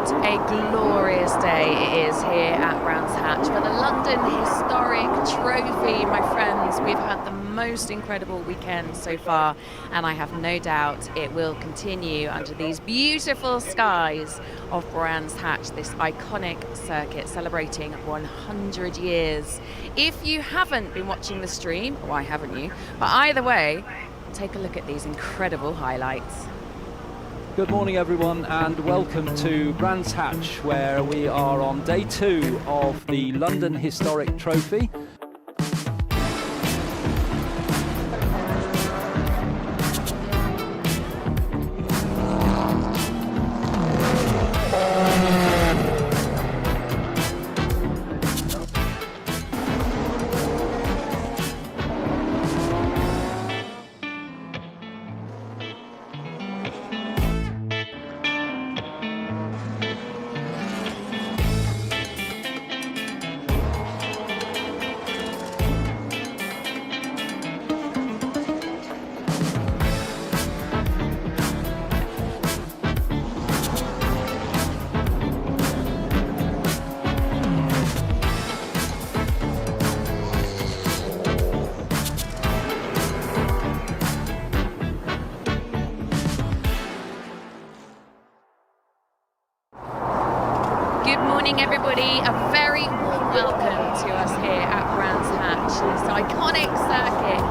What a glorious day it is here at Brands Hatch for the London Historic Trophy, my friends. We've had the most incredible weekend so far, and I have no doubt it will continue under these beautiful skies of Brands Hatch, this iconic circuit celebrating 100 years. If you haven't been watching the stream, why haven't you? But either way, take a look at these incredible highlights. Good morning everyone and welcome to Brands Hatch, where we are on day 2 of the London Historic Trophy. Good morning everybody, a very warm welcome to us here at Brands Hatch, this iconic circuit.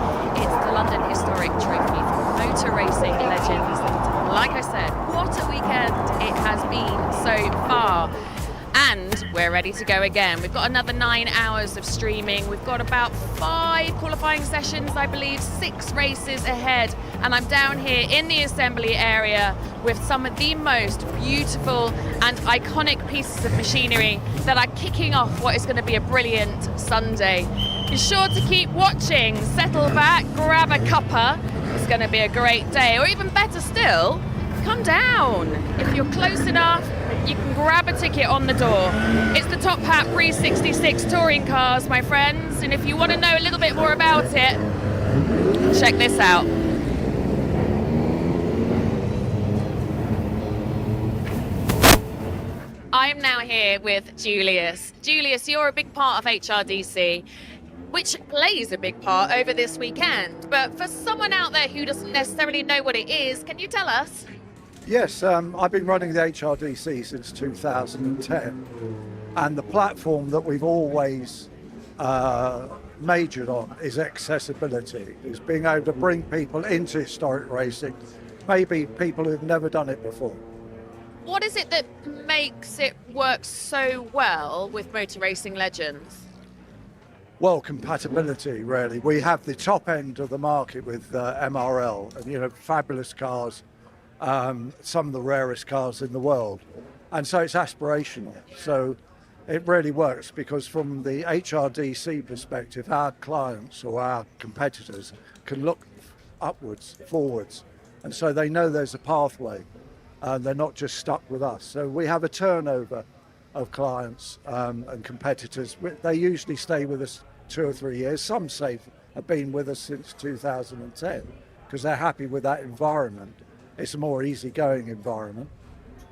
It's the London Historic Trophy for motor racing legends. And like I said, what a weekend it has been so far. And we're ready to go again. We've got another 9 hours of streaming. We've got about 5 qualifying sessions, I believe, 6 races ahead. And I'm down here in the assembly area with some of the most beautiful and iconic pieces of machinery that are kicking off what is going to be a brilliant Sunday. Be sure to keep watching, settle back, grab a cuppa. It's going to be a great day. Or even better still, come down. If you're close enough, you can grab a ticket on the door. It's the Top Hat 366 touring cars, my friends, and if you want to know a little bit more about it, check this out. I'm now here with Julius. Julius, you're a big part of HRDC, which plays a big part over this weekend, but for someone out there who doesn't necessarily know what it is, can you tell us? Yes, I've been running the HRDC since 2010, and the platform that we've always majored on is accessibility, is being able to bring people into historic racing, maybe people who've never done it before. What is it that makes it work so well with motor racing legends? Well, compatibility, really. We have the top end of the market with MRL, and fabulous cars. Some of the rarest cars in the world, and so it's aspirational. So it really works because from the HRDC perspective, our clients or our competitors can look upwards, forwards, and so they know there's a pathway and they're not just stuck with us. So we have a turnover of clients and competitors. They usually stay with us 2 or 3 years. Some say have been with us since 2010 because they're happy with that environment. It's a more easygoing environment,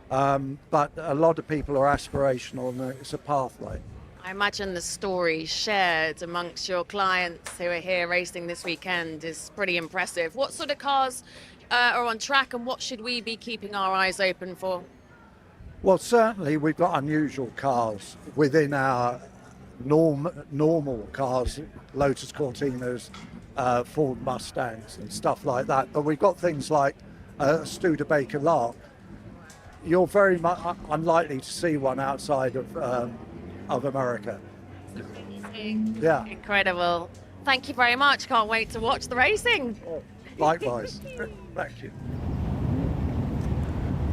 but a lot of people are aspirational and it's a pathway. I imagine the stories shared amongst your clients who are here racing this weekend is pretty impressive. What sort of cars are on track and what should we be keeping our eyes open for? Well, certainly we've got unusual cars within our normal cars, Lotus Cortinas, Ford Mustangs and stuff like that, but we've got things like Studebaker Lark. You're very much unlikely to see one outside of America. Yeah. Incredible. Thank you very much. Can't wait to watch the racing. Likewise. Thank you.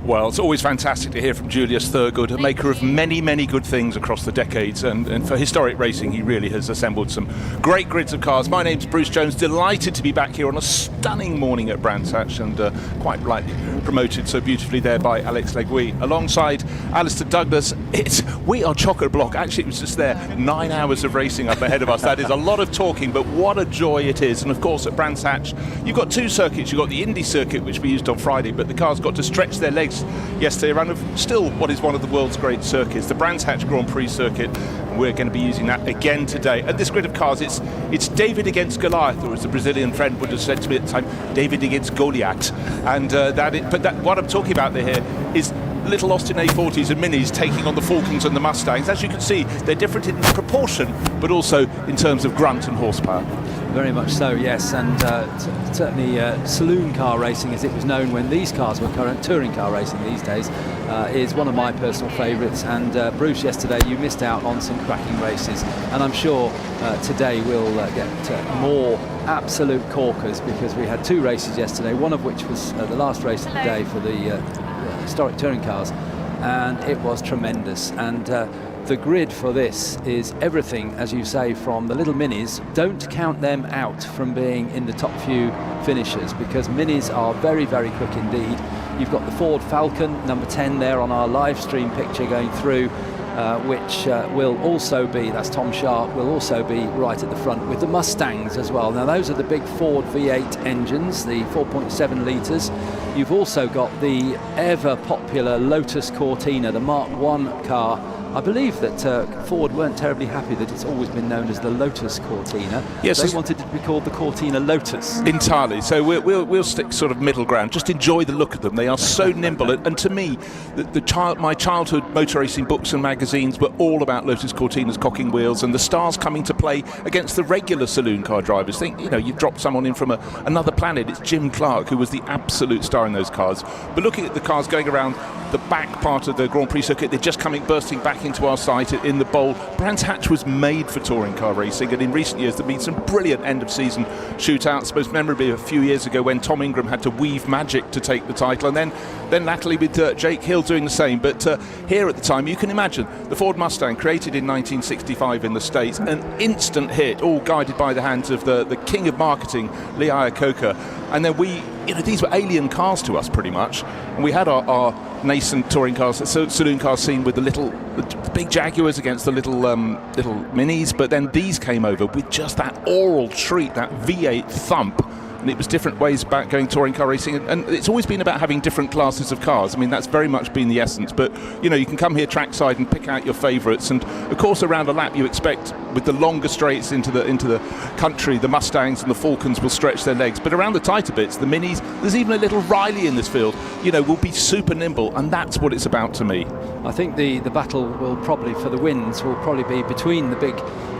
Well, it's always fantastic to hear from Julius Thurgood, a maker of many, many good things across the decades, and for historic racing he really has assembled some great grids of cars. My name's Bruce Jones, delighted to be back here on a stunning morning at Brands Hatch, and quite rightly promoted so beautifully there by Alex Legui. Alongside Alistair Douglas, we are chock-a-block. Actually, it was just there, 9 hours of racing up ahead of us. That is a lot of talking, but what a joy it is. And of course at Brands Hatch, you've got 2 circuits. You've got the Indy circuit, which we used on Friday, but the cars got to stretch their legs race yesterday around still what is one of the world's great circuits, the Brands Hatch Grand Prix circuit. We're going to be using that again today. And this grid of cars, it's David against Goliath, or as the Brazilian friend would have said to me at the time, David against Goliath. And what I'm talking about here is little Austin A40s and Minis taking on the Falcons and the Mustangs. As you can see, they're different in proportion, but also in terms of grunt and horsepower. Very much so, yes, and certainly saloon car racing, as it was known when these cars were current touring car racing these days, is one of my personal favourites. And Bruce, yesterday you missed out on some cracking races, and I'm sure today we'll get more absolute corkers, because we had 2 races yesterday, one of which was the last race of the day for the historic touring cars, and it was tremendous. And the grid for this is everything, as you say, from the little Minis. Don't count them out from being in the top few finishers, because Minis are very, very quick indeed. You've got the Ford Falcon, number 10 there on our live stream picture going through, which will also be, that's Tom Sharp, will also be right at the front with the Mustangs as well. Now those are the big Ford V8 engines, the 4.7 litres. You've also got the ever popular Lotus Cortina, the Mark I car. I believe that Ford weren't terribly happy that it's always been known as the Lotus Cortina. Yes, they wanted it to be called the Cortina Lotus. Entirely. So we'll stick sort of middle ground. Just enjoy the look of them. They are so nimble. And to me, my childhood motor racing books and magazines were all about Lotus Cortinas cocking wheels and the stars coming to play against the regular saloon car drivers. Think, you've dropped someone in from another planet. It's Jim Clark, who was the absolute star in those cars. But looking at the cars going around the back part of the Grand Prix circuit, they're just bursting back into our sight in the bowl. Brands Hatch was made for touring car racing, and in recent years there have been some brilliant end of season shootouts, most memorably a few years ago when Tom Ingram had to weave magic to take the title, and then latterly with Jake Hill doing the same. But here at the time, you can imagine the Ford Mustang, created in 1965 in the States, an instant hit, all guided by the hands of the king of marketing, Lee Iacocca. And then these were alien cars to us pretty much, and we had our nascent touring cars, saloon car scene with the big Jaguars against the little Minis, but then these came over with just that oral treat, that V8 thump. And it was different ways about going touring car racing, and it's always been about having different classes of cars. I mean, that's very much been the essence. But you can come here trackside and pick out your favourites, and of course around a lap you expect, with the longer straights into the country, the Mustangs and the Falcons will stretch their legs. But around the tighter bits, the Minis, there's even a little Riley in this field, will be super nimble, and that's what it's about to me. I think the battle will probably, for the wins, will probably be between the big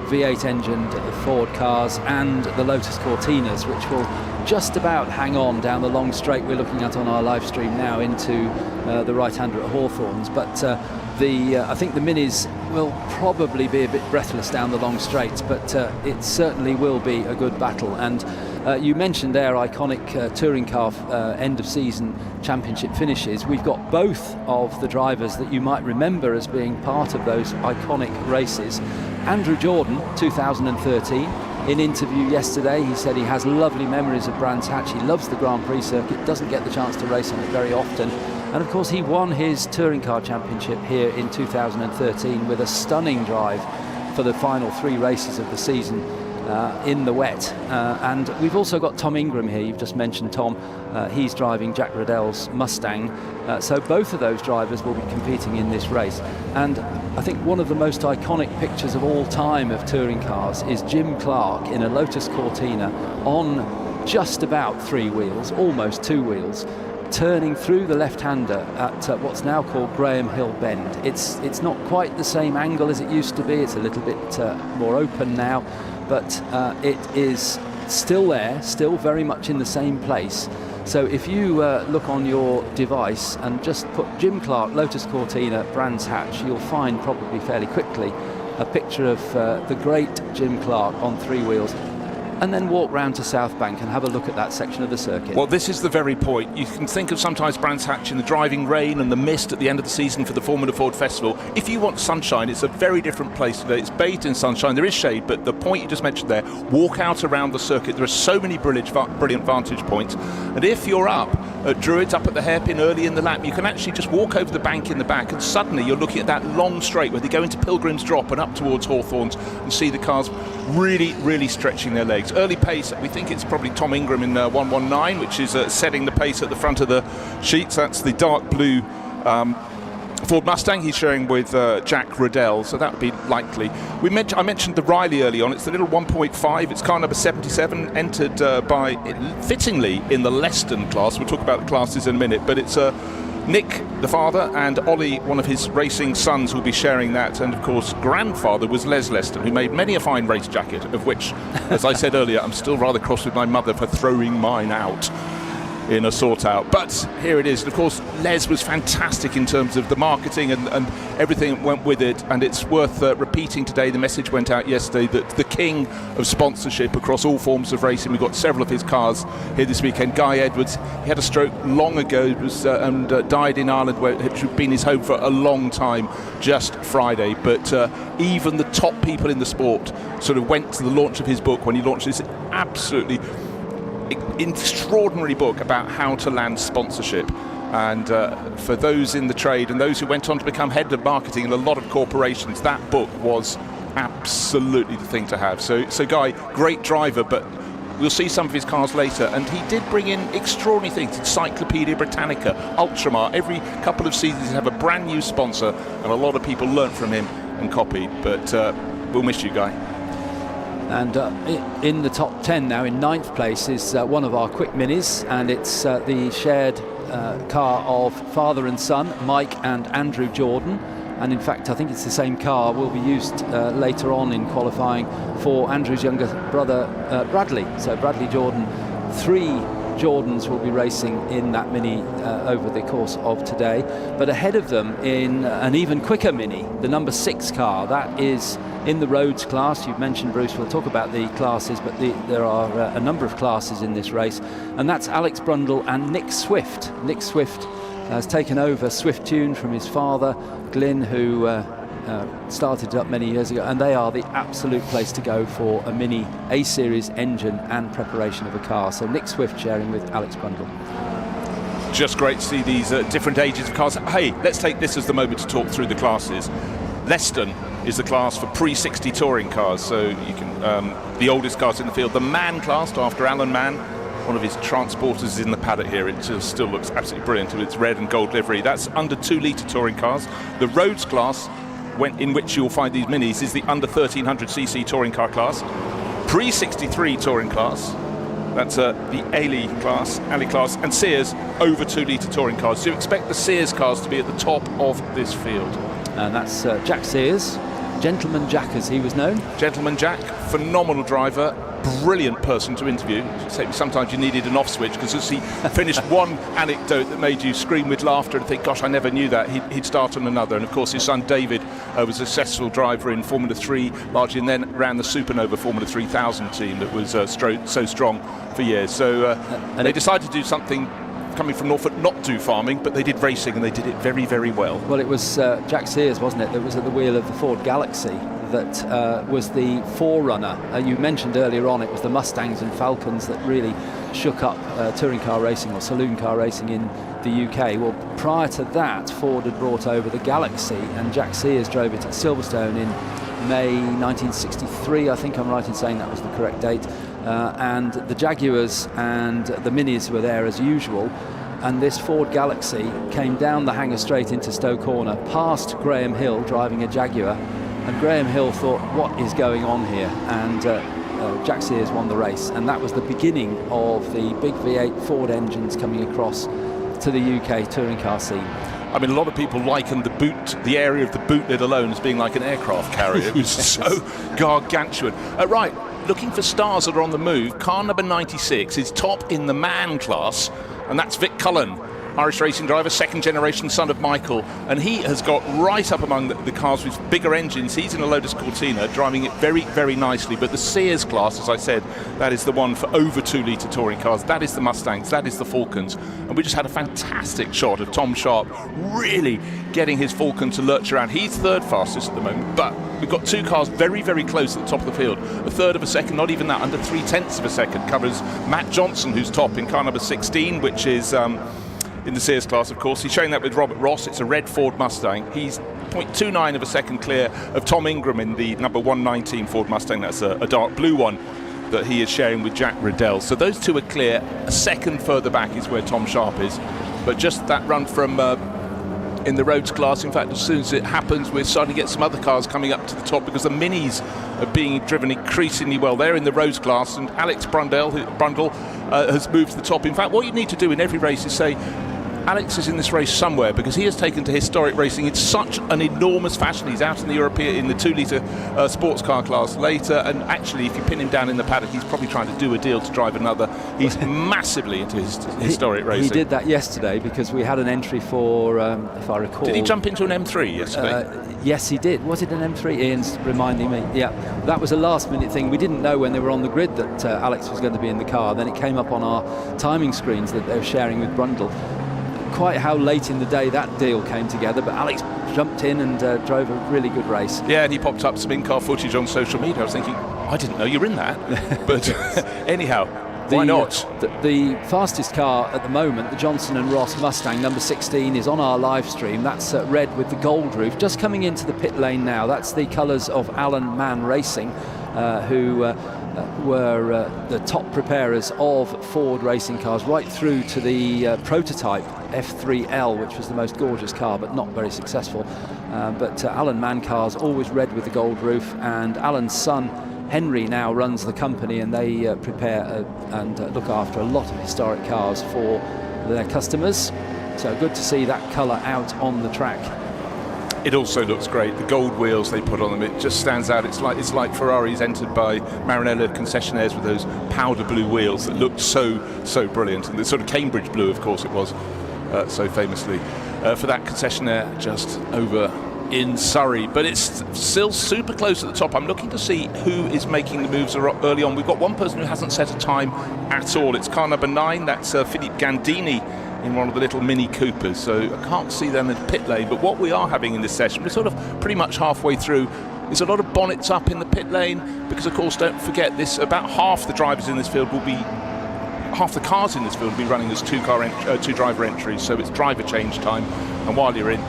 V8 engined Ford cars and the Lotus Cortinas, which will just about hang on down the long straight we're looking at on our live stream now into the right-hander at Hawthorns. But I think the Minis will probably be a bit breathless down the long straights, but it certainly will be a good battle. And you mentioned their iconic touring car end of season championship finishes. We've got both of the drivers that you might remember as being part of those iconic races. Andrew Jordan, 2013, in interview yesterday, he said he has lovely memories of Brands Hatch. He loves the Grand Prix circuit, doesn't get the chance to race on it very often. And of course, he won his touring car championship here in 2013 with a stunning drive for the final 3 races of the season in the wet. And we've also got Tom Ingram here. You've just mentioned Tom. He's driving Jack Riddell's Mustang. So both of those drivers will be competing in this race. And I think one of the most iconic pictures of all time of touring cars is Jim Clark in a Lotus Cortina on just about 3 wheels, almost 2 wheels, turning through the left-hander at what's now called Graham Hill Bend. It's not quite the same angle as it used to be. It's a little bit more open now, but it is still there, still very much in the same place. So if you look on your device and just put Jim Clark, Lotus Cortina, Brands Hatch, you'll find probably fairly quickly a picture of the great Jim Clark on 3 wheels. And then walk round to South Bank and have a look at that section of the circuit. Well, this is the very point. You can think of sometimes Brands Hatch in the driving rain and the mist at the end of the season for the Formula Ford Festival. If you want sunshine, it's a very different place today. It's bathed in sunshine. There is shade, but the point you just mentioned there, walk out around the circuit. There are so many brilliant vantage points. And if you're up at Druids up at the hairpin early in the lap, you can actually just walk over the bank in the back, and suddenly you're looking at that long straight where they go into Pilgrim's Drop and up towards Hawthorns, and see the cars really stretching their legs. Early pace, we think it's probably Tom Ingram in 119, which is setting the pace at the front of the sheets. That's the dark blue Ford Mustang he's sharing with Jack Riddell, so that would be likely. I mentioned the Riley early on. It's the little 1.5. It's car number 77, entered fittingly in the Leston class. We'll talk about the classes in a minute, but it's Nick, the father, and Ollie, one of his racing sons, will be sharing that. And of course, grandfather was Les Leston, who made many a fine race jacket, of which, as I said earlier, I'm still rather cross with my mother for throwing mine out in a sort out. But here it is. And of course, Les was fantastic in terms of the marketing and everything that went with it. And it's worth repeating today. The message went out yesterday that the king of sponsorship across all forms of racing. We've got several of his cars here this weekend. Guy Edwards, he had a stroke long ago and died in Ireland, where it had been his home for a long time, just Friday. But even the top people in the sport sort of went to the launch of his book when he launched this absolutely extraordinary book about how to land sponsorship. And for those in the trade and those who went on to become head of marketing in a lot of corporations, that book was absolutely the thing to have. So Guy, great driver, but we'll see some of his cars later. And he did bring in extraordinary things. Encyclopedia Britannica, Ultramar, every couple of seasons have a brand new sponsor, and a lot of people learnt from him and copied. But we'll miss you, Guy. And in the top 10 now, in 9th place, is one of our quick minis, and it's the shared car of father and son, Mike and Andrew Jordan. And in fact, I think it's the same car will be used later on in qualifying for Andrew's younger brother, Bradley. So Bradley Jordan, 3 Jordans will be racing in that mini over the course of today. But ahead of them in an even quicker mini, the number 6 car, that is in the Rhodes class. You've mentioned, Bruce, we'll talk about the classes, but there are a number of classes in this race, and that's Alex Brundle and Nick Swift. Nick Swift has taken over Swift Tune from his father, Glyn, who started up many years ago, and they are the absolute place to go for a mini A-Series engine and preparation of a car. So Nick Swift sharing with Alex Brundle. Just great to see these different ages of cars. Hey, let's take this as the moment to talk through the classes. Leston is the class for pre-60 touring cars, so you can the oldest cars in the field. The Man class, after Alan Mann, one of his transporters is in the paddock here. It just still looks absolutely brilliant with its red and gold livery. That's under 2 litre touring cars. The Rhodes class, in which you'll find these minis, is the under 1300cc touring car class. Pre-63 touring class, that's the Ali class, and Sears over 2 litre touring cars. So you expect the Sears cars to be at the top of this field. And that's Jack Sears, Gentleman Jack as he was known. Gentleman Jack, phenomenal driver, brilliant person to interview. Sometimes you needed an off switch, because as he finished one anecdote that made you scream with laughter and think, gosh, I never knew that, he'd start on another. And of course his son David was a successful driver in Formula 3 largely, and then ran the Supernova Formula 3000 team that was so strong for years. So and they decided to do something coming from Norfolk, not do farming, but they did racing, and they did it very, very well. Well, it was Jack Sears, wasn't it, that was at the wheel of the Ford Galaxy that was the forerunner. You mentioned earlier on it was the Mustangs and Falcons that really shook up touring car racing or saloon car racing in the UK. Well, prior to that, Ford had brought over the Galaxy, and Jack Sears drove it at Silverstone in May 1963. I think I'm right in saying that was the correct date. And the Jaguars and the Minis were there as usual, and this Ford Galaxy came down the hangar straight into Stowe Corner, past Graham Hill driving a Jaguar, and Graham Hill thought, what is going on here? And Jack Sears won the race, and that was the beginning of the big V8 Ford engines coming across to the UK touring car scene. I mean, a lot of people liken the area of the boot lid alone as being like an aircraft carrier. It was so gargantuan. Right, looking for stars that are on the move. Car number 96 is top in the Man class, and that's Vic Cullen Irish racing driver, second generation son of Michael, and he has got right up among the cars with bigger engines. He's in a Lotus Cortina, driving it very, very nicely. But the Sears class, as I said, that is the one for over 2 litre touring cars. That is the Mustangs, that is the Falcons. And we just had a fantastic shot of Tom Sharp really getting his Falcon to lurch around. He's third fastest at the moment, but we've got 2 cars very, very close at the top of the field. A third of a second, not even that, under 0.3 of a second, covers Matt Johnson, who's top in car number 16, which is in the Sears class, of course. He's showing that with Robert Ross. It's a red Ford Mustang. He's 0.29 of a second clear of Tom Ingram in the number 119 Ford Mustang. That's a dark blue one that he is sharing with Jack Riddell. So those 2 are clear. A second further back is where Tom Sharp is. But just that run from in the roads class, in fact, as soon as it happens, we're starting to get some other cars coming up to the top because the minis are being driven increasingly well. They're in the roads class, and Alex Brundle has moved to the top. In fact, what you need to do in every race is say, Alex is in this race somewhere, because he has taken to historic racing in such an enormous fashion. He's out in the European, in the 2 litre sports car class later, and actually, if you pin him down in the paddock, he's probably trying to do a deal to drive another. He's massively into his historic racing. He did that yesterday because we had an entry for, if I recall. Did he jump into an M3 yesterday? Yes, he did. Was it an M3? Ian's reminding me. Yeah, that was a last-minute thing. We didn't know when they were on the grid that Alex was going to be in the car. Then it came up on our timing screens that they were sharing with Brundle. Quite how late in the day that deal came together, but Alex jumped in and drove a really good race. Yeah, and he popped up some in-car footage on social media. I was thinking, I didn't know you were in that. But anyhow, why not? The fastest car at the moment, the Johnson and Ross Mustang number 16, is on our live stream. That's red with the gold roof. Just coming into the pit lane now. That's the colours of Alan Mann Racing, who were the top preparers of Ford racing cars right through to the prototype F3L, which was the most gorgeous car but not very successful. But Alan Mann cars, always red with the gold roof, and Alan's son Henry now runs the company, and they prepare and look after a lot of historic cars for their customers. So good to see that colour out on the track. It also looks great. The gold wheels they put on them, it just stands out. It's like Ferraris entered by Maranello concessionaires with those powder blue wheels that looked so brilliant. And the sort of Cambridge blue, of course, it was so famously for that concessionaire just over in Surrey. But it's still super close at the top. I'm looking to see who is making the moves early on. We've got one person who hasn't set a time at all. It's car number 9. That's Philippe Gandini in one of the little Mini Coopers, so I can't see them in the pit lane. But what we are having in this session, we're sort of pretty much halfway through, is a lot of bonnets up in the pit lane, because of course, don't forget this, about half the drivers in this field will be, half the cars in this field will be running as two driver entries, so it's driver change time, and while you're in,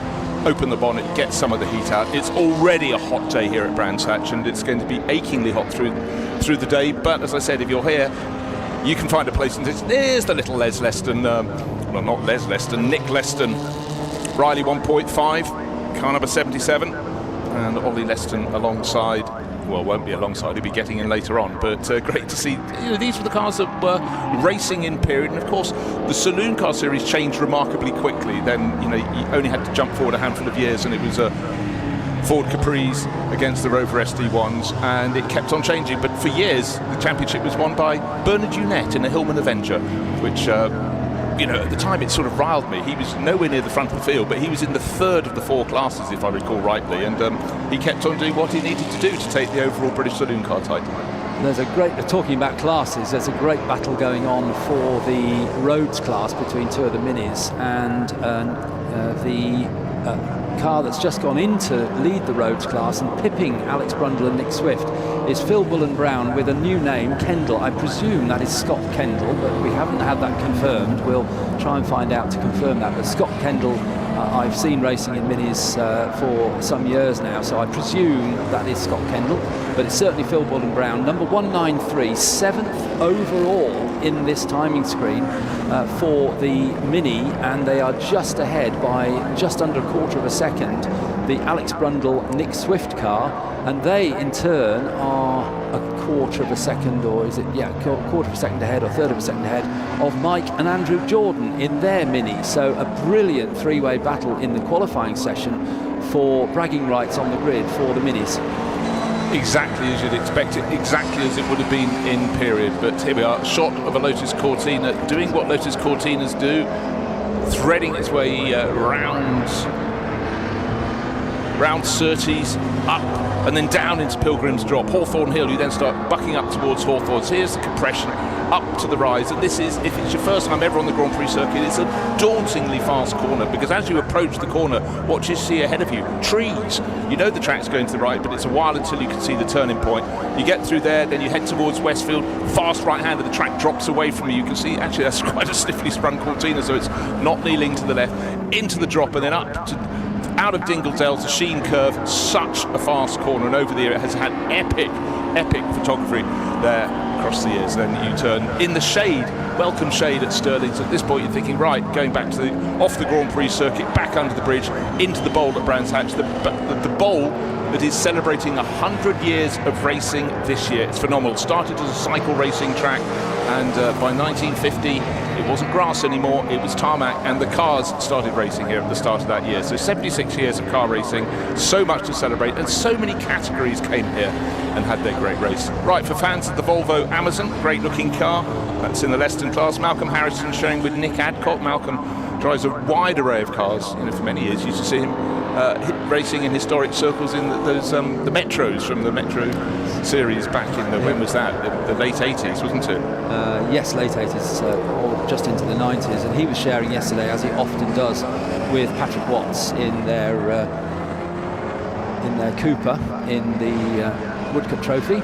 open the bonnet, get some of the heat out. It's already a hot day here at Brands Hatch, and it's going to be achingly hot through the day, but as I said, if you're here, you can find a place, and there's the little Les Leston, well, not Les Leston, Nick Leston, Riley 1.5, car number 77, and Ollie Leston alongside. Well, won't be alongside, he'll be getting in later on, but great to see. These were the cars that were racing in period, and of course the saloon car series changed remarkably quickly. Then you only had to jump forward a handful of years, and it was a Ford Capris against the Rover SD1s, and it kept on changing. But for years the championship was won by Bernard Unette in a Hillman Avenger, which at the time it sort of riled me. He was nowhere near the front of the field, but he was in the third of the 4 classes, if I recall rightly, and he kept on doing what he needed to do to take the overall British saloon car title. There's a great, talking about classes, there's a great battle going on for the roads class between 2 of the minis, and the car that's just gone in to lead the roads class and pipping Alex Brundle and Nick Swift is Phil Bullen Brown with a new name, Kendall. I presume that is Scott Kendall, but we haven't had that confirmed. We'll try and find out to confirm that. But Scott Kendall, I've seen racing in minis for some years now, so I presume that is Scott Kendall, but it's certainly Phil Bullen Brown, number 193, 7th overall in this timing screen for the Mini, and they are just ahead by just under a quarter of a second, the Alex Brundle Nick Swift car, and they in turn are a quarter of a second, or is it, quarter of a second ahead or third of a second ahead of Mike and Andrew Jordan in their Mini. So a brilliant 3-way battle in the qualifying session for bragging rights on the grid for the Minis. Exactly as you'd expect it, exactly as it would have been in period. But here we are, shot of a Lotus Cortina, doing what Lotus Cortinas do. threading its way round Surtees, up and then down into Pilgrim's Drop, Hawthorne Hill. You then start bucking up towards Hawthorne. So here's the compression up to the rise, and this is, if it's your first time ever on the Grand Prix circuit, it's a dauntingly fast corner, because as you approach the corner, what you see ahead of you, trees. You know the track's going to the right, but it's a while until you can see the turning point. You get through there, then you head towards Westfield, fast right hand of the track drops away from you. You can see actually that's quite a stiffly sprung Cortina, so it's not kneeling to the left, into the drop and then up to out of Dingledale to Sheen Curve. Such a fast corner, and over there it has had epic photography there across the years. Then you turn in the shade, welcome shade at Stirling. So at this point you're thinking, right, going back to off the Grand Prix circuit, back under the bridge, into the bowl at Brands Hatch, the bowl that is celebrating 100 years of racing this year. It's phenomenal. Started as a cycle racing track, and by 1950 it wasn't grass anymore, it was tarmac, and the cars started racing here at the start of that year. So 76 years of car racing, so much to celebrate, and so many categories came here and had their great race. Right, for fans of the Volvo Amazon, great looking car, that's in the Leston class. Malcolm Harrison showing with Nick Adcock. Malcolm drives a wide array of cars, for many years. You used to see him racing in historic circles in those the Metros from the Metro series back in the, when was that? The late 80s, wasn't it? Yes, late 80s, or just into the 90s. And he was sharing yesterday, as he often does, with Patrick Watts in their Cooper in the Woodcut Trophy.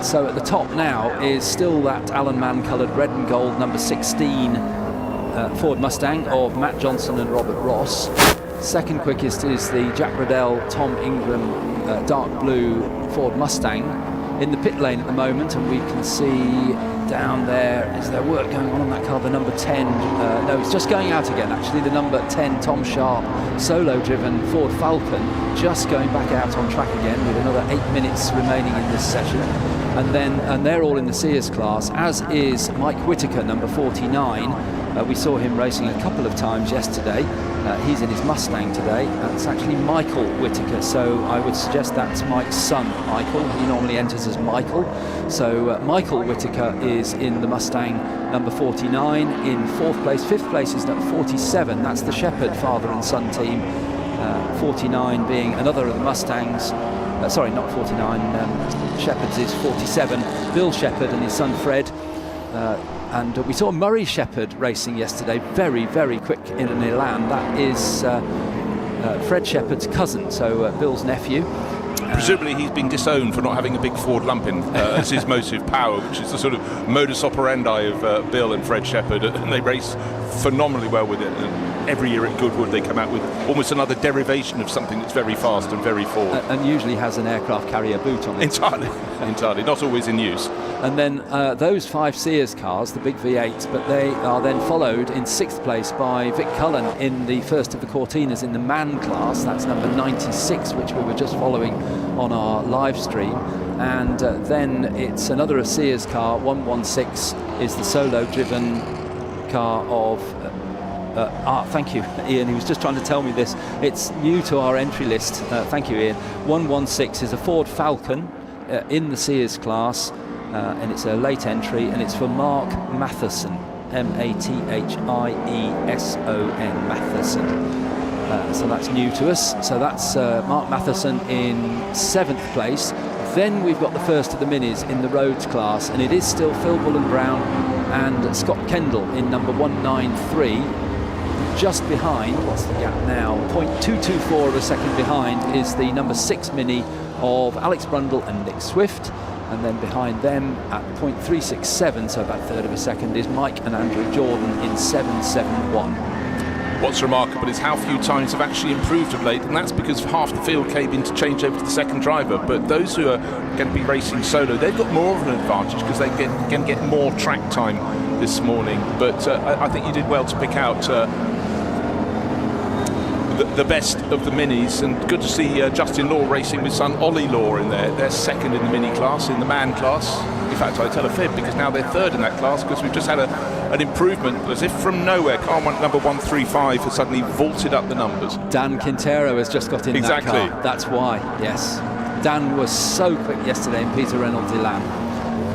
So at the top now is still that Alan Mann coloured red and gold number 16 Ford Mustang of Matt Johnson and Robert Ross. Second quickest is the Jack Riddell, Tom Ingram dark blue Ford Mustang in the pit lane at the moment, and we can see down there, is there work going on that car, the number 10, no, it's just going out again actually, the number 10 Tom Sharp solo driven Ford Falcon just going back out on track again with another 8 minutes remaining in this session. And they're all in the Sears class, as is Mike Whitaker, number 49. We saw him racing a couple of times yesterday. He's in his Mustang today. It's actually Michael Whitaker, so I would suggest that's Mike's son, Michael. He normally enters as Michael. So Michael Whitaker is in the Mustang number 49 in fourth place. Fifth place is number 47. That's the Shepherd father and son team. 49 being another of the Mustangs. Sorry, not 49. Shepherd's is 47. Bill Shepherd and his son Fred. And we saw Murray Shepherd racing yesterday, very, very quick in an Elan. That is Fred Shepherd's cousin, so Bill's nephew. Presumably he's been disowned for not having a big Ford Lumpin as his motive power, which is the sort of modus operandi of Bill and Fred Shepherd, and they race phenomenally well with it. And every year at Goodwood they come out with almost another derivation of something that's very fast and very Ford. And usually has an aircraft carrier boot on it. Entirely, not always in use. And then those 5 Sears cars, the big V8s, but they are then followed in 6th place by Vic Cullen in the first of the Cortinas in the man class. That's number 96, which we were just following on our live stream. And then it's another Sears car, 116 is the solo driven car of thank you, Ian. He was just trying to tell me this. It's new to our entry list. Thank you, Ian. 116 is a Ford Falcon in the Sears class, and it's a late entry, and it's for Mark Matheson, Mathieson, Matheson. So that's new to us. So that's Mark Matheson in 7th place. Then we've got the first of the minis in the roads class, and it is still Phil Bullen-Brown and Scott Kendall in number 193. Just behind, what's the gap now? 0.224 of a second behind is the number 6 Mini of Alex Brundle and Nick Swift. And then behind them at 0.367, so about a third of a second, is Mike and Andrew Jordan in 771. What's remarkable is how few times have actually improved of late, and that's because half the field came in to change over to the second driver. But those who are going to be racing solo, they've got more of an advantage because they can get more track time this morning. But I think you did well to pick out the best of the minis, and good to see Justin Law racing with son Ollie Law in there. They're second in the mini class, in the man class. In fact, I tell a fib because now they're third in that class because we've just had an improvement as if from nowhere. Car number 135 has suddenly vaulted up the numbers. Dan Quintero has just got in exactly. that car. That's why, yes. Dan was so quick yesterday in Peter Reynolds' Elan.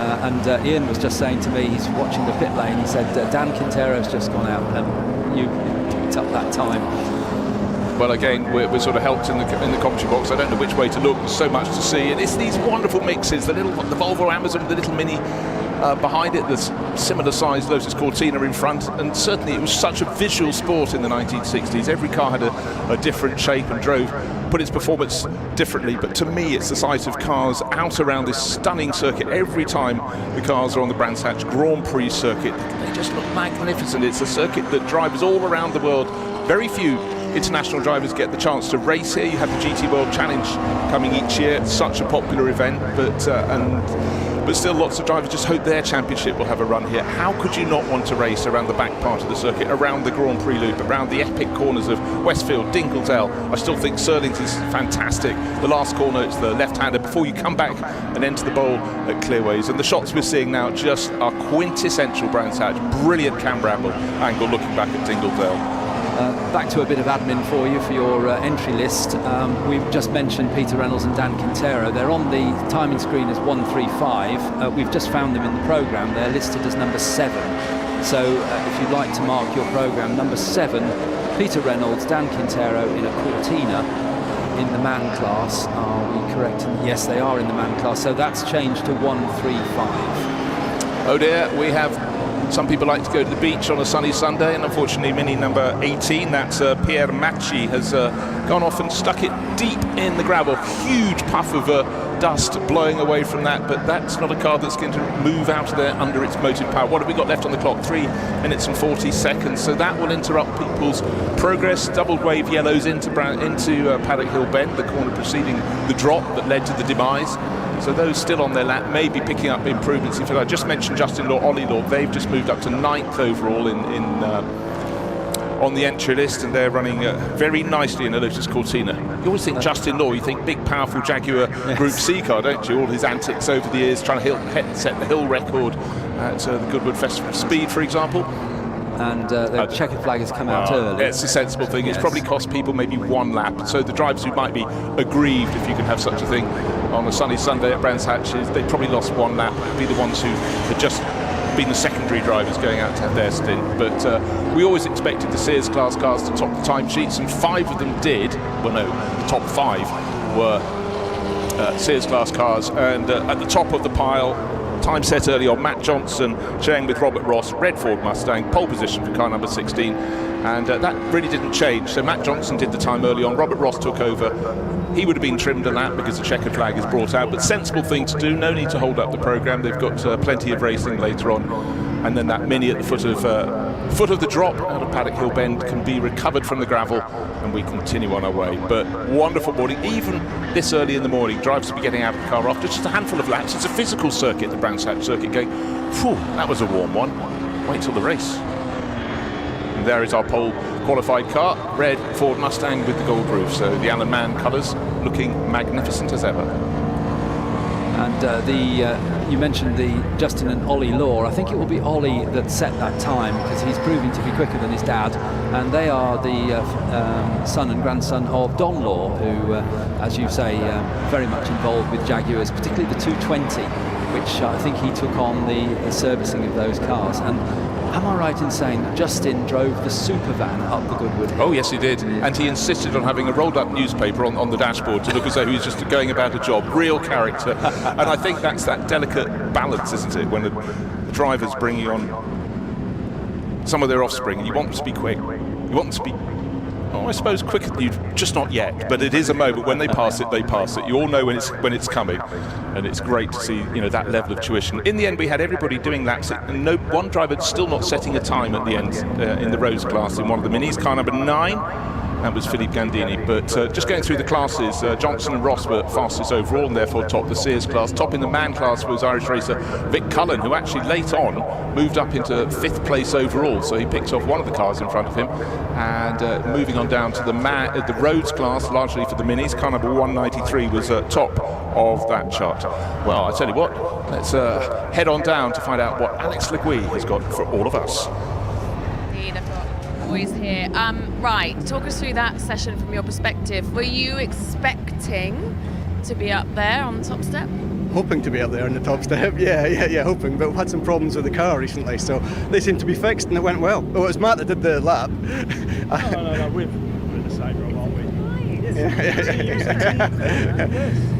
And Ian was just saying to me, he's watching the pit lane, he said, Dan Quintero's just gone out, and you picked up that time. Well, again, we're sort of helped in the commentary box. I don't know which way to look. There's so much to see, and it's these wonderful mixes. The Volvo Amazon, the little Mini behind it, the similar-sized Lotus Cortina in front, and certainly it was such a visual sport in the 1960s. Every car had a different shape and put its performance differently. But to me, it's the sight of cars out around this stunning circuit. Every time the cars are on the Brands Hatch Grand Prix circuit, they just look magnificent. It's a circuit that drivers all around the world, very few international drivers get the chance to race here. You have the GT World Challenge coming each year. It's such a popular event, but still lots of drivers just hope their championship will have a run here. How could you not want to race around the back part of the circuit, around the Grand Prix loop, around the epic corners of Westfield, Dinglesdale? I still think Stirling's is fantastic. The last corner, it's the left-hander before you come back and enter the bowl at Clearways. And the shots we're seeing now just are quintessential Brands Hatch. Brilliant camera angle looking back at Dinglesdale. Back to a bit of admin for you for your entry list. We've just mentioned Peter Reynolds and Dan Quintero. They're on the timing screen as 135. We've just found them in the programme. They're listed as number 7. So if you'd like to mark your programme, number 7, Peter Reynolds, Dan Quintero in a Cortina in the man class. Are we correct? Yes, they are in the man class. So that's changed to 135. Oh dear, we have... Some people like to go to the beach on a sunny Sunday, and unfortunately Mini number 18, that's Pierre Macchi, has gone off and stuck it deep in the gravel. Huge puff of dust blowing away from that, but that's not a car that's going to move out of there under its motive power. What have we got left on the clock? 3 minutes and 40 seconds, so that will interrupt people's progress. Double wave yellows into Paddock Hill Bend, the corner preceding the drop that led to the demise. So those still on their lap may be picking up improvements. In fact, I just mentioned Justin Law, Ollie Law. They've just moved up to 9th overall on the entry list, and they're running very nicely in a Lotus Cortina. You always think Justin Law, you think big, powerful Jaguar Group C car, don't you? All his antics over the years, trying to set the hill record at the Goodwood Festival of Speed, for example. And the checkered flag has come out early. It's a sensible thing. Yes. It's probably cost people maybe 1 lap. So the drivers who might be aggrieved, if you can have such a thing, on a sunny Sunday at Brands Hatch, they probably lost 1 lap. It'd be the ones who had just been the secondary drivers going out to have their stint. But we always expected the Sears class cars to top the timesheets, and 5 of them did. Well, no, the top 5 were Sears class cars. And at the top of the pile, time set early on, Matt Johnson sharing with Robert Ross, red Ford Mustang, pole position for car number 16, and that really didn't change. So Matt Johnson did the time early on, Robert Ross took over. He would have been trimmed a lap because the checkered flag is brought out, but sensible thing to do, no need to hold up the programme. They've got plenty of racing later on, and then that Mini at the foot of the drop out of Paddock Hill Bend can be recovered from the gravel, and we continue on our way. But wonderful morning, even this early in the morning, drivers will be getting out of the car after just a handful of laps. It's a physical circuit, the Brands Hatch circuit, going, phew, that was a warm one. Wait till the race. And there is our pole qualified car, red Ford Mustang with the gold roof. So the Alan Mann colours looking magnificent as ever. And you mentioned the Justin and Ollie Law. I think it will be Ollie that set that time because he's proving to be quicker than his dad. And they are the son and grandson of Don Law, who, as you say, very much involved with Jaguars, particularly the 220, which I think he took on the servicing of those cars. And am I right in saying that Justin drove the super van up the Goodwood Hill? Oh yes, he did, and he insisted on having a rolled up newspaper on the dashboard to look as though he was just going about a job. Real character. And I think that's that delicate balance, isn't it, when the driver's bringing on some of their offspring, and you want them to be quick, you want them to be, I suppose quicker than you, just not yet, but it is a moment when they pass it, you all know when it's coming, and it's great to see that level of tuition. In the end, we had everybody doing laps, and no one driver still not setting a time at the end in the Rose class in one of the Minis, car number 9. That was Philippe Gandini. But just going through the classes, Johnson and Ross were fastest overall and therefore top the Sears class. Top in the man class was Irish racer Vic Cullen, who actually late on moved up into 5th place overall. So he picked off one of the cars in front of him. And moving on down to the Rhodes class, largely for the Minis, car number 193 was top of that chart. Well, I tell you what, let's head on down to find out what Alex Legui has got for all of us. Indeed, I've got boys here. Right, talk us through that session from your perspective. Were you expecting to be up there on the top step? hoping to be up there in the top step. Yeah, hoping. But we've had some problems with the car recently, so they seem to be fixed, and it went well. Oh, it was Matt that did the lap. No, we're the same, Rob, aren't we?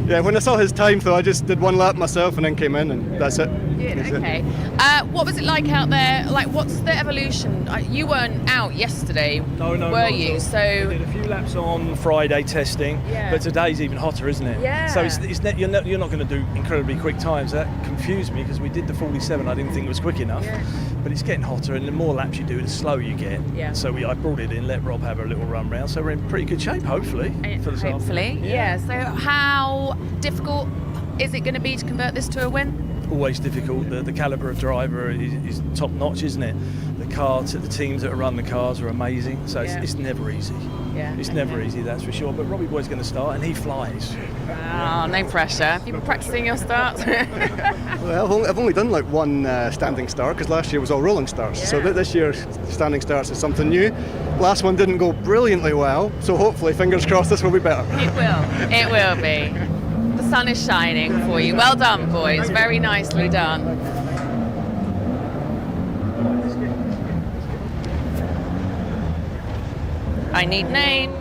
Yeah, when I saw his time, though, I just did one lap myself and then came in, and that's it. Okay. What was it like out there? Like, what's the evolution? You weren't out yesterday, were you? So we did a few laps on Friday testing, but today's even hotter, isn't it? Yeah. So you're not going to do incredibly quick times. That confused me because we did the 47. I didn't think it was quick enough. Yeah. But it's getting hotter, and the more laps you do, the slower you get. Yeah. So I brought it in, let Rob have a little run round. So we're in pretty good shape, hopefully. For this afternoon. Yeah. So how difficult is it going to be to convert this to a win? Always difficult. The calibre of driver is top notch, isn't it? The teams that run the cars are amazing. So it's never easy. Yeah. It's never easy, that's for sure. But Robbie Boy's going to start, and he flies. Oh, no pressure. Have you been practicing your starts? Well, I've only done like one standing start because last year was all rolling starts. Yeah. So this year standing starts is something new. Last one didn't go brilliantly well, so hopefully, fingers crossed, this will be better. It will be. The sun is shining for you. Well done, boys. Very nicely done. I need name.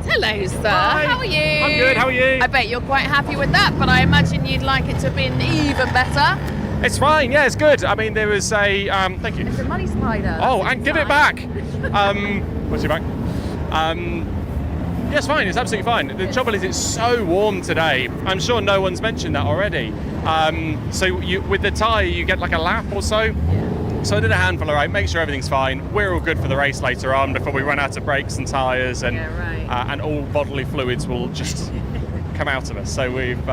Hello, sir. Hi. How are you? I'm good. How are you? I bet you're quite happy with that, but I imagine you'd like it to have been even better. It's fine. Yeah, it's good. I mean, there was a thank you. It's a money spider. Oh, and give it back. What's your back? Yeah, it's fine. It's absolutely fine. The trouble is, it's so warm today. I'm sure no one's mentioned that already. So with the tyre, you get like a lap or so. Yeah. So I did a handful around, make sure everything's fine. We're all good for the race later on before we run out of brakes and tyres, and and all bodily fluids will just come out of us. So we need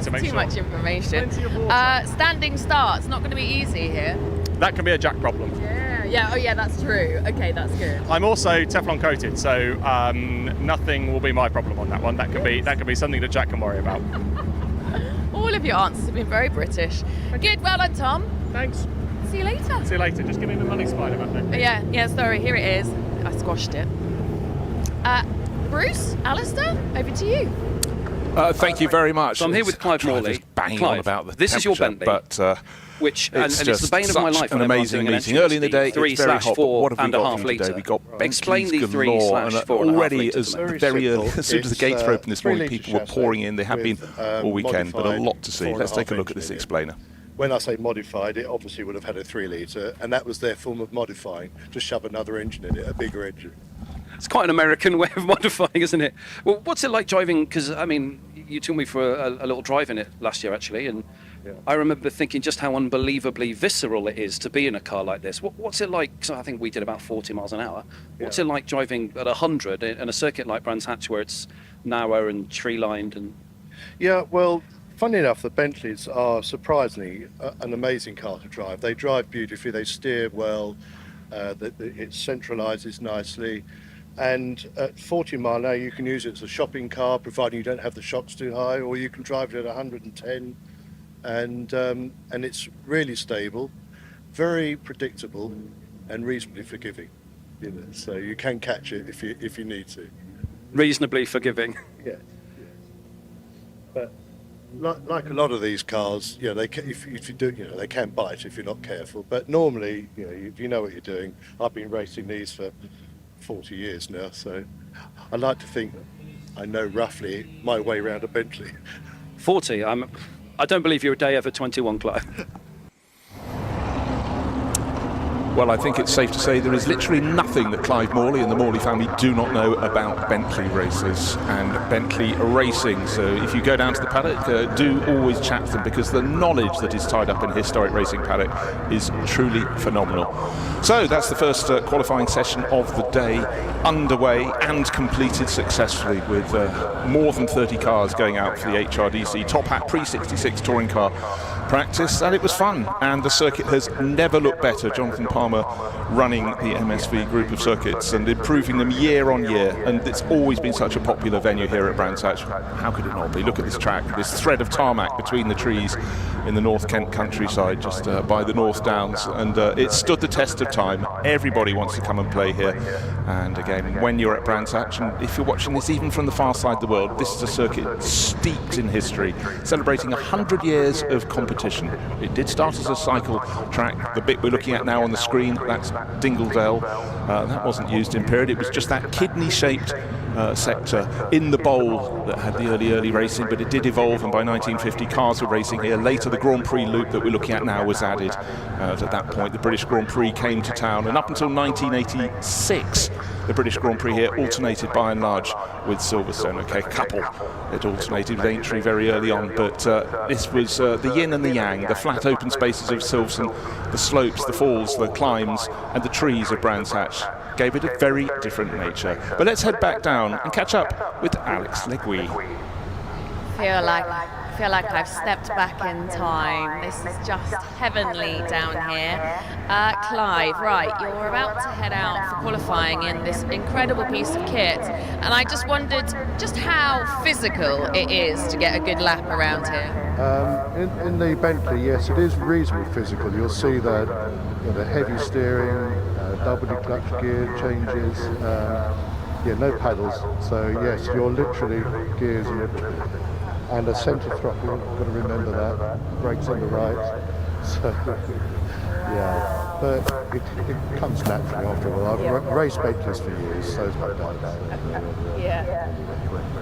to make sure. Too much information. Standing starts not going to be easy here. That can be a Jack problem. Yeah. Oh, yeah. That's true. Okay, that's good. I'm also Teflon coated, so nothing will be my problem on that one. That could be something that Jack can worry about. All of your answers have been very British. Good. Well done, Tom. Thanks. See you later. See you later. Just give me the money spider back there. Yeah. Sorry. Here it is. I squashed it. Bruce, Alistair, over to you. Thank you very much. So I'm here with Clive Morley. Banging on about the this is your Bentley, but which and it's the bane of my life. An amazing meeting early in the day. It's very hot. But what have we got today? We got explain the galore, and 3/4.5 already as very early as soon as the gates were open this morning, people were pouring in. They have been all weekend, but a lot to see. Let's take a look at this explainer. When I say modified, it obviously would have had a 3 litre, and that was their form of modifying, to shove another engine in it, a bigger engine. It's quite an American way of modifying, isn't it? Well, what's it like driving? Because, I mean, you took me for a little drive in it last year, actually, and I remember thinking just how unbelievably visceral it is to be in a car like this. What's it like? So I think we did about 40 miles an hour. What's it like driving at 100 in a circuit like Brands Hatch, where it's narrow and tree-lined? And Yeah, well, funny enough, the Bentleys are surprisingly an amazing car to drive. They drive beautifully, they steer well, it centralises nicely. And at 40 mile an hour, you can use it as a shopping car, providing you don't have the shocks too high, or you can drive it at 110, and it's really stable, very predictable, and reasonably forgiving. So you can catch it if you need to. Reasonably forgiving. Yeah. But like a lot of these cars, if you do, they can bite if you're not careful. But normally, you know what you're doing. I've been racing these for 40 years now, so I like to think I know roughly my way around a Bentley. 40? I don't believe you're a day over 21, Clive. Well, I think it's safe to say there is literally nothing that Clive Morley and the Morley family do not know about Bentley races and Bentley racing. So if you go down to the paddock, do always chat to them, because the knowledge that is tied up in a historic racing paddock is truly phenomenal. So that's the first qualifying session of the day underway and completed successfully, with more than 30 cars going out for the HRDC Top Hat Pre-66 touring car practice, and it was fun, and the circuit has never looked better. Jonathan Palmer running the MSV group of circuits and improving them year on year, and it's always been such a popular venue here at Brands Hatch. How could it not be? Look at this track, this thread of tarmac between the trees, in the North Kent countryside, just by the North Downs, and it stood the test of time. Everybody wants to come and play here, and again, when you're at Brands Hatch, and if you're watching this even from the far side of the world, this is a circuit steeped in history, celebrating 100 years of competition. It did start as a cycle track. The bit we're looking at now on the screen, that's Dingledale. That wasn't used in period. It was just that kidney-shaped sector in the bowl that had the early racing, but it did evolve, and by 1950 cars were racing here. Later the Grand Prix loop that we're looking at now was added. At that point the British Grand Prix came to town, and up until 1986 the British Grand Prix here alternated by and large with Silverstone. Okay, a couple it alternated with Aintree very early on, but this was the yin and the yang, the flat open spaces of Silverstone, the slopes, the falls, the climbs, and the trees of Brands Hatch gave it a very different nature. But let's head back down and catch up with Alex Legui. Feel like I've stepped back in time. This is just heavenly down here. Clive, right, you're about to head out for qualifying in this incredible piece of kit, and I just wondered just how physical it is to get a good lap around here. In the Bentley, yes, it is reasonably physical. You'll see that the heavy steering, double clutch gear changes, no pedals. So yes, you're literally gears and a centre throttle. You've got to remember that. Brakes on the right. So yeah, but it comes naturally after a while. I've raced Bentleys for years, so it's my dad. Yeah.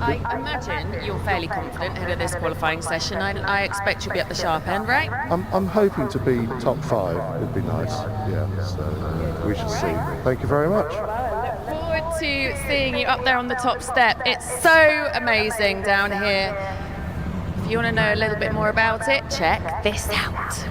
I imagine you're fairly confident ahead of this qualifying session. I expect you'll be at the sharp end, right? I'm hoping to be top 5. Would be nice. Yeah. So we shall see. Thank you very much. Look forward to seeing you up there on the top step. It's so amazing down here. If you want to know a little bit more about it, check this out.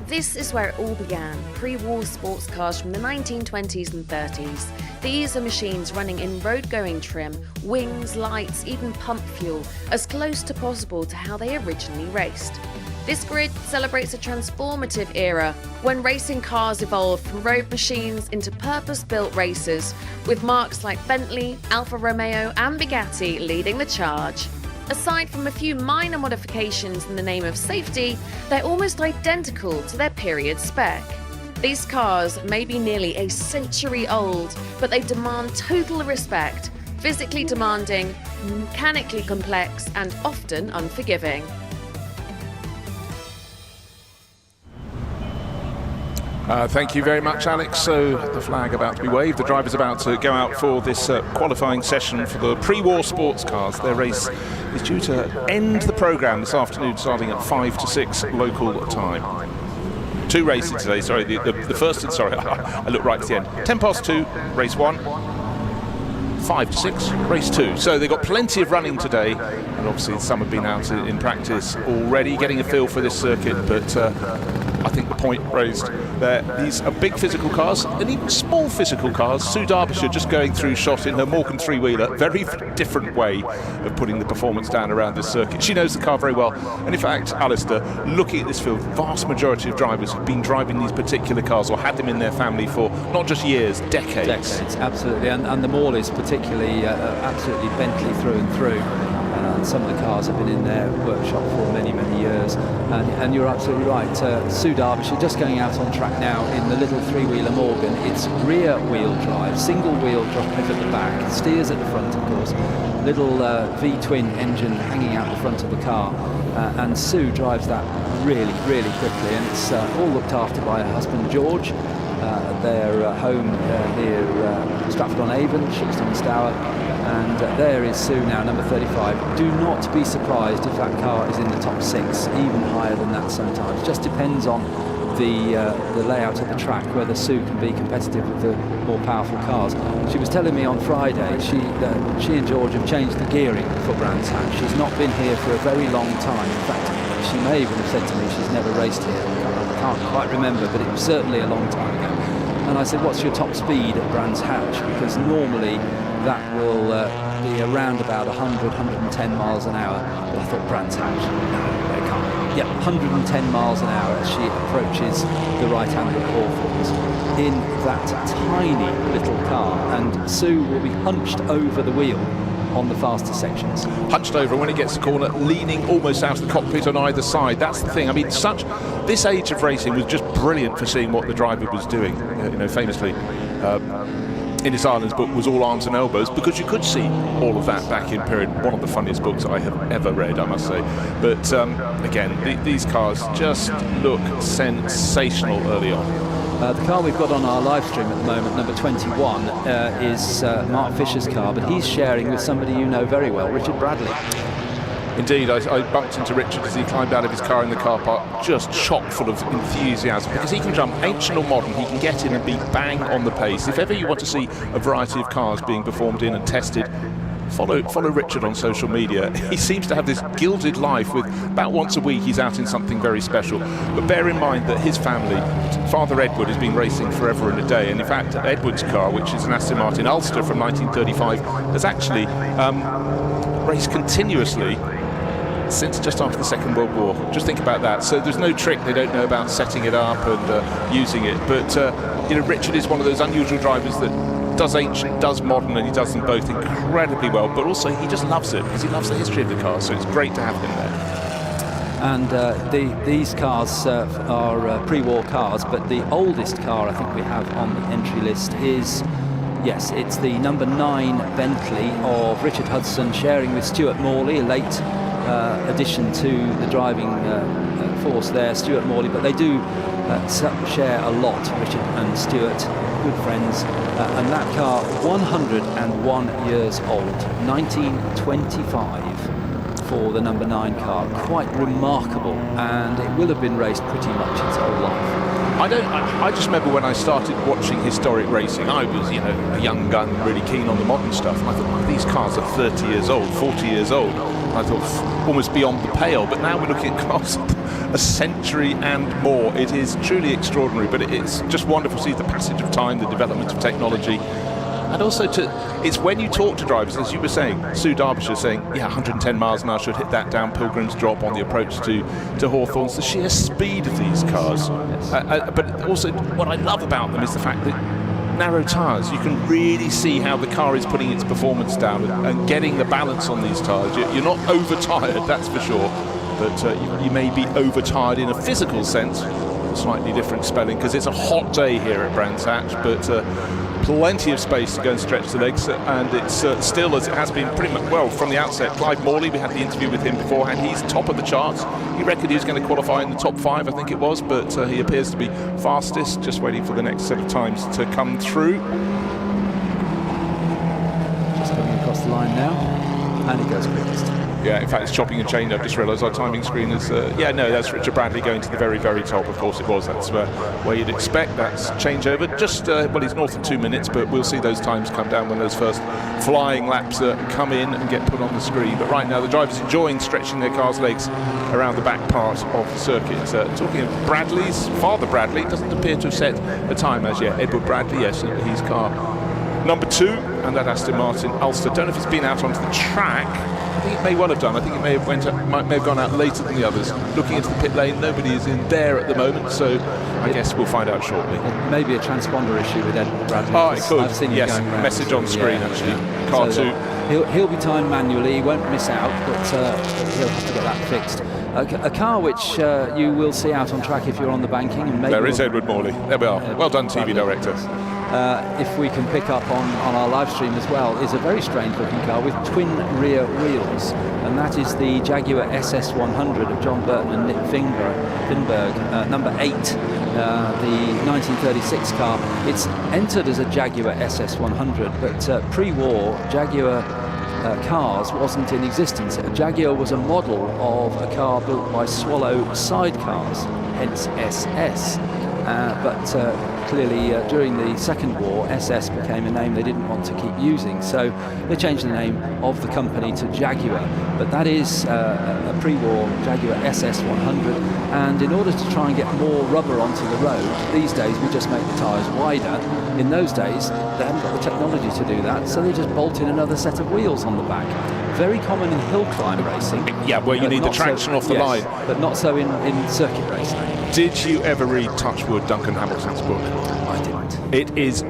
This is where it all began, pre-war sports cars from the 1920s and 30s. These are machines running in road-going trim, wings, lights, even pump fuel, as close to possible to how they originally raced. This grid celebrates a transformative era when racing cars evolved from road machines into purpose-built racers, with marques like Bentley, Alfa Romeo and Bugatti leading the charge. Aside from a few minor modifications in the name of safety, they're almost identical to their period spec. These cars may be nearly a century old, but they demand total respect, physically demanding, mechanically complex, and often unforgiving. Thank you very much, Alex. So the flag about to be waved. The driver's about to go out for this qualifying session for the pre-war sports cars. Their race is due to end the programme this afternoon, starting at 5 to 6 local time. 2 races today, sorry. The first, sorry, I looked right at the end. 10 past 2, race 1. 5 to 6, race 2. So they've got plenty of running today, and obviously some have been out in practice already, getting a feel for this circuit, but I think the point raised there, these are big physical cars, and even small physical cars. Sue Derbyshire just going through shot in her Morgan three-wheeler, very different way of putting the performance down around this circuit. She knows the car very well, and in fact, Alistair, looking at this field, vast majority of drivers have been driving these particular cars or had them in their family for not just years, decades. Decades, absolutely, and the Mall is particularly absolutely Bentley through and through. Some of the cars have been in their workshop for many, many years, and you're absolutely right. Sue Derbyshire just going out on track now in the little three-wheeler Morgan. It's rear wheel drive, single wheel drive at the back, steers at the front, of course, little V-twin engine hanging out the front of the car, and Sue drives that really, really quickly, and it's all looked after by her husband George. Their home near Stratford-on-Avon, Shilston-on-Stour, and there is Sue now, number 35. Do not be surprised if that car is in the top 6, even higher than that sometimes. Just depends on the layout of the track, whether Sue can be competitive with the more powerful cars. She was telling me on Friday she and George have changed the gearing for Brands Hatch. She's not been here for a very long time. In fact, she may even have said to me she's never raced here. I can't quite remember, but it was certainly a long time ago. And I said, what's your top speed at Brands Hatch? Because normally that will be around about 100, 110 miles an hour. But I thought Brands Hatch, no, they can't. Yeah, 110 miles an hour as she approaches the right-handed Hawthorns in that tiny little car. And Sue will be hunched over the wheel on the faster sections. Hunched over, and when he gets the corner, leaning almost out of the cockpit on either side. That's the thing. I mean, this age of racing was just brilliant for seeing what the driver was doing. Famously, in his Ireland's book was All Arms and Elbows, because you could see all of that back in period. One of the funniest books I have ever read, I must say. But again, these cars just look sensational early on. The car we've got on our live stream at the moment, number 21, is Mark Fisher's car, but he's sharing with somebody you know very well, Richard Bradley. Indeed, I bumped into Richard as he climbed out of his car in the car park, just chock full of enthusiasm, because he can jump ancient or modern, he can get in and be bang on the pace. If ever you want to see a variety of cars being performed in and tested, follow Richard on social media. He seems to have this gilded life with about once a week he's out in something very special. But bear in mind that his family, Father Edward, has been racing forever and a day, and in fact Edward's car, which is an Aston Martin Ulster from 1935, has actually raced continuously since just after the Second World War. Just think about that. So there's no trick they don't know about setting it up and using it. But Richard is one of those unusual drivers that does ancient, does modern, and he does them both incredibly well. But also he just loves it because he loves the history of the car. So it's great to have him there. And these cars are pre-war cars, but the oldest car I think we have on the entry list is, yes, it's the number 9 Bentley of Richard Hudson, sharing with Stuart Morley, a late addition to the driving force there, Stuart Morley, but they do share a lot, Richard and Stuart, good friends, and that car 101 years old, 1925 for the number 9 car, quite remarkable, and it will have been raced pretty much its whole life. I just remember when I started watching historic racing, I was, a young gun, really keen on the modern stuff. And I thought, these cars are 30 years old, 40 years old. I thought, almost beyond the pale. But now we're looking at cars a century and more. It is truly extraordinary, but it's just wonderful to see the passage of time, the development of technology. And also, it's when you talk to drivers, as you were saying, Sue Derbyshire saying, 110 miles an hour should hit that down Pilgrim's Drop on the approach to Hawthorns, the sheer speed of these cars. But also, what I love about them is the fact that narrow tyres, you can really see how the car is putting its performance down and getting the balance on these tyres. You're not overtired, that's for sure, but you may be overtired in a physical sense, slightly different spelling, because it's a hot day here at Brands Hatch, but plenty of space to go and stretch the legs, and it's still, as it has been pretty much, well, from the outset. Clive Morley, we had the interview with him beforehand, he's top of the charts. He reckoned he was going to qualify in the top 5, I think it was, but he appears to be fastest, just waiting for the next set of times to come through. Just coming across the line now, and he goes quickest. Yeah, in fact, it's chopping and changing. I've just realised our timing screen is... that's Richard Bradley going to the very, very top. Of course it was. That's where you'd expect. That's changeover. Just, he's north of 2 minutes, but we'll see those times come down when those first flying laps come in and get put on the screen. But right now, the driver's enjoying stretching their car's legs around the back part of the circuit. Talking of Bradley's, Father Bradley doesn't appear to have set a time as yet. Edward Bradley, yes, his car number 2, and that Aston Martin Ulster. Don't know if it's been out onto the track. I think it may well have done. I think it may have gone out later than the others. Looking into the pit lane, nobody is in there at the moment, so I guess we'll find out shortly. It may be a transponder issue with Ed Bradley. Oh, it could. I've seen yes, message on screen actually. Car 2. He'll be timed manually. He won't miss out, but he'll have to get that fixed. A car which you will see out on track if you're on the banking. And maybe there is Edward Morley. There we are. Well done, TV director. If we can pick up on our live stream as well, is a very strange looking car with twin rear wheels, and that is the Jaguar SS100 of John Burton and Nick Finberg, number 8, the 1936 car. It's entered as a Jaguar SS100, but pre-war Jaguar cars wasn't in existence. A Jaguar was a model of a car built by Swallow Sidecars, hence SS. But clearly during the Second War, SS became a name they didn't want to keep using, so they changed the name of the company to Jaguar. But that is a pre-war Jaguar SS100, and in order to try and get more rubber onto the road, these days we just make the tyres wider. In those days, they haven't got the technology to do that, so they just bolt in another set of wheels on the back. Very common in hill climb racing. Yeah, where you need the traction off the line. But not so in circuit racing. Did you ever read Touchwood, Duncan Hamilton's book? I didn't. It is,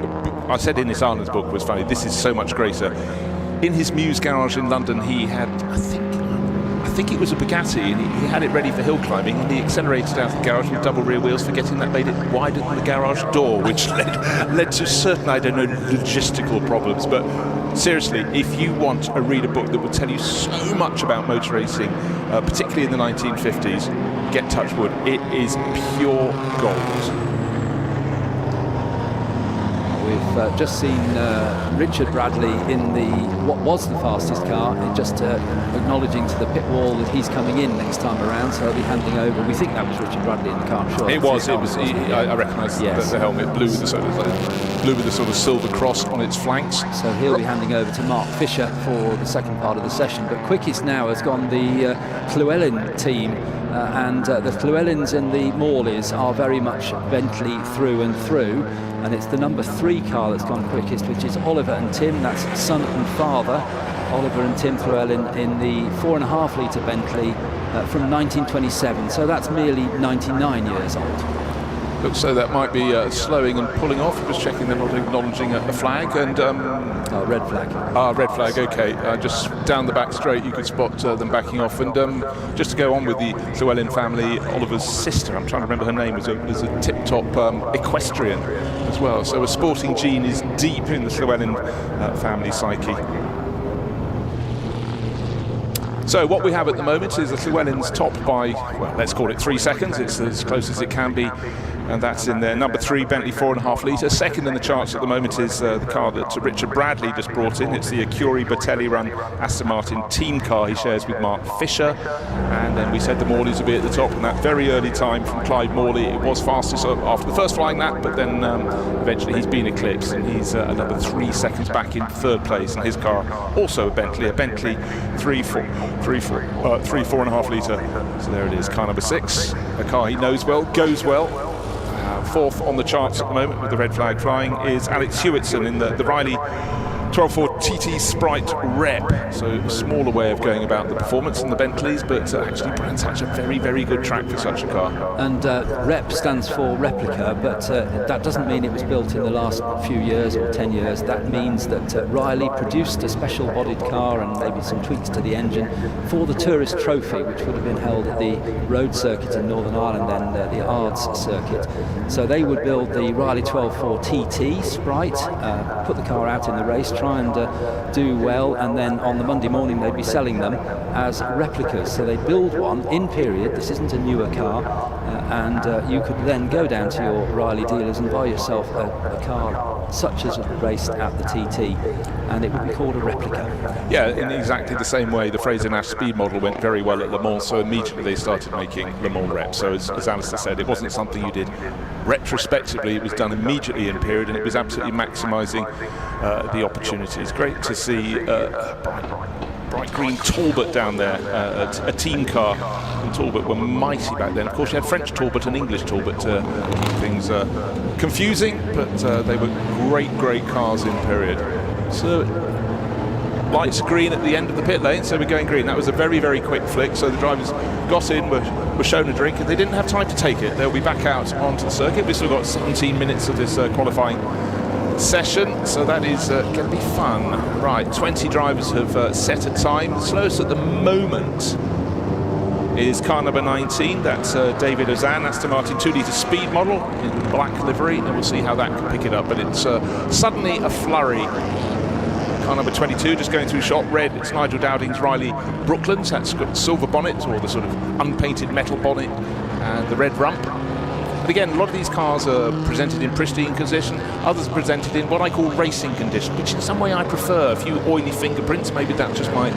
I said in this Ireland's book was funny, this is so much greater. in his Muse garage in London, he had, I think it was a Bugatti, and he had it ready for hill climbing, and he accelerated out of the garage with double rear wheels, forgetting that made it wider than the garage door, which led to certain, I don't know, logistical problems. But seriously, if you want to read a book that will tell you so much about motor racing, particularly in the 1950s, get Touchwood. It is pure gold. We've just seen Richard Bradley in what was the fastest car, just acknowledging to the pit wall that he's coming in next time around, so he'll be handing over. We think that was Richard Bradley in the car, I'm sure. It was. I recognise the helmet, blue with the sort of silver cross on its flanks. So he'll be handing over to Mark Fisher for the second part of the session. But quickest now has gone the Llewellyn team. And the Llewellyns in the Morleys are very much Bentley through and through, and it's the number 3 car that's gone quickest, which is Oliver and Tim. That's son and father, Oliver and Tim Llewellyn, in the 4.5 litre Bentley from 1927, so that's merely 99 years old. Looks so that might be slowing and pulling off. Just checking they're not acknowledging a flag. And red flag. Red flag, okay. Just down the back straight you could spot them backing off. And just to go on with the Llewellyn family, Oliver's sister, I'm trying to remember her name, was a tip-top equestrian as well. So a sporting gene is deep in the Llewellyn family psyche. So what we have at the moment is the Llewellyns topped by, well, let's call it 3 seconds. It's as close as it can be. And that's in their number 3 Bentley 4.5 litre. Second in the charts at the moment is the car that Richard Bradley just brought in. It's the Acuri Bertelli run Aston Martin team car he shares with Mark Fisher. And then we said the Morleys will be at the top, and that very early time from Clyde Morley. It was fastest after the first flying lap, but then eventually he's been eclipsed, and he's another 3 seconds back in third place. And his car also a Bentley 4.5 litre. So there it is, car number 6, a car he knows well, goes well. Fourth on the charts at the moment with the red flag flying is Alex Hewitson in the Riley 12.4 TT Sprite Rep. So a smaller way of going about the performance than the Bentleys, but actually Brands Hatch a very, very good track for such a car. And Rep stands for replica, but that doesn't mean it was built in the last few years or 10 years. That means that Riley produced a special bodied car and maybe some tweaks to the engine for the Tourist Trophy, which would have been held at the road circuit in Northern Ireland, then the Ards circuit. So they would build the Riley 12.4 TT Sprite, put the car out in the race, try and do well, and then on the Monday morning they'd be selling them as replicas. So they build one in period. This isn't a newer car, and you could then go down to your Riley dealers and buy yourself a car such as raced at the TT, and it would be called a replica. Yeah, in exactly the same way the Fraser Nash Speed model went very well at Le Mans, so immediately they started making Le Mans Rep. So as Alistair said, it wasn't something you did retrospectively, it was done immediately in period, and it was absolutely maximising the opportunity. It's great to see bright green Talbot down there, a team car. And Talbot were mighty back then. Of course, you had French Talbot and English Talbot to keep things confusing, but they were great cars in period. So lights green at the end of the pit lane, so we're going green. That was a very, very quick flick, so the drivers got in, were shown a drink, and they didn't have time to take it. They'll be back out onto the circuit. We've still got 17 minutes of this qualifying session, so that is going to be fun. Right, 20 drivers have set a time. The slowest at the moment is car number 19. That's David Ozan, Aston Martin 2 litre speed model in black livery, and we'll see how that can pick it up. But it's suddenly a flurry. Car number 22 just going through shot red. It's Nigel Dowding's Riley Brooklands. That's got silver bonnet, or the sort of unpainted metal bonnet, and the red rump. But again, a lot of these cars are presented in pristine condition, others are presented in what I call racing condition, which in some way I prefer. A few oily fingerprints, maybe that's just my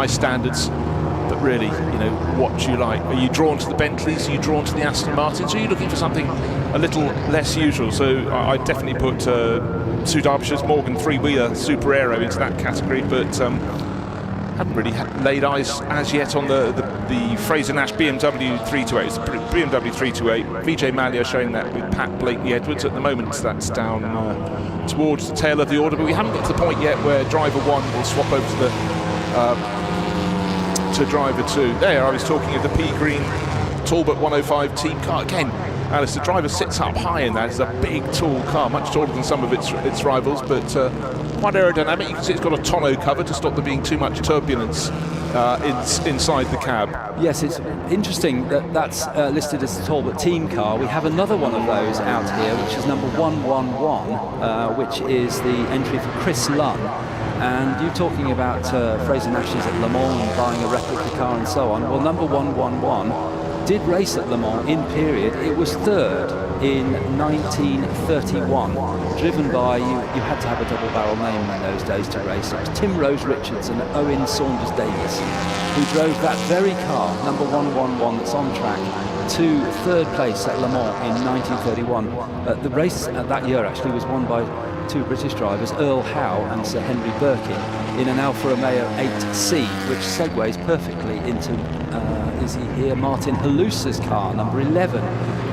standards. But really, you know, what do you like? Are you drawn to the Bentleys? Are you drawn to the Aston Martins? Are you looking for something a little less usual? So I definitely put Sue Derbyshire's Morgan three-wheeler Super Aero into that category, but haven't really laid eyes as yet on the Fraser Nash BMW 328. It's the BMW 328. Vijay Mallya showing that with Pat Blakely Edwards. At the moment, that's down towards the tail of the order, but we haven't got to the point yet where driver 1 will swap over to the to driver 2. There, I was talking of the pea green Talbot 105 team car. Again, Alice, the driver sits up high in that. It's a big, tall car, much taller than some of its rivals, but quite aerodynamic. You can see it's got a tonneau cover to stop there being too much turbulence inside the cab. Yes, it's interesting that that's listed as a Talbot team car. We have another one of those out here, which is number 111, which is the entry for Chris Lunn. And you talking about Fraser Nash's at Le Mans buying a replica car and so on. Well, number 111 did race at Le Mans in period. It was third in 1931, driven by, you had to have a double barrel name in those days to race. It was Tim Rose Richards and Owen Saunders Davis, who drove that very car, number 111, that's on track, to third place at Le Mans in 1931. The race that year actually was won by two British drivers, Earl Howe and Sir Henry Birkin, in an Alfa Romeo 8C, which segues perfectly into, is he here, Martin Halusa's car, number 11,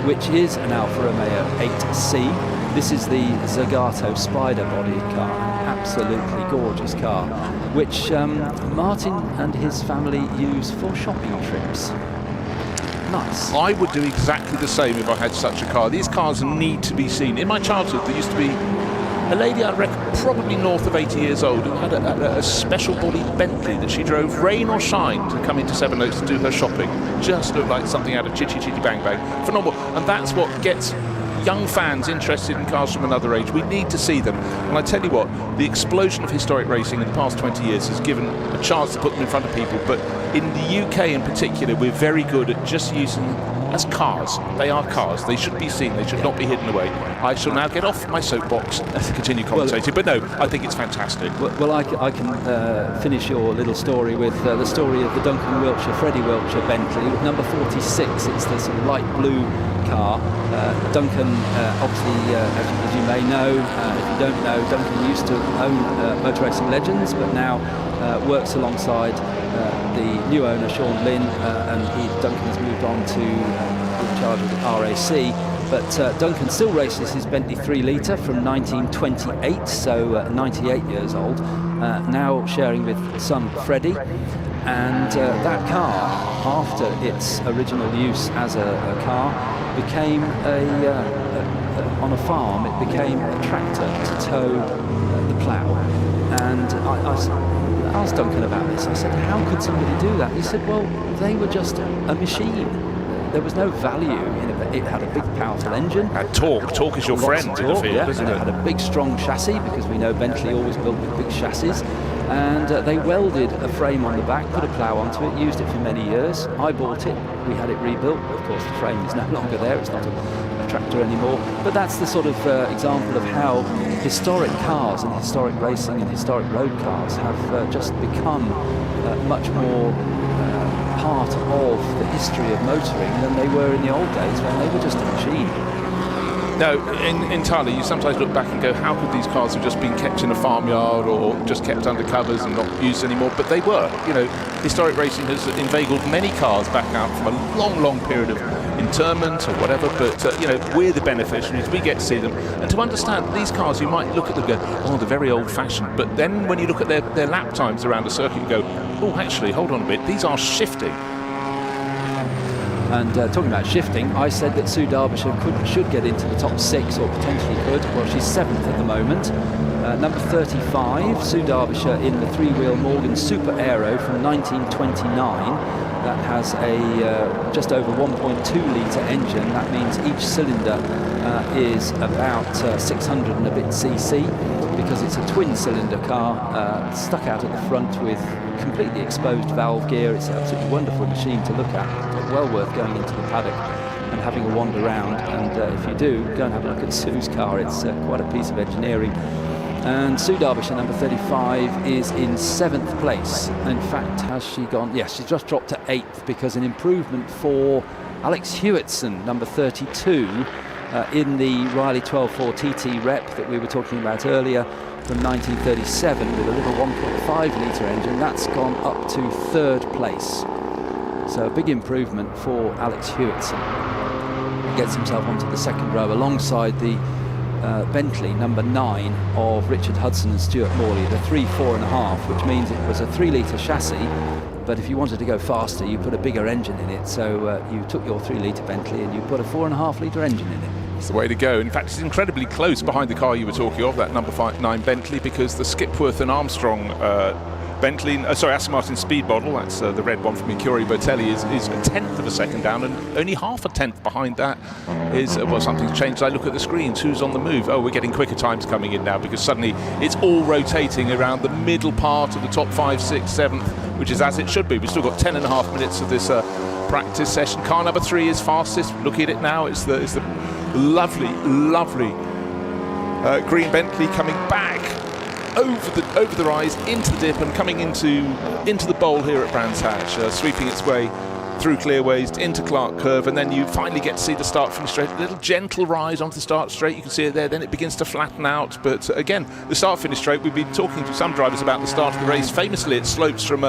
which is an Alfa Romeo 8C. This is the Zagato Spider body car, absolutely gorgeous car, which Martin and his family use for shopping trips. Nice. I would do exactly the same if I had such a car. These cars need to be seen. In my childhood, there used to be a lady, I reckon, probably north of 80 years old, who had a special body Bentley that she drove rain or shine to come into Seven Oaks to do her shopping. Just looked like something out of Chitty Chitty Bang Bang. Phenomenal. And that's what gets young fans interested in cars from another age. We need to see them. And I tell you what, the explosion of historic racing in the past 20 years has given a chance to put them in front of people. But in the UK in particular, we're very good at just using them as cars. They are cars. They should be seen. They should not be hidden away. I shall now get off my soapbox and continue commentating. But no, I think it's fantastic. Well, I can finish your little story with the story of the Duncan Wiltshire, Freddie Wiltshire Bentley, with number 46. It's the sort of light blue car. Duncan, obviously, as you may know, if you don't know, Duncan used to own Motor Racing Legends, but now works alongside the new owner, Sean Lynn, and Duncan has moved on to in charge of the RAC. But Duncan still races his Bentley 3 litre from 1928, so 98 years old, now sharing with son Freddie. And that car, after its original use as a car, became on a farm, it became a tractor to tow the plough. And I asked Duncan about this. I said, how could somebody do that? He said, well, they were just a machine. There was no value in it. It had a big, powerful engine. And torque is your friend in the field, isn't it? It had a big, strong chassis, because we know Bentley always built with big chassis. And they welded a frame on the back, put a plough onto it, used it for many years. I bought it, we had it rebuilt. Of course, the frame is no longer there, it's not a tractor anymore. But that's the sort of example of how historic cars and historic racing and historic road cars have just become much more part of the history of motoring than they were in the old days when they were just a machine. No, entirely. You sometimes look back and go, how could these cars have just been kept in a farmyard or just kept under covers and not used anymore? But they were. You know, historic racing has inveigled many cars back out from a long, long period of interment or whatever. But, you know, we're the beneficiaries. We get to see them. And to understand these cars, you might look at them and go, oh, they're very old-fashioned. But then when you look at their lap times around a circuit, you go, oh, actually, hold on a bit. These are shifting. And talking about shifting, I said that Sue Derbyshire should get into the top 6, or potentially could. Well, she's 7th at the moment. Number 35, Sue Derbyshire in the 3-wheel Morgan Super Aero from 1929. That has a just over 1.2 litre engine. That means each cylinder is about 600 and a bit cc, because it's a twin-cylinder car stuck out at the front with completely exposed valve gear. It's an absolutely wonderful machine to look at. Well worth going into the paddock and having a wander around. And if you do, go and have a look at Sue's car. It's quite a piece of engineering. And Sue Derbyshire, number 35, is in 7th place. In fact, has she gone? Yes, she's just dropped to 8th, because an improvement for Alex Hewitson, number 32, in the Riley 12.4 TT rep that we were talking about earlier from 1937 with a little 1.5 litre engine. That's gone up to 3rd place. So a big improvement for Alex Hewitson. He gets himself onto the 2nd row alongside the Bentley number 9 of Richard Hudson and Stuart Morley, the 3.4.5, which means it was a 3 litre chassis, but if you wanted to go faster you put a bigger engine in it. So you took your 3 litre Bentley and you put a 4.5 litre engine in it. It's the way to go. In fact, it's incredibly close behind the car you were talking of, that number 9 Bentley, because the Skipworth and Armstrong Aston Martin speed model, that's the red one from Mercury Botelli, is a tenth of a second down, and only half a tenth behind that is, well, something's changed. I look at the screens, who's on the move? Oh, we're getting quicker times coming in now, because suddenly it's all rotating around the middle part of the top 5, 6, 7th, which is as it should be. We've still got 10.5 minutes of this practice session. Car number 3 is fastest. Looking at it now, it's the lovely green Bentley coming back over the rise into the dip and coming into the bowl here at Brands Hatch, sweeping its way through clearways into Clark Curve, and then you finally get to see the start finish straight. A little gentle rise onto the start straight, you can see it there, then it begins to flatten out. But again, the start finish straight, we've been talking to some drivers about the start of the race. Famously, it slopes from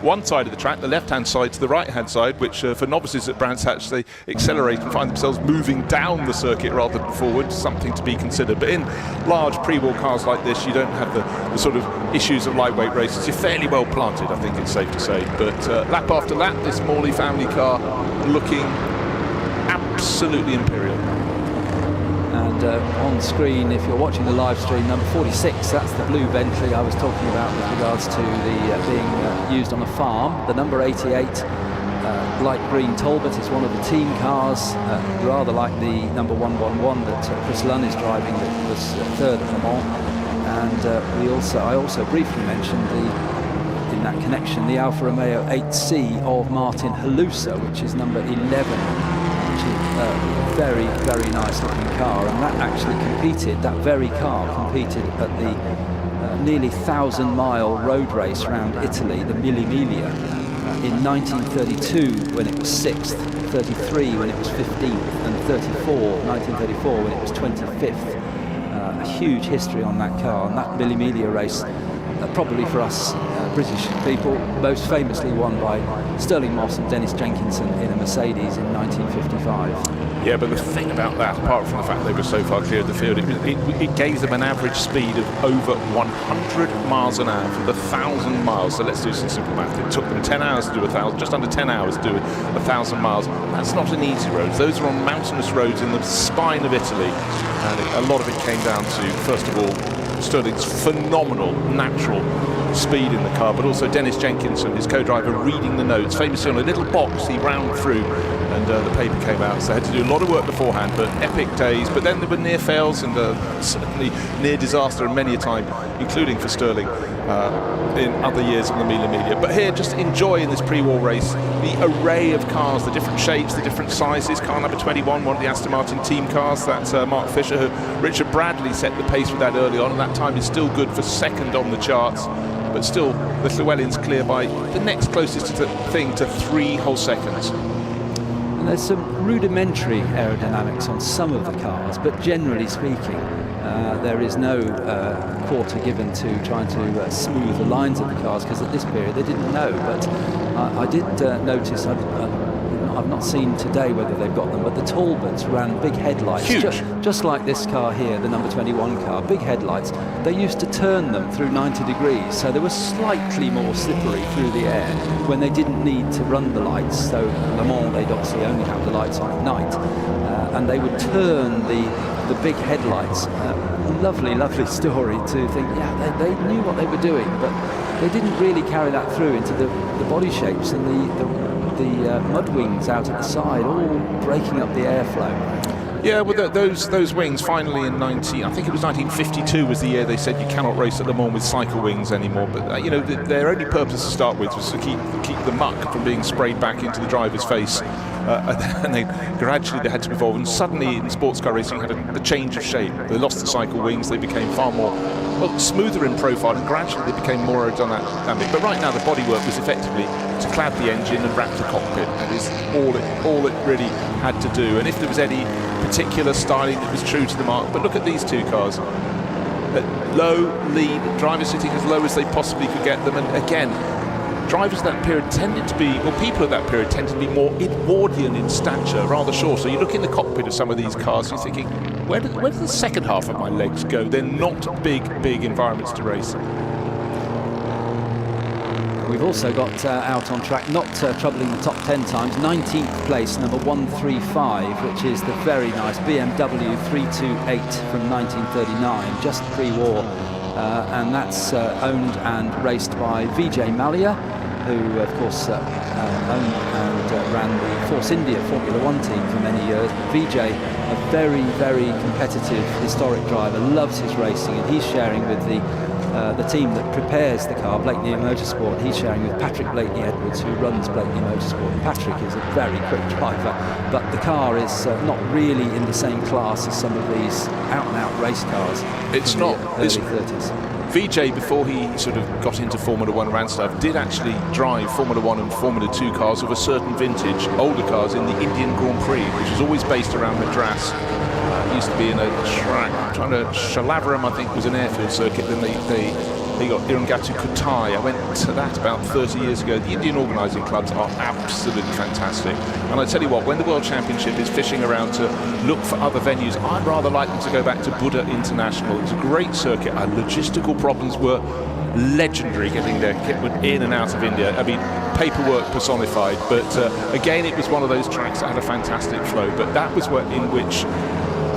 one side of the track, the left-hand side, to the right-hand side, which for novices at Brands Hatch, they accelerate and find themselves moving down the circuit rather than forward, something to be considered. But in large pre-war cars like this, you don't have the sort of issues of lightweight races. You're fairly well planted, I think it's safe to say. But lap after lap, this Morley family car looking absolutely imperial. And on screen, if you're watching the live stream, number 46, that's the blue Bentley I was talking about with regards to the being used on a farm. The number 88 light green Talbot is one of the team cars, rather like the number 111 that Chris Lunn is driving, that was third at Le Mans. And I also briefly mentioned in that connection the Alfa Romeo 8C of Martin Halusa, which is number 11, which is a very, very nice looking car. And that very car competed at the nearly 1,000-mile road race around Italy, the Mille Miglia, in 1932 when it was 6th, 33 when it was 15th, and 1934 when it was 25th. A huge history on that car, and that Mille Miglia race, probably for us British people, most famously won by Stirling Moss and Dennis Jenkinson in a Mercedes in 1955. Yeah, but the thing about that, apart from the fact they were so far clear of the field, it gave them an average speed of over 100 miles an hour for the 1,000 miles. So let's do some simple math. It took them 10 hours to do 1,000, just under 10 hours to do 1,000 miles. That's not an easy road. Those are on mountainous roads in the spine of Italy, and a lot of it came down to, first of all, Stirling's phenomenal natural speed in the car, but also Dennis Jenkinson, his co-driver, reading the notes. Famously on a little box he round through, and the paper came out, so they had to do a lot of work beforehand, but epic days. But then there were near fails and certainly near disaster, and many a time, including for Stirling in other years in the Mille Miglia. But here, just enjoy in this pre-war race the array of cars, the different shapes, the different sizes. Car number 21, one of the Aston Martin team cars, that's Mark Fisher, who Richard Bradley set the pace with that early on, and that time is still good for second on the charts. But still, the Llewellyns clear by the next closest thing to 3 whole seconds. And there's some rudimentary aerodynamics on some of the cars, but generally speaking, there is no quarter given to trying to smooth the lines of the cars, because at this period they didn't know. But I did notice, I've not seen today whether they've got them, but the Talbots ran big headlights. Huge. Just like this car here, the number 21 car, big headlights. They used to turn them through 90 degrees, so they were slightly more slippery through the air when they didn't need to run the lights. So Le Mans, they'd obviously only have the lights on at night, and they would turn the big headlights. Lovely, lovely story to think, yeah, they knew what they were doing, but they didn't really carry that through into the body shapes and the mud wings out at the side, all breaking up the airflow. Yeah, well, those wings finally in I think it was 1952 was the year they said you cannot race at Le Mans with cycle wings anymore. But their only purpose to start with was to keep the muck from being sprayed back into the driver's face. And they gradually had to evolve, and suddenly in sports car racing had a change of shape. They lost the cycle wings, they became far more smoother in profile, and gradually they became more aerodynamic. But right now the bodywork was effectively to clad the engine and wrap the cockpit. That is all it really had to do. And if there was any particular styling that was true to the mark, but look at these two cars. Low lead, drivers sitting as low as they possibly could get them, and again, drivers at that period tended to be, people at that period tended to be more Edwardian in stature, rather short. So you look in the cockpit of some of these cars, you're thinking, where does the second half of my legs go? They're not big environments to race. We've also got out on track, not troubling the top 10 times, 19th place, number 135, which is the very nice BMW 328 from 1939, just pre-war. And that's owned and raced by Vijay Mallya, who of course owned and ran the Force India Formula One team for many years. Vijay, a very, very competitive, historic driver, loves his racing, and he's sharing with the team that prepares the car, Blakeney Motorsport. He's sharing with Patrick Blakeney Edwards, who runs Blakeney Motorsport. And Patrick is a very quick driver, but the car is not really in the same class as some of these out-and-out race cars. It's not. Early 30s. Vijay, before he sort of got into Formula 1 ran stuff, did actually drive Formula 1 and Formula 2 cars of a certain vintage, older cars, in the Indian Grand Prix, which was always based around Madras. Used to be in a track, Shalavaram, I think, was an airfield circuit. Then they got Irangatu Kutai. I went to that about 30 years ago. The Indian organising clubs are absolutely fantastic. And I tell you what, when the World Championship is fishing around to look for other venues, I'd rather like them to go back to Buddha International. It was a great circuit. Our logistical problems were legendary getting their kit in and out of India. I mean, paperwork personified. But again, it was one of those tracks that had a fantastic flow. But that was in which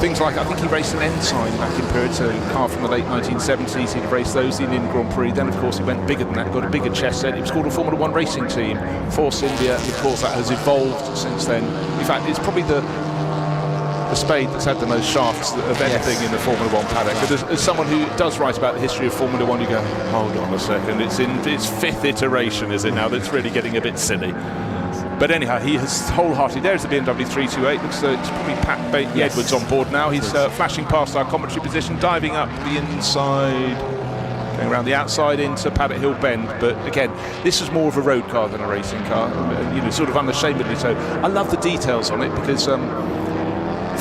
things like, I think he raced an Ensign back in period, so a car from the late 1970s. He'd raced those, the Indian Grand Prix. Then, of course, he went bigger than that, got a bigger chess set. It was called a Formula 1 racing team, Force India. And of course, that has evolved since then. In fact, it's probably the spade that's had the most shafts of anything in the Formula 1 paddock. But as someone who does write about the history of Formula 1, you go, hold on a second, it's in its 5th iteration, is it now? That's really getting a bit silly. But anyhow, he has wholeheartedly. There's the BMW 328. Looks like it's probably Pat Bateman Edwards on board now. He's flashing past our commentary position, diving up the inside, going around the outside into Paddock Hill Bend. But again, this is more of a road car than a racing car, sort of unashamedly so. I love the details on it because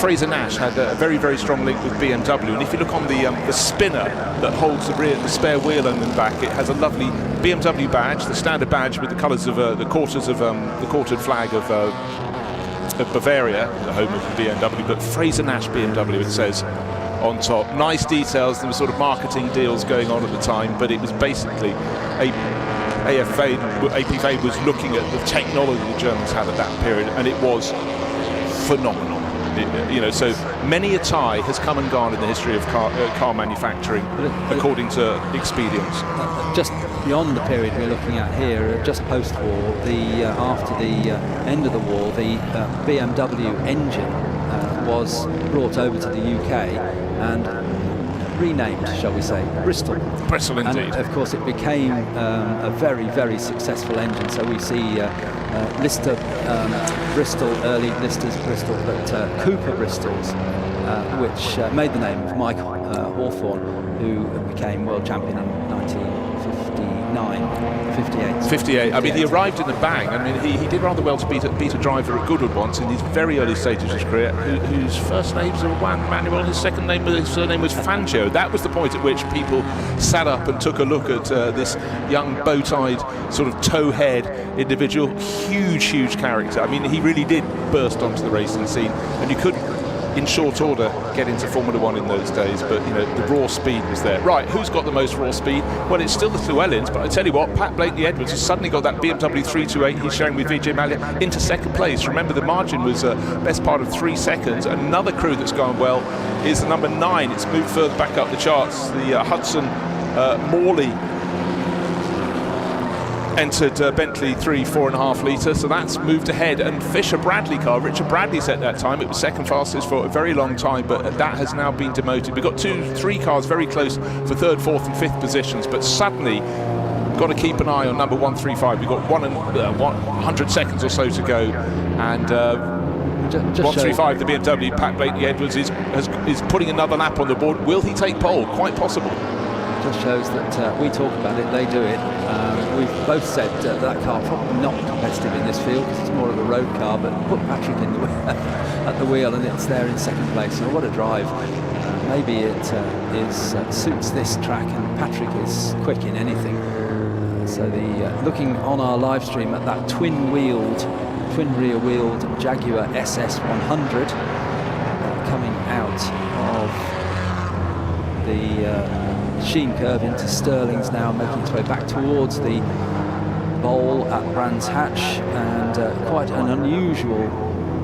Fraser Nash had a very, very strong link with BMW, and if you look on the spinner that holds the spare wheel and the back, it has a lovely BMW badge, the standard badge with the colours of the quarters of the quartered flag of Bavaria, the home of the BMW, but Fraser Nash BMW it says on top. Nice details. There were sort of marketing deals going on at the time, but it was basically APFA was looking at the technology the Germans had at that period, and it was phenomenal. So many a tie has come and gone in the history of car manufacturing, according to expedience. Just beyond the period we're looking at here, just post-war, after the end of the war, the BMW engine was brought over to the UK and renamed, shall we say, Bristol. Bristol, indeed. And of course, it became a very, very successful engine. So we see Lister Bristol, early Lister's Bristol, but Cooper Bristols, which made the name of Mike Hawthorne, who became world champion in 58. I mean, he arrived in the bang. I mean, he did rather well to beat a driver at Goodwood once in his very early stages of his career, whose first names are Juan Manuel, his surname was Fangio. That was the point at which people sat up and took a look at this young bow-tied, sort of toe-head individual. Huge character. I mean, he really did burst onto the racing scene, and you could, in short order, get into Formula 1 in those days, but the raw speed was there. Right, who's got the most raw speed? Well, it's still the Llewellyns, but I tell you what, Pat Blakeney Edwards has suddenly got that BMW 328 he's sharing with Vijay Mallya into second place. Remember, the margin was best part of 3 seconds. Another crew that's gone well is the number 9. It's moved further back up the charts. The Hudson Morley entered Bentley 4.5 litre, so that's moved ahead. And Fisher Bradley car, Richard Bradley set that time. It was second fastest for a very long time, but that has now been demoted. We've got 3 cars very close for 3rd, 4th and 5th positions, but suddenly got to keep an eye on number 135. We've got 100 seconds or so to go, and 135, the BMW, Pat Blakeney Edwards is putting another lap on the board. Will he take pole? Quite possible. Just shows that we talk about it, they do it. We've both said that car probably not competitive in this field because it's more of a road car, but put Patrick in at the wheel and it's there in second place. So what a drive. Maybe it suits this track, and Patrick is quick in anything. So looking on our live stream at that twin rear-wheeled Jaguar SS100 coming out of the Sheen curve into Stirling's now, making its way back towards the bowl at Brands Hatch, and quite an unusual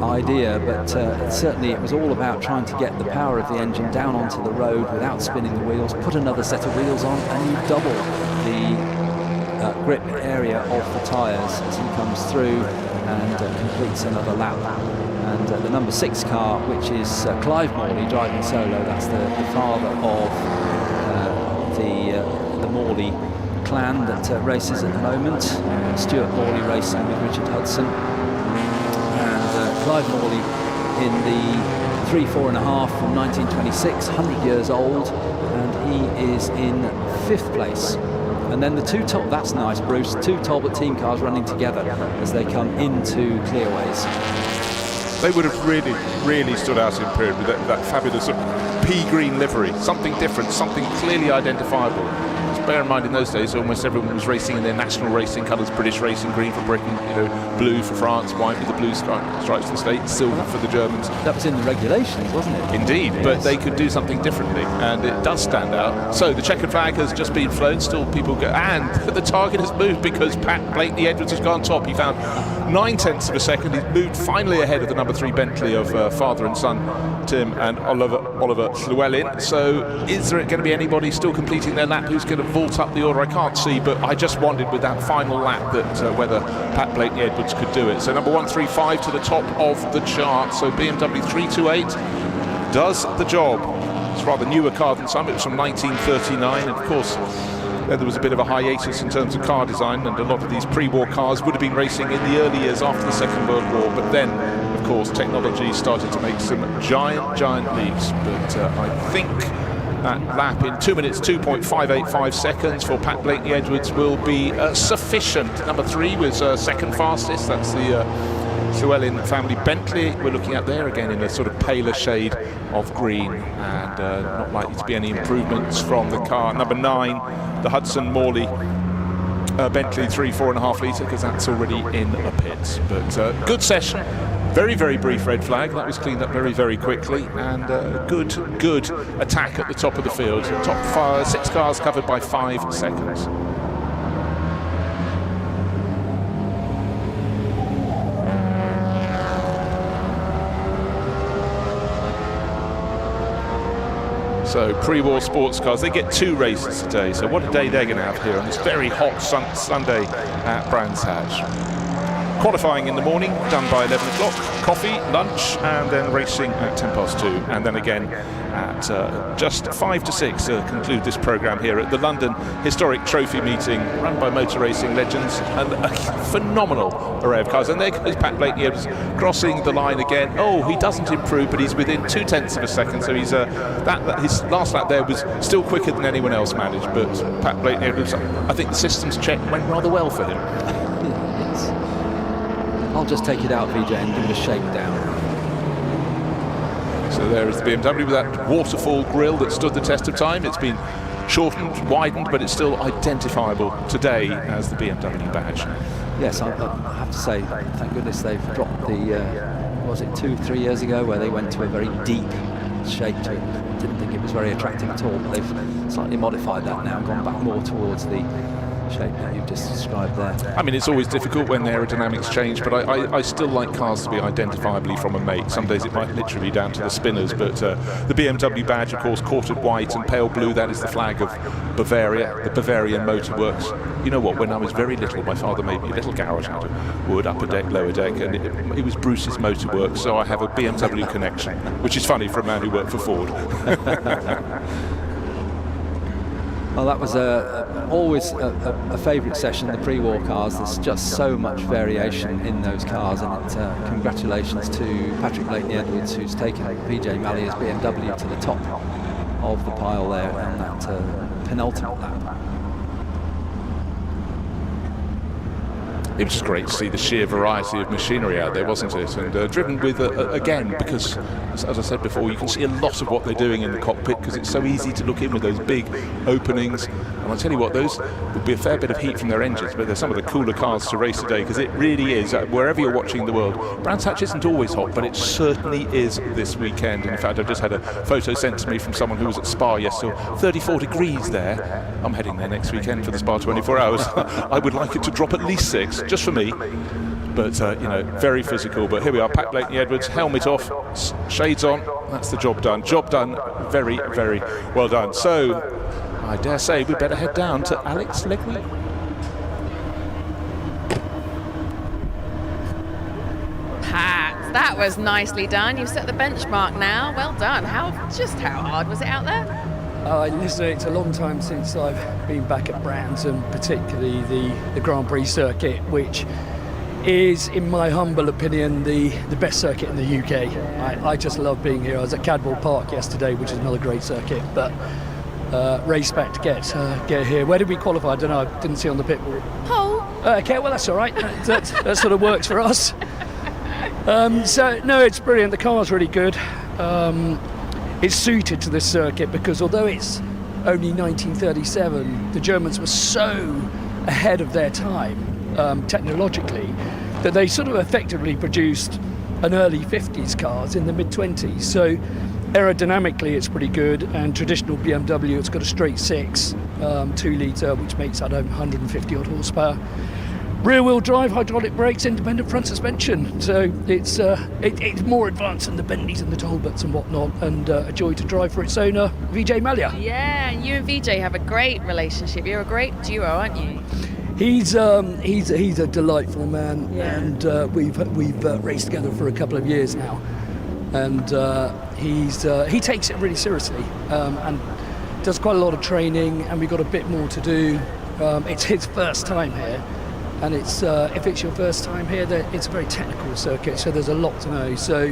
idea, but certainly it was all about trying to get the power of the engine down onto the road without spinning the wheels, put another set of wheels on, and you double the grip area of the tyres as he comes through and completes another lap. And the number 6 car, which is Clive Morley driving solo, that's the father of the Morley clan that races at the moment. Stuart Morley racing with Richard Hudson. And Clive Morley in the 3-4.5 from 1926, 100 years old, and he is in 5th place. And then the two top, that's nice, Bruce, 2 Talbot team cars running together as they come into Clearways. They would have really stood out in period with that fabulous sort of pea green livery, something different, something clearly identifiable. Just bear in mind, in those days, almost everyone was racing in their national racing colours: British racing, green for Britain, blue for France, white with the blue stripes for the States, silver for the Germans. That was in the regulations, wasn't it? Indeed, yes. But they could do something differently, and it does stand out. So the checkered flag has just been flown, still people go, and the target has moved because Pat Blakeney Edwards has gone top. He found 9/10 of a second. He's moved finally ahead of the number 3 Bentley of father and son, Tim and Oliver Llewellyn. So is there going to be anybody still completing their lap who's going to vault up the order? I can't see, but I just wondered with that final lap that whether Pat Blakeney Edwards could do it. So number 135 to the top of the chart. So BMW 328 does the job. It's a rather newer car than some. It was from 1939, and of course there was a bit of a hiatus in terms of car design, and a lot of these pre-war cars would have been racing in the early years after the Second World War, but then of course technology started to make some giant leaps. But I think that lap in 2 minutes 2.585 seconds for Pat Blakeney Edwards will be sufficient. Number 3 was second fastest. That's the Llewellyn family Bentley we're looking at there, again in a sort of paler shade of green, and not likely to be any improvements from the car. Number 9, the Hudson Morley Bentley 3-4.5 litre, because that's already in the pits. But good session, very brief red flag. That was cleaned up very quickly, and good attack at the top of the field. Top 6 cars covered by 5 seconds. So pre-war sports cars, they get 2 races today. So what a day they're going to have here on this very hot Sunday at Brands Hatch. Qualifying in the morning, done by 11 o'clock, coffee, lunch, and then racing at 2:10. And then again at just 5 to 6 to conclude this programme here at the London Historic Trophy Meeting, run by Motor Racing Legends, and a phenomenal array of cars. And there goes Pat Blakeney Edwards crossing the line again. Oh, he doesn't improve, but he's within 0.2 of a second. So he's his last lap there was still quicker than anyone else managed. But Pat Blakeney Edwards, I think the systems check went rather well for him. I'll just take it out, VJ, and give it a shake down. So there is the BMW with that waterfall grille that stood the test of time. It's been shortened, widened, but it's still identifiable today as the BMW badge. Yes, I have to say, thank goodness they've dropped the, was it 2-3 years ago, where they went to a very deep shape to it. Didn't think it was very attractive at all, but they've slightly modified that now, gone back more towards the shape that you've just described there. I mean, it's always difficult when the aerodynamics change, but I still like cars to be identifiably from a make. Some days it might literally be down to the spinners, but the BMW badge, of course, quartered white and pale blue, that is the flag of Bavaria, the Bavarian Motor Works. You know what, when I was very little, my father made me a little garage out of wood, upper deck, lower deck, and it was Bruce's Motor Works, so I have a BMW connection, which is funny for a man who worked for Ford. Well, that was always a favourite session, the pre-war cars. There's just so much variation in those cars, and congratulations to Patrick Blakeney Edwards, who's taken PJ Mallier's BMW to the top of the pile there on that penultimate lap. it was just great to see the sheer variety of machinery out there, wasn't it? And driven with, again, because, as I said before, you can see a lot of what they're doing in the cockpit because it's so easy to look in with those big openings. And I'll tell you what, those would be a fair bit of heat from their engines, but they're some of the cooler cars to race today because it really is, wherever you're watching the world. Brands Hatch isn't always hot, but it certainly is this weekend. And in fact, I've just had a photo sent to me from someone who was at Spa yesterday. 34 degrees there. I'm heading there next weekend for the Spa 24 hours. I would like it to drop at least 6, just for me. But, very physical. But here we are, Pat Blakeney-Edwards, helmet off, shades on. That's the job done. Job done. Very, very well done. So, I dare say we better head down to Alex Legway. Pat, that was nicely done. You've set the benchmark now. Well done. How hard was it out there? Listen, it's a long time since I've been back at Brands, and particularly the Grand Prix circuit, which is, in my humble opinion, the best circuit in the UK. I just love being here. I was at Cadwell Park yesterday, which is another great circuit, but race back to get here. Where did we qualify? I don't know. I didn't see on the pit board. Pole. Okay, well, that's all right. That sort of works for us. So, no, it's brilliant. The car's really good. It's suited to this circuit because although it's only 1937, the Germans were so ahead of their time technologically that they sort of effectively produced an early 50s cars in the mid-20s. So aerodynamically it's pretty good, and traditional BMW, it's got a straight 6 2 litre, which makes, 150 odd horsepower. Rear-wheel drive, hydraulic brakes, independent front suspension. So it's more advanced than the Bentleys and the Talbots and whatnot, and a joy to drive for its owner, Vijay Mallya. Yeah, and you and Vijay have a great relationship. You're a great duo, aren't you? He's a delightful man, yeah. And we've raced together for a couple of years now, and he takes it really seriously and does quite a lot of training, and we've got a bit more to do. It's his first time here. And it's if it's your first time here, it's a very technical circuit, so there's a lot to know. So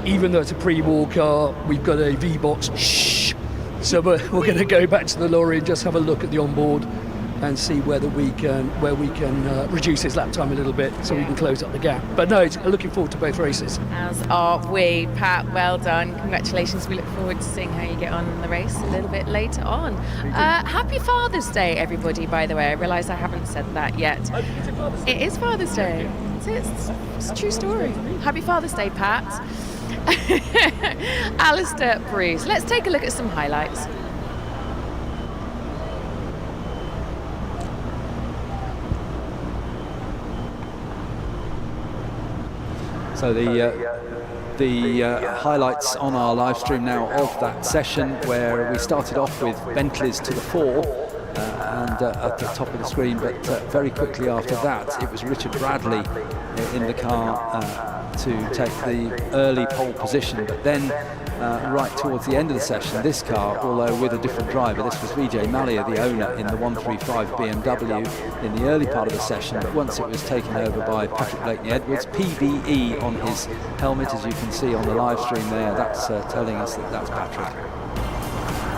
even though it's a pre-war car, we've got a V-box. Shh. So we're going to go back to the lorry and just have a look at the onboard and see whether we can reduce his lap time a little bit, so we can close up the gap. But no, looking forward to both races. As are we, Pat. Well done. Congratulations. We look forward to seeing how you get on in the race a little bit later on. Happy Father's Day, everybody, by the way. I realise I haven't said that yet. It is Father's Day. It's a true story. Happy Father's Day, Pat. Alistair Bruce. Let's take a look at some highlights. So the highlights on our live stream now of that session, where we started off with Bentleys to the fore and at the top of the screen, but very quickly after that it was Richard Bradley in the car to take the early pole position. But then right towards the end of the session, this car, although with a different driver, this was Vijay Mallya, the owner, in the 135 BMW in the early part of the session, but once it was taken over by Patrick Blakeney-Edwards, PBE on his helmet, as you can see on the live stream there, that's telling us that that's Patrick.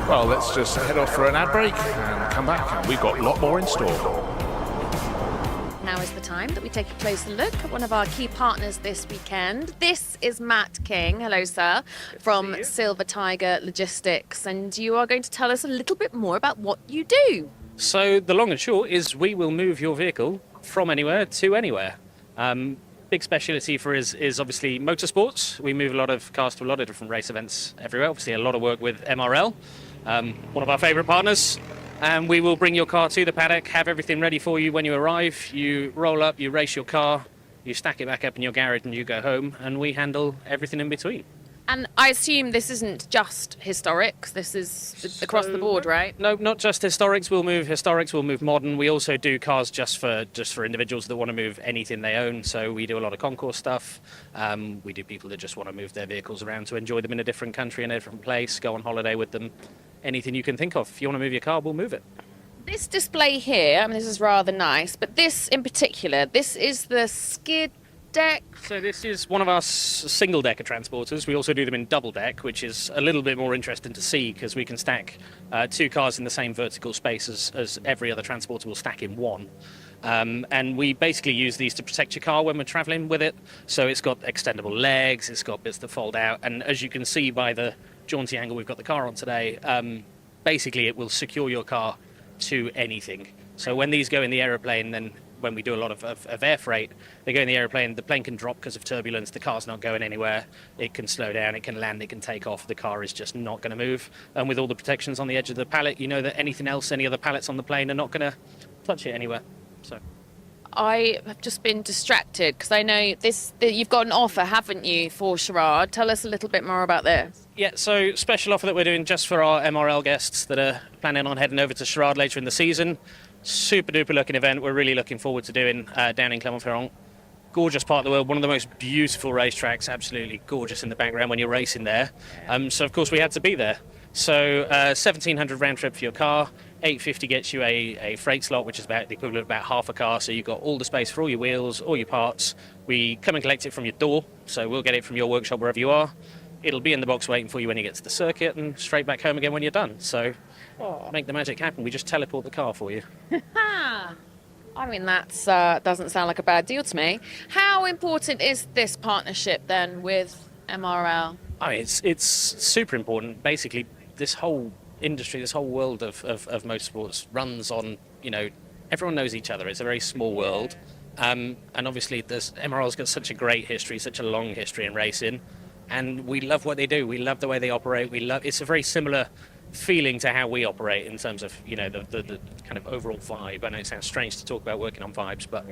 Well, let's just head off for an ad break and come back, and we've got a lot more in store. Now is the time that we take a closer look at one of our key partners this weekend. This is Matt King. Hello, sir, from Silver Tiger Logistics. And you are going to tell us a little bit more about what you do. So the long and short is we will move your vehicle from anywhere to anywhere. Big speciality for us is obviously motorsports. We move a lot of cars to a lot of different race events everywhere. Obviously a lot of work with MRL, one of our favourite partners. And we will bring your car to the paddock, have everything ready for you when you arrive. You roll up, you race your car, you stack it back up in your garage and you go home, and we handle everything in between. And I assume this isn't just historics, this is across the board, right? No, not just historics. We'll move modern. We also do cars just for individuals that want to move anything they own. So we do a lot of concourse stuff. We do people that just want to move their vehicles around to enjoy them in a different country, in a different place, go on holiday with them. Anything you can think of. If you want to move your car, we'll move it. This display here, I mean, this is rather nice, but this in particular, this is the skid deck. So this is one of our single-decker transporters. We also do them in double-deck, which is a little bit more interesting to see because we can stack two cars in the same vertical space as every other transporter will stack in one. And we basically use these to protect your car when we're traveling with it. So it's got extendable legs, it's got bits that fold out, and as you can see by the jaunty angle we've got the car on today, basically it will secure your car to anything. So when these go in the aeroplane, then when we do a lot of air freight, they go in the aeroplane, the plane can drop because of turbulence, the car's not going anywhere, it can slow down, it can land, it can take off, the car is just not going to move. And with all the protections on the edge of the pallet, you know that anything else, any other pallets on the plane are not going to touch it anywhere. So I have just been distracted because I know that you've got an offer, haven't you, for Sherrard? Tell us a little bit more about this. yeah, so special offer that we're doing just for our MRL guests that are planning on heading over to Sherrard later in the season. Super duper looking event. We're really looking forward to doing down in Clermont-Ferrand. Gorgeous part of the world, one of the most beautiful racetracks, absolutely gorgeous in the background when you're racing there. So of course we had to be there. So 1,700 round trip for your car. 850 gets you a freight slot, which is about the equivalent of about half a car. So you've got all the space for all your wheels, all your parts. We come and collect it from your door, so we'll get it from your workshop wherever you are. It'll be in the box waiting for you when you get to the circuit, and straight back home again when you're done. So make the magic happen. We just teleport the car for you. I mean, that doesn't sound like a bad deal to me. How important is this partnership then with MRL? I mean, it's super important. Basically, this whole industry, this whole world of motorsports runs on, everyone knows each other. It's a very small world. And obviously, MRL's got such a great history, such a long history in racing. And we love what they do. We love the way they operate. It's a very similar feeling to how we operate in terms of the kind of overall vibe. I know it sounds strange to talk about working on vibes, but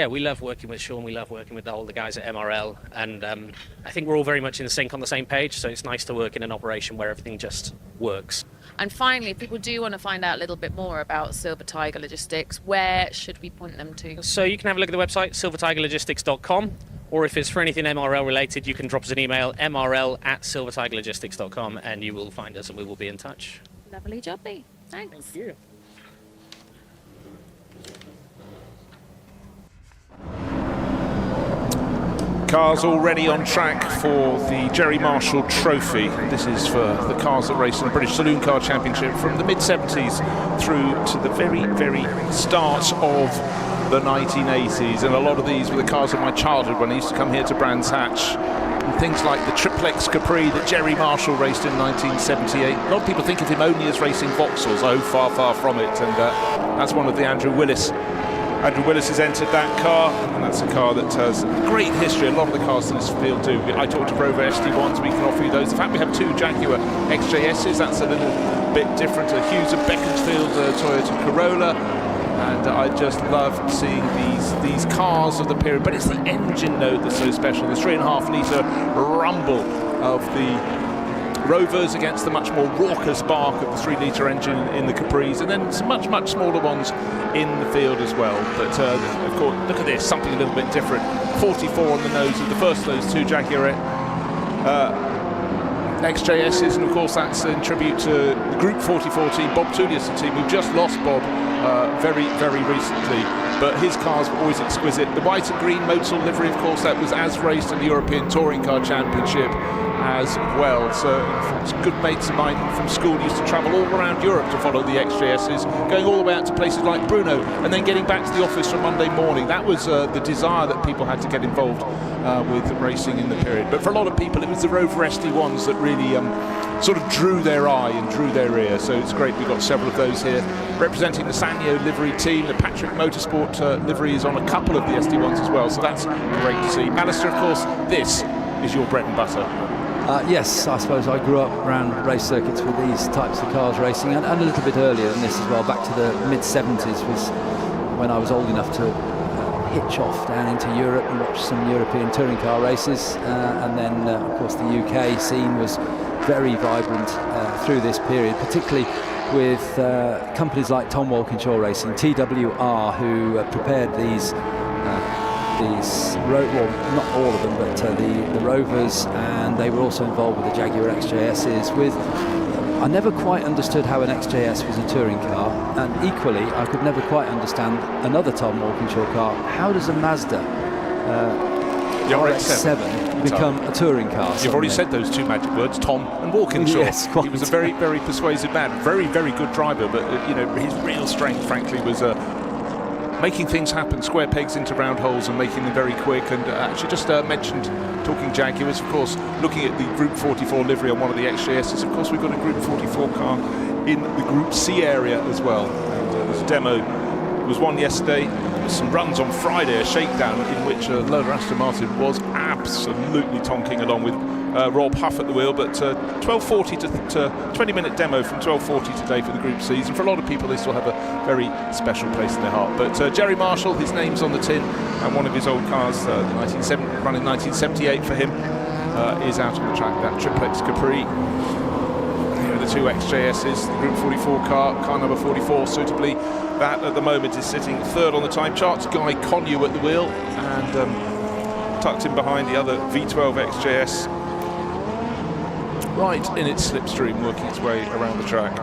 we love working with Sean, we love working with all the guys at MRL, and I think we're all very much in sync on the same page, so it's nice to work in an operation where everything just works. And finally, if people do want to find out a little bit more about Silver Tiger Logistics, where should we point them to? So you can have a look at the website, silvertigerlogistics.com. Or if it's for anything MRL related, you can drop us an email, mrl@silvertigerlogistics.com, and you will find us and we will be in touch. Lovely jubbly. Thanks. Thank you. Cars already on track for the Jerry Marshall Trophy. This is for the cars that race in the British Saloon Car Championship from the mid-70s through to the very, very start of the 1980s, and a lot of these were the cars of my childhood when I used to come here to Brands Hatch. And things like the Triplex Capri that Jerry Marshall raced in 1978. A lot of people think of him only as racing Vauxhalls. Oh, far, far from it. And that's one of the Andrew Willis. Andrew Willis has entered that car, and that's a car that has great history. A lot of the cars in this field do. I talked to Rover SD1s, we can offer you those. In fact, we have two Jaguar XJSs, that's a little bit different. A Hughes of Beaconsfield Toyota Corolla. And I just love seeing these cars of the period. But it's the engine node that's so special. The 3.5 litre rumble of the Rovers against the much more raucous bark of the 3 litre engine in the Capris, and then some much, much smaller ones in the field as well. But of course, look at this, something a little bit different. 44 on the nose of the first of those two Jaguar XJSs, and of course that's in tribute to the Group 44 team, Bob Tullius' team. We've just lost Bob very, very recently, but his cars were always exquisite. The white and green Motul livery, of course, that was as raced in the European Touring Car Championship as well. So good mates of mine from school used to travel all around Europe to follow the XJSs, going all the way out to places like Brno, and then getting back to the office on Monday morning. That was the desire that people had to get involved with racing in the period. But for a lot of people, it was the Rover SD1s that really sort of drew their eye and drew their ear. So it's great we've got several of those here representing the Sanyo livery team. The Patrick Motorsport livery is on a couple of the SD1s as well, so that's great to see. Alistair, of course, this is your bread and butter. Yes, I suppose I grew up around race circuits with these types of cars racing, and a little bit earlier than this as well. Back to the mid-70s was when I was old enough to hitch off down into Europe and watch some European touring car races, and then of course the UK scene was very vibrant through this period, particularly with companies like Tom Walkinshaw Racing, TWR, who prepared these well, not all of them, but the Rovers, and they were also involved with the Jaguar XJSs. I never quite understood how an XJS was a touring car, and equally I could never quite understand another Tom Walkinshaw car. How does a Mazda RX-7 become a touring car? You've already said those two magic words, Tom and Walkinshaw. Yes, quite. He was a very, very persuasive man, very, very good driver, but his real strength, frankly, was making things happen, square pegs into round holes and making them very quick. And actually just mentioned, talking Jaguars, of course, looking at the Group 44 livery on one of the XJSs, of course we've got a Group 44 car in the Group C area as well. And there's a demo, there was one yesterday, some runs on Friday, a shakedown in which Lola Aston Martin was absolutely tonking along with Rob Huff at the wheel, but 12:40 to 20-minute demo from 12:40 today for the Group Cs, and for a lot of people they still have a very special place in their heart. But Jerry Marshall, his name's on the tin, and one of his old cars, running 1978 for him, is out on the track, that Triplex Capri. Here are the two XJSs, the Group 44 car number 44 suitably. That at the moment is sitting third on the time charts, Guy Connew at the wheel, and tucked in behind the other V12 XJS, right in its slipstream, working its way around the track.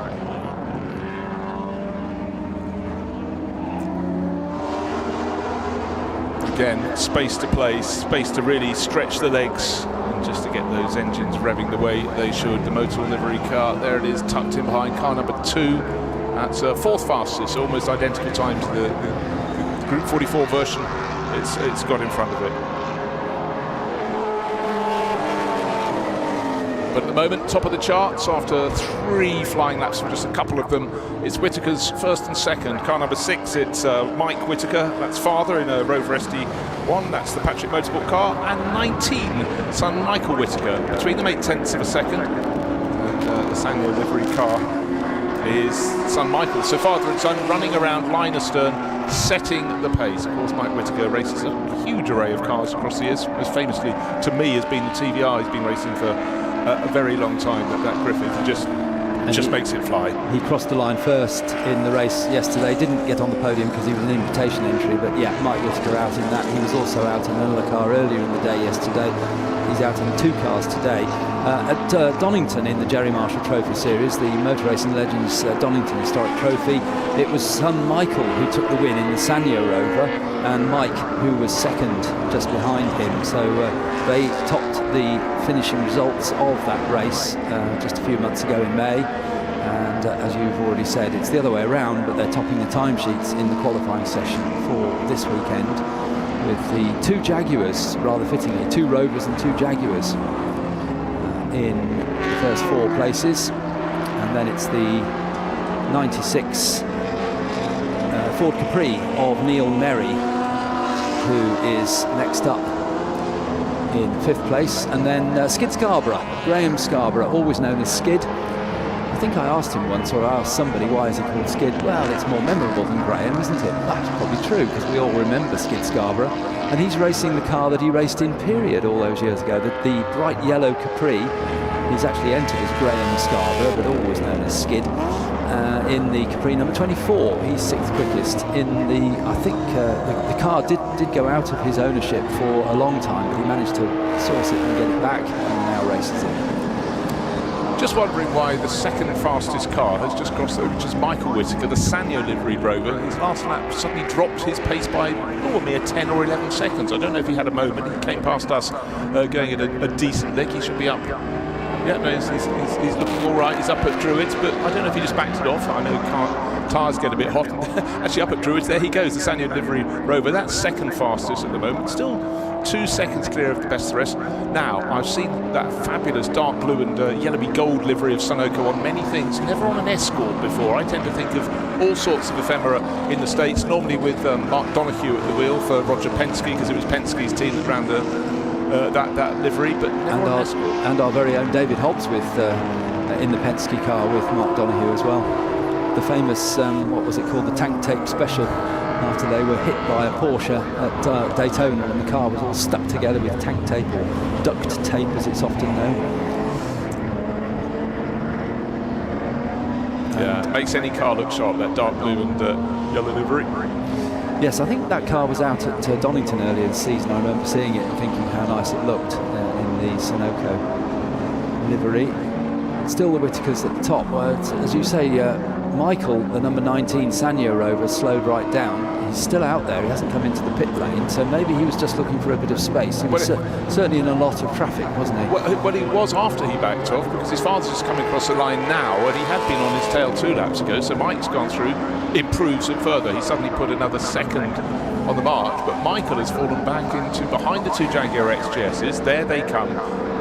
Again, space to play, space to really stretch the legs, and just to get those engines revving the way they should. The Motor livery car, there it is, tucked in behind car number 2. That's fourth fastest, almost identical time to the Group 44 version it's got in front of it. But at the moment, top of the charts after 3 flying laps from just a couple of them. It's Whittaker's first and second. Car number 6, it's Mike Whittaker, that's father in a Rover SD1, that's the Patrick Motorsport car, and 19, son Michael Whittaker. Between them 8/10 of a second. And the Sanyo livery car is son Michael. So father and son running around line astern, setting the pace. Of course, Mike Whittaker races a huge array of cars across the years. Most famously, to me, has been the TVR. He's been racing for a very long time. That Griffith just makes it fly. He crossed the line first in the race yesterday. Didn't get on the podium because he was an invitation entry. But yeah, Mike Whittaker out in that. He was also out in another car earlier in the day yesterday. He's out in 2 cars today. At Donington in the Jerry Marshall Trophy Series, the Motor Racing Legends Donington Historic Trophy, it was son Michael who took the win in the Sanyo Rover, and Mike who was second just behind him. So they topped the finishing results of that race just a few months ago in May. And as you've already said, it's the other way around, but they're topping the timesheets in the qualifying session for this weekend, with the 2 Jaguars, rather fittingly, 2 Rovers and 2 Jaguars in the first 4 places. And then it's the 96 Ford Capri of Neil Merry, who is next up in 5th place. And then Skid Scarborough, Graham Scarborough, always known as Skid. I think I asked him once, or I asked somebody, why is he called Skid? Well, it's more memorable than Graham, isn't it? That's probably true, because we all remember Skid Scarborough. And he's racing the car that he raced in Period all those years ago, the bright yellow Capri. He's actually entered as Graham Scarborough, but always known as Skid, in the Capri number 24. He's 6th quickest in the, I think the car did go out of his ownership for a long time, but he managed to source it and get it back, and now races it. Just wondering why the second fastest car has just crossed over, which is Michael Whittaker, the Sanyo liveried Rover. His last lap suddenly dropped his pace by a mere 10 or 11 seconds. I don't know if he had a moment. He came past us going at a decent lick. He should be up. Yeah, no, he's looking all right. He's up at Druids, but I don't know if he just backed it off. I know tyres get a bit hot. Actually, up at Druids, there he goes, the Sanyo livery Rover. That's second fastest at the moment. Still 2 seconds clear of the best of the rest. Now, I've seen that fabulous dark blue and yellowy gold livery of Sunoco on many things, never on an Escort before. I tend to think of all sorts of ephemera in the States, normally with Mark Donoghue at the wheel for Roger Penske, because it was Penske's team that ran that livery, but never on an Escort. And our very own David Hobbs in the Penske car with Mark Donoghue as well. The famous, what was it called, the tank tape special, after they were hit by a Porsche at Daytona, and the car was all stuck together with tank tape, or duct tape as it's often known. Yeah, it makes any car look sharp, that dark blue and yellow livery. Yes, I think that car was out at Donington earlier this season. I remember seeing it and thinking how nice it looked in the Sunoco livery. Still the Whittakers at the top. As you say, Michael, the number 19 Sanyo Rover, slowed right down. he's still out there. He hasn't come into the pit lane, so maybe he was just looking for a bit of space. He was certainly in a lot of traffic, wasn't he? Well, he was after he backed off, because his father's just coming across the line now, and he had been on his tail 2 laps ago, so Mike's gone through, improves it further. He suddenly put another second on the march, but Michael has fallen back into behind the 2 Jaguar XGSs. There they come,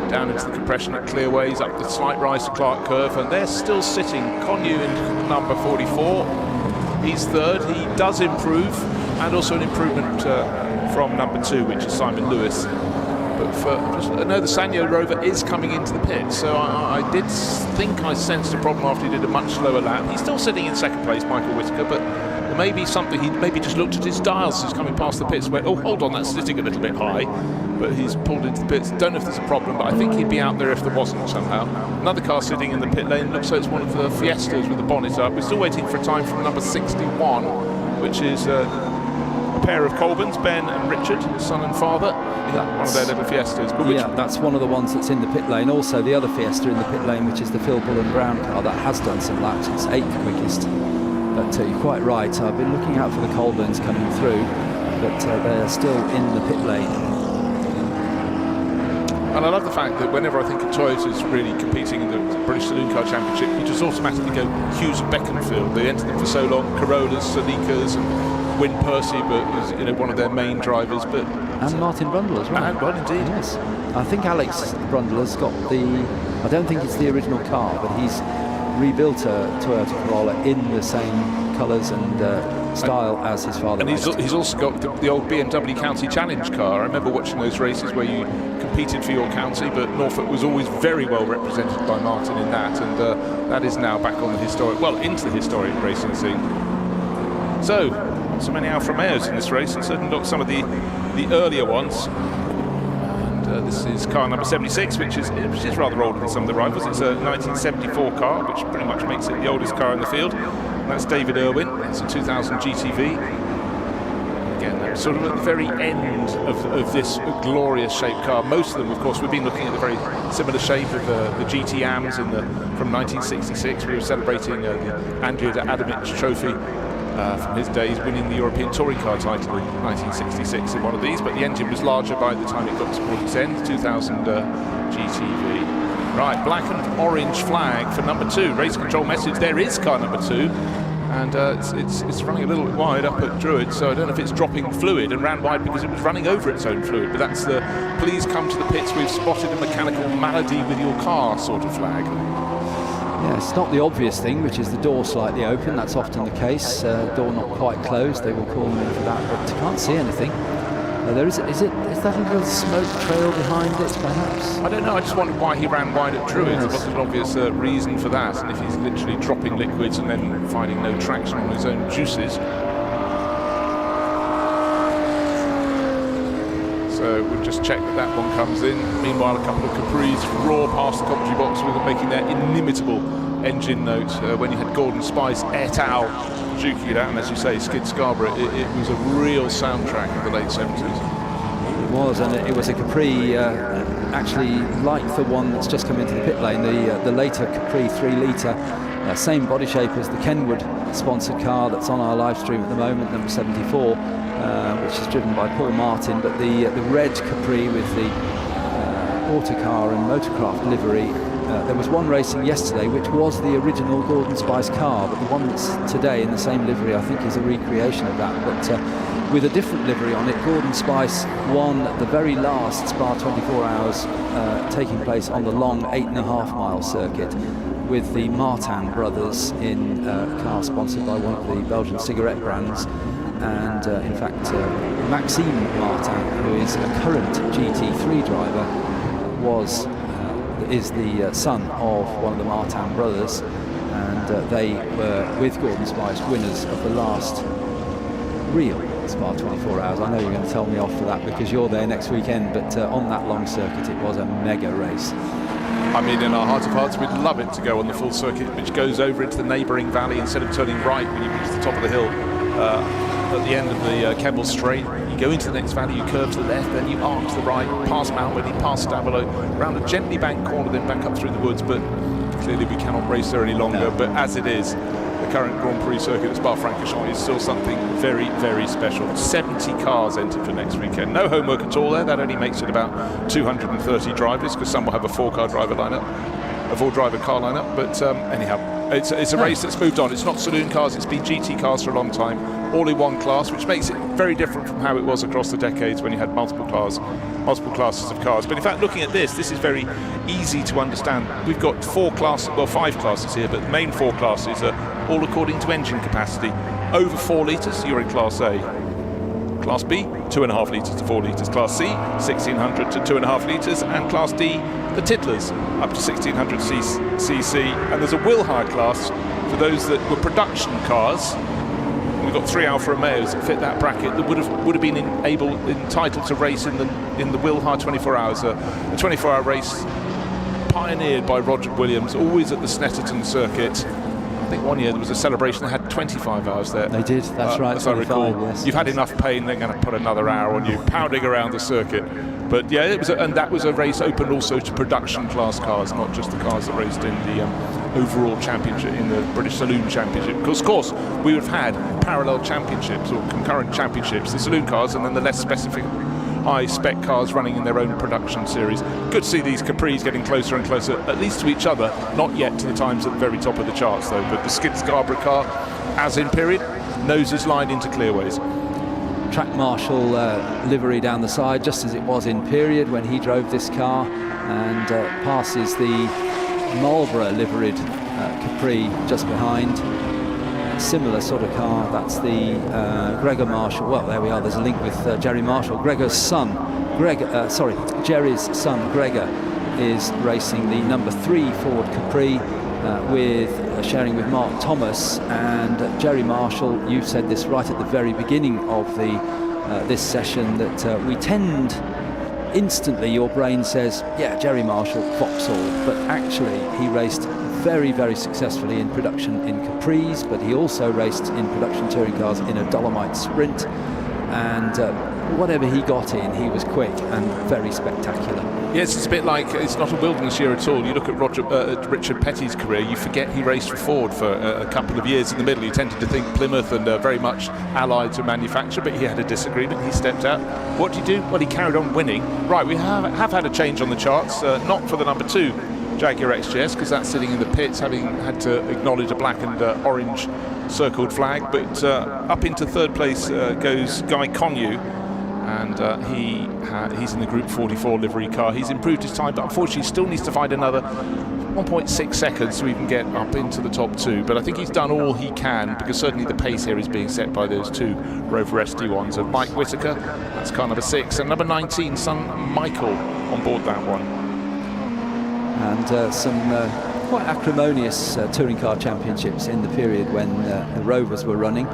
down into the compression at Clearways, up the slight rise to Clark Curve, and they're still sitting. Conyu in number 44, he's third. He does improve, and also an improvement from number 2, which is Simon Lewis. But no, the Sanyo Rover is coming into the pit, so I did think I sensed a problem after he did a much slower lap. He's still sitting in second place, Michael Whittaker, but there may be something. He maybe just looked at his dials as he's coming past the pits, went, oh, hold on, that's sitting a little bit high. But he's pulled into the pits. Don't know if there's a problem, but I think he'd be out there if there wasn't somehow. Another car sitting in the pit lane. Looks like it's one of the Fiestas with the bonnet up. We're still waiting for a time from number 61, which is a pair of Colbans, Ben and Richard, son and father. One of their little Fiestas. But that's one of the ones that's in the pit lane. Also, the other Fiesta in the pit lane, which is the Phil Bullen Brown car, that has done some laps. It's 8th quickest. But you're quite right. I've been looking out for the Colbans coming through, but they're still in the pit lane. And I love the fact that whenever I think of Toyota's really competing in the British Saloon Car Championship, you just automatically go Hughes and Beaconsfield. They entered them for so long, Corollas, Celicas, and Win Percy, but was one of their main drivers. And Martin Brundle as well. And well, indeed. Yes. I think Alex Brundle has got I don't think it's the original car, but he's rebuilt a Toyota Corolla in the same colours and style as his father. And he's also got the old BMW County Challenge car. I remember watching those races where you competed for your county, but Norfolk was always very well represented by Martin in that, and that is now back on the into the historic racing scene. So many Alfa Romeos in this race, and certainly not some of the earlier ones. This is car number 76, which is rather older than some of the rivals. It's a 1974 car, which pretty much makes it the oldest car in the field. And that's David Irwin. It's a 2000 GTV. Again, that's sort of at the very end of this glorious shaped car. Most of them, of course, we've been looking at the very similar shape of the GT Ams from 1966. We were celebrating the Andrija Adamic Trophy from his days, winning the European Touring Car title in 1966 in one of these, but the engine was larger by the time it got towards its end. 2000 GTV. Right, black and orange flag for number 2. Race control message. There is car number 2, and it's running a little bit wide up at Druid, so I don't know if it's dropping fluid and ran wide because it was running over its own fluid, but that's the please come to the pits, we've spotted a mechanical malady with your car sort of flag. Yeah, it's not the obvious thing, which is the door slightly open. That's often the case. Door not quite closed. They will call them in for that, but you can't see anything. Is that a little smoke trail behind it, perhaps? I don't know. I just wondered why he ran wide at Druids. There wasn't an obvious reason for that, and if he's literally dropping liquids and then finding no traction on his own juices. So we'll just check that one comes in. Meanwhile, a couple of Capris roar past the commentary box with them making their inimitable engine note. When you had Gordon Spice et al. Duking it out, and as you say, Skid Scarborough, it was a real soundtrack of the late 70s. It was, and it was a Capri, actually like the one that's just come into the pit lane, the later Capri 3-litre, same body shape as the Kenwood sponsored car that's on our live stream at the moment, number 74. Which is driven by Paul Martin, but the red Capri with the Autocar and Motorcraft livery. There was one racing yesterday which was the original Gordon Spice car, but the one that's today in the same livery I think is a recreation of that, but with a different livery on it. Gordon Spice won the very last Spa 24 Hours taking place on the long 8.5-mile circuit with the Martin brothers in a car sponsored by one of the Belgian cigarette brands. And in fact, Maxime Martin, who is a current GT3 driver, is the son of one of the Martin brothers, and they were with Gordon Spice winners of the last real Spa 24 Hours. I know you're going to tell me off for that because you're there next weekend, but on that long circuit it was a mega race. I mean, in our heart of hearts, we'd love it to go on the full circuit, which goes over into the neighbouring valley instead of turning right when you reach the top of the hill. At the end of the Kemble Straight, you go into the next valley, you curve to the left, then you arc to the right, past Mount Whitney, past Stavolo, round a gently banked corner, then back up through the woods. But clearly we cannot race there any longer. No. But as it is, the current Grand Prix circuit at Spa-Francorchamps is still something very, very special. 70 cars entered for next weekend. No homework at all there. That only makes it about 230 drivers, because some will have a 4-car driver lineup, a 4-driver car lineup. But anyhow, it's a race that's moved on. It's not saloon cars, it's been GT cars for a long time, all in one class, which makes it very different from how it was across the decades when you had multiple classes of cars. But in fact, looking at this is very easy to understand. We've got 5 classes here, but the main 4 classes are all according to engine capacity. Over 4 litres, you're in Class A. Class B, 2.5 litres to 4 litres. Class C, 1,600 to 2.5 litres. And Class D, the tiddlers, up to 1,600 cc. And there's a will hire class for those that were production cars. We've got 3 Alfa Romeos that fit that bracket that would have been entitled to race in the will hire 24 hours. A 24-hour race pioneered by Roger Williams, always at the Snetterton circuit. I think one year there was a celebration that had 25 hours there. They did, that's right. As I recall, yes. You've had enough pain, they're going to put another hour on you, pounding around the circuit. But yeah, and that was a race open also to production class cars, not just the cars that raced in the overall championship, in the British Saloon Championship. Because of course, we would have had parallel championships or concurrent championships, the saloon cars and then the less specific high-spec cars running in their own production series. Good to see these Capris getting closer and closer, at least to each other, not yet to the times at the very top of the charts though. But the Skid Scarborough car, as in period, noses line into clearways. Track marshal livery down the side, just as it was in period when he drove this car, and passes the Marlborough liveried Capri just behind. Similar sort of car, that's the Gregor Marshall. Well, there we are, there's a link with Jerry Marshall. Jerry's son Gregor is racing the number 3 Ford Capri sharing with Mark Thomas. And Jerry Marshall, you said this right at the very beginning of this session, that we tend, instantly your brain says, yeah, Jerry Marshall, Vauxhall, but actually he raced very, very successfully in production in Capris, but he also raced in production touring cars in a Dolomite Sprint, and whatever he got in, he was quick and very spectacular. Yes, it's a bit like, it's not a wilderness year at all. You look at Richard Petty's career, you forget he raced for Ford for a couple of years in the middle. You tended to think Plymouth and very much allied to manufacturer, but he had a disagreement, he stepped out. What did he do? Well, he carried on winning. Right, we have had a change on the charts, not for the number 2 Jaguar XJS, because that's sitting in the pits, having had to acknowledge a black and orange circled flag, but up into 3rd place goes Guy Connew, and he's in the Group 44 livery car. He's improved his time, but unfortunately still needs to find another 1.6 seconds so he can get up into the top 2. But I think he's done all he can, because certainly the pace here is being set by those 2 Rover SD1s of Mike Whitaker, that's car number 6, and number 19, son Michael, on board that one. And some quite acrimonious touring car championships in the period when the Rovers were running.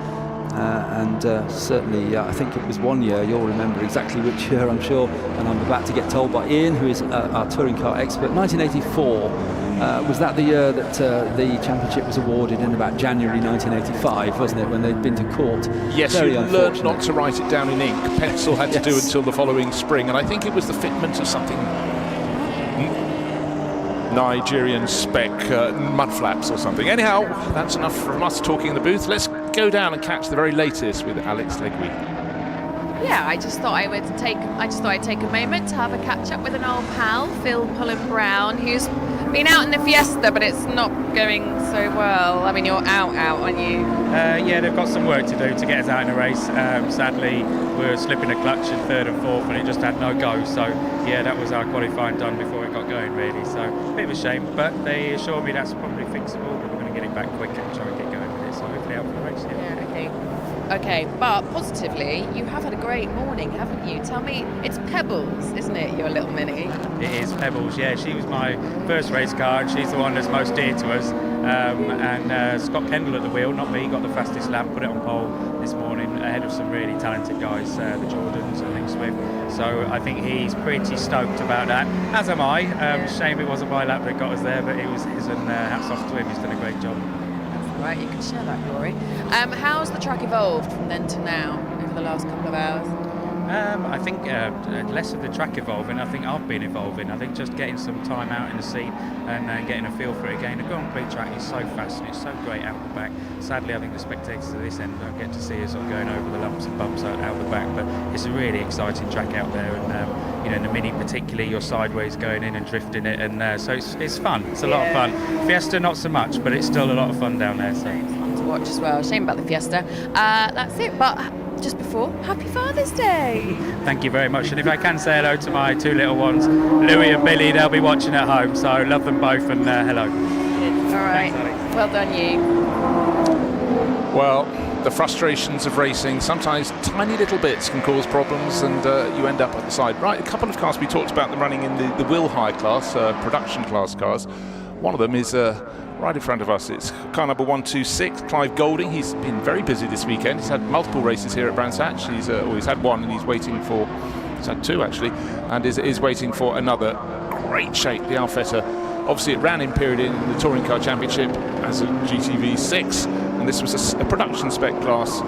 Certainly, I think it was one year, you'll remember exactly which year, I'm sure, and I'm about to get told by Ian, who is our touring car expert. 1984, was that the year that the championship was awarded in about January 1985, wasn't it, when they'd been to court? Yes, you learned not to write it down in ink. Pencil had to do until the following spring, and I think it was the fitment of something Nigerian spec mud flaps or something. Anyhow, that's enough from us talking in the booth. Let's go down and catch the very latest with Alex Legwey. Yeah, I just thought I'd take a moment to have a catch up with an old pal, Phil Pullen Brown, who's been out in the Fiesta, but it's not going so well. I mean, you're out, aren't you? Yeah, they've got some work to do to get us out in a race. Sadly, we were slipping a clutch in 3rd and 4th, and it just had no go. So, yeah, that was our qualifying done before it got going, really. So, a bit of a shame, but they assured me that's probably fixable. But we're going to get it back quick and try and get going with it. So, hopefully, out for the race. Yeah, okay, but positively, you have had a great morning, haven't you? Tell me, it's Pebbles, isn't it, your little Mini? It is Pebbles, yeah. She was my first race car, and she's the one that's most dear to us. Scott Kendall at the wheel, not me, got the fastest lap, put it on pole this morning ahead of some really talented guys, the Jordans and Nick Swift. So I think he's pretty stoked about that, as am I. Shame it wasn't my lap that got us there, but it was his, and hats off to him, he's done a great job. Right, you can share that glory. How's the track evolved from then to now over the last couple of hours? I think less of the track evolving. I think I've been evolving. I think just getting some time out in the seat and getting a feel for it again. The Grand Prix track is so fast and it's so great out the back. Sadly, I think the spectators at this end don't get to see us sort of going over the lumps and bumps out the back. But it's a really exciting track out there, and you know, in the Mini particularly, you're sideways going in and drifting it, and so it's fun. It's a lot of fun. Fiesta not so much, but it's still a lot of fun down there. So it's fun to watch as well. Shame about the Fiesta. That's it. But just before, Happy Father's Day. Thank you very much. And if I can say hello to my two little ones, Louis and Billy, they'll be watching at home. So love them both, and hello. All right. Thanks, well done, you. Well, the frustrations of racing, sometimes tiny little bits can cause problems, and you end up at the side. Right, a couple of cars, we talked about them running in the Will High class, production class cars. One of them is right in front of us. It's car number 126, Clive Golding. He's been very busy this weekend. He's had multiple races here at Brands Hatch. He's had one, and he's had two actually, and is waiting for another. Great shape, the Alfetta. Obviously, it ran in period in the Touring Car Championship as a GTV 6, and this was a production spec class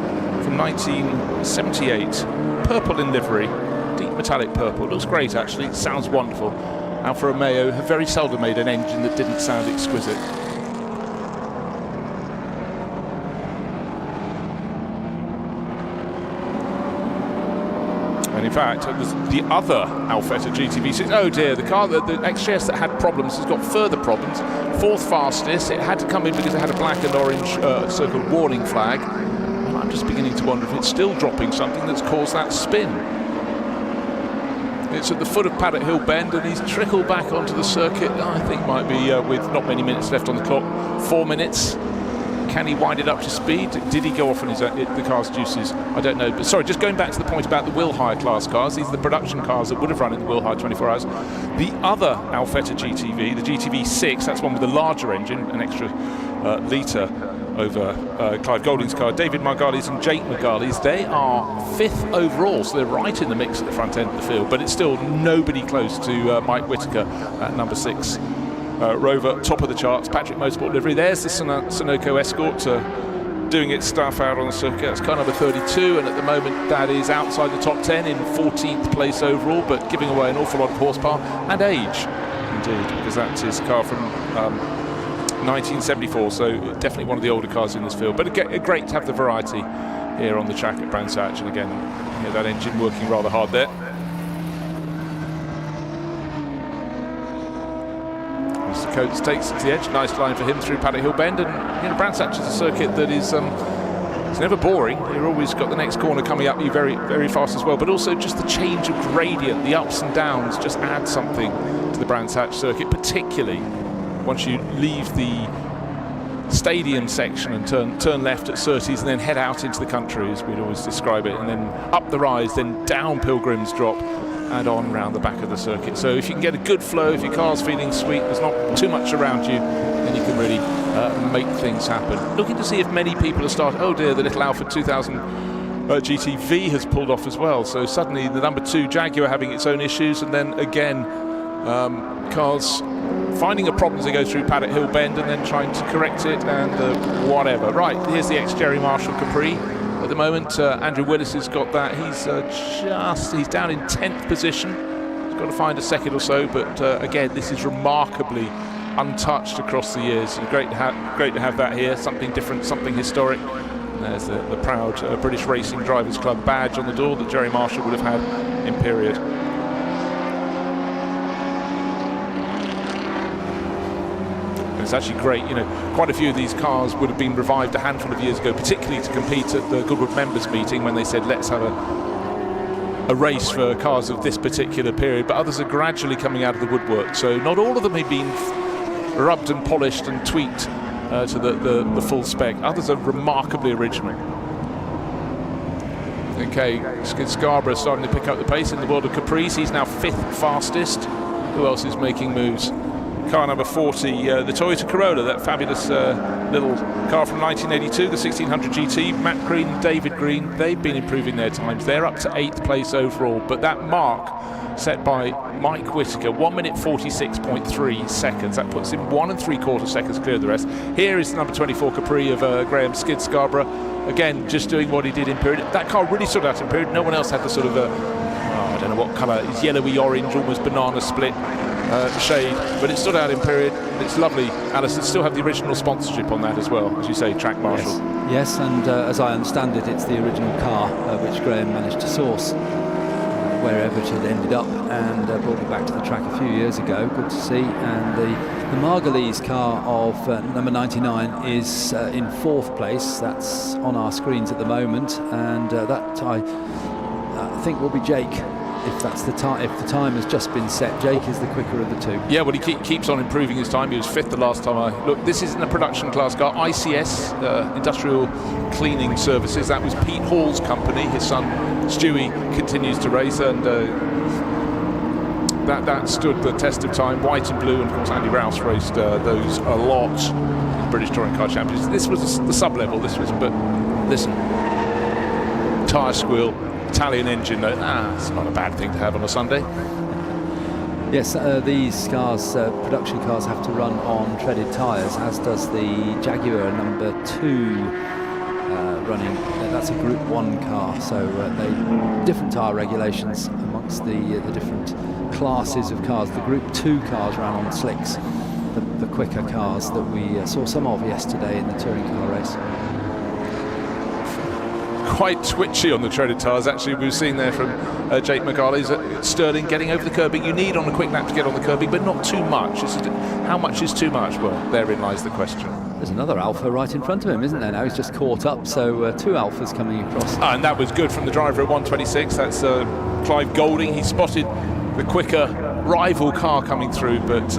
from 1978. Purple in livery, deep metallic purple. Looks great actually, it sounds wonderful. Alfa Romeo have very seldom made an engine that didn't sound exquisite. And in fact, the other Alfetta GTV6, oh dear, the car, the XJS that had problems has got further problems. Fourth fastest, it had to come in because it had a black and orange circled warning flag. And I'm just beginning to wonder if it's still dropping something that's caused that spin. It's at the foot of Paddock Hill Bend, and he's trickled back onto the circuit. I think might be with not many minutes left on the clock, 4 minutes. Can he wind it up to speed? Did he go off on the car's juices? I don't know. But sorry, just going back to the point about the Will High class cars. These are the production cars that would have run in the Will High 24 hours. The other Alfetta GTV, the GTV 6, that's one with a larger engine, an extra litre over Clive Golding's car. David Margali's and Jake Margali's, they are 5th overall, so they're right in the mix at the front end of the field, but it's still nobody close to Mike Whitaker at number 6. Rover, top of the charts, Patrick Motorsport livery. There's the Sunoco Escort doing its stuff out on the circuit. That's car number 32, and at the moment that is outside the top 10 in 14th place overall, but giving away an awful lot of horsepower and age, indeed, because that's his car from 1974, so definitely one of the older cars in this field. But great to have the variety here on the track at Brands Hatch, and again, that engine working rather hard there. Mr. Coates takes it to the edge, nice line for him through Paddock Hill Bend, and Brands Hatch is a circuit that is it's never boring. You've always got the next corner coming up you very, very fast as well, but also just the change of gradient, the ups and downs just add something to the Brands Hatch circuit, particularly once you leave the stadium section and turn left at Surtees and then head out into the country, as we'd always describe it, and then up the rise, then down Pilgrim's Drop and on round the back of the circuit. So if you can get a good flow, if your car's feeling sweet, there's not too much around you, then you can really make things happen. Looking to see if many people have started, oh dear, the little Alfa 2000 GTV has pulled off as well. So suddenly the number 2 Jaguar having its own issues, and then again cars finding a problem as they go through Paddock Hill Bend and then trying to correct it and whatever. Right, here's the ex-Jerry Marshall Capri. At the moment, Andrew Willis has got that. He's down in 10th position. He's got to find a second or so, but again, this is remarkably untouched across the years. Great to have that here. Something different, something historic. And there's the proud British Racing Drivers Club badge on the door that Jerry Marshall would have had in period. It's actually great, quite a few of these cars would have been revived a handful of years ago, particularly to compete at the Goodwood members meeting when they said let's have a race for cars of this particular period, but others are gradually coming out of the woodwork, so not all of them have been rubbed and polished and tweaked to the full spec. Others are remarkably original. Okay, Scarborough starting to pick up the pace in the world of Caprice. He's now 5th fastest. Who else is making moves? car number 40, the Toyota Corolla, that fabulous little car from 1982, the 1600 GT. Matt Green and David Green, they've been improving their times. They're up to 8th place overall, but that mark set by Mike Whitaker, 1 minute 46.3 seconds. That puts him 1 3/4 seconds clear of the rest. Here is number 24 Capri of Graham Skid Scarborough. Again, just doing what he did in period. That car really stood out in period. No one else had the sort of, I don't know what colour, it's yellowy orange, almost banana split shade, but it stood out in period. It's lovely, Alice. It still have the original sponsorship on that as well, as you say, Track Marshal. Yes, and as I understand it, it's the original car which Graham managed to source wherever it had ended up, and brought it back to the track a few years ago. Good to see. And the Margulies car of number 99 is in 4th place. That's on our screens at the moment, and that I think will be Jake. If that's the time, if the time has just been set, Jake is the quicker of the two. Yeah, well, he keeps on improving his time. He was 5th the last time I looked. This isn't a production class car. ICS, Industrial Cleaning Services. That was Pete Hall's company. His son Stewie continues to race, and that stood the test of time. White and blue, and of course Andy Rouse raced those a lot in British Touring Car Championships. This was the sub-level. This was, but listen, tyre squeal. Italian engine, it's not a bad thing to have on a Sunday. Yes, these cars, production cars, have to run on treaded tyres, as does the Jaguar number 2 running. That's a Group 1 car, so different tyre regulations amongst the different classes of cars. The Group 2 cars ran on slicks, the quicker cars that we saw some of yesterday in the touring car race. Quite twitchy on the treaded tyres, actually. We were seeing there from Jake McGarley's at Stirling, getting over the curbing. You need on a quick lap to get on the curbing, but not too much. How much is too much? Well, therein lies the question. There's another Alpha right in front of him, isn't there now? He's just caught up, so 2 Alphas coming across. And that was good from the driver at 1:26. That's Clive Golding. He spotted the quicker rival car coming through, but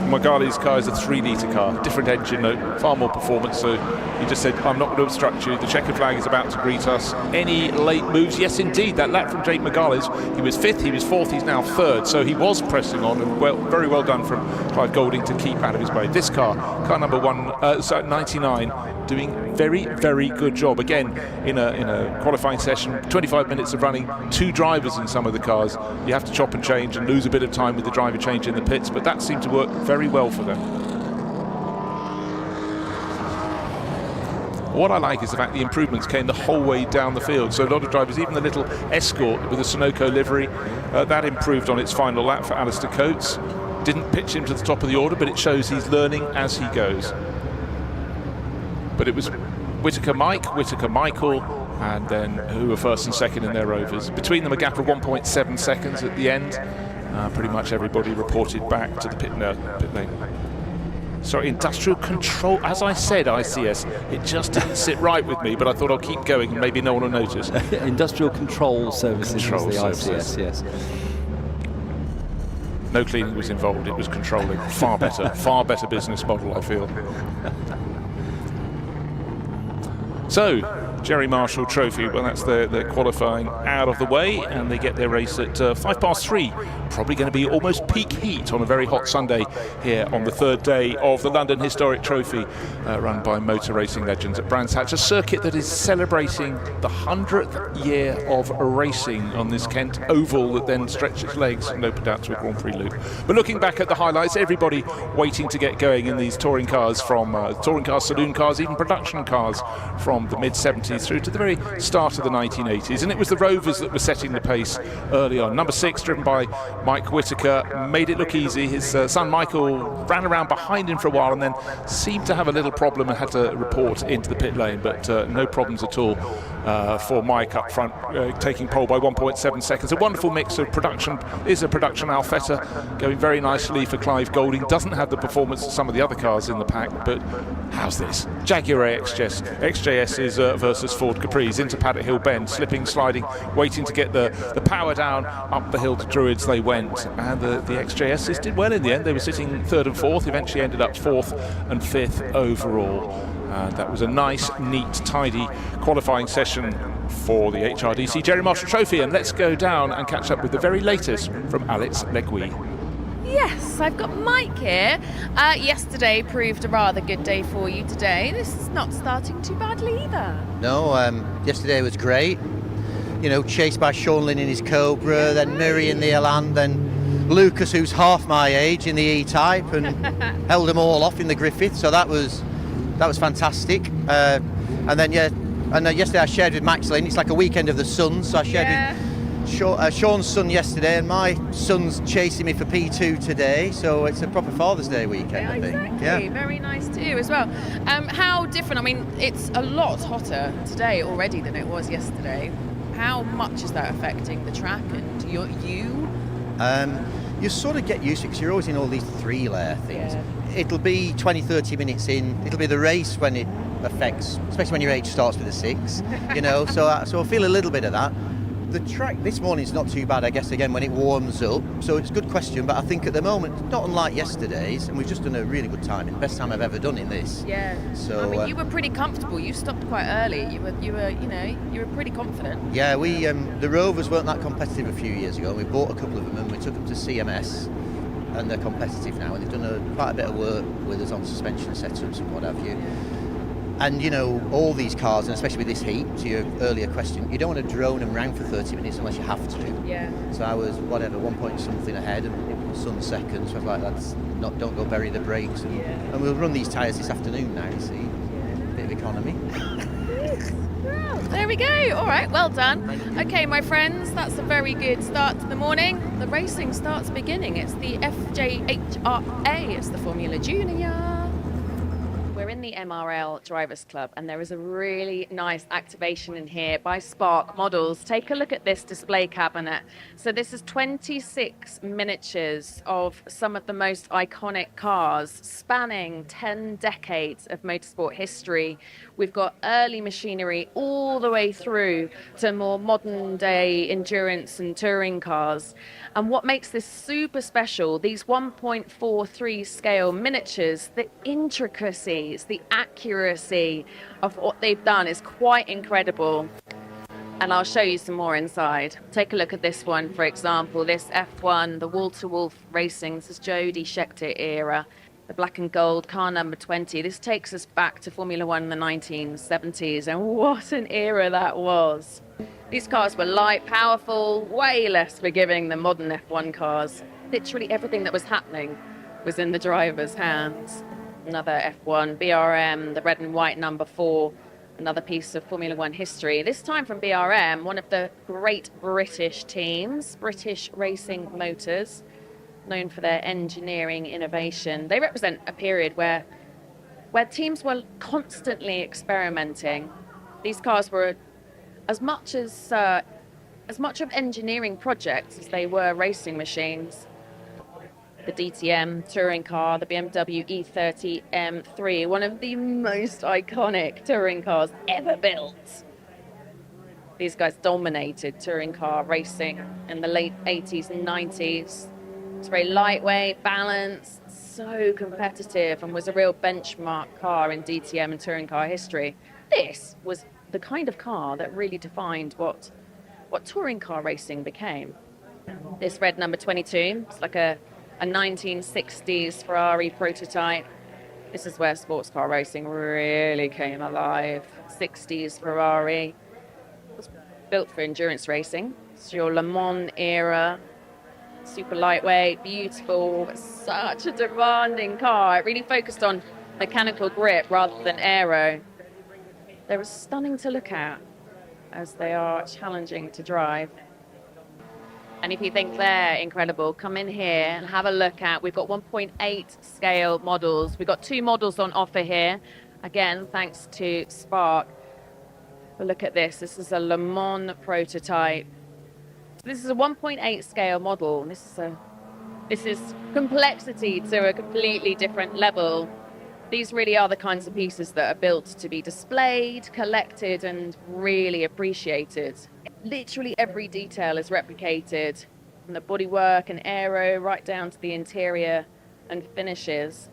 Magali car is a 3-litre car, different engine, far more performance, so he just said, I'm not going to obstruct you. The checker flag is about to greet us. Any late moves? Yes, indeed. That lap from Jake McGarley's, he was 5th, he was 4th, he's now 3rd, so he was pressing on, and very well done from Clive Golding to keep out of his way. This car number 99, doing very, very good job. Again, in a qualifying session, 25 minutes of running, 2 drivers in some of the cars. You have to chop and change and lose a bit of time with the driver change in the pits, but that seemed to work very well for them. What I like is the fact the improvements came the whole way down the field. So a lot of drivers, even the little Escort with the Sunoco livery, that improved on its final lap for Alistair Coates. Didn't pitch him to the top of the order, but it shows he's learning as he goes. But it was Whitaker Mike, Whitaker Michael, and then who were 1st and 2nd in their Rovers. Between them a gap of 1.7 seconds at the end. Pretty much everybody reported back to the pit lane. Sorry, Industrial Control, as I said, ICS, it just didn't sit right with me, but I thought I'll keep going and maybe no one will notice. Industrial Control Services is the Services. ICS, yes. No cleaning was involved, it was controlling. Far better business model, I feel. So, Jerry Marshall Trophy, well, that's their qualifying out of the way, and they get their race at 3:05. Probably going to be almost peak heat on a very hot Sunday here on the 3rd day of the London Historic Trophy, run by motor racing legends at Brands Hatch, a circuit that is celebrating the 100th year of racing on this Kent oval that then stretched its legs and opened out to a Grand Prix loop. But looking back at the highlights, everybody waiting to get going in these touring cars, from touring cars, saloon cars, even production cars from the mid-70s through to the very start of the 1980s. And it was the Rovers that were setting the pace early on. Number 6, driven by Mike Whitaker, made it look easy. His son Michael ran around behind him for a while and then seemed to have a little problem and had to report into the pit lane, but no problems at all for Mike up front, taking pole by 1.7 seconds. A wonderful mix of production. Is a production Alfetta, going very nicely for Clive Golding. Doesn't have the performance of some of the other cars in the pack, but how's this? Jaguar XJS's versus Ford Capris into Paddock Hill Bend, slipping, sliding, waiting to get the power down. Up the hill to Druids they went, and the XJS's did well in the end. They were sitting 3rd and 4th, eventually ended up 4th and 5th overall. And that was a nice, neat, tidy qualifying session for the HRDC Jerry Marshall Trophy. And let's go down and catch up with the very latest from Alex Legui. Yes, Yes, I've got Mike here. Yesterday proved a rather good day for you today. This is not starting too badly either. No, yesterday was great. You know, chased by Sean Lynn in his Cobra, then Murray in the Elan, then Lucas, who's half my age, in the E-Type, and held them all off in the Griffith. So that was fantastic. And then yesterday I shared with Max Lynn. It's like a weekend of the sons. So I shared with Sean's son yesterday, and my son's chasing me for P2 today, so it's a proper Father's Day weekend, I think. Exactly. Yeah, very nice too as well. How different, I mean, it's a lot hotter today already than it was yesterday. How much is that affecting the track and you? You sort of get used to it because you're always in all these 3-layer things. Yeah. It'll be 20-30 minutes in, it'll be the race when it affects, especially when your age starts with a 6, you know, so I feel a little bit of that. The track this morning is not too bad, I guess, again, when it warms up. So it's a good question, but I think at the moment, not unlike yesterday's, and we've just done a really good time. The best time I've ever done in this. Yeah. So I mean, you were pretty comfortable. You stopped quite early. You were pretty confident. Yeah, we the Rovers weren't that competitive a few years ago. We bought a couple of them and we took them to CMS, and they're competitive now. And they've done quite a bit of work with us on suspension setups and what have you. And you know, all these cars, and especially with this heat, to your earlier question, you don't want to drone them round for 30 minutes unless you have to. Yeah. So I was, 1 point something ahead, and Sun second, so I was like, don't go bury the brakes. And we'll run these tyres this afternoon now, you see. Bit of economy. Well, there we go. All right, well done. Okay, my friends, that's a very good start to the morning. The racing starts beginning. It's the FJHRA, it's the Formula Junior. We're in the MRL Drivers Club, and there is a really nice activation in here by Spark Models. Take a look at this display cabinet. So this is 26 miniatures of some of the most iconic cars spanning 10 decades of motorsport history. We've got early machinery all the way through to more modern day endurance and touring cars. And what makes this super special, these 1.43 scale miniatures, the intricacies, the accuracy of what they've done is quite incredible. And I'll show you some more inside. Take a look at this one, for example, this F1, the wall-to-wall racing. This is Jody Scheckter era, the black and gold car number 20. This takes us back to Formula One in the 1970s, and what an era that was. These cars were light, powerful, way less forgiving than modern F1 cars. Literally everything that was happening was in the driver's hands. Another F1, BRM, the red and white number 4, another piece of Formula One history. This time from BRM, one of the great British teams, British Racing Motors, known for their engineering innovation. They represent a period where teams were constantly experimenting. These cars were as much of engineering projects as they were racing machines. The DTM touring car, the BMW E30 M3, one of the most iconic touring cars ever built. These guys dominated touring car racing in the late 80s and 90s. It's very lightweight, balanced, so competitive, and was a real benchmark car in DTM and touring car history. This was the kind of car that really defined what touring car racing became. This red number 22, it's like a 1960s Ferrari prototype. This is where sports car racing really came alive. 60s Ferrari. It was built for endurance racing. It's your Le Mans era. Super lightweight, beautiful, but such a demanding car. It really focused on mechanical grip rather than aero. They were stunning to look at as they are challenging to drive. And if you think they're incredible, come in here and have a look at, we've got 1.8 scale models. We've got 2 models on offer here. Again, thanks to Spark. But look at this. This is a Le Mans prototype. This is a 1.8 scale model. This is complexity to a completely different level. These really are the kinds of pieces that are built to be displayed, collected, and really appreciated. Literally every detail is replicated, from the bodywork and aero right down to the interior and finishes.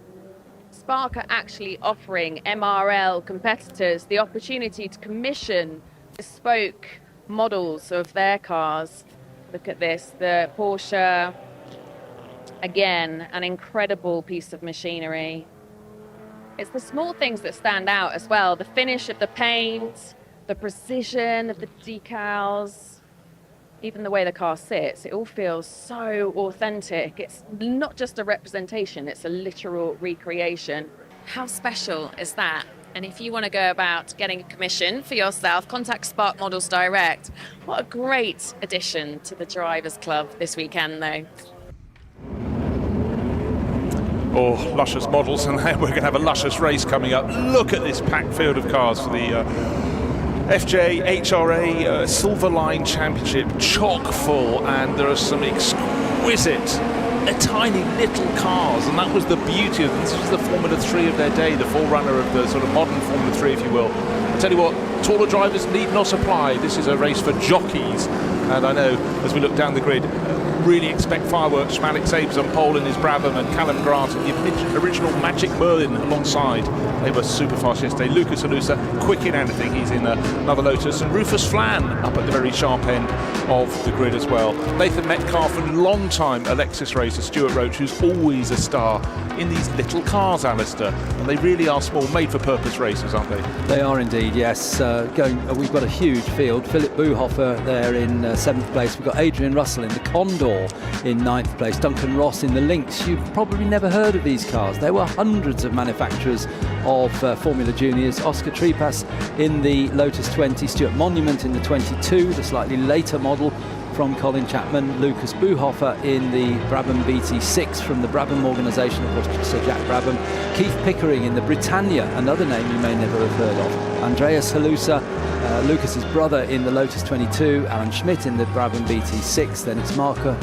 Spark are actually offering MRL competitors the opportunity to commission bespoke models of their cars. Look at this, the Porsche Again, an incredible piece of machinery. It's the small things that stand out as well. The finish of the paint, the precision of the decals, even the way the car sits. It all feels so authentic. It's not just a representation, it's a literal recreation. How special is that? And if you want to go about getting a commission for yourself, contact Spark Models Direct. What a great addition to the Drivers Club this weekend, though. Oh, luscious models, and then we're going to have a luscious race coming up. Look at this packed field of cars for the FJ HRA Silver Line Championship, chock full, and there are some exquisite, they're tiny little cars, and that was the beauty of this. Was the Formula 3 of their day, the forerunner of the sort of modern Formula 3, if you will. I tell you what, taller drivers need not apply. This is a race for jockeys, and I know as we look down the grid, really expect fireworks from Alex Ames on pole in his Brabham, and Callum Grant and the original Magic Merlin alongside. They were super fast yesterday. Lucas Alusa, quick in anything, he's in another Lotus, and Rufus Flan up at the very sharp end of the grid as well. Nathan Metcalf and long-time Alexis racer Stuart Roach, who's always a star in these little cars, Alistair, and they really are small, made-for-purpose racers, aren't they? They are indeed, yes. We've got a huge field. Philip Buhofer there in 7th place. We've got Adrian Russell in the Condor in 9th place. Duncan Ross in the Lynx. You've probably never heard of these cars. There were hundreds of manufacturers of Formula Juniors. Oscar Tripas in the Lotus 20. Stuart Monument in the 22, the slightly later model from Colin Chapman. Lucas Buhofer in the Brabham BT6 from the Brabham organisation, of course, Sir Jack Brabham. Keith Pickering in the Britannia, another name you may never have heard of. Andreas Halusa, Lucas's brother in the Lotus 22. Alan Schmidt in the Brabham BT6. Then it's Marco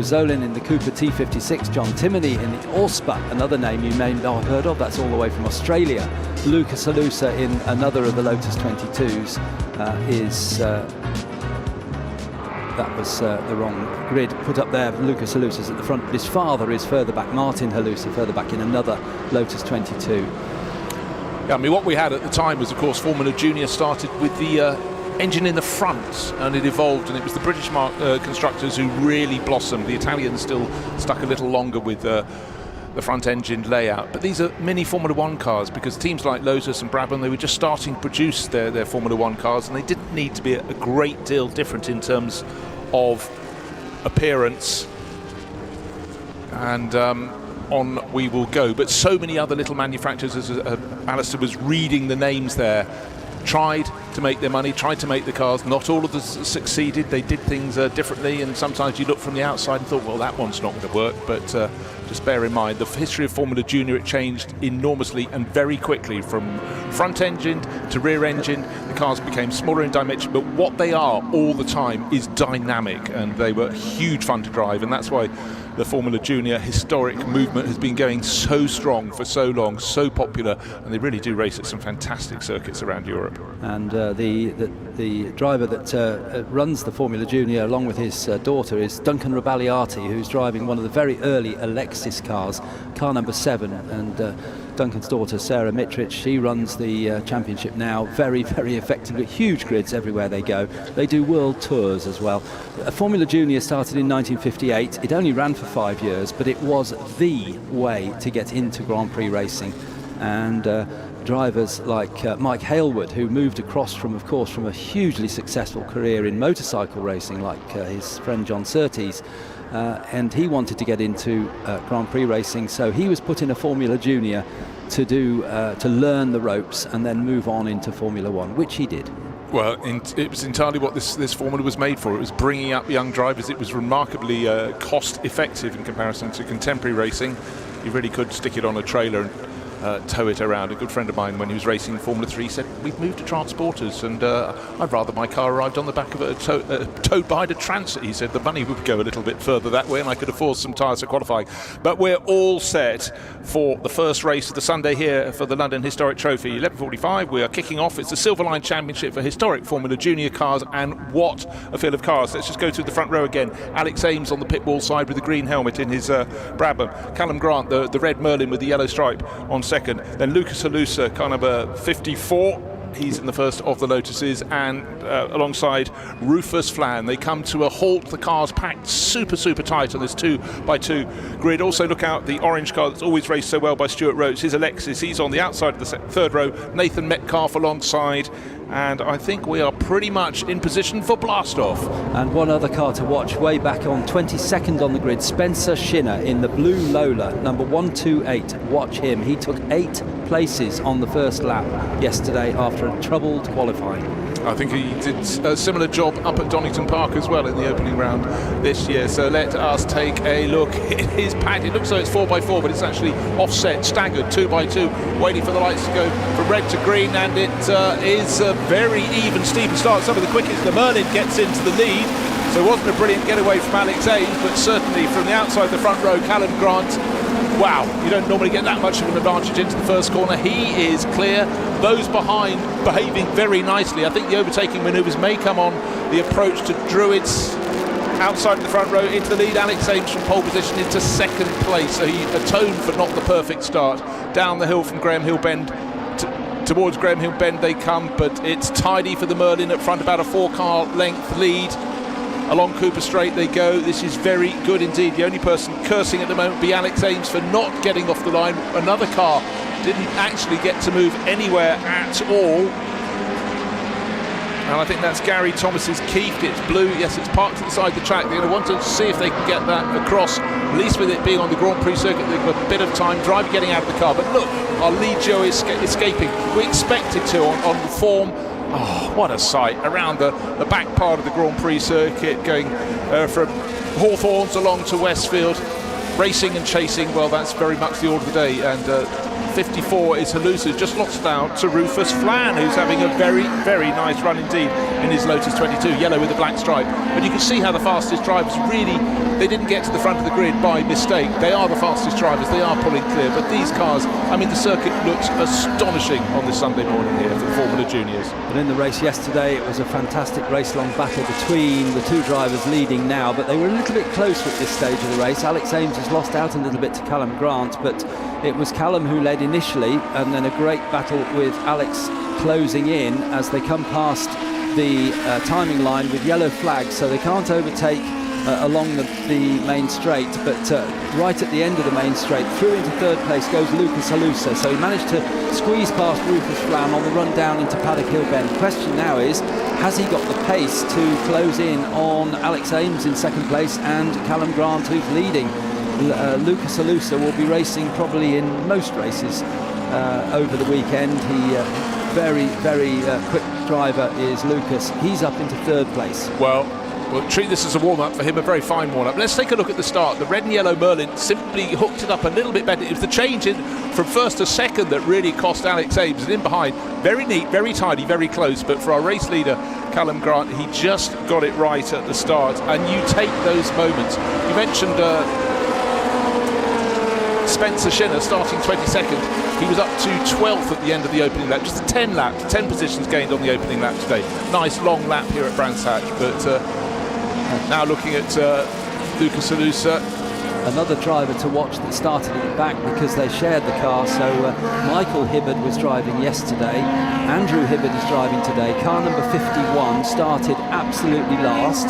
Zolin in the Cooper T56. John Timoney in the Orspa, another name you may not have heard of. That's all the way from Australia. Lucas Halusa in another of the Lotus 22s that was the wrong grid put up there. Lucas Halusa's at the front, but his father is further back, Martin Halusa, further back in another Lotus 22. Yeah, I mean, what we had at the time was, of course, Formula Junior started with the engine in the front, and it evolved, and it was the British constructors who really blossomed. The Italians still stuck a little longer with the front engine layout, but these are mini Formula 1 cars, because teams like Lotus and Brabham, they were just starting to produce their Formula 1 cars, and they didn't need to be a great deal different in terms of appearance, and on we will go. But so many other little manufacturers, as Alistair was reading the names there, tried to make their money, tried to make the cars. Not all of them succeeded. They did things differently, and sometimes you look from the outside and thought, well, that one's not going to work. But just bear in mind, the history of Formula Junior, it changed enormously and very quickly, from front engine to rear engine. The cars became smaller in dimension, but what they are all the time is dynamic, and they were huge fun to drive, and that's why the Formula Junior historic movement has been going so strong for so long, so popular, and they really do race at some fantastic circuits around Europe. And the driver that runs the Formula Junior along with his daughter is Duncan Rabaliati, who's driving one of the very early Alexis cars, car number 7, and Duncan's daughter Sarah Mitrich, she runs the championship now very, very effectively. Huge grids everywhere they go. They do world tours as well. Formula Junior started in 1958. It only ran for 5 years, but it was the way to get into Grand Prix racing. And drivers like Mike Hailwood, who moved across from a hugely successful career in motorcycle racing, like his friend John Surtees, and he wanted to get into Grand Prix racing, so he was put in a Formula Junior to learn the ropes and then move on into Formula 1, which he did. Well, it was entirely what this formula was made for. It was bringing up young drivers. It was remarkably cost effective in comparison to contemporary racing. You really could stick it on a trailer and tow it around. A good friend of mine, when he was racing Formula 3, said, we've moved to transporters, and I'd rather my car arrived on the back of towed behind a transit. He said the money would go a little bit further that way, and I could afford some tyres for qualifying. But we're all set for the first race of the Sunday here for the London Historic Trophy. 11:45, we are kicking off. It's the Silver Line Championship for historic Formula Junior cars, and what a field of cars. Let's just go to the front row again. Alex Ames on the pit wall side with the green helmet in his Brabham. Callum Grant, the red Merlin with the yellow stripe on second. Then Lucas Halusa, car number 54, He's in the first of the Lotuses, and alongside Rufus Flan. They come to a halt. The car's packed super tight on this 2x2 grid. Also look out the orange car that's always raced so well by Stuart Rhodes. His Alexis, he's on the outside of the third row. Nathan Metcalf alongside, and I think we are pretty much in position for blast-off. And one other car to watch way back on 22nd on the grid, Spencer Shinner in the blue Lola, number 128. Watch him. He took 8 places on the first lap yesterday after a troubled qualifying. I think he did a similar job up at Donington Park as well in the opening round this year. So let us take a look. It is packed. It looks like it's 4x4, but it's actually offset, staggered 2x2, waiting for the lights to go from red to green, and it is a very even, steep start. Some of the quickest. The Merlin gets into the lead, so it wasn't a brilliant getaway from Alex Ames, but certainly from the outside the front row, Callum Grant. Wow, you don't normally get that much of an advantage into the first corner. He is clear. Those behind behaving very nicely. I think the overtaking manoeuvres may come on the approach to Druids. Outside of the front row into the lead, Alex Ames from pole position into second place. So he atoned for not the perfect start. Down the hill from Graham Hill Bend towards Graham Hill Bend they come, but it's tidy for the Merlin at front, about a 4-car length lead. Along Cooper Straight they go. This is very good indeed. The only person cursing at the moment will be Alex Ames for not getting off the line. Another car didn't actually get to move anywhere at all. And I think that's Gary Thomas's Keith. It's blue. Yes, it's parked to the side of the track. They're going to want to see if they can get that across. At least with it being on the Grand Prix circuit, they've got a bit of time. Driver getting out of the car. But look, our lead Joe is escaping. We expected to on the form. Oh, what a sight around the back part of the Grand Prix circuit, going from Hawthorns along to Westfield, racing and chasing. Well, that's very much the order of the day. And 54 is Halusa, just lost out to Rufus Flan, who's having a very nice run indeed in his Lotus 22, yellow with a black stripe. But you can see how the fastest drivers really, they didn't get to the front of the grid by mistake. They are the fastest drivers, they are pulling clear. But these cars, I mean, the circuit looks astonishing on this Sunday morning here for the Formula Juniors. And in the race yesterday, it was a fantastic race-long battle between the two drivers leading now, but they were a little bit close at this stage of the race. Alex Ames has lost out a little bit to Callum Grant, but it was Callum who led initially, and then a great battle with Alex closing in as they come past the timing line with yellow flags, so they can't overtake along the main straight, but right at the end of the main straight, through into third place goes Lucas Halusa, so he managed to squeeze past Rufus Flan on the run down into Paddock Hill Bend. The question now is, has he got the pace to close in on Alex Ames in second place and Callum Grant, who's leading? Lucas Halusa will be racing probably in most races over the weekend. He very quick driver is Lucas. He's up into third place. Well, we'll treat this as a warm-up for him, a very fine warm-up. Let's take a look at the start. The red and yellow Merlin simply hooked it up a little bit better. It was the change in from first to second that really cost Alex Ames. And in behind, very neat, very tidy, very close. But for our race leader, Callum Grant, he just got it right at the start. And you take those moments. You mentioned Spencer Shinner starting 22nd. He was up to 12th at the end of the opening lap. Just 10 positions gained on the opening lap today. Nice long lap here at Brands Hatch. But now looking at Lucas Halusa. Another driver to watch that started at the back because they shared the car. So Michael Hibbard was driving yesterday. Andrew Hibbard is driving today. Car number 51 started absolutely last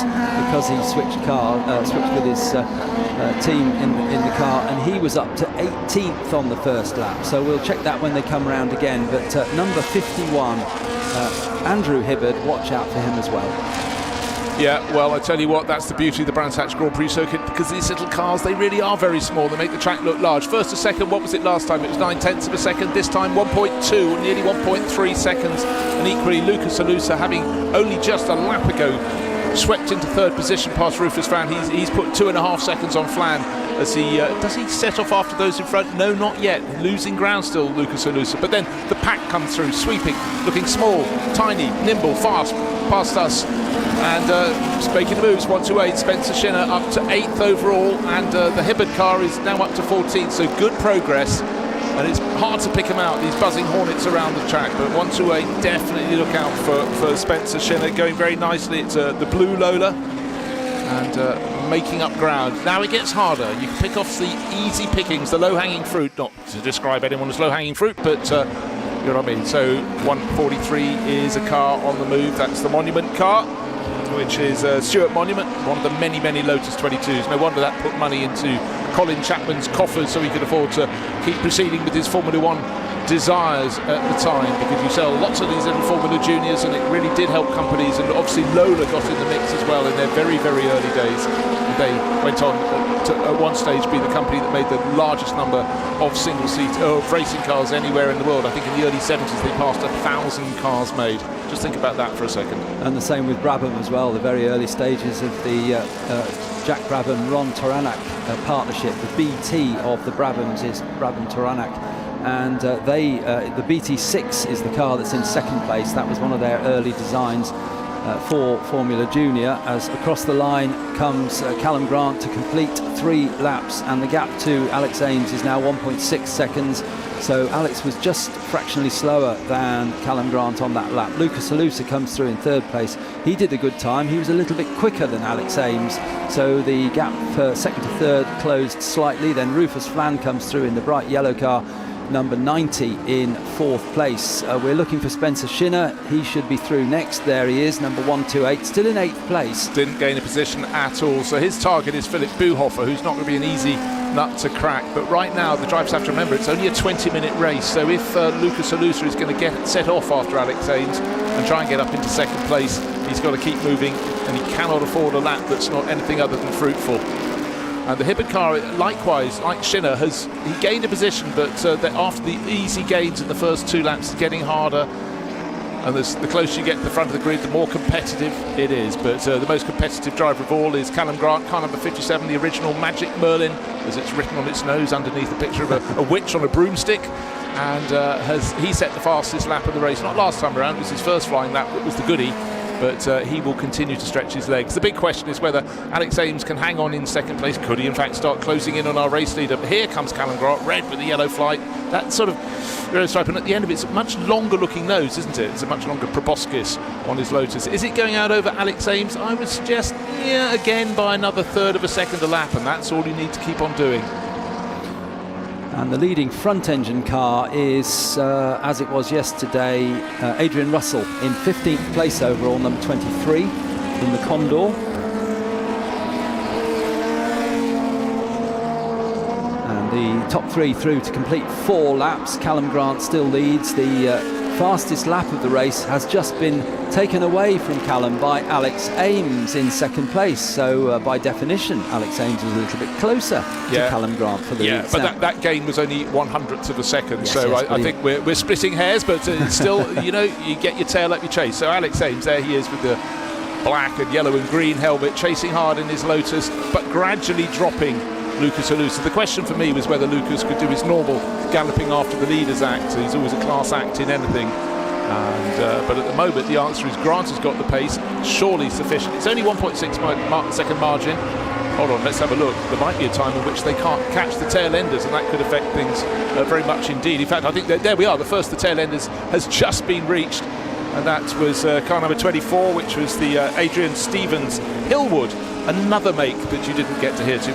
because he switched with his team in the car, and he was up to 18th on the first lap. So we'll check that when they come around again. But number 51, Andrew Hibbard, watch out for him as well. Yeah, well, I tell you what, that's the beauty of the Brands Hatch Grand Prix circuit, because these little cars, they really are very small. They make the track look large. First to second, what was it last time? It was 9/10 of a second. This time, 1.2, nearly 1.3 seconds. And equally, Lucas Halusa, having only just a lap ago swept into third position past Rufus Flan. He's put 2.5 seconds on Flan. As he does he set off after those in front? No, not yet. Losing ground still, Lucas Halusa. But then the pack comes through, sweeping, looking small, tiny, nimble, fast, past us. And making the moves, 128, Spencer Shinner up to 8th overall, and the Hibbard car is now up to 14th, so good progress. And it's hard to pick them out, these buzzing hornets around the track, but 128, definitely look out for Spencer Shinner, going very nicely. It's the blue Lola, and making up ground. Now it gets harder. You can pick off the easy pickings, the low-hanging fruit, not to describe anyone as low-hanging fruit, but You know what I mean? So 143 is a car on the move. That's the Monument car, which is Stuart Monument, one of the many, many Lotus 22s. No wonder that put money into Colin Chapman's coffers so he could afford to keep proceeding with his Formula One desires at the time, because you sell lots of these little Formula Juniors, and it really did help companies. And obviously Lola got in the mix as well in their very, very early days. And they went on to at one stage be the company that made the largest number of single-seat racing cars anywhere in the world. I think in the early 70s they passed 1,000 cars made. Just think about that for a second. And the same with Brabham as well, the very early stages of the Jack Brabham, Ron Toranak partnership. The BT of the Brabhams is Brabham Toranak. And the BT6 is the car that's in second place. That was one of their early designs for Formula Junior. As across the line comes Callum Grant to complete 3 laps, and the gap to Alex Ames is now 1.6 seconds. So Alex was just fractionally slower than Callum Grant on that lap. Lucas Halusa comes through in third place. He did a good time. He was a little bit quicker than Alex Ames. So the gap for second to third closed slightly. Then Rufus Flan comes through in the bright yellow car, number 90 in fourth place. We're looking for Spencer Shinner. He should be through next. There he is, number 128, still in 8th place. Didn't gain a position at all. So his target is Philip Buhofer, who's not going to be an easy nut to crack. But right now the drivers have to remember it's only a 20-minute race. So if Lucas Halusa is going to get set off after Alex Ames and try and get up into second place, he's got to keep moving, and he cannot afford a lap that's not anything other than fruitful. And the Hibbert car, likewise, like Shinner, he gained a position, but after the easy gains in the first 2 laps, it's getting harder. And the closer you get to the front of the grid, the more competitive it is. But the most competitive driver of all is Callum Grant, car number 57, the original Magic Merlin, as it's written on its nose underneath a picture of a witch on a broomstick. And he set the fastest lap of the race. Not last time around, it was his first flying lap, it was the goodie. But he will continue to stretch his legs. The big question is whether Alex Ames can hang on in second place. Could he in fact start closing in on our race leader? But here comes Callum Grant, red with the yellow flight. That sort of yellow stripe, and at the end of it's a much longer looking nose, isn't it? It's a much longer proboscis on his Lotus. Is it going out over Alex Ames? I would suggest, yeah, again by another third of a second a lap, and that's all you need to keep on doing. And the leading front engine car is, as it was yesterday, Adrian Russell in 15th place overall, number 23 in the Condor. And the top 3 through to complete 4 laps. Callum Grant still leads. The fastest lap of the race has just been taken away from Callum by Alex Ames in second place. So by definition, Alex Ames was a little bit closer to Callum Grant for the lead. But that gain was only 1/100th of a second. So I think we're splitting hairs, but it's still, you get your tail up your chase. So Alex Ames, there he is with the black and yellow and green helmet, chasing hard in his Lotus, but gradually dropping Lucas Halusa. The question for me was whether Lucas could do his normal galloping after the leaders act. He's always a class act in anything. But at the moment, the answer is Grant has got the pace, surely sufficient. It's only 1.6 second margin. Hold on, let's have a look. There might be a time in which they can't catch the tail enders, and that could affect things very much indeed. In fact, I think there we are. The first of the tail enders has just been reached, and that was car number 24, which was the Adrian Stevens Hillwood, another make that you didn't get to hear too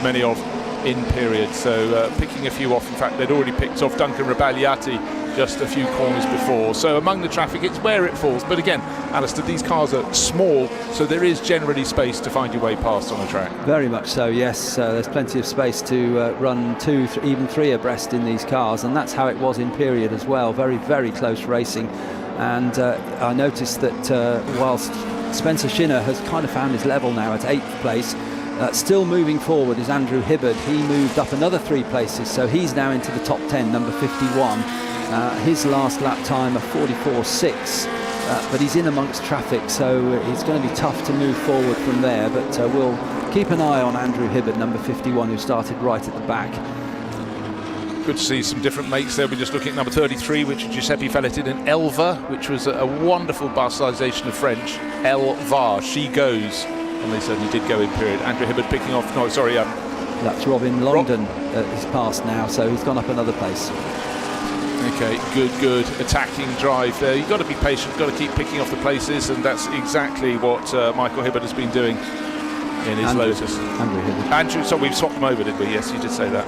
many of in period. So picking a few off. In fact, they'd already picked off Duncan Rabagliati just a few corners before. So among the traffic, it's where it falls. But again, Alistair, these cars are small, so there is generally space to find your way past on a track. Very much so, yes. There's plenty of space to run 2, even 3 abreast in these cars, and that's how it was in period as well. Very, very close racing. And I noticed that whilst Spencer Shinner has kind of found his level now at 8th place, still moving forward is Andrew Hibbard. He moved up another 3 places, so he's now into the top 10, number 51. His last lap time of 44.6, but he's in amongst traffic, so it's going to be tough to move forward from there. But we'll keep an eye on Andrew Hibbard, number 51, who started right at the back. Good to see some different makes there. We're just looking at number 33, which is Giuseppe Felletin in Elva, which was a wonderful bastardisation of French. Elva, she goes. And they certainly did go in period. Andrew Hibbard picking off, that's Robin Longdon is passed now, so he's gone up another place. Okay, good attacking drive there. You've got to be patient, got to keep picking off the places, and that's exactly what Michael Hibbard has been doing in his Lotus. Andrew Hibbard. Andrew, so we've swapped them over, did we? Yes, you did say that.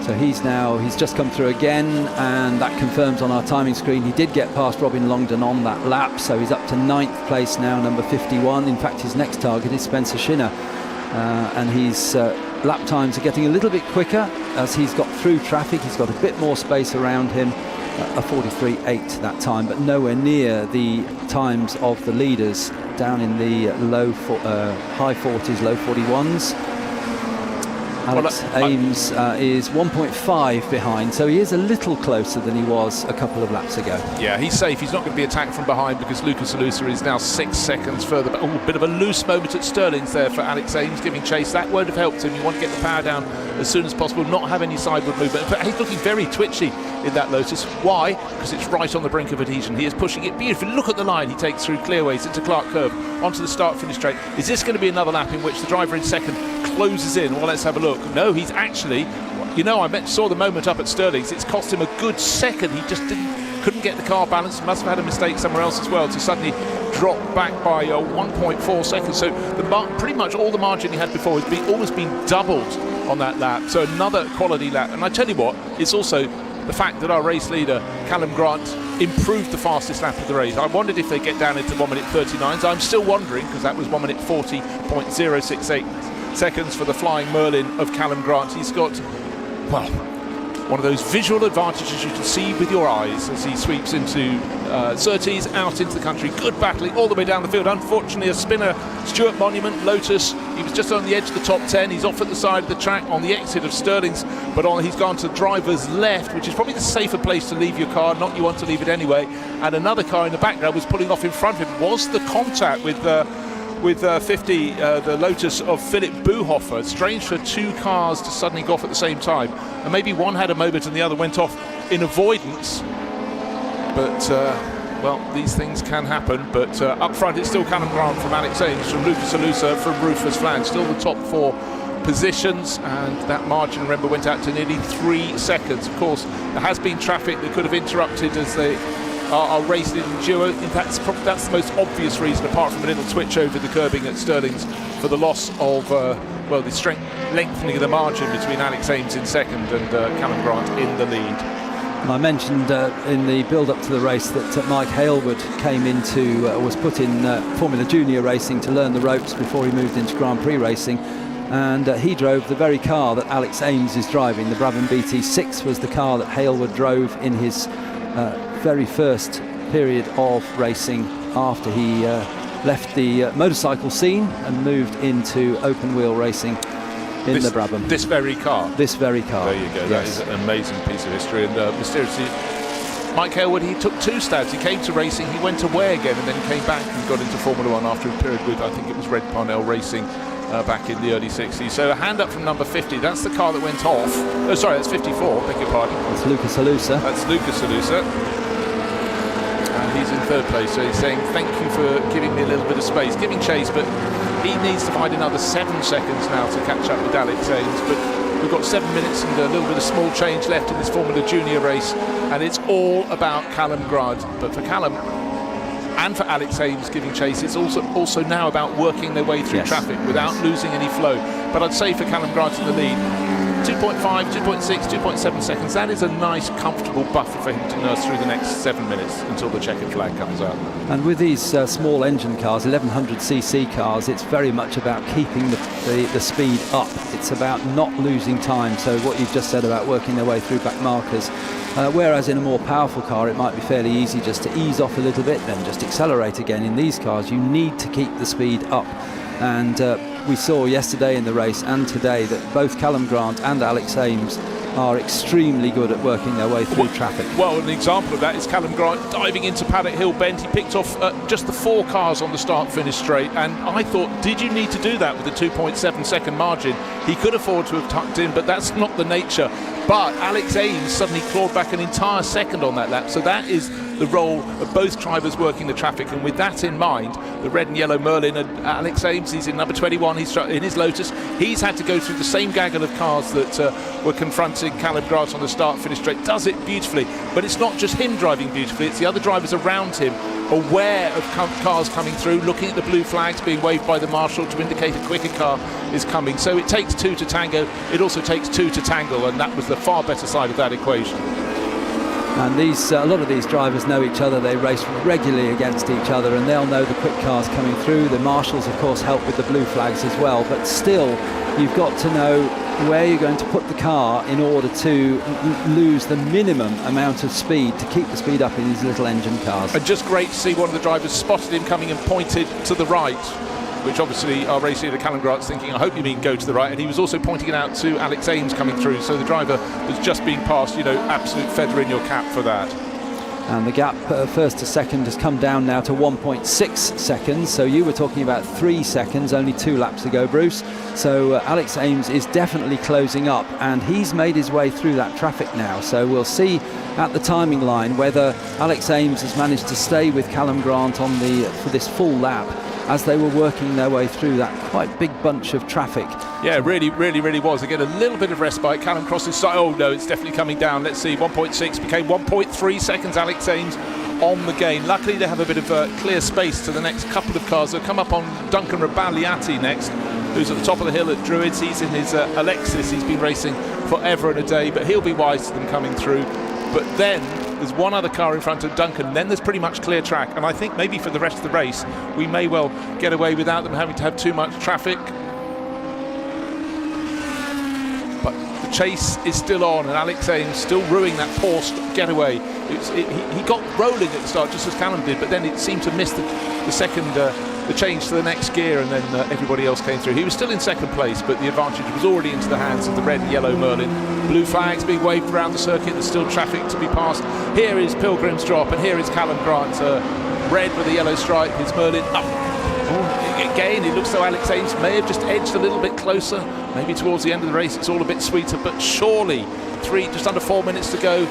So he's just come through again, and that confirms on our timing screen he did get past Robin Longdon on that lap, so he's up to 9th place now, number 51. In fact, his next target is Spencer Shinner, and his lap times are getting a little bit quicker as he's got through traffic. He's got a bit more space around him, a 43.8 that time, but nowhere near the times of the leaders down in the high 40s, low 41s. Alex Ames is 1.5 behind, so he is a little closer than he was a couple of laps ago. Yeah, he's safe. He's not going to be attacked from behind because Lucas Alusa is now 6 seconds further. But a bit of a loose moment at Stirling's there for Alex Ames giving chase. That won't have helped him. You want to get the power down as soon as possible, not have any sideward movement. But he's looking very twitchy in that Lotus. Why? Because it's right on the brink of adhesion. He is pushing it beautifully. Look at the line he takes through Clearways into Clark Curve onto the start-finish straight. Is this going to be another lap in which the driver in second closes in? Well, let's have a look. No, he's actually, I saw the moment up at Stirling's. It's cost him a good second. He just couldn't get the car balanced. Must have had a mistake somewhere else as well to suddenly drop back by 1.4 seconds. So pretty much all the margin he had before has almost been doubled on that lap. So another quality lap. And I tell you what, it's also the fact that our race leader, Callum Grant, improved the fastest lap of the race. I wondered if they get down into 1 minute 39s. I'm still wondering, because that was 1 minute 40.068 seconds for the Flying Merlin of Callum Grant. He's got, well, one of those visual advantages you can see with your eyes as he sweeps into Surtees, out into the country. Good battling all the way down the field. Unfortunately, a spinner, Stuart Monument, Lotus. He was just on the edge of the top 10. He's off at the side of the track on the exit of Stirling's, but he's gone to driver's left, which is probably the safer place to leave your car. Not you want to leave it anyway. And another car in the background was pulling off in front of him. Was the contact with 50, the Lotus of Philip Buhofer. Strange for two cars to suddenly go off at the same time, and maybe one had a moment and the other went off in avoidance, but well, these things can happen. But up front it's still Callum Grant from Alex Ames, from Lucas Alusa, from Rufus Flan, still the top 4 positions, and that margin, remember, went out to nearly 3 seconds. Of course, there has been traffic that could have interrupted as they are racing in duo. In fact, that's the most obvious reason, apart from a little twitch over the curbing at Stirling's, for the loss of the lengthening of the margin between Alex Ames in second and Callum Grant in the lead. And I mentioned in the build-up to the race that Mike Hailwood was put in Formula Junior racing to learn the ropes before he moved into Grand Prix racing, and he drove the very car that Alex Ames is driving. The Brabham BT6 was the car that Hailwood drove in his very first period of racing after he left the motorcycle scene and moved into open wheel racing in the Brabham. This very car? This very car. There you go. Yes. That is an amazing piece of history. And mysteriously, Mike Hailwood, he took 2 stabs. He came to racing, he went away again, and then came back and got into Formula 1 after a period with, I think it was Red Parnell Racing back in the early 60s. So a hand up from number 50. That's the car that went off. Oh, sorry, that's 54. Beg your pardon. That's Lucas Alusa. That's Lucas Alusa. And he's in 3rd place, so he's saying thank you for giving me a little bit of space, giving chase, but he needs to find another 7 seconds now to catch up with Alex Ames. But we've got 7 minutes and a little bit of small change left in this Formula Junior race, and it's all about Callum Grant. But for Callum and for Alex Ames giving chase, it's also now about working their way through traffic without losing any flow. But I'd say for Callum Grant in the lead, 2.5, 2.6, 2.7 seconds, that is a nice comfortable buffer for him to nurse through the next 7 minutes until the checkered flag comes out. And with these small engine cars, 1100cc cars, it's very much about keeping the speed up. It's about not losing time. So what you've just said about working their way through back markers, whereas in a more powerful car it might be fairly easy just to ease off a little bit, then just accelerate again. In these cars you need to keep the speed up, and we saw yesterday in the race and today that both Callum Grant and Alex Ames are extremely good at working their way through traffic. Well, an example of that is Callum Grant diving into Paddock Hill Bend. He picked off just the 4 cars on the start-finish straight, and I thought, did you need to do that with a 2.7 second margin? He could afford to have tucked in, but that's not the nature. But Alex Ames suddenly clawed back an entire second on that lap, so that is the role of both drivers working the traffic. And with that in mind, the red and yellow Merlin and Alex Ames, he's in number 21, he's in his Lotus. He's had to go through the same gaggle of cars that were confronting Callum Grant on the start-finish straight. Does it beautifully, but it's not just him driving beautifully, it's the other drivers around him aware of cars coming through, looking at the blue flags being waved by the marshal to indicate a quicker car is coming. So it takes two to tango, it also takes two to tangle, and that was the far better side of that equation. And a lot of these drivers know each other. They race regularly against each other, and they'll know the quick cars coming through. The marshals, of course, help with the blue flags as well. But still, you've got to know where you're going to put the car in order to lose the minimum amount of speed to keep the speed up in these little engine cars. And just great to see one of the drivers spotted him coming and pointed to the right, which obviously our race leader Callum Grant's thinking, I hope you mean go to the right, and he was also pointing it out to Alex Ames coming through, so the driver was just being passed, absolute feather in your cap for that. And the gap first to second has come down now to 1.6 seconds. So you were talking about 3 seconds, only 2 laps to go, Bruce. So Alex Ames is definitely closing up, and he's made his way through that traffic now. So we'll see at the timing line whether Alex Ames has managed to stay with Callum Grant for this full lap as they were working their way through that quite big bunch of traffic. Yeah, really was. Again, a little bit of respite. Callum crosses side. Oh no, it's definitely coming down. Let's see, 1.6 became 1.3 seconds. Alex Ames on the gain. Luckily, they have a bit of clear space to the next couple of cars. They'll come up on Duncan Rabagliati next, who's at the top of the hill at Druids. He's in his Alexis. He's been racing forever and a day, but he'll be wise to them coming through. But then there's one other car in front of Duncan, then there's pretty much clear track, and I think maybe for the rest of the race we may well get away without them having to have too much traffic. But the chase is still on, and Alex Ames still ruining that Porsche getaway. He got rolling at the start just as Callum did, but then it seemed to miss the second the change to the next gear, and then everybody else came through. He was still in second place, but the advantage was already into the hands of the red and yellow Merlin. Blue flags being waved around the circuit. There's still traffic to be passed. Here is Pilgrim's Drop, and here is Callum Grant. Red with a yellow stripe. His Merlin up. Again, it looks though Alex Ames may have just edged a little bit closer. Maybe towards the end of the race it's all a bit sweeter, but surely just under 4 minutes to go.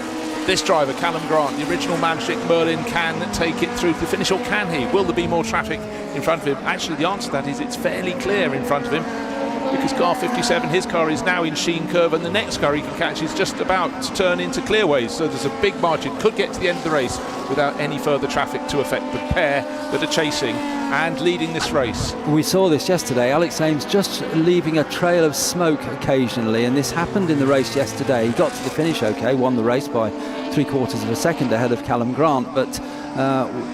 This driver, Callum Grant, the original Manchik Merlin, can take it through to the finish, or can he? Will there be more traffic in front of him? Actually, the answer to that is it's fairly clear in front of him, because car 57, his car is now in Sheen Curve, and the next car he can catch is just about to turn into Clearways. So there's a big margin. Could get to the end of the race without any further traffic to affect the pair that are chasing and leading this race. We saw this yesterday. Alex Ames just leaving a trail of smoke occasionally, and this happened in the race yesterday. He got to the finish okay, won the race by 3/4 of a second ahead of Callum Grant, but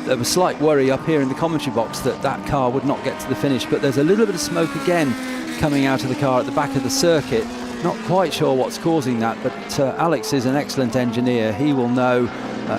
there was slight worry up here in the commentary box that car would not get to the finish. But there's a little bit of smoke again coming out of the car at the back of the circuit. Not quite sure what's causing that, but Alex is an excellent engineer. He will know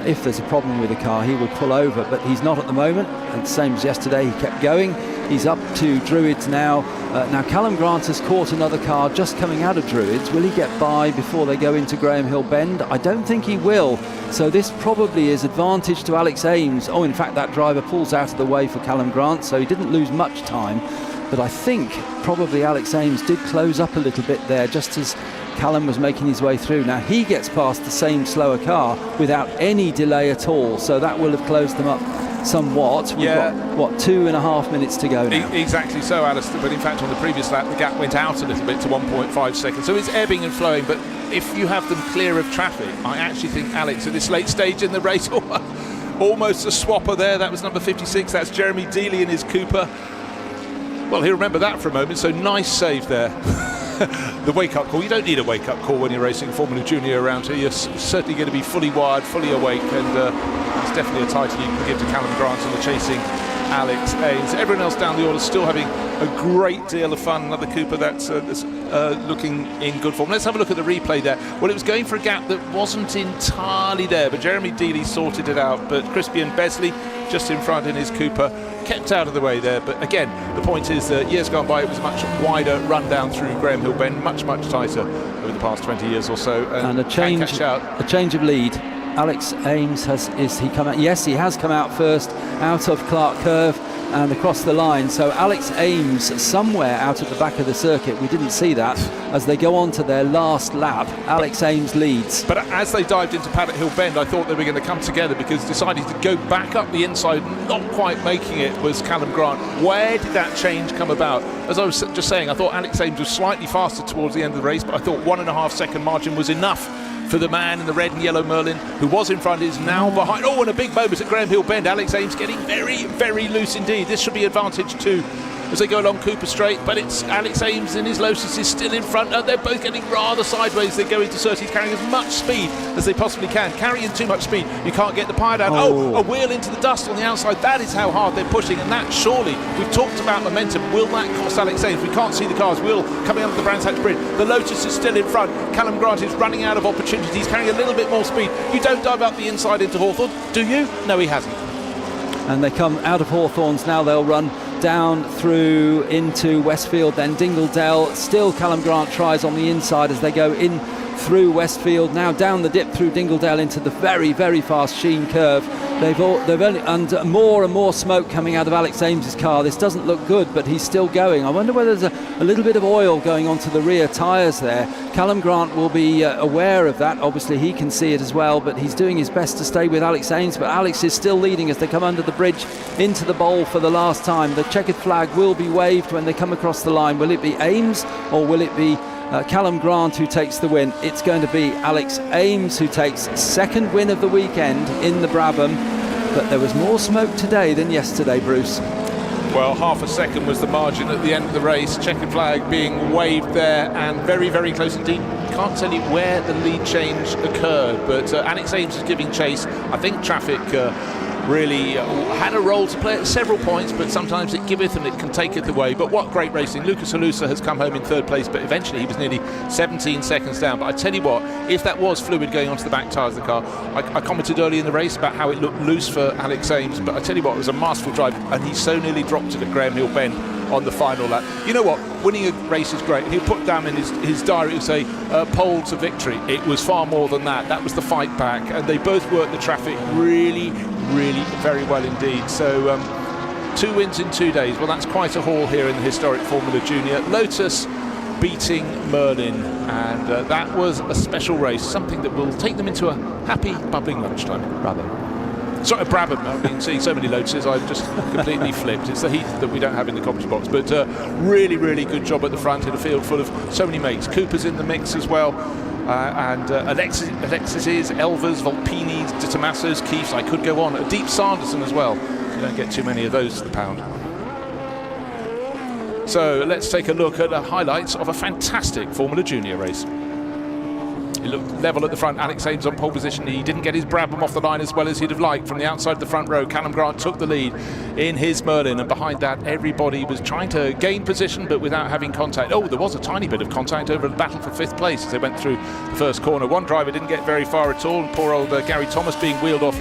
if there's a problem with the car, he will pull over, but he's not at the moment. And same as yesterday, he kept going. He's up to Druids now. Now Callum Grant has caught another car just coming out of Druids. Will he get by before they go into Graham Hill Bend? I don't think he will. So this probably is advantage to Alex Ames. Oh, in fact, that driver pulls out of the way for Callum Grant, so he didn't lose much time. But I think probably Alex Ames did close up a little bit there just as Callum was making his way through. Now he gets past the same slower car without any delay at all, so that will have closed them up somewhat. We've got, 2.5 minutes to go now. Exactly so, Alistair, but in fact on the previous lap the gap went out a little bit to 1.5 seconds, so it's ebbing and flowing. But if you have them clear of traffic, I actually think Alex at this late stage in the race, almost a swapper there. That was number 56, that's Jeremy Dealey in his Cooper. Well, he'll remember that for a moment, so nice save there. The wake-up call. You don't need a wake-up call when you're racing Formula Junior around here. You're certainly going to be fully wired, fully awake, and it's definitely a title you can give to Callum Grant and the chasing Alex Ames. Everyone else down the order still having a great deal of fun. Another Cooper that's looking in good form. Let's have a look at the replay there. Well, it was going for a gap that wasn't entirely there, but Jeremy Dealey sorted it out. But Crispian Besley just in front in his Cooper kept out of the way there. But again, the point is that years gone by it was a much wider run down through Graham Hill Bend, much tighter over the past 20 years or so, and a change of lead. Alex Ames has he come out? Yes, he has come out first out of Clark Curve and across the line. So Alex Ames somewhere out at the back of the circuit. We didn't see that as they go on to their last lap. Alex Ames leads. But as they dived into Paddock Hill Bend, I thought they were going to come together, because deciding to go back up the inside, not quite making it, was Callum Grant. Where did that change come about? As I was just saying, I thought Alex Ames was slightly faster towards the end of the race, but I thought 1.5 second margin was enough for the man in the red and yellow Merlin who was in front, is now behind. Oh, and a big moment at Graham Hill Bend. Alex Ames getting very, very loose indeed. This should be advantage too as they go along Cooper Straight, but it's Alex Ames and his Lotus is still in front, and they're both getting rather sideways. They go into Surtees carrying as much speed as they possibly can. Carrying too much speed, you can't get the pyre down. Oh, a wheel into the dust on the outside. That is how hard they're pushing, and that surely, we've talked about momentum. Will that cost Alex Ames? We can't see the cars. Will coming up the Brands Hatch Bridge. The Lotus is still in front. Callum Grant is running out of opportunities. He's carrying a little bit more speed. You don't dive up the inside into Hawthorn, do you? No, he hasn't. And they come out of Hawthorns. Now they'll run down through into Westfield, then Dingledale. Still Callum Grant tries on the inside as they go in through Westfield, now down the dip through Dingledale into the very, very fast Sheen curve. They've only, and more and more smoke coming out of Alex Ames's car. This doesn't look good, but he's still going. I wonder whether there's a little bit of oil going onto the rear tyres there. Callum Grant will be aware of that. Obviously he can see it as well, but he's doing his best to stay with Alex Ames. But Alex is still leading as they come under the bridge into the bowl for the last time. The checkered flag will be waved when they come across the line. Will it be Ames or will it be Callum Grant who takes the win? It's going to be Alex Ames who takes second win of the weekend in the Brabham, but there was more smoke today than yesterday, Bruce. Well, half a second was the margin at the end of the race. Checkered flag being waved there, and very, very close indeed. Can't tell you where the lead change occurred, but Alex Ames is giving chase. I think traffic really had a role to play at several points, but sometimes it giveth and it can taketh away. But what great racing. Lucas Halusa has come home in third place, but eventually he was nearly 17 seconds down. But I tell you what, if that was fluid going onto the back tyres of the car, I commented early in the race about how it looked loose for Alex Ames, but I tell you what, it was a masterful drive, and he so nearly dropped it at Graham Hill Bend on the final lap. You know what, winning a race is great. He'll put down in his diary, he'll say pole to victory. It was far more than that. That was the fight back, and they both worked the traffic really, really very well indeed. So 2 wins in 2 days. Well, that's quite a haul here in the historic Formula Junior. Lotus beating Merlin, and that was a special race, something that will take them into a happy, bubbling lunchtime. Sorry, Brabham. I've been seeing so many Lotuses, I've just completely flipped. It's the heat that we don't have in the commentary box. But really, really good job at the front in a field full of so many mates. Cooper's in the mix as well. And Alexis's, Elvers, Volpini's, De Tomaso's, Keefe's, I could go on. A Deep Sanderson as well. You don't get too many of those to the pound. So let's take a look at the highlights of a fantastic Formula Junior race. He looked level at the front. Alex Ames on pole position. He didn't get his Brabham off the line as well as he'd have liked from the outside of the front row. Callum Grant took the lead in his Merlin, and behind that everybody was trying to gain position but without having contact. Oh, there was a tiny bit of contact over the battle for 5th place as they went through the first corner. One driver didn't get very far at all, and poor old Gary Thomas being wheeled off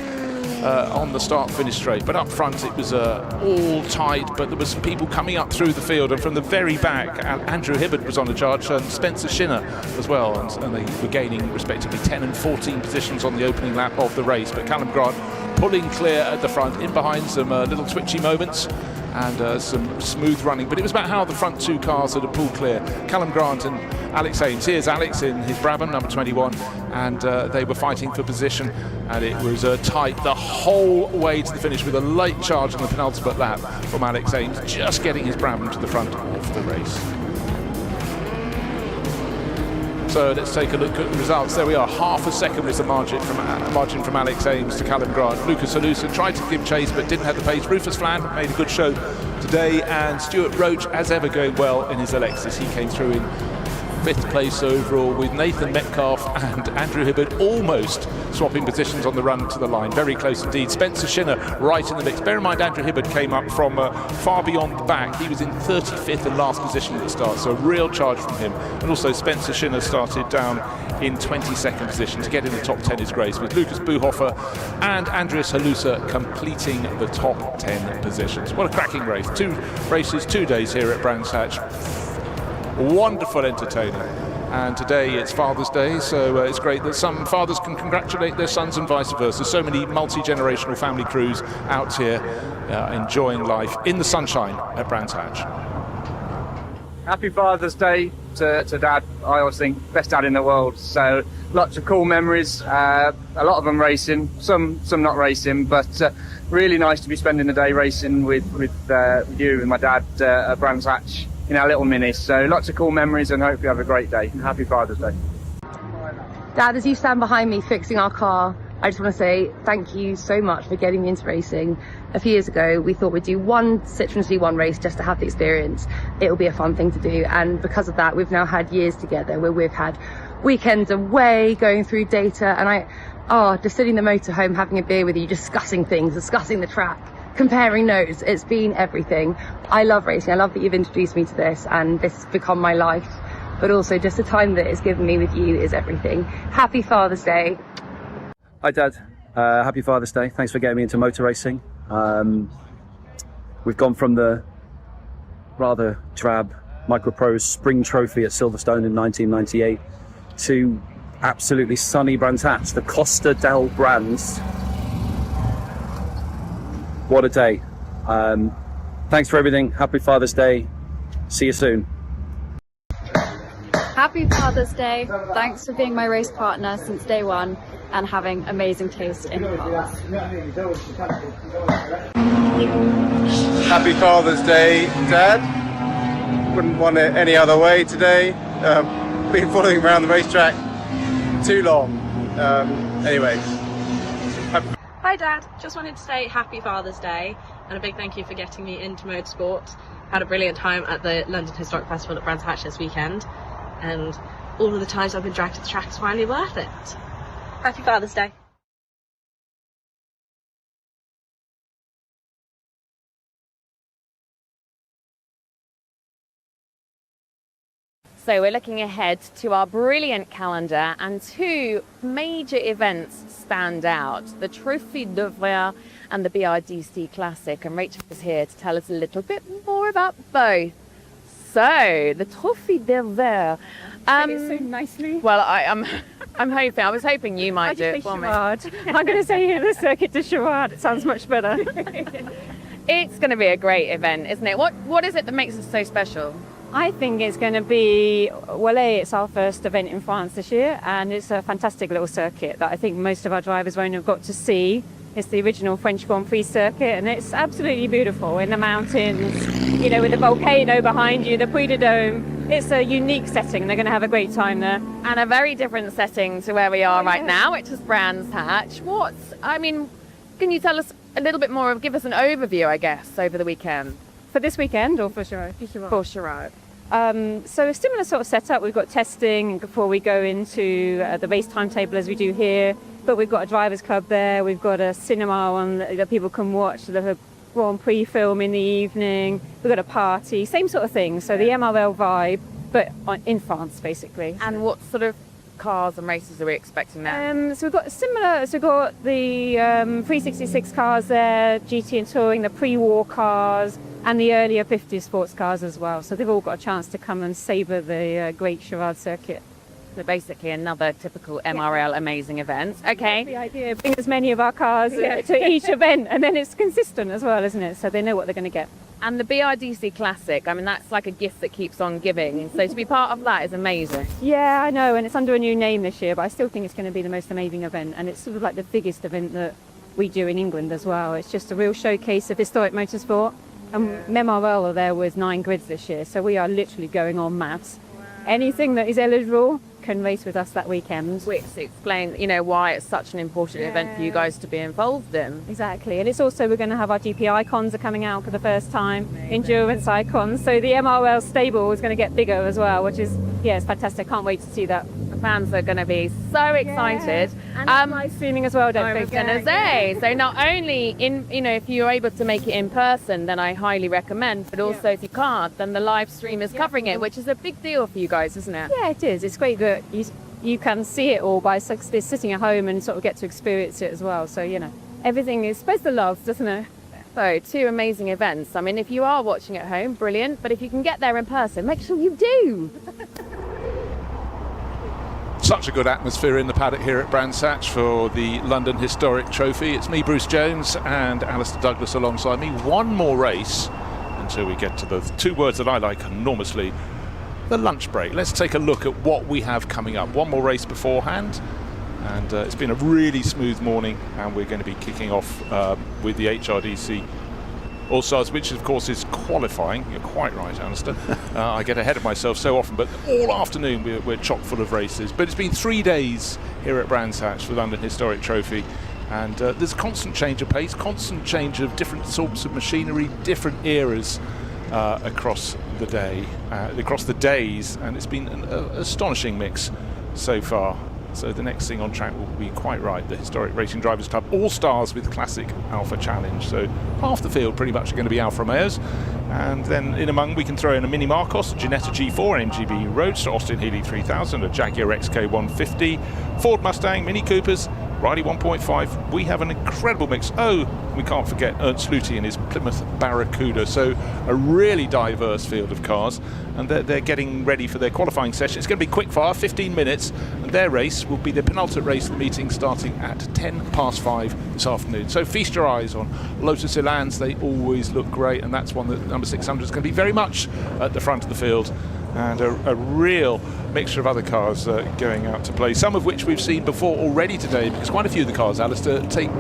on the start-finish straight. But up front it was all tight, but there was people coming up through the field, and from the very back Andrew Hibbard was on the charge, and Spencer Shinner as well, and they were gaining respectively 10 and 14 positions on the opening lap of the race. But Callum Grant pulling clear at the front, in behind some little twitchy moments and some smooth running, but it was about how the front 2 cars had pulled clear. Callum Grant and Alex Ames. Here's Alex in his Brabham, number 21, and they were fighting for position, and it was tight the whole way to the finish, with a late charge on the penultimate lap from Alex Ames, just getting his Brabham to the front of the race. So let's take a look at the results. There we are. Half a second was the margin from Alex Ames to Callum Grant. Lucas Halusa tried to give chase but didn't have the pace. Rufus Flan made a good show today, and Stuart Roach, as ever, going well in his Alexis. He came through in 5th place overall, with Nathan Metcalf and Andrew Hibbard almost swapping positions on the run to the line. Very close indeed. Spencer Shinner right in the mix. Bear in mind, Andrew Hibbard came up from far beyond the back. He was in 35th and last position at the start, so a real charge from him. And also Spencer Shinner started down in 22nd position. To get in the top 10 is grace, with Lucas Buchhofer and Andreas Halusa completing the top 10 positions. What a cracking race. 2 races, 2 days here at Brands Hatch. Wonderful entertaining, and today it's Father's Day, so it's great that some fathers can congratulate their sons and vice versa. So many multi-generational family crews out here enjoying life in the sunshine at Brands Hatch. Happy Father's Day to Dad. I always think best dad in the world, so lots of cool memories, a lot of them racing, some not racing, but really nice to be spending the day racing with you and my dad at Brands Hatch in our little Mini. So lots of cool memories, and hope you have a great day. Happy Father's Day. Dad, as you stand behind me fixing our car, I just want to say thank you so much for getting me into racing. A few years ago, we thought we'd do one Citroen C1 race just to have the experience. It'll be a fun thing to do. And because of that, we've now had years together where we've had weekends away, going through data, and just sitting in the motorhome, having a beer with you, discussing things, discussing the track, comparing notes. It's been everything. I love racing. I love that you've introduced me to this, and this has become my life. But also just the time that it's given me with you is everything. Happy Father's Day. Hi Dad, happy Father's Day. Thanks for getting me into motor racing. We've gone from the rather drab Microprose Spring Trophy at Silverstone in 1998 to absolutely sunny Brands Hatch, the Costa del Brands. What a day. Thanks for everything. Happy Father's Day. See you soon. Happy Father's Day. Thanks for being my race partner since day one and having amazing taste in cars. Happy Father's Day, Dad. Wouldn't want it any other way today. Been following around the racetrack too long. Anyway. Hi Dad, just wanted to say happy Father's Day and a big thank you for getting me into motorsport. Had a brilliant time at the London Historic Festival at Brands Hatch this weekend, and all of the times I've been dragged to the track is finally worth it. Happy Father's Day. So we're looking ahead to our brilliant calendar, and two major events stand out: the Trophy d'Ouvrier and the BRDC Classic. And Rachel is here to tell us a little bit more about both. So the Trophy d'Ouvrier. So nicely. Well, I'm hoping. I was hoping you might do it for me. I'm going to say the Circuit de Charade. It sounds much better. It's going to be a great event, isn't it? What is it that makes it so special? I think it's going to be, well, it's our first event in France this year, and it's a fantastic little circuit that I think most of our drivers won't have got to see. It's the original French Grand Prix circuit, and it's absolutely beautiful in the mountains, you know, with the volcano behind you, the Puy de Dôme. It's a unique setting. They're going to have a great time there. And a very different setting to where we are right now, which is Brands Hatch. Can you tell us a little bit more, give us an overview, I guess, over the weekend? For this weekend or for Charade? For Charade. So a similar sort of setup. We've got testing before we go into the race timetable as we do here, but we've got a drivers club there. We've got a cinema on that people can watch the Grand Prix film in the evening. We've got a party, same sort of thing. So the MRL vibe, but in France basically. And what sort of cars and races are we expecting now? So we've got similar. So we've got the 366 cars there, GT and Touring, the pre-war cars, and the earlier 50s sports cars as well. So they've all got a chance to come and savour the great Charade circuit. So basically another typical MRL amazing event. Okay. The idea, bring as many of our cars to each event, and then it's consistent as well, isn't it? So they know what they're going to get. And the BRDC Classic, I mean, that's like a gift that keeps on giving. So to be part of that is amazing. Yeah, I know, and it's under a new name this year, but I still think it's going to be the most amazing event, and it's sort of like the biggest event that we do in England as well. It's just a real showcase of historic motorsport. And MRL are there with 9 grids this year, so we are literally going on maths. Anything that is eligible can race with us that weekend. Which explains, why it's such an important event for you guys to be involved in. Exactly, and it's also, we're going to have our GP icons are coming out for the first time, endurance icons, so the MRL stable is going to get bigger as well, which is, it's fantastic. Can't wait to see that. The fans are going to be so excited. And live streaming as well, don't I was going to say, so not only if you're able to make it in person, then I highly recommend, but also if you can't, then the live stream is covering it, which is a big deal for you guys, isn't it? Yeah, it is. It's great that you can see it all by sitting at home and sort of get to experience it as well. So, everything is supposed to love, doesn't it? So, 2 amazing events. I mean, if you are watching at home, brilliant, but if you can get there in person, make sure you do. Such a good atmosphere in the paddock here at Brands Hatch for the London Historic Trophy. It's me, Bruce Jones, and Alistair Douglas alongside me. One more race until we get to the 2 words that I like enormously, the lunch break. Let's take a look at what we have coming up. One more race beforehand, and it's been a really smooth morning, and we're going to be kicking off with the HRDC All Stars, which of course is qualifying. You're quite right, Alistair. I get ahead of myself so often, but all afternoon we're chock full of races. But it's been 3 days here at Brands Hatch for the London Historic Trophy, and there's a constant change of pace, constant change of different sorts of machinery, different eras across the day, across the days, and it's been an astonishing mix so far. So the next thing on track will be, quite right, the Historic Racing Drivers Club All Stars with Classic Alpha Challenge. So half the field pretty much are going to be Alfa Romeos, and then in among we can throw in a Mini Marcos, a Ginetta G4, an MGB Roadster, Austin Healey 3000, a Jaguar XK 150, Ford Mustang, Mini Coopers, Riley 1.5. We have an incredible mix. Oh, we can't forget Ernst Luthi and his Plymouth Barracuda. So a really diverse field of cars, and they're getting ready for their qualifying session. It's going to be quick fire, 15 minutes, and their race will be the penultimate race of the meeting, starting at 5:10 this afternoon. So feast your eyes on Lotus Elans. They always look great, and that's one that number 600 is going to be very much at the front of the field, and a real mixture of other cars going out to play, some of which we've seen before already today, because quite a few of the cars, Alistair, take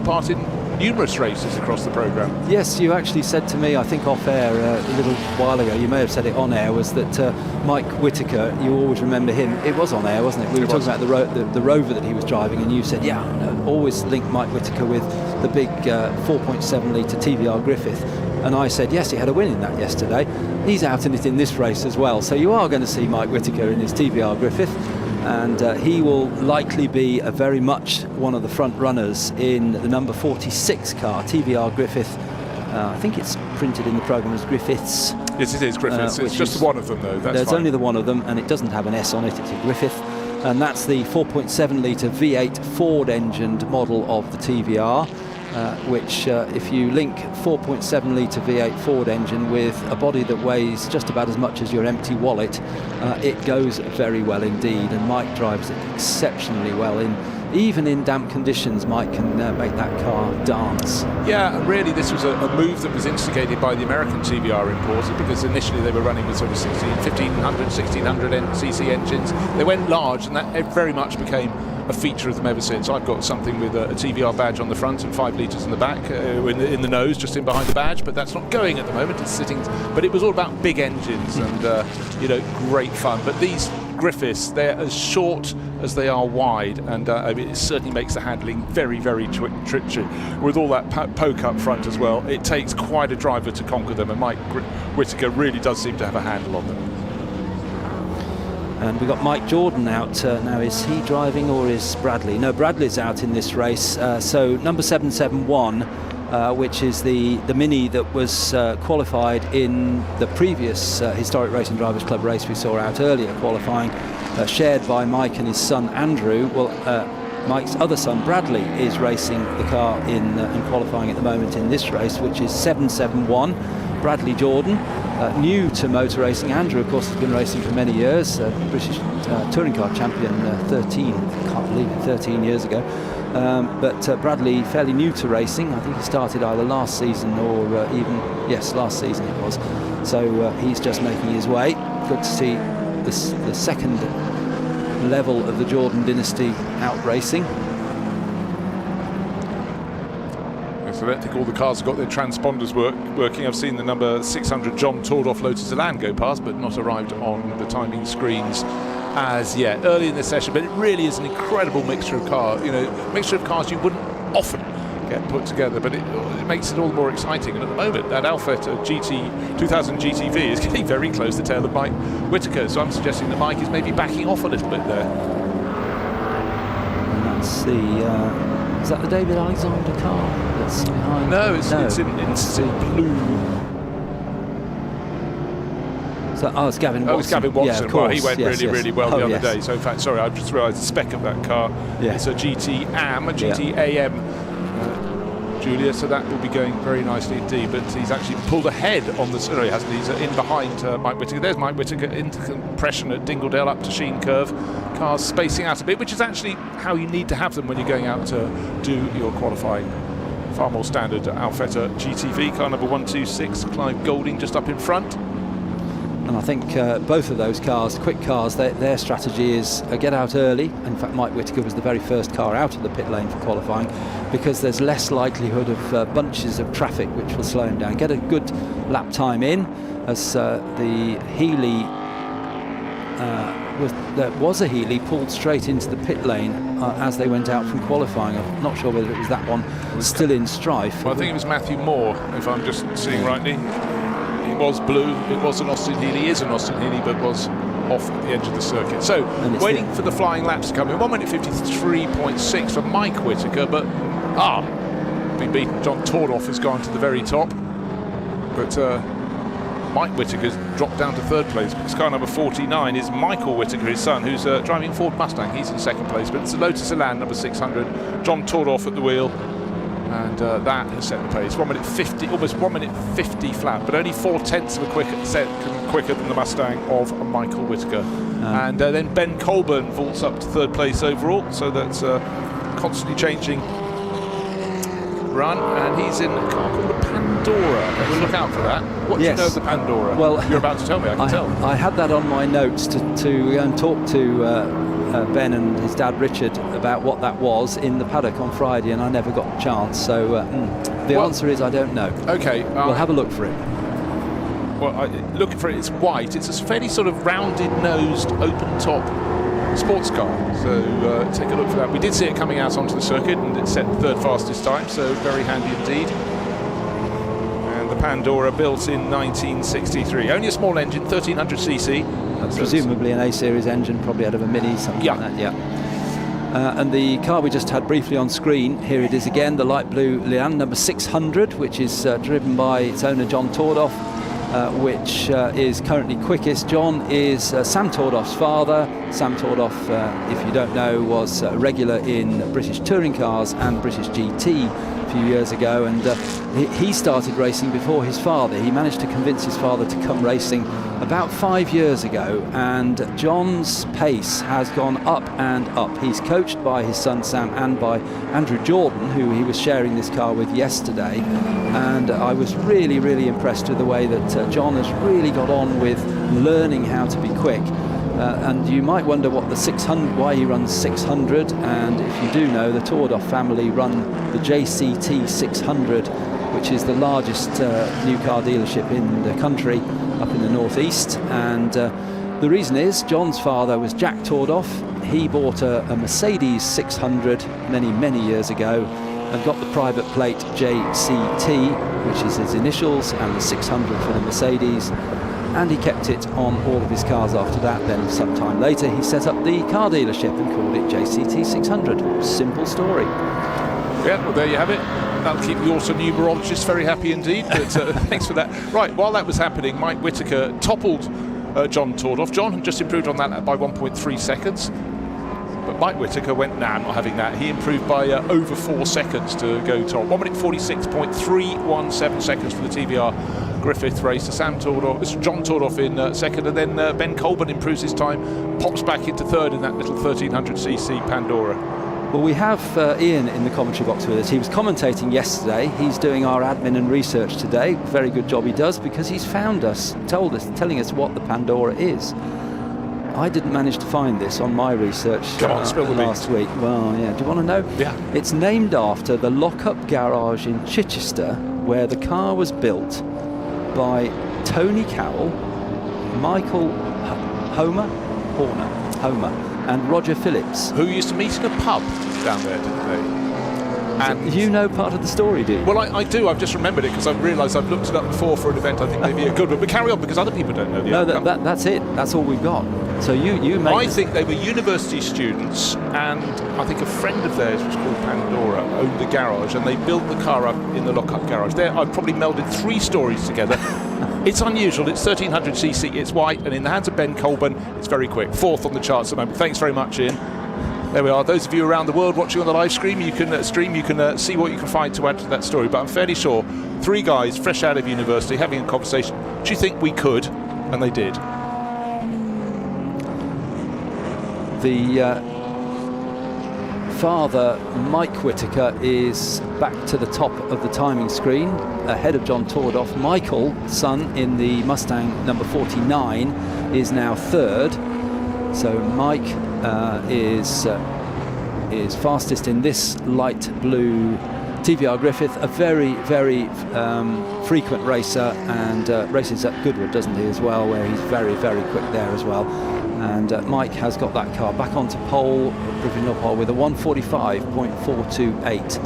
part in numerous races across the programme. Yes, you actually said to me, I think off air a little while ago, you may have said it on air, was that Mike Whittaker, you always remember him, it was on air, wasn't it? We were talking about the Rover that he was driving, and you said, yeah, always link Mike Whittaker with the big 4.7 litre TVR Griffith. And I said, yes, he had a win in that yesterday. He's out in it in this race as well. So you are going to see Mike Whittaker in his TVR Griffith. And he will likely be very much one of the front runners in the number 46 car, TVR Griffith. I think it's printed in the programme as Griffiths. Yes, it is Griffiths. It's just one of them, though. There's only the one of them, and it doesn't have an S on it. It's a Griffith. And that's the 4.7 litre V8 Ford-engined model of the TVR. Which if you link 4.7 litre V8 Ford engine with a body that weighs just about as much as your empty wallet, it goes very well indeed, and Mike drives it exceptionally well. Even in damp conditions, Mike can make that car dance. Yeah, really this was a move that was instigated by the American TVR importer, because initially they were running with sort of 1500, 1600 cc engines. They went large, and that very much became a feature of them ever since. I've got something with a TVR badge on the front and 5 litres in the back, in the nose, just in behind the badge, but that's not going at the moment. It's sitting, but it was all about big engines and great fun. But these Griffiths, they're as short as they are wide, and it certainly makes the handling very, very twitchy. With all that poke up front as well, it takes quite a driver to conquer them, and Mike Whittaker really does seem to have a handle on them. And we've got Mike Jordan out now. Is he driving, or is Bradley? No, Bradley's out in this race. So number 771, which is the Mini that was qualified in the previous Historic Racing Drivers Club race we saw out earlier, qualifying, shared by Mike and his son Andrew. Well, Mike's other son Bradley is racing the car in qualifying at the moment in this race, which is 771. Bradley Jordan, new to motor racing. Andrew, of course, has been racing for many years, British touring car champion 13 years ago. But Bradley, fairly new to racing. I think he started either last season or last season it was. So he's just making his way. Good to see the second level of the Jordan dynasty out racing. So I don't think all the cars have got their transponders working. I've seen the number 600 John Tordoff Lotus Elan go past, but not arrived on the timing screens as yet. Early in the session, but it really is an incredible mixture of cars. Mixture of cars you wouldn't often get put together, but it makes it all the more exciting. And at the moment, that Alfetta 2000 GTV is getting very close to the tail of Mike Whittaker. So I'm suggesting that Mike is maybe backing off a little bit there. And that's the. Is that the David Alexander car that's behind? No, it's in blue. So, it's Gavin Watson. Oh, it's Gavin Watson. Yeah, of course. Well, he went really well the other day. So, in fact, sorry, I just realised the spec of that car. Yeah. It's a GT AM, a GT AM, Julia. So that will be going very nicely indeed. But he's actually pulled ahead on the. No, he hasn't. He's in behind Mike Whittaker. There's Mike Whittaker into compression at Dingledale up to Sheen Curve. Cars spacing out a bit, which is actually how you need to have them when you're going out to do your qualifying. Far more standard Alfetta GTV car number 126, Clive Golding just up in front. And I think both of those cars, quick cars, their strategy is get out early. In fact, Mike Whittaker was the very first car out of the pit lane for qualifying, because there's less likelihood of bunches of traffic which will slow him down. Get a good lap time in, as the Healy, there was a Healy pulled straight into the pit lane as they went out from qualifying. I'm not sure whether it was that one still in strife. Well, I think it was Matthew Moore, if I'm just seeing rightly. It was blue, it was an Austin Healy, is an Austin Healy, but was off at the edge of the circuit. So, waiting for the flying laps to come in. 1 minute 53.6 for Mike Whittaker, but been beaten. John Tordoff has gone to the very top, but Mike Whittaker's dropped down to third place, because car number 49 is Michael Whittaker, his son, who's driving Ford Mustang. He's in second place, but it's a Lotus Elan number 600. John Tordoff at the wheel. And that has set the pace. 1 minute 50, almost 1 minute 50 flat, but only 0.4 of a second quicker than the Mustang of Michael Whittaker. And then Ben Colburn vaults up to third place overall, so that's constantly changing run. And he's in a car called the Pandora. We'll look out for that. What do you know of the Pandora? Well, you're about to tell me. I can tell. I had that on my notes to go and talk to Ben and his dad Richard about what that was in the paddock on Friday, and I never got a chance. So the answer is I don't know. Okay, we'll have a look for it. Well, looking for it, it's white. It's a fairly sort of rounded-nosed, open-top sports car. So take a look for that. We did see it coming out onto the circuit, and it set the third fastest time. So very handy indeed. And the Pandora, built in 1963, only a small engine, 1300cc. Presumably an A-series engine, probably out of a Mini, something like that, and the car we just had briefly on screen, here it is again, the light blue Leon number 600, which is driven by its owner John Tordoff, which is currently quickest. John is Sam Tordoff's father. Sam Tordoff, if you don't know, was regular in British touring cars and British GT a few years ago, and he started racing before his father. He managed to convince his father to come racing about 5 years ago, and John's pace has gone up and up. He's coached by his son Sam and by Andrew Jordan, who he was sharing this car with yesterday, and I was really, really impressed with the way that John has really got on with learning how to be quick. And you might wonder what the 600, why he runs 600, and if you do know, the Tordoff family run the JCT 600, which is the largest new car dealership in the country, up in the northeast. And the reason is John's father was Jack Tordoff. He bought a Mercedes 600 many years ago and got the private plate JCT, which is his initials, and the 600 for the Mercedes. And he kept it on all of his cars after that. Then sometime later he set up the car dealership and called it JCT 600. Simple story. Yeah, well, there you have it. That'll keep the auto numerologist very happy indeed, but thanks for that. Right, while that was happening, Mike Whittaker toppled John Tordoff. John had just improved on that by 1.3 seconds. But Mike Whittaker went, nah, I'm not having that. He improved by over 4 seconds to go top. 1 minute 46.317 seconds for the TVR Griffith race. John Tordoff in second, and then Ben Colburn improves his time, pops back into third in that little 1300cc Pandora. Well, we have Ian in the commentary box with us. He was commentating yesterday. He's doing our admin and research today. Very good job he does, because he's found us, telling us what the Pandora is. I didn't manage to find this on my research last week. Well, yeah. Do you want to know? Yeah. It's named after the lock-up garage in Chichester, where the car was built by Tony Cowell, Michael Homer, and Roger Phillips. Who used to meet in a pub down there, didn't they? And you know part of the story, do you? Well, I do. I've just remembered it because I've realised I've looked it up before for an event. I think maybe a good one. But carry on, because other people don't know the outcome. That's it. That's all we've got. So you make... I think they were university students, and I think a friend of theirs, was called Pandora, owned the garage, and they built the car up in the lock-up garage. There, I've probably melded 3 stories together. It's unusual. It's 1300cc. It's white, and in the hands of Ben Colburn, it's very quick. 4th on the charts at the moment. Thanks very much, Ian. There we are. Those of you around the world watching on the live stream, you can see what you can find to add to that story. But I'm fairly sure 3 guys fresh out of university having a conversation. Do you think we could? And they did. The father, Mike Whittaker, is back to the top of the timing screen, ahead of John Tordoff. Michael, son in the Mustang number 49, is now third. So Mike is fastest in this light blue TVR Griffith, a very, very frequent racer, and races at Goodwood, doesn't he, as well, where he's very, very quick there as well. And Mike has got that car back onto pole, provisional pole, with a 1:45.428.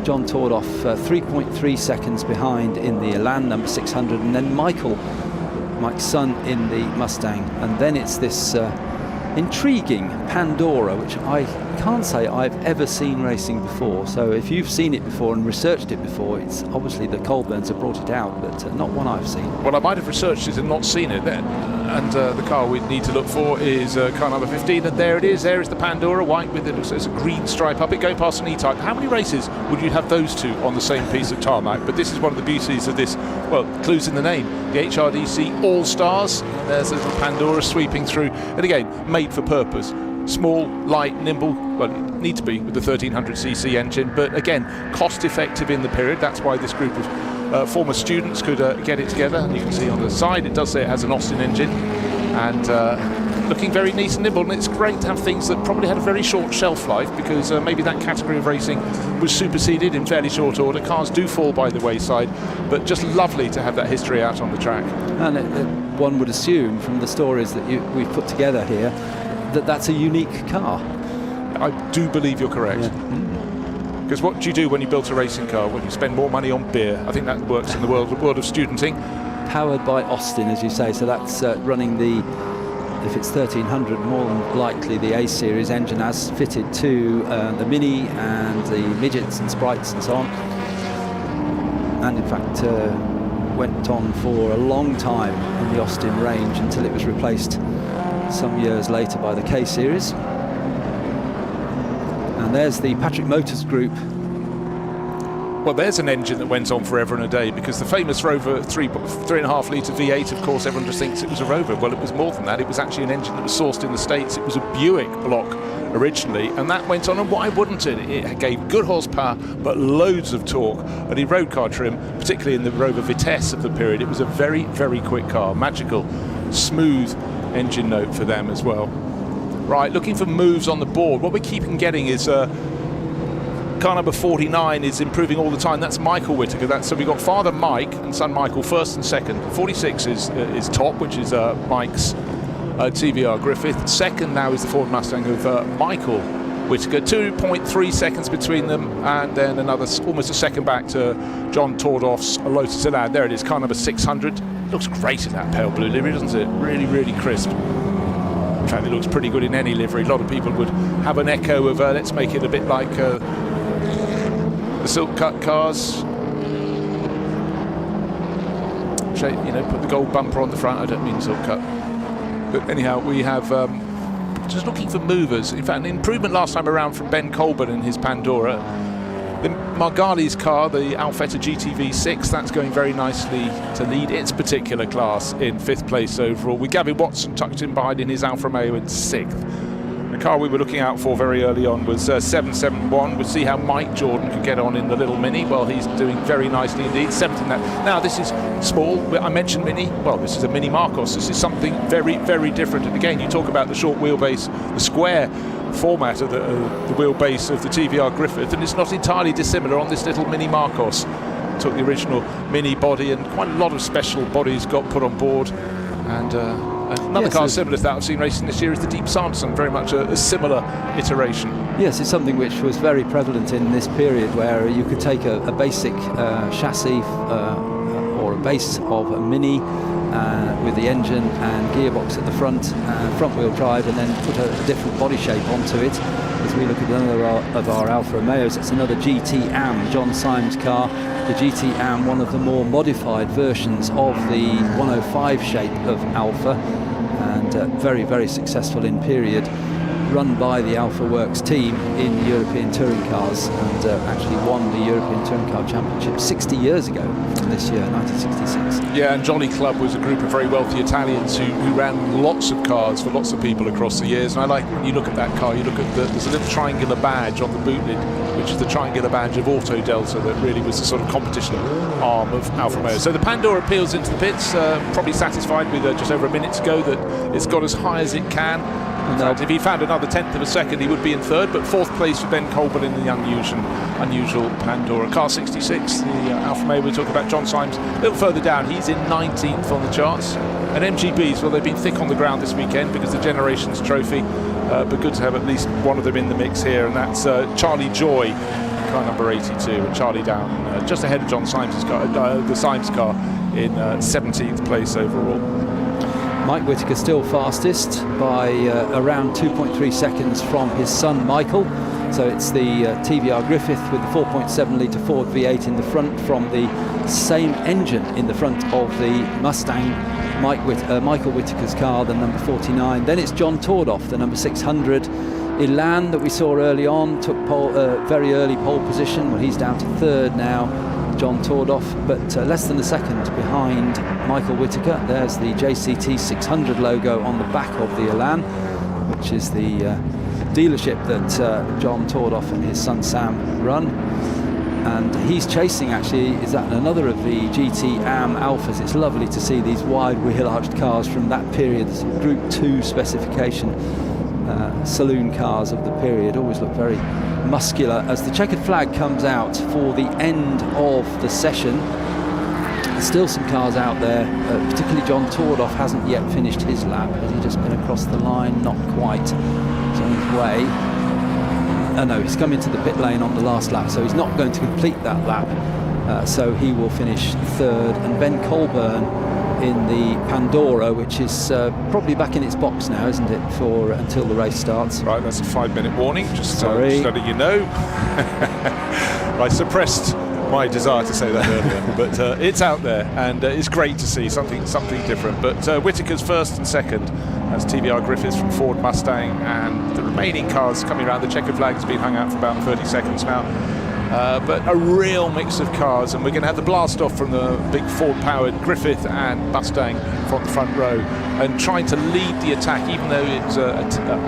John Tordoff 3.3 seconds behind in the Elan number 600, and then Mike's son in the Mustang. And then it's this intriguing Pandora, which I can't say I've ever seen racing before. So if you've seen it before and researched it before, it's obviously the Colburns have brought it out, but not one I've seen. Well, I might have researched it and not seen it then. And the car we need to look for is car number 15, and there it is. There is the Pandora, white with it's a green stripe up it, going past an E-Type. How many races would you have those two on the same piece of tarmac? But this is one of the beauties of this, well, clues in the name, the HRDC All-Stars. There's a little Pandora sweeping through, and again, made for purpose. Small, light, nimble, well, it needs to be with the 1300cc engine, but again, cost effective in the period. That's why this group of former students could get it together. And you can see on the side it does say it has an Austin engine, and looking very neat and nimble. And it's great to have things that probably had a very short shelf life, because maybe that category of racing was superseded in fairly short order. Cars do fall by the wayside, but just lovely to have that history out on the track. And one would assume from the stories that we've put together here that that's a unique car. I do believe you're correct. Because what do you do when you build a racing car? Well, you spend more money on beer. I think that works in the world of studenting. Powered by Austin, as you say, so that's running the, if it's 1300, more than likely the A-Series engine as fitted to the Mini and the Midgets and Sprites and so on. And in fact, went on for a long time in the Austin range until it was replaced some years later by the K-Series. And there's the Patrick Motors Group. Well, there's an engine that went on forever and a day, because the famous Rover 3.5 litre V8, of course, everyone just thinks it was a Rover. Well, it was more than that. It was actually an engine that was sourced in the States. It was a Buick block originally, and that went on, and why wouldn't it? It gave good horsepower, but loads of torque. And in road car trim, particularly in the Rover Vitesse of the period, it was a very, very quick car. Magical, smooth engine note for them as well. Right, looking for moves on the board. What we keep getting is car number 49 is improving all the time. That's Michael Whittaker. So we've got father Mike and son Michael first and second. 46 is top, which is Mike's TVR Griffith. Second now is the Ford Mustang of Michael Whittaker. 2.3 seconds between them, and then another almost a second back to John Tordoff's Lotus Elan. There it is, car number 600. Looks great in that pale blue livery, doesn't it? Really, really crisp. In fact, it looks pretty good in any livery. A lot of people would have an echo of let's make it a bit like the silk cut cars. Put the gold bumper on the front. I don't mean silk cut. But anyhow, we have just looking for movers. In fact, an improvement last time around from Ben Colburn in his Pandora. The Margali's car, the Alfetta GTV6, that's going very nicely to lead its particular class in 5th place overall, with Gavin Watson tucked in behind in his Alfa Romeo in 6th. The car we were looking out for very early on was 771. We'll see how Mike Jordan could get on in the little Mini. Well, he's doing very nicely indeed. 7th in that. Now, this is small. I mentioned Mini. Well, this is a Mini Marcos. This is something very, very different. And again, you talk about the short wheelbase, the square format of the wheelbase of the TVR Griffith, and it's not entirely dissimilar on this little Mini Marcos. Took the original Mini body, and quite a lot of special bodies got put on board. And another car similar to that I've seen racing this year is the Deep Sanderson, very much a similar iteration. Yes, it's something which was very prevalent in this period, where you could take a basic chassis or a base of a Mini with the engine and gearbox at the front wheel drive, and then put a different body shape onto it. As we look at another of our Alfa Romeos, it's another GT Am, John Symes' car. The GT Am, one of the more modified versions of the 105 shape of Alfa, and very, very successful in period. run by the Alpha Works team in European touring cars, and actually won the European Touring Car Championship 60 years ago from this year, 1966. Yeah, and Jolly Club was a group of very wealthy Italians who ran lots of cars for lots of people across the years. And I like, when you look at that car, you look at there's a little triangular badge on the boot lid, which is the triangular badge of Auto Delta, that really was the sort of competition arm of Alfa Romeo. So the Pandora peels into the pits, probably satisfied with just over a minute to go that it's got as high as it can. In fact, if he found another tenth of a second, he would be in third, but fourth place for Ben Colburn in the unusual Pandora. Car 66, the Alfa Romeo we're talking about, John Symes, a little further down, he's in 19th on the charts. And MGBs, well, they've been thick on the ground this weekend because the Generations Trophy, but good to have at least one of them in the mix here, and that's Charlie Joy, car number 82, and Charlie down just ahead of John Symes' car, the Symes car, in 17th place overall. Mike Whittaker still fastest by around 2.3 seconds from his son Michael. So it's the TVR Griffith with the 4.7 litre Ford V8 in the front from the same engine in the front of the Mustang Michael Whittaker's car, the number 49. Then it's John Tordoff, the number 600. Elan, that we saw early on, took very early pole position. Well, he's down to third now, John Tordoff, but less than a second behind Michael Whittaker. There's the JCT 600 logo on the back of the Elan, which is the dealership that John Tordoff and his son Sam run. And he's chasing, actually, is that another of the GT AM Alphas. It's lovely to see these wide wheel arched cars from that period, Group 2 specification saloon cars of the period, always look very muscular. As the checkered flag comes out for the end of the session, there's still some cars out there, particularly John Tordoff hasn't yet finished his lap. Has he just been across the line? Not quite. He's on his way. Oh no, he's come into the pit lane on the last lap, so he's not going to complete that lap. So he will finish third, and Ben Colburn in the Pandora, which is probably back in its box now, isn't it, for until the race starts. Right, that's a 5-minute warning, just letting you know. I suppressed my desire to say that earlier, but it's out there, and it's great to see something different. But Whittaker's first and second, as TVR Griffiths from Ford Mustang, and the remaining cars coming around. The checkered flag has been hung out for about 30 seconds now. But a real mix of cars, and we're going to have the blast off from the big Ford-powered Griffith and Mustang from the front row, and trying to lead the attack, even though it's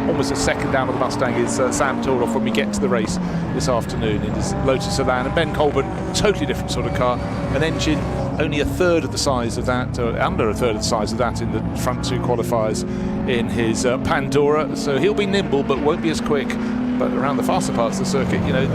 almost a second down on the Mustang, is Sam Tordoff when we get to the race this afternoon in his Lotus Elan. And Ben Colburn, totally different sort of car, an engine only a third of the size of that, or under a third of the size of that in the front two qualifiers in his Pandora. So he'll be nimble, but won't be as quick. But around the faster parts of the circuit, you know,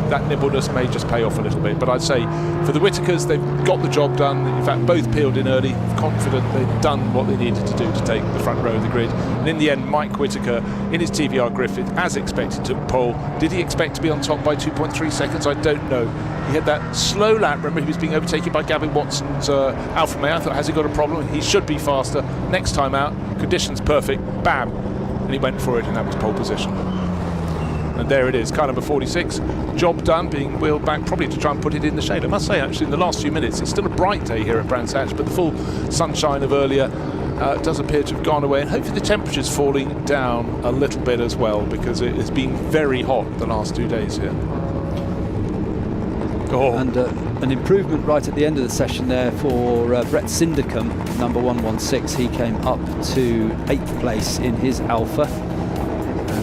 that nimbleness may just pay off a little bit. But I'd say for the Whittakers, they've got the job done. In fact, both peeled in early, confident they've done what they needed to do to take the front row of the grid. And in the end, Mike Whittaker, in his TVR Griffith, as expected, took pole. Did he expect to be on top by 2.3 seconds? I don't know. He had that slow lap. Remember, he was being overtaken by Gavin Watson's Alfa Romeo. I thought, has he got a problem? He should be faster. Next time out, conditions perfect, bam. And he went for it, and that was pole position. And there it is, car number 46, job done, being wheeled back probably to try and put it in the shade. I must say, actually, in the last few minutes, it's still a bright day here at Brands Hatch, but the full sunshine of earlier does appear to have gone away, and hopefully the temperature's falling down a little bit as well, because it has been very hot the last 2 days here. Oh. And an improvement right at the end of the session there for Brett Sindercombe, number 116. He came up to 8th place in his Alpha.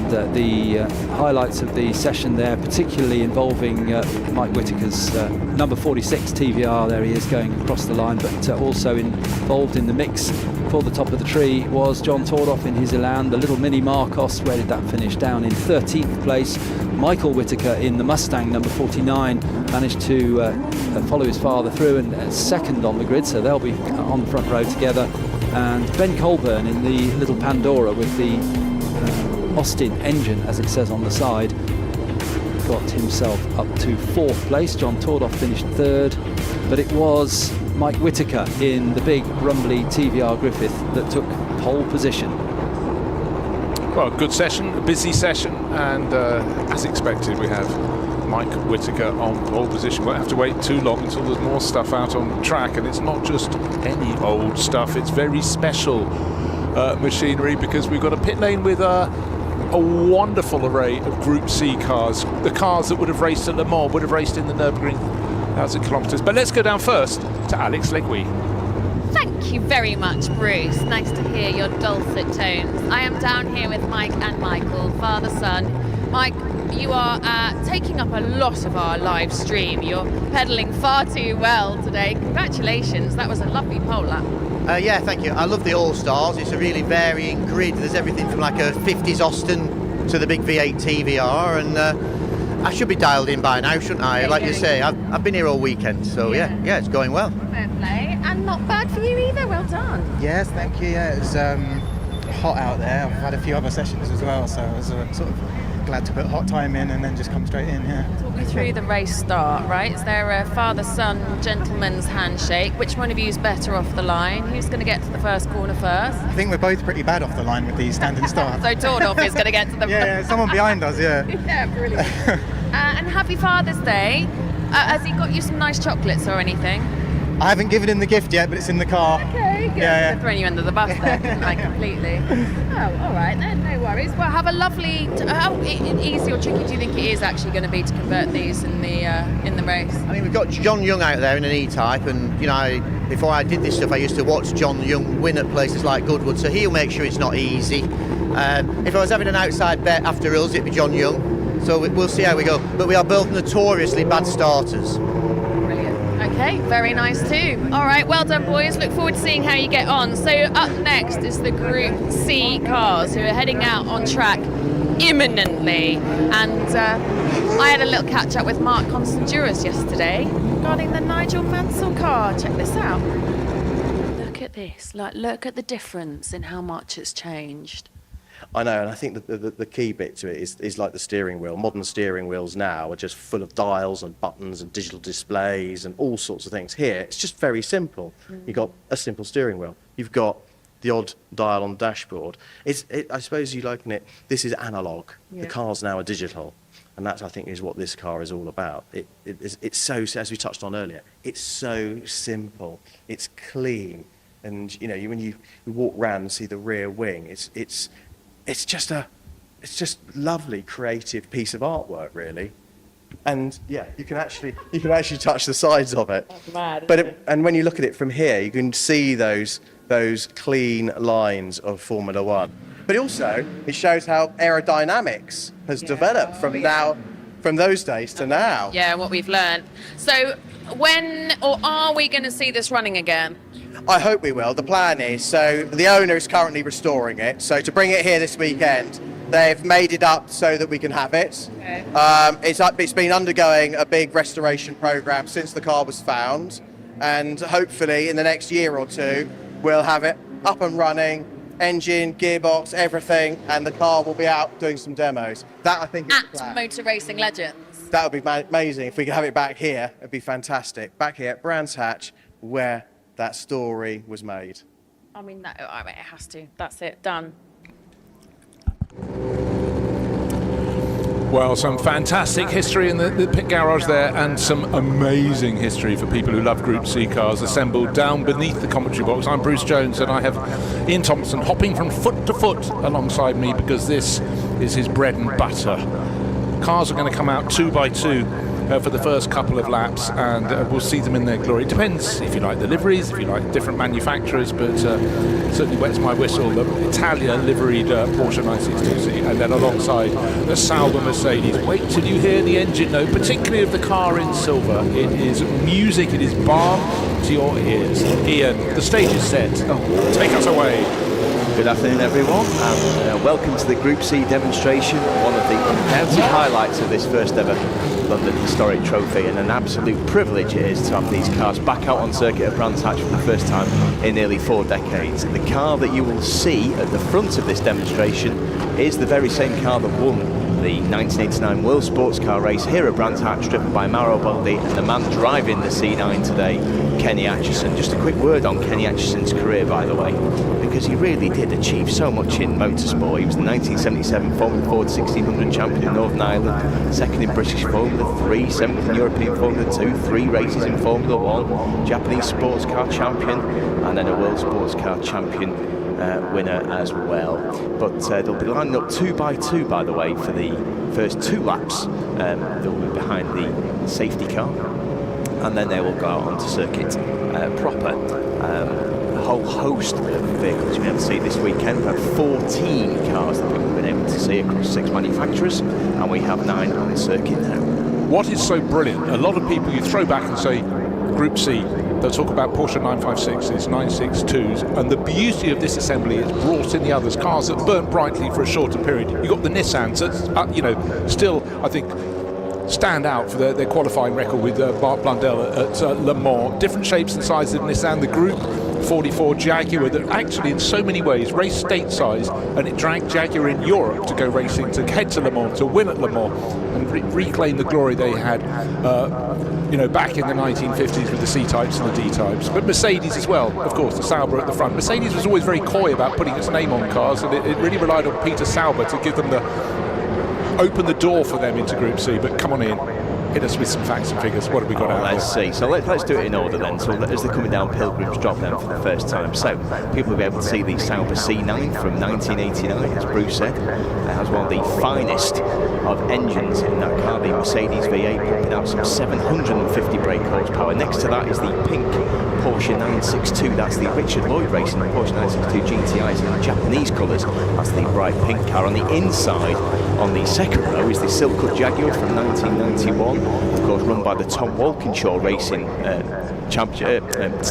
And the highlights of the session there, particularly involving Mike Whittaker's number 46 TVR. There he is going across the line, but also involved in the mix for the top of the tree was John Tordoff in his Elan, the little mini Marcos. Where did that finish? Down in 13th place. Michael Whittaker in the Mustang, number 49, managed to follow his father through and second on the grid, so they'll be on the front row together. And Ben Colburn in the little Pandora with the Austin engine, as it says on the side, got himself up to 4th place. John Tordoff finished 3rd, but it was Mike Whittaker in the big rumbly TVR Griffith that took pole position. Well, good session, a busy session, and as expected, we have Mike Whittaker on pole position. Won't have to wait too long until there's more stuff out on track, and it's not just any old stuff, it's very special machinery, because we've got a pit lane with a wonderful array of Group C cars. The cars that would have raced at Le Mans, would have raced in the Nürburgring 1,000 kilometres. But let's go down first to Alex Legui. Thank you very much, Bruce. Nice to hear your dulcet tones. I am down here with Mike and Michael, father, son. Mike, you are taking up a lot of our live stream. You're pedaling far too well today. Congratulations, that was a lovely pole lap. Yeah, thank you. I love the All-Stars. It's a really varying grid. There's everything from like a 50s Austin to the big V8 TVR, and I should be dialed in by now, shouldn't I? Like you say, I've been here all weekend, so yeah, it's going well. Fair play, and not bad for you either. Well done. Yes, thank you. Yeah, it's hot out there. I've had a few other sessions as well, so I was sort of glad to put hot time in and then just come straight in. Yeah. Talk me through the race start, right? Is there a father-son gentleman's handshake? Which one of you is better off the line? Who's going to get to the first corner first? I think we're both pretty bad off the line with these standing starts. So Tornoff is going to get to the yeah, someone behind us, yeah. Yeah, brilliant. And happy Father's Day. Has he got you some nice chocolates or anything? I haven't given him the gift yet, but it's in the car. Okay, good. Yeah. I'm throwing you under the bus there, didn't I, completely? Oh, all right, then, no worries. Well, have a lovely... How easy or tricky do you think it is actually going to be to convert these in the race? I mean, we've got John Young out there in an E-Type, and, you know, before I did this stuff, I used to watch John Young win at places like Goodwood, so he'll make sure it's not easy. If I was having an outside bet after us, it'd be John Young, so we'll see how we go. But we are both notoriously bad starters. Okay, very nice too. All right, well done, boys. Look forward to seeing how you get on. So up next is the Group C cars who are heading out on track imminently. And I had a little catch up with Mark Constanduras yesterday regarding the Nigel Mansell car. Check this out. Look at this. Look at the difference in how much it's changed. I know, and I think the key bit to it is like the steering wheel. Modern steering wheels now are just full of dials and buttons and digital displays and all sorts of things. Here, it's just very simple. You've got a simple steering wheel. You've got the odd dial on the dashboard. I suppose you liken it, this is analog. Yeah. The cars now are digital. And that, I think, is what this car is all about. It's so, as we touched on earlier, it's so simple. It's clean. And, you know, when you walk around and see the rear wing, it's just lovely creative piece of artwork, really. And yeah, you can actually touch the sides of it. That's mad. And when you look at it from here, you can see those clean lines of Formula One. But also it shows how aerodynamics has developed from those days to now. Yeah, what we've learned. So when or are we going to see this running again? I hope we will. The plan is, so the owner is currently restoring it. So to bring it here this weekend, they've made it up so that we can have it. Okay. It's been undergoing a big restoration program since the car was found. And hopefully in the next year or two, we'll have it up and running, engine, gearbox, everything, and the car will be out doing some demos. That, I think, is the plan. Motor Racing Legends. That would be amazing. If we could have it back here, it'd be fantastic. Back here at Brands Hatch, where that story was made. I mean, it has to. That's it. Done. Well, some fantastic history in the pit garage there, and some amazing history for people who love Group C cars assembled down beneath the commentary box. I'm Bruce Jones, and I have Ian Thompson hopping from foot to foot alongside me because this is his bread and butter. Cars are going to come out 2 by 2 for the first couple of laps, and we'll see them in their glory. It depends if you like the liveries, if you like different manufacturers, but certainly wets my whistle, the Italia liveried Porsche 962C, and then alongside the Sauber Mercedes. Wait till you hear the engine note, particularly of the car in silver. It is music, it is balm to your ears. Ian, the stage is set. Take us away. Good afternoon, everyone, and welcome to the Group C demonstration, one of the undoubted highlights of this first ever London Historic Trophy, and an absolute privilege it is to have these cars back out on circuit at Brands Hatch for the first time in nearly 4 decades. The car that you will see at the front of this demonstration is the very same car that won the 1989 World Sports Car Race here at Brands Hatch, driven by Mauro Baldi, and the man driving the C9 today, Kenny Atchison. Just a quick word on Kenny Atchison's career, by the way, because he really did achieve so much in motorsport. He was the 1977 Formula Ford 1600 champion in Northern Ireland, second in British Formula 3, 7th in European Formula 2, 3 races in Formula 1, Japanese sports car champion, and then a World Sports Car champion winner as well. But they'll be lining up 2 by 2, by the way, for the first 2 laps. They'll be behind the safety car, and then they will go out onto circuit proper. A whole host of vehicles you'll be able to see this weekend. We have 14 cars that we've been able to see across 6 manufacturers, and we have 9 on the circuit now. What is so brilliant, a lot of people, you throw back and say Group C, they'll talk about Porsche 956s, 962s, and the beauty of this assembly is brought in the others, cars that burn brightly for a shorter period. You've got the Nissans that, still, I think, stand out for their qualifying record with Mark Blundell at Le Mans. Different shapes and sizes of Nissan. The Group 44 Jaguar that actually in so many ways raced stateside, and it dragged Jaguar in Europe to go racing, to head to Le Mans, to win at Le Mans and reclaim the glory they had back in the 1950s with the C-types and the D-types. But Mercedes as well, of course, the Sauber at the front. Mercedes was always very coy about putting its name on cars, and it really relied on Peter Sauber to give them open the door for them into Group C. But come on in, hit us with some facts and figures. What have we got out Let's see. So let's do it in order then. So as they're coming down Pilgrim's Drop then for the first time. So people will be able to see the Sauber C9 from 1989, as Bruce said. It has one of the finest of engines in that car, the Mercedes V8, pumping out some 750 brake horsepower. Next to that is the pink Porsche 962. That's the Richard Lloyd Racing Porsche 962 GTIs in Japanese colours. That's the bright pink car. On the inside, on the second row, is the Silk-Cut Jaguar from 1991. Of course, run by the Tom Walkinshaw Racing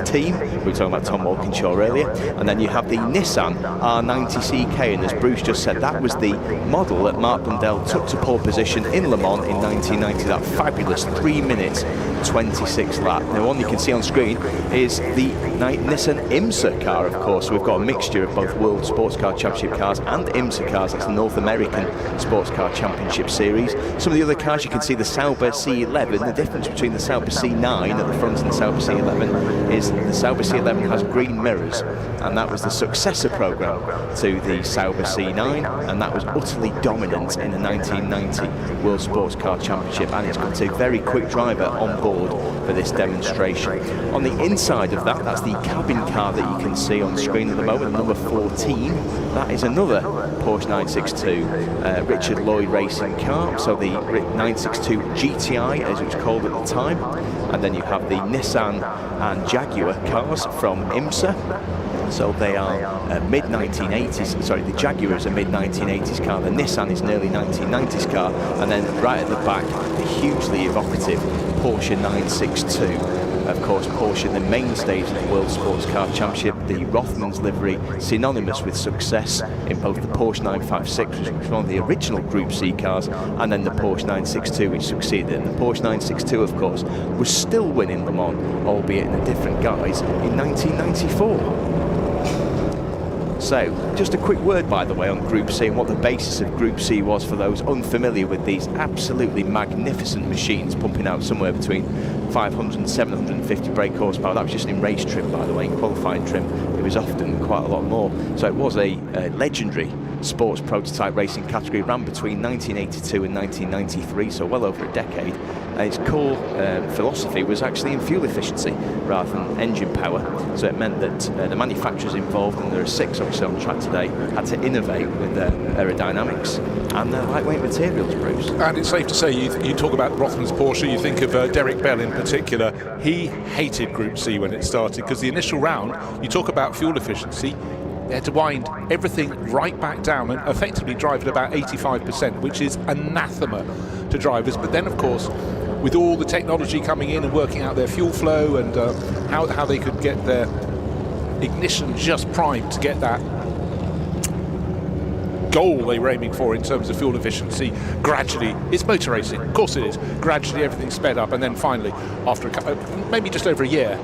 team. We were talking about Tom Walkinshaw earlier. And then you have the Nissan R90 CK, and as Bruce just said, that was the model that Mark Blundell took to pole position in Le Mans in 1990. That fabulous 3 minutes 26 lap. Now, the one you can see on screen is the Nissan IMSA car, of course. So we've got a mixture of both World Sports Car Championship cars and IMSA cars. That's the North American Sports Car Championship Series. Some of the other cars, you can see the Sauber C11. The difference between the Sauber C9 at the front and the Sauber C11 is the Sauber C11 has green mirrors, and that was the successor program to the Sauber C9, and that was utterly dominant in the 1990 World Sports Car Championship, and it's got a very quick driver on board for this demonstration. On the inside of that, that's the cabin car that you can see on screen at the moment, number 14. That is another Porsche 962 Richard Lloyd Racing car, so the 962 GTI as it was called at the time. And then you have the Nissan and Jaguar cars from IMSA. So they are mid-1980s, sorry, the Jaguar is a mid-1980s car, the Nissan is an early 1990s car, and then right at the back, the hugely evocative Porsche 962. Of course, Porsche, the mainstays of the World Sports Car Championship, the Rothmans livery, synonymous with success in both the Porsche 956, which was one of the original Group C cars, and then the Porsche 962, which succeeded. And the Porsche 962, of course, was still winning Le Mans, albeit in a different guise, in 1994. So, just a quick word, by the way, on Group C and what the basis of Group C was for those unfamiliar with these absolutely magnificent machines pumping out somewhere between 500 and 750 brake horsepower. That was just in race trim, by the way. In qualifying trim, it was often quite a lot more. So it was a legendary sports prototype racing category, ran between 1982 and 1993, so well over a decade. Its core philosophy was actually in fuel efficiency rather than engine power, so it meant that the manufacturers involved, and there are 6 obviously on track today, had to innovate with their aerodynamics and their lightweight materials, Bruce. And it's safe to say, you talk about Rothmans Porsche, you think of Derek Bell in particular. He hated Group C when it started, because the initial round, you talk about fuel efficiency, they had to wind everything right back down and effectively drive at about 85%, which is anathema to drivers. But then, of course, with all the technology coming in and working out their fuel flow and how they could get their ignition just primed to get that goal they were aiming for in terms of fuel efficiency, gradually, it's motor racing, of course it is, gradually everything sped up, and then finally, after maybe just over a year,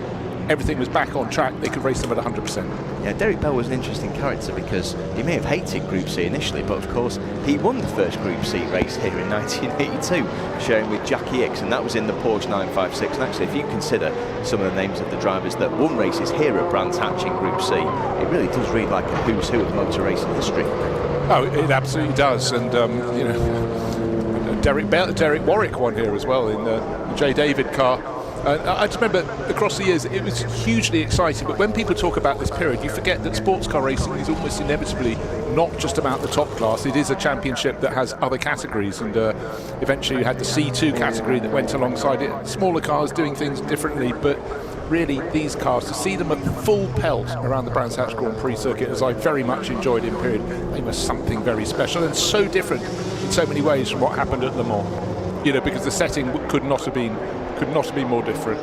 everything was back on track. They could race them at 100%. Yeah, Derek Bell was an interesting character because he may have hated Group C initially, but of course he won the first Group C race here in 1982, sharing with Jackie Ickx, and that was in the Porsche 956. And actually, if you consider some of the names of the drivers that won races here at Brands Hatch in Group C, it really does read like a who's who of motor racing history. Oh, it absolutely does. And Derek Warwick won here as well in the J. David car. I just remember across the years it was hugely exciting, but when people talk about this period, you forget that sports car racing is almost inevitably not just about the top class. It is a championship that has other categories, and eventually you had the C2 category that went alongside it. Smaller cars doing things differently, but really these cars, to see them at full pelt around the Brands Hatch Grand Prix circuit, as I very much enjoyed in period, they were something very special and so different in so many ways from what happened at Le Mans. You know, because the setting could not have been more different.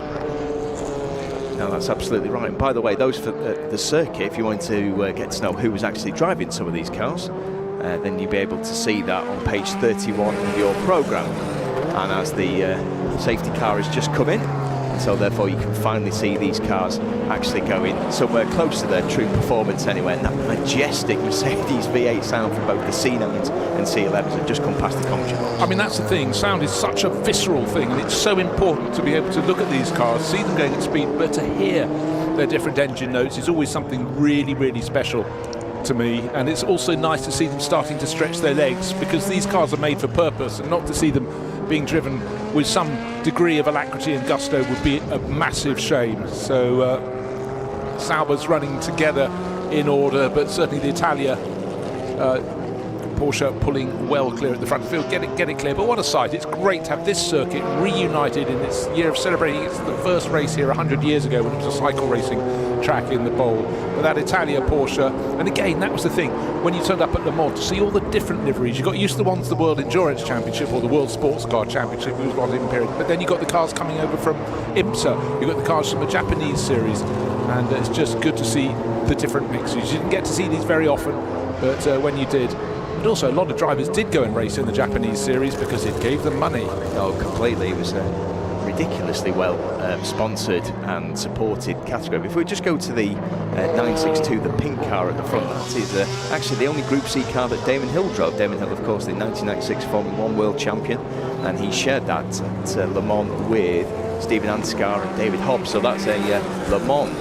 No, that's absolutely right. And by the way, those for the circuit, if you want to get to know who was actually driving some of these cars, then you'll be able to see that on page 31 of your programme. And as the safety car has just come in, so therefore you can finally see these cars actually going somewhere close to their true performance anyway. And that majestic Mercedes V8 sound from both the C9s and C11s have just come past the commentary box. I mean, that's the thing, sound is such a visceral thing, and it's so important to be able to look at these cars, see them going at speed, but to hear their different engine notes is always something really, really special to me. And it's also nice to see them starting to stretch their legs, because these cars are made for purpose, and not to see them being driven with some degree of alacrity and gusto would be a massive shame. So Sauber's running together in order, but certainly the Italia Porsche pulling well clear at the front of the field, get it clear. But what a sight. It's great to have this circuit reunited in this year of celebrating. It's the first race here 100 years ago when it was a cycle racing track in the bowl. But that Italia Porsche, and again, that was the thing, when you turned up at Le Mans, to see all the different liveries. You got used to the ones, the World Endurance Championship or the World Sports Car Championship, which was in period. But then you got the cars coming over from IMSA, you got the cars from the Japanese series, and it's just good to see the different mixes. You didn't get to see these very often, but when you did. But also a lot of drivers did go and race in the Japanese series because it gave them money. Oh, completely. It was ridiculously well sponsored and supported category. If we just go to the 962, the pink car at the front, that is actually the only Group C car that Damon Hill drove. Damon Hill, of course, the 1996 Formula 1 world champion, and he shared that at Le Mans with Stephen Ansgar and David Hobbs. So that's a Le Mans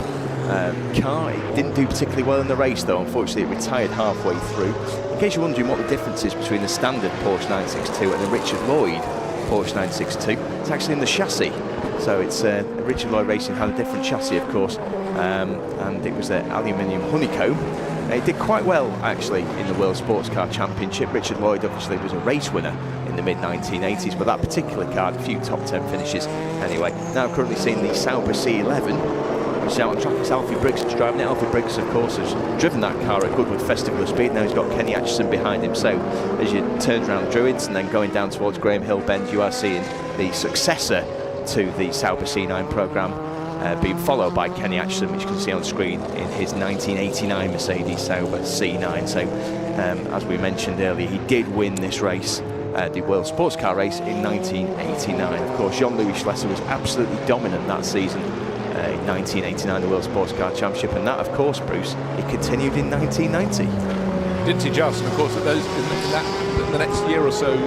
car. It didn't do particularly well in the race, though. Unfortunately, it retired halfway through. In case you're wondering what the difference is between the standard Porsche 962 and the Richard Lloyd Porsche 962, it's actually in the chassis. So it's Richard Lloyd Racing had a different chassis, of course, and it was an aluminium honeycomb. It did quite well, actually, in the World Sports Car Championship. Richard Lloyd obviously was a race winner in the mid-1980s, but that particular car had a few top 10 finishes. Anyway, now currently seeing the Sauber C11, which is out on track. It's Alfie Briggs that's driving it. Alfie Briggs, of course, has driven that car at Goodwood Festival of Speed. Now he's got Kenny Atchison behind him. So as you turn around Druids and then going down towards Graham Hill Bend, you are seeing the successor to the Sauber C9 programme being followed by Kenny Atchison, which you can see on screen in his 1989 Mercedes Sauber C9. So as we mentioned earlier, he did win this race, the World Sports Car race, in 1989. Of course, Jean-Louis Schlesser was absolutely dominant that season. In 1989, the World Sports Car Championship, and that, of course, Bruce, it continued in 1990. Didn't he just? And of course, in the next year or so,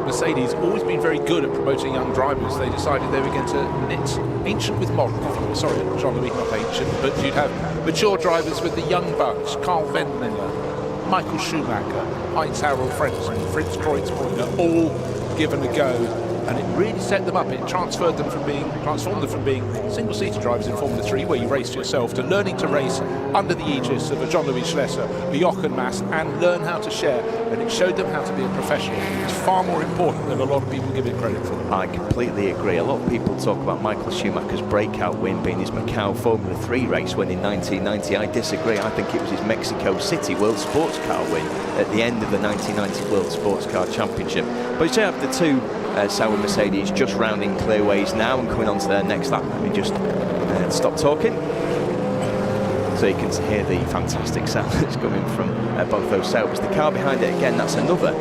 Mercedes always been very good at promoting young drivers. They decided they were going to knit ancient with modern. Sorry, Jean-Louis, not ancient, but you'd have mature drivers with the young bunch: Carl Wendlinger, Michael Schumacher, Heinz-Harald Frentzen, Fritz Kreutzbrunner, all given a go. And it really set them up. It transformed them from being single-seater drivers in Formula 3, where you raced yourself, to learning to race under the aegis of a Jean-Louis Schlesser, a Jochen Mass, and learn how to share. And it showed them how to be a professional. It's far more important than a lot of people give it credit for. I completely agree. A lot of people talk about Michael Schumacher's breakout win being his Macau Formula 3 race win in 1990. I disagree. I think it was his Mexico City World Sports Car win at the end of the 1990 World Sports Car Championship. But you have the two Sauber Mercedes just rounding clearways now and coming on to their next lap. Let me just stop talking so you can hear the fantastic sound that's coming from both those Saubers. The car behind it, again, that's another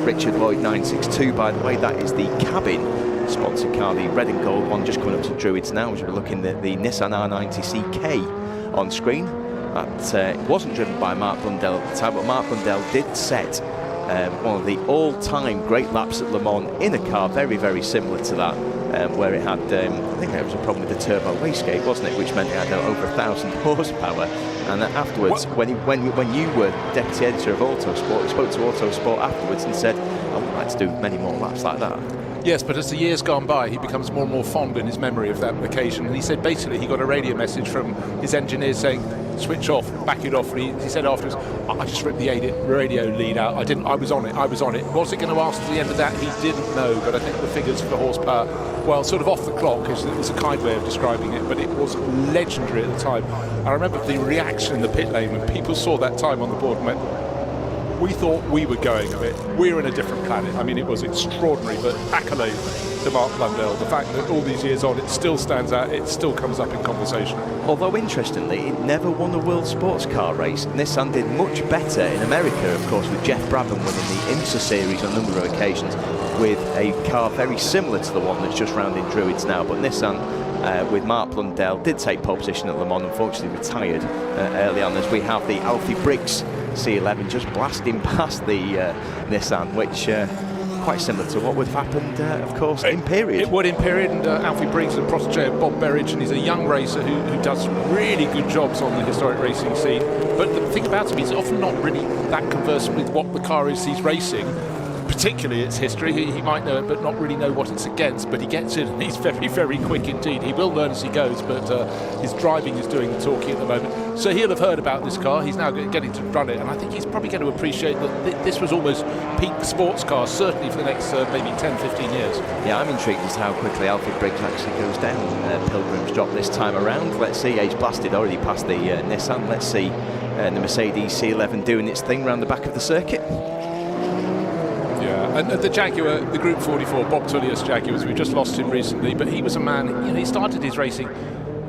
Richard Lloyd 962, by the way. That is the cabin sponsored car, the red and gold one, just coming up to Druids now, as we're looking at the Nissan R90CK on screen. That wasn't driven by Mark Blundell at the time, but Mark Blundell did set one of the all-time great laps at Le Mans in a car very, very similar to that, where it had, I think there was a problem with the turbo wastegate, wasn't it, which meant it had over 1,000 horsepower. And then afterwards, when you were deputy editor of Autosport, he spoke to Autosport afterwards and said, I would like to do many more laps like that. Yes, but as the years gone by, he becomes more and more fond in his memory of that occasion. And he said basically he got a radio message from his engineer saying, switch off, back it off. And he said afterwards, I just ripped the radio lead out. I was on it. Was it going to last to the end of that? He didn't know, but I think the figures for the horsepower, well, sort of off the clock is a kind way of describing it, but it was legendary at the time. I remember the reaction in the pit lane when people saw that time on the board and went, we thought we were going a bit. We're in a different planet. I mean, it was extraordinary, but accolade to Mark Blundell. The fact that all these years on, it still stands out, it still comes up in conversation. Although, interestingly, it never won a World Sports Car race. Nissan did much better in America, of course, with Jeff Brabham winning the IMSA series on a number of occasions with a car very similar to the one that's just round in Druids now. But Nissan, with Mark Blundell, did take pole position at Le Mans, unfortunately retired early on, as we have the Alfie Briggs C11 just blasting past the Nissan, which quite similar to what would have happened, of course, in period. It would in period, and Alfie Briggs, a protege of Bob Berridge, and he's a young racer who does really good jobs on the historic racing scene. But the thing about him, he's often not really that conversant with what the car is he's racing, particularly its history. He might know it, but not really know what it's against. But he gets in, and he's very, very quick indeed. He will learn as he goes, but his driving is doing the talking at the moment. So he'll have heard about this car. He's now getting to run it, and I think he's probably going to appreciate that this was almost peak sports car, certainly for the next maybe 10, 15 years. Yeah, I'm intrigued as to how quickly Alfie Briggs actually goes down Pilgrim's Drop this time around. Let's see. He's blasted already past the Nissan. Let's see the Mercedes C11 doing its thing around the back of the circuit. And the Jaguar, the Group 44, Bob Tullius Jaguars, we just lost him recently, but he was a man, he started his racing,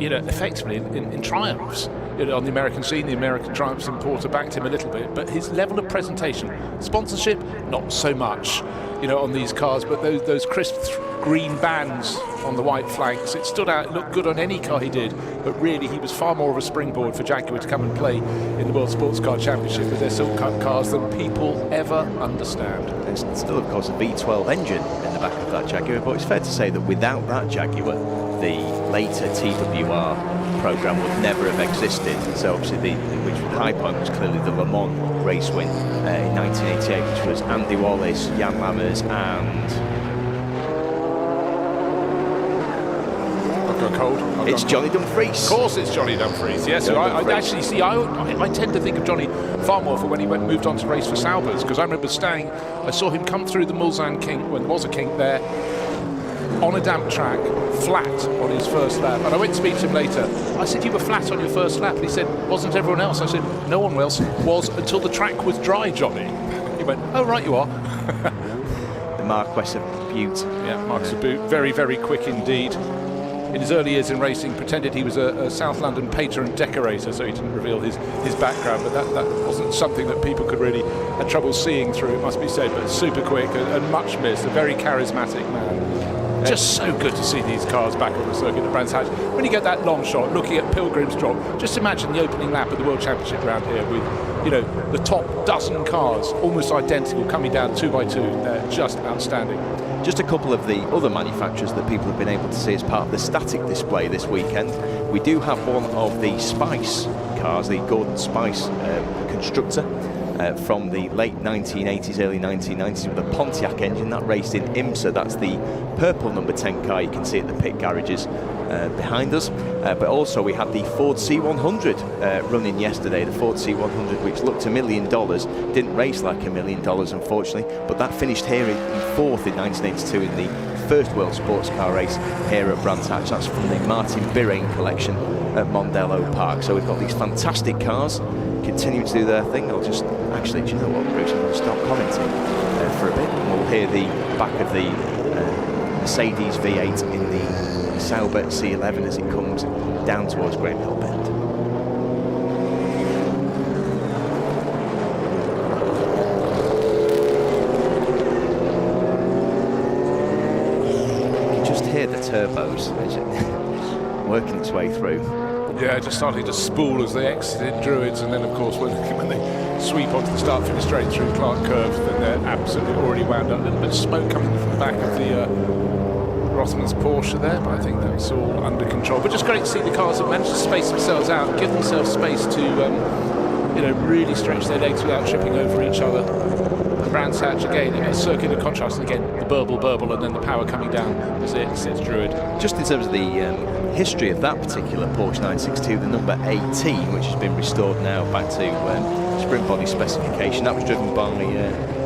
effectively in triumphs. On the American scene, the American Triumphs importer backed him a little bit, but his level of presentation, sponsorship, not so much, on these cars, but those crisp green bands on the white flanks, it stood out, it looked good on any car he did, but really he was far more of a springboard for Jaguar to come and play in the World Sports Car Championship with their Silk Cut cars than people ever understand. There's still, of course, a V12 engine in the back of that Jaguar, but it's fair to say that without that Jaguar, the later TWR programme would never have existed. So obviously which the high point was clearly the Le Mans race win in 1988, which was Andy Wallace, Jan Lammers and... It's Johnny Dumfries. Of course it's Johnny Dumfries, yes. I tend to think of Johnny far more for when he moved on to race for Saubers, because I remember I saw him come through the Mulsanne kink, when there was a kink there, on a damp track, flat on his first lap. And I went to speak to him later. I said, you were flat on your first lap? And he said, wasn't everyone else? I said, no one else was until the track was dry, Johnny. He went, oh, right you are. The Marquess of Butte. Yeah, Marquess of Butte. Very, very quick indeed. In his early years in racing, pretended he was a South London painter and decorator, so he didn't reveal his background, but that wasn't something that people could really have trouble seeing through, it must be said, but super quick and much missed, a very charismatic man. Just so good to see these cars back on the circuit at Brands Hatch. When you get that long shot, looking at Pilgrim's Drop, just imagine the opening lap of the World Championship round here with, the top dozen cars, almost identical, coming down 2 by 2. They're just outstanding. Just a couple of the other manufacturers that people have been able to see as part of the static display this weekend. We do have one of the Spice cars, the Gordon Spice constructor, from the late 1980s, early 1990s with a Pontiac engine that raced in IMSA. That's the purple number 10 car you can see at the pit garages behind us. But also we had the Ford C100 running yesterday, the Ford C100, which looked $1 million, didn't race like $1 million unfortunately, but that finished here in fourth in 1982 in the first World Sports Car race here at Brands Hatch. That's from the Martin Birrain collection at Mondello Park. So we've got these fantastic cars continuing to do their thing. I'll just actually, do you know what, Bruce, I'm going to stop commenting for a bit, and we'll hear the back of the Mercedes V8 in the Sauber C11 as it comes down towards Graham Hill Bend. You can just hear the turbos working its way through. Yeah, just starting to spool as they exited Druids, and then of course when they sweep onto the start-finish straight through Clark Curve, then they're absolutely already wound up. A little bit of smoke coming from the back of the Rothmans Porsche there, but I think that's all under control. But just great to see the cars that managed to space themselves out, give themselves space to really stretch their legs without tripping over each other. Brands Hatch again, a circuit of contrast, and again the burble, and then the power coming down as it sits Druid. Just in terms of the history of that particular Porsche 962, the number 18, which has been restored now back to sprint body specification, that was driven by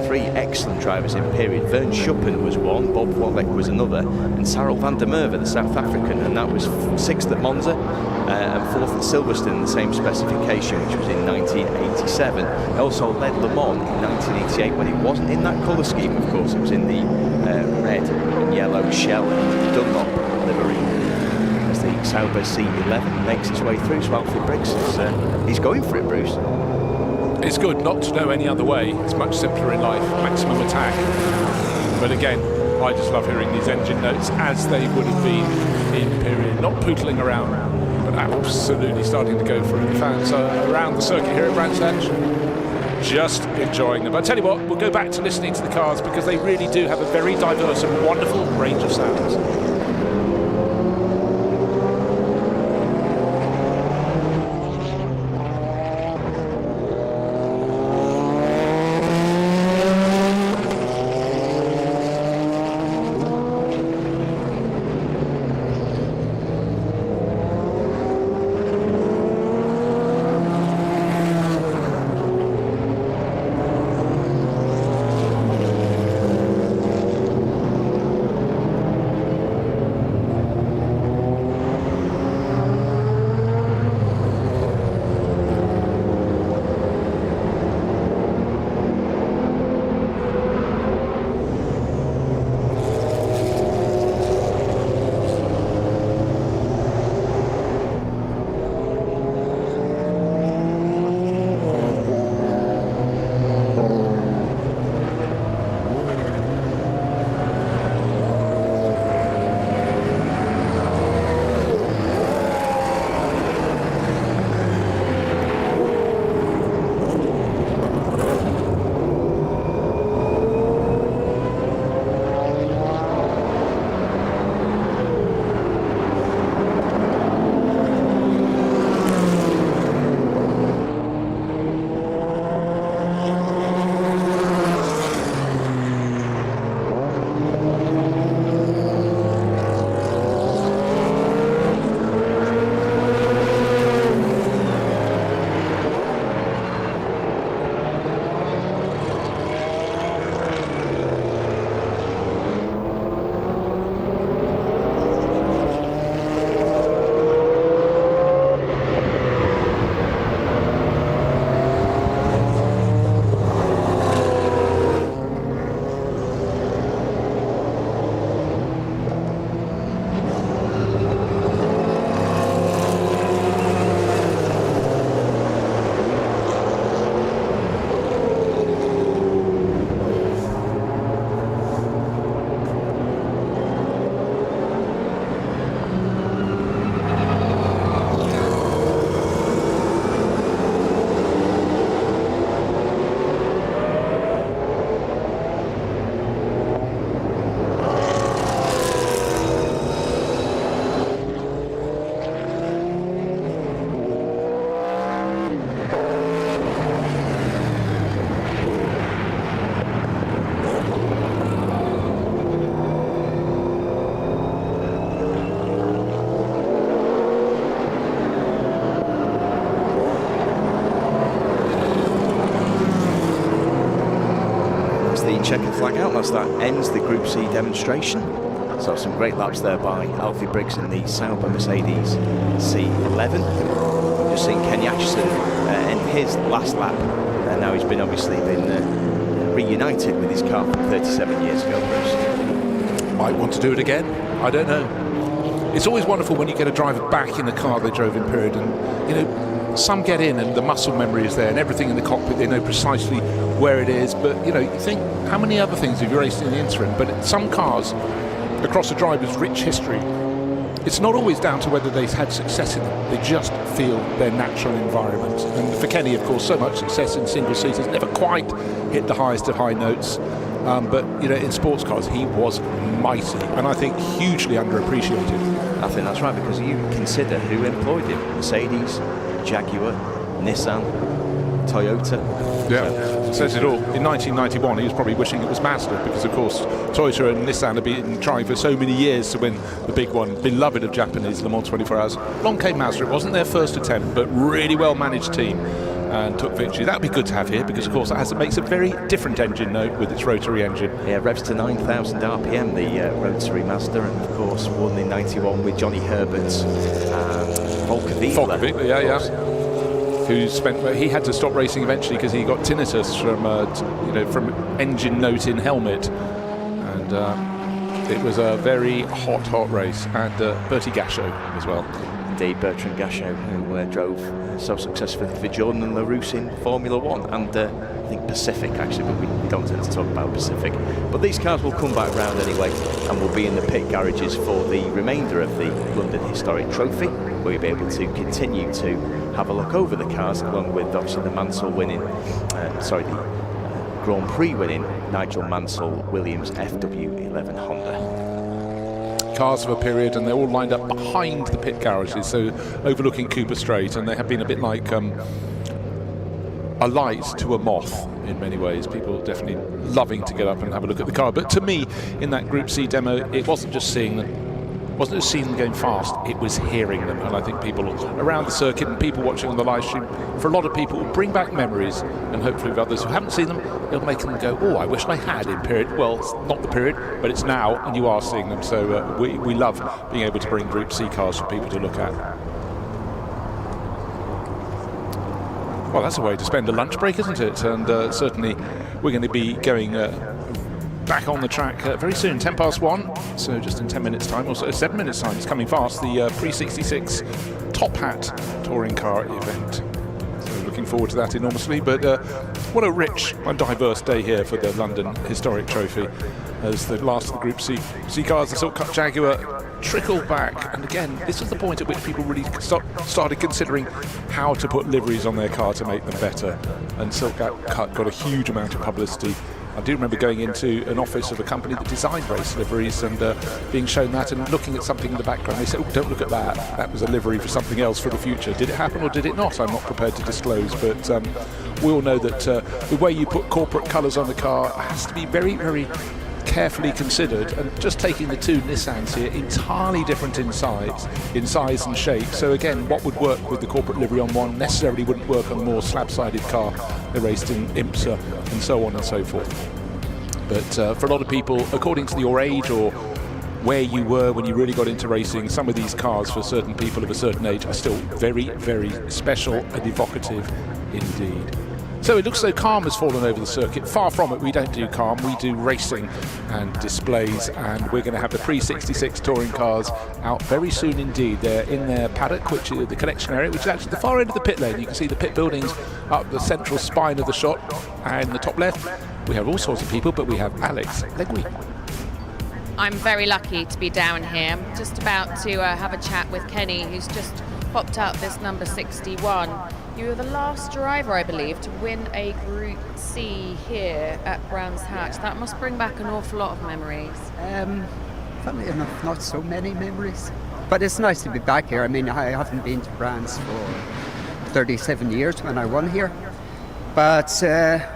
3 excellent drivers in period. Vern Schuppen was one, Bob Wallach was another, and Sarel van der Merwe, the South African, and that was 6th at Monza and 4th at Silverstone in the same specification, which was in 1987. He also led Le Mans in 1988 when it wasn't in that colour scheme, of course. It was in the red and yellow shell and Dunlop livery. As the Sauber C11 makes its way through, so Alfred Briggs he's going for it, Bruce. It's good not to know any other way. It's much simpler in life, maximum attack. But again, I just love hearing these engine notes as they would have been in period, not pootling around, but absolutely starting to go for it. The fans are around the circuit here at Brands Hatch, just enjoying them. But I tell you what, we'll go back to listening to the cars because they really do have a very diverse and wonderful range of sounds. Checkered flag out as that ends the Group C demonstration. So some great laps there by Alfie Briggs in the Sauber Mercedes C11. Just seen Kenny Atchison end his last lap, and now he's obviously been reunited with his car from 37 years ago, Bruce. Might want to do it again, I don't know. It's always wonderful when you get a driver back in the car they drove in period, and you know, some get in and the muscle memory is there and everything in the cockpit, they know precisely where it is, but you know, you think how many other things have you raced in the interim? But some cars across a driver's rich history, it's not always down to whether they've had success in them, they just feel their natural environment. And for Kenny, of course, so much success in single seaters, never quite hit the highest of high notes, but you know, in sports cars he was mighty, and I think hugely underappreciated. I think that's right, because you consider who employed him: Mercedes, Jaguar, Nissan, Toyota. Yeah, says it all. In 1991, he was probably wishing it was Mazda because, of course, Toyota and Nissan have been trying for so many years to win the big one, beloved of Japanese Le Mans 24 Hours. Long came Mazda. It wasn't their first attempt, but really well-managed team and took victory. That would be good to have here because, of course, it makes a very different engine note with its rotary engine. Yeah, revs to 9,000 RPM, the rotary Mazda, and, of course, won in 91 with Johnny Herbert's Volker Wiegler. Yeah. He had to stop racing eventually because he got tinnitus from engine note in helmet, and it was a very hot race. And Bertie Gasho as well. Indeed, Bertrand Gachot, who drove so successfully for Jordan and LaRousse in Formula One, and I think Pacific actually, but we don't tend to talk about Pacific. But these cars will come back round anyway, and will be in the pit garages for the remainder of the London Historic Trophy, where you'll be able to continue to have a look over the cars, along with obviously the Mansell winning, the Grand Prix winning Nigel Mansell Williams FW11 Honda. Cars of a period, and they're all lined up behind the pit garages, so overlooking Cooper Strait, and they have been a bit like a light to a moth in many ways. People definitely loving to get up and have a look at the car. But to me, in that Group C demo, it wasn't just seeing them going fast, it was hearing them. And I think people around the circuit and people watching on the live stream, for a lot of people, will bring back memories, and hopefully with others who haven't seen them, it'll make them go, oh, I wish I had in period. Well, it's not the period, but it's now, and you are seeing them. So we love being able to bring Group C cars for people to look at. Well, that's a way to spend a lunch break, isn't it? And certainly we're going to be going back on the track very soon, 1:10, so just in 10 minutes time, or so 7 minutes time. It's coming fast, the Pre-66 Top Hat touring car event. So looking forward to that enormously. But what a rich and diverse day here for the London Historic Trophy, as the last of the Group C cars, the Silk Cut Jaguar, trickle back. And again, this is the point at which people really started considering how to put liveries on their car to make them better, and Silk Cut got a huge amount of publicity. I do remember going into an office of a company that designed race liveries and being shown that and looking at something in the background. They said, oh, don't look at that. That was a livery for something else for the future. Did it happen or did it not? I'm not prepared to disclose, but we all know that the way you put corporate colours on the car has to be very, very carefully considered. And just taking the two Nissans here, entirely different in size and shape. So again, what would work with the corporate livery on one necessarily wouldn't work on a more slab-sided car they raced in IMSA and so on and so forth. But for a lot of people, according to your age or where you were when you really got into racing, some of these cars for certain people of a certain age are still very, very special and evocative indeed. So it looks as though calm has fallen over the circuit. Far from it, we don't do calm, we do racing and displays, and we're going to have the Pre-66 touring cars out very soon indeed. They're in their paddock, which is the collection area, which is actually the far end of the pit lane. You can see the pit buildings up the central spine of the shot, and the top left, we have all sorts of people, but we have Alex Legui. I'm very lucky to be down here. I'm just about to have a chat with Kenny, who's just popped up this number 61. You were the last driver, I believe, to win a Group C here at Brands Hatch. That must bring back an awful lot of memories. Funnily enough, not so many memories. But it's nice to be back here. I mean, I haven't been to Brands for 37 years when I won here. But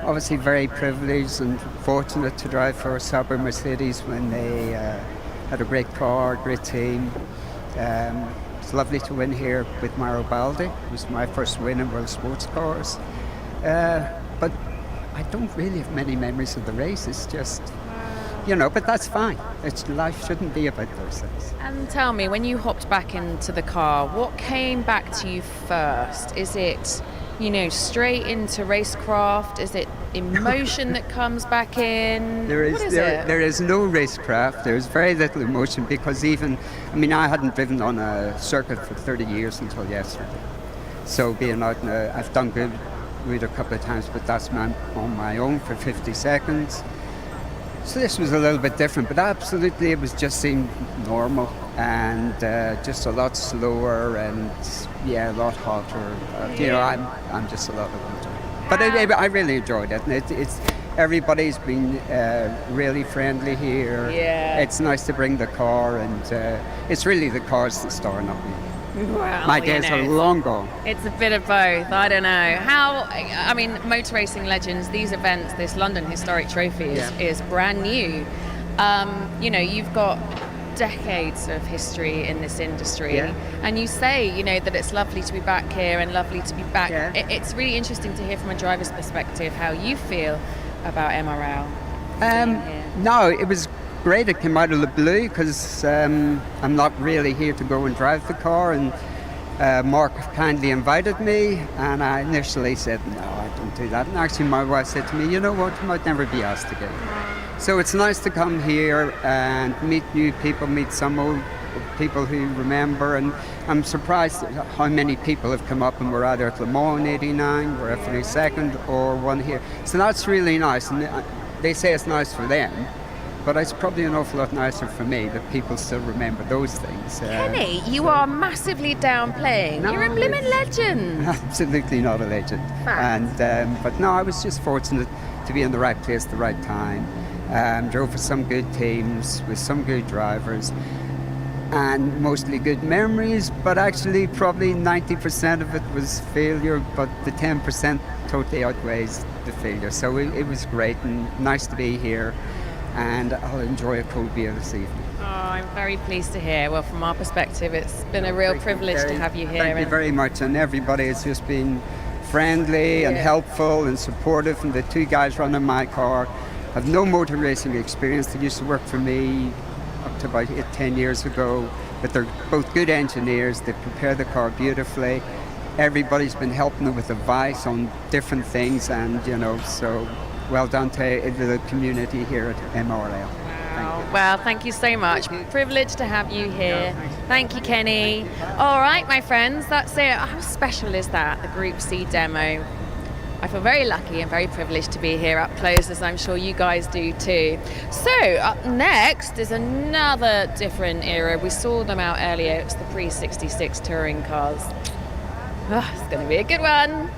obviously very privileged and fortunate to drive for Sauber Mercedes when they had a great car, great team. It's lovely to win here with Mauro Baldi. It was my first win in World Sports Cars. But I don't really have many memories of the race. It's just, but that's fine. Life shouldn't be about those things. And tell me, when you hopped back into the car, what came back to you first? Is it, straight into racecraft? Is it emotion that comes back in? There is no racecraft. There's very little emotion because I hadn't driven on a circuit for 30 years until yesterday. So being out, I've done good with a couple of times, but that's on my own for 50 seconds. So this was a little bit different, but absolutely it was just seemed normal and just a lot slower and a lot hotter. I'm just a lot older. But I really enjoyed it. It's everybody's been really friendly here. Yeah. It's nice to bring the car, and it's really the car's the star, not me. Well, My days are long gone. It's a bit of both. I don't know. I mean, motor racing legends, these events, this London Historic Trophy is brand new. You've got decades of history in this industry, and you say, that it's lovely to be back here and lovely to be back. It's really interesting to hear from a driver's perspective how you feel about MRL. No, it was great. It came out of the blue because I'm not really here to go and drive the car, and Mark kindly invited me, and I initially said, no, I don't do that. And actually my wife said to me, you know what, you might never be asked again. So it's nice to come here and meet new people, meet some old people who remember, and I'm surprised at how many people have come up and were either at Le Mans in '89, were finished second, or one here. So that's really nice, and they say it's nice for them, but it's probably an awful lot nicer for me that people still remember those things. Kenny, you are massively downplaying. You're a blimmin' legend. Absolutely not a legend. And but no, I was just fortunate to be in the right place at the right time. Drove for some good teams with some good drivers and mostly good memories, but actually probably 90% of it was failure, but the 10% totally outweighs the failure. So it was great and nice to be here, and I'll enjoy a cold beer this evening. Oh, I'm very pleased to hear. Well, from our perspective, it's been a real privilege to have you here. Thank you very much, and everybody has just been friendly and helpful and supportive, and the two guys running my car have no motor racing experience. They used to work for me up to about 10 years ago, but they're both good engineers. They prepare the car beautifully. Everybody's been helping them with advice on different things, and so well done to the community here at MRL. Well, thank you so much. Privileged to have you here. Thank you, Kenny. All right, my friends, that's it. How special is that, the Group C demo? I feel very lucky and very privileged to be here up close, as I'm sure you guys do too. So up next is another different era. We saw them out earlier. It's the pre-66 touring cars. It's going to be a good one.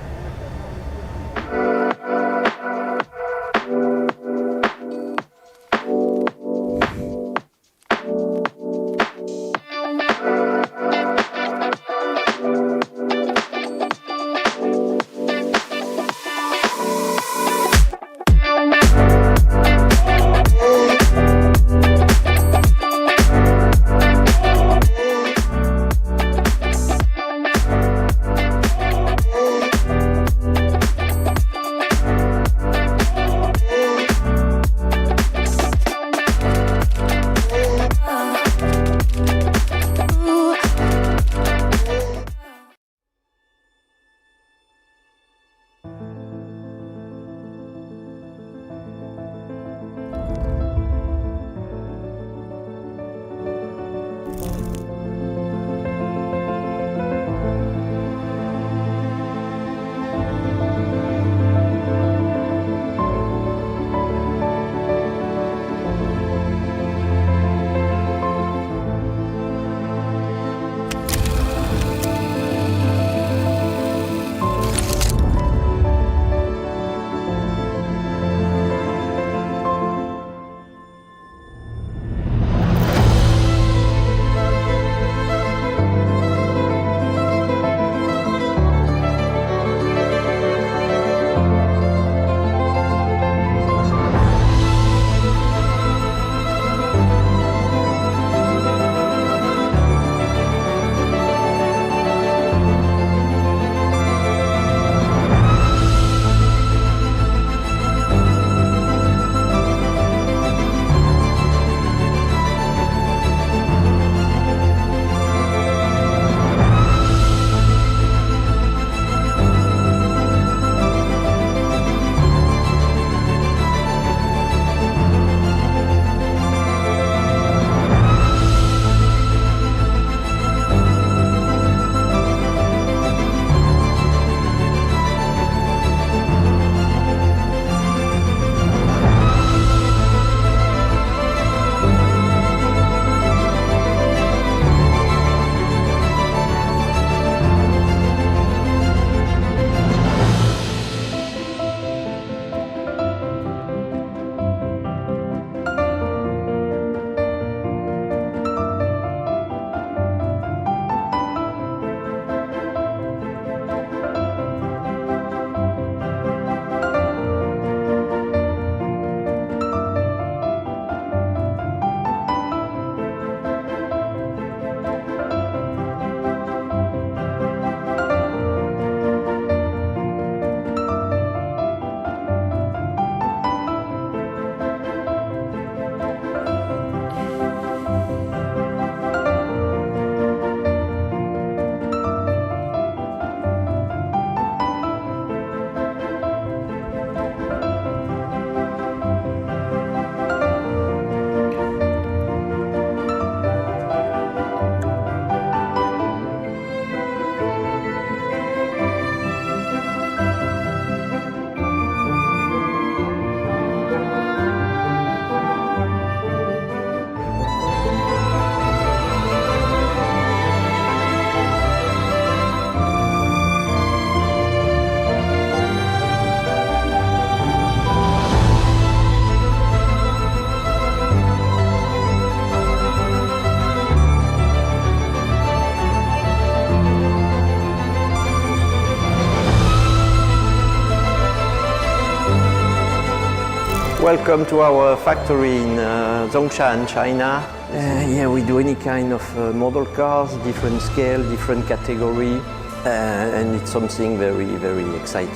Welcome to our factory in Zhongshan, China. Yeah, we do any kind of model cars, different scale, different category, and it's something very, very exciting.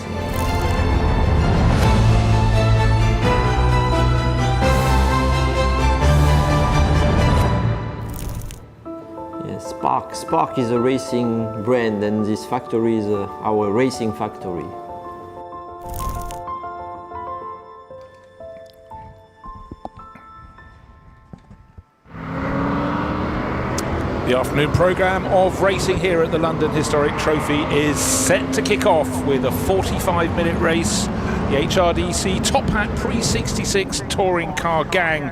Spark is a racing brand, and this factory is our racing factory. The afternoon programme of racing here at the London Historic Trophy is set to kick off with a 45-minute race. The HRDC Top Hat Pre-66 touring car gang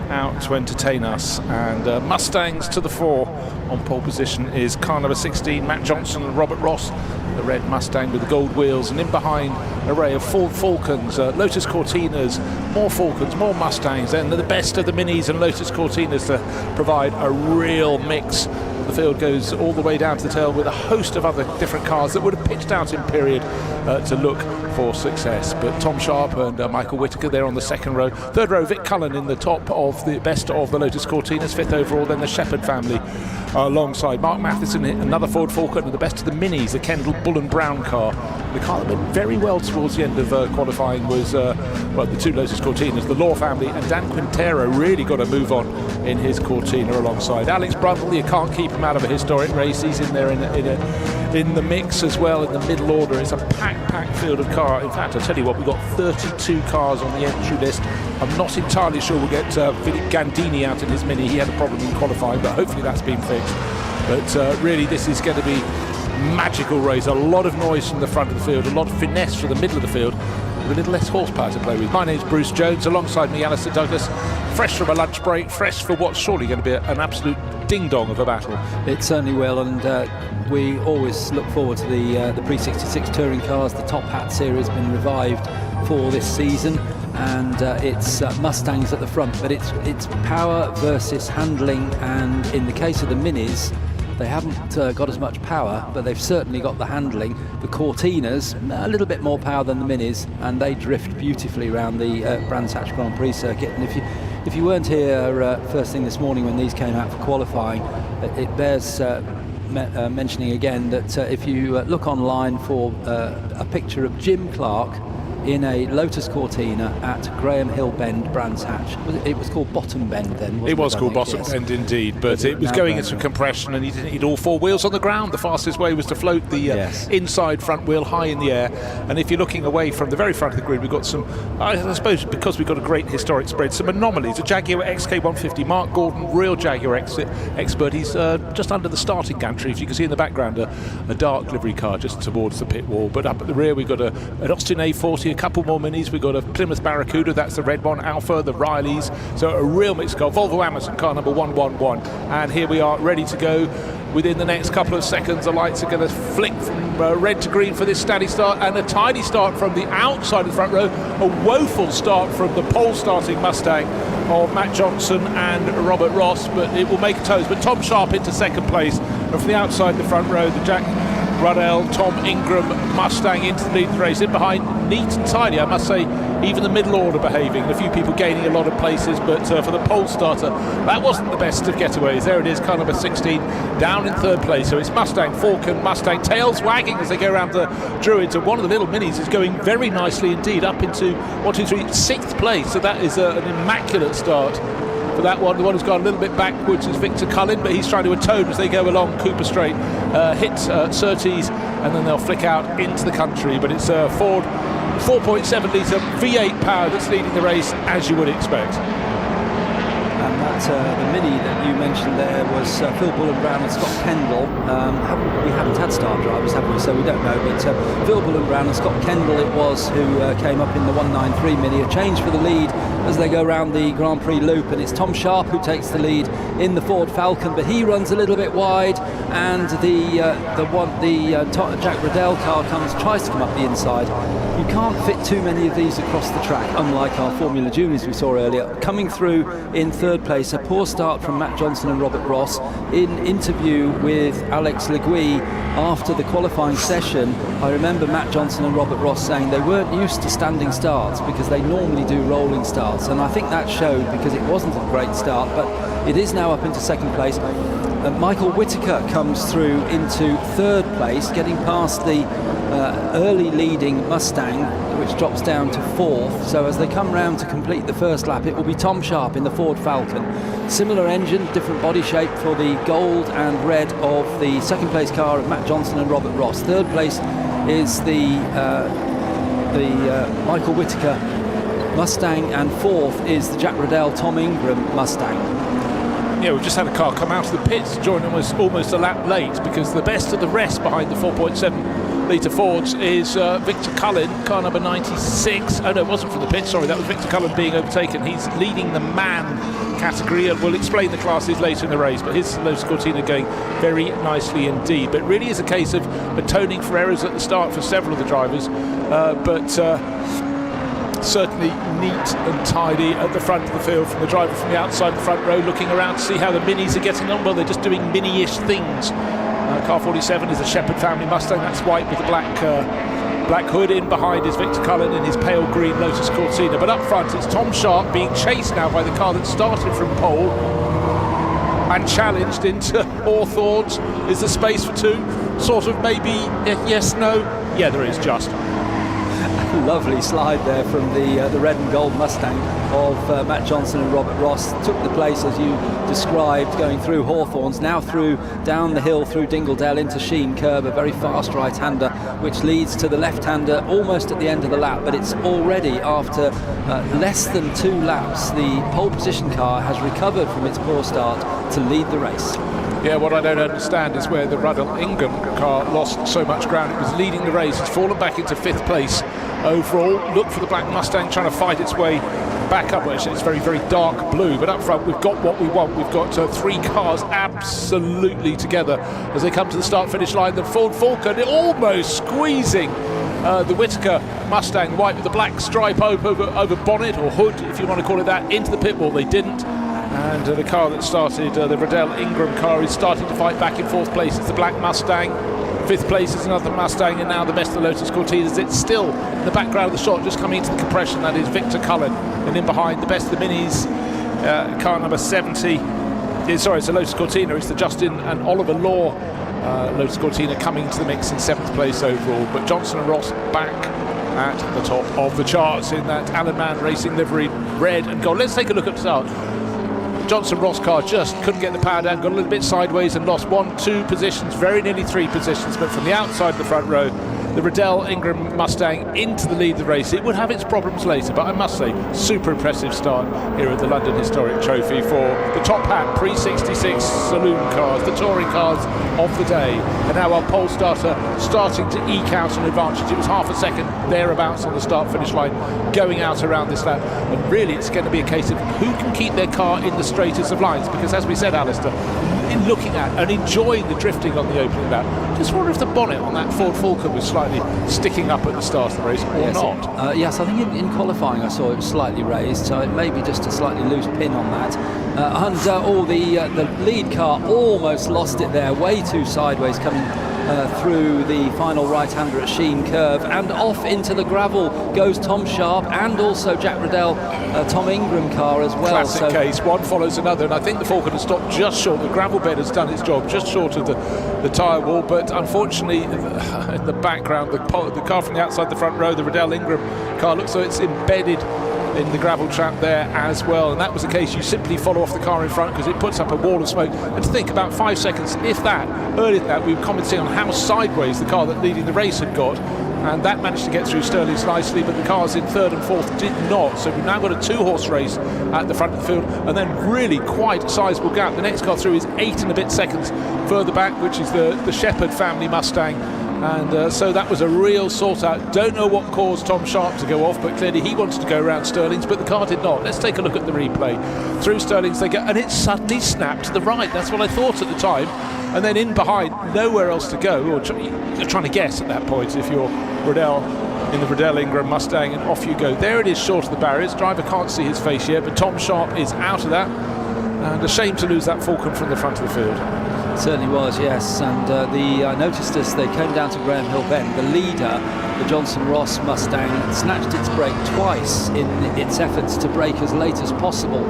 out to entertain us, and Mustangs to the fore. On pole position is car number 16, Matt Johnson and Robert Ross, the red Mustang with the gold wheels, and in behind an array of Ford Falcons, Lotus Cortinas, more Falcons, more Mustangs, and the best of the Minis and Lotus Cortinas to provide a real mix. The field goes all the way down to the tail with a host of other different cars that would have pitched out in period to look for success. But Tom Sharp and Michael Whitaker there on the second row. Third row, Vic Cullen in the top of the best of the Lotus Cortinas. Fifth overall, then the Shepherd family alongside Mark Matheson, another Ford Falcon, and the best of the Minis, the Kendall Bull and Brown car. The car that went very well towards the end of qualifying was the two Lotus Cortinas, the Law family, and Dan Quintero really got a move on in his Cortina alongside Alex Brundle. You can't keep him out of a historic race. He's in there in the mix as well in the middle order. It's a packed field of car. In fact, I tell you what, we've got 32 cars on the entry list. I'm not entirely sure we'll get Philippe Gandini out in his Mini. He had a problem in qualifying, but hopefully that's been fixed. But really, this is going to be magical race. A lot of noise from the front of the field, a lot of finesse from the middle of the field, with a little less horsepower to play with. My name's Bruce Jones, alongside me Alistair Douglas, fresh from a lunch break, fresh for what's surely going to be an absolute ding-dong of a battle. It certainly will, and we always look forward to the Pre-66 touring cars. The Top Hat series has been revived for this season, and it's Mustangs at the front, but it's power versus handling, and in the case of the Minis, they haven't got as much power, but they've certainly got the handling. The Cortinas, a little bit more power than the Minis, and they drift beautifully around the Brands Hatch Grand Prix circuit. And if you weren't here first thing this morning when these came out for qualifying, it bears mentioning again that if you look online for a picture of Jim Clark in a Lotus Cortina at Graham Hill Bend, Brands Hatch. It was called Bottom Bend then, wasn't it? It was called Bottom Bend indeed, but it was going into compression, and he didn't need all four wheels on the ground. The fastest way was to float the inside front wheel high in the air. And if you're looking away from the very front of the grid, we've got some, I suppose because we've got a great historic spread, some anomalies. A Jaguar XK150, Mark Gordon, real Jaguar expert. He's just under the starting gantry. If you can see in the background, a dark livery car just towards the pit wall. But up at the rear, we've got an Austin A40, a couple more Minis. We've got a Plymouth Barracuda, that's the red one, Alpha, the Rileys. So a real mixed car. Volvo Amazon car number 111. And here we are, ready to go. Within the next couple of seconds, the lights are going to flick from red to green for this steady start, and a tidy start from the outside of the front row. A woeful start from the pole starting Mustang of Matt Johnson and Robert Ross, but it will make a toast. But Tom Sharp into second place, and from the outside of the front row, the Jack Ruddell, Tom Ingram Mustang into the lead of the race. In behind, neat and tidy, I must say, even the middle order behaving. A few people gaining a lot of places, but for the pole starter, that wasn't the best of getaways. There it is, car number 16, down in third place. So it's Mustang, Falcon, Mustang, tails wagging as they go around the Druids, and one of the little Minis is going very nicely indeed, up into 6th place. So that is an immaculate start for that one. The one who's gone a little bit backwards is Victor Cullen, but he's trying to atone as they go along Cooper Straight, hit Surtees, and then they'll flick out into the country. But it's a Ford 4.7 litre V8 power that's leading the race, as you would expect. And that the Mini that you mentioned there was Phil Bull and Brown and Scott Kendall. We haven't had star drivers, have we? So we don't know. But Phil Bull and Brown and Scott Kendall it was who came up in the 193 Mini. A change for the lead as they go around the Grand Prix loop, and it's Tom Sharp who takes the lead in the Ford Falcon, but he runs a little bit wide, and the Jack Ruddell car tries to come up the inside. You can't fit too many of these across the track, unlike our Formula Juniors we saw earlier. Coming through in third place, a poor start from Matt Johnson and Robert Ross. In interview with Alex Le Guy after the qualifying session, I remember Matt Johnson and Robert Ross saying they weren't used to standing starts because they normally do rolling starts, and I think that showed because it wasn't a great start, but it is now up into second place. Michael Whitaker comes through into third place, getting past the early leading Mustang, which drops down to fourth. So as they come round to complete the first lap, it will be Tom Sharp in the Ford Falcon. Similar engine, different body shape for the gold and red of the second place car of Matt Johnson and Robert Ross. Third place is the Michael Whitaker Mustang, and fourth is the Jack Riddell Tom Ingram Mustang. Yeah, we've just had a car come out of the pits, joining us almost a lap late, because the best of the rest behind the 4.7 litre Fords is Victor Cullen, car number 96. Oh no, it wasn't from the pit, sorry, that was Victor Cullen being overtaken. He's leading the man category, and we'll explain the classes later in the race, but his Lotus Cortina going very nicely indeed. But really is a case of atoning for errors at the start for several of the drivers, but certainly neat and tidy at the front of the field from the driver from the outside the front row, looking around to see how the minis are getting on. Well, they're just doing mini-ish things. Car 47 is a Shepherd family Mustang, that's white with the black hood. In behind is Victor Cullen in his pale green Lotus Cortina, but up front it's Tom Sharp being chased now by the car that started from pole and challenged into Hawthorns. Is there space for two? Sort of, maybe, yes, no? Yeah, there is, just. Lovely slide there from the red and gold Mustang of Matt Johnson and Robert Ross. Took the place, as you described, going through Hawthorns, now through down the hill through Dingledale into Sheen Curve, a very fast right-hander which leads to the left-hander almost at the end of the lap, but it's already after less than 2 laps. The pole position car has recovered from its poor start to lead the race. Yeah, what I don't understand is where the Ruddell Ingham car lost so much ground. It was leading the race. It's fallen back into 5th place overall. Look for the black Mustang trying to fight its way back up. It's very, very dark blue, but up front we've got what we want. We've got 3 cars absolutely together as they come to the start-finish line. The Ford Falcon almost squeezing the Whitaker Mustang white with the black stripe over bonnet or hood, if you want to call it that, into the pit wall. They didn't. And the car that started, the Riddell Ingram car, is starting to fight back in 4th place. It's the black Mustang. 5th place is another Mustang, and now the best of the Lotus Cortinas. It's still in the background of the shot, just coming into the compression. That is Victor Cullen. And in behind, the best of the minis, car number 70. Sorry, it's the Lotus Cortina. It's the Justin and Oliver Law Lotus Cortina coming into the mix in 7th place overall. But Johnson and Ross back at the top of the charts in that Alan Mann Racing livery, red and gold. Let's take a look at the start. Johnson Ross car just couldn't get the power down, got a little bit sideways and lost 1-2 positions, very nearly 3 positions, but from the outside of the front row, the Riddell Ingram Mustang into the lead of the race. It would have its problems later, but I must say, super impressive start here at the London Historic Trophy for the top hat pre-66 saloon cars, the touring cars of the day. And now our pole starter starting to eke out an advantage. It was half a second thereabouts on the start-finish line going out around this lap. And really it's going to be a case of who can keep their car in the straightest of lines, because as we said, Alistair, in looking at and enjoying the drifting on the opening lap, just wonder if the bonnet on that Ford Falcon was slightly sticking up at the start of the race or not. Yes, I think in qualifying I saw it slightly raised, so it may be just a slightly loose pin on that. The lead car almost lost it there, way too sideways, coming through the final right-hander at Sheen Curve, and off into the gravel goes Tom Sharp and also Jack Riddell, Tom Ingram car as well. Classic case, one follows another, and I think the Falcon has stopped just short. The gravel bed has done its job, just short of the tyre wall, but unfortunately in the background, the car from the outside the front row, the Riddell Ingram car, looks like it's embedded in the gravel trap there as well, and that was the case. You simply follow off the car in front because it puts up a wall of smoke. And to think, about 5 seconds, if that, earlier than that, we were commenting on how sideways the car that leading the race had got, and that managed to get through Sterling's nicely, but the cars in 3rd and 4th did not. So we've now got a 2-horse race at the front of the field, and then really quite a sizable gap. The next car through is 8 and a bit seconds further back, which is the Shepherd family Mustang. And so that was a real sort out. Don't know what caused Tom Sharp to go off, but clearly he wanted to go around Sterling's, but the car did not. Let's take a look at the replay. Through Sterling's they go, and it suddenly snapped to the right. That's what I thought at the time. And then in behind, nowhere else to go. Or you're trying to guess at that point if you're Riddell in the Riddell Ingram Mustang, and off you go. There it is, short of the barriers. Driver can't see his face yet, but Tom Sharp is out of that, and a shame to lose that Falcon from the front of the field. It certainly was, yes. And I noticed as they came down to Graham Hill Bend, the leader, the Johnson Ross Mustang, snatched its brake twice in its efforts to brake as late as possible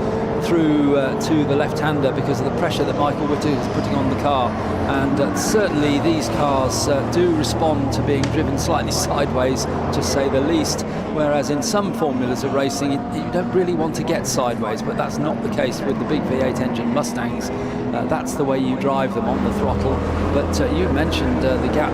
through to the left-hander because of the pressure that Michael Whitty is putting on the car. And certainly these cars do respond to being driven slightly sideways, to say the least, whereas in some formulas of racing you don't really want to get sideways, but that's not the case with the big V8 engine Mustangs. That's the way you drive them, on the throttle. But you mentioned the gap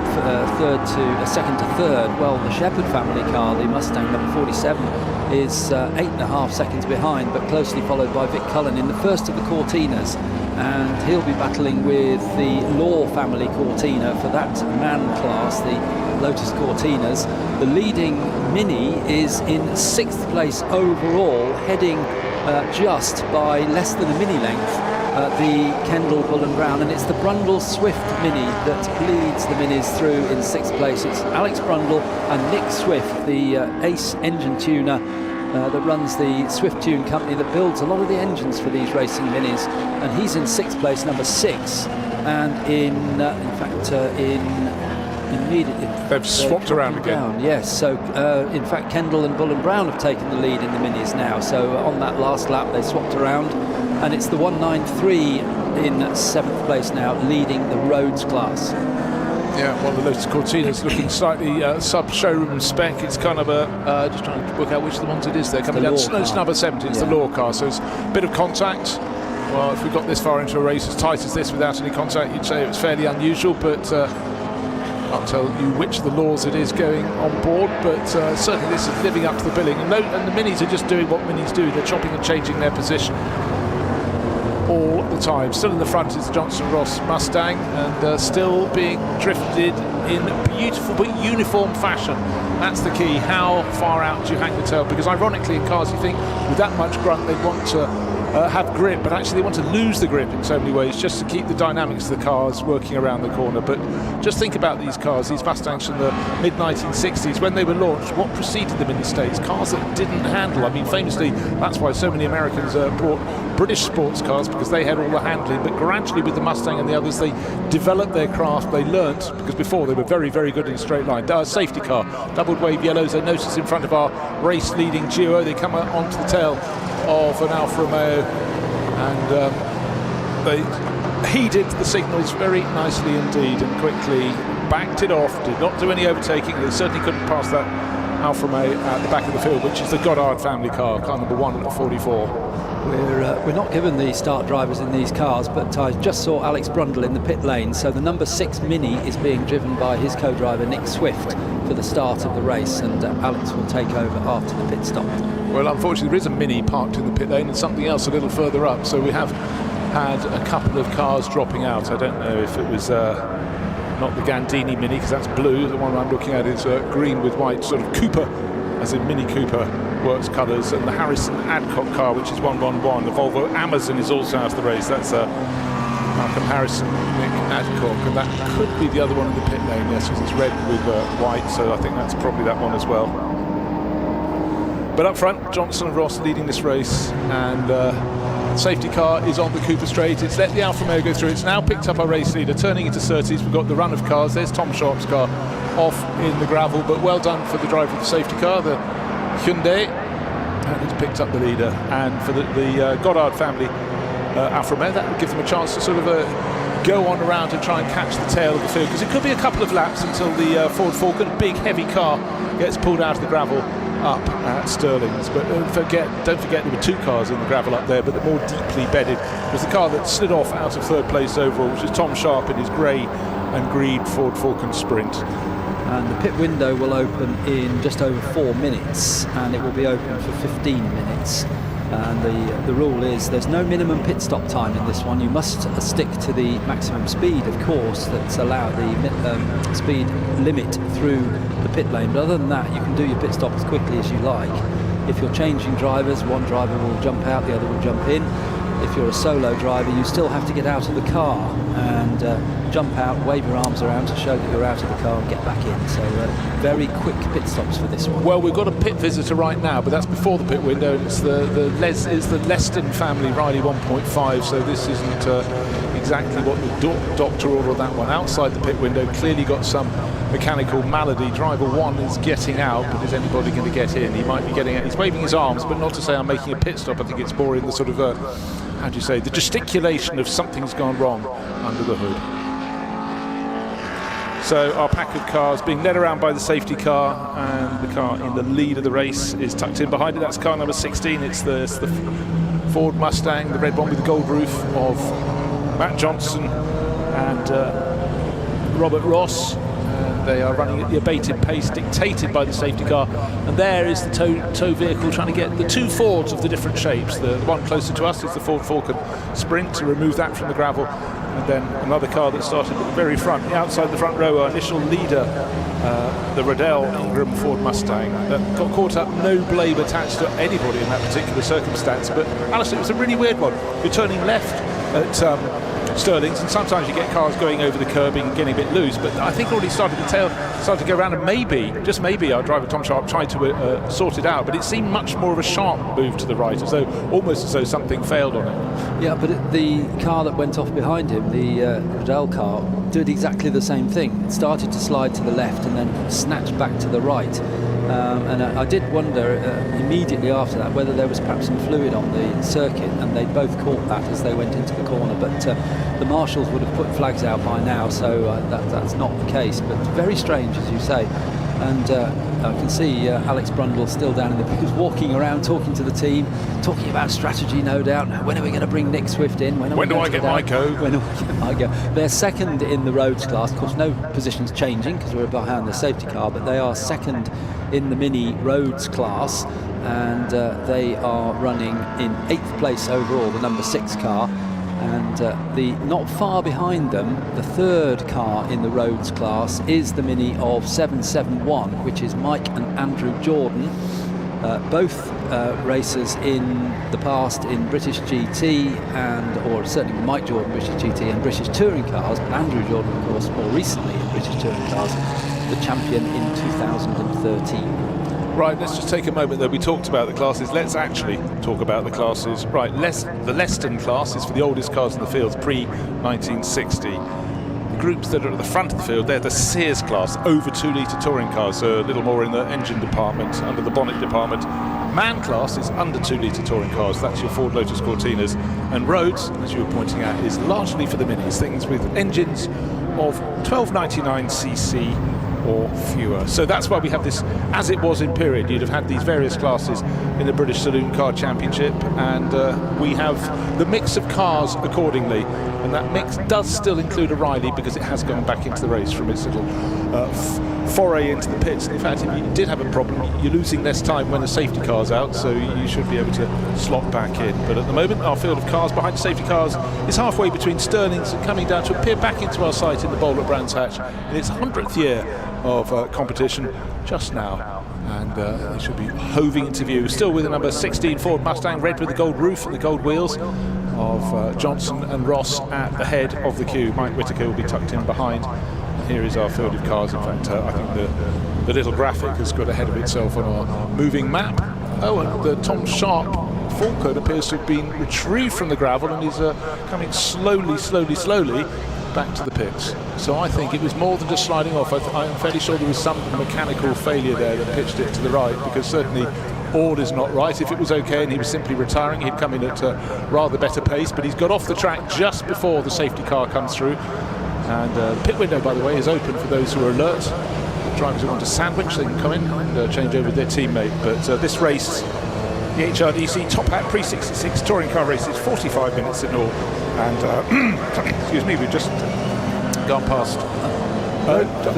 second to third. Well, the Shepherd family car, the Mustang number 47, is 8.5 seconds behind, but closely followed by Vic Cullen in the first of the Cortinas, and he'll be battling with the Law family Cortina for that man class, the Lotus Cortinas. The leading Mini is in 6th place overall, heading just by less than a mini length the Kendall, Bull and Brown, and it's the Brundle Swift Mini that leads the Minis through in 6th place. It's Alex Brundle and Nick Swift, the ace engine tuner that runs the Swift Tune company that builds a lot of the engines for these racing Minis, and he's in 6th place, number 6, and they've swapped around again. Yes, so in fact Kendall and Bull and Brown have taken the lead in the Minis now, so on that last lap they swapped around, and it's the 193 in 7th place now, leading the Rhodes class. Yeah, well, the Lotus Cortina's looking slightly sub-showroom spec. It's kind of a, just trying to work out which of the ones it is there. Coming down, it's number 70, it's the Law car, so it's a bit of contact. Well, if we got this far into a race as tight as this without any contact, you'd say it was fairly unusual, but can't tell you which of the Laws it is going on board, but certainly this is living up to the billing. And the Minis are just doing what Minis do. They're chopping and changing their position all the time. Still in the front is the Johnson Ross Mustang, and still being drifted in beautiful but uniform fashion. That's the key. How far out do you hang the tail? Because ironically in cars you think with that much grunt they'd want to have grip, but actually they want to lose the grip in so many ways just to keep the dynamics of the cars working around the corner. But just think about these cars, these Mustangs from the mid-1960s, when they were launched, what preceded them in the States? Cars that didn't handle. I mean, famously, that's why so many Americans brought British sports cars, because they had all the handling, but gradually with the Mustang and the others they developed their craft. They learnt, because before they were very, very good in straight line. Safety car, doubled wave yellows, I notice in front of our race leading duo. They come onto the tail of an Alfa Romeo, and they heeded the signals very nicely indeed and quickly backed it off, did not do any overtaking. They certainly couldn't pass that Alfa Romeo at the back of the field, which is the Goddard family car number 1 at 44. We're not given the start drivers in these cars, but I just saw Alex Brundle in the pit lane, so the number 6 Mini is being driven by his co-driver Nick Swift for the start of the race, and Alex will take over after the pit stop. Well, unfortunately there is a Mini parked in the pit lane and something else a little further up, so we have had a couple of cars dropping out. I don't know if it was not the Gandini Mini, because that's blue. The one I'm looking at is green with white, sort of Cooper, as in Mini Cooper works colours, and the Harrison Adcock car, which is 111. The Volvo Amazon is also out of the race. That's Malcolm Harrison, Nick Adcock, and that could be the other one in the pit lane, yes, because it's red with white, so I think that's probably that one as well. But up front, Johnson and Ross leading this race, and safety car is on the Cooper straight. It's let the Alfa Romeo go through. It's now picked up our race leader, turning into Surtees. We've got the run of cars. There's Tom Sharp's car off in the gravel, but well done for the driver of the safety car, the Hyundai, and it's picked up the leader. And for the Goddard family Alfa Romeo, that would give them a chance to sort of go on around and try and catch the tail of the field, because it could be a couple of laps until the Ford Falcon, a big heavy car, gets pulled out of the gravel up at Stirling's. But don't forget there were 2 cars in the gravel up there, but they're more deeply bedded. It was the car that slid off out of 3rd place overall, which is Tom Sharp in his grey and green Ford Falcon Sprint. And the pit window will open in just over 4 minutes, and it will be open for 15 minutes. And the rule is there's no minimum pit stop time in this one. You must stick to the maximum speed, of course, that's allowed, the speed limit through the pit lane. But other than that, you can do your pit stop as quickly as you like. If you're changing drivers, one driver will jump out, the other will jump in. if you're a solo driver, you still have to get out of the car and jump out, wave your arms around to show that you're out of the car and get back in. So very quick pit stops for this one. Well, we've got a pit visitor right now, but that's before the pit window. It's the Leston family Riley 1.5, so this isn't exactly what the doctor ordered that one. Outside the pit window, clearly got some mechanical malady. Driver 1 is getting out, but is anybody going to get in? He might be getting out. He's waving his arms, but not to say I'm making a pit stop. I think it's more in the sort of, how do you say, the gesticulation of something's gone wrong under the hood. So our pack of cars being led around by the safety car, and the car in the lead of the race is tucked in behind it. That's car number 16. It's the Ford Mustang, the red one with the gold roof, of Matt Johnson and Robert Ross. They are running at the abated pace dictated by the safety car, and there is the tow vehicle trying to get the two Fords of the different shapes. The one closer to us is the Ford Falcon Sprint, to remove that from the gravel, and then another car that started at the very front, outside the front row, our initial leader, the Riddell Ingram Ford Mustang, that got caught up, no blame attached to anybody in that particular circumstance. But Alistair, it was a really weird one. You're turning left at Stirling's, and sometimes you get cars going over the curbing and getting a bit loose, but I think already started to go around, and maybe, just maybe, our driver Tom Sharp tried to sort it out, but it seemed much more of a sharp move to the right, almost as though something failed on it. Yeah, but the car that went off behind him, the Riddell car, did exactly the same thing. It started to slide to the left and then snatched back to the right. And I did wonder immediately after that whether there was perhaps some fluid on the circuit, and they both caught that as they went into the corner. But the marshals would have put flags out by now, so that's not the case. But very strange, as you say. And I can see Alex Brundle still down in the pits, walking around, talking to the team, talking about strategy, no doubt. When are we going to bring Nick Swift in? When do I get my go? When do I get my go? They're second in the roads class. Of course, no positions changing because we're behind the safety car, but they are second in the mini roads class, and they are running in 8th place overall, the number 6 car. And not far behind them, the 3rd car in the roads class is the Mini of 771, which is Mike and Andrew Jordan, both racers in the past in British GT, or certainly Mike Jordan British GT and British touring cars, but Andrew Jordan, of course, more recently in British touring cars, the champion in 2013. Right, let's just take a moment though. We talked about the classes. Let's actually talk about the classes. Right, the Leston class is for the oldest cars in the field, pre-1960. The groups that are at the front of the field, they're the Sears class, over 2-litre touring cars, so a little more in the engine department, under the bonnet department. Man class is under 2-litre touring cars, that's your Ford Lotus Cortinas. And roads, as you were pointing out, is largely for the minis, things with engines of 1299cc or fewer. So that's why we have this, as it was in period. You'd have had these various classes in the British Saloon Car Championship, and we have the mix of cars accordingly, and that mix does still include a Riley because it has gone back into the race from its little foray into the pits. In fact, if you did have a problem, you're losing less time when the safety car's out, so you should be able to slot back in. But at the moment, our field of cars behind the safety cars is halfway between Stirling's and coming down to appear back into our sight in the bowl at Brands Hatch in its 100th year of competition just now, and they should be hoving into view. Still with the number 16 Ford Mustang, red with the gold roof and the gold wheels, of Johnson and Ross at the head of the queue. Mike Whittaker will be tucked in behind. And here is our field of cars. In fact, I think the little graphic has got ahead of itself on our moving map. Oh, and the Tom Sharp Falcon appears to have been retrieved from the gravel and is coming slowly back to the pits. So I think it was more than just sliding off. I'm fairly sure there was some mechanical failure there that pitched it to the right, because certainly all is not right. If it was okay and he was simply retiring, he'd come in at a rather better pace, but he's got off the track just before the safety car comes through. And the pit window, by the way, is open for those who are alert. The drivers who want to sandwich, they can come in and change over their teammate. But this race, the HRDC Top Hat Pre-66 touring car race, is 45 minutes in all. And excuse me, we've just gone past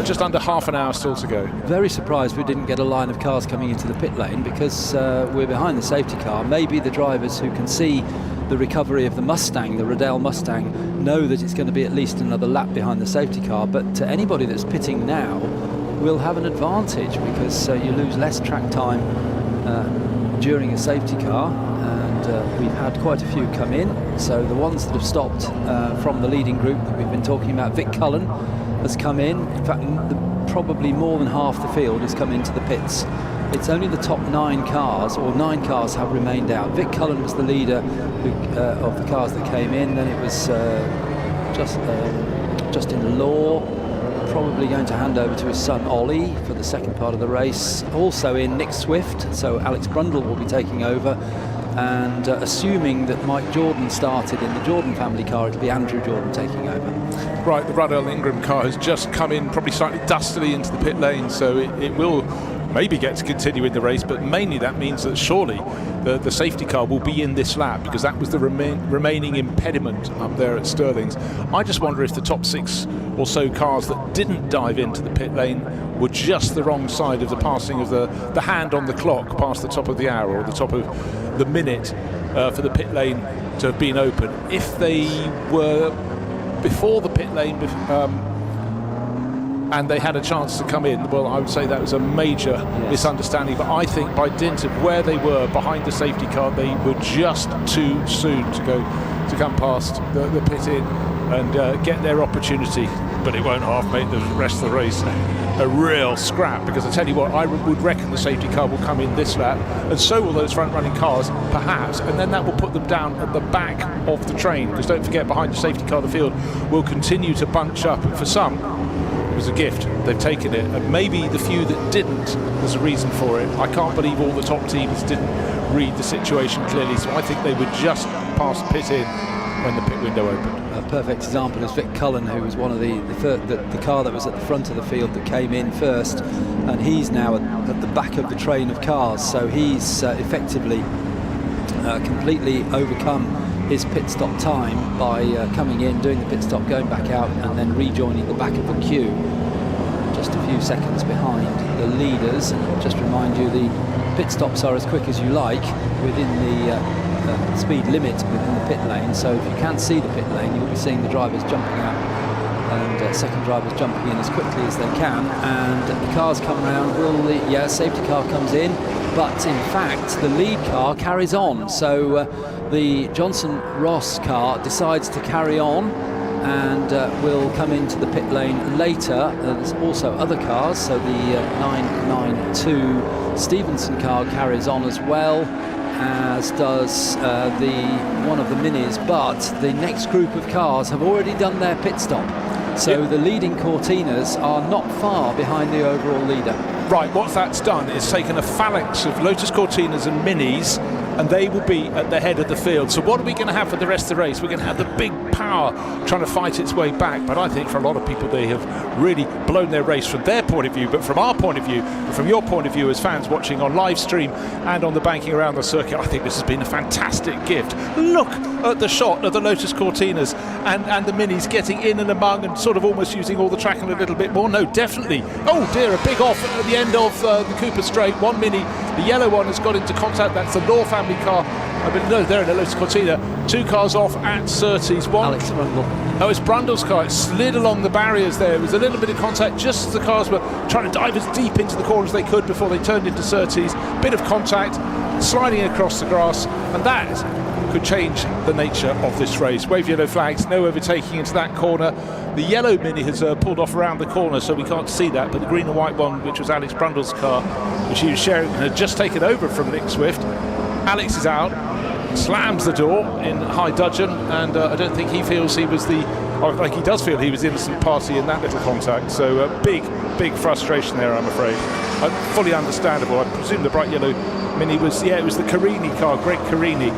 just under half an hour still to go. Very surprised we didn't get a line of cars coming into the pit lane, because we're behind the safety car. Maybe the drivers who can see the recovery of the Mustang, the Riddell Mustang, know that it's going to be at least another lap behind the safety car. But anybody that's pitting now will have an advantage, because you lose less track time during a safety car, and and we've had quite a few come in. So the ones that have stopped from the leading group that we've been talking about, Vic Cullen has come in. In fact, probably more than half the field has come into the pits. It's only the top 9 cars, or 9 cars, have remained out. Vic Cullen was the leader of the cars that came in. Then it was Justin Law, probably going to hand over to his son Ollie for the second part of the race. Also in Nick Swift, so Alex Brundle will be taking over. And assuming that Mike Jordan started in the Jordan family car, it'll be Andrew Jordan taking over. Right, the Ruddell Ingram car has just come in, probably slightly dustily into the pit lane, so it will maybe get to continue in the race, but mainly that means that surely the safety car will be in this lap, because that was the remaining impediment up there at Stirling's. I just wonder if the top 6 or so cars that didn't dive into the pit lane were just the wrong side of the passing of the hand on the clock past the top of the hour or the top of the minute for the pit lane to have been open. If they were before the pit lane and they had a chance to come in, well, I would say that was a major misunderstanding. But I think by dint of where they were behind the safety car, they were just too soon to come past the pit in and get their opportunity. But it won't half make the rest of the race a real scrap, because I tell you what, I would reckon the safety car will come in this lap, and so will those front-running cars, perhaps, and then that will put them down at the back of the train, because don't forget, behind the safety car, the field will continue to bunch up, and for some, it was a gift. They've taken it, and maybe the few that didn't, there's a reason for it. I can't believe all the top teams didn't read the situation clearly, so I think they were just past pit in when the pit window opened. A perfect example is Vic Cullen, who was one of the car that was at the front of the field that came in first, and he's now at the back of the train of cars, so he's effectively completely overcome his pit stop time by coming in, doing the pit stop, going back out, and then rejoining the back of the queue, just a few seconds behind the leaders. And just remind you, the pit stops are as quick as you like within the speed limit within the pit lane, so if you can see the pit lane, you'll be seeing the drivers jumping out and second drivers jumping in as quickly as they can, and the cars come around. Safety car comes in, but in fact the lead car carries on, so the Johnson Ross car decides to carry on and will come into the pit lane later. There's also other cars, so the 992 Stevenson car carries on as well, as does one of the minis, but the next group of cars have already done their pit stop, so the leading Cortinas are not far behind the overall leader. Right, what that's done is taken a phalanx of Lotus Cortinas and minis, and they will be at the head of the field. So what are we going to have for the rest of the race? We're going to have the big power trying to fight its way back, but I think for a lot of people they have really blown their race from their point of view. But from our point of view, from your point of view as fans watching on live stream and on the banking around the circuit, I think this has been a fantastic gift. Look at the shot of the Lotus Cortinas and the minis getting in and among and sort of almost using all the track and a little bit more. No, definitely. Oh dear, a big off at the end of the Cooper Straight. One mini, the yellow one, has got into contact. That's the Law family car. No, they're in a Lotus Cortina. 2 cars off at Surtees. One. Alex Brundle. Oh, it's Brundle's car. It slid along the barriers there. It was a little bit of contact just as the cars were trying to dive as deep into the corner as they could before they turned into Surtees. Bit of contact, sliding across the grass, and that could change the nature of this race. Wave yellow flags, no overtaking into that corner. The yellow mini has pulled off around the corner, so we can't see that, but the green and white one, which was Alex Brundle's car, which he was sharing, had just taken over from Nick Swift. Alex is out, slams the door in high dudgeon, and I don't think he feels he was he does feel he was the innocent party in that little contact, so big frustration there, I'm afraid. Fully understandable. I presume the bright yellow mini was, it was the Carini car, Greg Carini,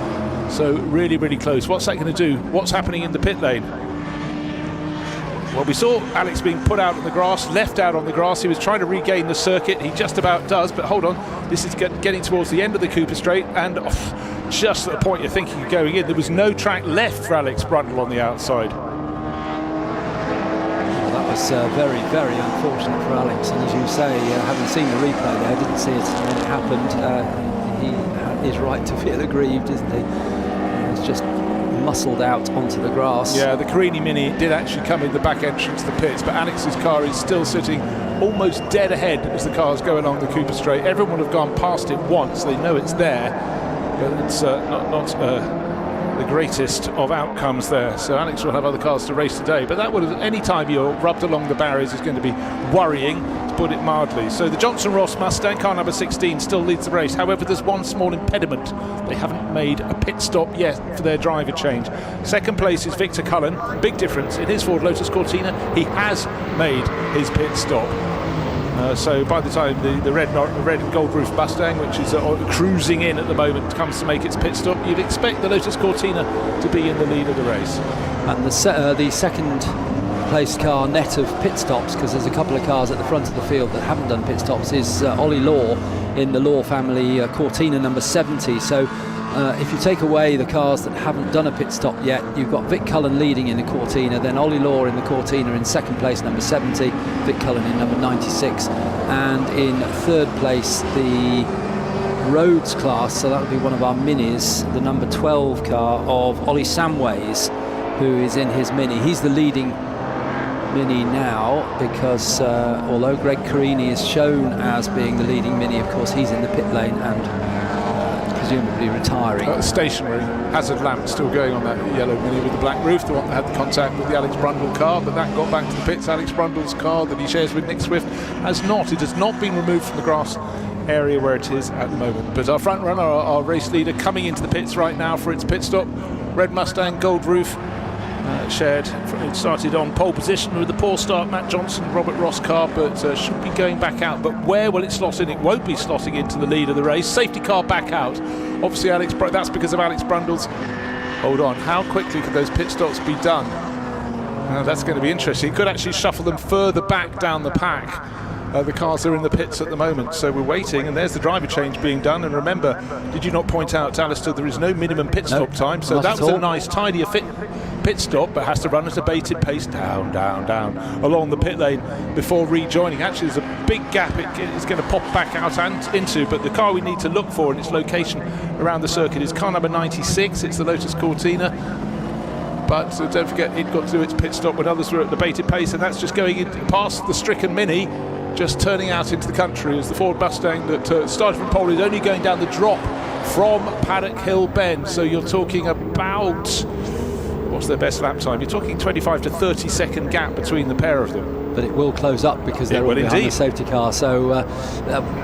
so really close. What's that going to do? What's happening in the pit lane? Well, we saw Alex being put out on the grass, left out on the grass. He was trying to regain the circuit. He just about does, but hold on. This is getting towards the end of the Cooper Straight, and just at the point you're thinking of going in, there was no track left for Alex Brundle on the outside. Well, that was very unfortunate for Alex, and as you say, having seen the replay there, didn't see it when it happened. He is right to feel aggrieved, isn't he? It's just muscled out onto the grass. Yeah, the Carini Mini did actually come in the back entrance to the pits, but Alex's car is still sitting almost dead ahead as the cars go along the Cooper Straight. Everyone will have gone past it once, they know it's there, but it's not the greatest of outcomes there. So Alex will have other cars to race today, but that would have, any time you're rubbed along the barriers is going to be worrying, to put it mildly. So the Johnson-Ross Mustang, car number 16, still leads the race. However, there's one small impediment. They haven't made a pit stop yet for their driver change. Second place is Victor Cullen. Big difference in his Ford Lotus Cortina. He has made his pit stop. So by the time the red and gold roof Mustang, which is cruising in at the moment, comes to make its pit stop, you'd expect the Lotus Cortina to be in the lead of the race. And the second place car net of pit stops, because there's a couple of cars at the front of the field that haven't done pit stops, is Ollie Law in the Law family Cortina number 70. So if you take away the cars that haven't done a pit stop yet, you've got Vic Cullen leading in the Cortina, then Ollie Law in the Cortina in second place, number 70, Vic Cullen in number 96, and in third place the Rhodes class, so that would be one of our minis, the number 12 car of Ollie Samways, who is in his mini. He's the leading mini now, because although Greg Carini is shown as being the leading mini, of course he's in the pit lane and presumably retiring. Stationary hazard lamp still going on that yellow mini with the black roof, the one that had the contact with the Alex Brundle car, but that got back to the pits. Alex Brundle's car that he shares with Nick Swift has not been removed from the grass area where it is at the moment. But our front runner, our race leader, coming into the pits right now for its pit stop. Red Mustang, gold roof, shared. It started on pole position with the poor start, Matt Johnson, Robert Ross car, but should be going back out. But where will it slot in? It won't be slotting into the lead of the race. Safety car back out. Obviously, that's because of Alex Brundle's. Hold on, how quickly could those pit stops be done? That's going to be interesting. It could actually shuffle them further back down the pack. The cars are in the pits at the moment, so we're waiting, and there's the driver change being done. And remember, did you not point out, Alistair, there is no minimum pit stop time, so that was a nice tidier pit stop, but has to run at a bated pace down along the pit lane before rejoining. Actually, there's a big gap it's going to pop back out and into, but the car we need to look for in its location around the circuit is car number 96. It's the Lotus Cortina. But don't forget, it got to do its pit stop when others were at the bated pace, and that's just going past the stricken Mini, just turning out into the country as the Ford Mustang that started from pole is only going down the drop from Paddock Hill Bend. So you're talking about, what's their best lap time? You're talking 25 to 30 second gap between the pair of them. But it will close up because they're all behind the safety car. So,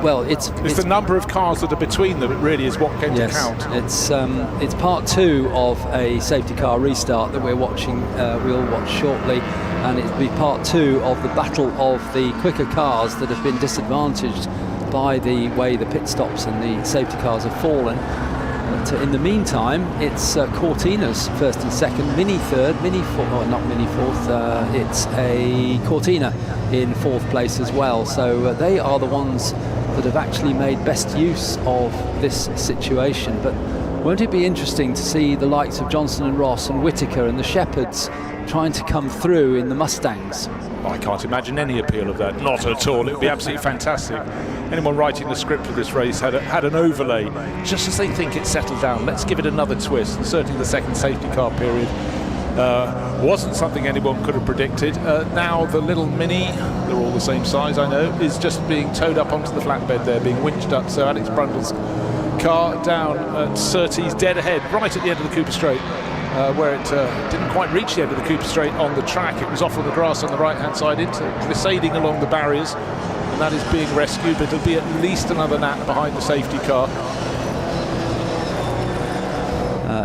well, it's the number of cars that are between them. It really is what came to count. It's part two of a safety car restart that we're watching. We'll watch shortly, and it'll be part two of the battle of the quicker cars that have been disadvantaged by the way the pit stops and the safety cars have fallen. But in the meantime, it's Cortinas first and second, Mini third, Mini fourth, or not Mini fourth, it's a Cortina in fourth place as well. So they are the ones that have actually made best use of this situation. But won't it be interesting to see the likes of Johnson and Ross and Whittaker and the Shepherds trying to come through in the Mustangs? I can't imagine any appeal of that, not at all. It would be absolutely fantastic. Anyone writing the script for this race had an overlay, just as they think it's settled down. Let's give it another twist. And certainly the second safety car period wasn't something anyone could have predicted. Now the little Mini, they're all the same size, I know, is just being towed up onto the flatbed there, being winched up. So Alex Brundle's car down at Surtees, dead ahead, right at the end of the Cooper Straight. Where it didn't quite reach the end of the Cooper Straight on the track. It was off on the grass on the right-hand side, glissading along the barriers, and that is being rescued, but it'll be at least another nap behind the safety car.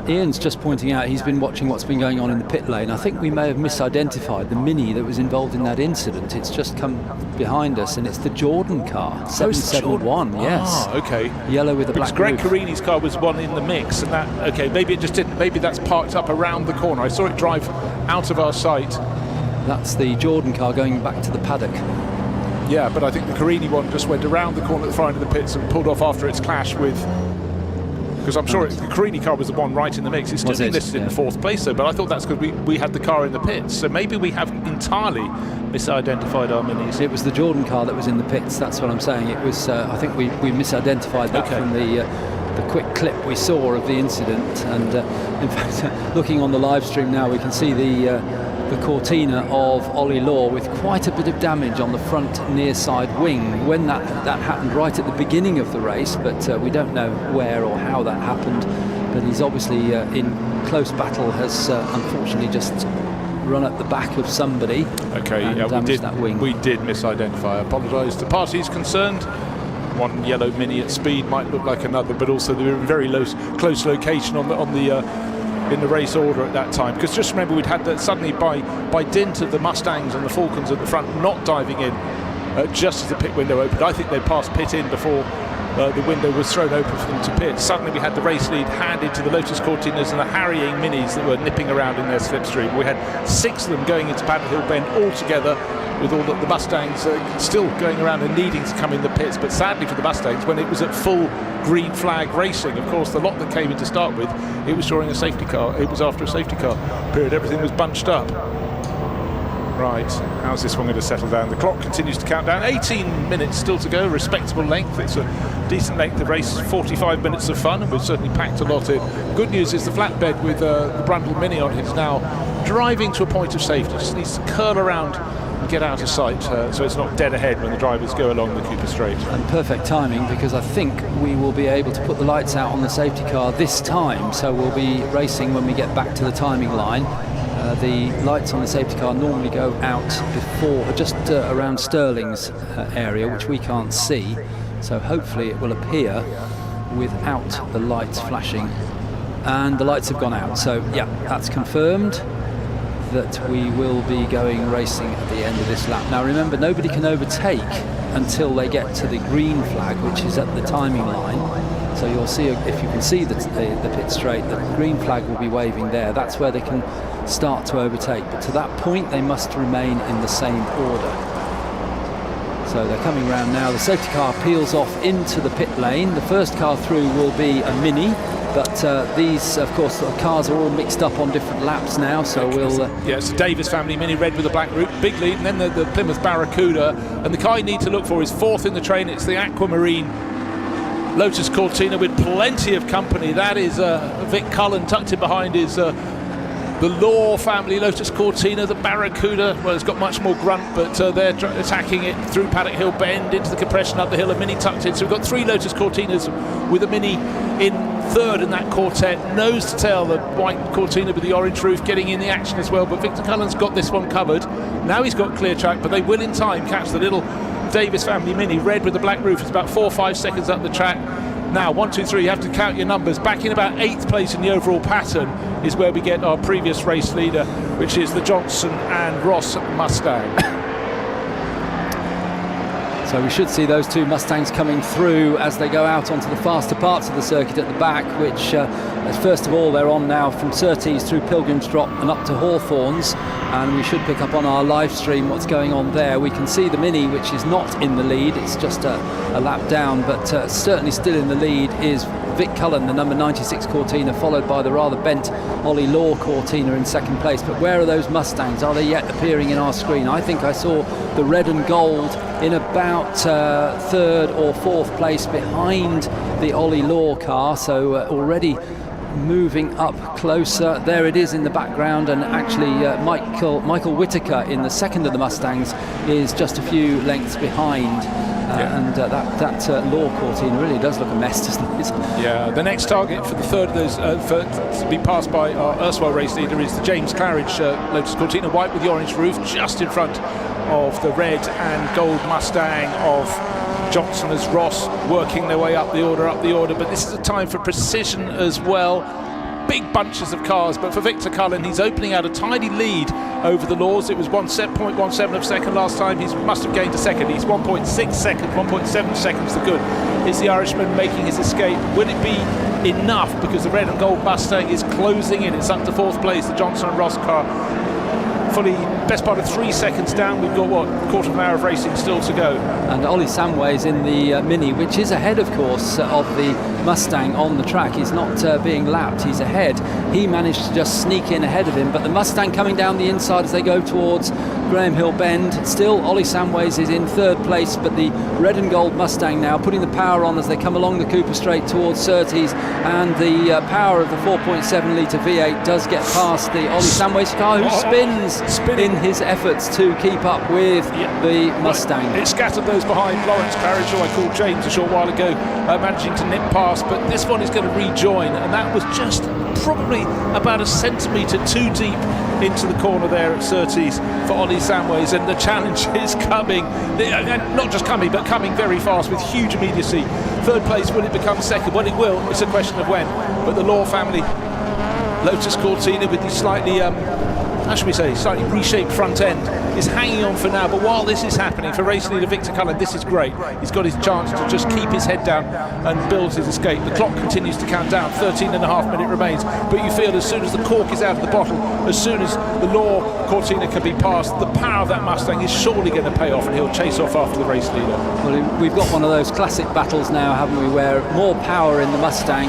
Ian's just pointing out he's been watching what's been going on in the pit lane. I think we may have misidentified the Mini that was involved in that incident. It's just come behind us, and it's the Jordan car, 771. Yes. Ah, okay. Yellow with a black Greg roof. Carini's car was one in the mix, and that, okay, maybe it just didn't. Maybe that's parked up around the corner. I saw it drive out of our sight. That's the Jordan car going back to the paddock. Yeah, but I think the Carini one just went around the corner at the front of the pits and pulled off after its clash with. Because I'm sure the Carini car was the one right in the mix. It's still been listed in the fourth place, though, but I thought that's because we had the car in the pits. So maybe we have entirely misidentified our Minis. It was the Jordan car that was in the pits, that's what I'm saying. It was, I think we misidentified that from the quick clip we saw of the incident. And in fact, looking on the live stream now, we can see the the Cortina of Ollie Law with quite a bit of damage on the front near side wing when that happened right at the beginning of the race, but we don't know where or how that happened. But he's obviously in close battle, has unfortunately just run at the back of somebody. Okay, and damaged that wing. We did misidentify. I apologise to parties concerned. One yellow Mini at speed might look like another, but also they were in very close location in the race order at that time. Because just remember, we'd had that suddenly by dint of the Mustangs and the Falcons at the front not diving in just as the pit window opened. I think they'd passed pit in before the window was thrown open for them to pit. Suddenly we had the race lead handed to the Lotus Cortinas and the harrying Minis that were nipping around in their slipstream. We had 6 of them going into Paddock Hill Bend all together, with all the Mustangs still going around and needing to come in the pits. But sadly for the Mustangs, when it was at full green flag racing, of course the lot that came in to start with, it was during a safety car, it was after a safety car period, everything was bunched up. Right, how's this one going to settle down? The clock continues to count down. 18 minutes still to go, respectable length. It's a decent length of race, 45 minutes of fun, and we've certainly packed a lot in. Good news is the flatbed with the Brundle Mini on it is now driving to a point of safety. Just needs to curl around and get out of sight, so it's not dead ahead when the drivers go along the Cooper Straight. And perfect timing, because I think we will be able to put the lights out on the safety car this time, so we'll be racing when we get back to the timing line. The lights on the safety car normally go out before, just around Sterling's area, which we can't see, so hopefully it will appear without the lights flashing. And the lights have gone out, so yeah, that's confirmed that we will be going racing at the end of this lap. Now remember, nobody can overtake until they get to the green flag, which is at the timing line. So you'll see, if you can see the pit straight, the green flag will be waving there. That's where they can start to overtake, but to that point they must remain in the same order. So they're coming round now. The safety car peels off into the pit lane. The first car through will be a Mini, but these, of course, the cars are all mixed up on different laps now, so we'll... Yeah, it's the Davis family Mini, red with a black roof, big lead, and then the Plymouth Barracuda, and the car you need to look for is 4th in the train. It's the Aquamarine Lotus Cortina with plenty of company. That is Vic Cullen tucked in behind is the Law family Lotus Cortina. The Barracuda, well, it's got much more grunt, but they're attacking it through Paddock Hill Bend into the compression up the hill. A Mini tucked in, so we've got 3 Lotus Cortinas with a Mini in 3rd in that quartet. Nose to tail, the white Cortina with the orange roof getting in the action as well, but Victor Cullen's got this one covered. Now he's got clear track, but they will in time catch the little Davis family Mini, red with the black roof. It's about 4 or 5 seconds up the track. Now 1, 2, 3, you have to count your numbers. Back in about 8th place in the overall pattern is where we get our previous race leader, which is the Johnson and Ross Mustang. So we should see those 2 Mustangs coming through as they go out onto the faster parts of the circuit at the back, which first of all they're on now from Surtees through Pilgrim's Drop and up to Hawthorns, and we should pick up on our live stream what's going on there. We can see the Mini, which is not in the lead, it's just a lap down, but certainly still in the lead is Vic Cullen, the number 96 Cortina, followed by the rather bent Ollie Law Cortina in 2nd place. But where are those Mustangs? Are they yet appearing in our screen? I think I saw the red and gold in about 3rd or 4th place behind the Ollie Law car, so already moving up closer. There it is in the background, and actually Michael Whitaker in the 2nd of the Mustangs is just a few lengths behind. And that Law Cortina really does look a mess, doesn't it? Yeah, the next target for the 3rd of those to be passed by our erstwhile race leader is the James Claridge Lotus Cortina, white with the orange roof, just in front of the red and gold Mustang of Johnson as Ross, working their way up the order, but this is a time for precision as well. Big bunches of cars, but for Victor Cullen, he's opening out a tiny lead over the Laws. It was 0.17 of a second last time. He must have gained a second. He's 1.6 seconds, 1.7 seconds the good. Is the Irishman making his escape? Will it be enough? Because the red and gold Mustang is closing in. It's up to 4th place. The Johnson and Ross car fully, best part of 3 seconds down. We've got, what, a quarter of an hour of racing still to go. And Ollie Samway's in the Mini, which is ahead, of course, of the Mustang on the track. He's not being lapped, he's ahead. He managed to just sneak in ahead of him, but the Mustang coming down the inside as they go towards Graham Hill Bend. Still, Ollie Samways is in third place, but the red and gold Mustang now putting the power on as they come along the Cooper Straight towards Surtees, and the power of the 4.7 litre V8 does get past the Ollie Samways car, who spins in his efforts to keep up with the Mustang. It scattered those behind. Lawrence Parrish, who I called James a short while ago, managing to nip past, but this one is going to rejoin, and that was just probably about a centimetre too deep into the corner there at Surtees for Ollie Samways, and the challenge is coming, and not just coming, but coming very fast with huge immediacy. Third place, will it become second? Well, it will, it's a question of when, but the Law family Lotus Cortina with the slightly how should we say, slightly reshaped front end is hanging on for now. But while this is happening, for race leader Victor Cullen, this is great. He's got his chance to just keep his head down and build his escape. The clock continues to count down, 13.5 minutes remains, but you feel as soon as the cork is out of the bottle, as soon as the Law Cortina can be passed, the power of that Mustang is surely going to pay off, and he'll chase off after the race leader. Well, we've got one of those classic battles now, haven't we, where more power in the Mustang,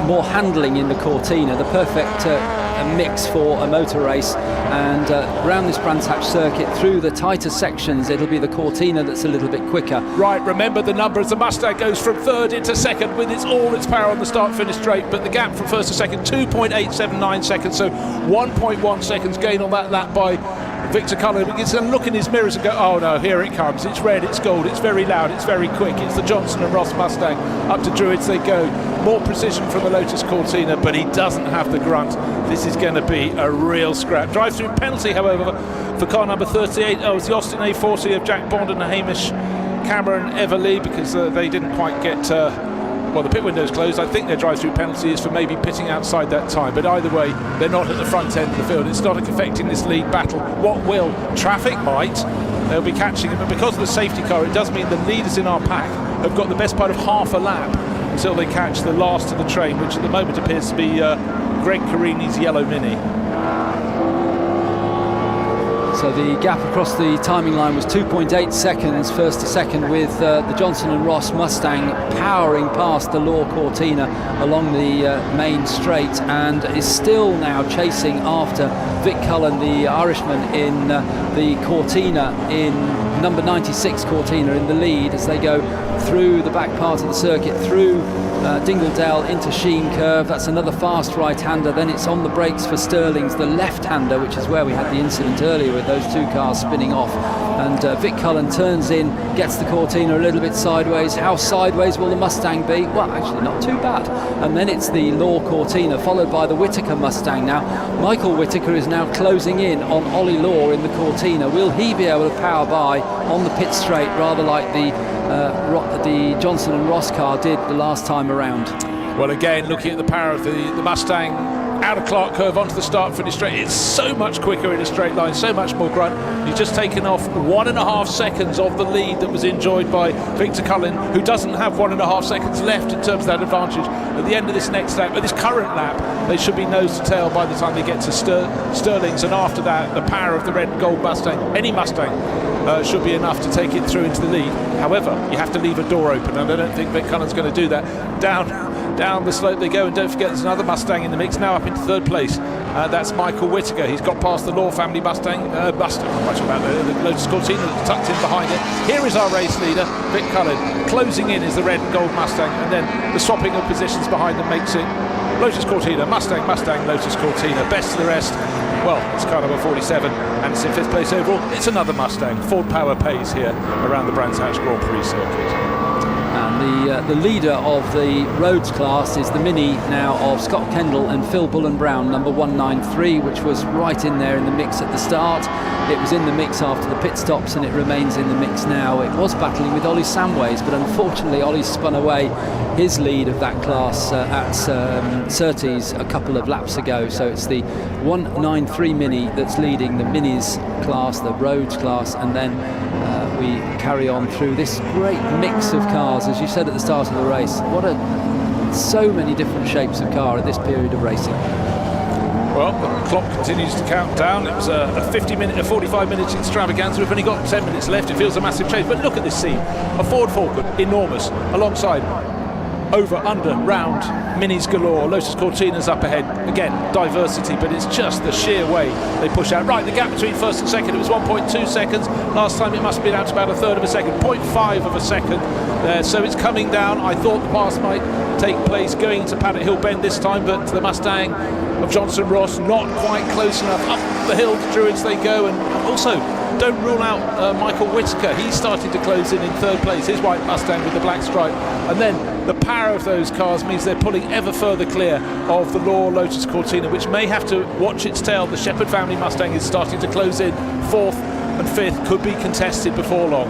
more handling in the Cortina, the perfect mix for a motor race. And around this Brands Hatch circuit, through the tighter sections, it'll be the Cortina that's a little bit quicker. Right, remember the number as the Mustang goes from third into second with all its power on the start-finish straight, but the gap from first to second, 2.879 seconds, so 1.1 seconds gain on that lap by Victor Cullen. He gets a look in his mirrors and go, oh no, here it comes, it's red, it's gold, it's very loud, it's very quick, it's the Johnson and Ross Mustang. Up to Druids they go, more precision from the Lotus Cortina, but he doesn't have the grunt. This is going to be a real scrap. Drive-through penalty, however, for car number 38. Oh, it was the Austin A40 of Jack Bond and Hamish Cameron Everly, because they didn't quite get well, the pit window's closed. I think their drive-through penalty is for maybe pitting outside that time, but either way, they're not at the front end of the field. It's not affecting this lead battle. What will? Traffic might. They'll be catching it, but because of the safety car, it does mean the leaders in our pack have got the best part of half a lap until they catch the last of the train, which at the moment appears to be Greg Carini's yellow Mini. So the gap across the timing line was 2.8 seconds first to second, with the Johnson and Ross Mustang powering past the Law Cortina along the main straight, and is still now chasing after Vic Cullen, the Irishman, in the Cortina, in number 96 Cortina, in the lead as they go through the back part of the circuit, through Dingledale into Sheen Curve. That's another fast right-hander. Then it's on the brakes for Sterling's, the left-hander, which is where we had the incident earlier with those two cars spinning off. And Vic Cullen turns in, gets the Cortina a little bit sideways. How sideways will the Mustang be? Well, actually not too bad. And then it's the Law Cortina, followed by the Whittaker Mustang. Now, Michael Whittaker is now closing in on Ollie Law in the Cortina. Will he be able to power by on the pit straight, rather like the Johnson and Ross car did the last time around? Well, again, looking at the power of the Mustang out of Clark Curve onto the start-finish straight, it's so much quicker in a straight line, so much more grunt. He's just taken off 1.5 seconds of the lead that was enjoyed by Victor Cullen, who doesn't have 1.5 seconds left in terms of that advantage. At the end of this next lap, this current lap, they should be nose to tail by the time they get to Sterling's, and after that, the power of the red and gold Mustang, any Mustang, should be enough to take it through into the lead. However, you have to leave a door open, and I don't think Vic Cullen's going to do that. Down the slope they go, and don't forget there's another Mustang in the mix, now up into third place. That's Michael Whittaker. He's got past the Law family Mustang, not much about the Lotus Cortina that's tucked in behind it. Here is our race leader, Vic Cullen. Closing in is the red and gold Mustang, and then the swapping of positions behind them makes it Lotus Cortina, Mustang, Lotus Cortina. Best of the rest. Well, it's car number 47, and it's in 5th place overall. It's another Mustang. Ford power pays here around the Brands Hatch Grand Prix circuit. And the leader of the roads class is the Mini now of Scott Kendall and Phil Bullen-Brown, number 193, which was right in there in the mix at the start. It was in the mix after the pit stops, and it remains in the mix now. It was battling with Ollie Samways, but unfortunately Ollie spun away his lead of that class at Surtees a couple of laps ago. So it's the 193 Mini that's leading the Minis class, the roads class, and then we carry on through this great mix of cars. As you said at the start of the race, so many different shapes of car at this period of racing. Well, the clock continues to count down. It was a 45 minutes extravaganza. We've only got 10 minutes left. It feels a massive change. But look at this scene. A Ford Falcon, enormous, alongside over, under, round, minis galore. Lotus Cortina's up ahead. Again, diversity, but it's just the sheer way they push out. Right, the gap between first and second, it was 1.2 seconds. Last time it must have been out to about a third of a second, 0.5 of a second there. So it's coming down. I thought the pass might take place going to Paddock Hill Bend this time, but the Mustang of Johnson Ross not quite close enough. Up the hill to Druids they go, and also don't rule out Michael Whitaker. He's starting to close in third place, his white Mustang with the black stripe. And then the power of those cars means they're pulling ever further clear of the Law Lotus Cortina, which may have to watch its tail. The Shepherd family Mustang is starting to close in. Fourth and fifth could be contested before long.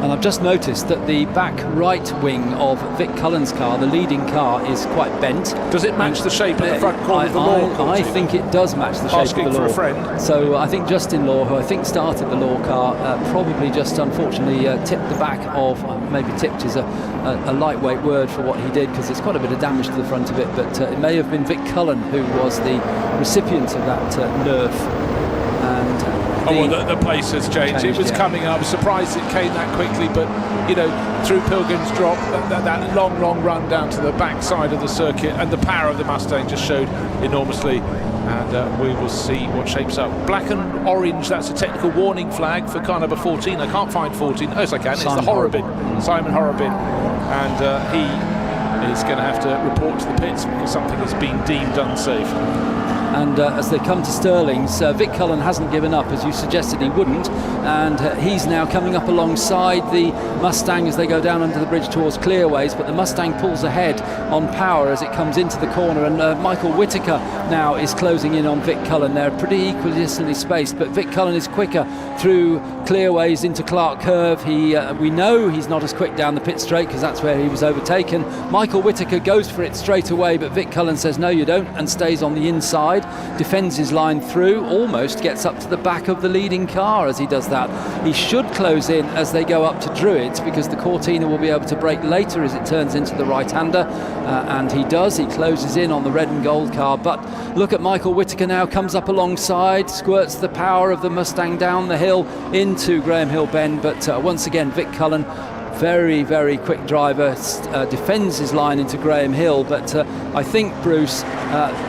And I've just noticed that the back right wing of Vic Cullen's car, the leading car, is quite bent. Does it match the shape of the front corner of the Law? I think it does match the shape of the Law. For a friend. So I think Justin Law, who I think started the Law car, probably just unfortunately tipped the back of, maybe tipped is a lightweight word for what he did, because there's quite a bit of damage to the front of it, but it may have been Vic Cullen who was the recipient of that nerf. And the place has changed. It was coming. I was surprised it came that quickly, but you know, through Pilgrim's Drop, that long run down to the back side of the circuit, and the power of the Mustang just showed enormously. And we will see what shapes up. Black and orange, that's a technical warning flag for car number 14. I can't find 14. Oh, yes, I can. Simon it's the Horrobin. Simon Horrobin. And he is going to have to report to the pits because something has been deemed unsafe. And as they come to Stirling's, Vic Cullen hasn't given up, as you suggested he wouldn't, and he's now coming up alongside the Mustang as they go down under the bridge towards Clearways, but the Mustang pulls ahead on power as it comes into the corner, and Michael Whitaker now is closing in on Vic Cullen. They're pretty equidistantly spaced, but Vic Cullen is quicker through Clearways into Clark Curve. We know he's not as quick down the pit straight because that's where he was overtaken. Michael Whitaker goes for it straight away, but Vic Cullen says no you don't, and stays on the inside, defends his line through, almost gets up to the back of the leading car as he does that. He should close in as they go up to Druids, because the Cortina will be able to brake later as it turns into the right-hander, and he does. He closes in on the red and gold car, but look at Michael Whitaker now, comes up alongside, squirts the power of the Mustang down the hill into Graham Hill Bend, but once again Vic Cullen, very, very quick driver, defends his line into Graham Hill, but I think, Bruce,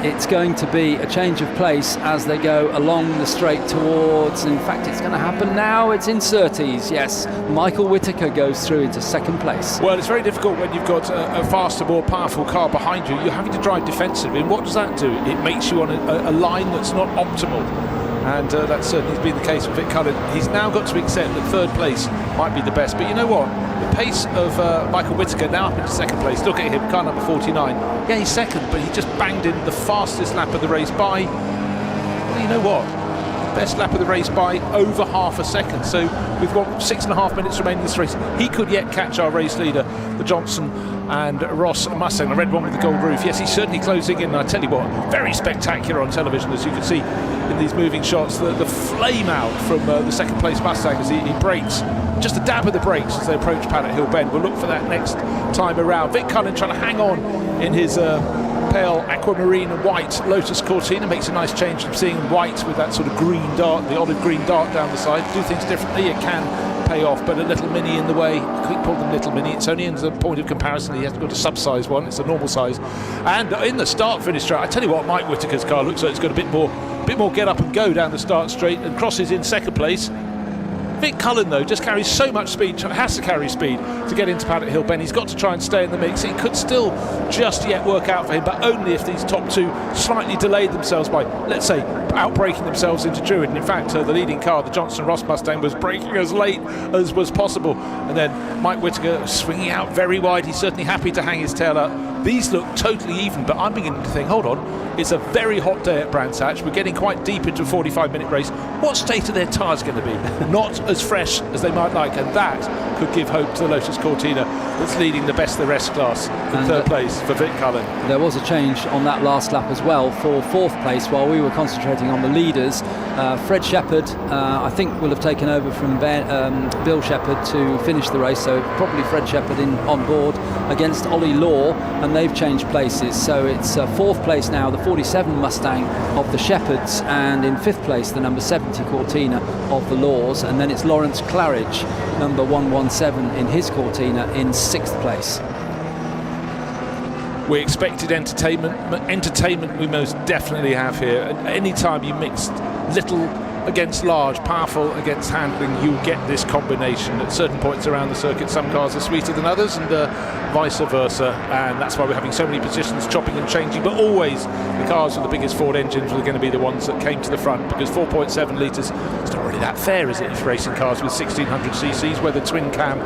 it's going to be a change of place as they go along the straight towards, in fact it's going to happen now, it's in Surtees, yes. Michael Whitaker goes through into second place. Well, it's very difficult when you've got a faster, more powerful car behind you. You're having to drive defensively, and what does that do? It makes you on a line that's not optimal. And that certainly has been the case with Vic Cullen. He's now got to accept that third place might be the best. But you know what? The pace of Michael Whitaker now up into second place. Look at him, car number 49. Yeah, he's second, but he just banged in the fastest lap of the race by, well, you know what? Best lap of the race by over half a second. So we've got 6.5 minutes remaining in this race. He could yet catch our race leader, the Johnson and Ross Mustang, the red one with the gold roof. Yes, he's certainly closing in. And I tell you what, very spectacular on television, as you can see in these moving shots. The flame out from the second place Mustang as he brakes. Just a dab of the brakes as they approach Paddock Hill Bend. We'll look for that next time around. Vic Cullen trying to hang on in his pale aquamarine and white Lotus Cortina. Makes a nice change from seeing white with that sort of green dart, the olive green dart down the side. Do things differently, it can pay off, but a little mini in the way. I couldn't call them little mini, it's only in the point of comparison. He has to go to sub-size one, it's a normal size. And in the start-finish straight, I tell you what, Mike Whitaker's car looks like it's got a bit more get up and go down the start straight and crosses in second place. Vic Cullen, though, just carries so much speed, has to carry speed to get into Paddock Hill Bend. He's got to try and stay in the mix. It could still just yet work out for him, but only if these top two slightly delayed themselves by, let's say, outbraking themselves into Druid. And in fact, the leading car, the Johnson Ross Mustang, was braking as late as was possible. And then Mike Whitaker swinging out very wide. He's certainly happy to hang his tail up. These look totally even, but I'm beginning to think, hold on, it's a very hot day at Brands Hatch. We're getting quite deep into a 45-minute race. What state are their tyres going to be? Not as fresh as they might like, and that could give hope to the Lotus Cortina that's leading the best of the rest class in third place for Vic Cullen. There was a change on that last lap as well for fourth place while we were concentrating on the leaders. Fred Shepherd, I think, will have taken over from Bill Shepherd to finish the race, so probably Fred Shepherd on board against Ollie Law, and they've changed places. So it's fourth place now, the 47 Mustang of the Shepherds, and in fifth place the number 70 Cortina of the Laws, and then it's Lawrence Claridge, number 117 in his Cortina, in sixth place. We expected entertainment. Entertainment we most definitely have here. And any time you mix little against large, powerful against handling, you get this combination. At certain points around the circuit, some cars are sweeter than others, and vice versa. And that's why we're having so many positions chopping and changing. But always the cars with the biggest Ford engines were going to be the ones that came to the front, because 4.7 litres, it's not really that fair, is it, if racing cars with 1600 cc's, whether twin cam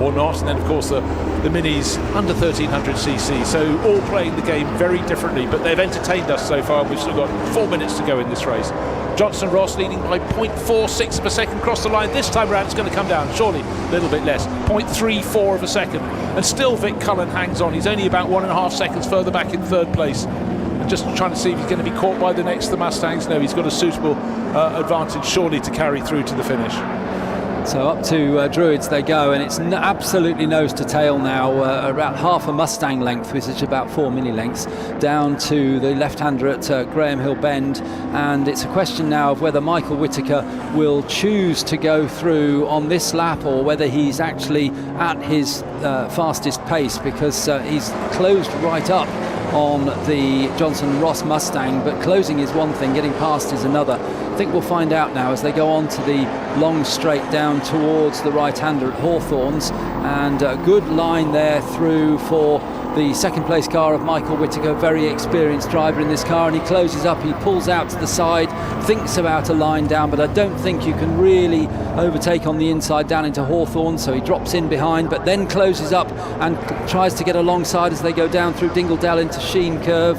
or not. And then of course the minis under 1300 cc. So all playing the game very differently, but they've entertained us so far. We've still got 4 minutes to go in this race. Johnson Ross leading by 0.46 of a second across the line. This time around it's going to come down, surely a little bit less, 0.34 of a second. And still Vic Cullen hangs on. He's only about 1.5 seconds further back in third place. And just trying to see if he's going to be caught by the Mustangs. No, he's got a suitable advantage surely to carry through to the finish. So up to Druids they go, and it's absolutely nose to tail now, about half a Mustang length, which is about 4 mini lengths, down to the left-hander at Graham Hill Bend. And it's a question now of whether Michael Whittaker will choose to go through on this lap, or whether he's actually at his fastest pace, because he's closed right up on the Johnson Ross Mustang, but closing is one thing, getting past is another. I think we'll find out now as they go on to the long straight down towards the right-hander at Hawthorns, and a good line there through for the second place car of Michael Whittaker, very experienced driver in this car, and he closes up, he pulls out to the side, thinks about a line down, but I don't think you can really overtake on the inside down into Hawthorn, so he drops in behind, but then closes up and tries to get alongside as they go down through Dingledale into Sheen Curve,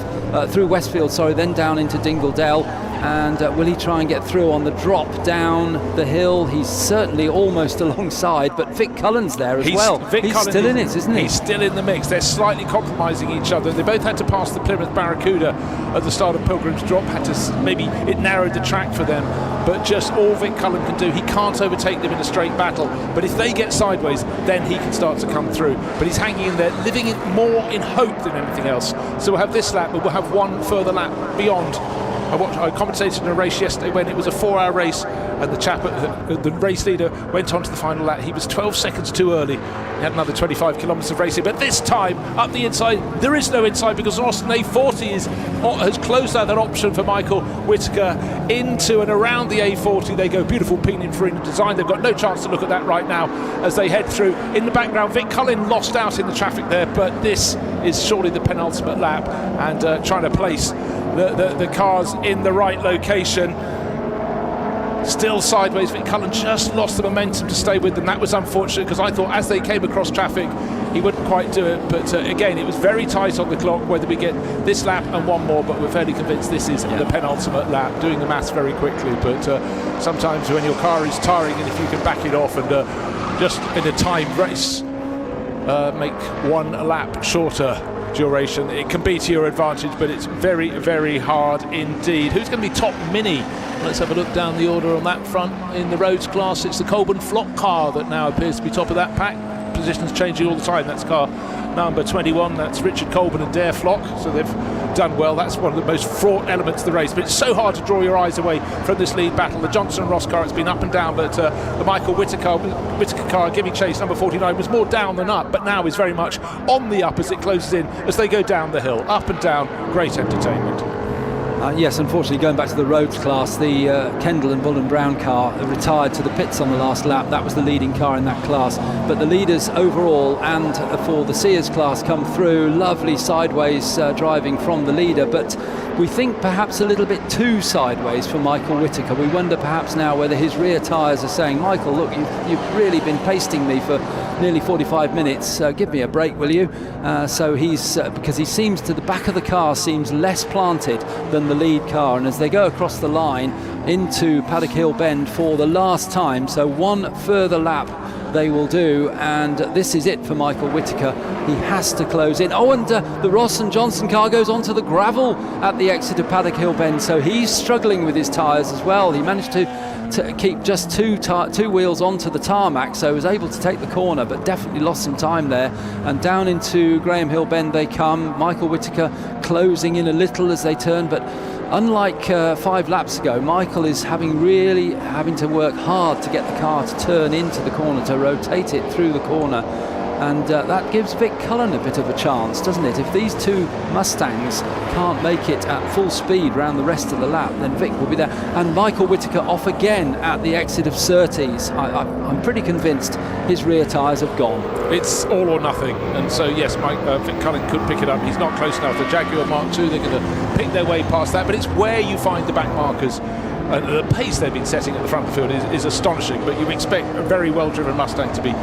through Westfield, then down into Dingledale. And will he try and get through on the drop down the hill? He's certainly almost alongside, but Vic Cullen's there as well. He's still in it, isn't he? He's still in the mix. They're slightly compromising each other. They both had to pass the Plymouth Barracuda at the start of Pilgrim's Drop. Maybe it narrowed the track for them, but just all Vic Cullen can do, he can't overtake them in a straight battle. But if they get sideways, then he can start to come through. But he's hanging in there, living more in hope than anything else. So we'll have this lap, but we'll have one further lap beyond. I commentated in a race yesterday when it was a 4-hour race, and the chap, the race leader, went on to the final lap. He was 12 seconds too early. He had another 25 kilometres of racing, but this time up the inside, there is no inside, because Austin A40 has closed out that option for Michael Whittaker. Into and around the A40 they go. Beautiful Pininfarina design. They've got no chance to look at that right now as they head through. In the background, Vic Cullen lost out in the traffic there, but this is surely the penultimate lap, and trying to place the cars in the right location. Still sideways, Vic Cullen just lost the momentum to stay with them. That was unfortunate, because I thought as they came across traffic he wouldn't quite do it, but again it was very tight on the clock whether we get this lap and one more, but we're fairly convinced this is the penultimate lap. Doing the maths very quickly, but sometimes when your car is tiring, and if you can back it off and just in a timed race make one lap shorter duration, it can be to your advantage, but it's very, very hard indeed. Who's going to be top mini? Let's have a look down the order on that front. In the roads class, it's the Colburn Flock car that now appears to be top of that pack. Positions changing all the time. That's car number 21. That's Richard Colburn and Dare Flock, so they've done well. That's one of the most fraught elements of the race, but it's so hard to draw your eyes away from this lead battle. The Johnson Ross car, it's been up and down, but the Michael Whittaker car giving chase, number 49, was more down than up, but now is very much on the up as it closes in, as they go down the hill. Up and down, great entertainment. Yes, unfortunately, going back to the roads class, the Kendall and Bullen Brown car retired to the pits on the last lap. That was the leading car in that class. But the leaders overall and for the Sears class come through. Lovely sideways driving from the leader, but we think perhaps a little bit too sideways for Michael Whittaker. We wonder perhaps now whether his rear tyres are saying, Michael, look, you've really been pasting me for nearly 45 minutes. Give me a break, will you? So he's, because he seems to, the back of the car seems less planted than the lead car, and as they go across the line into Paddock Hill Bend for the last time, so one further lap they will do, and this is it for Michael Whittaker. He has to close in. Oh, and the Ross and Johnson car goes onto the gravel at the exit of Paddock Hill Bend, so he's struggling with his tyres as well. He managed to keep just two wheels onto the tarmac, so was able to take the corner, but definitely lost some time there. And down into Graham Hill Bend they come. Michael Whittaker closing in a little as they turn, but unlike 5 laps ago, Michael is really having to work hard to get the car to turn into the corner, to rotate it through the corner. And that gives Vic Cullen a bit of a chance, doesn't it? If these two Mustangs can't make it at full speed round the rest of the lap, then Vic will be there. And Michael Whitaker off again at the exit of Surtees. I'm pretty convinced his rear tyres have gone. It's all or nothing, and so yes, Vic Cullen could pick it up. He's not close enough. The Jaguar Mark II, they're going to pick their way past that, but it's where you find the back markers. The pace they've been setting at the front of the field is astonishing, but you expect a very well-driven Mustang to be,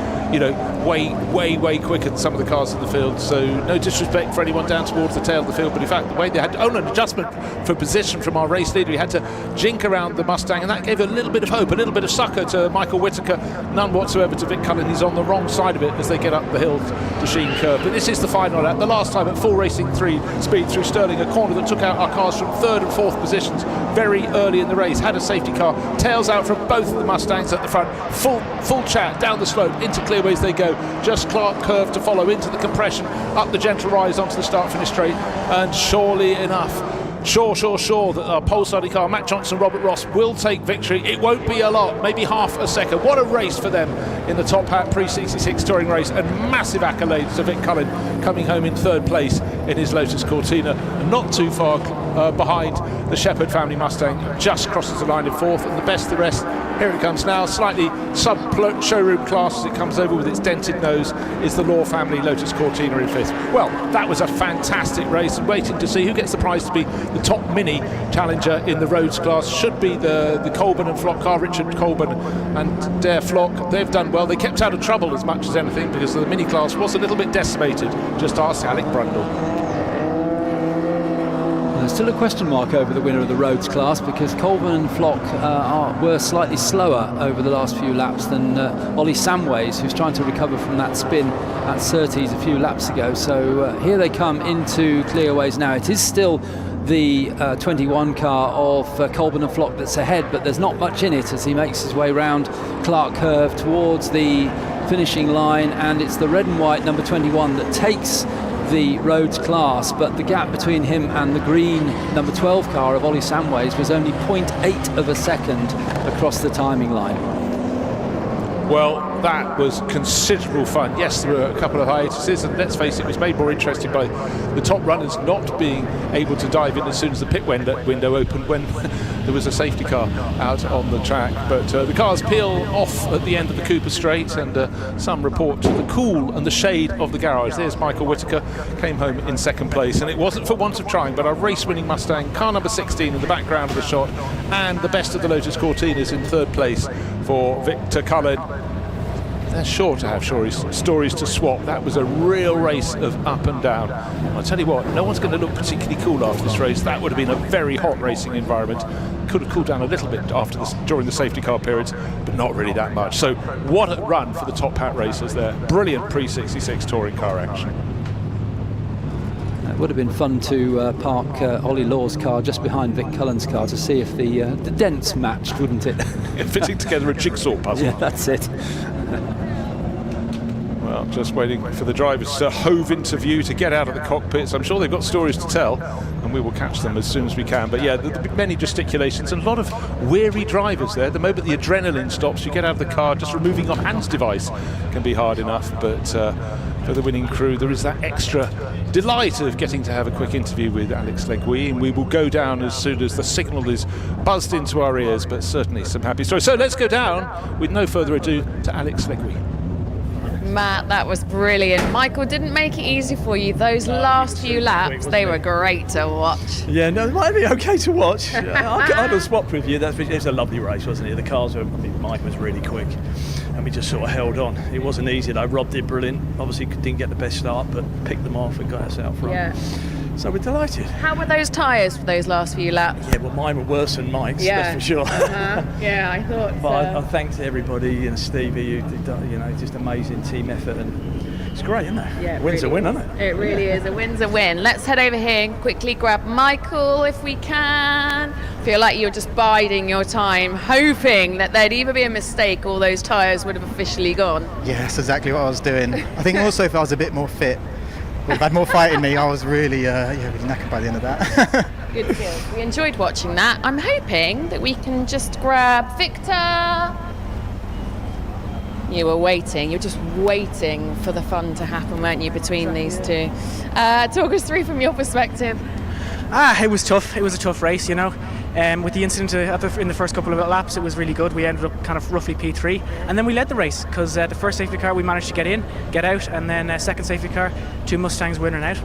way quicker than some of the cars in the field. So no disrespect for anyone down towards the tail of the field, but in fact, the way they had an adjustment for position from our race leader, he had to jink around the Mustang, and that gave a little bit of hope, a little bit of succour to Michael Whitaker, none whatsoever to Vic Cullen. He's on the wrong side of it as they get up the hill to Sheen Curve. But this is the final lap. The last time at full racing 3 speed through Stirling, a corner that took out our cars from third and fourth positions very early in the race. Had a safety car, tails out from both of the Mustangs at the front, full chat down the slope into clearways they go. Just Clark Curve to follow into the compression, up the gentle rise onto the start finish straight, and surely enough, sure that our pole starting car, Matt Johnson, Robert Ross, will take victory. It won't be a lot, maybe half a second. What a race for them in the Top Hat Pre-66 touring race, and massive accolades to Vic Cullen coming home in third place in his Lotus Cortina, and not too far behind the Shepherd family Mustang, just crosses the line in fourth, and the best of the rest. Here it comes now, slightly sub-showroom class as it comes over with its dented nose, is the Law family Lotus Cortina in fifth. Well, that was a fantastic race, and waiting to see who gets the prize to be the top mini challenger in the roads class. Should be the Colburn and Flock car, Richard Colburn and Dare Flock. They've done well. They kept out of trouble as much as anything because the mini class was a little bit decimated. Just ask Alec Brundle. There's still a question mark over the winner of the roads class because Colburn and Flock were slightly slower over the last few laps than Ollie Samways, who's trying to recover from that spin at Surtees a few laps ago. So here they come into clearways now. It is still the 21 car of Colburn and Flock that's ahead, but there's not much in it as he makes his way round Clark Curve towards the finishing line, and it's the red and white number 21 that takes the roads class, but the gap between him and the green number 12 car of Ollie Samways was only 0.8 of a second across the timing line. Well, that was considerable fun. Yes, there were a couple of hiatuses, and let's face it, it was made more interesting by the top runners not being able to dive in as soon as the pit window opened when there was a safety car out on the track. But the cars peel off at the end of the Cooper Straight, and some report to the cool and the shade of the garage. There's Michael Whitaker, came home in second place, and it wasn't for want of trying, but our race-winning Mustang, car number 16 in the background of the shot, and the best of the Lotus Cortinas in third place for Victor Cullen. They're sure to have stories to swap. That was a real race of up and down. I'll tell you what, no one's going to look particularly cool after this race. That would have been a very hot racing environment. Could have cooled down a little bit during the safety car periods, but not really that much. So what a run for the Top Hat racers there. Brilliant pre-66 touring car action. It would have been fun to park Ollie Law's car just behind Vic Cullen's car to see if the dents matched, wouldn't it? Fitting together a jigsaw puzzle. Yeah, that's it. Well, just waiting for the drivers to hove into view to get out of the cockpits. I'm sure they've got stories to tell, and we will catch them as soon as we can. But yeah, the many gesticulations and a lot of weary drivers there. The moment the adrenaline stops, you get out of the car, just removing your hands device can be hard enough. But for the winning crew, there is that extra delight of getting to have a quick interview with Alex Legui, and we will go down as soon as the signal is buzzed into our ears, but certainly some happy stories. So let's go down, with no further ado, to Alex Legui. Matt, that was brilliant. Michael didn't make it easy for you. Those last few laps, they were great to watch. Yeah, no, it might be okay to watch. I'd have swapped with you. It was a lovely race, wasn't it? The cars were, Mike was really quick, and we just sort of held on. It wasn't easy though. Rob did brilliant. Obviously didn't get the best start, but picked them off and got us out front. Yeah. So we're delighted. How were those tyres for those last few laps? Yeah, well, mine were worse than Mike's, that's for sure. Yeah, I thought but I thanks everybody and Stevie, who did, just amazing team effort, and it's great, isn't it? Yeah, win's really a win, isn't it? It really is. A win's a win. Let's head over here and quickly grab Michael if we can. Feel like you're just biding your time, hoping that there'd either be a mistake or those tyres would have officially gone. Yeah, that's exactly what I was doing. I think also if I was a bit more fit, would have had more fight in me. I was really, really knackered by the end of that. Good. We enjoyed watching that. I'm hoping that we can just grab Victor. You were waiting. You're just waiting for the fun to happen, weren't you, between these two? Talk us through from your perspective. It was tough. It was a tough race, you know. With the incident in the first couple of laps, it was really good. We ended up kind of roughly P3, and then we led the race because the first safety car we managed to get in, get out, and then second safety car, 2 Mustangs were in and out.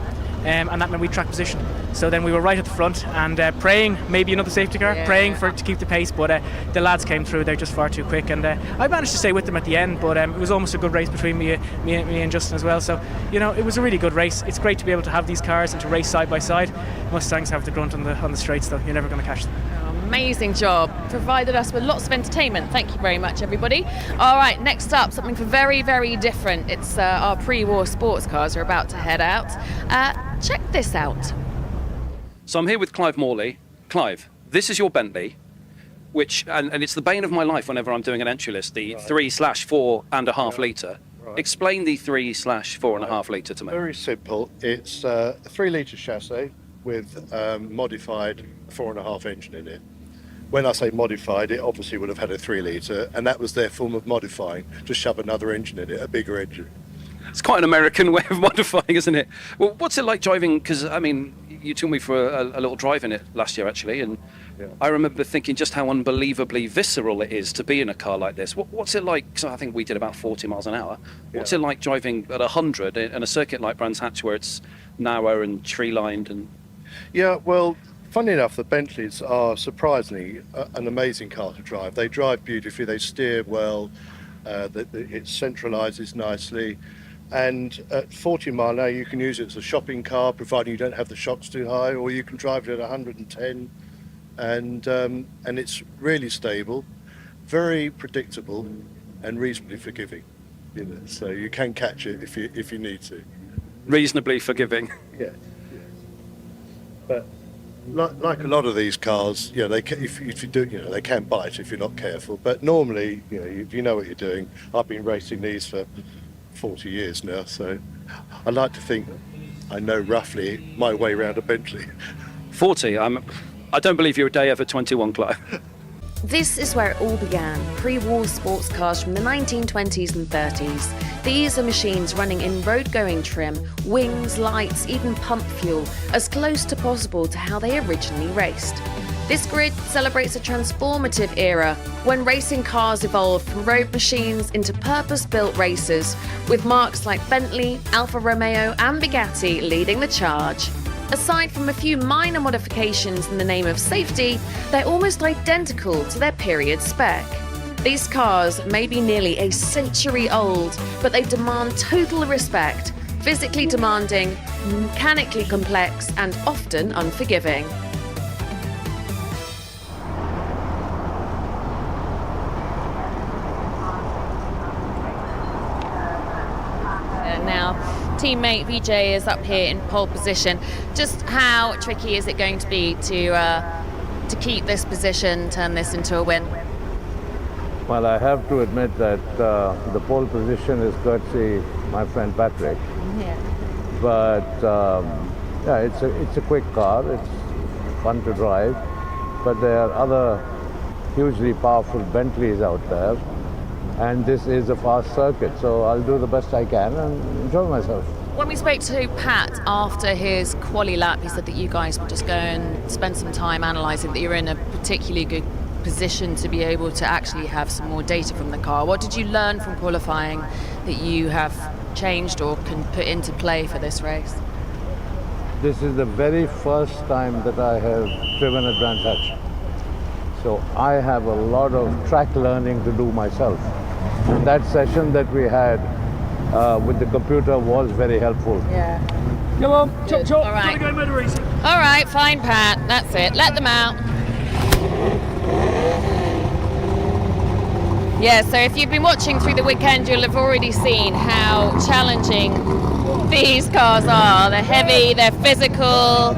And that meant we track position. So then we were right at the front and praying, maybe another safety car, praying to keep the pace, but the lads came through, they're just far too quick, and I managed to stay with them at the end, but it was almost a good race between me and Justin as well. So, you know, it was a really good race. It's great to be able to have these cars and to race side by side. Mustangs have the grunt on the straights though, you're never going to catch them. Amazing job. Provided us with lots of entertainment. Thank you very much, everybody. All right, next up, something very, very different. It's our pre-war sports cars are about to head out. Check this out. So I'm here with Clive Morley. Clive, this is your Bentley, which, and it's the bane of my life whenever I'm doing an entry list, the 3/4.5 litre. Right. Explain the 3/4.5 litre to me. Very simple. It's a 3 litre chassis with modified 4.5 engine in it. When I say modified, it obviously would have had a 3 litre, and that was their form of modifying, to shove another engine in it, a bigger engine. It's quite an American way of modifying, isn't it? Well, what's it like driving? Because, I mean, you took me for a little drive in it last year, actually, and I remember thinking just how unbelievably visceral it is to be in a car like this. What's it like? So I think we did about 40 miles an hour. What's it like driving at 100 in a circuit like Brands Hatch, where it's narrow and tree-lined? And Yeah, well, funny enough, the Bentleys are surprisingly an amazing car to drive. They drive beautifully, they steer well, it centralises nicely. And at 40 mile an hour, you can use it as a shopping car, providing you don't have the shocks too high, or you can drive it at 110, and it's really stable, very predictable, and reasonably forgiving. You know, so you can catch it if you need to. reasonably forgiving. Yeah. But like a lot of these cars, you know, if you do, you know, they can bite if you're not careful. But normally, you know, you know what you're doing. I've been racing these for 40 years now, so I like to think I know roughly my way around a Bentley. 40? I don't believe you're a day over 21, Clive. This is where it all began, pre-war sports cars from the 1920s and 30s. These are machines running in road-going trim, wings, lights, even pump fuel, as close to possible to how they originally raced. This grid celebrates a transformative era when racing cars evolved from road machines into purpose-built racers, with marques like Bentley, Alfa Romeo and Bugatti leading the charge. Aside from a few minor modifications in the name of safety, they're almost identical to their period spec. These cars may be nearly a century old, but they demand total respect, physically demanding, mechanically complex, and often unforgiving. Now, teammate VJ is up here in pole position. Just how tricky is it going to be to keep this position, turn this into a win? Well, I have to admit that the pole position is courtesy my friend Patrick. Yeah. But yeah, it's a quick car. It's fun to drive. But there are other hugely powerful Bentleys out there. And this is a fast circuit, so I'll do the best I can and enjoy myself. When we spoke to Pat after his quali lap, he said that you guys would just go and spend some time analysing, that you're in a particularly good position to be able to actually have some more data from the car. What did you learn from qualifying that you have changed or can put into play for this race? This is the very first time that I have driven at Brands Hatch. So I have a lot of track learning to do myself. And that session that we had with the computer was very helpful. Yeah. Come on, chop chop, All right. gotta go motor racing. All right, fine, Pat. That's it. Let them out. Yeah, so if you've been watching through the weekend, you'll have already seen how challenging these cars are. They're heavy, they're physical.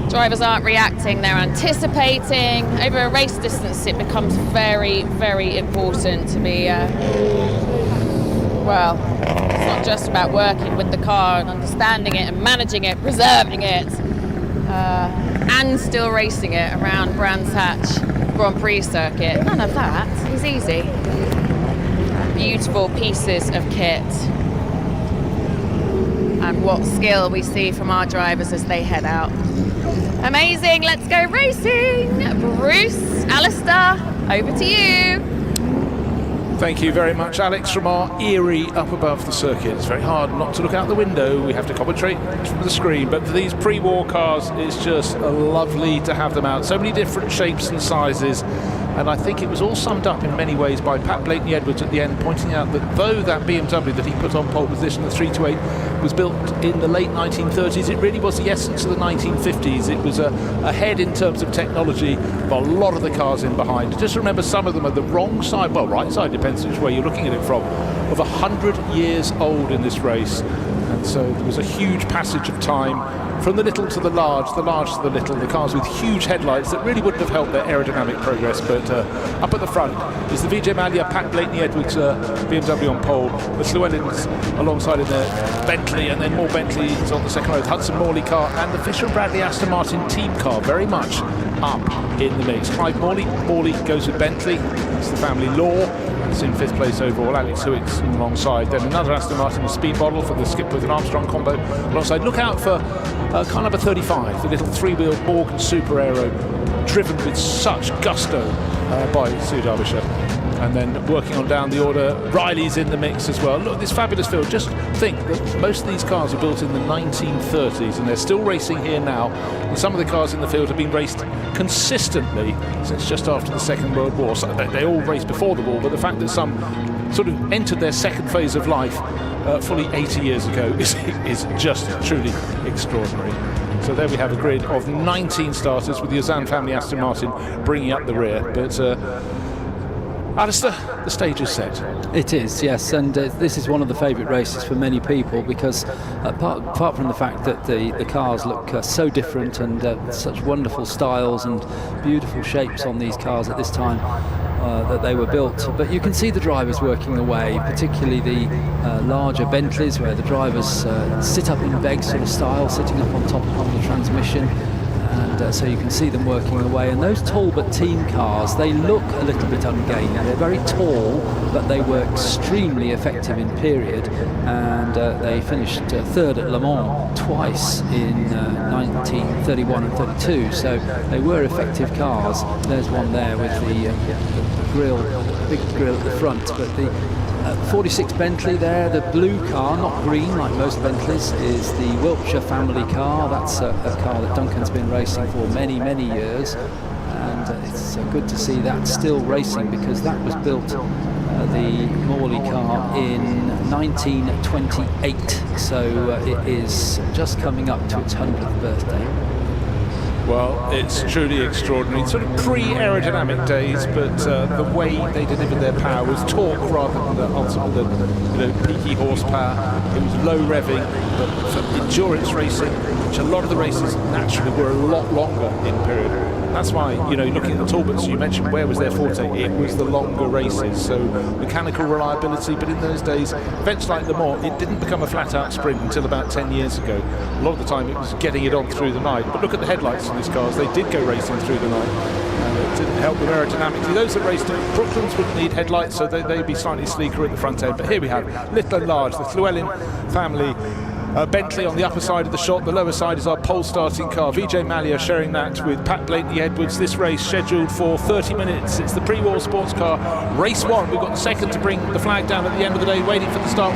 Drivers aren't reacting, they're anticipating. Over a race distance, it becomes very, very important to be, well, it's not just about working with the car and understanding it and managing it, preserving it, and still racing it around Brands Hatch Grand Prix circuit. None of that is easy. beautiful pieces of kit. And what skill we see from our drivers as they head out. Amazing, let's go racing. Bruce, Alistair, over to you. Thank you very much, Alex, from our eyrie up above the circuit. It's very hard not to look out the window. We have to concentrate from the screen. But for these pre-war cars, it's just lovely to have them out. So many different shapes and sizes. And I think it was all summed up in many ways by Pat Blakeney-Edwards at the end, pointing out that though that BMW that he put on pole position, the 328, was built in the late 1930s, it really was the essence of the 1950s. It was ahead in terms of technology of a lot of the cars in behind. Just remember, some of them are the wrong side, well, right side, depends which way you're looking at it from, of 100 years old in this race. And so there was a huge passage of time from the little to the large to the little, the cars with huge headlights that really wouldn't have helped their aerodynamic progress. But up at the front is the Vijay Mallya, Pat Blakeney-Edwards BMW on pole, the Llewellyns alongside in their Bentley, and then more Bentleys on the second row, the Hudson Morley car, and the Fisher & Bradley Aston Martin team car very much up in the mix. Clive Morley goes with Bentley, it's the family law. It's in 5th place overall. Alex Hewitt's alongside. Then another Aston Martin, the speed model for the Skip with an Armstrong combo alongside. Look out for car number 35, the little 3-wheel Morgan Super Aero, driven with such gusto by Sue Derbyshire. And then working on down the order, Riley's in the mix as well. Look at this fabulous field. Just think that most of these cars were built in the 1930s and they're still racing here now. And some of the cars in the field have been raced consistently since just after the Second World War. So they all raced before the war, but the fact that some sort of entered their second phase of life fully 80 years ago is just truly extraordinary. So there we have a grid of 19 starters with the Ozan family Aston Martin bringing up the rear. But Alistair, the stage is set. It is, yes, and this is one of the favourite races for many people because apart from the fact that the cars look so different and such wonderful styles and beautiful shapes on these cars at this time that they were built, but you can see the drivers working away, particularly the larger Bentleys where the drivers sit up in beg sort of style, sitting up on top of the transmission. And so you can see them working away. And those Talbot team cars, they look a little bit ungainly. They're very tall, but they were extremely effective in period. And they finished third at Le Mans twice in 1931 and 32. So they were effective cars. There's one there with the grille, big grille at the front. But the 46 Bentley there, the blue car, not green like most Bentleys, is the Wiltshire family car. That's a car that Duncan's been racing for many, many years, and it's good to see that still racing because that was built, the Morley car, in 1928, so it is just coming up to its 100th birthday. Well, it's truly extraordinary. Sort of pre-aerodynamic days, but the way they delivered their power was torque rather than the peaky horsepower. It was low revving, but for endurance racing, which a lot of the races naturally were a lot longer in period. That's why, looking at the Talbots, you mentioned where was their forte. It was the longer races, so mechanical reliability. But in those days, events like Le Mans, it didn't become a flat-out sprint until about 10 years ago. A lot of the time, it was getting it on through the night. But look at the headlights on these cars; they did go racing through the night, and it didn't help them aerodynamically. Those that raced at Brooklands wouldn't need headlights, so they'd be slightly sleeker at the front end. But here we have little and large, the Llewellyn family. Bentley on the upper side of the shot, the lower side is our pole starting car. Vijay Mallya sharing that with Pat Blakeney-Edwards. This race scheduled for 30 minutes. It's the pre-war sports car, race one. We've got the second to bring the flag down at the end of the day, waiting for the start.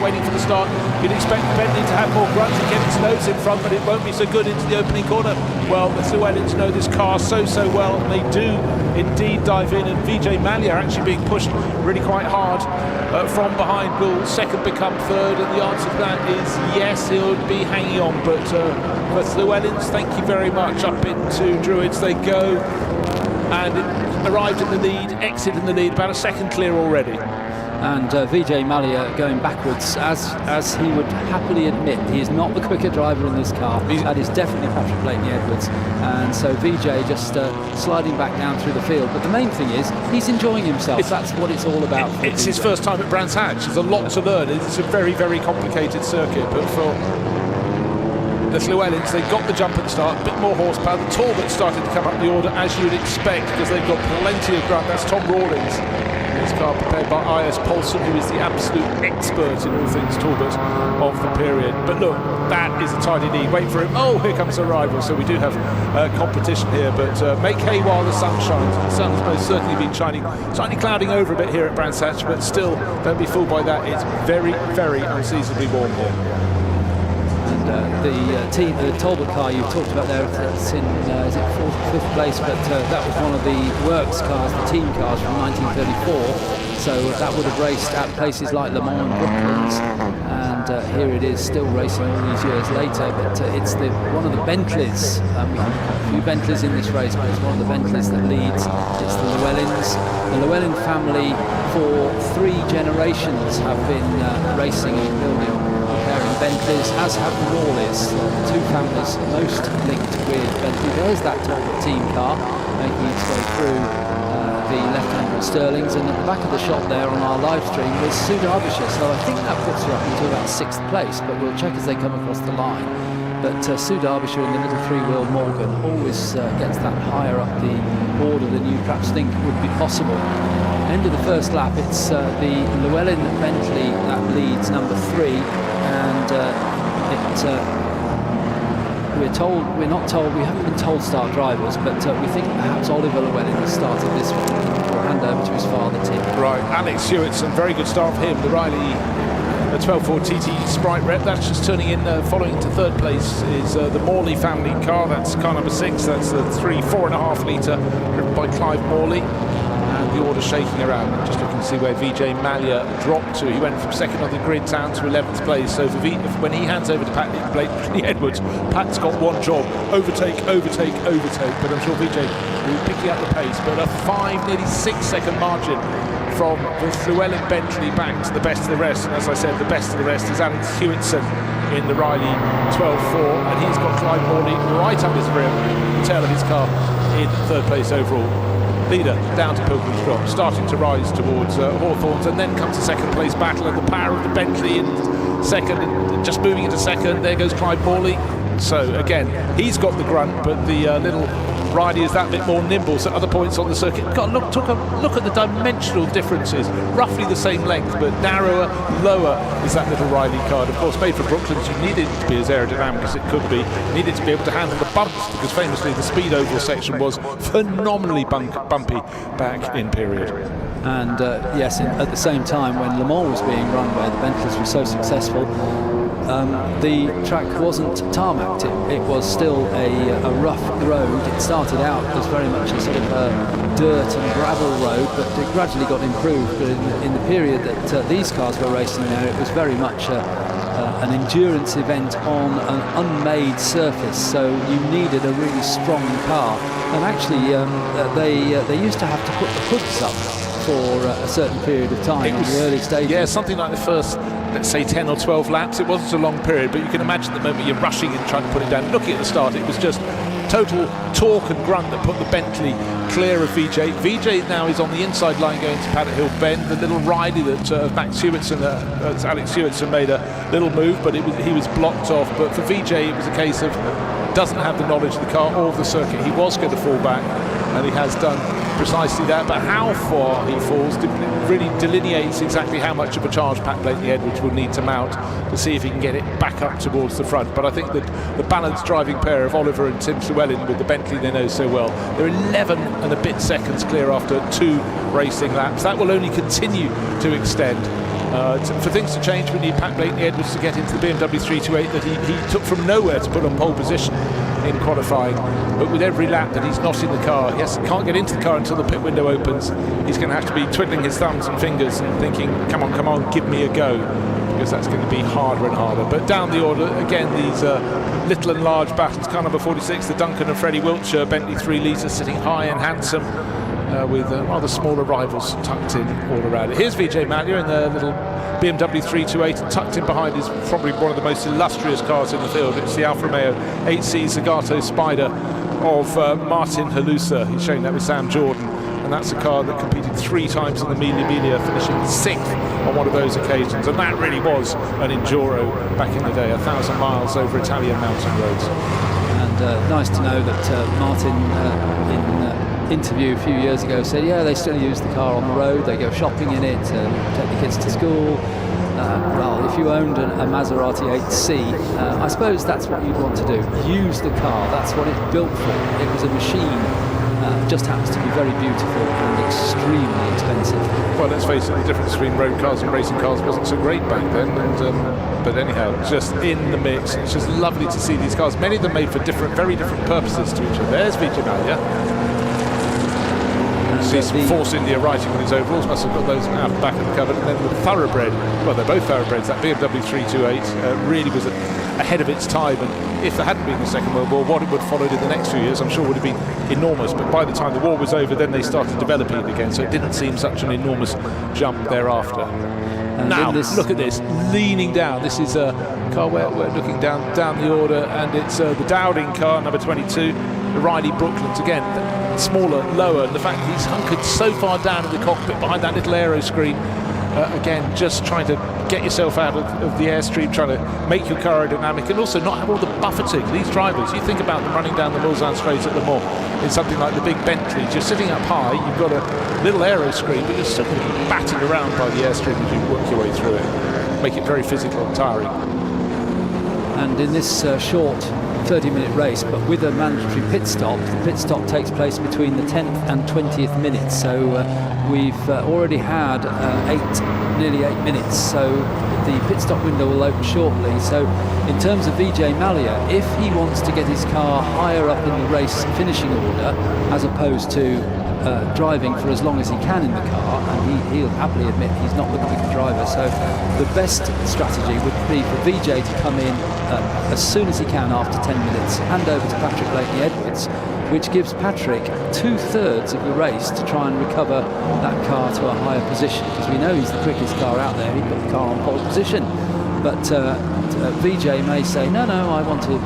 You'd expect Bentley to have more grunt and get its nose in front, but it won't be so good into the opening corner. Well, the Llewellyns know this car so well, and they do indeed dive in, and Vijay Mallya actually being pushed really quite hard from behind. Will second become third? And the answer to that is yes, he'll be hanging on. But for the Llewellyns, thank you very much. Up into Druids they go, and it arrived in the lead, exit in the lead, about a second clear already. And Vijay Mallya going backwards, as he would happily admit, he is not the quicker driver in this car. That is definitely Patrick Blakeney-Edwards. And so Vijay just sliding back down through the field. But the main thing is, he's enjoying himself. That's what it's all about. It's his first time at Brands Hatch. There's a lot to learn. It's a very, very complicated circuit. But for the Llewellyns, they got the jump at the start, a bit more horsepower. The Talbot started to come up the order, as you'd expect, because they've got plenty of grunt. That's Tom Rawlings. This car prepared by I.S. Paulson, who is the absolute expert in all things Talbot of the period. But look, that is a tidy lead. Wait for him. Oh, here comes a rival. So we do have competition here, but make hay while the sun shines. The sun has most certainly been shining, slightly clouding over a bit here at Brands Hatch, but still, don't be fooled by that. It's very, very unseasonably warm here. And the Talbot car you talked about there, it's in is it 4th, 5th place, but that was one of the works cars, the team cars from 1934. So that would have raced at places like Le Mans and Brooklands, and here it is still racing all these years later. But it's one of the Bentleys. We have a few Bentleys in this race, but it's one of the Bentleys that leads. It's the Llewellyns. The Llewellyn family for 3 generations have been racing and building Bentleys, as have the Morleys, 2 families most linked with Bentley. There's that Talbot team car making its way through the left-hander Stirlings, and at the back of the shot there on our live stream was Sue Derbyshire, so I think that puts her up into about 6th place, but we'll check as they come across the line. But Sue Derbyshire in the little 3-wheel Morgan always gets that higher up the order than you perhaps think would be possible. End of the first lap, it's the Llewellyn Bentley that leads number 3, and we haven't been told start drivers, but we think perhaps Oliver Llewellyn has started this one. We'll hand over to his father, Tim. Right, Alex Hewitson, very good start for him. The Riley 12.4 TT Sprite Rep, that's just turning in, following to 3rd place is the Morley family car. That's car number 6, that's the 4.5 litre, driven by Clive Morley. And the order shaking around. Just looking to see where Vijay Mallya dropped to. He went from 2nd on the grid down to 11th place. So when he hands over to Pat Edwards, Pat's got one job: overtake. But I'm sure Vijay will be picking up the pace. But a nearly 6-second margin from the Llewellyn Bentley back to the best of the rest. And as I said, the best of the rest is Alex Hewitson in the Riley 12.4, and he's got Clive Morley right up his rear, the tail of his car, in 3rd place overall. Leader down to Pilgrim's Drop, starting to rise towards Hawthorns, and then comes the 2nd place battle, and the power of the Bentley in 2nd, and just moving into 2nd. There goes Clive Morley. So again, he's got the grunt, but the little Riley is that bit more nimble. So at other points on the circuit, took a look at the dimensional differences. Roughly the same length, but narrower, lower is that little Riley car. Of course, made for Brooklands, you needed it to be as aerodynamic as it could be. You needed to be able to handle the bumps, because famously the speed oval section was phenomenally bumpy back in period. And yes, at the same time when Le Mans was being run, where the Bentleys were so successful, the track wasn't tarmacked. It was still a rough road. It started out as very much a sort of a dirt and gravel road, but it gradually got improved. But in the period that these cars were racing there, it was very much an endurance event on an unmade surface, so you needed a really strong car. And actually they used to have to put the hoods up for a certain period of time in the early stages. Yeah, something like the first, let's say 10 or 12 laps. It wasn't a long period, but you can imagine the moment you're rushing and trying to put it down. Looking at the start, it was just total torque and grunt that put the Bentley clear of Vijay. Vijay now is on the inside line going to Paddock Hill Bend. The little Riley that Max Hewitson, Alex Hewitson made a little move, but he was blocked off. But for Vijay, it was a case of doesn't have the knowledge of the car or of the circuit. He was going to fall back, and he has done precisely that, but how far he falls really delineates exactly how much of a charge Pat Blately-Edwards will need to mount to see if he can get it back up towards the front. But I think that the balanced driving pair of Oliver and Tim Llewellyn with the Bentley they know so well, they're 11 and a bit seconds clear after 2 racing laps. That will only continue to extend. For things to change, we need Pat Blately-Edwards to get into the BMW 328 that he took from nowhere to put on pole position in qualifying. But with every lap that he's not in the car, can't get into the car until the pit window opens, he's going to have to be twiddling his thumbs and fingers and thinking, come on, give me a go, because that's going to be harder and harder. But down the order, again, these little and large battles. Car number 46, the Duncan and Freddie Wiltshire Bentley 3 litre, sitting high and handsome, with rather smaller rivals tucked in all around it. Here's Vijay Mallya in the little BMW 328, and tucked in behind is probably one of the most illustrious cars in the field. It's the Alfa Romeo 8C Zagato Spider of Martin Halusa. He's showing that with Sam Jordan, and that's a car that competed 3 times in the Mille, finishing 6th on one of those occasions, and that really was an enduro back in the day, 1,000 miles over Italian mountain roads. And nice to know that Martin in interview a few years ago said, yeah, they still use the car on the road, they go shopping in it, take the kids to school. Well, if you owned a Maserati 8C, I suppose that's what you'd want to do. Use the car. That's what it's built for. It was a machine. Just happens to be very beautiful and extremely expensive. Well, let's face it, the difference between road cars and racing cars wasn't so great back then. But anyhow, just in the mix. It's just lovely to see these cars. Many of them made for very different purposes to each other. There's Vijay Mallya. He's Force India writing on his overalls, must have got those out the back of the cupboard. And then the Thoroughbred, well, they're both Thoroughbreds. That BMW 328 really was ahead of its time, and if there hadn't been the Second World War, what it would have followed in the next few years, I'm sure would have been enormous. But by the time the war was over, then they started developing it again, so it didn't seem such an enormous jump thereafter. And now, look at this, leaning down. This is a car where we're looking down the order, and it's the Dowding car, number 22, the Riley Brooklands, again, smaller, lower, and the fact that he's hunkered so far down in the cockpit behind that little aero screen, again, just trying to get yourself out of the airstream, trying to make your car aerodynamic, and also not have all the buffeting. These drivers, you think about them running down the Mulsanne Straight at Le Mans in something like the big Bentley, you're sitting up high, you've got a little aero screen, but you're still going to be battered around by the airstream as you work your way through it. Make it very physical and tiring. And in this short 30-minute race, but with a mandatory pit stop, the pit stop takes place between the 10th and 20th minutes. So we've already had nearly 8 minutes. So the pit stop window will open shortly. So in terms of Vijay Mallya, if he wants to get his car higher up in the race finishing order, as opposed to driving for as long as he can in the car, and he'll happily admit he's not the quicker driver, so the best strategy would be for Vijay to come in as soon as he can after 10 minutes, hand over to Patrick Blakeney-Edwards, which gives Patrick 2/3 of the race to try and recover that car to a higher position, because we know he's the quickest car out there. He put the car on pole position, but Vijay may say, no, I want to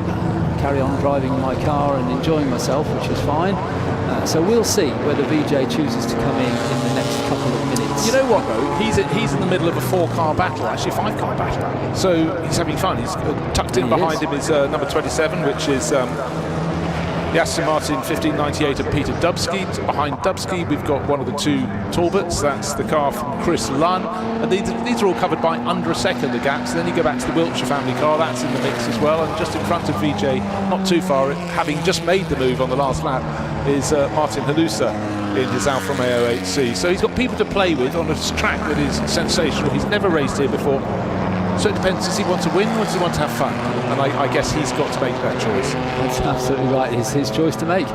carry on driving my car and enjoying myself, which is fine. So we'll see whether Vijay chooses to come in the next couple of minutes. You know what, though? He's in the middle of a 4-car battle, actually 5-car battle. So he's having fun. He's tucked in behind him is number 27, which is the Aston Martin 1598 of Peter Dubsky. Behind Dubsky, we've got one of the two Talbots. That's the car from Chris Lunn. And these are all covered by under a second, the gaps. And then you go back to the Wiltshire family car. That's in the mix as well. And just in front of Vijay, not too far, having just made the move on the last lap, is Martin Halusa in his Alfa Romeo 8C. So he's got people to play with on a track that is sensational. He's never raced here before. So it depends, does he want to win or does he want to have fun? And I guess he's got to make that choice. That's absolutely right, it's his choice to make.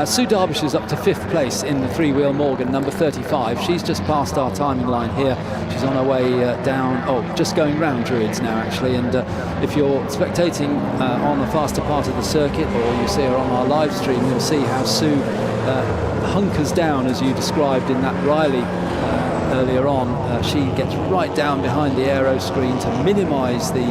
Sue Derbyshire's up to 5th place in the three-wheel Morgan, number 35. She's just passed our timing line here. She's on her way down, just going round Druids now actually. And if you're spectating on a faster part of the circuit, or you see her on our live stream, you'll see how Sue hunkers down, as you described in that Riley earlier on. She gets right down behind the aero screen to minimise the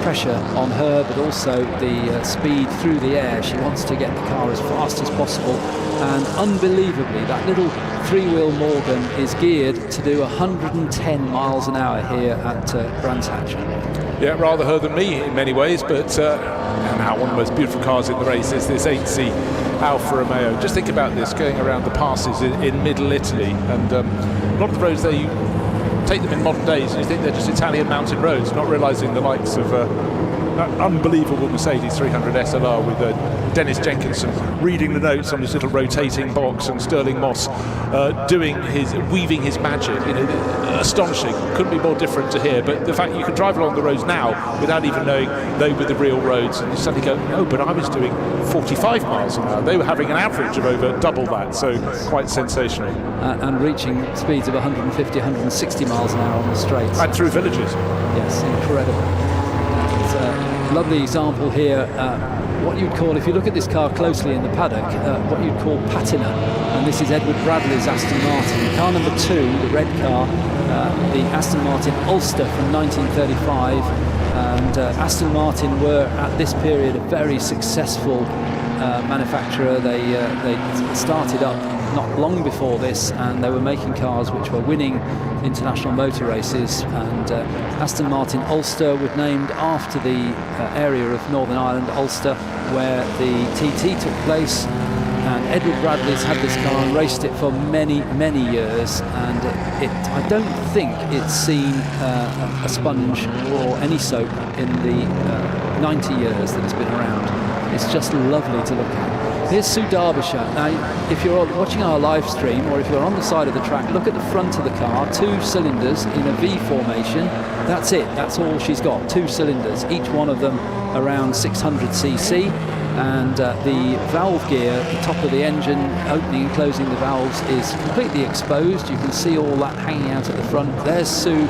pressure on her, but also the speed through the air. She wants to get the car as fast as possible, and unbelievably that little three-wheel Morgan is geared to do 110 miles an hour here at Brands Hatch. Yeah, rather her than me in many ways, but now one of the most beautiful cars in the race is this 8C Alfa Romeo. Just think about this, going around the passes in middle Italy, and a lot of the roads there, you take them in modern days and you think they're just Italian mountain roads, not realising the likes of that unbelievable Mercedes 300 SLR with Dennis Jenkinson reading the notes on this little rotating box, and Sterling Moss weaving his magic. Astonishing. Couldn't be more different to here. But the fact you can drive along the roads now without even knowing they were the real roads, and you suddenly go, no, but I was doing 45 miles an hour. They were having an average of over double that, so quite sensational. And reaching speeds of 150, 160 miles an hour on the straights. And through villages. Yes, incredible. It's a lovely example here. What you'd call, if you look at this car closely in the paddock, what you'd call patina. And this is Edward Bradley's Aston Martin. Car number 2, the red car, the Aston Martin Ulster from 1935. And Aston Martin were, at this period, a very successful manufacturer. They started up not long before this, and they were making cars which were winning international motor races. And Aston Martin Ulster was named after the area of Northern Ireland, Ulster, where the TT took place. And Edward Bradley's had this car and raced it for many, many years, and I don't think it's seen a sponge or any soap in the 90 years that it's been around. It's just lovely to look at. Here's Sue Derbyshire. Now, if you're watching our live stream or if you're on the side of the track, look at the front of the car, 2 cylinders in a V formation. That's it, that's all she's got, 2 cylinders, each one of them around 600cc. And the valve gear at the top of the engine, opening and closing the valves, is completely exposed. You can see all that hanging out at the front. There's Sue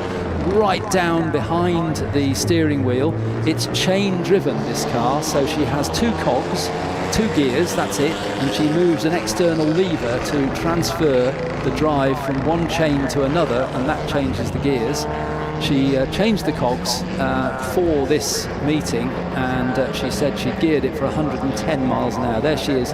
right down behind the steering wheel. It's chain driven, this car, so she has 2 cogs, 2 gears, that's it, and she moves an external lever to transfer the drive from one chain to another, and that changes the gears. She changed the cogs for this meeting, and she said she geared it for 110 miles an hour. There she is,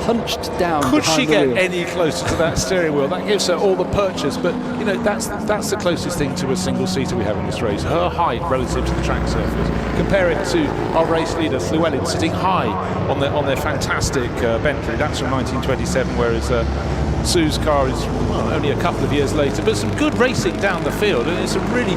hunched down. Could she behind the get wheel. any closer to that steering wheel? That gives her all the purchase, but you know that's the closest thing to a single-seater we have in this race. Her height relative to the track surface. Compare it to our race leader Llewellyn sitting high on their fantastic Bentley. That's from 1927, whereas Sue's car is only a couple of years later, but some good racing down the field, and it's a really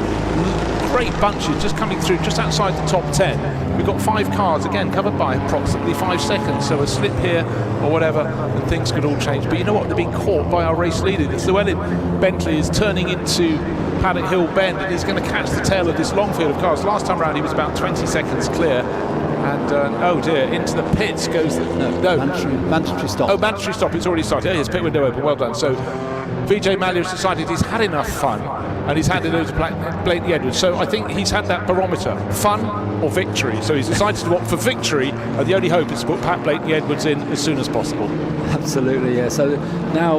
great bunches just coming through just outside the top 10. We've got 5 cars again covered by approximately 5 seconds, so a slip here or whatever and things could all change. But you know what, they're being caught by our race leader. The Llewellyn Bentley is turning into Paddock Hill Bend and is going to catch the tail of this long field of cars. Last time round he was about 20 seconds clear. And oh dear, into the pits goes the... No. Mandatory stop. Oh, mandatory stop, it's already started. His pit window open, well done. So Vijay Mallya has decided he's had enough fun and he's handed over to Blaney Edwards. So I think he's had that barometer, fun or victory. So he's decided to opt for victory, and the only hope is to put Pat Blaney Edwards in as soon as possible. Absolutely, yeah. So now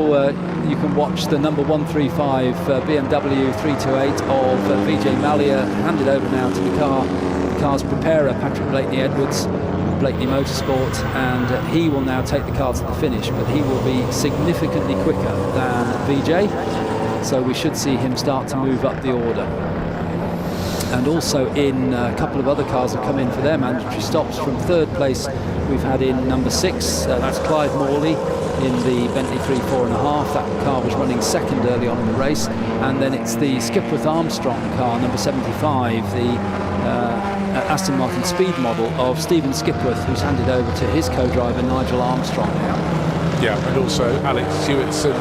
you can watch the number 135 BMW 328 of Vijay Mallya handed over now to the car's preparer, Patrick Blaney Edwards, Blaney Motorsport, and he will now take the car to the finish, but he will be significantly quicker than Vijay, so we should see him start to move up the order. And also in a couple of other cars have come in for their mandatory stops. From 3rd place we've had in number 6, that's Clive Morley in the Bentley 3.4.5. That car was running 2nd early on in the race, and then it's the Skipworth Armstrong car, number 75, the Aston Martin Speed model of Stephen Skipworth, who's handed over to his co-driver Nigel Armstrong now. Yeah, and also Alex Hewitson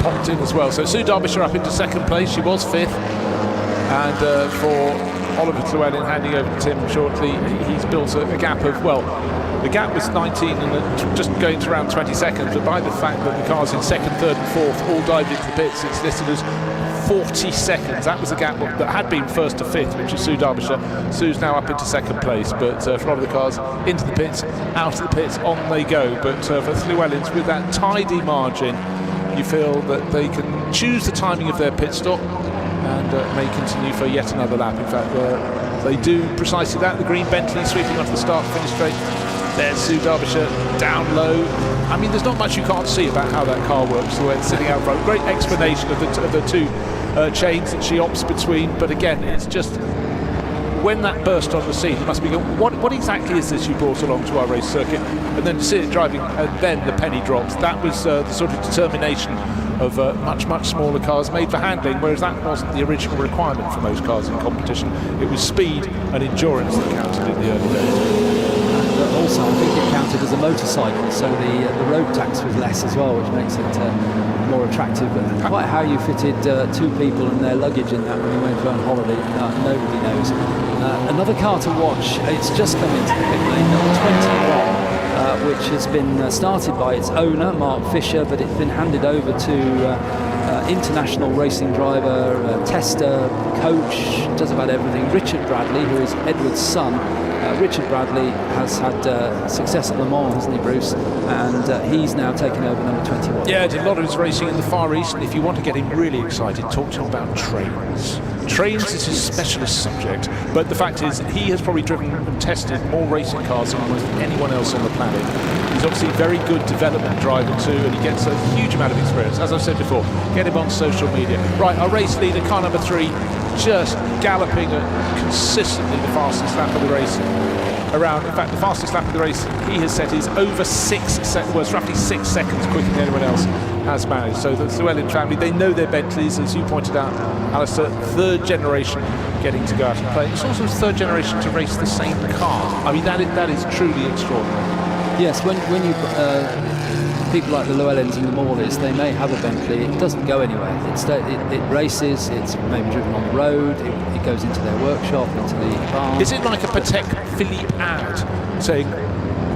popped in as well. So Sue Derbyshire up into 2nd place. She was 5th, and for Oliver Llewellyn handing over to Tim shortly, he's built a gap of, well, the gap was 19 and just going to around 20 seconds, but by the fact that the cars in 2nd, 3rd and 4th all dived into the pits, it's listed as 40 seconds. That was the gap that had been 1st to 5th, which is Sue Derbyshire. Sue's now up into 2nd place, but for a lot of the cars into the pits, out of the pits, on they go. But for Llewellyns, with that tidy margin, you feel that they can choose the timing of their pit stop and may continue for yet another lap. In fact, they do precisely that. The green Bentley sweeping off the start-finish straight. There's Sue Derbyshire down low. I mean, there's not much you can't see about how that car works, the way it's sitting out front. Great explanation of the 2 chains that she opts between, but again, it's just when that burst on the scene, you must be going, what exactly is this you brought along to our race circuit? And then to see it driving, and then the penny drops. That was the sort of determination of much smaller cars made for handling, whereas that wasn't the original requirement for most cars in competition. It was speed and endurance that counted in the early days. Also, I think it counted as a motorcycle, so the road tax was less as well, which makes it more attractive. But quite how you fitted 2 people and their luggage in that when you went on holiday, nobody knows. Another car to watch, it's just come into the pit lane, number 21, which has been started by its owner, Mark Fisher, but it's been handed over to international racing driver, tester, coach, does about everything, Richard Bradley, who is Edward's son. Richard Bradley has had success at Le Mans, hasn't he, Bruce? And he's now taken over number 21. Yeah, did a lot of his racing in the Far East. And if you want to get him really excited, talk to him about trains. Trains is his specialist subject, but the fact is he has probably driven and tested more racing cars than almost anyone else on the planet. He's obviously a very good development driver too, and he gets a huge amount of experience. As I've said before, get him on social media. Right, our race leader, car number 3, just galloping at consistently the fastest lap of the race around. In fact, the fastest lap of the race he has set is over 6 seconds, well, it's roughly 6 seconds quicker than anyone else has managed. So the Llewellyn family, they know their Bentleys, as you pointed out, Alistair, third generation getting to go out and play. It's also third generation to race the same car. I mean, that is truly extraordinary. Yes, when you people like the Llewellyns and the Morleys, they may have a Bentley, it doesn't go anywhere. It races, it's maybe driven on the road, it goes into their workshop, into the barn. Is it like a Patek Philippe ad saying,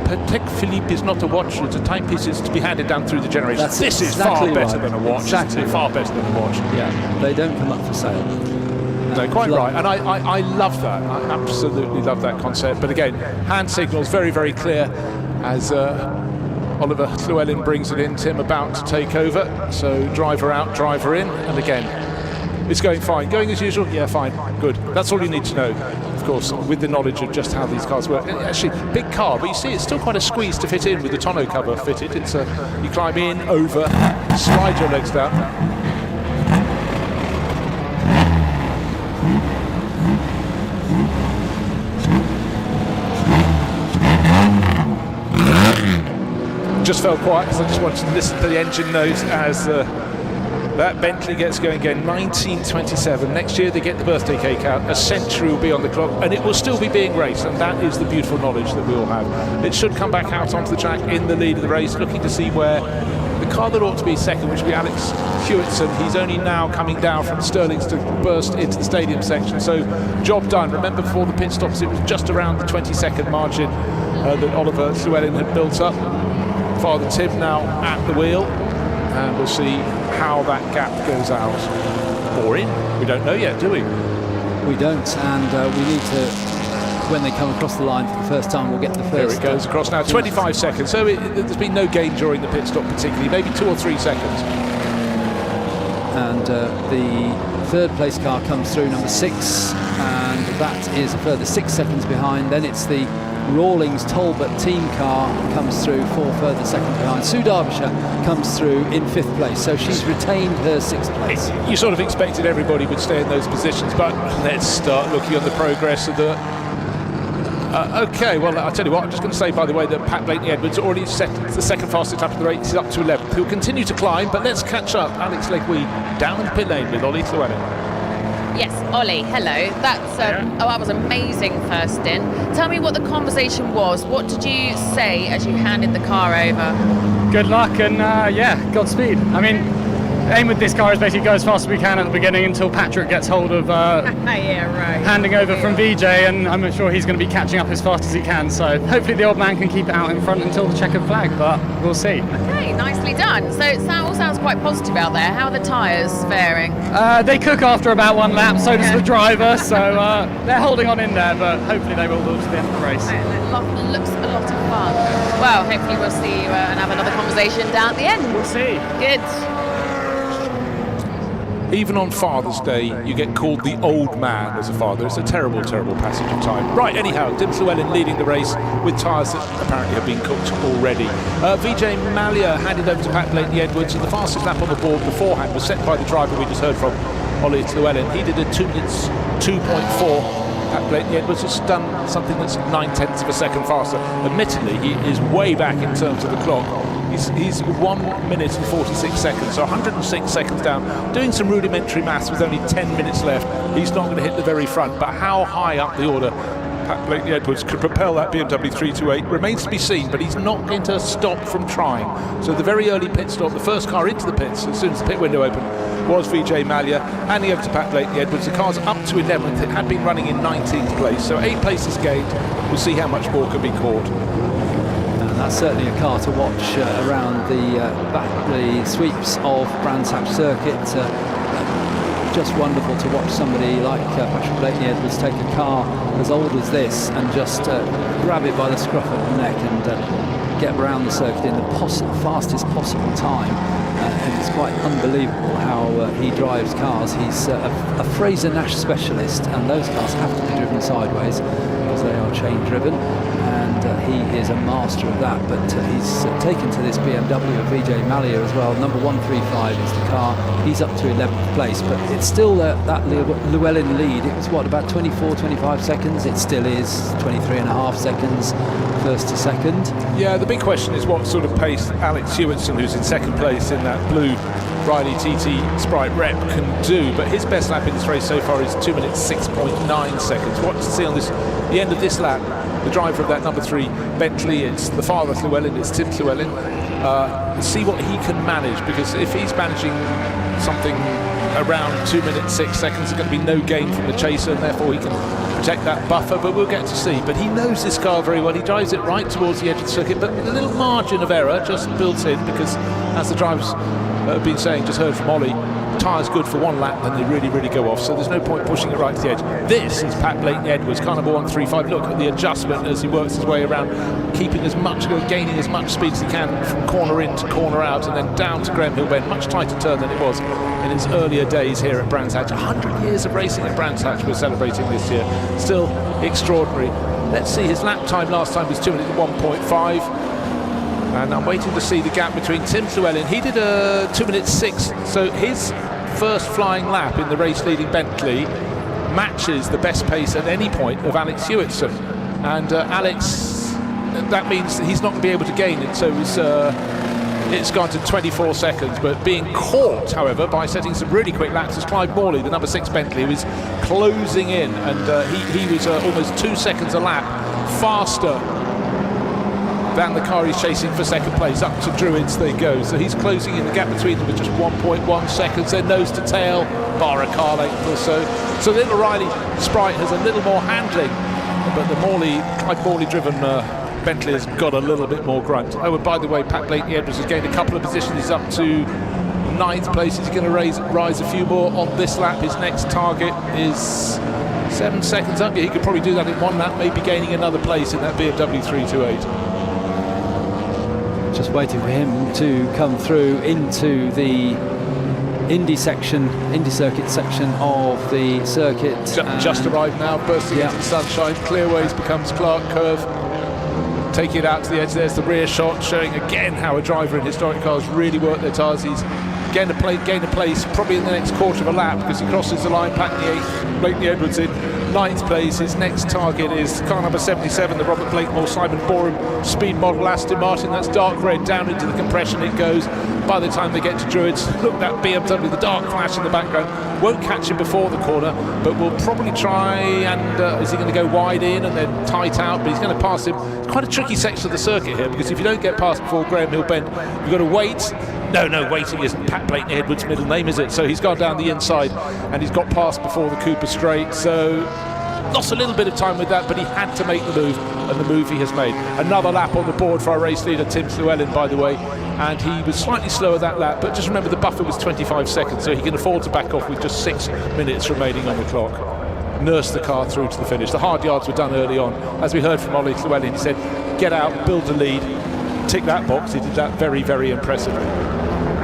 Patek Philippe is not a watch, it's a timepiece, it's to be handed down through the generations. This is far better than a watch. Exactly. Far better than a watch. Yeah, they don't come up for sale. No, quite right, and I love that. I absolutely love that concept. But again, hand signals very, very clear as Oliver Llewellyn brings it in. Tim about to take over, so driver out, driver in, and again, it's going fine. Going as usual? Yeah, fine, good. That's all you need to know, of course, with the knowledge of just how these cars work. Actually, big car, but you see it's still quite a squeeze to fit in with the tonneau cover fitted. It's you climb in, over, slide your legs down. Just felt quiet because I just wanted to listen to the engine note as that Bentley gets going again. 1927. Next year they get the birthday cake out. A century will be on the clock, and it will still be being raced. And that is the beautiful knowledge that we all have. It should come back out onto the track in the lead of the race, looking to see where the car that ought to be second, which will be Alex Hewitson. He's only now coming down from Stirling's to burst into the stadium section. So job done. Remember, before the pit stops, it was just around the 20-second margin that Oliver Llewellyn had built up. Father Tim now at the wheel, and we'll see how that gap goes out or in. We don't know yet, do we? We don't, and we need to, when they come across the line for the first time, we'll get the first. There it goes across now, 25 seconds. So there's been no gain during the pit stop particularly, maybe 2 or 3 seconds. And the third place car comes through, number 6, and that is a further 6 seconds behind. Then it's the Rawlings Talbot team car comes through 4 further seconds behind. Sue Derbyshire comes through in 5th place, so she's retained her 6th place. You sort of expected everybody would stay in those positions, but let's start looking at the progress of the... OK, well, I'll tell you what, I'm just going to say, by the way, that Pat Blakeney-Edwards already set the second fastest lap of the race. He's up to 11th. He'll continue to climb, but let's catch up. Alex Legwee down the pit lane with Ollie Llewellyn. Yes, Ollie, hello. That was amazing first in. Tell me what the conversation was. What did you say as you handed the car over? Good luck and Godspeed. I mean, aim with this car is basically go as fast as we can at the beginning until Patrick gets hold of handing over from VJ, and I'm sure he's going to be catching up as fast as he can. So hopefully the old man can keep it out in front until the checkered flag, but we'll see. Okay, nicely done. So it all sounds quite positive out there. How are the tyres faring? They cook after about 1 lap, so does the driver, so they're holding on in there, but hopefully they will do to the end of the race. It looks a lot of fun. Well, hopefully we'll see you and have another conversation down at the end. We'll see. Good. Even on Father's Day, you get called the old man as a father. It's a terrible, terrible passage of time. Right, anyhow, Tim Llewellyn leading the race with tyres that apparently have been cooked already. Vijay Mallya handed over to Pat Blakeney-Edwards, and the fastest lap on the board beforehand was set by the driver we just heard from, Ollie Llewellyn. He did a 2 minutes 2.4. Pat Blakeney-Edwards has done something that's 9/10 of a second faster. Admittedly, he is way back in terms of the clock. He's 1 minute and 46 seconds, so 106 seconds down. Doing some rudimentary maths with only 10 minutes left, he's not going to hit the very front. But how high up the order Pat Blakeney-Edwards could propel that BMW 328 remains to be seen, but he's not going to stop from trying. So the very early pit stop, the first car into the pits, as soon as the pit window opened, was Vijay Mallya, handing over to Pat Blakeney-Edwards. The car's up to 11th. It had been running in 19th place, so 8 places gained. We'll see how much more can be caught. That's certainly a car to watch around the sweeps of Brands Hatch Circuit. Just wonderful to watch somebody like Patrick Blakeney-Edwards take a car as old as this and just grab it by the scruff of the neck and get around the circuit in the fastest possible time. and it's quite unbelievable how he drives cars. He's a Fraser Nash specialist, and those cars have to be driven sideways because they are chain driven, and he is a master of that. But he's taken to this BMW of Vijay Mallya as well. Number 135 is the car. He's up to 11th place, but it's still that Llewellyn lead. It was, what, about 25 seconds? It still is 23.5 seconds first to second. Yeah, the big question is what sort of pace Alex Hewitson, who's in second place in that blue Riley TT Sprite Rep, can do. But his best lap in this race so far is 2 minutes 6.9 seconds. What to see on the end of this lap, the driver of that number 3 Bentley, it's the father of Llewellyn, it's Tim Llewellyn. See what he can manage, because if he's managing something around 2 minutes 6 seconds, there's going to be no gain from the chaser, and therefore he can protect that buffer, but we'll get to see. But he knows this car very well. He drives it right towards the edge of the circuit, but with a little margin of error just built in, because as the drivers have been saying, just heard from Ollie, tyres good for one lap, then they really, really go off, so there's no point pushing it right to the edge. This is Pat Blayton-Edwards, car number 135. Look at the adjustment as he works his way around, gaining as much speed as he can from corner in to corner out, and then down to Graham Hill Bend. Much tighter turn than it was in its earlier days here at Brands Hatch. 100 years of racing at Brands Hatch we're celebrating this year. Still extraordinary. Let's see, his lap time last time was 2 minutes 1.5. And I'm waiting to see the gap between Tim Llewellyn. He did a 2 minutes 6, so his first flying lap in the race-leading Bentley matches the best pace at any point of Alex Hewitson. And Alex, that means that he's not going to be able to gain it, so it's gone to 24 seconds. But being caught, however, by setting some really quick laps is Clive Morley, the number 6 Bentley, who was closing in, and he was almost 2 seconds a lap faster than the car he's chasing for second place. Up to Druids they go, so he's closing in. The gap between them is just 1.1 seconds. They're nose to tail, bar a car length or so. So the little Riley Sprite has a little more handling, but the Clive Morley driven Bentley has got a little bit more grunt. Oh, and by the way, Pat Blayton-Edwards has gained a couple of positions. He's up to 9th place. He's going to rise a few more on this lap. His next target is 7 seconds up. He could probably do that in one lap, maybe gaining another place in that BMW 328. Just waiting for him to come through into the Indy circuit section of the circuit. Just arrived now, bursting into the sunshine. Clearways becomes Clark Curve. Taking it out to the edge. There's the rear shot, showing again how a driver in historic cars really work their tyres. He's gained a place probably in the next quarter of a lap, because he crosses the line. Pat Blayton-Edwards in 9th place. His next target is car number 77, the Robert Blakemore Simon Borum speed model Aston Martin. That's dark red, down into the compression it goes. By the time they get to Druids, look, that BMW, the dark flash in the background, won't catch him before the corner, but will probably try and is he going to go wide in and then tight out, but he's going to pass him. It's quite a tricky section of the circuit here, because if you don't get past before Graham Hill Bend, you've got to wait. No, waiting isn't Pat Blayton-Edwards' middle name, is it? So he's gone down the inside and he's got past before the Cooper Straight. So lost a little bit of time with that, but he had to make the move, and the move he has made. Another lap on the board for our race leader, Tim Llewellyn, by the way, and he was slightly slower that lap, but just remember the buffer was 25 seconds, so he can afford to back off with just 6 minutes remaining on the clock. Nurse the car through to the finish. The hard yards were done early on. As we heard from Ollie Llewellyn, he said, get out, build a lead, tick that box. He did that very, very impressively.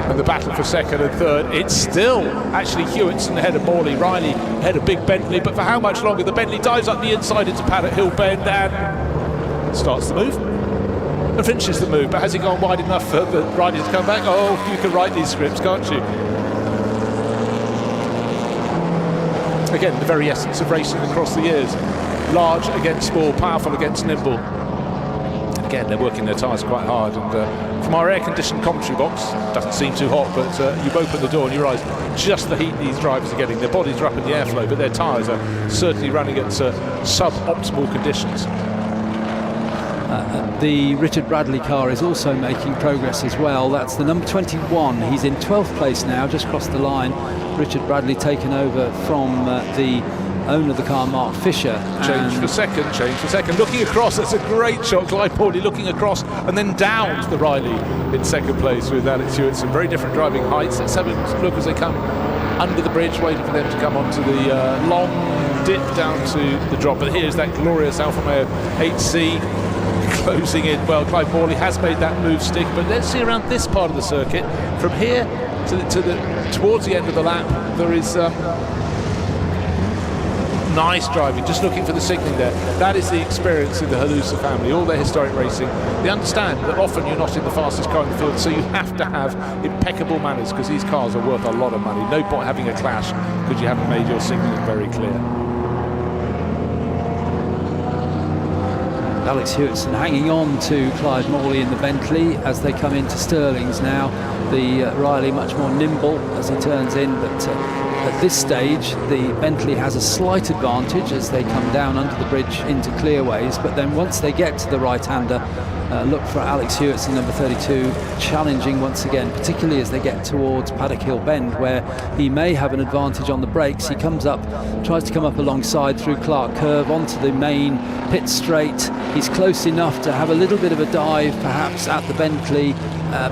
And the battle for second and third, it's still actually Hewitson ahead of Morley, Riley ahead of Big Bentley, but for how much longer? The Bentley dives up the inside into Paddock Hill Bend and starts the move and finishes the move. But has he gone wide enough for the Riley to come back? Oh, you can write these scripts, can't you? Again, the very essence of racing across the years. Large against small, powerful against nimble. Again, they're working their tyres quite hard, and from our air-conditioned commentary box, doesn't seem too hot, but you open the door and you realise just the heat these drivers are getting. Their bodies are up in the airflow, but their tyres are certainly running at sub-optimal conditions. The Richard Bradley car is also making progress as well. That's the number 21. He's in 12th place now, just crossed the line. Richard Bradley taken over from the owner of the car, Mark Fisher. Change for second. Looking across, that's a great shot. Clive Morley looking across and then down to the Riley in second place with Alex Hewitson. Very different driving heights. Let's have a look as they come under the bridge, waiting for them to come onto the long dip down to the drop. But here's that glorious Alfa Romeo HC. closing in. Well, Clive Morley has made that move stick, but let's see around this part of the circuit. From here towards the end of the lap, there is nice driving, just looking for the signalling there. That is the experience in the Halusa family, all their historic racing. They understand that often you're not in the fastest car in the field, so you have to have impeccable manners, because these cars are worth a lot of money. No point having a clash because you haven't made your signalling very clear. Alex Hewitson hanging on to Clive Morley in the Bentley as they come into Stirling's now. The Riley much more nimble as he turns in, but at this stage the Bentley has a slight advantage as they come down under the bridge into clearways, but then once they get to the right-hander, look for Alex Hewitson, number 32, challenging once again, particularly as they get towards Paddock Hill Bend, where he may have an advantage on the brakes. He comes up, tries to come up alongside through Clark Curve onto the main pit straight. He's close enough to have a little bit of a dive perhaps at the Bentley,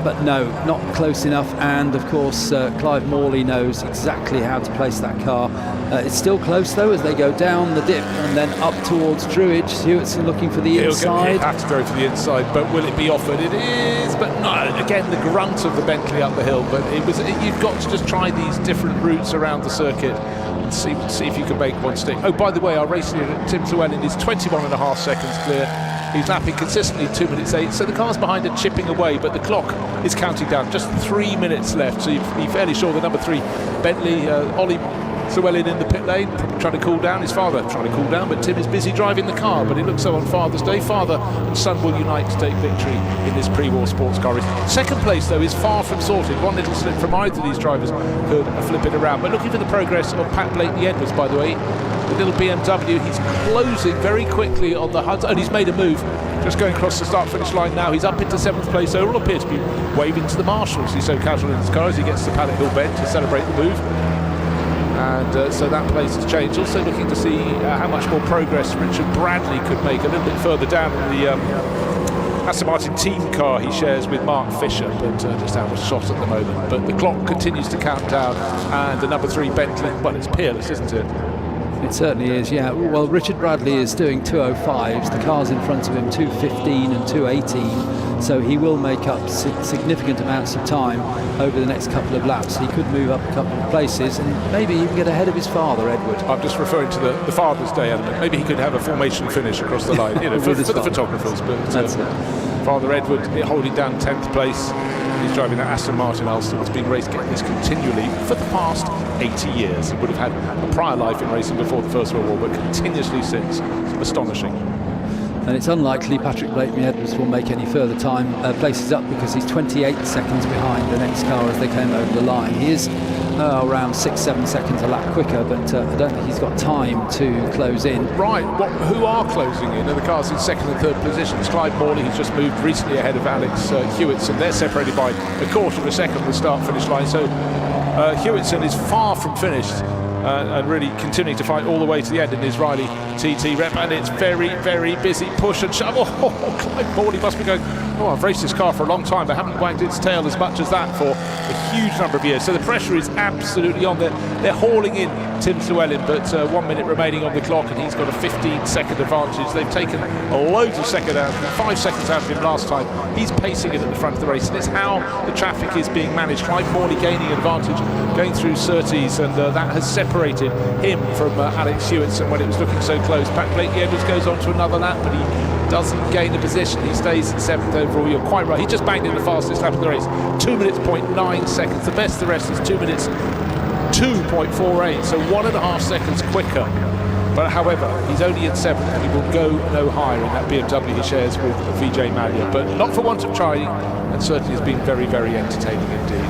but no, not close enough. And of course Clive Morley knows exactly how to place that car. It's still close though as they go down the dip and then up towards Druidge. Hewitson looking for the inside. He'll have to go for the inside, but will it be offered? It is, but no, again the grunt of the Bentley up the hill. But you've got to just try these different routes around the circuit and see if you can make one stick. Oh, by the way, our race leader Tim Llewellyn is 21.5 seconds clear. He's lapping consistently 2 minutes 8, so the cars behind are chipping away, but the clock is counting down. Just 3 minutes left, so you'd be fairly sure the number 3 Bentley, Ollie Llewellyn in the pit lane, trying to cool down. His father trying to cool down, but Tim is busy driving the car. But it looks so on Father's Day. Father and son will unite to take victory in this pre-war sports car race. Second place, though, is far from sorted. One little slip from either of these drivers could flip it around. But looking for the progress of Pat Blakeney-Edwards, by the way. The little BMW, he's closing very quickly on the HUD, and he's made a move. Just going across the start-finish line now. He's up into 7th place. So will appear to be waving to the marshals. He's so casual in his car as he gets to Paddock Hill Bend to celebrate the move. And so that place has changed. Also looking to see how much more progress Richard Bradley could make a little bit further down in the Aston Martin team car he shares with Mark Fisher, but just out of shot at the moment. But the clock continues to count down, and the number 3 Bentley, well, it's peerless, isn't it? It certainly is, yeah. Well, Richard Bradley is doing 2:05s. The cars in front of him 2:15 and 2:18, so he will make up significant amounts of time over the next couple of laps. He could move up a couple of places and maybe even get ahead of his father, Edward. I'm just referring to the Father's Day element. Maybe he could have a formation finish across the line, for the photographers. But that's it. Father Edward holding down 10th place. He's driving that Aston Martin Ulster. It's been raced getting this continually for the past 80 years. He would have had a prior life in racing before the First World War, but continuously since. It's astonishing. And it's unlikely Patrick Blakeney-Edwards will make any further time places up, because he's 28 seconds behind the next car as they came over the line. He is around 6-7 seconds a lap quicker, but I don't think he's got time to close in. Right, who are closing in are the cars in 2nd and 3rd positions. Clive Morley, who's just moved recently ahead of Alex Hewitson. They're separated by a quarter of a second on the start-finish line, so Hewitson is far from finished. And really continuing to fight all the way to the end in his Riley TT rep, and it's very, very busy push and shove. Oh, Clive Morley must be going, I've raced this car for a long time, but haven't wagged its tail as much as that for a huge number of years. So the pressure is absolutely on. They're hauling in Tim Llewellyn, but 1 minute remaining on the clock, and he's got a 15-second advantage. They've taken loads of second out, 5 seconds out of him last time. He's pacing it at the front of the race, and it's how the traffic is being managed. Clive Morley gaining advantage, going through Surtees, and that has separated him from Alex Hewitson when it was looking so close. Pat Blakeney-Edwards goes on to another lap, but he doesn't gain a position. He stays in 7th overall. You're quite right. He just banged in the fastest lap of the race. 2 minutes, 0.9 seconds. The best of the rest is 2 minutes, 2.48. So 1.5 seconds quicker. But however, he's only in 7th, and he will go no higher in that BMW he shares with Vijay Mallya. But not for want of trying, and certainly has been very, very entertaining indeed.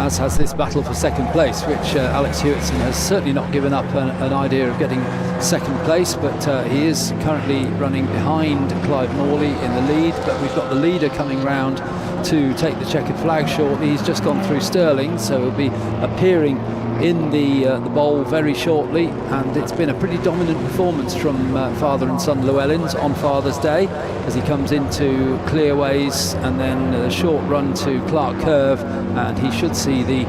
As has this battle for 2nd place, which Alex Hewitson has certainly not given up an idea of getting 2nd place, but he is currently running behind Clive Morley in the lead. But we've got the leader coming round to take the checkered flag shortly. He's just gone through Stirling, so he'll be appearing in the bowl very shortly, and it's been a pretty dominant performance from father and son Llewellyns on Father's Day as he comes into clearways and then a short run to Clark Curve, and he should see the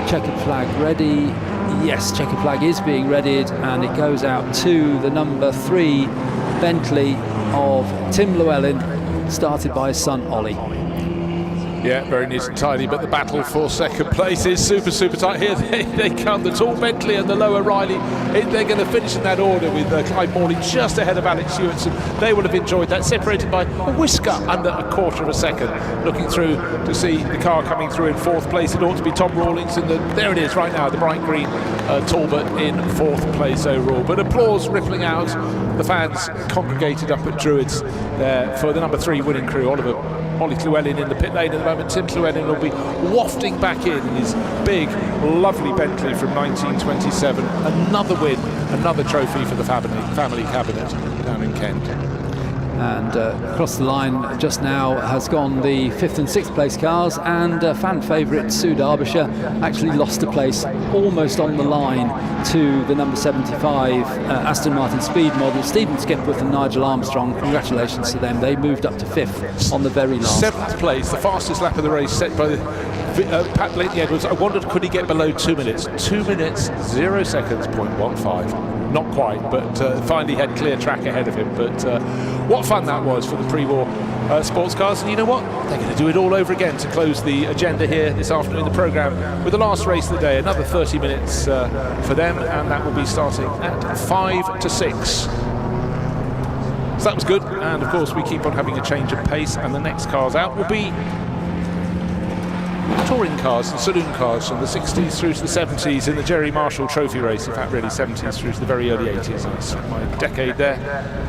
checkered flag ready. Yes, checkered flag is being readied, and it goes out to the number 3 Bentley of Tim Llewellyn, started by his son Ollie. Yeah, very neat and tidy, but the battle for second place is super, super tight. Here they come, the tall Bentley and the lower Riley. They're going to finish in that order with Clive Morley just ahead of Alex Hewitson. They will have enjoyed that, separated by a whisker under a quarter of a second. Looking through to see the car coming through in fourth place. It ought to be Tom Rawlings, and there it is right now, the bright green Talbot in fourth place overall. But applause rippling out. The fans congregated up at Druids there for the number 3 winning crew, Ollie Llewellyn in the pit lane at the moment. Tim Llewellyn will be wafting back in his big, lovely Bentley from 1927. Another win, another trophy for the family cabinet down in Kent. And across the line just now has gone the 5th and 6th place cars, and fan favourite Sue Derbyshire actually lost a place almost on the line to the number 75 Aston Martin Speed model. Stephen Skipworth and Nigel Armstrong, congratulations to them. They moved up to 5th on the very last. 7th place, the fastest lap of the race set by Pat Blaney Edwards. I wondered, could he get below 2 minutes? 2 minutes, 0 seconds, 0.15. Not quite, but finally had clear track ahead of him. But what fun that was for the pre-war sports cars. And you know what? They're going to do it all over again to close the agenda here this afternoon, the programme, with the last race of the day. Another 30 minutes for them, and that will be starting at 5 to 6. So that was good. And of course, we keep on having a change of pace, and the next cars out will be touring cars and saloon cars from the 60s through to the 70s in the Jerry Marshall Trophy race. In fact, really 70s through to the very early 80s. That's my decade there,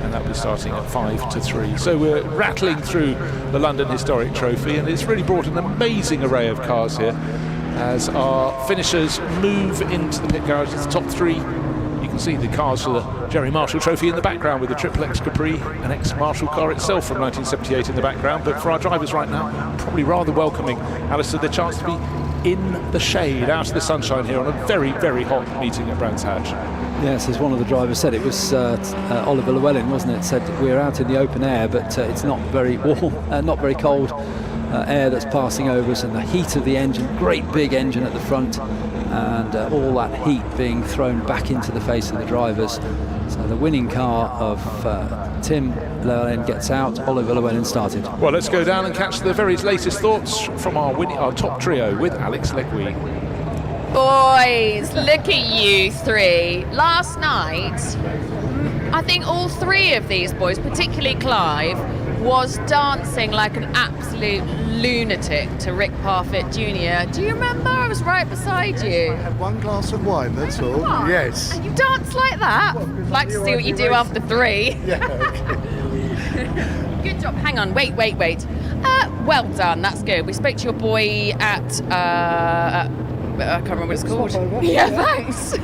and that'll be starting at 5 to 3. So we're rattling through the London Historic Trophy, and it's really brought an amazing array of cars here as our finishers move into the pit garages. The top 3. You can see the cars for the Jerry Marshall Trophy in the background with the Triple X Capri, an ex-Marshall car itself from 1978 in the background. But for our drivers right now, probably rather welcoming, Alistair, the chance to be in the shade, out of the sunshine here on a very, very hot meeting at Brands Hatch. Yes, as one of the drivers said, it was Oliver Llewellyn, wasn't it? Said we're out in the open air, but it's not very warm, not very cold air that's passing over us, and the heat of the engine, great big engine at the front, and all that heat being thrown back into the face of the drivers. So the winning car of Tim Llewellyn gets out, Oliver Llewellyn started. Well, let's go down and catch the very latest thoughts from our top trio with Alex Legui. Boys, look at you 3. Last night, I think all 3 of these boys, particularly Clive, was dancing like an absolute lunatic to Rick Parfitt Jr. Do you remember? I was right beside you. I had 1 glass of wine, that's all. What? Yes. And you dance like that? I'd like to see what you do after 3. Yeah, okay. Good job. Hang on, wait. Well done, that's good. We spoke to your boy at I can't remember what it's called. Yeah, thanks.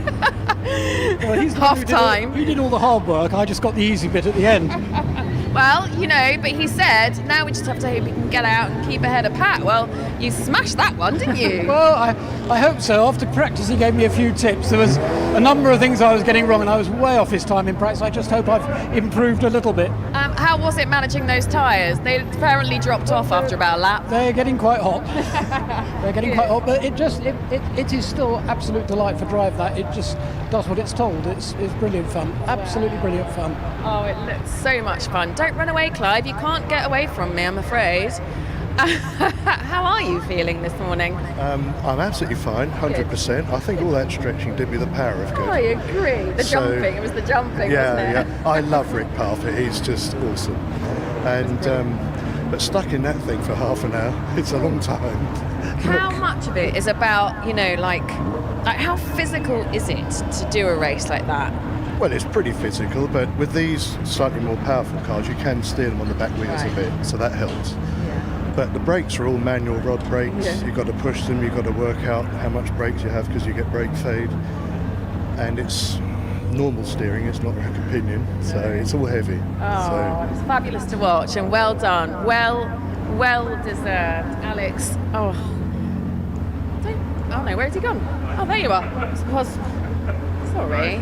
Half time. You did all the hard work, I just got the easy bit at the end. Well, you know, but he said, now we just have to hope he can get out and keep ahead of Pat. Well, you smashed that one, didn't you? Well, I hope so. After practice, he gave me a few tips. There was a number of things I was getting wrong, and I was way off his time in practice. I just hope I've improved a little bit. How was it managing those tyres? They apparently dropped off after about a lap. They're getting quite hot. They're getting quite hot, but it is still absolute delight for drive that. It just does what it's told. It's brilliant fun. Absolutely brilliant fun. Oh, it looks so much fun. Don't run away, Clive. You can't get away from me, I'm afraid. How are you feeling this morning? I'm absolutely fine, 100%. I think all that stretching did me the power of good. I agree. The jumping, it was the jumping, wasn't it? Yeah. I love Rick Parfitt. He's just awesome. And but stuck in that thing for half an hour, it's a long time. How much of it is about, you know, like how physical is it to do a race like that? Well, it's pretty physical, but with these slightly more powerful cars, you can steer them on the back wheels a bit, so that helps. But the brakes are all manual rod brakes. Yeah. You've got to push them, you've got to work out how much brakes you have because you get brake fade. And it's normal steering, it's not rack and pinion, so it's all heavy. Oh, it's fabulous to watch, and well done. Well deserved, Alex. Oh no, where's he gone? Oh, there you are. Sorry.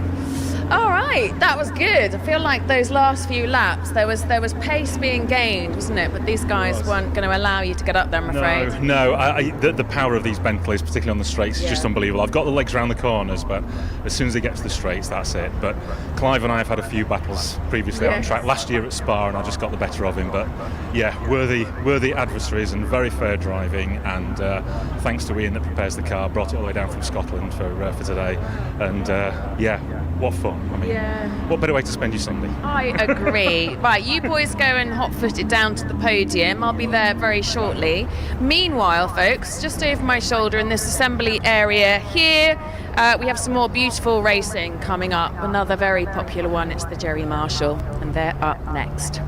All right. Right, that was good. I feel like those last few laps, there was pace being gained, wasn't it? But these guys weren't going to allow you to get up there, I'm afraid. No. The power of these Bentleys, particularly on the straights, is just unbelievable. I've got the legs around the corners, but as soon as they get to the straights, that's it. But Clive and I have had a few battles previously on track. Last year at Spa, and I just got the better of him. But yeah, worthy adversaries and very fair driving. And thanks to Ian that prepares the car, brought it all the way down from Scotland for today. And what fun! I mean, what better way to spend your Sunday? I agree. Right, you boys go and hot-foot it down to the podium. I'll be there very shortly. Meanwhile, folks, just over my shoulder in this assembly area here, we have some more beautiful racing coming up. Another very popular one, it's the Jerry Marshall, and they're up next.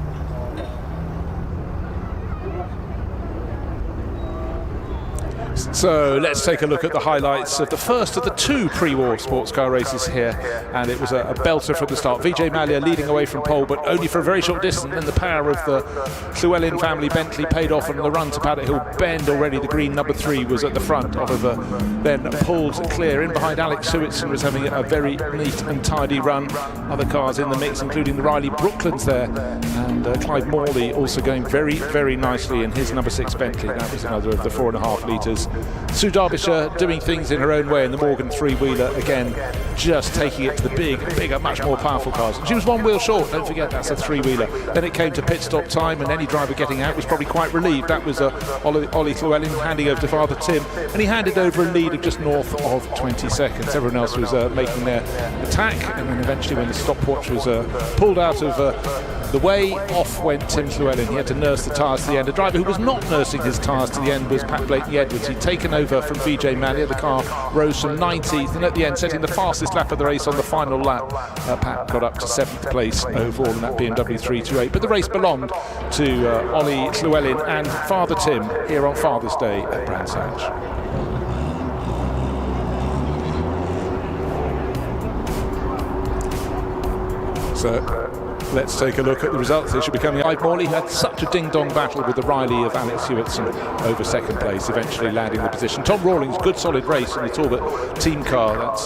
So let's take a look at the highlights of the first of the two pre-war sports car races here, and it was a belter from the start. Vijay Mallya leading away from pole, but only for a very short distance. Then the power of the Llewellyn family Bentley paid off on the run to Paddock Hill Bend. Already the green number 3 was at the front. Oliver then pulled clear. In behind, Alex Hewitson was having a very neat and tidy run. Other cars in the mix, including the Riley Brooklands there, and Clive Morley also going very, very nicely in his number 6 Bentley. That was another of the 4.5 litres. Sue Derbyshire doing things in her own way in the Morgan 3-wheeler, again just taking it to the bigger, much more powerful cars. She was 1 wheel short, don't forget that's a 3-wheeler. Then it came to pit stop time, and any driver getting out was probably quite relieved. That was Ollie Llewellyn handing over to Father Tim, and he handed over a lead of just north of 20 seconds. Everyone else was making their attack, and then eventually when the stopwatch was pulled out of the way, off went Tim Llewellyn. He had to nurse the tyres to the end. A driver who was not nursing his tyres to the end was Pat Blakeney-Edwards. He'd taken over from Vijay Mallya. The car rose from 19th, and at the end, setting the fastest lap of the race on the final lap, Pat got up to 7th place overall in that BMW 328. But the race belonged to Ollie Llewellyn and Father Tim here on Father's Day at Brands Hatch. So let's take a look at the results. They should be coming. Clive Morley had such a ding-dong battle with the Riley of Alex Hewitson over second place, eventually landing the position. Tom Rawlings, good solid race in the Talbot team car.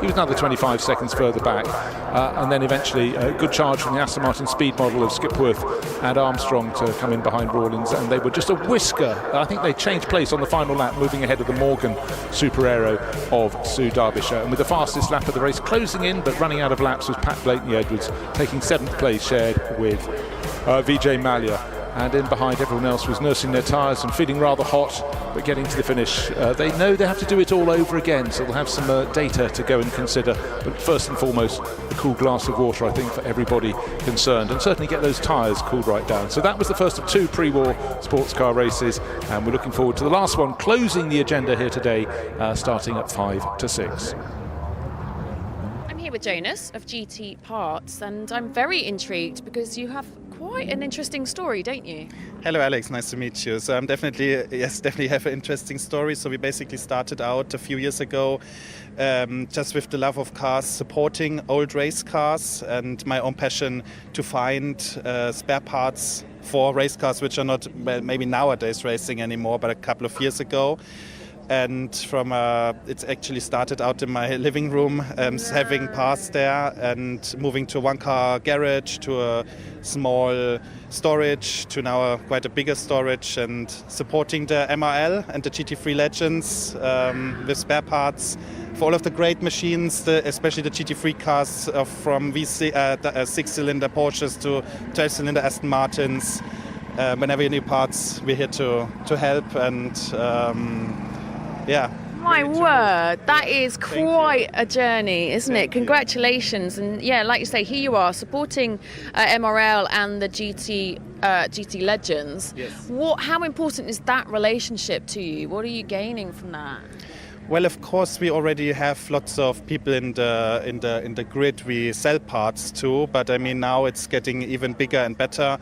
He was another 25 seconds further back. And then eventually a good charge from the Aston Martin speed model of Skipworth and Armstrong to come in behind Rawlings, and they were just a whisker. I think they changed place on the final lap, moving ahead of the Morgan Super Aero of Sue Derbyshire. And with the fastest lap of the race closing in but running out of laps was Pat Blakeney-Edwards, taking 7th place, shared with Vijay Mallya. And in behind, everyone else was nursing their tyres and feeling rather hot, but getting to the finish. They know they have to do it all over again, so they'll have some data to go and consider. But first and foremost, a cool glass of water, I think, for everybody concerned, and certainly get those tyres cooled right down. So that was the first of two pre-war sports car races, and we're looking forward to the last one, closing the agenda here today, starting at 5 to 6. I'm here with Jonas of GT Parts, and I'm very intrigued because you have quite an interesting story, don't you? Hello Alex, nice to meet you. So I'm definitely have an interesting story. So we basically started out a few years ago just with the love of cars, supporting old race cars, and my own passion to find spare parts for race cars which are not maybe nowadays racing anymore, but a couple of years ago. And from it's actually started out in my living room, having parts there, and moving to a one-car garage, to a small storage, to now quite a bigger storage, and supporting the MRL and the GT3 Legends with spare parts for all of the great machines, especially the GT3 cars from 6-cylinder Porsches to 12-cylinder Aston Martins. Whenever you need parts, we're here to help, and yeah. My word, that is quite a journey, isn't it? Congratulations. And yeah, like you say, here you are supporting MRL and the GT Legends. Yes. How important is that relationship to you? What are you gaining from that? Well, of course, we already have lots of people in the grid we sell parts to, but I mean now it's getting even bigger and better.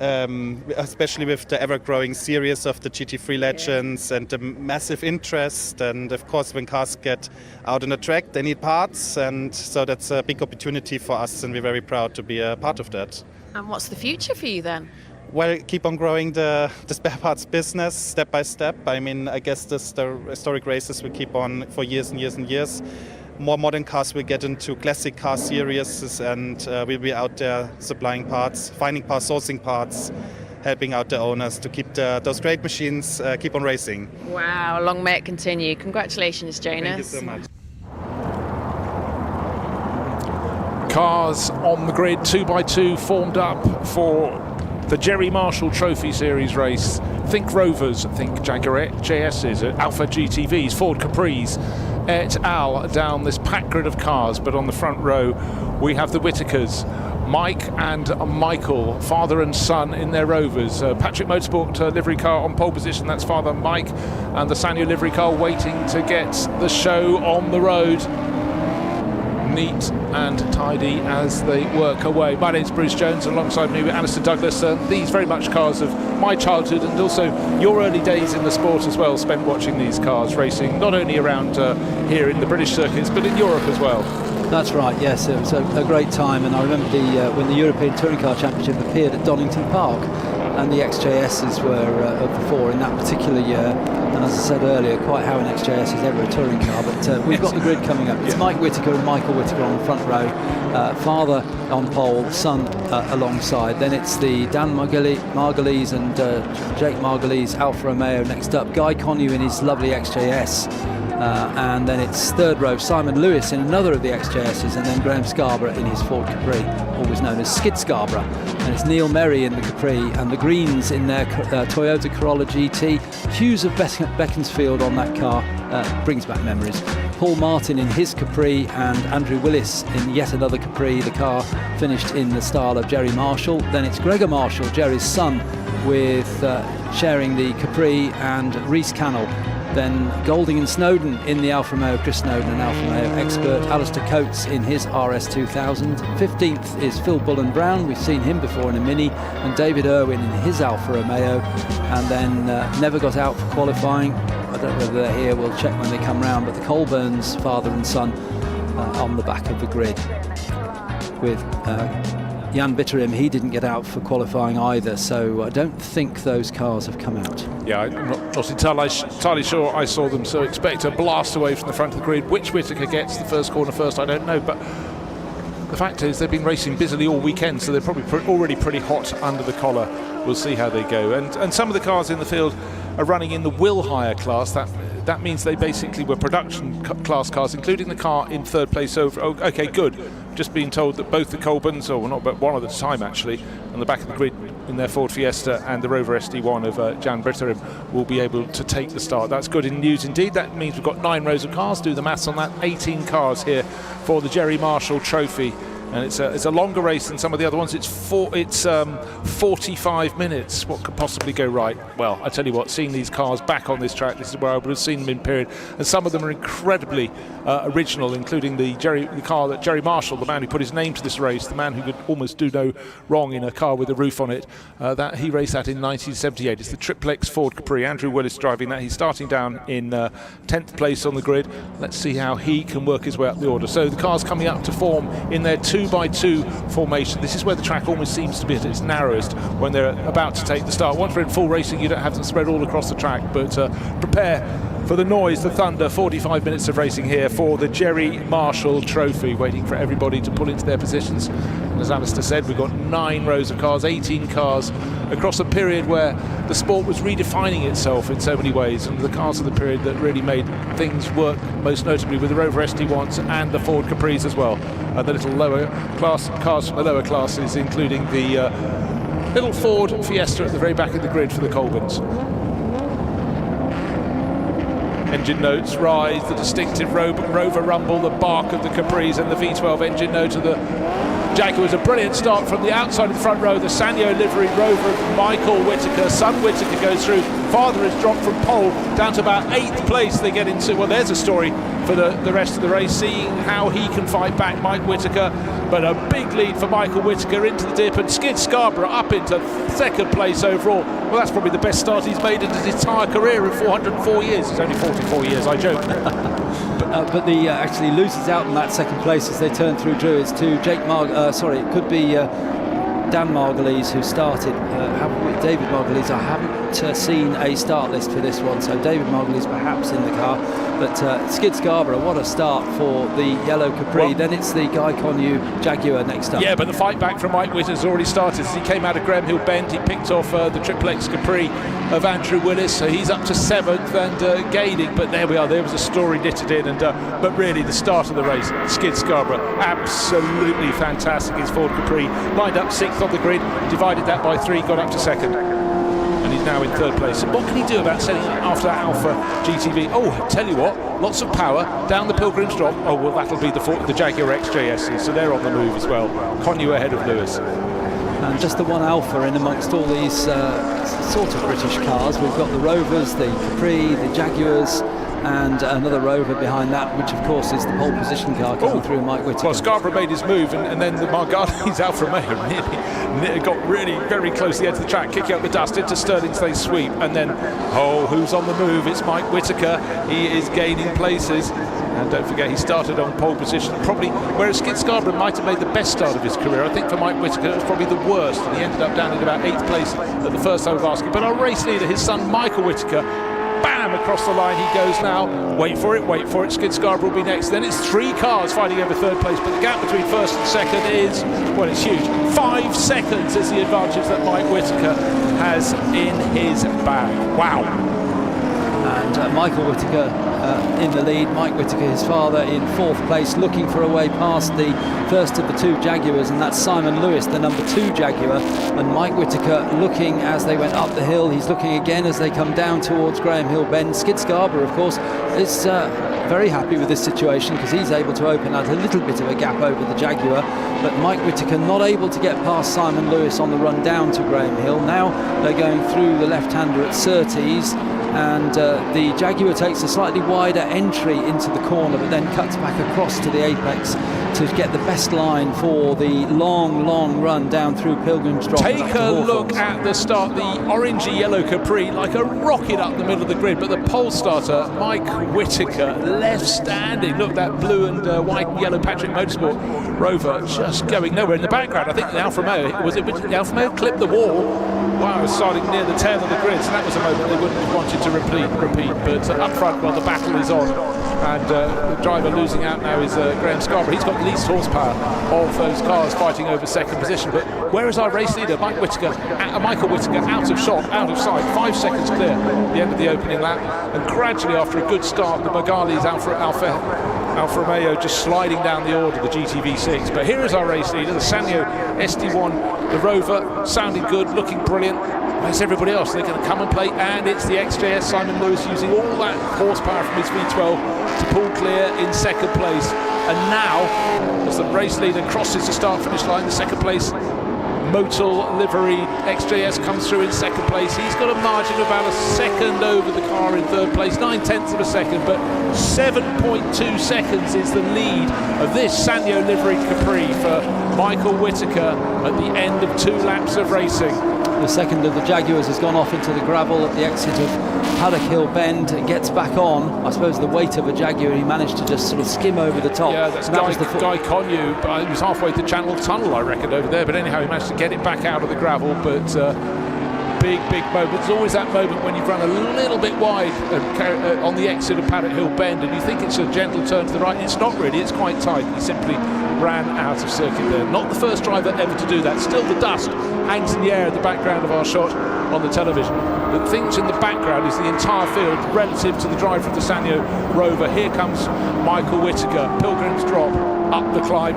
Especially with the ever-growing series of the GT3 Legends and the massive interest, and of course when cars get out on the track they need parts, and so that's a big opportunity for us, and we're very proud to be a part of that. And what's the future for you then? Well, keep on growing the spare parts business step by step. I mean, I guess the historic races will keep on for years and years and years. more modern cars will get into classic car series, and we'll be out there supplying parts, finding parts, sourcing parts, helping out the owners to keep those great machines keep on racing. Wow, long may it continue. Congratulations, Jonas. Thank you so much. Cars on the grid, 2x2 formed up for the Jerry Marshall Trophy Series race. Think Rovers, think Jaguar JSs, Alpha GTVs, Ford Capris, et al. Down this packed grid of cars. But on the front row, we have the Whitakers, Mike and Michael, father and son in their Rovers. Patrick Motorsport livery car on pole position, that's father Mike, and the Sanyo livery car waiting to get the show on the road. Neat and tidy as they work away. My name's Bruce Jones, and alongside me with Alistair Douglas. These very much cars of my childhood and also your early days in the sport as well, spent watching these cars racing not only around here in the British circuits but in Europe as well. That's right, yes, it was a great time, and I remember when the European Touring Car Championship appeared at Donington Park, and the XJSs were of the four in that particular year. And as I said earlier, quite how an XJS is ever a touring car, but we've got the grid coming up. It's Mike Whitaker and Michael Whitaker on the front row, father on pole, son alongside. Then it's the Dan Margulies and Jake Margulies Alfa Romeo next up, Guy Connew in his lovely XJS. And then it's third row, Simon Lewis in another of the XJSs, and then Graham Scarborough in his Ford Capri, always known as Skid Scarborough. And it's Neil Merry in the Capri, and the Greens in their Toyota Corolla GT. Hughes of Beaconsfield on that car, brings back memories. Paul Martin in his Capri, and Andrew Willis in yet another Capri, the car finished in the style of Jerry Marshall. Then it's Gregor Marshall, Jerry's son, with sharing the Capri, and Rhys Cannell. Then Golding and Snowden in the Alfa Romeo, Chris Snowden, an Alfa Romeo expert. Alistair Coates in his RS2000. 15th is Phil Bullen-Brown, we've seen him before in a Mini, and David Irwin in his Alfa Romeo. And then never got out for qualifying. I don't know whether they're here, we'll check when they come round, but the Colburns, father and son, on the back of the grid. With Jan Bitterim, he didn't get out for qualifying either, so I don't think those cars have come out. Yeah, I'm not entirely sure I saw them, so expect a blast away from the front of the grid. Which Whitaker gets the first corner first, I don't know, but the fact is they've been racing busily all weekend, so they're probably already pretty hot under the collar. We'll see how they go. And some of the cars in the field are running in the will hire class. That means they basically were production class cars, including the car in third place over. Oh, okay, good. Just being told that both the Colburns, or not, but one at a time actually, on the back of the grid in their Ford Fiesta and the Rover SD1 of Jan Bitterim will be able to take the start. That's good news indeed. That means we've got 9 rows of cars. Do the maths on that. 18 cars here for the Jerry Marshall Trophy. And it's a longer race than some of the other ones. It's 45 minutes. What could possibly go right? Well, I tell you what, seeing these cars back on this track, this is where I would have seen them in period. And some of them are incredibly original, including the car that Jerry Marshall, the man who put his name to this race, the man who could almost do no wrong in a car with a roof on it, that he raced that in 1978. It's the XXX Ford Capri. Andrew Willis driving that. He's starting down in 10th place on the grid. Let's see how he can work his way up the order. So the cars coming up to form in their 2x2 formation. This is where the track almost seems to be at its narrowest when they're about to take the start. Once we're in full racing, you don't have them spread all across the track, but prepare for the noise, the thunder. 45 minutes of racing here for the Jerry Marshall Trophy, waiting for everybody to pull into their positions. And as Alistair said, we've got 9 rows of cars, 18 cars across a period where the sport was redefining itself in so many ways, and the cars of the period that really made things work, most notably with the Rover SD1s and the Ford Capris as well. The little lower class cars from the lower classes, including the little Ford Fiesta at the very back of the grid for the Colburns. Engine notes rise, the distinctive Rover rumble, the bark of the Capris, and the V12 engine note of the Jaguar. Was a brilliant start from the outside of the front row. The Sanyo livery Rover of Michael Whitaker. Son Whitaker goes through. Father has dropped from pole down to about 8th place. They get into, well, there's a story for the rest of the race, seeing how he can fight back Mike Whitaker. But a big lead for Michael Whitaker into the dip, and Skid Scarborough up into 2nd place overall. Well, that's probably the best start he's made in his entire career in 404 years. It's only 44 years, I joke. But the actually loses out in that 2nd place as they turn through Druids to Jake it could be Dan Margulies, who started David Margulies. I haven't seen a start list for this one, so David Margulies perhaps in the car. But Skid Scarborough, what a start for the yellow Capri. Well, then it's the Guy Connew Jaguar next up. Yeah, but the fight back from Mike Whittaker's already started. As he came out of Graham Hill Bend, he picked off the Triple X Capri of Andrew Willis, so he's up to 7th and gaining. But there we are, there was a story knitted in. And but really, the start of the race, Skid Scarborough, absolutely fantastic. His Ford Capri lined up 6th on the grid, divided that by 3, got up to 2nd. And he's now in 3rd place. And what can he do about setting after Alpha GTV? Oh, I tell you what, lots of power down the Pilgrim's Drop. Oh, well, that'll be the Jaguar XJS, so they're on the move as well. Connew ahead of Lewis. And just the one Alpha in amongst all these sort of British cars. We've got the Rovers, the Capri, the Jaguars, and another Rover behind that, which of course is the pole position car coming through, Mike Whittaker. Well, Scarborough made his move, and then the Margali's Alfa Romeo got really very close to the edge of the track, kicking up the dust into Stirling's Day sweep, and then, oh, who's on the move? It's Mike Whittaker. He is gaining places. And don't forget, he started on pole position, probably, whereas Skid Scarborough might have made the best start of his career. I think for Mike Whittaker, it was probably the worst, and he ended up down in about 8th place at the first time of asking. But our race leader, his son Michael Whittaker, bam, across the line he goes now. Wait for it, Skid Scarborough will be next. Then it's 3 cars fighting over 3rd place, but the gap between 1st and 2nd is, well, it's huge. 5 seconds is the advantage that Mike Whittaker has in his bag. Wow. And Michael Whittaker in the lead, Mike Whittaker, his father, in 4th place, looking for a way past the first of the 2 Jaguars, and that's Simon Lewis, the number 2 Jaguar. And Mike Whittaker looking as they went up the hill. He's looking again as they come down towards Graham Hill Bend. Skid Scarborough, of course, is very happy with this situation because he's able to open out a little bit of a gap over the Jaguar. But Mike Whittaker not able to get past Simon Lewis on the run down to Graham Hill. Now they're going through the left-hander at Surtees, and the Jaguar takes a slightly wider entry into the corner, but then cuts back across to the apex to get the best line for the long run down through Pilgrim's Drop. Take a look at the start, the orangey yellow Capri, like a rocket up the middle of the grid, but the pole starter, Mike Whittaker, left standing. Look, that blue and white and yellow Patrick Motorsport Rover just going nowhere. In the background, I think the Alfa Romeo, was it the Alfa Romeo clipped the wall? Wow, starting near the tail of the grid, so that was a moment they wouldn't have wanted to repeat. But up front, well, the battle is on, and the driver losing out now is Graham Scarborough. He's got the least horsepower of those cars fighting over 2nd position. But where is our race leader, Michael Whittaker, out of shot, out of sight, 5 seconds clear at the end of the opening lap, and gradually after a good start, the Margali's Alfa Romeo just sliding down the order, the GTV6. But here is our race leader, the Sanyo SD1, the Rover, sounding good, looking brilliant. Where's everybody else? They're going to come and play, and it's the XJS Simon Lewis using all that horsepower from his V12 to pull clear in 2nd place. And now, as the race leader crosses the start-finish line, the 2nd place Motul livery XJS comes through in 2nd place. He's got a margin of about a second over the car in 3rd place, 9/10 of a second, but 7.2 seconds is the lead of this Sanyo livery Capri for Michael Whittaker at the end of 2 laps of racing. The second of the Jaguars has gone off into the gravel at the exit of Paddock Hill Bend. It gets back on. I suppose the weight of a Jaguar, he managed to just sort of skim over the top. Yeah, that's Guy Connew, but he was halfway to Channel Tunnel, I reckon, over there. But anyhow, he managed to get it back out of the gravel. But big moment. There's always that moment when you've run a little bit wide on the exit of Paddock Hill Bend, and you think it's a gentle turn to the right. It's not really. It's quite tight. He simply ran out of circuit there. Not the first driver ever to do that. Still, the dust hangs in the air at the background of our shot on the television. The things in the background is the entire field relative to the driver of the Sanyo Rover. Here comes Michael Whittaker, Pilgrim's Drop, up the climb.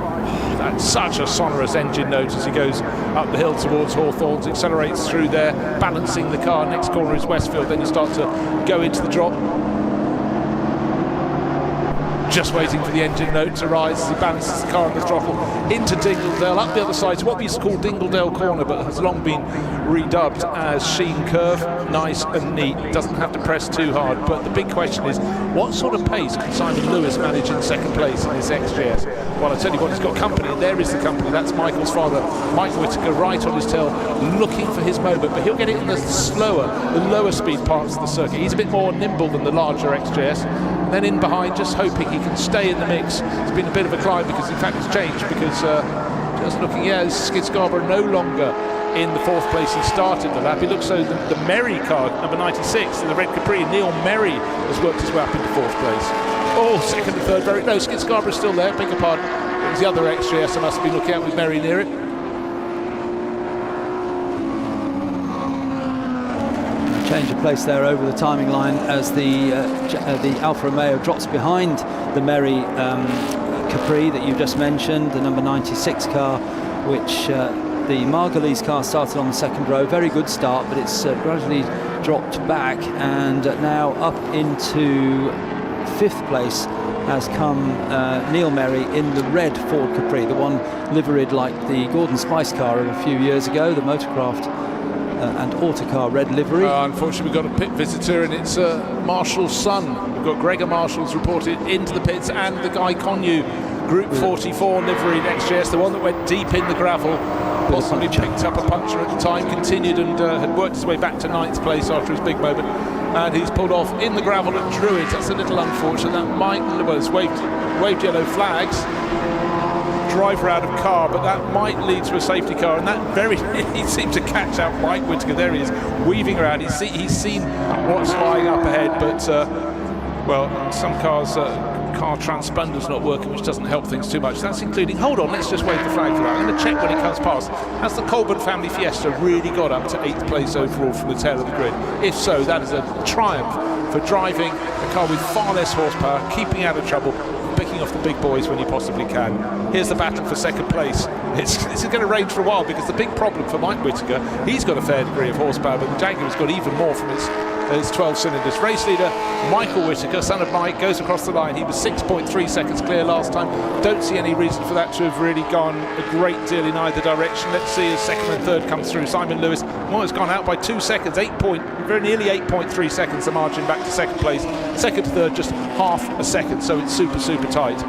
That's such a sonorous engine note as he goes up the hill towards Hawthorns, accelerates through there, balancing the car. Next corner is Westfield, then you start to go into the drop. Just waiting for the engine note to rise as he balances the car on the throttle into Dingledale, up the other side to what we used to call Dingledale Corner, but has long been redubbed as Sheen Curve. Nice and neat, doesn't have to press too hard. But the big question is, what sort of pace can Simon Lewis manage in 2nd place in this XJS? Well, I tell you what, he's got company, and there is the company. That's Michael's father, Mike Whittaker, right on his tail, looking for his moment, but he'll get it in the lower speed parts of the circuit. He's a bit more nimble than the larger XJS. And then in behind, just hoping he can stay in the mix. It's been a bit of a climb because, in fact, it's changed because just looking, Skid Scarborough no longer in the 4th place he started the lap. It looks so the Merry car, number 96, in the red Capri, Neil Merry, has worked his way up into 4th place. Oh, 2nd and 3rd, very no, Skid Scarborough's still there, beg your pardon. It was the other XJS I must have been looking at with Merry near it. Change of place there over the timing line as the Alfa Romeo drops behind the Merry Capri that you just mentioned, the number 96 car, which the Margulies car started on the 2nd row. Very good start, but it's gradually dropped back, and now up into 5th place has come Neil Merry in the red Ford Capri, the one liveried like the Gordon Spice car of a few years ago, the Motorcraft and Autocar red livery. Unfortunately, we've got a pit visitor, and it's Marshall's son. We've got Gregor Marshall's reported into the pits, and the Guy Connew Group 44 liveried XJS, the one that went deep in the gravel, possibly picked up a puncture at the time, continued and had worked his way back to 9th place after his big moment, and he's pulled off in the gravel at Druids. That's a little unfortunate. That might, well, it's waved yellow flags, driver out of car, but that might lead to a safety car, and that he seemed to catch out Mike Whittaker. There he is, weaving around. He's seen what's lying up ahead, but well, some cars car transponder's not working, which doesn't help things too much. That's including, hold on, let's just wave the flag for that. I'm going to check when it comes past. Has the Colburn family Fiesta really got up to 8th place overall from the tail of the grid? If so, that is a triumph for driving a car with far less horsepower, keeping out of trouble, picking off the big boys when you possibly can. Here's the battle for 2nd place. This is going to range for a while, because the big problem for Mike Whittaker, he's got a fair degree of horsepower, but the Jaguar's got even more from its 12 cylinders. Race leader Michael Whittaker, son of Mike, goes across the line. He was 6.3 seconds clear last time. Don't see any reason for that to have really gone a great deal in either direction. Let's see as 2nd and 3rd comes through. Simon Lewis has gone out by 2 seconds, very nearly 8.3 seconds, the margin back to 2nd place. 2nd to 3rd, just half a second, so it's super tight.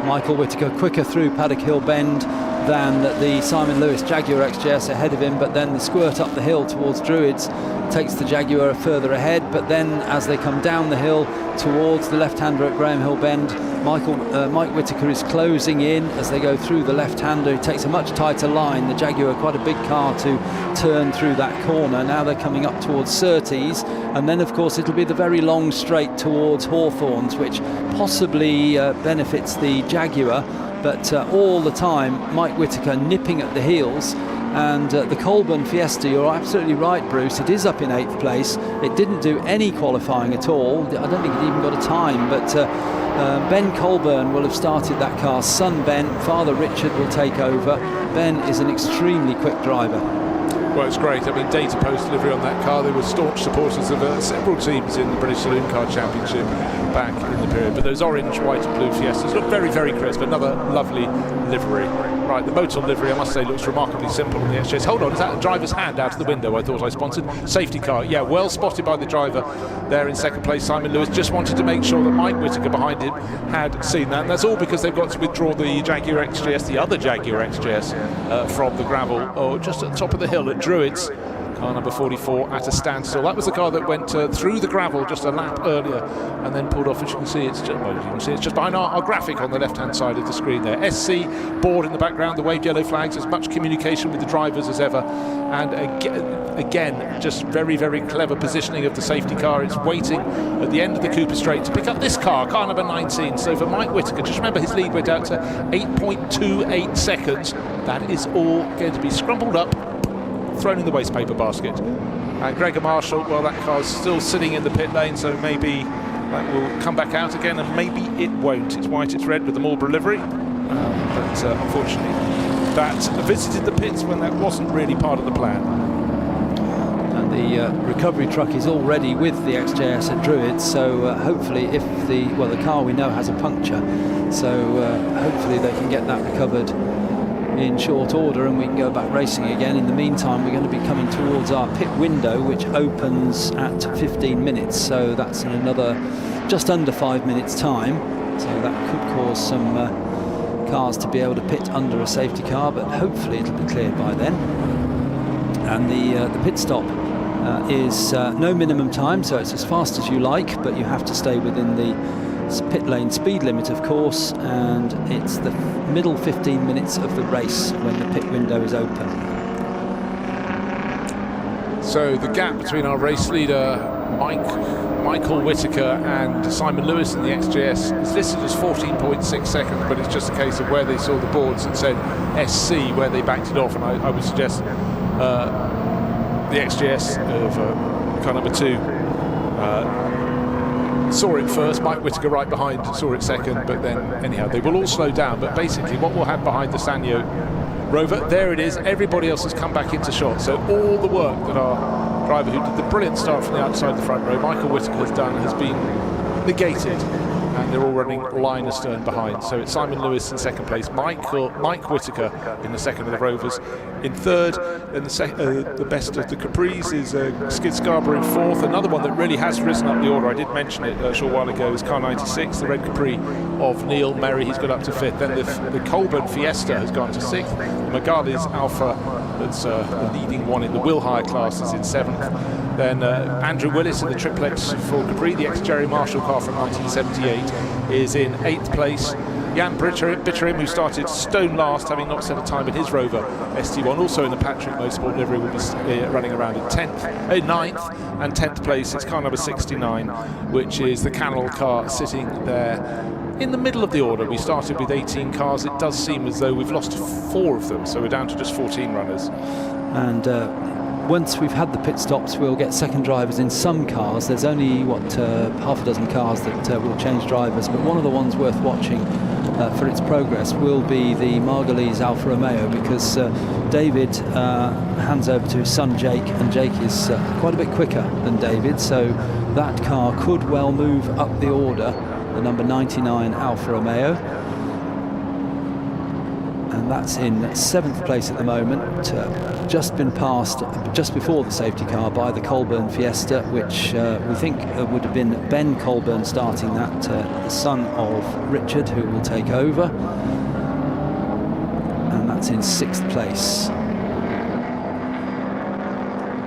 Michael Whittaker quicker through Paddock Hill Bend than the Simon Lewis Jaguar XJS ahead of him, but then the squirt up the hill towards Druids takes the Jaguar further ahead. But then as they come down the hill towards the left-hander at Graham Hill Bend, Mike Whittaker is closing in as they go through the left-hander. He takes a much tighter line. The Jaguar, quite a big car to turn through that corner. Now they're coming up towards Surtees, and then of course it'll be the very long straight towards Hawthorns, which possibly benefits the Jaguar. But all the time, Mike Whittaker nipping at the heels. And the Colburn Fiesta, you're absolutely right, Bruce, it is up in 8th place. It didn't do any qualifying at all. I don't think it even got a time, but Ben Colburn will have started that car. Son Ben, father Richard will take over. Ben is an extremely quick driver. Well, it's great. I mean, data post delivery on that car. They were staunch supporters of several teams in the British Saloon Car Championship back in the period. But those orange, white and blue Fiestas look very, very crisp. Another lovely livery. Right, the Motul livery, I must say, looks remarkably simple on the XJS. Hold on, is that a driver's hand out of the window? I thought I sponsored. Safety car, yeah, well spotted by the driver there in 2nd place. Simon Lewis just wanted to make sure that Mike Whittaker behind him had seen that. And that's all because they've got to withdraw the Jaguar XJS, the other Jaguar XJS, from the gravel, or just at the top of the hill at Druids. Car number 44 at a standstill. That was the car that went through the gravel just a lap earlier and then pulled off. As you can see, it's just behind our graphic on the left-hand side of the screen there. SC board in the background, the waved yellow flags, as much communication with the drivers as ever. And again, just very, very clever positioning of the safety car. It's waiting at the end of the Cooper Straight to pick up this car number 19. So for Mike Whittaker, just remember his lead went out to 8.28 seconds. That is all going to be scrumpled up, thrown in the waste paper basket. And Gregor Marshall, well, that car's still sitting in the pit lane, so maybe that will come back out again, and maybe it won't. It's white, it's red with the Marlboro livery, but unfortunately that visited the pits when that wasn't really part of the plan. And the recovery truck is already with the XJS at Druids, so hopefully if the car we know has a puncture, so hopefully they can get that recovered in short order and we can go back racing again. In the meantime, we're going to be coming towards our pit window, which opens at 15 minutes, so that's in another just under 5 minutes time, so that could cause some cars to be able to pit under a safety car, but hopefully it'll be cleared by then. And the pit stop is no minimum time, so it's as fast as you like, but you have to stay within the pit lane speed limit, of course, and it's the middle 15 minutes of the race when the pit window is open. So the gap between our race leader Michael Whitaker and Simon Lewis in the XJS is listed as 14.6 seconds, but it's just a case of where they saw the boards that said SC, where they backed it off, and I would suggest the XJS of car number 2 saw it first. Mike Whitaker right behind saw it second, but then anyhow they will all slow down. But basically what we'll have behind the Sanyo Rover, there it is, everybody else has come back into shot. So all the work that our driver who did the brilliant start from the outside the front row, Michael Whitaker, has done has been negated, and they're all running line astern behind. So it's Simon Lewis in second place, Mike Whitaker in the second of the Rovers. In third, and the best of the Capris is Skid Scarborough in fourth. Another one that really has risen up the order, I did mention it a short while ago, is car 96, the red Capri of Neil Merry. He's got up to fifth. Then the Colburn Fiesta has gone to sixth. The Megali's Alpha, that's the leading one in the Will Hire class, is in seventh. Then Andrew Willis in the triplex for Capri, the ex-Jerry Marshall car from 1978, is in 8th place. Jan Bitterim, who started stone last, having not set a time in his Rover ST1, also in the Patrick Motorsport livery, will be running around in 9th and 10th place. It's car number 69, which is the Canal car sitting there in the middle of the order. We started with 18 cars. It does seem as though we've lost 4 of them, so we're down to just 14 runners. And once we've had the pit stops, we'll get second drivers in some cars. There's only half a dozen cars that will change drivers, but one of the ones worth watching for its progress will be the Margulies Alfa Romeo, because David hands over to his son Jake, and Jake is quite a bit quicker than David, so that car could well move up the order, the number 99 Alfa Romeo. And that's in 7th place at the moment, just been passed just before the safety car by the Colburn Fiesta, which we think would have been Ben Colburn starting that, the son of Richard, who will take over, and that's in 6th place.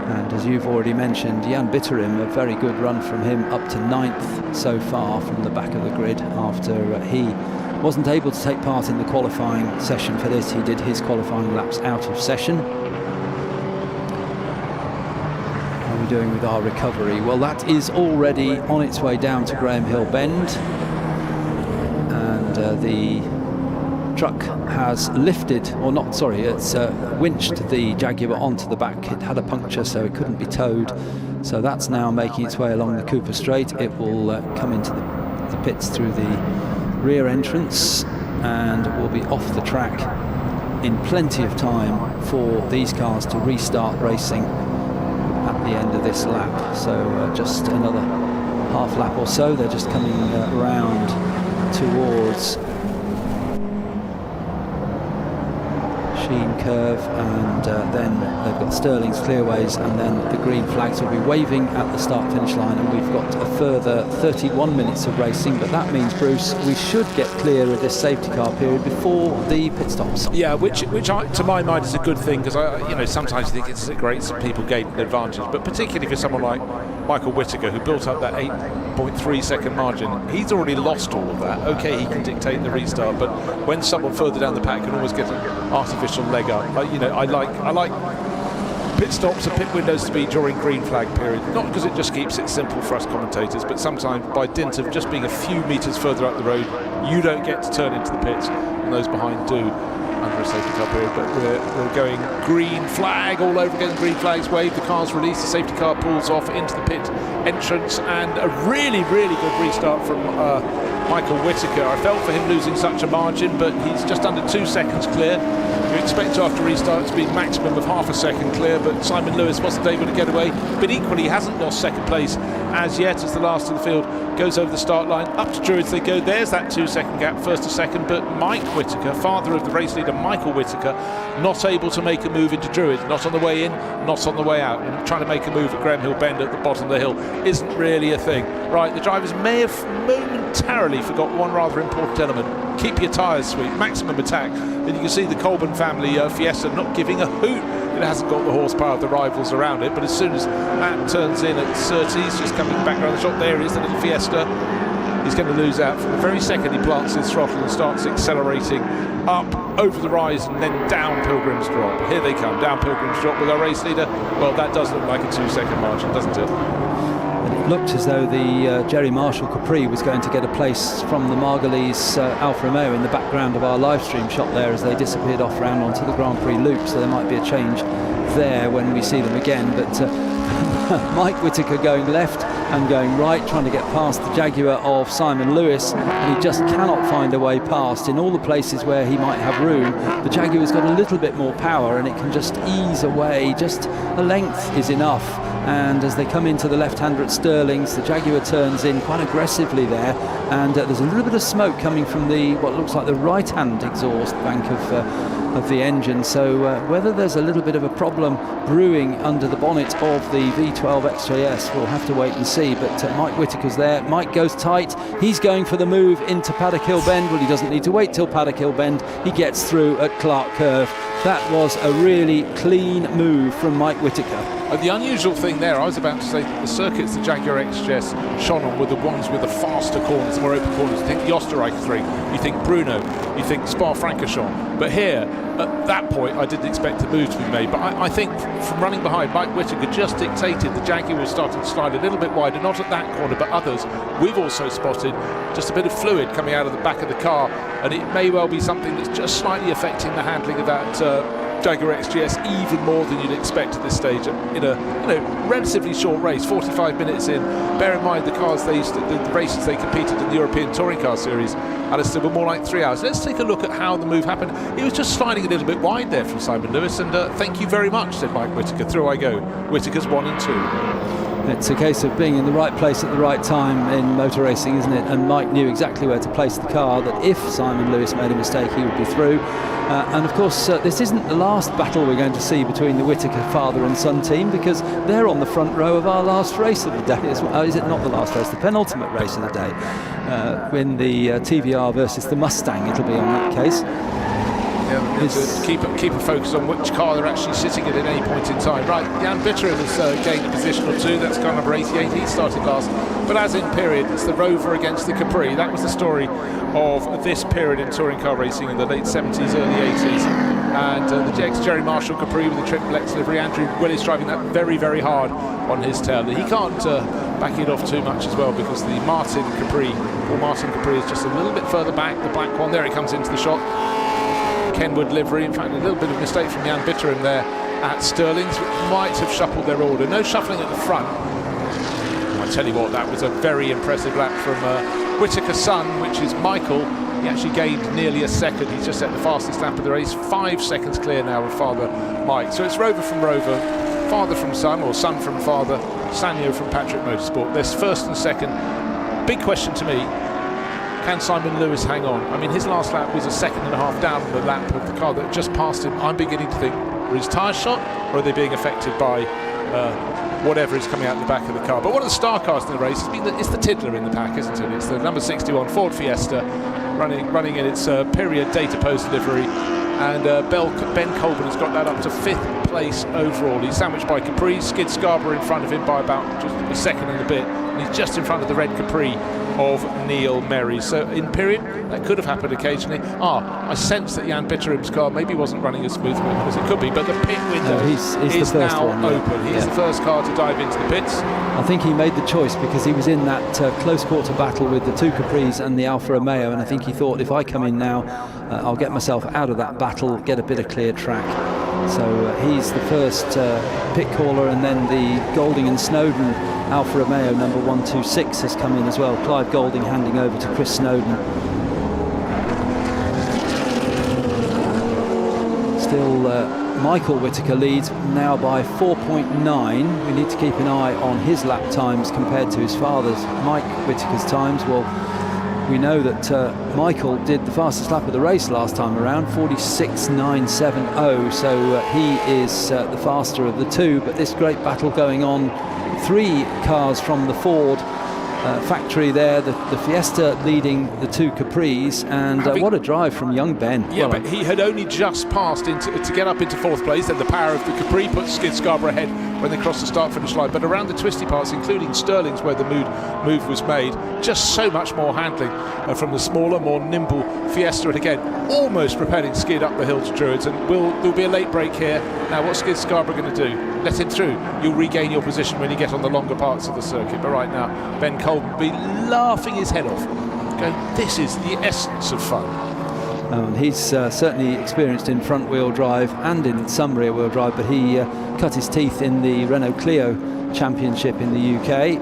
And as you've already mentioned, Jan Bitterim, a very good run from him, up to 9th so far from the back of the grid after he wasn't able to take part in the qualifying session for this. He did his qualifying laps out of session. How are we doing with our recovery? Well, that is already on its way down to Graham Hill Bend, and the truck has lifted, or not, sorry, it's winched the Jaguar onto the back. It had a puncture, so it couldn't be towed, so that's now making its way along the Cooper Straight. It will come into the pits through the rear entrance and will be off the track in plenty of time for these cars to restart racing at the end of this lap. So just another half lap or so. They're just coming around towards Sheen Curve, and then they've got Stirling's Clearways, and then the green flags will be waving at the start-finish line, and we've got a further 31 minutes of racing. But that means, Bruce, we should get clear of this safety car period before the pit stops. Yeah, which to my mind is a good thing, because sometimes I think it's great some people gain an advantage, but particularly for someone like Michael Whitaker, who built up that 8.3 second margin, he's already lost all of that. Okay, he can dictate the restart, but when someone further down the pack can always get an artificial leg up, I like pit stops and pit windows to be during green flag period, not because it just keeps it simple for us commentators, but sometimes by dint of just being a few metres further up the road, you don't get to turn into the pits, and those behind do under a safety car period. But we're going green flag all over again. Green flags wave, the car's released, the safety car pulls off into the pit entrance, and a really good restart from Michael Whitaker. I felt for him losing such a margin, but he's just under 2 seconds clear. You expect after restart to be maximum of half a second clear, but Simon Lewis wasn't able to get away, but equally he hasn't lost second place as yet, as the last of the field goes over the start line. Up to Druids they go. There's that 2 second gap, first to second, but Mike Whitaker, father of the race leader Michael Whitaker, not able to make a move into Druids, not on the way in, not on the way out, and trying to make a move at Graham Hill Bend at the bottom of the hill isn't really a thing. Right, the drivers may have momentarily forgot one rather important element: keep your tyres sweet, maximum attack. And you can see the Colburn family Fiesta not giving a hoot. It hasn't got the horsepower of the rivals around it, but as soon as that turns in at Surtees, just coming back around the shot, there he is, the little Fiesta. He's going to lose out from the very second he plants his throttle and starts accelerating up over the rise and then down Pilgrim's Drop. Here they come, down Pilgrim's Drop with our race leader. Well, that does look like a 2-second margin, doesn't it? It looked as though the Jerry Marshall Capri was going to get a place from the Margulies Alfa Romeo in the background of our live stream shot there as they disappeared off round onto the Grand Prix loop, so there might be a change there when we see them again. But Mike Whittaker going left and going right, trying to get past the Jaguar of Simon Lewis, and he just cannot find a way past. In all the places where he might have room, the Jaguar's got a little bit more power and it can just ease away. Just a length is enough. And as they come into the left-hander at Stirling's, the Jaguar turns in quite aggressively there, and there's a little bit of smoke coming from the what looks like the right-hand exhaust bank of the engine. So whether there's a little bit of a problem brewing under the bonnet of the V12 XJS, we'll have to wait and see. But Mike Whittaker's there. Mike goes tight. He's going for the move into Paddock Hill Bend. Well, he doesn't need to wait till Paddock Hill Bend. He gets through at Clark Curve. That was a really clean move from Mike Whittaker. The unusual thing there, I was about to say, the circuits the Jaguar XJS shone on were the ones with the faster corners, the more open corners. You think the Österreich ring, you think Brno, you think Spa-Francorchamps. But here, at that point, I didn't expect a move to be made. But I think from running behind, Mike Whittaker just dictated the Jaguar was starting to slide a little bit wider, not at that corner, but others. We've also spotted just a bit of fluid coming out of the back of the car, and it may well be something that's just slightly affecting the handling of that Jaguar XJS even more than you'd expect at this stage in a relatively short race, 45 minutes in. Bear in mind the cars the races they competed in the European Touring Car Series, Alistair, were more like 3 hours. Let's take a look at how the move happened. It was just sliding a little bit wide there from Simon Lewis, and thank you very much, said Mike Whittaker. Through I go. Whittaker's 1 and 2. It's a case of being in the right place at the right time in motor racing, isn't it? And Mike knew exactly where to place the car, that if Simon Lewis made a mistake, he would be through. And of course, this isn't the last battle we're going to see between the Whittaker father and son team, because they're on the front row of our last race of the day. Is it not the last race? The penultimate race of the day. When the TVR versus the Mustang, it'll be on that case. Keep a focus on which car they're actually sitting at any point in time. Right, Jan Bitterim has gained a position or two. That's car number 88. He started last. But as in period, it's the Rover against the Capri. That was the story of this period in touring car racing in the late 70s, early 80s. And the ex-Jerry Marshall Capri with the Triple X livery. Andrew Willis driving that very, very hard on his tail. He can't back it off too much as well, because the Martin Capri is just a little bit further back. The black one, there it comes into the shot. Kenwood livery. In fact, a little bit of mistake from Jan Bitterim there at Stirling's, which might have shuffled their order. No shuffling at the front. I tell you what, that was a very impressive lap from Whittaker's son, which is Michael. He actually gained nearly a second. He's just set the fastest lap of the race. 5 seconds clear now of father Mike. So it's Rover from Rover, father from son, or son from father, Sanyo from Patrick Motorsport. There's first and second. Big question to me, can Simon Lewis hang on? I mean, his last lap was a second and a half down the lap of the car that just passed him. I'm beginning to think, were his tyres shot, or are they being affected by whatever is coming out the back of the car? But one of the star cars in the race has been it's the Tiddler in the pack, isn't it? It's the number 61 Ford Fiesta, running in its period data post livery, and Ben Colburn has got that up to 5th place overall. He's sandwiched by Capri, Skid Scarborough in front of him by about just a second and a bit, and he's just in front of the red Capri of Neil Merry. So in period, that could have happened occasionally. I sense that Jan Bitterim's car maybe wasn't running as smoothly as it could be, but the pit window is now open. He's the first car to dive into the pits. I think he made the choice because he was in that close quarter battle with the 2 Capris and the Alfa Romeo, and I think he thought, if I come in now, I'll get myself out of that battle, get a bit of clear track. So he's the first pit caller, and then the Golding and Snowden Alfa Romeo number 126 has come in as well. Clive Golding handing over to Chris Snowden. Still Michael Whittaker leads now by 4.9. We need to keep an eye on his lap times compared to his father's, Mike Whittaker's times. Well, we know that Michael did the fastest lap of the race last time around, 46.970, so he is the faster of the two. But this great battle going on, 3 cars from the Ford factory there. The Fiesta leading the two Capris, and what a drive from young Ben. Yeah, but he had only just passed to get up into 4th place. Then the power of the Capri put Skid Scarborough ahead when they crossed the start-finish line. But around the twisty parts, including Stirling's, where the move was made, just so much more handling from the smaller, more nimble Fiesta. And again, almost propelling Skid up the hill to Druids. And there'll be a late break here. Now, what's Skid Scarborough going to do? Let him through. You'll regain your position when you get on the longer parts of the circuit. But right now, Ben Colburn will be laughing his head off. Going, this is the essence of fun. He's certainly experienced in front-wheel drive and in some rear-wheel drive, but he cut his teeth in the Renault Clio Championship in the UK,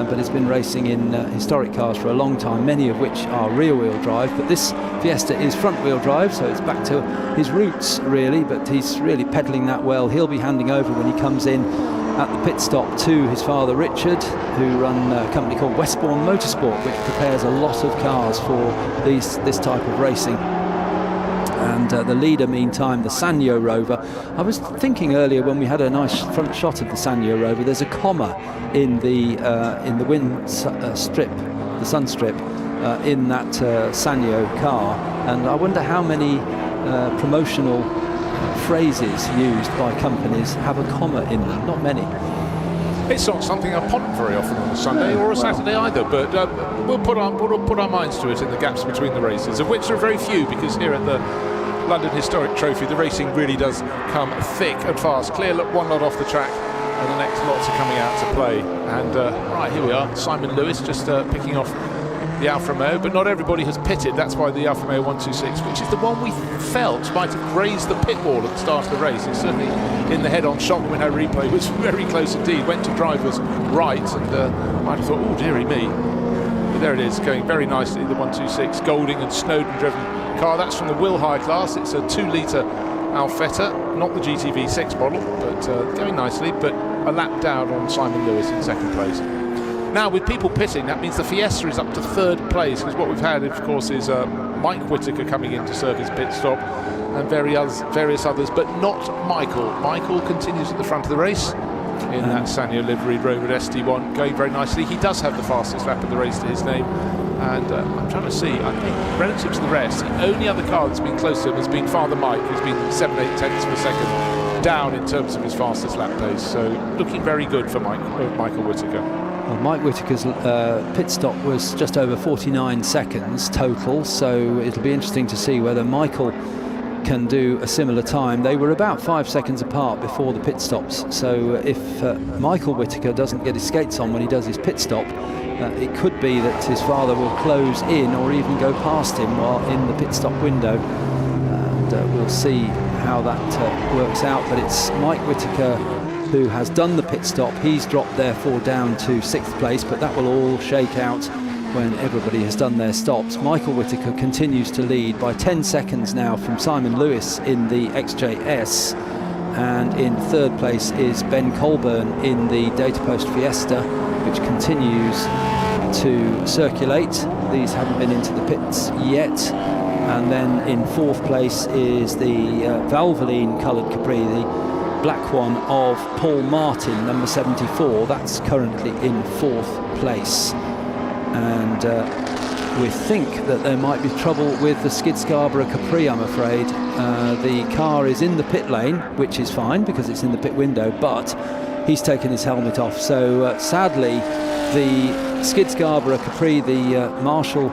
but has been racing in historic cars for a long time, many of which are rear-wheel drive. But this Fiesta is front-wheel drive, so it's back to his roots, really, but he's really pedaling that well. He'll be handing over when he comes in at the pit stop to his father Richard, who run a company called Westbourne Motorsport, which prepares a lot of cars for this type of racing. And the leader, meantime, the Sanyo Rover. I was thinking earlier when we had a nice front shot of the Sanyo Rover, there's a comma in the wind strip, the sun strip, in that Sanyo car, and I wonder how many promotional phrases used by companies have a comma in them. Not many. It's not something I ponder very often on a Sunday or a Saturday either, but we'll put our minds to it in the gaps between the races, of which there are very few, because here at the London Historic Trophy the racing really does come thick and fast. Clear one lot off the track and the next lots are coming out to play. And right, here we are, Simon Lewis just picking off the Alfa Romeo, but not everybody has pitted. That's why the Alfa Romeo 126, which is the one we felt might have grazed the pit wall at the start of the race. It's certainly in the head-on shot when our replay was very close indeed. Went to driver's right and might have thought, oh dearie me. But there it is, going very nicely, the 126, Golding and Snowden driven car. That's from the Will High class. It's a 2-litre Alfetta, not the GTV6 model, but going nicely, but a lap down on Simon Lewis in 2nd place. Now, with people pitting, that means the Fiesta is up to 3rd place, because what we've had, of course, is Mike Whittaker coming in to serve his pit stop, and various others, but not Michael. Michael continues at the front of the race in that Sanyo livery Road SD1, going very nicely. He does have the fastest lap of the race to his name, and I'm trying to see, I think, relative to the rest, the only other car that's been close to him has been Father Mike, who's been 7/8 tenths per second down in terms of his fastest lap pace, so looking very good for Michael Whittaker. Well, Mike Whittaker's pit stop was just over 49 seconds total, so it'll be interesting to see whether Michael can do a similar time. They were about 5 seconds apart before the pit stops, so if Michael Whittaker doesn't get his skates on when he does his pit stop, it could be that his father will close in or even go past him while in the pit stop window, and we'll see how that works out. But it's Mike Whittaker who has done the pit stop. He's dropped therefore down to 6th place, but that will all shake out when everybody has done their stops. Michael Whittaker continues to lead by 10 seconds now from Simon Lewis in the XJS, and in 3rd place is Ben Colburn in the Data Post Fiesta, which continues to circulate. These haven't been into the pits yet. And then in 4th place is the Valvoline coloured Capri, the black one of Paul Martin, number 74. That's currently in 4th place. And we think that there might be trouble with the Skid Scarborough Capri, I'm afraid. The car is in the pit lane, which is fine because it's in the pit window, but he's taken his helmet off. So sadly, the Skid Scarborough Capri, the Marshall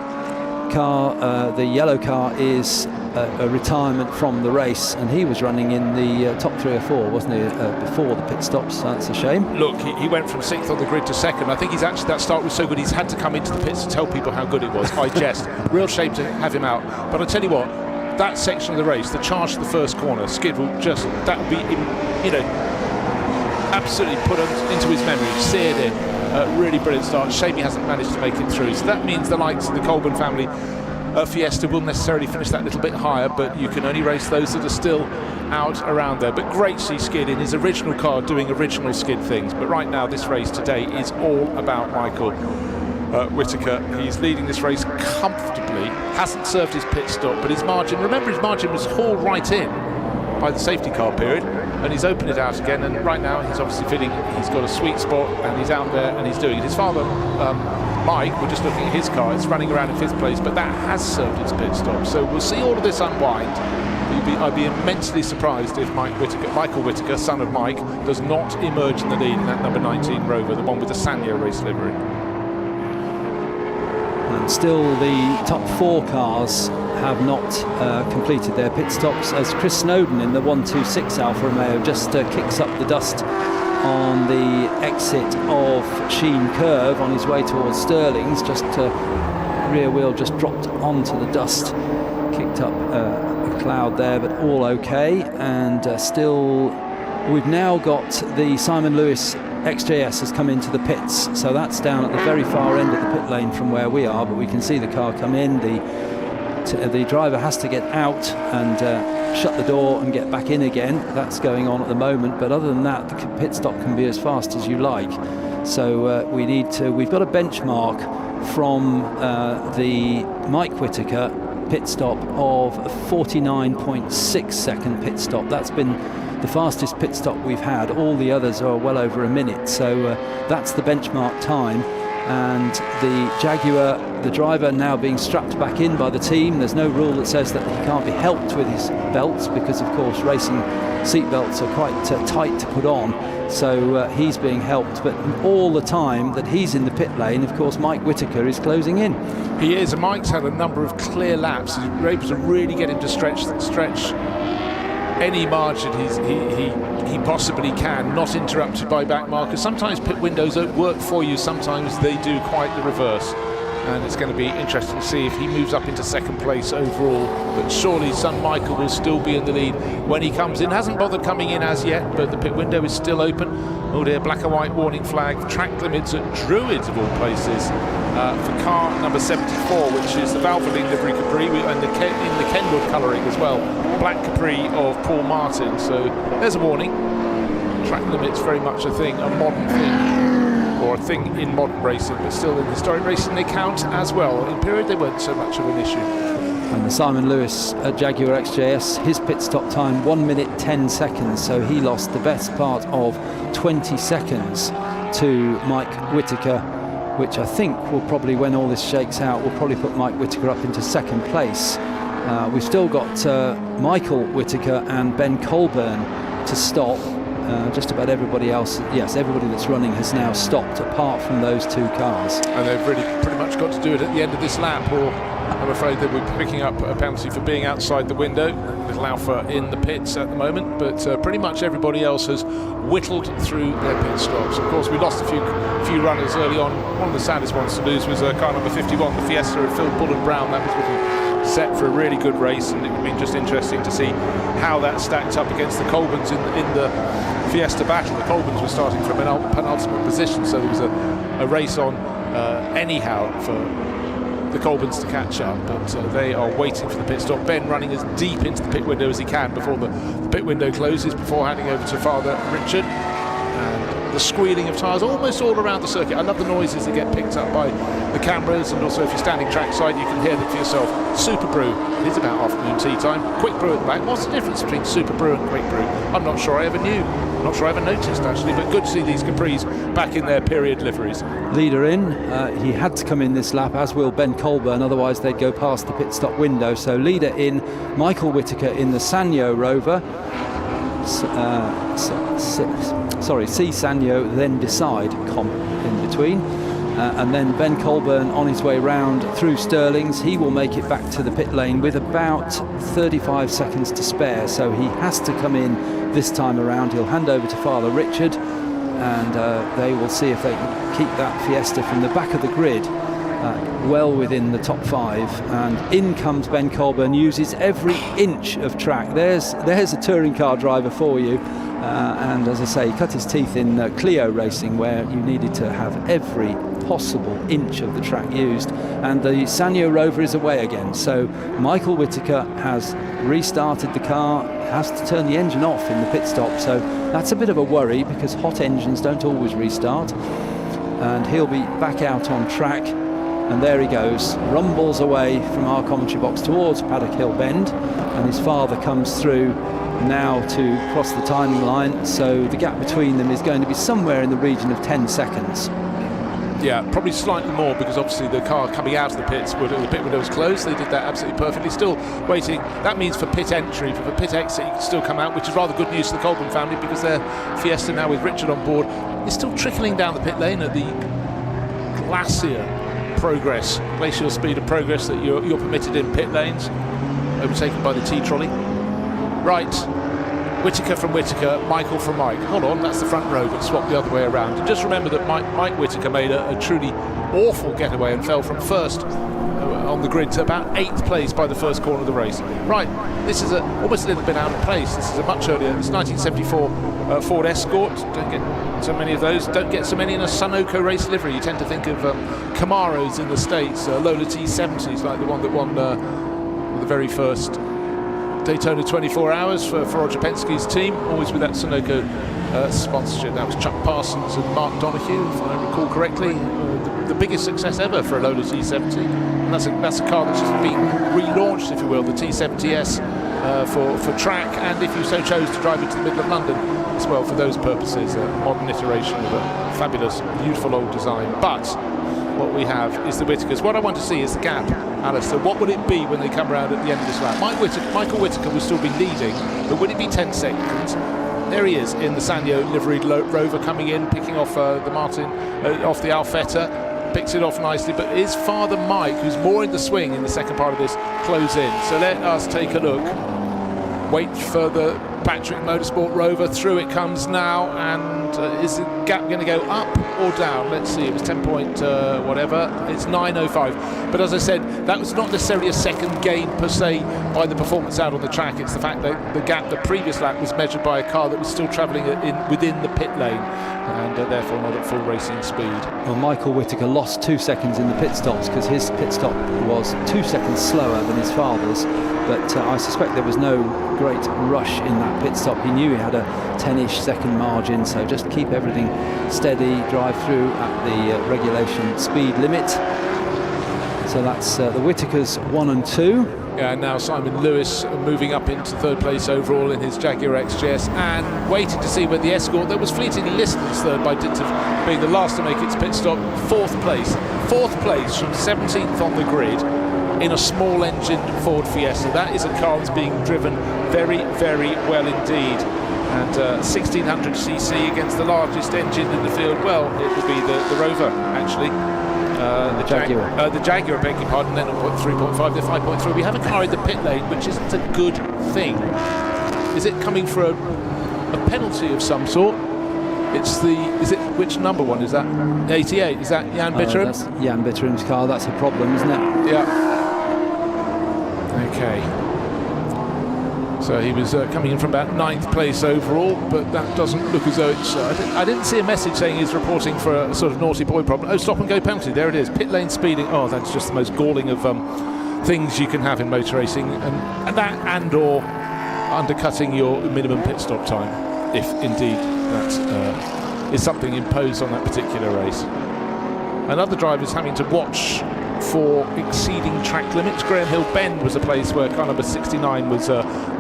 car, the yellow car, is a retirement from the race, and he was running in the top 3 or 4, wasn't he, before the pit stops. That's a shame. Look, he went from 6th on the grid to 2nd. I think that start was so good he's had to come into the pits to tell people how good it was. I jest. Real shame to have him out. But I tell you what, that section of the race, the charge to the first corner, Skid will just, that will be, absolutely put into his memory, seared in. Really brilliant start. Shame he hasn't managed to make it through. So that means the likes of the Colburn family Fiesta will necessarily finish that little bit higher, but you can only race those that are still out around there. But great to see Skid in his original car doing original Skid things. But right now, this race today is all about Michael Whittaker. He's leading this race comfortably, hasn't served his pit stop, but his margin, remember his margin was hauled right in by the safety car period, and he's opened it out again, and right now he's obviously feeling he's got a sweet spot and he's out there and he's doing it. His father Mike, we're just looking at his car, it's running around in 5th place, but that has served its pit stop. So we'll see all of this unwind. I'd be immensely surprised if Michael Whittaker, son of Mike, does not emerge in the lead in that number 19 Rover, the one with the Sanyo race livery. And still the top 4 cars have not completed their pit stops, as Chris Snowden in the 126 Alfa Romeo just kicks up the dust on the exit of Sheen Curve on his way towards Stirling's. Just rear wheel just dropped onto the dust, kicked up a cloud there, but all okay. And still we've now got the Simon Lewis XJS has come into the pits, so that's down at the very far end of the pit lane from where we are, but we can see the car come in. The driver has to get out and shut the door and get back in again. That's going on at the moment, but other than that, the pit stop can be as fast as you like. So we've got a benchmark from the Mike Whittaker pit stop of a 49.6 second pit stop. That's been the fastest pit stop we've had. All the others are well over a minute, so that's the benchmark time. And the Jaguar, the driver, now being strapped back in by the team. There's no rule that says that he can't be helped with his belts, because of course racing seat belts are quite tight to put on, so he's being helped. But all the time that he's in the pit lane, of course, Mike Whittaker is closing in. He is, and Mike's had a number of clear laps. He's able to really get him to stretch any margin he possibly can, not interrupted by back markers. Sometimes pit windows don't work for you, sometimes they do quite the reverse. And it's going to be interesting to see if he moves up into 2nd place overall. But surely son Michael will still be in the lead when he comes in. Hasn't bothered coming in as yet, but the pit window is still open. Oh dear, black and white warning flag. Track limits at Druids of all places for car number 74, which is the Valvoline livery Capri, and in the Kenwood colouring as well. Black Capri of Paul Martin. So there's a warning. Track limits very much a thing, a modern thing. Or a thing in modern racing, but still in historic racing they count as well. In period they weren't so much of an issue. And the Simon Lewis Jaguar XJS, his pit stop time 1 minute 10 seconds, so he lost the best part of 20 seconds to Mike Whittaker, which I think will probably, when all this shakes out, will probably put Mike Whittaker up into 2nd place. We've still got Michael Whittaker and Ben Colburn to stop. Just about everybody else, yes, everybody that's running has now stopped, apart from those 2 cars. And they've really pretty much got to do it at the end of this lap, or I'm afraid they will be picking up a penalty for being outside the window. Little Alpha in the pits at the moment, but pretty much everybody else has whittled through their pit stops. Of course, we lost a few runners early on. One of the saddest ones to lose was car number 51, the Fiesta of Phil Bullen Brown. That was looking set for a really good race, and it would be just interesting to see how that stacked up against the Colburns in the Fiesta battle. The Colburns were starting from an penultimate position, so there was a race on anyhow for the Colburns to catch up, but they are waiting for the pit stop. Ben running as deep into the pit window as he can before the pit window closes, before handing over to Father Richard. And the squealing of tyres almost all around the circuit. I love the noises that get picked up by the cameras, and also if you're standing trackside you can hear them for yourself. Super Brew, it is about afternoon tea time. Quick Brew at the back. What's the difference between Super Brew and Quick Brew? I'm not sure I ever knew. I'm not sure I ever noticed actually, but good to see these Capris back in their period liveries. Leader in, he had to come in this lap, as will Ben Colburn, otherwise they'd go past the pit stop window. So leader in, Michael Whittaker in the Sanyo Rover. See Sanyo, then Decide comp in between. And then Ben Colburn on his way round through Stirling's. He will make it back to the pit lane with about 35 seconds to spare, so he has to come in this time around. He'll hand over to Father Richard, and they will see if they can keep that Fiesta from the back of the grid well within the top 5. And in comes Ben Colburn, uses every inch of track. There's a touring car driver for you. And as I say, he cut his teeth in Clio racing, where you needed to have every possible inch of the track used. And the Sanyo Rover is away again, so Michael Whittaker has restarted the car, has to turn the engine off in the pit stop, so that's a bit of a worry, because hot engines don't always restart. And he'll be back out on track, and there he goes, rumbles away from our commentary box towards Paddock Hill Bend, and his father comes through now to cross the timing line, so the gap between them is going to be somewhere in the region of 10 seconds. Yeah, probably slightly more because obviously the car coming out of the pits, the pit window was closed. They did that absolutely perfectly. Still waiting. That means for pit entry, for pit exit, you can still come out, which is rather good news to the Colburn family because their Fiesta now with Richard on board is still trickling down the pit lane at the glacial speed of progress that you're permitted in pit lanes, overtaken by the T-trolley. Right. Whittaker from Whittaker, Michael from Mike. Hold on, that's the front row, but swap the other way around. And just remember that Mike Whittaker made a truly awful getaway and fell from first on the grid to about 8th place by the first corner of the race. Right, this is almost a little bit out of place. This is a much earlier, it's 1974 Ford Escort. Don't get so many of those. Don't get so many in a Sunoco race livery. You tend to think of Camaros in the States, Lola T70s, like the one that won the very first Daytona 24 Hours for Roger Penske's team, always with that Sunoco sponsorship. That was Chuck Parsons and Mark Donoghue, if I recall correctly. The biggest success ever for a Lola T70, and that's a car that's just been relaunched, if you will, the T70S for track, and if you so chose to drive into the middle of London as well for those purposes. A modern iteration of a fabulous, beautiful old design. But what we have is the Whittakers. What I want to see is the gap, Alistair. What would it be when they come around at the end of this lap? Michael Whittaker will still be leading, but would it be 10 seconds? There he is in the Sanyo liveried Rover coming in, picking off the Martin, off the Alfetta, picks it off nicely, but is Father Mike, who's more in the swing in the second part of this, close in. So let us take a look. Wait for the Patrick Motorsport Rover. Through it comes now, and is the gap going to go up or down? Let's see. It was 10 point whatever. It's 9:05. But as I said, that was not necessarily a second gain per se by the performance out on the track. It's the fact that the gap, the previous lap, was measured by a car that was still travelling within the pit lane, and therefore not at full racing speed. Well, Michael Whittaker lost 2 seconds in the pit stops because his pit stop was 2 seconds slower than his father's. But I suspect there was no great rush in that pit stop. He knew he had a 10-ish second margin, so just keep everything steady, drive through at the regulation speed limit. So that's the Whittakers 1 and 2. Yeah, now Simon Lewis moving up into 3rd place overall in his Jaguar XJS, and waiting to see where the Escort, that was fleeting Liston's third by dint of being the last to make its pit stop. 4th place from 17th on the grid in a small engined Ford Fiesta. That is a car that's being driven very, very well indeed. And 1600cc against the largest engine in the field. Well, it would be the Rover, actually. The Jaguar. The Jaguar, I beg your pardon, then 3.5 to 5.3. We have a car in the pit lane, which isn't a good thing. Is it coming for a penalty of some sort? Which number one is that? 88, is that Jan Bitterum? That's Jan Bitterum's car, that's a problem, isn't it? Yeah. Okay. So he was coming in from about 9th place overall, but that doesn't look as though it's... I didn't see a message saying he's reporting for a sort of naughty boy problem. Oh, stop and go penalty, there it is. Pit lane speeding. Oh, that's just the most galling of things you can have in motor racing, and or undercutting your minimum pit stop time, if indeed that is something imposed on that particular race. And other drivers having to watch for exceeding track limits. Graham Hill Bend was a place where car number 69 was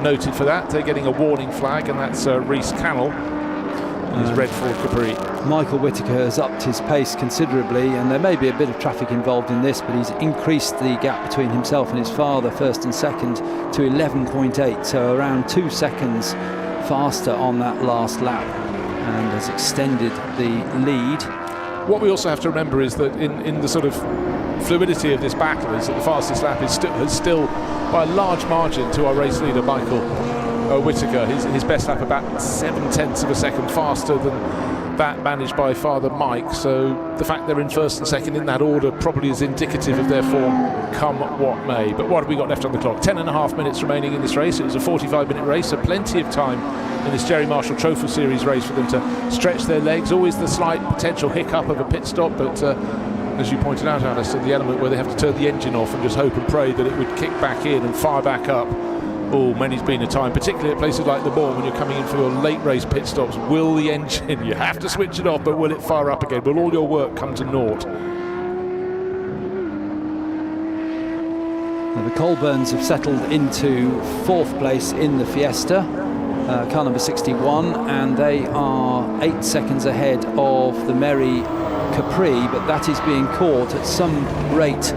noted for that. They're getting a warning flag, and that's Rhys Cannell and his red Ford Capri. Michael Whittaker has upped his pace considerably, and there may be a bit of traffic involved in this, but he's increased the gap between himself and his father, first and second, to 11.8, so around 2 seconds faster on that last lap, and has extended the lead. What we also have to remember is that in the sort of fluidity of this battle is that the fastest lap is still by a large margin to our race leader Michael Whittaker. His best lap about 0.7 of a second faster than that managed by Father Mike. So the fact they're in first and second in that order probably is indicative of their form, come what may. But what have we got left on the clock? 10.5 minutes remaining in this race. It was a 45-minute race, so plenty of time in this Jerry Marshall Trophy Series race for them to stretch their legs. Always the slight potential hiccup of a pit stop, but as you pointed out, Alistair, the element where they have to turn the engine off and just hope and pray that it would kick back in and fire back up. Oh, many's been a time, particularly at places like the Bourne when you're coming in for your late race pit stops. Will the engine, you have to switch it off, but will it fire up again? Will all your work come to naught? Now the Colburns have settled into 4th place in the Fiesta. car number 61, and they are 8 seconds ahead of the Merry Capri, but that is being caught at some rate.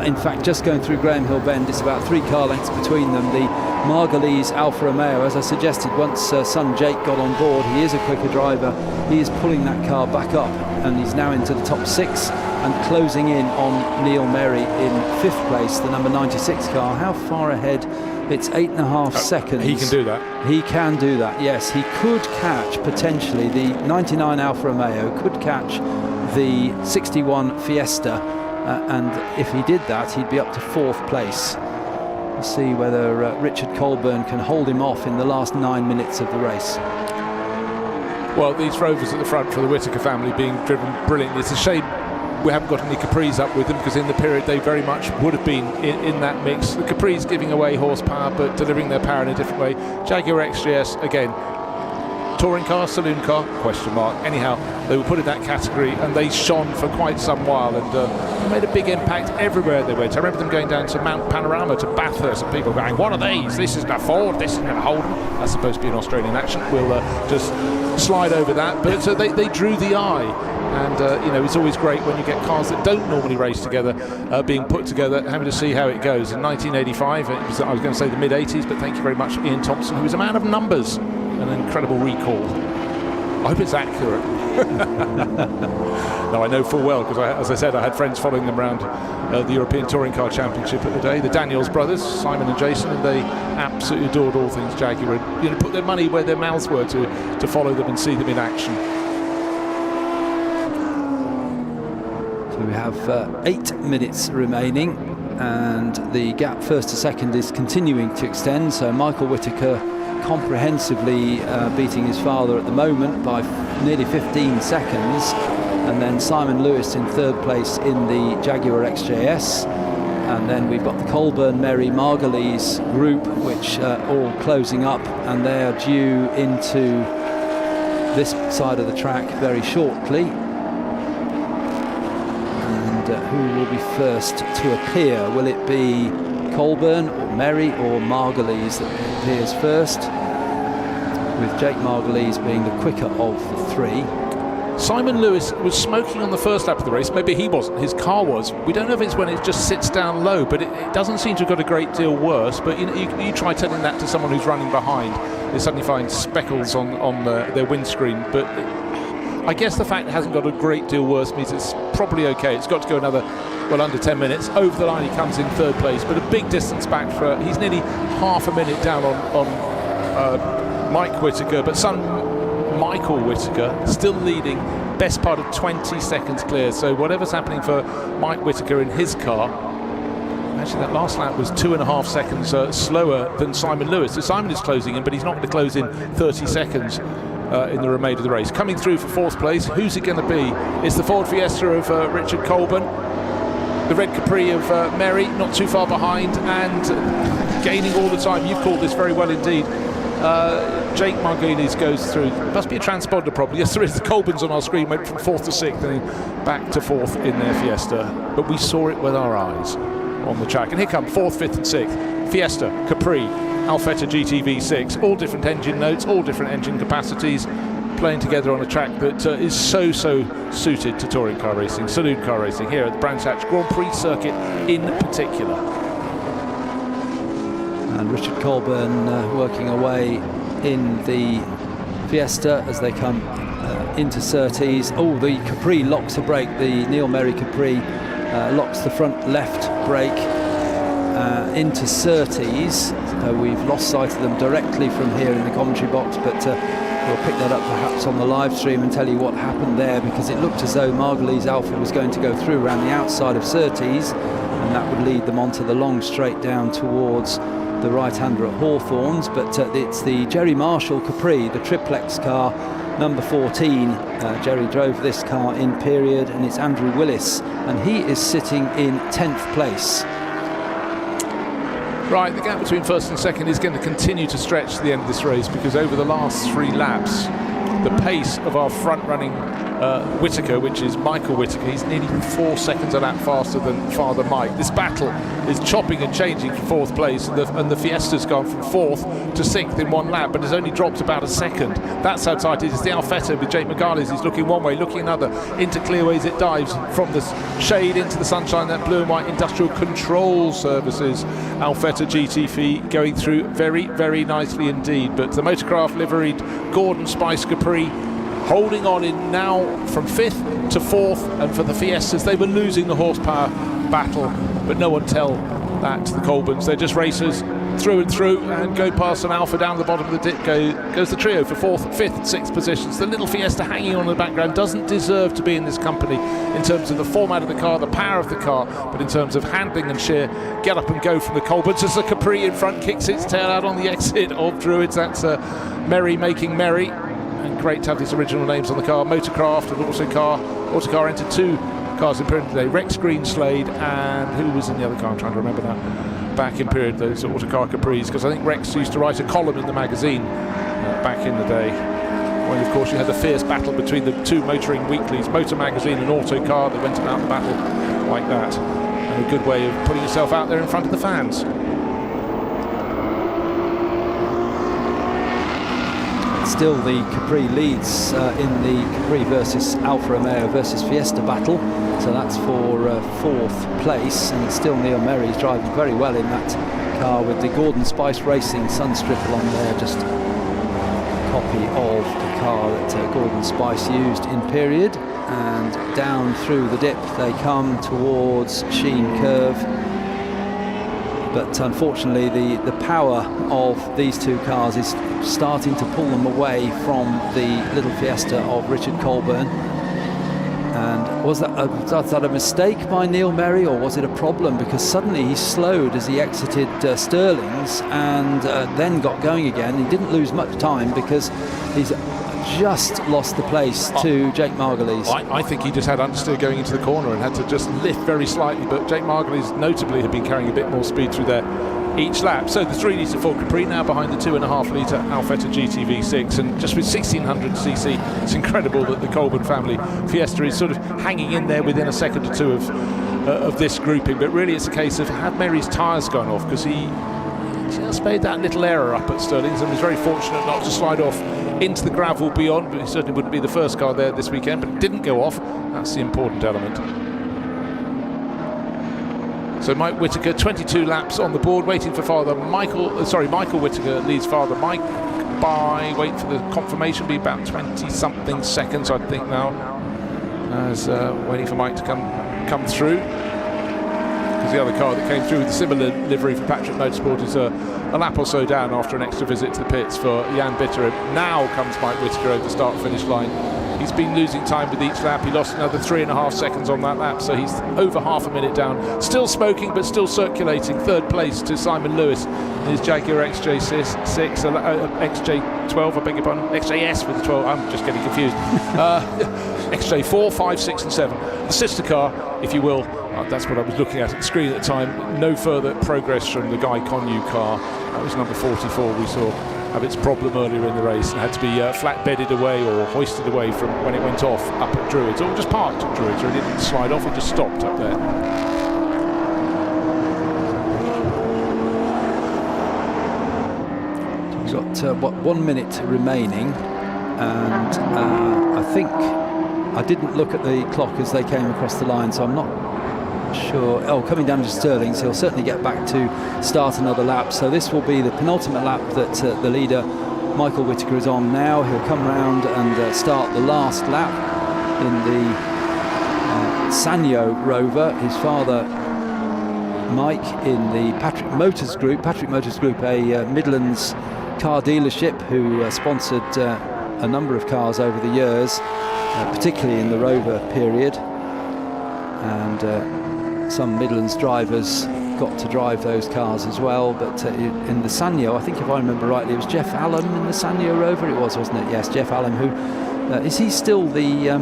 In fact, just going through Graham Hill Bend, it's about 3 car lengths between them. The Margulies Alfa Romeo, as I suggested, once son Jake got on board, he is a quicker driver. He is pulling that car back up, and he's now into the top 6 and closing in on Neil Merry in 5th place, the number 96 car. How far ahead? It's 8.5 seconds. He can do that. He can do that, yes. He could catch, potentially, the 99 Alfa Romeo, could catch the 61 Fiesta, and if he did that, he'd be up to 4th place. We'll see whether Richard Colburn can hold him off in the last 9 minutes of the race. Well, these Rovers at the front for the Whittaker family being driven brilliantly. It's a shame we haven't got any Capris up with them, because in the period they very much would have been in that mix. The Capris giving away horsepower but delivering their power in a different way. Jaguar XJS, again, touring car, saloon car, question mark. Anyhow, they were put in that category and they shone for quite some while, and made a big impact everywhere they went. I remember them going down to Mount Panorama, to Bathurst, and people going, what are these? This isn't a Ford, this isn't a Holden. That's supposed to be an Australian action. We'll just slide over that. But they drew the eye. And, you know, it's always great when you get cars that don't normally race together being put together, having to see how it goes. In 1985, it was, I was going to say the mid-80s, but thank you very much, Ian Thompson, who was a man of numbers, an incredible recall. I hope it's accurate. No, I know full well, because, as I said, I had friends following them around the European Touring Car Championship at the day, the Daniels brothers, Simon and Jason, and they absolutely adored all things Jaguar, and, you know, put their money where their mouths were to follow them and see them in action. We have 8 minutes remaining, and the gap first to second is continuing to extend. So Michael Whittaker comprehensively beating his father at the moment by nearly 15 seconds, and then Simon Lewis in 3rd place in the Jaguar XJS, and then we've got the Colburn Merry Margulies group, which all closing up, and they are due into this side of the track very shortly. Who will be first to appear? Will it be Colburn or Merry or Margulies that appears first, with Jake Margulies being the quicker of the 3? Simon Lewis was smoking on the first lap of the race. Maybe he wasn't, his car was. We don't know if it's when it just sits down low, but it doesn't seem to have got a great deal worse. But you know, you try telling that to someone who's running behind, they suddenly find speckles on their windscreen. But I guess the fact it hasn't got a great deal worse means it's probably okay. It's got to go another, well, under 10 minutes. Over the line he comes in 3rd place, but a big distance back for, he's nearly half a minute down on Mike Whittaker, but son Michael Whittaker still leading, best part of 20 seconds clear. So whatever's happening for Mike Whittaker in his car, actually that last lap was 2.5 seconds slower than Simon Lewis. So Simon is closing in, but he's not going to close in 30 seconds in the remainder of the race. Coming through for 4th place, who's it going to be? It's the Ford Fiesta of Richard Colburn, the red Capri of Merry, not too far behind, and gaining all the time. You've called this very well indeed. Jake Margulies goes through. Must be a transponder problem. Yes, there is. The Colburns on our screen went from 4th to 6th and then back to 4th in their Fiesta. But we saw it with our eyes on the track. And here come 4th, 5th and 6th. Fiesta, Capri, Alfetta GTV6, all different engine notes, all different engine capacities, playing together on a track that is so suited to touring car racing, saloon car racing, here at the Brands Hatch Grand Prix circuit in particular. And Richard Colburn working away in the Fiesta as they come into Surtees. Oh, the Capri locks a brake, the Neil Merry Capri locks the front left brake into Surtees. We've lost sight of them directly from here in the commentary box, but we'll pick that up perhaps on the live stream and tell you what happened there, because it looked as though Margulies Alfa was going to go through around the outside of Surtees, and that would lead them onto the long straight down towards the right-hander at Hawthorns. But it's the Jerry Marshall Capri, the triplex car, number 14. Jerry drove this car in period, and it's Andrew Willis, and he is sitting in 10th place. Right, the gap between 1st and 2nd is going to continue to stretch to the end of this race, because over the last 3 laps, the pace of our front-running Whittaker, which is Michael Whittaker. He's nearly 4 seconds a lap faster than Father Mike. This battle is chopping and changing for 4th place, and the Fiesta's gone from 4th to 6th in 1 lap, but has only dropped about a second. That's how tight it is. The Alfetta with Jake McGarlis, he's looking one way, looking another. Into clearways it dives, from the shade into the sunshine. That blue and white Industrial Control Services Alfetta GTV going through very, very nicely indeed. But the Motorcraft liveried Gordon Spice Capri holding on in now from 5th to 4th, and for the Fiestas they were losing the horsepower battle, but no one tell that to the Colburns. They're just racers through and through, and go past an Alfa down the bottom of the dip goes the trio for 4th, 5th and 6th positions. The little Fiesta hanging on in the background doesn't deserve to be in this company in terms of the format of the car, the power of the car, but in terms of handling and sheer get up and go from the Colburns as the Capri in front kicks its tail out on the exit of Druids. That's Merry making merry. And great to have these original names on the car. Motorcraft and Autocar entered 2 cars in period today. Rex Greenslade, and who was in the other car? I'm trying to remember now. Back in period, those Autocar Capris, because I think Rex used to write a column in the magazine back in the day. When, of course, you had the fierce battle between the 2 motoring weeklies, Motor Magazine and Autocar, that went about the battle like that. And a good way of putting yourself out there in front of the fans. Still the Capri leads in the Capri versus Alfa Romeo versus Fiesta battle, so that's for 4th place, and it's still Neil Merry's driving very well in that car with the Gordon Spice Racing Sunstrip along there, just a copy of the car that Gordon Spice used in period. And down through the dip they come towards Sheen Curve, but unfortunately the power of these 2 cars is starting to pull them away from the little Fiesta of Richard Colburn. And was that a mistake by Neil Merry, or was it a problem? Because suddenly he slowed as he exited Sterling's, and then got going again. He didn't lose much time because he's just lost the place to Jake Margulies. I think he just had understeer going into the corner and had to just lift very slightly, but Jake Margulies notably had been carrying a bit more speed through there each lap. So the 3 litre Ford Capri now behind the 2.5 litre Alfetta GTV6, and just with 1600cc, it's incredible that the Colburn family Fiesta is sort of hanging in there within a second or 2 of this grouping. But really it's a case of, have Merry's tyres gone off, because he just made that little error up at Stirling's and was very fortunate not to slide off into the gravel beyond, but he certainly wouldn't be the first car there this weekend, but it didn't go off. That's the important element. So Mike Whittaker, 22 laps on the board, waiting for Michael Whittaker leads Father Mike by, wait for the confirmation, be about 20-something seconds, I think now, as waiting for Mike to come through. Because the other car that came through with a similar livery for Patrick Motorsport is a lap or so down after an extra visit to the pits for Jan Bitter. And now comes Mike Whittaker over the start-finish line. He's been losing time with each lap. He lost another 3.5 seconds on that lap, so he's over half a minute down. Still smoking, but still circulating. 3rd place to Simon Lewis in his Jaguar XJ6, XJ12, I beg your pardon, XJS with the 12, I'm just getting confused. XJ4, 5, 6 and 7. The sister car, if you will, that's what I was looking at the screen at the time. No further progress from the Guy Connew car. That was number 44 we saw have its problem earlier in the race and had to be flat-bedded away or hoisted away from when it went off up at Druids, or just parked at Druids, or it didn't slide off, it just stopped up there. We've got 1 minute remaining, and I think I didn't look at the clock as they came across the line, so I'm not sure. Oh, coming down to Stirling's, he'll certainly get back to start another lap. So this will be the penultimate lap that the leader Michael Whittaker is on now. He'll come round and start the last lap in the Sanyo Rover. His father Mike in the Patrick Motors Group, a Midlands car dealership who sponsored a number of cars over the years, particularly in the Rover period, and some Midlands drivers got to drive those cars as well. But in the Sanyo, I think if I remember rightly, it was Jeff Allen in the Sanyo Rover. It was, wasn't it? Yes, Jeff Allen, who is he still the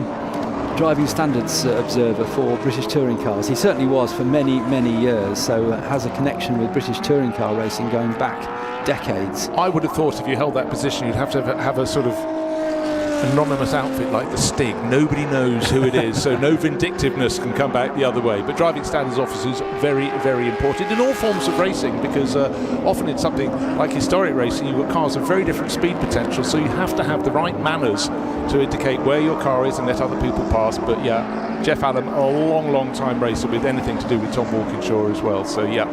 driving standards observer for British touring cars? He certainly was for many, many years, so has a connection with British touring car racing going back decades. I would have thought if you held that position, you'd have to have a sort of anonymous outfit like the Stig. Nobody knows who it is, so no vindictiveness can come back the other way. But driving standards officers very, very important in all forms of racing, because often in something like historic racing, you've got cars of very different speed potential, so you have to have the right manners to indicate where your car is and let other people pass. But yeah, Jeff Allen, a long time racer with anything to do with Tom Walkinshaw as well. So yeah,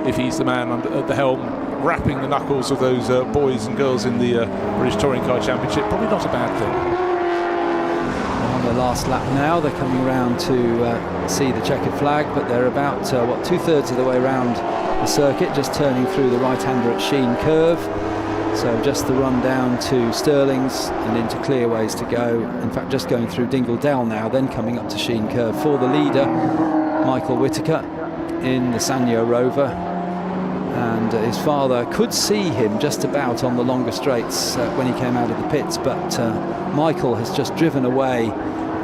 if he's the man at the helm, wrapping the knuckles of those boys and girls in the British Touring Car Championship, probably not a bad thing. On the last lap now, they're coming around to see the checkered flag, but they're about, 2/3 of the way around the circuit, just turning through the right-hander at Sheen Curve. So just the run down to Stirling's and into Clearways to go. In fact, just going through Dingle Dell now, then coming up to Sheen Curve for the leader, Michael Whitaker in the Sanyo Rover. And his father could see him just about on the longer straights when he came out of the pits, but Michael has just driven away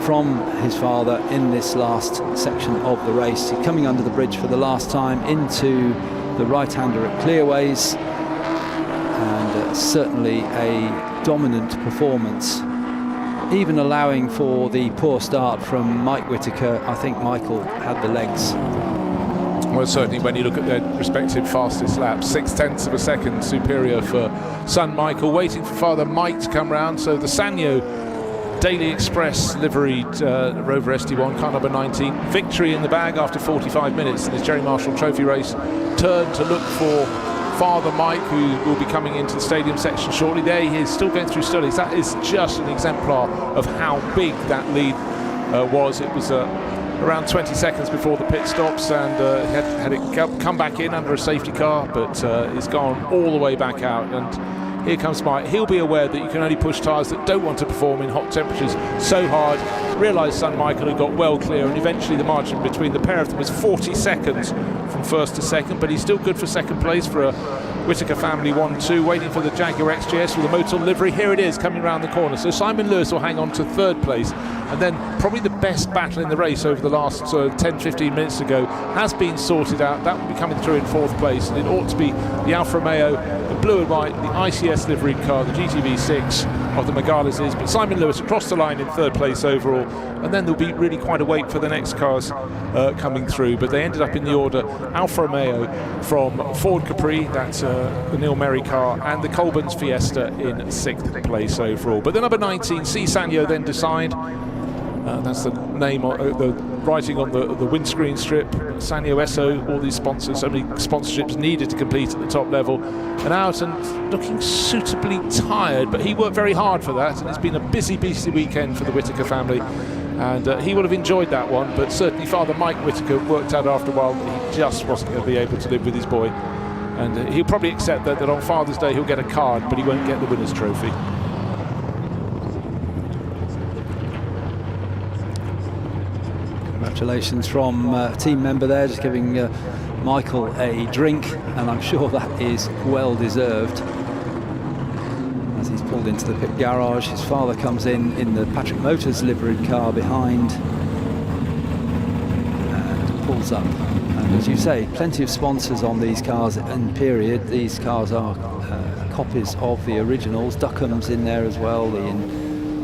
from his father in this last section of the race. He's coming under the bridge for the last time into the right-hander at Clearways, and certainly a dominant performance, even allowing for the poor start from Mike Whitaker. I think Michael had the legs. Well, certainly when you look at their respective fastest laps, 0.6 of a second superior for son Michael, waiting for father Mike to come round. So the Sanyo Daily Express liveried Rover SD1 car number 19, victory in the bag after 45 minutes in this Jerry Marshall Trophy race. Turn to look for father Mike, who will be coming into the stadium section shortly. There he is, still going through Stirlings. That is just an exemplar of how big that lead was. It was around 20 seconds before the pit stops, and had it come back in under a safety car, but it's gone all the way back out. And here comes Mike. He'll be aware that you can only push tyres that don't want to perform in hot temperatures so hard. Realised son Michael had got well clear, and eventually the margin between the pair of them was 40 seconds from first to second, but he's still good for second place for a Whitaker family 1-2, waiting for the Jaguar XJS with the Motul livery. Here it is, coming around the corner. So Simon Lewis will hang on to third place, and then probably the best battle in the race over the last 10-15 minutes ago has been sorted out. That will be coming through in fourth place, and it ought to be the Alfa Romeo, the blue and white, the ICS liveried car, the GTV6 of the Megalases. But Simon Lewis across the line in third place overall, and then there'll be really quite a wait for the next cars coming through. But they ended up in the order: Alfa Romeo from Ford Capri, that's the Neil Merry car, and the Colburn's Fiesta in sixth place overall. But the number 19, C. Sanyo, then decide. That's the name, the writing on the windscreen strip. Sanyo Esso, all these sponsors, so many sponsorships needed to compete at the top level. And out and looking suitably tired, but he worked very hard for that, and it's been a busy weekend for the Whitaker family. And he would have enjoyed that one, but certainly father Mike Whitaker worked out after a while that he just wasn't going to be able to live with his boy. And he'll probably accept that on Father's Day he'll get a card, but he won't get the winner's trophy. Congratulations from a team member there, just giving Michael a drink, and I'm sure that is well deserved. As he's pulled into the pit garage, his father comes in the Patrick Motors liveried car behind and pulls up. And as you say, plenty of sponsors on these cars in period. These cars are copies of the originals. Duckham's in there as well. The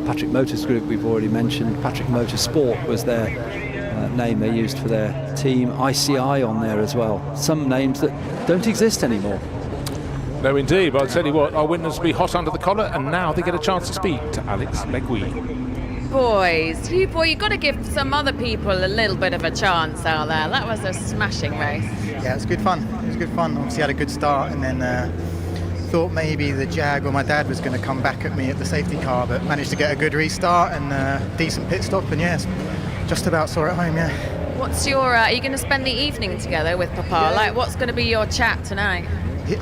Patrick Motors Group we've already mentioned. Patrick Motorsport was their name they used for their team. ICI on there as well. Some names that don't exist anymore. No, indeed. But I'll tell you what, our winners will be hot under the collar, and now they get a chance to speak to Alex Legui. Boys, you've got to give some other people a little bit of a chance out there. That was a smashing race. Yeah, it was good fun. It was good fun. Obviously had a good start, and then thought maybe the Jag or my dad was going to come back at me at the safety car, but managed to get a good restart and decent pit stop, and yes, just about saw it home, yeah. What's your, are you going to spend the evening together with Papa? Yeah. Like, what's going to be your chat tonight?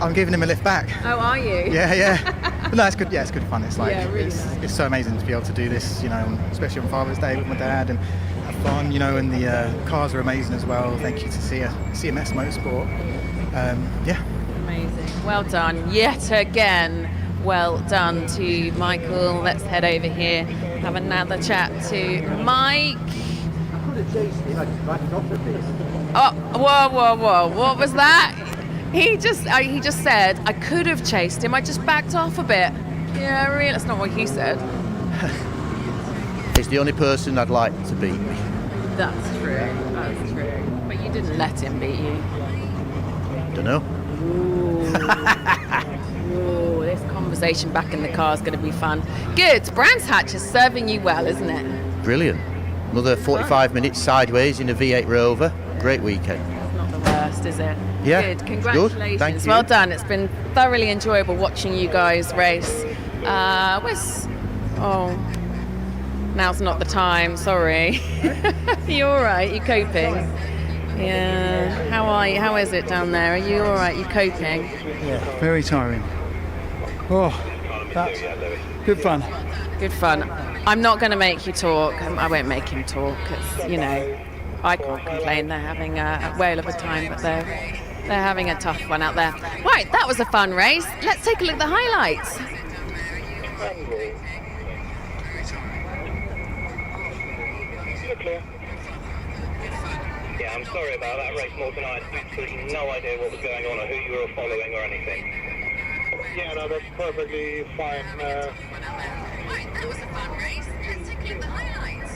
I'm giving him a lift back. Oh, are you? Yeah. But no, it's good. Yeah, it's good fun. It's like, yeah, really it's so amazing to be able to do this, you know, especially on Father's Day with my dad, and have fun, you know, and the cars are amazing as well. Thank you to CMS Motorsport. Yeah. Amazing. Well done. Yet again, well done to Michael. Let's head over here, have another chat to Mike. Oh, whoa. What was that? He just said, I could have chased him, I just backed off a bit. Yeah, really, that's not what he said. He's the only person I'd like to beat me. That's true. That's true. But you didn't let him beat you. Dunno. Ooh, this conversation back in the car is going to be fun. Good. Brands Hatch is serving you well, isn't it? Brilliant. Another 45 minutes sideways in a V8 Rover. Great weekend. It's not the worst, is it? Yeah. Good. Congratulations. Good. Thank you. Well done. It's been thoroughly enjoyable watching you guys race. Now's not the time. Sorry. You all right? You coping? Yeah. How are you? How is it down there? Are you all right? You coping? Yeah. Very tiring. Oh, that's good fun. Good fun. I'm not going to make you talk. I won't make him talk because, you know, I can't complain. They're having a whale of a time, but they're having a tough one out there. Right, that was a fun race. Let's take a look at the highlights. Yeah, I'm sorry about that race, Morgan. I had absolutely no idea what was going on or who you were following or anything. Yeah, no, that's perfectly fine. That was a fun race. Let's take a look at the highlights.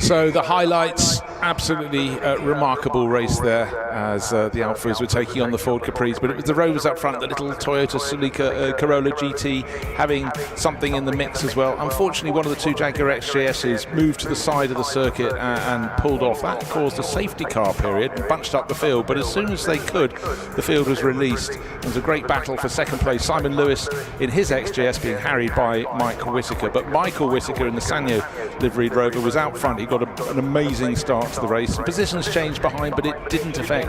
So the highlights, absolutely remarkable race there as the Alphas were taking on the Ford Capris, but it was the Rovers up front, the little Toyota Celica Corolla GT having something in the mix as well. Unfortunately, one of the two Jaguar XJSs moved to the side of the circuit and pulled off. That caused a safety car period and bunched up the field, but as soon as they could, the field was released. It was a great battle for second place. Simon Lewis in his XJS being harried by Mike Whittaker, but Michael Whittaker in the Sanyo liveried Rover was out front. He got an amazing start to the race. Positions changed behind, but it didn't affect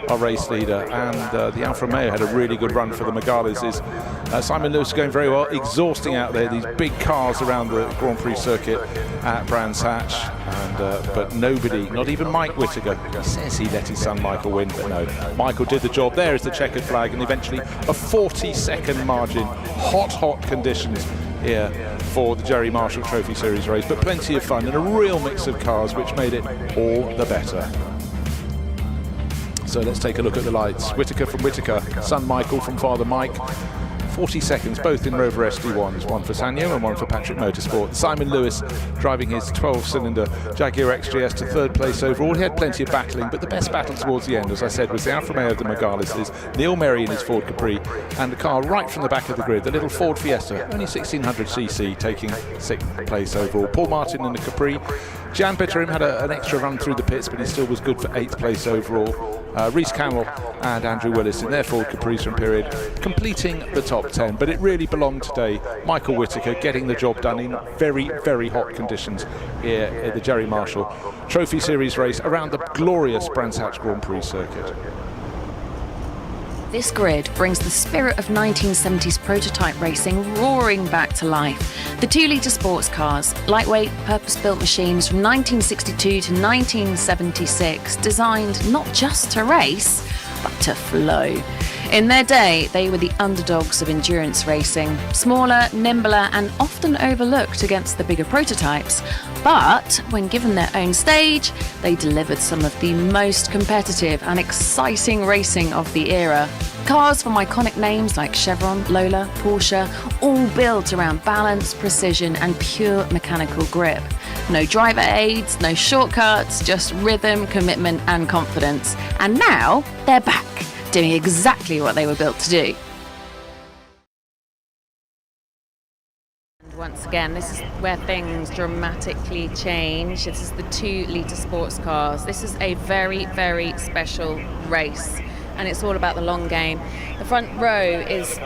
our race leader, and the Alfa Romeo had a really good run for the Megales. Simon Lewis going very well, exhausting out there, these big cars around the Grand Prix circuit at Brands Hatch, and but nobody, not even Mike Whittaker, he says he let his son Michael win, but no, Michael did the job. There is the checkered flag, and eventually a 40-second margin, hot conditions here for the Jerry Marshall Trophy Series race, but plenty of fun and a real mix of cars, which made it all the better. So let's take a look at the lights. Whittaker from Whittaker, son Michael from father Mike. 40 seconds, both in Rover SD1s, one for Sanyo and one for Patrick Motorsport. Simon Lewis driving his 12-cylinder Jaguar XJS to third place overall. He had plenty of battling, but the best battle towards the end, as I said, was the Alfa Romeo of the Megales, Neil Merry in his Ford Capri, and the car right from the back of the grid, the little Ford Fiesta, only 1600cc, taking 6th place overall. Paul Martin in the Capri. Jan Bitterim had an extra run through the pits, but he still was good for 8th place overall. Reece Camel and Andrew Willis in their Ford Capris from period, completing the top 10, but it really belonged today. Michael Whittaker getting the job done in very hot conditions here at the Jerry Marshall Trophy Series race around the glorious Brands Hatch Grand Prix circuit. This grid brings the spirit of 1970s prototype racing roaring back to life. The 2-litre sports cars, lightweight, purpose-built machines from 1962 to 1976, designed not just to race, but to flow. In their day, they were the underdogs of endurance racing, smaller, nimbler, and often overlooked against the bigger prototypes. But when given their own stage, they delivered some of the most competitive and exciting racing of the era. Cars from iconic names like Chevron, Lola, Porsche, all built around balance, precision, and pure mechanical grip. No driver aids, no shortcuts, just rhythm, commitment, and confidence. And now they're back, doing exactly what they were built to do. Once again, this is where things dramatically change. This is the 2-litre sports cars. This is a very special race, and it's all about the long game. The front row is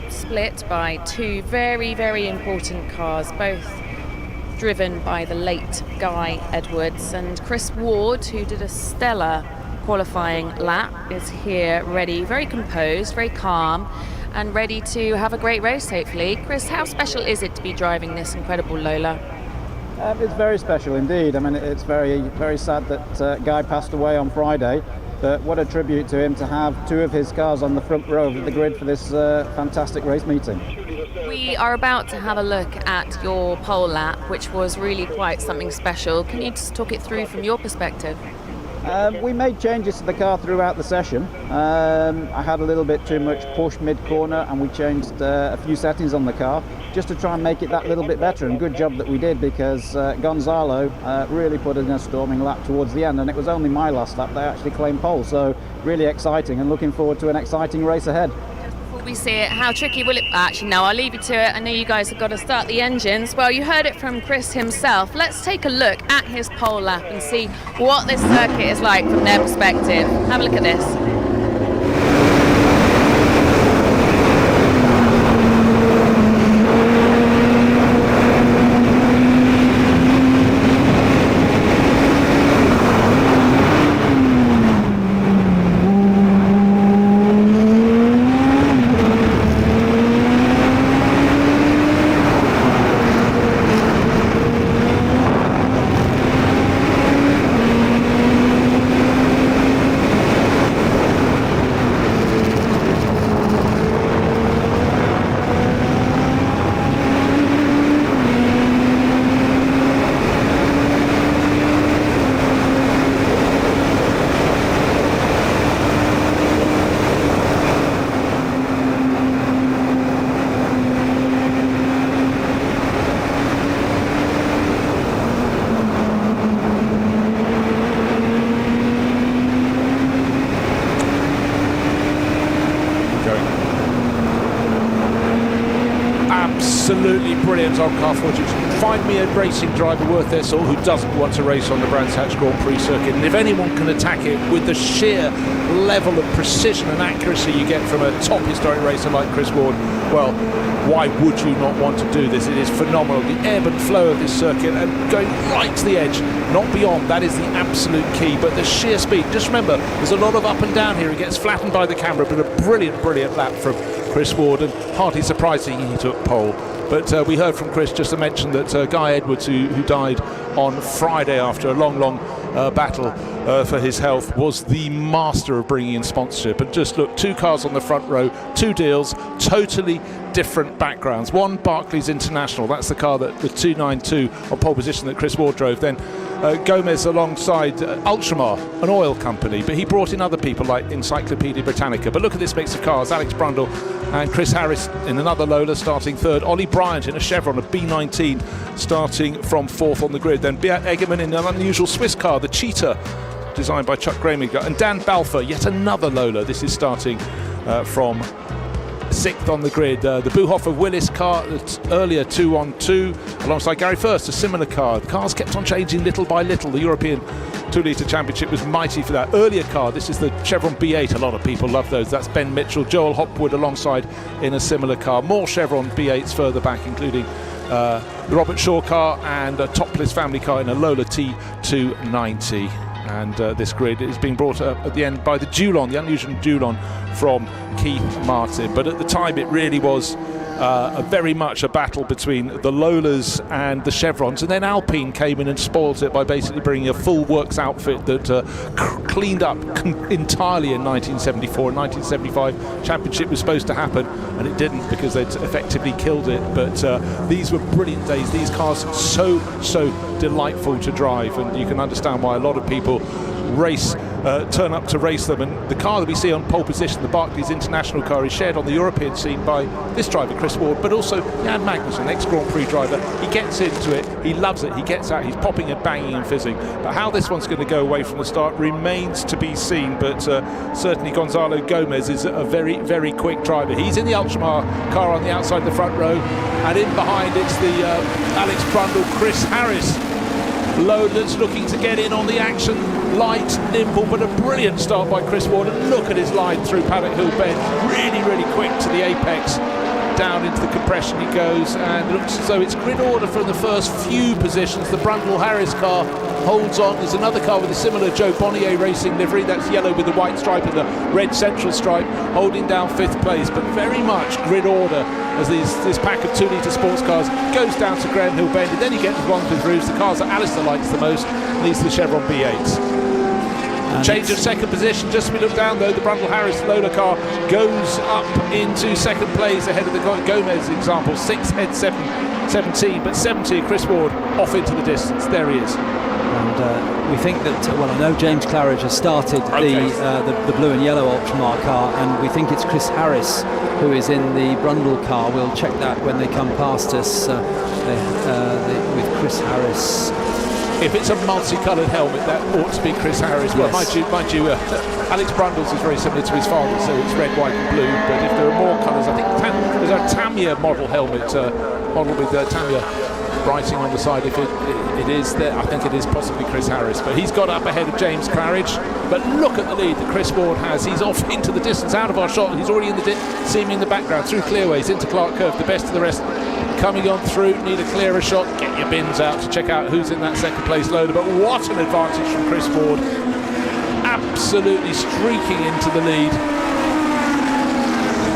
split by two very important cars, both driven by the late Guy Edwards, and Chris Ward, who did a stellar qualifying lap, is here ready, very composed, very calm, and ready to have a great race, hopefully. Chris, how special is it to be driving this incredible Lola? It's very special indeed. I mean, it's very sad that Guy passed away on Friday, but what a tribute to him to have two of his cars on the front row of the grid for this fantastic race meeting. We are about to have a look at your pole lap, which was really quite something special. Can you just talk it through from your perspective? We made changes to the car throughout the session. I had a little bit too much push mid-corner, and we changed a few settings on the car just to try and make it that little bit better, and good job that we did, because Gonzalo really put in a storming lap towards the end, and it was only my last lap that I actually claimed pole, so really exciting, and looking forward to an exciting race ahead. Before we see it, how tricky will it... Actually, no, I'll leave you to it. I know you guys have got to start the engines. Well, you heard it from Chris himself. Let's take a look at his pole lap and see what this circuit is like from their perspective. Have a look at this. Absolutely brilliant on car fortune. Find me a racing driver worth their salt who doesn't want to race on the Brands Hatch Grand Prix circuit. And if anyone can attack it with the sheer level of precision and accuracy you get from a top historic racer like Chris Ward, well, why would you not want to do this? It is phenomenal. The ebb and flow of this circuit and going right to the edge, not beyond, that is the absolute key. But the sheer speed, just remember, there's a lot of up and down here. It gets flattened by the camera, but a brilliant, brilliant lap from Chris Ward, and hardly surprising he took pole. But we heard from Chris just to mention that Guy Edwards, who died on Friday after a long battle for his health, was the master of bringing in sponsorship. And just look, 2 cars on the front row, 2 deals, totally different backgrounds. One Barclays International, that's the car that the 292 on pole position that Chris Ward drove. Then Gomez alongside Ultramar, an oil company, but he brought in other people like Encyclopedia Britannica. But look at this mix of cars: Alex Brundle and Chris Harris in another Lola starting third, Ollie Bryant in a Chevron, a B19 starting from 4th on the grid, then Beat Egerman in an unusual Swiss car, the Cheetah, designed by Chuck Graminger, and Dan Balfour, yet another Lola. This is starting from 6th on the grid. The Buhoff of Willis car that's earlier 2-on-2 alongside Gary First, a similar car. The cars kept on changing little by little. The European 2-litre championship was mighty for that. Earlier car, this is the Chevron B8. A lot of people love those. That's Ben Mitchell, Joel Hopwood alongside in a similar car. More Chevron B8s further back, including the Robert Shaw car and a topless family car in a Lola T290. And this grid is being brought up at the end by the Dulon, the unusual Dulon from Keith Martin. But at the time, it really was very much a battle between the Lolas and the Chevrons, and then Alpine came in and spoiled it by basically bringing a full works outfit that cleaned up entirely in 1974 and 1975. Championship was supposed to happen, and it didn't because they'd effectively killed it. But these were brilliant days. These cars so delightful to drive, and you can understand why a lot of people turn up to race them. And the car that we see on pole position, the Barclays International car, is shared on the European scene by this driver Chris Ward, but also Jan Magnussen, ex-Grand Prix driver. He gets into it, he loves it, he gets out, he's popping and banging and fizzing. But how this one's going to go away from the start remains to be seen. But certainly Gonzalo Gomez is a very quick driver. He's in the Ultramar car on the outside of the front row, and in behind it's the Alex Brundle, Chris Harris. Lowlands looking to get in on the action, light, nimble, but a brilliant start by Chris Ward. And look at his line through Paddock Hill Bend, really quick to the apex. Down into the compression he goes, and it looks as though it's grid order from the first few positions. The Brundle Harris car holds on. There's another car with a similar Joe Bonnier racing livery, that's yellow with the white stripe and the red central stripe, holding down 5th place, but very much grid order as this pack of 2-litre sports cars goes down to Graham Hill Bend, and then you get the ones with roofs, the cars that Alistair likes the most, and these are the Chevron B8s. Change of second position, just as we look down though, the Brundle Harris Lola car goes up into second place ahead of the Gomez example, 6 head 17, but 70 Chris Ward off into the distance. There he is. And we think that, well, I know James Claridge has started the blue and yellow Ultramar car, and we think it's Chris Harris who is in the Brundle car. We'll check that when they come past us with Chris Harris. If it's a multicoloured helmet, that ought to be Chris Harris. Well, mind you, Alex Brundle's is very similar to his father, so it's red, white and blue. But if there are more colours, I think there's a Tamiya model helmet, model with Tamiya writing on the side. If it is there, I think it is possibly Chris Harris. But he's got up ahead of James Claridge. But look at the lead that Chris Ward has. He's off into the distance, out of our shot. He's already in the see him in the background, through clearways, into Clark Curve. The best of the rest coming on through. Need a clearer shot. Get your bins out to check out who's in that second place loader. But what an advantage from Chris Ward. Absolutely streaking into the lead.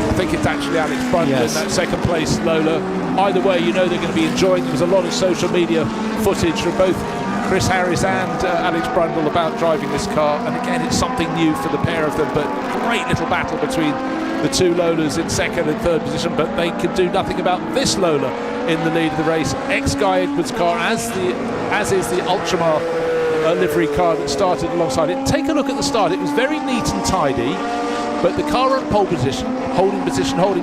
I think it's actually Alex Brundle in that second place Lola. Either way, you know they're going to be enjoying. There was a lot of social media footage from both Chris Harris and Alex Brundle about driving this car, and again it's something new for the pair of them, but great little battle between the two Lolas in second and third position, but they can do nothing about this Lola in the lead of the race. Ex-Guy Edwards car, as is the Ultramar livery car that started alongside it. Take a look at the start. It was very neat and tidy, but the car on pole position, holding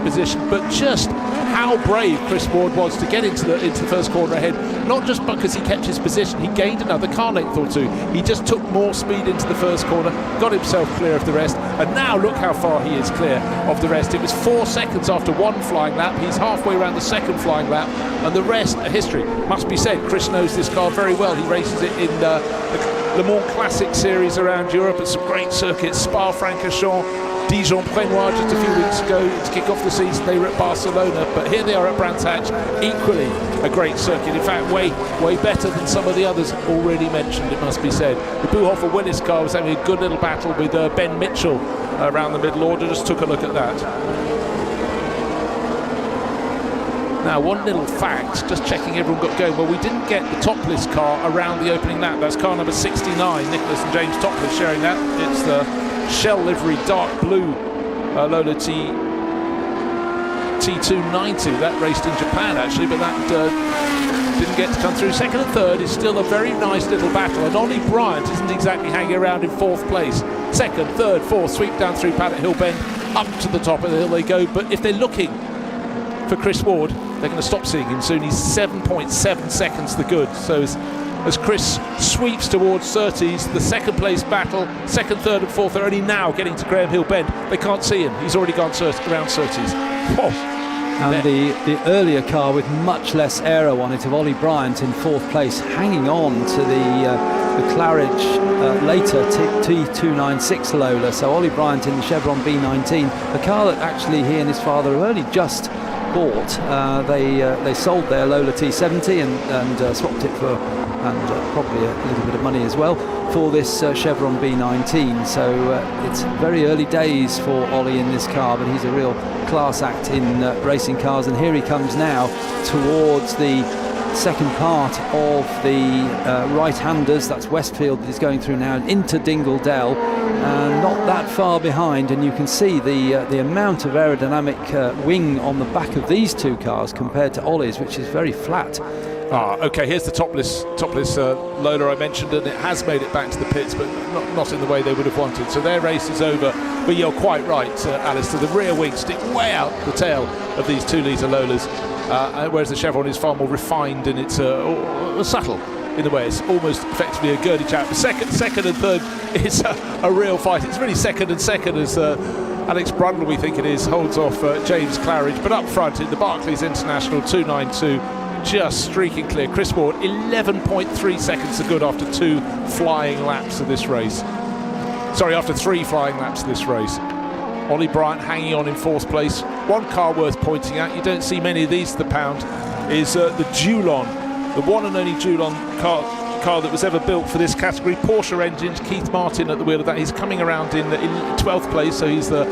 position, but just how brave Chris Ward was to get into the first corner ahead. Not just because he kept his position, he gained another car length or two. He just took more speed into the first corner, got himself clear of the rest, and now look how far he is clear of the rest. It was 4 seconds after one flying lap. He's halfway around the second flying lap, and the rest are history. Must be said, Chris knows this car very well. He races it in the Le Mans Classic Series around Europe at some great circuits, Spa-Francorchamps, Dijon-Prenois just a few weeks ago to kick off the season. They were at Barcelona, but here they are at Brands Hatch, equally a great circuit. In fact, way better than some of the others already mentioned, it must be said. The Buhofer Willis car was having a good little battle with Ben Mitchell around the middle order. Just took a look at that. Now, one little fact, just checking everyone got going. Well, we didn't get the topless car around the opening lap. That's car number 69, Nicholas and James Topless sharing that. It's the Shell livery dark blue Lola T290. That raced in Japan actually, but that didn't get to come through. Second and third is still a very nice little battle, and Ollie Bryant isn't exactly hanging around in fourth place. Second, third, fourth, sweep down through Paddock Hill Bend, up to the top of the hill they go. But if they're looking for Chris Ward, they're going to stop seeing him soon. He's 7.7 seconds the good. So as Chris sweeps towards Surtees, the second place battle, second, third and fourth are only now getting to Graham Hill Bend. They can't see him. He's already gone around Surtees. Whoa. And the earlier car with much less aero on it of Ollie Bryant in fourth place, hanging on to the Claridge later T296 Lola. So Ollie Bryant in the Chevron B19, a car that actually he and his father have only just bought. They sold their Lola T70 and swapped it for, and probably a little bit of money as well, for this Chevron B19. So it's very early days for Ollie in this car, but he's a real class act in racing cars. And here he comes now towards the second part of the right-handers. That's Westfield that is going through now into Dingle Dell, not that far behind, and you can see the amount of aerodynamic wing on the back of these two cars compared to Ollie's, which is very flat. Okay, here's the topless Lola I mentioned, and it has made it back to the pits, but not in the way they would have wanted. So their race is over, but you're quite right, Alistair. The rear wings stick way out the tail of these 2-litre Lolas, whereas the Chevron is far more refined and it's subtle in a way. It's almost effectively a Gurdy chap. Second and third is a real fight. It's really second as Alex Brundle, we think it is, holds off James Claridge. But up front in the Barclays International 292, just streaking clear. Chris Ward, 11.3 seconds to good after 2 flying laps of this race. Sorry, after 3 flying laps of this race. Ollie Bryant hanging on in fourth place. One car worth pointing out, you don't see many of these to the pound, is the Dulon, the one and only Dulon car that was ever built for this category. Porsche engines, Keith Martin at the wheel of that. He's coming around in 12th place, so he's the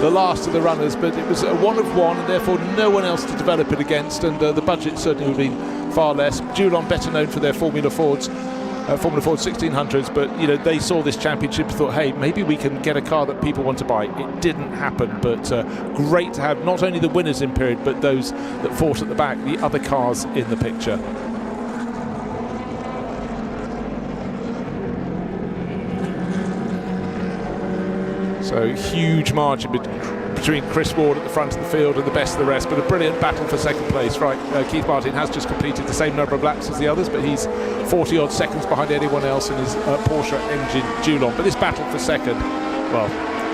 last of the runners, but it was a one of one, and therefore no one else to develop it against, and the budget certainly would have been far less. Dulon better known for their Formula Ford 1600s, but you know, they saw this championship and thought, hey, maybe we can get a car that people want to buy. It didn't happen, but great to have not only the winners in period, but those that fought at the back, the other cars in the picture. So huge margin between Chris Ward at the front of the field and the best of the rest, but a brilliant battle for second place. Right, Keith Martin has just completed the same number of laps as the others, but he's 40 odd seconds behind anyone else in his Porsche engine Dulon. But this battle for second, well,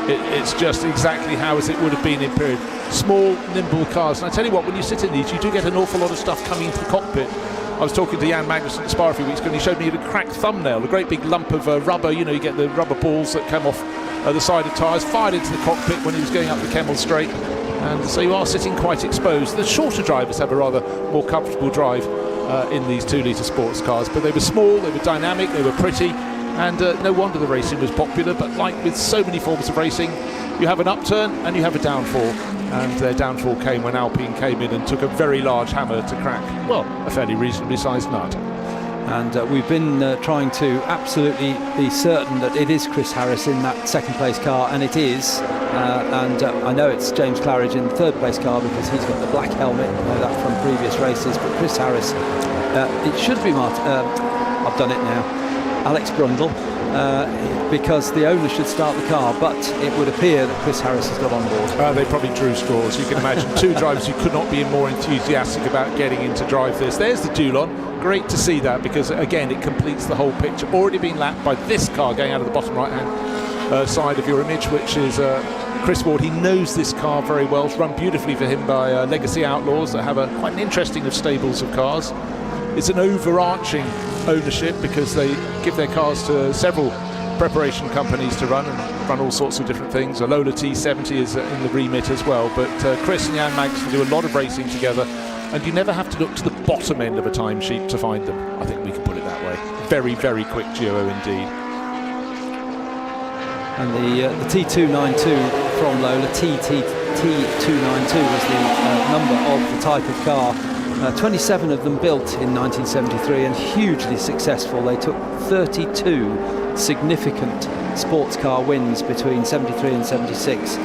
it's just exactly how as it would have been in period. Small, nimble cars, and I tell you what, when you sit in these, you do get an awful lot of stuff coming into the cockpit. I was talking to Jan Magnussen at Spa a few weeks ago, and he showed me a cracked thumbnail, a great big lump of rubber. You know, you get the rubber balls that come off the side of tyres, fired into the cockpit when he was going up the Kemmel Straight, and so you are sitting quite exposed. The shorter drivers have a rather more comfortable drive in these 2-litre sports cars, but they were small, they were dynamic, they were pretty, and no wonder the racing was popular. But like with so many forms of racing, you have an upturn and you have a downfall, and their downfall came when Alpine came in and took a very large hammer to crack, well, a fairly reasonably sized nut. And we've been trying to absolutely be certain that it is Chris Harris in that second place car, and it is. And I know it's James Claridge in the third place car because he's got the black helmet. I know that from previous races. But Chris Harris, it should be I've done it now. Alex Brundle, because the owner should start the car, but it would appear that Chris Harris has got on board. They probably drew straws. You can imagine two drivers who could not be more enthusiastic about getting in to drive this. There's the Dulon. Great to see that, because again it completes the whole picture. Already been lapped by this car going out of the bottom right hand side of your image, which is Chris Ward. He knows this car very well. It's run beautifully for him by Legacy Outlaws that have quite an interesting of stables of cars. It's an overarching ownership because they give their cars to several preparation companies to run and run all sorts of different things. A Lola T70 is in the remit as well, but Chris and Jan Magnussen do a lot of racing together, and you never have to look to the bottom end of a timesheet to find them. I think we can put it that way. Very, very quick duo indeed. And the T292 from Lola, T292 was the number of the type of car. 27 of them built in 1973 and hugely successful. They took 32 significant sports car wins between 73 and 76.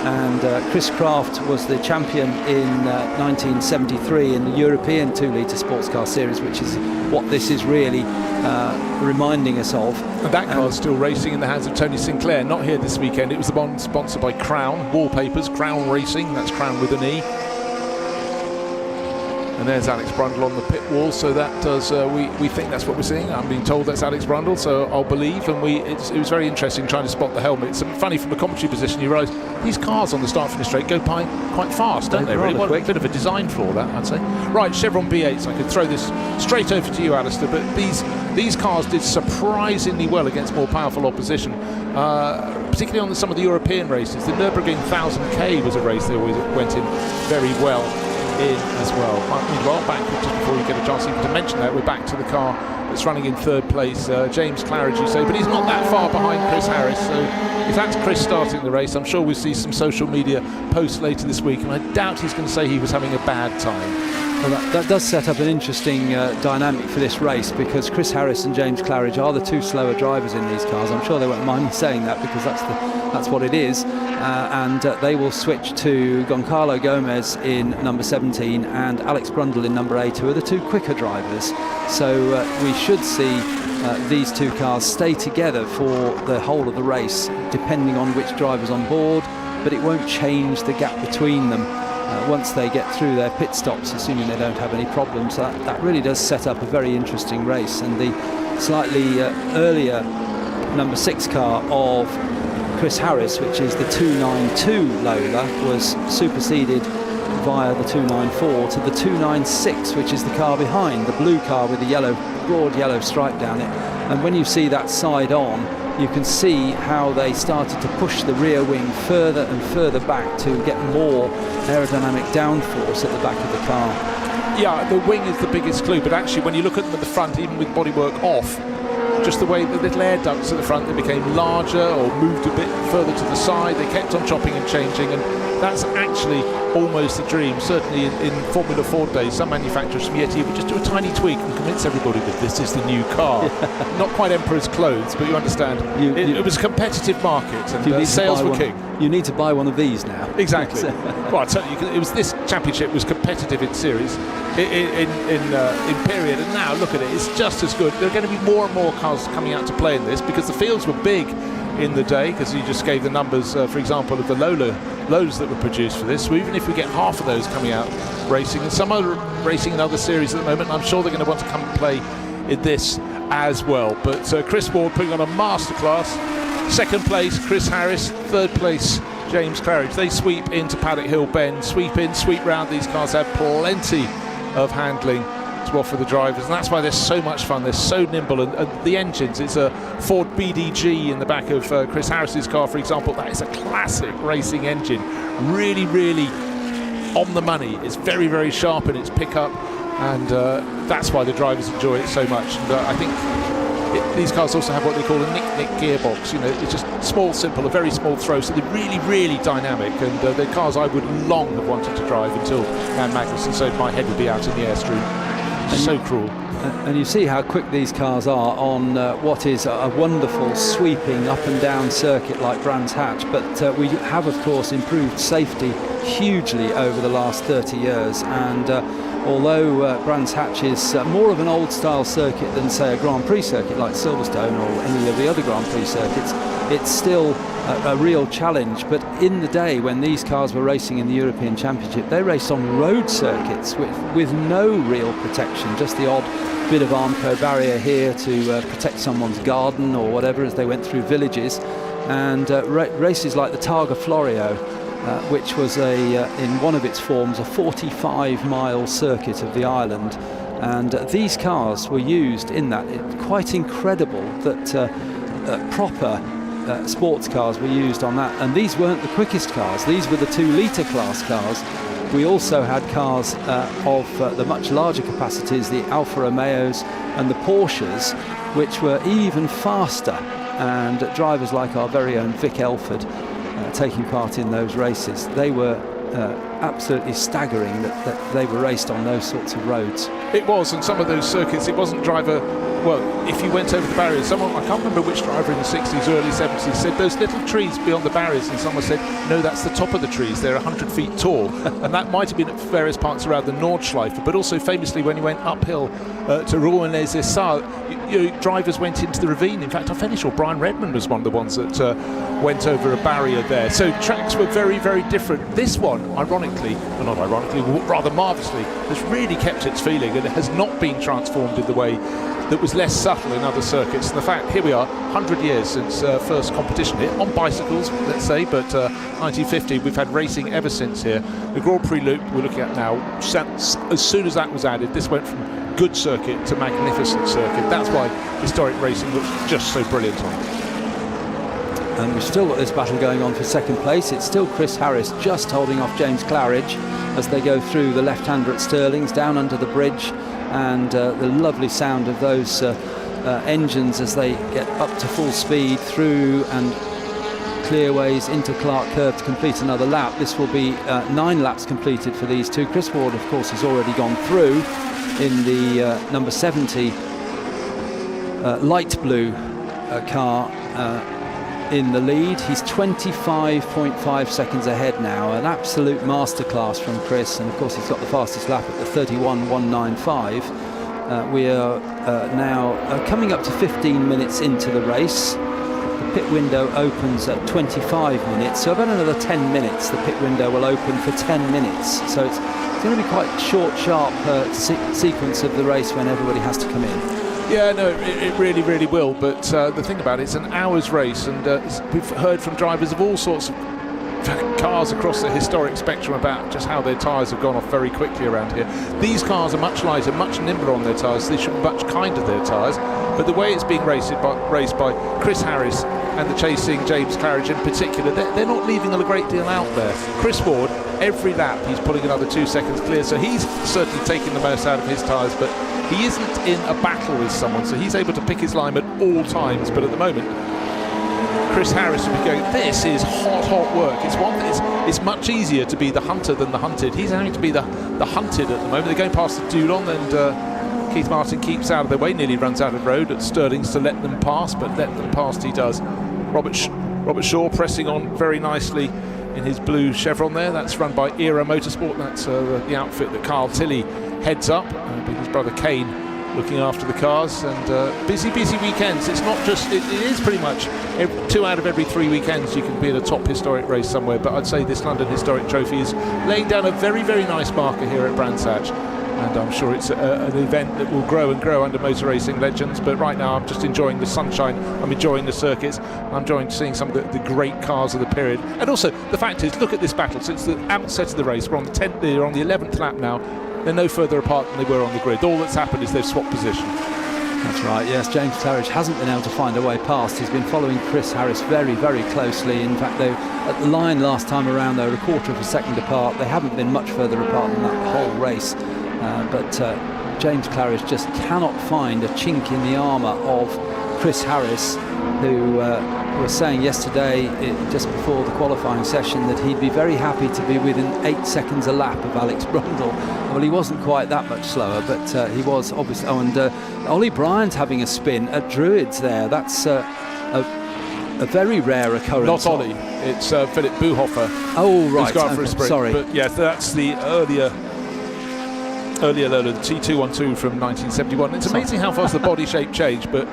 And Chris Craft was the champion in 1973 in the European 2-litre sports car series, which is what this is really reminding us of. And that car's still racing in the hands of Tony Sinclair, not here this weekend. It was the one sponsored by Crown Wallpapers, Crown Racing, that's Crown with an E. And there's Alex Brundle on the pit wall, so that does, we think that's what we're seeing. I'm being told that's Alex Brundle, so I'll believe. And it was very interesting trying to spot the helmet. It's funny from a commentary position, you realise these cars on the start-finish straight go by quite fast, don't they? Really, a bit of a design flaw, that, I'd say. Right, Chevron B8s, I could throw this straight over to you, Alistair, but these cars did surprisingly well against more powerful opposition, particularly on some of the European races. The Nürburgring 1000K was a race they always went in very well in as well. Meanwhile, back just before you get a chance even to mention that, we're back to the car that's running in third place, James Claridge, you say, but he's not that far behind Chris Harris, so if that's Chris starting the race, I'm sure we'll see some social media posts later this week, and I doubt he's going to say he was having a bad time. Well, that does set up an interesting dynamic for this race, because Chris Harris and James Claridge are the two slower drivers in these cars. I'm sure they won't mind me saying that, because that's what it is. And they will switch to Goncalo Gomez in number 17 and Alex Brundle in number 8, who are the two quicker drivers. So we should see these two cars stay together for the whole of the race, depending on which driver's on board, but it won't change the gap between them once they get through their pit stops, assuming they don't have any problems. That really does set up a very interesting race. And the slightly earlier number 6 car of Chris Harris, which is the 292 Lola, was superseded via the 294 to the 296, which is the car behind, the blue car with the broad yellow stripe down it. And when you see that side on, you can see how they started to push the rear wing further and further back to get more aerodynamic downforce at the back of the car. Yeah, the wing is the biggest clue, but actually when you look at them at the front, even with bodywork off, just the way the little air ducts at the front, they became larger or moved a bit further to the side. They kept on chopping and changing, and that's actually almost a dream. Certainly in Formula 4 days, some manufacturers from Yeti would just do a tiny tweak and convince everybody that this is the new car. Yeah. Not quite Emperor's clothes, but you understand, it was a competitive market, and sales were king. You need to buy one of these now. Exactly. Well, I tell you, it was this championship was competitive in series, in period, and now look at it, it's just as good. There are going to be more and more cars coming out to play in this because the fields were big. in the day, because you just gave the numbers, for example, of the loads that were produced for this. So even if we get half of those coming out racing, and some are racing in other series at the moment, I'm sure they're going to want to come and play in this as well. But Chris Ward putting on a masterclass. Second place, Chris Harris. Third place, James Claridge. They sweep into Paddock Hill Bend, sweep in, sweep round. These cars have plenty of handling to offer the drivers, and that's why they're so much fun. They're so nimble, and the engines, it's a Ford BDG in the back of Chris Harris's car, for example. That is a classic racing engine, really, really on the money. It's very, very sharp in its pickup, and that's why the drivers enjoy it so much. And I think these cars also have what they call a nick gearbox. You know, it's just small, simple, a very small throw, so they're really, really dynamic, and they're cars I would long have wanted to drive until Jan Magnussen said my head would be out in the airstream. So cruel. And you see how quick these cars are on what is a wonderful sweeping up and down circuit like Brands Hatch, but we have of course improved safety hugely over the last 30 years, and although Brands Hatch is more of an old style circuit than say a Grand Prix circuit like Silverstone or any of the other Grand Prix circuits, it's still a real challenge. But in the day when these cars were racing in the European Championship, they raced on road circuits with no real protection, just the odd bit of Armco barrier here to protect someone's garden or whatever as they went through villages, and races like the Targa Florio, which was in one of its forms a 45-mile circuit of the island, and these cars were used in that. It's quite incredible that proper sports cars were used on that, and these weren't the quickest cars. These were the 2-litre class cars. We also had cars of the much larger capacities, the Alfa Romeos and the Porsches, which were even faster, and drivers like our very own Vic Elford taking part in those races. They were absolutely staggering that they were raced on those sorts of roads. It was, and some of those circuits, it wasn't driver. Well, if you went over the barriers, someone, I can't remember which driver in the 60s, early 70s, said those little trees beyond the barriers, and someone said, no, that's the top of the trees, they're 100 feet tall. And that might have been at various parts around the Nordschleife, but also famously when you went uphill to Rouen-les-Essarts, drivers went into the ravine. In fact, I'm fairly sure Brian Redmond was one of the ones that went over a barrier there. So tracks were very, very different. This one, ironically, or not ironically, rather marvellously, has really kept its feeling, and it has not been transformed in the way that was less subtle in other circuits. And the fact, here we are, 100 years since first competition here, on bicycles, let's say, but 1950, we've had racing ever since here. The Grand Prix Loop we're looking at now, as soon as that was added, this went from good circuit to magnificent circuit. That's why historic racing looks just so brilliant on it. And we've still got this battle going on for second place. It's still Chris Harris just holding off James Claridge as they go through the left-hander at Stirling's, down under the bridge, and the lovely sound of those engines as they get up to full speed through and clearways into Clark Curve to complete another lap. This will be 9 laps completed for these two. Chris Ward, of course, has already gone through in the number 70 light blue car in the lead. He's 25.5 seconds ahead now. An absolute masterclass from Chris, and of course he's got the fastest lap at the 31.195. We are now coming up to 15 minutes into the race. The pit window opens at 25 minutes, so about another 10 minutes the pit window will open for 10 minutes. So it's going to be quite short, sharp sequence of the race when everybody has to come in. Yeah, no, it really, really will. But the thing about it, it's an hour's race, and we've heard from drivers of all sorts of cars across the historic spectrum about just how their tyres have gone off very quickly around here. These cars are much lighter, much nimbler on their tyres. They should be much kinder to their tyres. But the way it's being raced by Chris Harris and the chasing James Claridge in particular, they're not leaving a great deal out there. Chris Ward, every lap he's pulling another 2 seconds clear, so he's certainly taking the most out of his tyres, but he isn't in a battle with someone, so he's able to pick his line at all times. But at the moment, Chris Harris will be going, this is hot work. It's one that it's much easier to be the hunter than the hunted. He's having to be the hunted at the moment. They're going past the Dulon, and Keith Martin keeps out of their way, nearly runs out of road at Stirling's to let them pass, but let them past he does. Robert Shaw pressing on very nicely in his blue chevron there. That's run by Era Motorsport. That's the outfit that Carl Tilley heads up. His brother Kane looking after the cars, and busy weekends. It's not just, it is pretty much 2 out of every 3 weekends you can be at a top historic race somewhere, but I'd say this London Historic Trophy is laying down a very nice marker here at Brands Hatch, and I'm sure it's an event that will grow and grow under motor racing legends. But right now I'm just enjoying the sunshine, I'm enjoying the circuits, I'm enjoying seeing some of the great cars of the period. And also the fact is, look at this battle since the outset of the race. We're on the 10th, they're on the 11th lap now. They're no further apart than they were on the grid. All that's happened is they've swapped position. That's right, yes. James Claridge hasn't been able to find a way past. He's been following Chris Harris very closely. In fact, they at the line last time around, they were a quarter of a second apart. They haven't been much further apart than that whole race. But James Claridge just cannot find a chink in the armour of Chris Harris, who was saying yesterday, just before the qualifying session, that he'd be very happy to be within 8 seconds a lap of Alex Brundle. Well, he wasn't quite that much slower, but he was obviously. Oh, and Ollie Bryant's having a spin at Druids there. That's a very rare occurrence. Not Ollie, it's Philip Buhofer. Oh, right. Who's gone for a sprint. Sorry. But yeah, that's the earlier Lola, the T212 from 1971. It's amazing how fast the body shape changed, but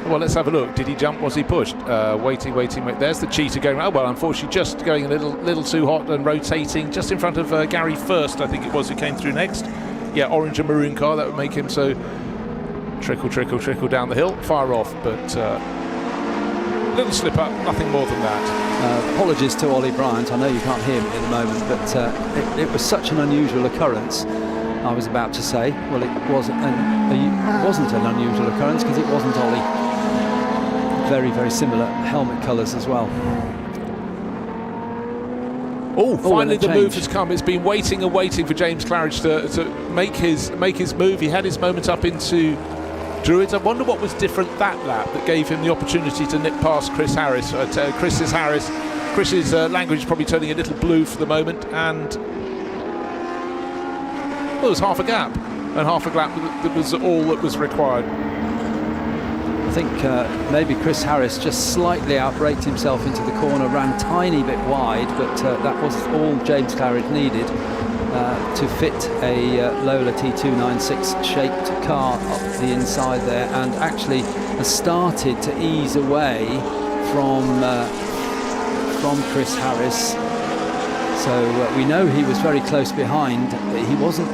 well, let's have a look. Did he jump? Was he pushed? Waiting. There's the cheetah going. Oh well, unfortunately, just going a little too hot and rotating just in front of Gary First, I think it was, who came through next. Yeah, orange and maroon car. That would make him so trickle down the hill, fire off, but little slip up, nothing more than that. Apologies to Ollie Bryant. I know you can't hear me at the moment, but it was such an unusual occurrence. I was about to say, well, it wasn't an unusual occurrence because it wasn't Ollie. Very similar helmet colours as well. Oh, finally the move has come. It's been waiting for James Claridge to make his move. He had his moment up into Druids. I wonder what was different that lap that gave him the opportunity to nip past Chris Harris. Chris's language is probably turning a little blue for the moment, and well, it was half a gap, and half a gap that was all that was required. I think maybe Chris Harris just slightly outbraked himself into the corner, ran tiny bit wide, but that was all James Claridge needed to fit a Lola T296 shaped car up the inside there, and actually has started to ease away from Chris Harris. So we know he was very close behind. He wasn't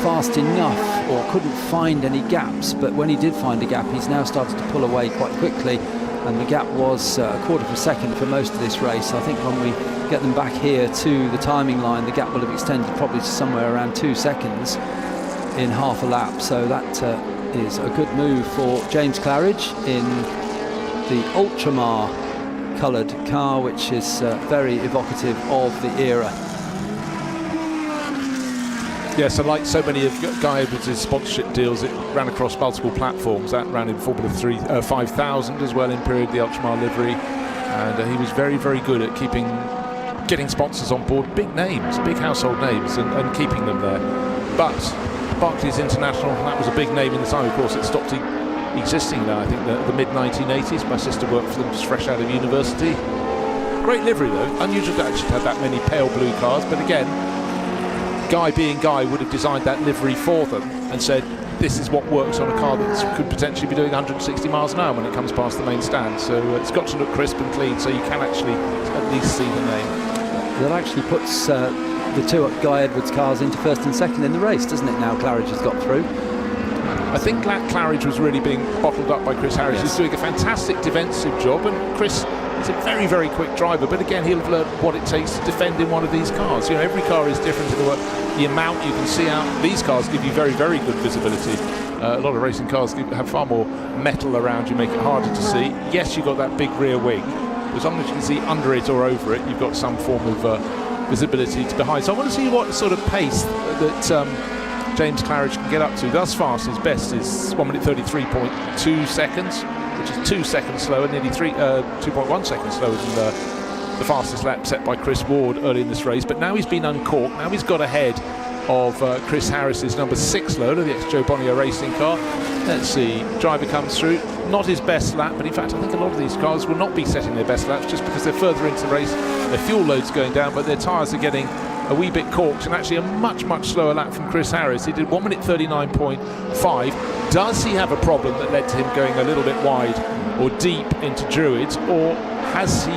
fast enough or couldn't find any gaps, but when he did find a gap, he's now started to pull away quite quickly, and the gap was a quarter of a second for most of this race. I think when we get them back here to the timing line, the gap will have extended probably to somewhere around 2 seconds in half a lap. So that is a good move for James Claridge in the Ultramar coloured car, which is very evocative of the era. Yes, and like so many of Guy Edwards' sponsorship deals, it ran across multiple platforms. That ran in Formula 5000 as well in period, the Ultramar livery, and he was very good at getting sponsors on board, big names, big household names, and keeping them there. But Barclays International, that was a big name in the time. Of course, it stopped existing now, I think, the mid-1980s. My sister worked for them just fresh out of university. Great livery though, unusual to actually have that many pale blue cars, but again, Guy being Guy would have designed that livery for them and said, this is what works on a car that could potentially be doing 160 miles an hour when it comes past the main stand. So it's got to look crisp and clean, so you can actually at least see the name. That actually puts the two Guy Edwards cars into first and second in the race, doesn't it, now Claridge has got through? I think Claridge was really being bottled up by Chris Harris. Yes. He's doing a fantastic defensive job, and Chris is a very quick driver, but again, he'll have learned what it takes to defend in one of these cars. You know, every car is different in the amount you can see out. These cars give you very good visibility. A lot of racing cars have far more metal around you, make it harder to see. Yes, you've got that big rear wing, but as long as you can see under it or over it, you've got some form of visibility to behind. So I want to see what sort of pace that James Claridge can get up to. Thus far, his best is 1 minute 33.2 seconds, which is 2 seconds slower, nearly 2.1 seconds slower than the fastest lap set by Chris Ward early in this race. But now he's been uncorked. Now he's got ahead of Chris Harris's number 6 Lola, the ex-Joe Bonnier racing car. Let's see, driver comes through. Not his best lap, but in fact I think a lot of these cars will not be setting their best laps just because they're further into the race. Their fuel load's going down, but their tyres are getting a wee bit corked, and actually a much slower lap from Chris Harris. He did 1 minute 39.5. Does he have a problem that led to him going a little bit wide or deep into Druids, or has he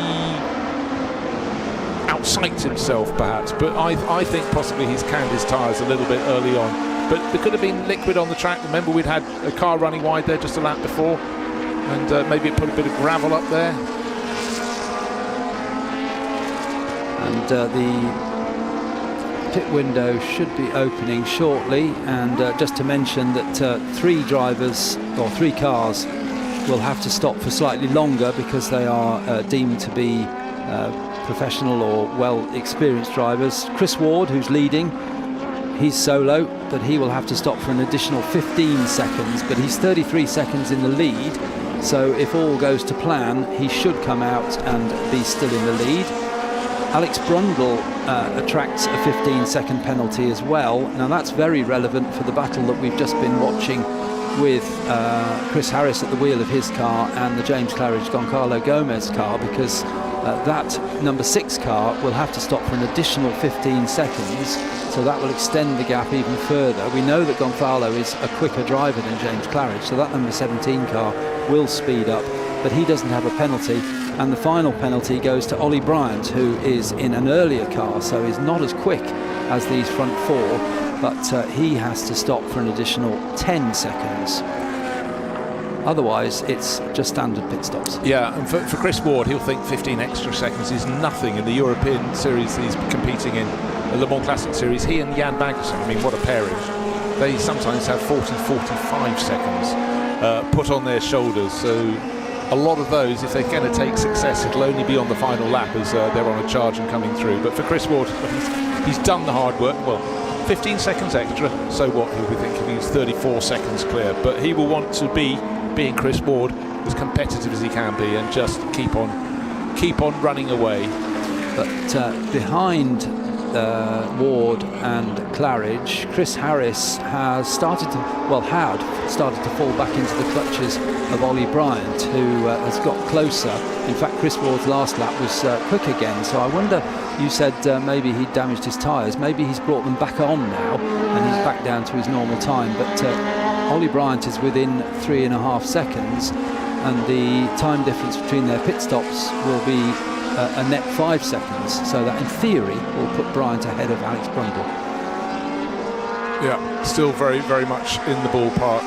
outpsyched himself perhaps? But I think possibly he's canned his tyres a little bit early on. But there could have been liquid on the track. Remember, we'd had a car running wide there just a lap before, and maybe it put a bit of gravel up there. And the pit window should be opening shortly, and just to mention that 3 drivers or 3 cars will have to stop for slightly longer because they are deemed to be professional or well experienced drivers. Chris Ward, who's leading, he's solo, but he will have to stop for an additional 15 seconds, but he's 33 seconds in the lead, so if all goes to plan he should come out and be still in the lead. Alex Brundle attracts a 15-second penalty as well. Now that's very relevant for the battle that we've just been watching with Chris Harris at the wheel of his car and the James Claridge Goncalo Gomez car, because that number 6 car will have to stop for an additional 15 seconds, so that will extend the gap even further. We know that Gonzalo is a quicker driver than James Claridge, so that number 17 car will speed up, but he doesn't have a penalty. And the final penalty goes to Ollie Bryant, who is in an earlier car, so is not as quick as these front 4, but he has to stop for an additional 10 seconds. Otherwise, it's just standard pit stops. Yeah, and for Chris Ward, he'll think 15 extra seconds is nothing in the European series that he's competing in, the Le Mans Classic Series. He and Jan Magnussen, I mean, what a pairing. They sometimes have 40, 45 seconds put on their shoulders, so a lot of those, if they're going to take success, it'll only be on the final lap as they're on a charge and coming through. But for Chris Ward, he's done the hard work. Well, 15 seconds extra, so what? He'll be thinking he's 34 seconds clear. But he will want to be, being Chris Ward, as competitive as he can be and just keep on running away. But behind Ward and Claridge, Chris Harris had started to fall back into the clutches of Ollie Bryant, who has got closer. In fact, Chris Ward's last lap was quick again, so I wonder, you said maybe he damaged his tyres, maybe he's brought them back on now and he's back down to his normal time, but Ollie Bryant is within 3.5 seconds, and the time difference between their pit stops will be a net 5 seconds, so that in theory will put Bryant ahead of Alex Brundle. Yeah, still very, very much in the ballpark.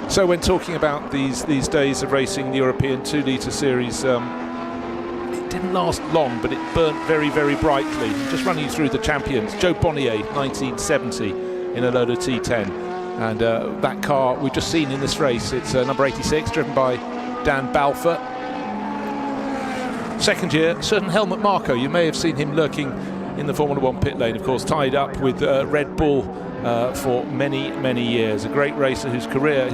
So when talking about these days of racing the European 2-litre series, it didn't last long, but it burnt very, very brightly. Just running you through the champions: Joe Bonnier, 1970, in a Lola T10, and that car we've just seen in this race, it's number 86, driven by Dan Balfour. Second year, certain Helmut Marko, you may have seen him lurking in the Formula 1 pit lane, of course, tied up with Red Bull for many, many years. A great racer whose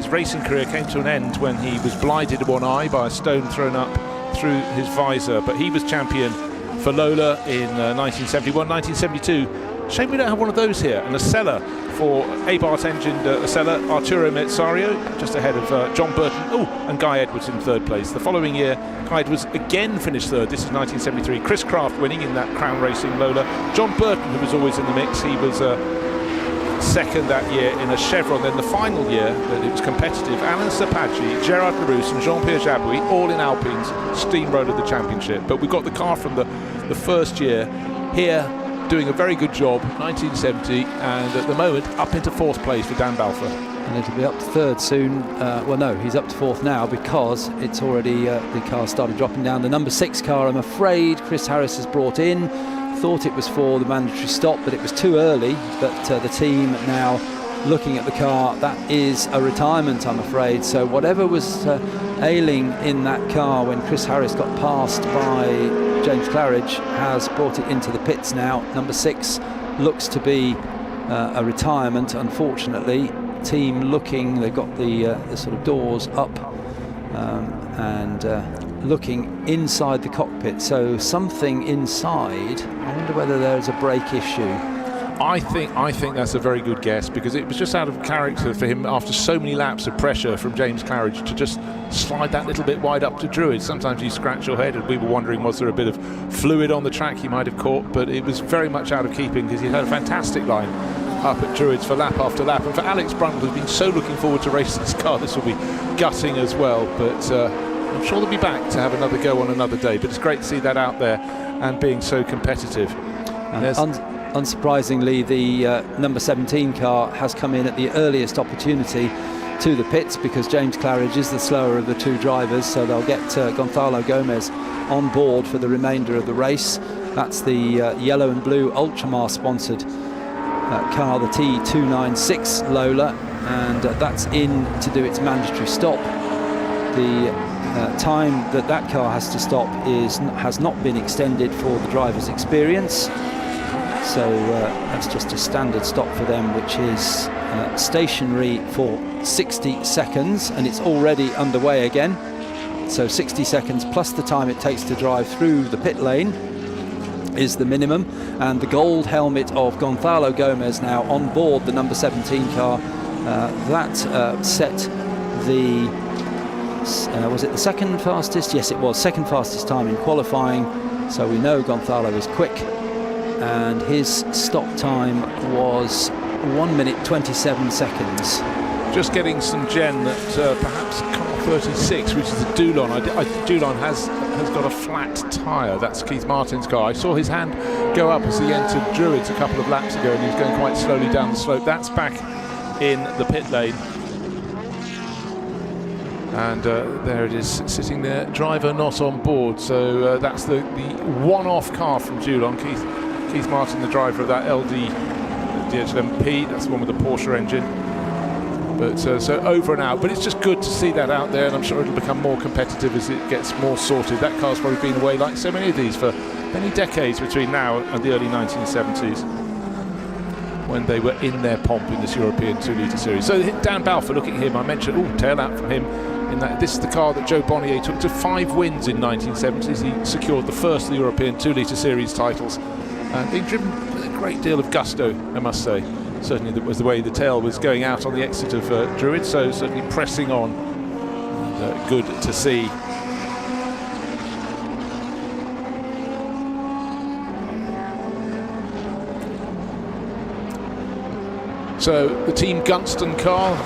racing career came to an end when he was blinded in one eye by a stone thrown up through his visor. But he was champion for Lola in 1971, 1972. Shame we don't have one of those here. And a Acela for Abarth engined Acela, Arturo Merzario, just ahead of John Burton. Oh, and Guy Edwards in 3rd place. The following year, Guy Edwards again finished 3rd. This is 1973. Chris Craft winning in that Crown Racing Lola. John Burton, who was always in the mix, he was 2nd that year in a Chevron. Then the final year that it was competitive, Alan Sapaggi, Gerard Larousse and Jean-Pierre Jabouille, all in Alpines, steamrolled the championship. But we got the car from the first year here, doing a very good job, 1970, and at the moment up into 4th place for Dan Balfour. And it'll be up to 3rd soon. Well, no, he's up to 4th now because it's already, the car started dropping down. The number 6 car, I'm afraid, Chris Harris has brought in. Thought it was for the mandatory stop, but it was too early. But the team now looking at the car, that is a retirement, I'm afraid. So whatever was ailing in that car when Chris Harris got passed by James Claridge has brought it into the pits now. Number 6 looks to be a retirement, unfortunately. Team looking, they've got the sort of doors up and looking inside the cockpit, so something inside. I wonder whether there's a brake issue. I think that's a very good guess, because it was just out of character for him after so many laps of pressure from James Claridge to just slide that little bit wide up to Druid. Sometimes you scratch your head, and we were wondering, was there a bit of fluid on the track he might have caught, but it was very much out of keeping because he had a fantastic line up at Druids for lap after lap. And for Alex Brundle, who's been so looking forward to racing this car, this will be gutting as well. But I'm sure they'll be back to have another go on another day. But it's great to see that out there and being so competitive. Unsurprisingly, the number 17 car has come in at the earliest opportunity to the pits, because James Claridge is the slower of the two drivers, so they'll get Gonzalo Gomez on board for the remainder of the race. That's the yellow and blue Ultramar sponsored car, the T296 Lola, and that's in to do its mandatory stop. The time that car has to stop has not been extended for the driver's experience, so that's just a standard stop for them, which is stationary for 60 seconds, and it's already underway again. So 60 seconds plus the time it takes to drive through the pit lane is the minimum. And the gold helmet of Gonzalo Gomez now on board the number 17 car, that set the was it the second fastest? Yes, it was second fastest time in qualifying, so we know Gonzalo is quick, and his stop time was 1 minute 27 seconds. Just getting some gen that perhaps car 36, which is a Dulon. Dulon has got a flat tyre. That's Keith Martin's car. I saw his hand go up as he entered Druids a couple of laps ago, and he was going quite slowly down the slope. That's back in the pit lane. And there it is, sitting there, driver not on board. So that's the one-off car from Dulon. Keith Martin, the driver of that LD DHLMP. That's the one with the Porsche engine. But so over and out. But it's just good to see that out there, and I'm sure it'll become more competitive as it gets more sorted. That car's probably been away, like so many of these, for many decades between now and the early 1970s, when they were in their pomp in this European 2-litre series. So Dan Balfour, looking at him, I mentioned, tail out from him. This is the car that Joe Bonnier took to 5 wins in 1970s. He secured the first of the European 2-litre series titles, and being driven with a great deal of gusto, I must say. Certainly that was the way the tail was going out on the exit of Druid, so certainly pressing on. And, good to see. So the Team Gunston car,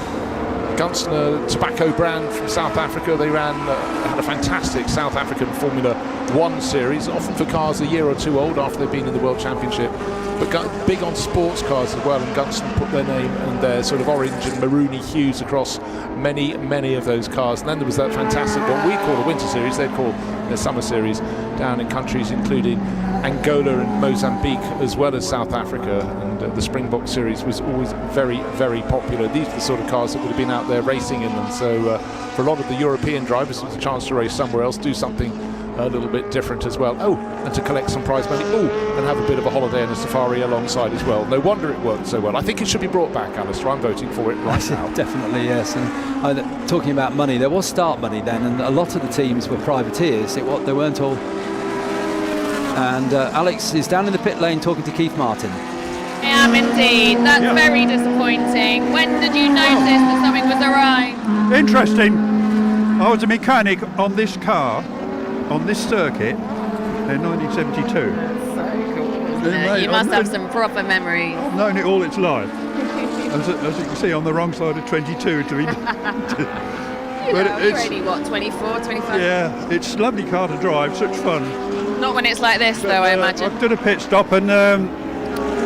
Gunston, a tobacco brand from South Africa. They had a fantastic South African Formula 1 series, often for cars a year or two old after they've been in the World Championship, but big on sports cars as well. And Gunston put their name and their sort of orange and maroony hues across many of those cars. And then there was that fantastic, what we call the winter series, they'd call their summer series, down in countries including Angola and Mozambique, as well as South Africa. And the Springbok series was always very popular. These are the sort of cars that would have been out there racing in them. So for a lot of the European drivers, it was a chance to race somewhere else, do something a little bit different as well. And to collect some prize money. And have a bit of a holiday and a safari alongside as well. No wonder it worked so well. I think it should be brought back, Alistair. I'm voting for it right now. Definitely, yes. And talking about money, there was start money then, and a lot of the teams were privateers. They weren't all. And Alex is down in the pit lane talking to Keith Martin. I am indeed. That's very disappointing. When did you notice that something was awry? Interesting. I was a mechanic on this car, on this circuit, in 1972. That's so cool, isn't it? You must have some proper memories. I've known it all its life. As you can see, on the wrong side of 22 to be. You're only, what, 24, 25? Yeah, it's a lovely car to drive, such fun. Not when it's like this, though, I imagine. I did a pit stop and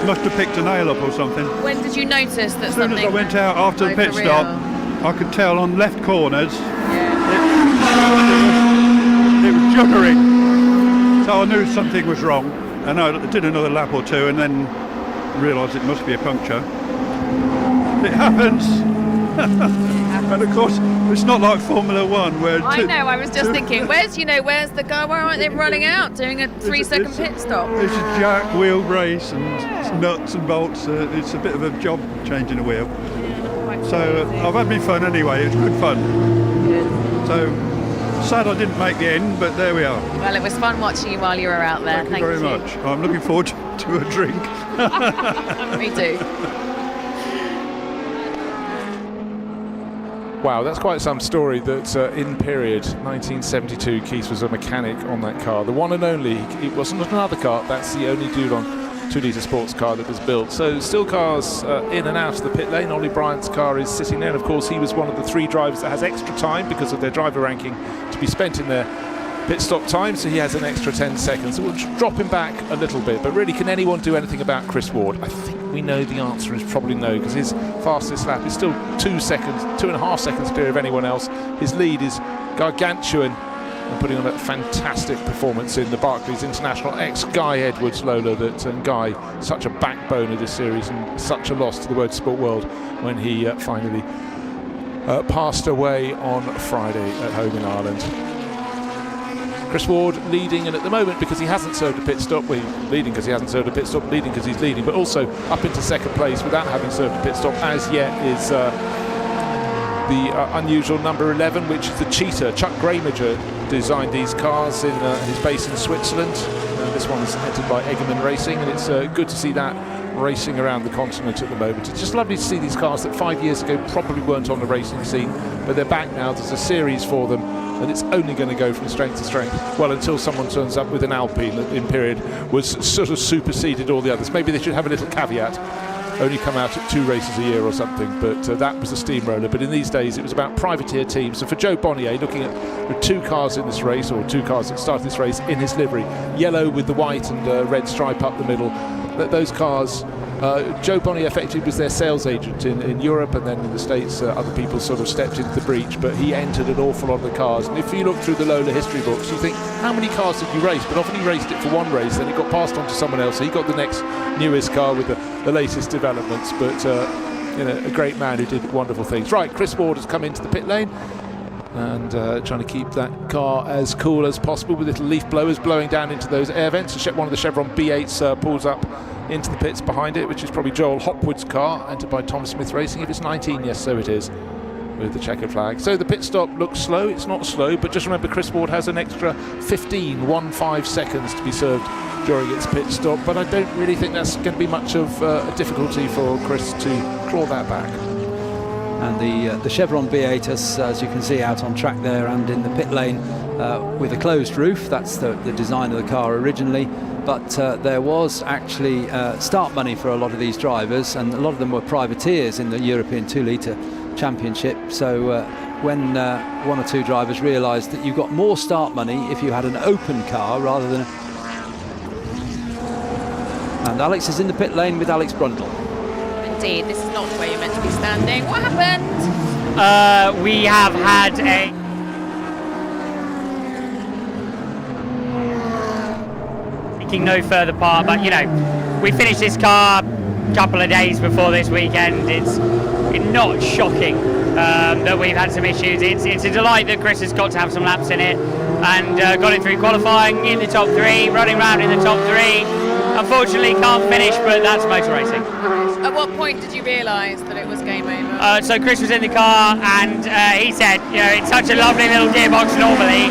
must have picked a nail up or something. When did you notice that as soon something? As I went out after the pit stop, I could tell on left corners it was juggering. So I knew something was wrong, and I did another lap or two and then realised it must be a puncture. It happens. And of course, it's not like Formula 1 where... I know, I was just thinking, where's the guy, why aren't they running out, doing a 3-second pit stop? It's a jack wheel race and nuts and bolts. It's a bit of a job changing a wheel. So I've had my fun anyway, it's good fun. So, sad I didn't make the end, but there we are. Well, it was fun watching you while you were out there. Thank you very much. I'm looking forward to a drink. Me too. Wow, that's quite some story. That in period 1972, Keith was a mechanic on that car, the one and only. It wasn't another car. That's the only Dulon 2-litre sports car that was built. So still cars in and out of the pit lane. Ollie Bryant's car is sitting there, and of course he was one of the 3 drivers that has extra time because of their driver ranking to be spent in their pit stop time, so he has an extra 10 seconds. So we'll drop him back a little bit, but really, can anyone do anything about Chris Ward? I think we know the answer is probably no, because his fastest lap is still 2.5 seconds clear of anyone else. His lead is gargantuan, and putting on a fantastic performance in the Barclays International ex-Guy Edwards Lola. And Guy, such a backbone of this series and such a loss to the motorsport world when he finally passed away on Friday at home in Ireland. Chris Ward leading, and at the moment, because he hasn't served a pit stop, leading because he hasn't served a pit stop, leading because he's leading, but also up into second place without having served a pit stop as yet is the unusual number 11, which is the Cheetah. Chuck Graymager designed these cars in his base in Switzerland. This one is entered by Egerman Racing, and it's good to see that racing around the continent at the moment. It's just lovely to see these cars that 5 years ago probably weren't on the racing scene, but they're back now. There's a series for them, and it's only going to go from strength to strength. Well, until someone turns up with an Alpine that in period was sort of superseded all the others. Maybe they should have a little caveat. Only come out at 2 races a year or something, but that was a steamroller. But in these days, it was about privateer teams. So for Joe Bonnier, looking at 2 cars in this race, or 2 cars that started this race in his livery, yellow with the white and red stripe up the middle, those cars, Joe Bonnier effectively was their sales agent in Europe, and then in the States, other people sort of stepped into the breach, but he entered an awful lot of the cars. And if you look through the Lola history books, you think, how many cars did you race? But often he raced it for one race, then it got passed on to someone else, so he got the next newest car with the latest developments. But a great man who did wonderful things. Right, Chris Ward has come into the pit lane and trying to keep that car as cool as possible with little leaf blowers blowing down into those air vents. One of the Chevron B8s pulls up into the pits behind it, which is probably Joel Hopwood's car, entered by Tom Smith Racing. If it's 19, yes, so it is, with the checkered flag. So the pit stop looks slow. It's not slow, but just remember Chris Ward has an extra 15 seconds to be served during its pit stop, but I don't really think that's going to be much of a difficulty for Chris to claw that back. And the Chevron B8, as you can see out on track there and in the pit lane, with a closed roof. That's the design of the car originally, but there was actually start money for a lot of these drivers, and a lot of them were privateers in the European 2-litre Championship. So when 1 or 2 drivers realised that you got more start money if you had an open car rather than And Alex is in the pit lane with Alex Brundle. Indeed, this is not where you're meant to be standing. What happened? We have had a taking no further part, but you know, we finished this car a couple of days before this weekend. It's not shocking that we've had some issues. It's a delight that Chris has got to have some laps in it and got it through qualifying in the top 3, running around in the top 3. Unfortunately can't finish, but that's motor racing. At what point did you realise that it was game over? So Chris was in the car and he said, you know, it's such a lovely little gearbox normally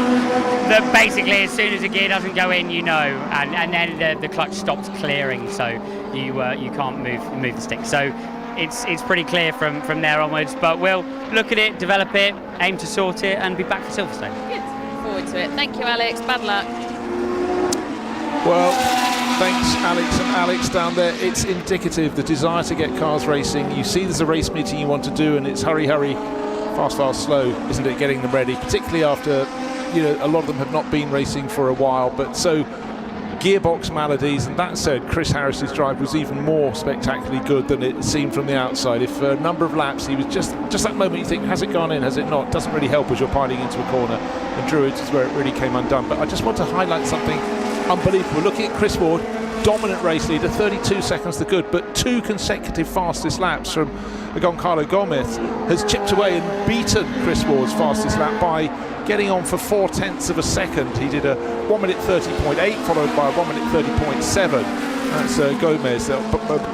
that basically as soon as the gear doesn't go in, you know, and then the clutch stops clearing, so you can't move the stick. So it's pretty clear from there onwards, but we'll look at it, develop it, aim to sort it, and be back for Silverstone. Good. Look forward to it. Thank you, Alex. Bad luck. Well, thanks, Alex and Alex down there. It's indicative, the desire to get cars racing. You see there's a race meeting you want to do, and it's hurry, hurry, fast, fast, slow, isn't it, getting them ready, particularly after, you know, a lot of them have not been racing for a while. But so gearbox maladies, and that said, Chris Harris's drive was even more spectacularly good than it seemed from the outside. If a number of laps he was just that moment you think, has it gone in, has it not, doesn't really help as you're piling into a corner, and Druids is where it really came undone. But I just want to highlight something unbelievable. Looking at Chris Ward, dominant race leader, 32 seconds the good, but 2 consecutive fastest laps from Goncalo Gomez has chipped away and beaten Chris Ward's fastest lap by getting on for 0.4 of a second. He did a 1 minute 30.8 followed by a 1 minute 30.7. That's Gomez, the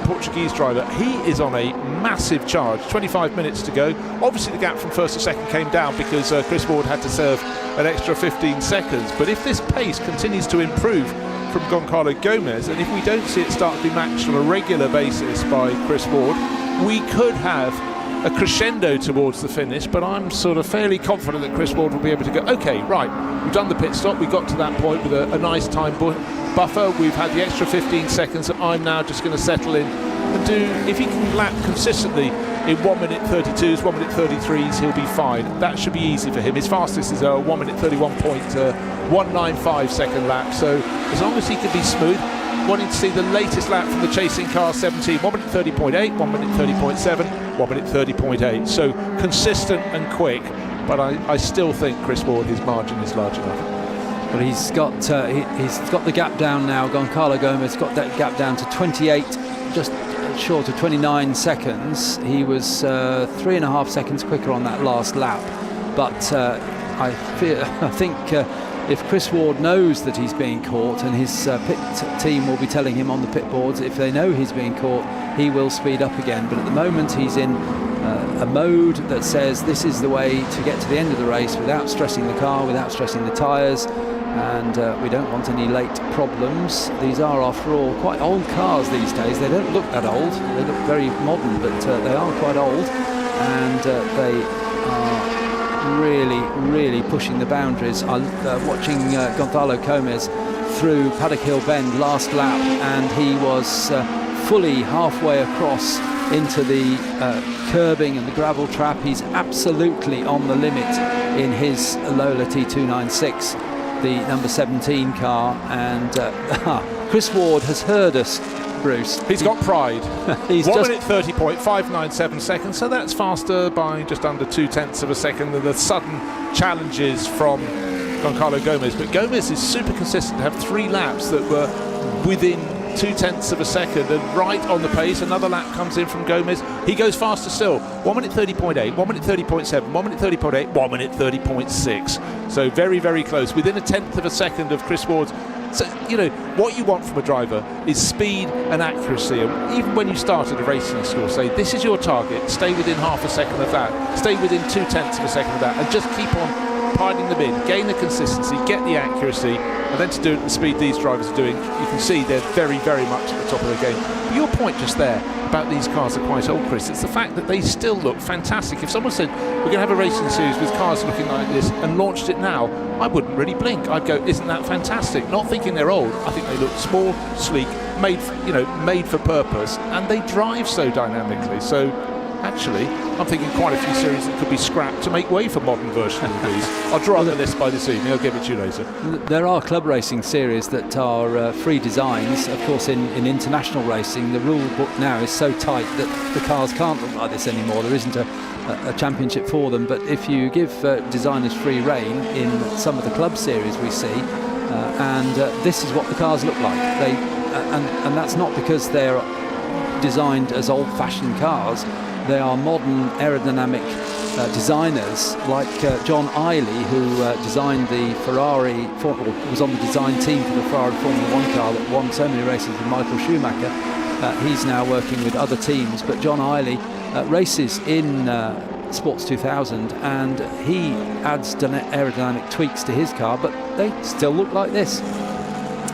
Portuguese driver. He is on a massive charge. 25 minutes to go. Obviously the gap from first to second came down because Chris Ward had to serve an extra 15 seconds. But if this pace continues to improve from Goncalo Gomez, and if we don't see it start to be matched on a regular basis by Chris Ward, we could have a crescendo towards the finish, but I'm sort of fairly confident that Chris Ward will be able to go, okay, right, we've done the pit stop, we got to that point with a nice time buffer, we've had the extra 15 seconds, and I'm now just going to settle in and do, if he can lap consistently in 1 minute 32s, 1 minute 33s, he'll be fine. That should be easy for him. His fastest is a 1 minute 31.195 second lap, so as long as he can be smooth. Wanting to see the latest lap from the chasing car 17, 1 minute 30.8, 1 minute 30.7, 1 minute 30.8. So consistent and quick, but I still think Chris Ward, his margin is large enough. Well, he's got the gap down now. Goncalo Gomez got that gap down to 28, just short of 29 seconds. He was 3.5 seconds quicker on that last lap, but I think if Chris Ward knows that he's being caught, and his pit team will be telling him on the pit boards, if they know he's being caught, he will speed up again. But at the moment he's in a mode that says this is the way to get to the end of the race without stressing the car, without stressing the tyres, and we don't want any late problems. These are, after all, quite old cars these days. They don't look that old, they look very modern, but they are quite old, and they are really pushing the boundaries. Watching Goncalo Gomez through Paddock Hill Bend last lap, and he was fully halfway across into the curbing and the gravel trap. He's absolutely on the limit in his Lola T296, the number 17 car, and Chris Ward has heard us, Bruce. He's got pride. He's 1 minute 30.597 seconds, so that's faster by just under 0.2 of a second than the sudden challenges from Goncalo Gomez. But Gomez is super consistent to have 3 laps that were within 0.2 of a second and right on the pace. Another lap comes in from Gomez. He goes faster still. 1 minute 30.8, 1 minute 30.7, 1 minute 30.8, 1 minute 30.6. So very close, within 1/10 of a second of Chris Ward's. So, you know, what you want from a driver is speed and accuracy. And even when you start at a racing school, say, this is your target, stay within half a second of that, stay within 0.2 of a second of that, and just keep on piling them in, gain the consistency, get the accuracy, and then to do it at the speed these drivers are doing, you can see they're very much at the top of the game. But your point just there about these cars are quite old, Chris, it's the fact that they still look fantastic. If someone said, we're going to have a racing series with cars looking like this and launched it now, I wouldn't really blink. I'd go, isn't that fantastic? Not thinking they're old. I think they look small, sleek, made for purpose, and they drive so dynamically. So actually, I'm thinking quite a few series that could be scrapped to make way for modern versions of these. I'll draw up the list by this evening. I'll give it to you later. There are club racing series that are free designs. Of course, in international racing, the rule book now is so tight that the cars can't look like this anymore. There isn't a championship for them. But if you give designers free rein in some of the club series we see, this is what the cars look like. And that's not because they're designed as old-fashioned cars. They are modern aerodynamic designers like John Eiley, who designed the Ferrari, was on the design team for the Ferrari Formula 1 car that won so many races with Michael Schumacher. He's now working with other teams, but John Eiley races in Sports 2000, and he adds aerodynamic tweaks to his car, but they still look like this.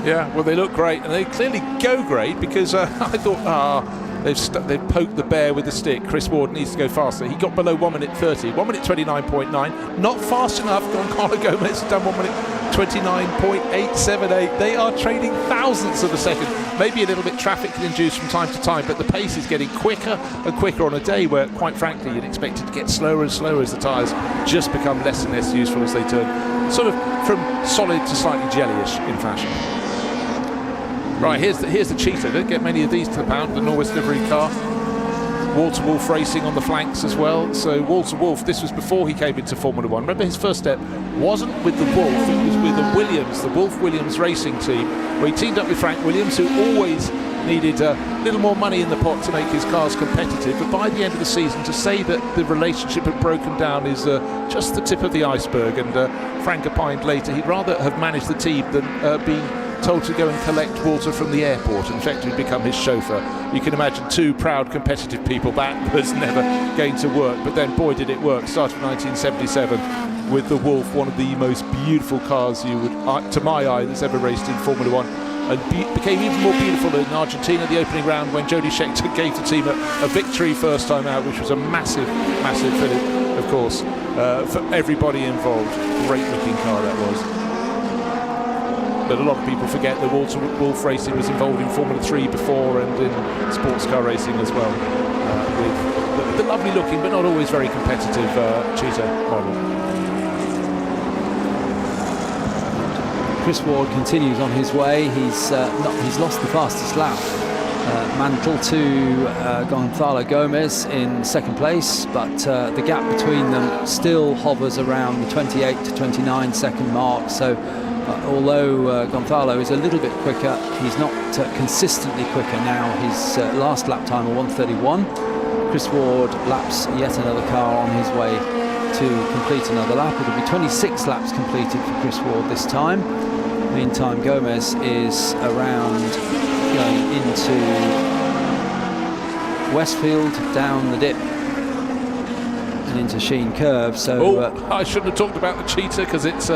Yeah, well, they look great, and they clearly go great, because I thought, they've poked the bear with the stick. Chris Ward needs to go faster. He got below 1 minute 30, 1 minute 29.9. Not fast enough. Goncalo Gomez has done 1 minute 29.878. They are trading thousandths of a second. Maybe a little bit traffic induced from time to time, but the pace is getting quicker and quicker on a day where, quite frankly, you'd expect it to get slower and slower as the tyres just become less and less useful as they turn sort of from solid to slightly jellyish in fashion. Right, here's the cheetah. Don't get many of these to the pound, the Norwich livery car. Walter Wolf racing on the flanks as well. So Walter Wolf, this was before he came into Formula 1. Remember, his first step wasn't with the Wolf, it was with the Williams, the Wolf Williams racing team, where he teamed up with Frank Williams, who always needed a little more money in the pot to make his cars competitive. But by the end of the season, to say that the relationship had broken down is just the tip of the iceberg. And Frank opined later he'd rather have managed the team than being told to go and collect Walter from the airport and effectively become his chauffeur. You can imagine two proud competitive people, that was never going to work, but then boy did it work. Started in 1977 with the Wolf, one of the most beautiful cars you would, to my eye, that's ever raced in Formula 1. and became even more beautiful in Argentina, the opening round, when Jody Scheckter gave the team a victory first time out, which was a massive fillip, of course, for everybody involved. Great looking car that was. But a lot of people forget that Walter Wolf Racing was involved in Formula 3 before, and in sports car racing as well, with the lovely looking but not always very competitive Cheetah model. Chris Ward continues on his way. He's lost the fastest lap. Mantle to Gonzalo Gomez in second place, but the gap between them still hovers around the 28 to 29 second mark. So although Gonzalo is a little bit quicker, he's not consistently quicker now. His last lap time of 1:31. Chris Ward laps yet another car on his way to complete another lap. It'll be 26 laps completed for Chris Ward this time. Meantime, Gomez is around, going into Westfield, down the dip and into Sheen Curve. So I shouldn't have talked about the Cheetah, because it's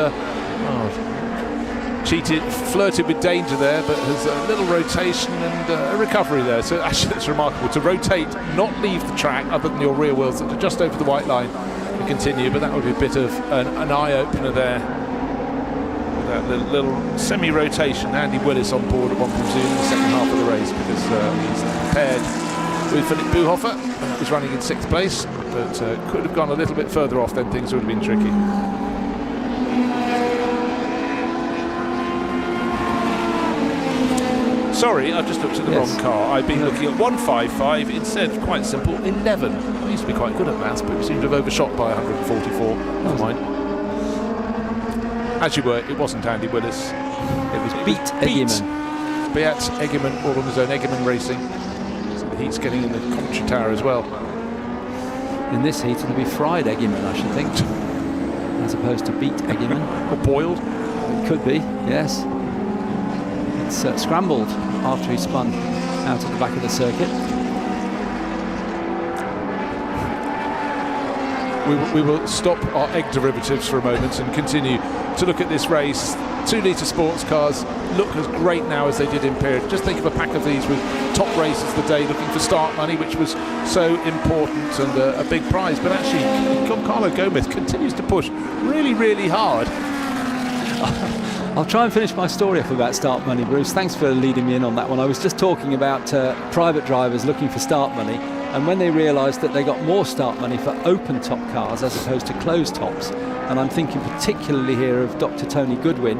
cheated, flirted with danger there, but has a little rotation and a recovery there. So actually it's remarkable to rotate, not leave the track other than your rear wheels that are just over the white line, and continue. But that would be a bit of an eye-opener there. That little semi-rotation. Andy Willis on board, one presume, in the second half of the race, because he's paired with Philip Buhofer, who's running in 6th place, but could have gone a little bit further off, then things would have been tricky. Sorry, I've just looked at the wrong car. I've been looking at 155 instead of, quite simple, 11. I used to be quite good at maths, but we seem to have overshot by 144. Never mind. As you were, it wasn't Andy Willis. It was Beat Egeman. Beat Egeman, all on his own. Egeman Racing. So the heat's getting in the commentary tower as well. In this heat, it'll be fried Egeman, I should think, as opposed to beat Egeman. Or boiled. It could be, yes. It's scrambled after he spun out at the back of the circuit. We will stop our egg derivatives for a moment and continue to look at this race. 2-litre sports cars look as great now as they did in period. Just think of a pack of these with top races of the day, looking for start money, which was so important, and a big prize. But actually, Gonzalo Gomez continues to push really, really hard. I'll try and finish my story off about start money, Bruce. Thanks for leading me in on that one. I was just talking about private drivers looking for start money, and when they realised that they got more start money for open top cars as opposed to closed tops, and I'm thinking particularly here of Dr. Tony Goodwin.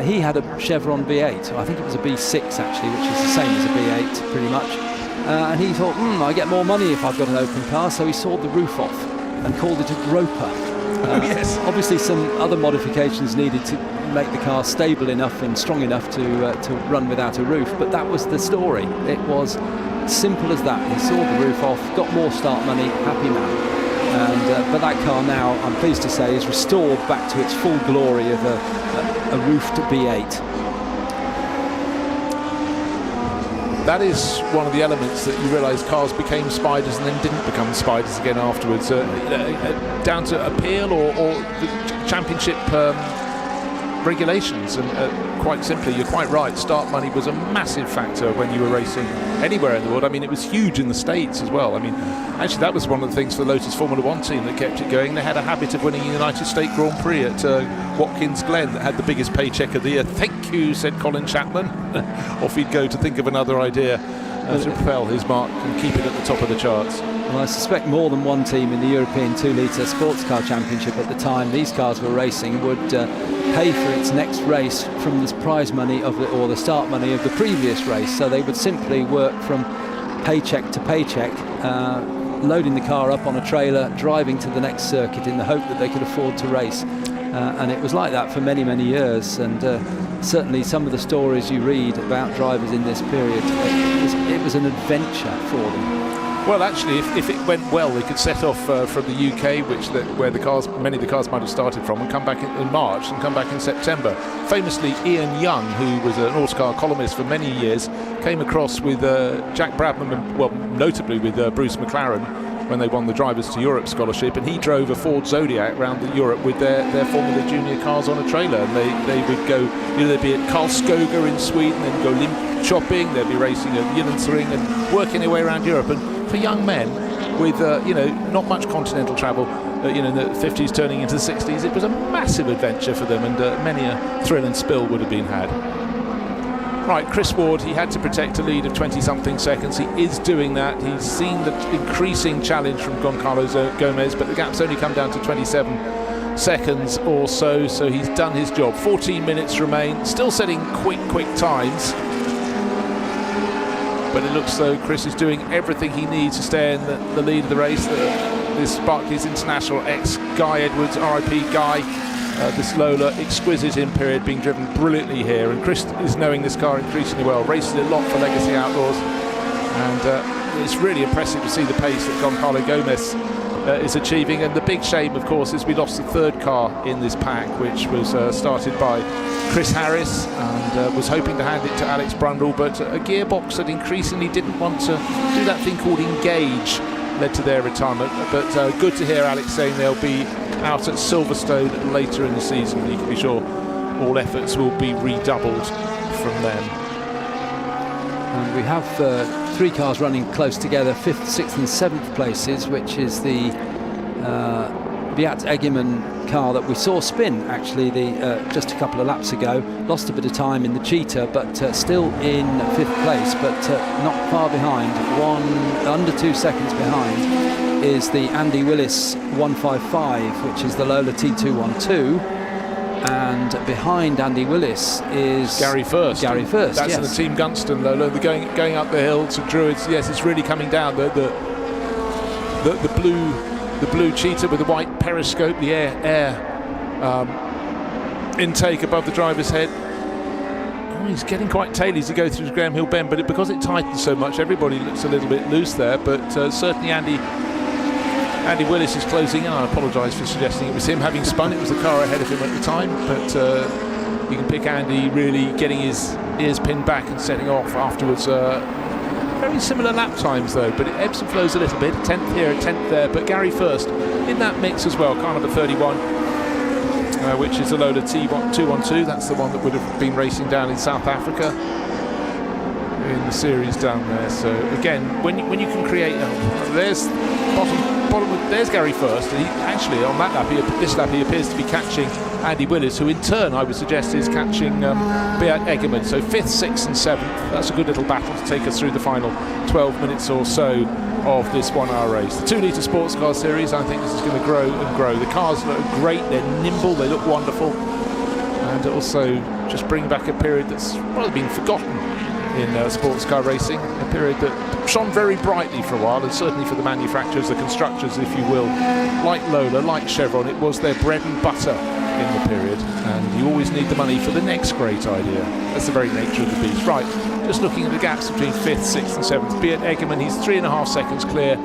He had a Chevron V8, I think it was a B6 actually, which is the same as a B8 pretty much, and he thought, I get more money if I've got an open car, so he sawed the roof off and called it a groper. Yes. Obviously some other modifications needed to make the car stable enough and strong enough to run without a roof, but that was the story. It was simple as that. He sawed the roof off, got more start money, happy man. And but that car now, I'm pleased to say, is restored back to its full glory of a roofed B8. That is one of the elements that you realise cars became spiders and then didn't become spiders again afterwards, down to appeal or the championship regulations. And quite simply, you're quite right, start money was a massive factor when you were racing anywhere in the world. I mean, it was huge in the States as well. I mean, actually that was one of the things for the Lotus Formula 1 team that kept it going. They had a habit of winning a United States Grand Prix at Watkins Glen that had the biggest paycheck of the year. Thank you, said Colin Chapman. Off he'd go to think of another idea to propel his mark and keep it at the top of the charts. Well, I suspect more than one team in the European 2-litre Sports Car Championship at the time these cars were racing would pay for its next race from the prize money of or the start money of the previous race. So they would simply work from paycheck to paycheck, loading the car up on a trailer, driving to the next circuit in the hope that they could afford to race. And it was like that for many, many years. And certainly some of the stories you read about drivers in this period, it was an adventure for them. Well, actually, if it went well, they could set off from the UK, where many of the cars might have started from, and come back in March and come back in September. Famously, Ian Young, who was an autocar columnist for many years, came across with Jack Bradman, well, notably with Bruce McLaren, when they won the Drivers to Europe scholarship, and he drove a Ford Zodiac around Europe with their Formula Junior cars on a trailer, and they would go, they'd be at Karlskoga in Sweden, then go Linköping, they'd be racing at Jyllandsring and working their way around Europe. And for young men with not much continental travel, in the 50s turning into the 60s, it was a massive adventure for them, and many a thrill and spill would have been had. Right, Chris Ward, he had to protect a lead of 20-something seconds. He is doing that. He's seen the increasing challenge from Goncalo Gomez, but the gap's only come down to 27 seconds or so, so he's done his job. 14 minutes remain, still setting quick times. But it looks though Chris is doing everything he needs to stay in the lead of the race. This Barclays International ex-Guy Edwards, RIP Guy, this Lola exquisite in period, being driven brilliantly here, and Chris is knowing this car increasingly well, races a lot for Legacy Outlaws, and it's really impressive to see the pace that Goncalo Gomez is achieving. And the big shame, of course, is we lost the third car in this pack, which was started by Chris Harris, and was hoping to hand it to Alex Brundle, but a gearbox that increasingly didn't want to do that thing called engage led to their retirement. But good to hear Alex saying they'll be out at Silverstone later in the season. You can be sure all efforts will be redoubled from them. And we have 3 cars running close together, 5th, 6th and 7th places, which is the Beat Egemann car that we saw spin actually just a couple of laps ago. Lost a bit of time in the Cheetah, but still in 5th place, but not far behind. Under 2 seconds behind is the Andy Willis 155, which is the Lola T212. And behind Andy Willis is Gary First. That's yes. the Team Gunston Lola. They're going up the hill to Druids. Yes, it's really coming down. The blue Cheetah with the white periscope, the air intake above the driver's head. Oh, he's getting quite taily as he goes through the Graham Hill bend, but because it tightens so much, everybody looks a little bit loose there. But certainly Andy Willis is closing in. I apologise for suggesting it was him having spun. It was the car ahead of him at the time, but you can pick Andy really getting his ears pinned back and setting off afterwards. Very similar lap times though, but it ebbs and flows a little bit. 10th here, 10th there, but Gary First in that mix as well, car number 31, which is the Lola T212. That's the one that would have been racing down in South Africa in the series down there. So again, when you can create, there's there's Gary First. He actually on that lap, this lap, he appears to be catching Andy Willis, who in turn I would suggest is catching Beat Egemann. So 5th, 6th and 7th. That's a good little battle to take us through the final 12 minutes or so of this 1 hour race. The 2 litre sports car series, I think this is going to grow and grow. The cars look great, they're nimble, they look wonderful, and also just bring back a period that's probably been forgotten in sports car racing, a period that shone very brightly for a while, and certainly for the manufacturers, the constructors, if you will, like Lola, like Chevron. It was their bread and butter in the period, and you always need the money for the next great idea. That's the very nature of the beast. Right, just looking at the gaps between 5th, 6th and 7th. Beat Egemann, he's 3.5 seconds clear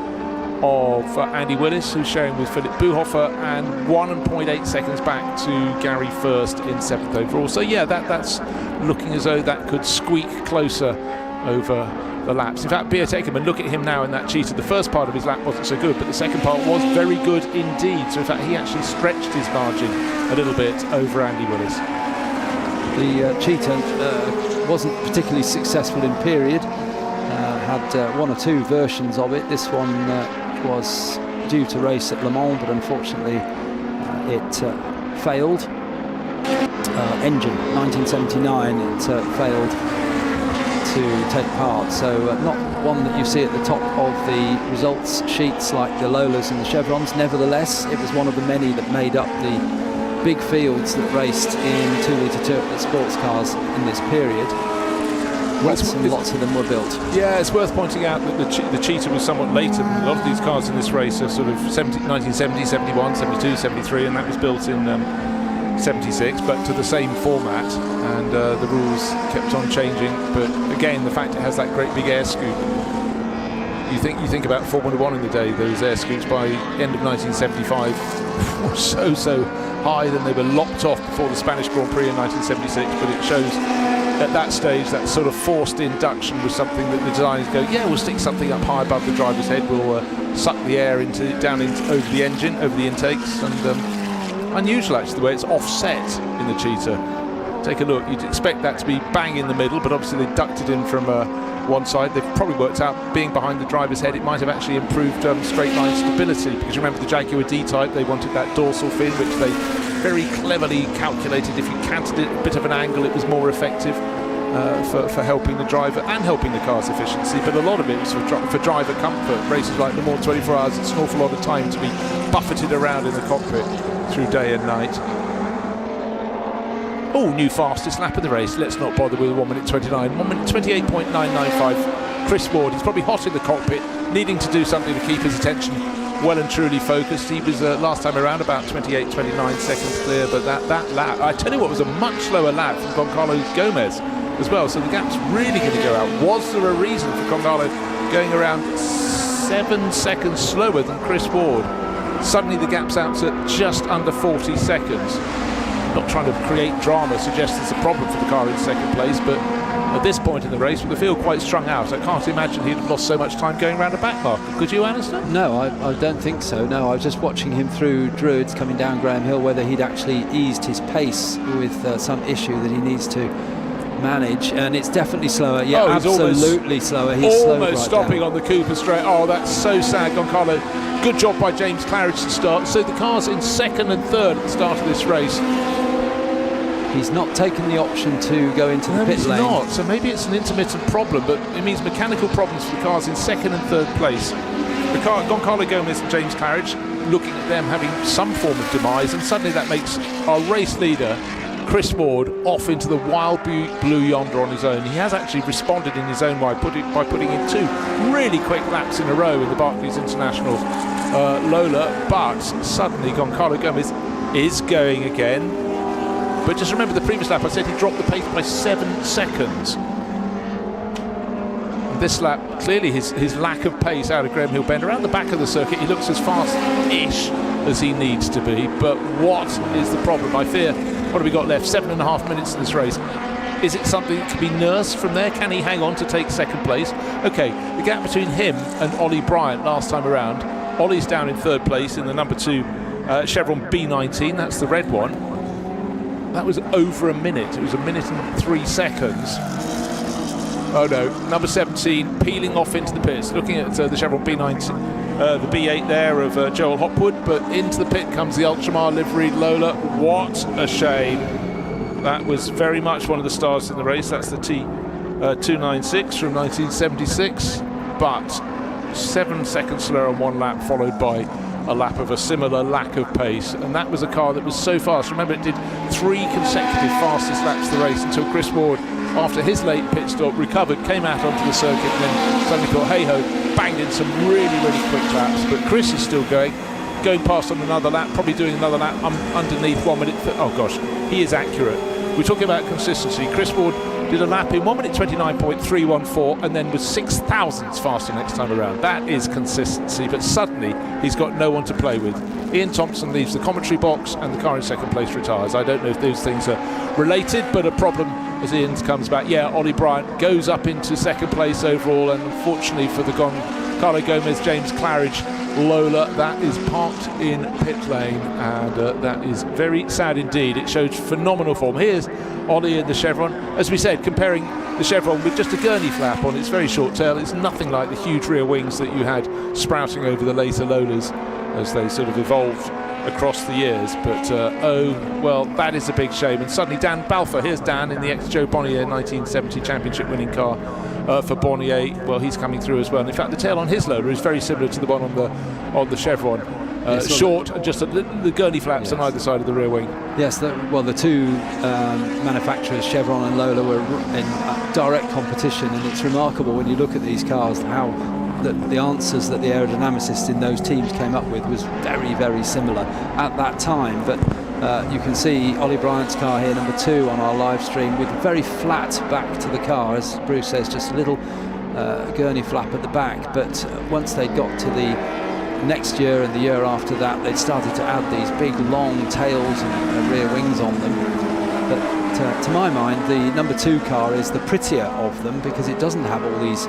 of Andy Willis, who's sharing with Philip Buhofer, and 1.8 seconds back to Gary First in 7th overall. So yeah, that's looking as though that could squeak closer over the laps. In fact, Beat Egemann, look at him now in that Cheetah. The first part of his lap wasn't so good, but the second part was very good indeed. So in fact, he actually stretched his margin a little bit over Andy Willis. The Cheetah wasn't particularly successful in period. Had 1 or 2 versions of it. This one was due to race at Le Mans, but unfortunately it failed. Engine 1979, it failed to take part, so not one that you see at the top of the results sheets like the Lolas and the Chevrons. Nevertheless, it was one of the many that made up the big fields that raced in 2 litre sports cars in this period. Lots of them were built. Yeah, it's worth pointing out that the Cheetah was somewhat later than a lot of these cars in this race are sort of 1970, 71, 72, 73, and that was built in 76, but to the same format, and the rules kept on changing. But again, the fact it has that great big air scoop, you think about Formula 1 in the day, those air scoops by end of 1975 were so high, then they were lopped off before the Spanish Grand Prix in 1976, but it shows at that stage, that sort of forced induction was something that the designers go, yeah, we'll stick something up high above the driver's head, we'll suck the air down over the engine, over the intakes, and unusual actually the way it's offset in the Cheetah. Take a look, you'd expect that to be bang in the middle, but obviously they ducked it in from one side. They've probably worked out, being behind the driver's head, it might have actually improved straight line stability, because remember the Jaguar D-Type, they wanted that dorsal fin, which they very cleverly calculated. If you canted it a bit of an angle, it was more effective for helping the driver and helping the car's efficiency, but a lot of it was for driver comfort. Races like Le Mans 24 Hours, it's an awful lot of time to be buffeted around in the cockpit through day and night. Oh, new fastest lap of the race. Let's not bother with 1 minute 29. 1 minute 28.995. Chris Ward, he's probably hot in the cockpit, needing to do something to keep his attention well and truly focused. He was last time around about 28, 29 seconds clear, but that lap, I tell you what, was a much slower lap from Goncalo Gomez as well, so the gap's really going to go out. Was there a reason for Goncalo going around 7 seconds slower than Chris Ward? Suddenly the gap's out at just under 40 seconds. Not trying to create drama suggests there's a problem for the car in second place, but at this point in the race, with the field quite strung out, I can't imagine he'd have lost so much time going around a back marker. Could you, Alistair? No, I don't think so. No, I was just watching him through Druids coming down Graham Hill, whether he'd actually eased his pace with some issue that he needs to manage, and it's definitely slower. Yeah, absolutely slower. He's almost stopping on the Cooper straight. Oh, that's so sad, Goncalo. Good job by James Claridge to start. So the car's in second and third at the start of this race. He's not taken the option to go into the pit lane. Not. So maybe it's an intermittent problem, but it means mechanical problems for the cars in second and third place. The car, Goncalo Gomez and James Claridge, looking at them having some form of demise, and suddenly that makes our race leader, Chris Ward, off into the wild blue yonder on his own. He has actually responded in his own way by putting in 2 really quick laps in a row in the Barclays International Lola, but suddenly Goncalo Gomez is going again. But just remember the previous lap I said he dropped the pace by 7 seconds. And this lap, clearly his lack of pace out of Graham Hill Bend. Around the back of the circuit he looks as fast-ish as he needs to be, but what is the problem? I fear, what have we got left? 7.5 minutes in this race. Is it something that can be nursed from there? Can he hang on to take second place? Okay, the gap between him and Ollie Bryant last time around. Ollie's down in third place in the number 2 Chevron B19, that's the red one. That was over a minute. It was 1 minute and 3 seconds. Oh no, number 17 peeling off into the pits, looking at the Chevron B19, the B8 there of Joel Hopwood, but into the pit comes the Ultramar liveried Lola. What a shame. That was very much one of the stars in the race. That's the T296 from 1976, but 7 seconds slower on one lap, followed by a lap of a similar lack of pace, and that was a car that was so fast. Remember, it did 3 consecutive fastest laps of the race until Chris Ward, after his late pit stop, recovered, came out onto the circuit, and then suddenly thought, hey ho, banged in some really quick laps. But Chris is still going past on another lap, probably doing another lap underneath 1 minute. Oh gosh, he is accurate. We're talking about consistency. Chris Ward did a lap in 1 minute 29.314 and then was 6 thousandths faster next time around. That is consistency, but suddenly he's got no one to play with. Ian Thompson leaves the commentary box and the car in second place retires. I don't know if those things are related, but a problem as Ian comes back. Yeah, Ollie Bryant goes up into second place overall, and unfortunately for the Goncalo Gomez, James Claridge Lola, that is parked in pit lane, and that is very sad indeed. It shows phenomenal form. Here's Ollie in the Chevron. As we said, comparing the Chevron with just a gurney flap on its very short tail, it's nothing like the huge rear wings that you had sprouting over the later Lolas as they sort of evolved across the years. But oh well, that is a big shame. And suddenly Dan Balfour, here's Dan in the ex-Joe Bonnier 1970 championship winning car for Bonnier. Well, he's coming through as well, and in fact the tail on his Lola is very similar to the one on the Chevron. Short and just the gurney flaps on either side of the rear wing. Yes, the 2 manufacturers, Chevron and Lola, were in direct competition, and it's remarkable when you look at these cars how the answers that the aerodynamicists in those teams came up with was very similar at that time. But you can see Ollie Bryant's car here, number 2 on our live stream, with very flat back to the car, as Bruce says, just a little gurney flap at the back. But once they got to the next year and the year after that, they'd started to add these big long tails and rear wings on them. But to my mind, the number 2 car is the prettier of them because it doesn't have all these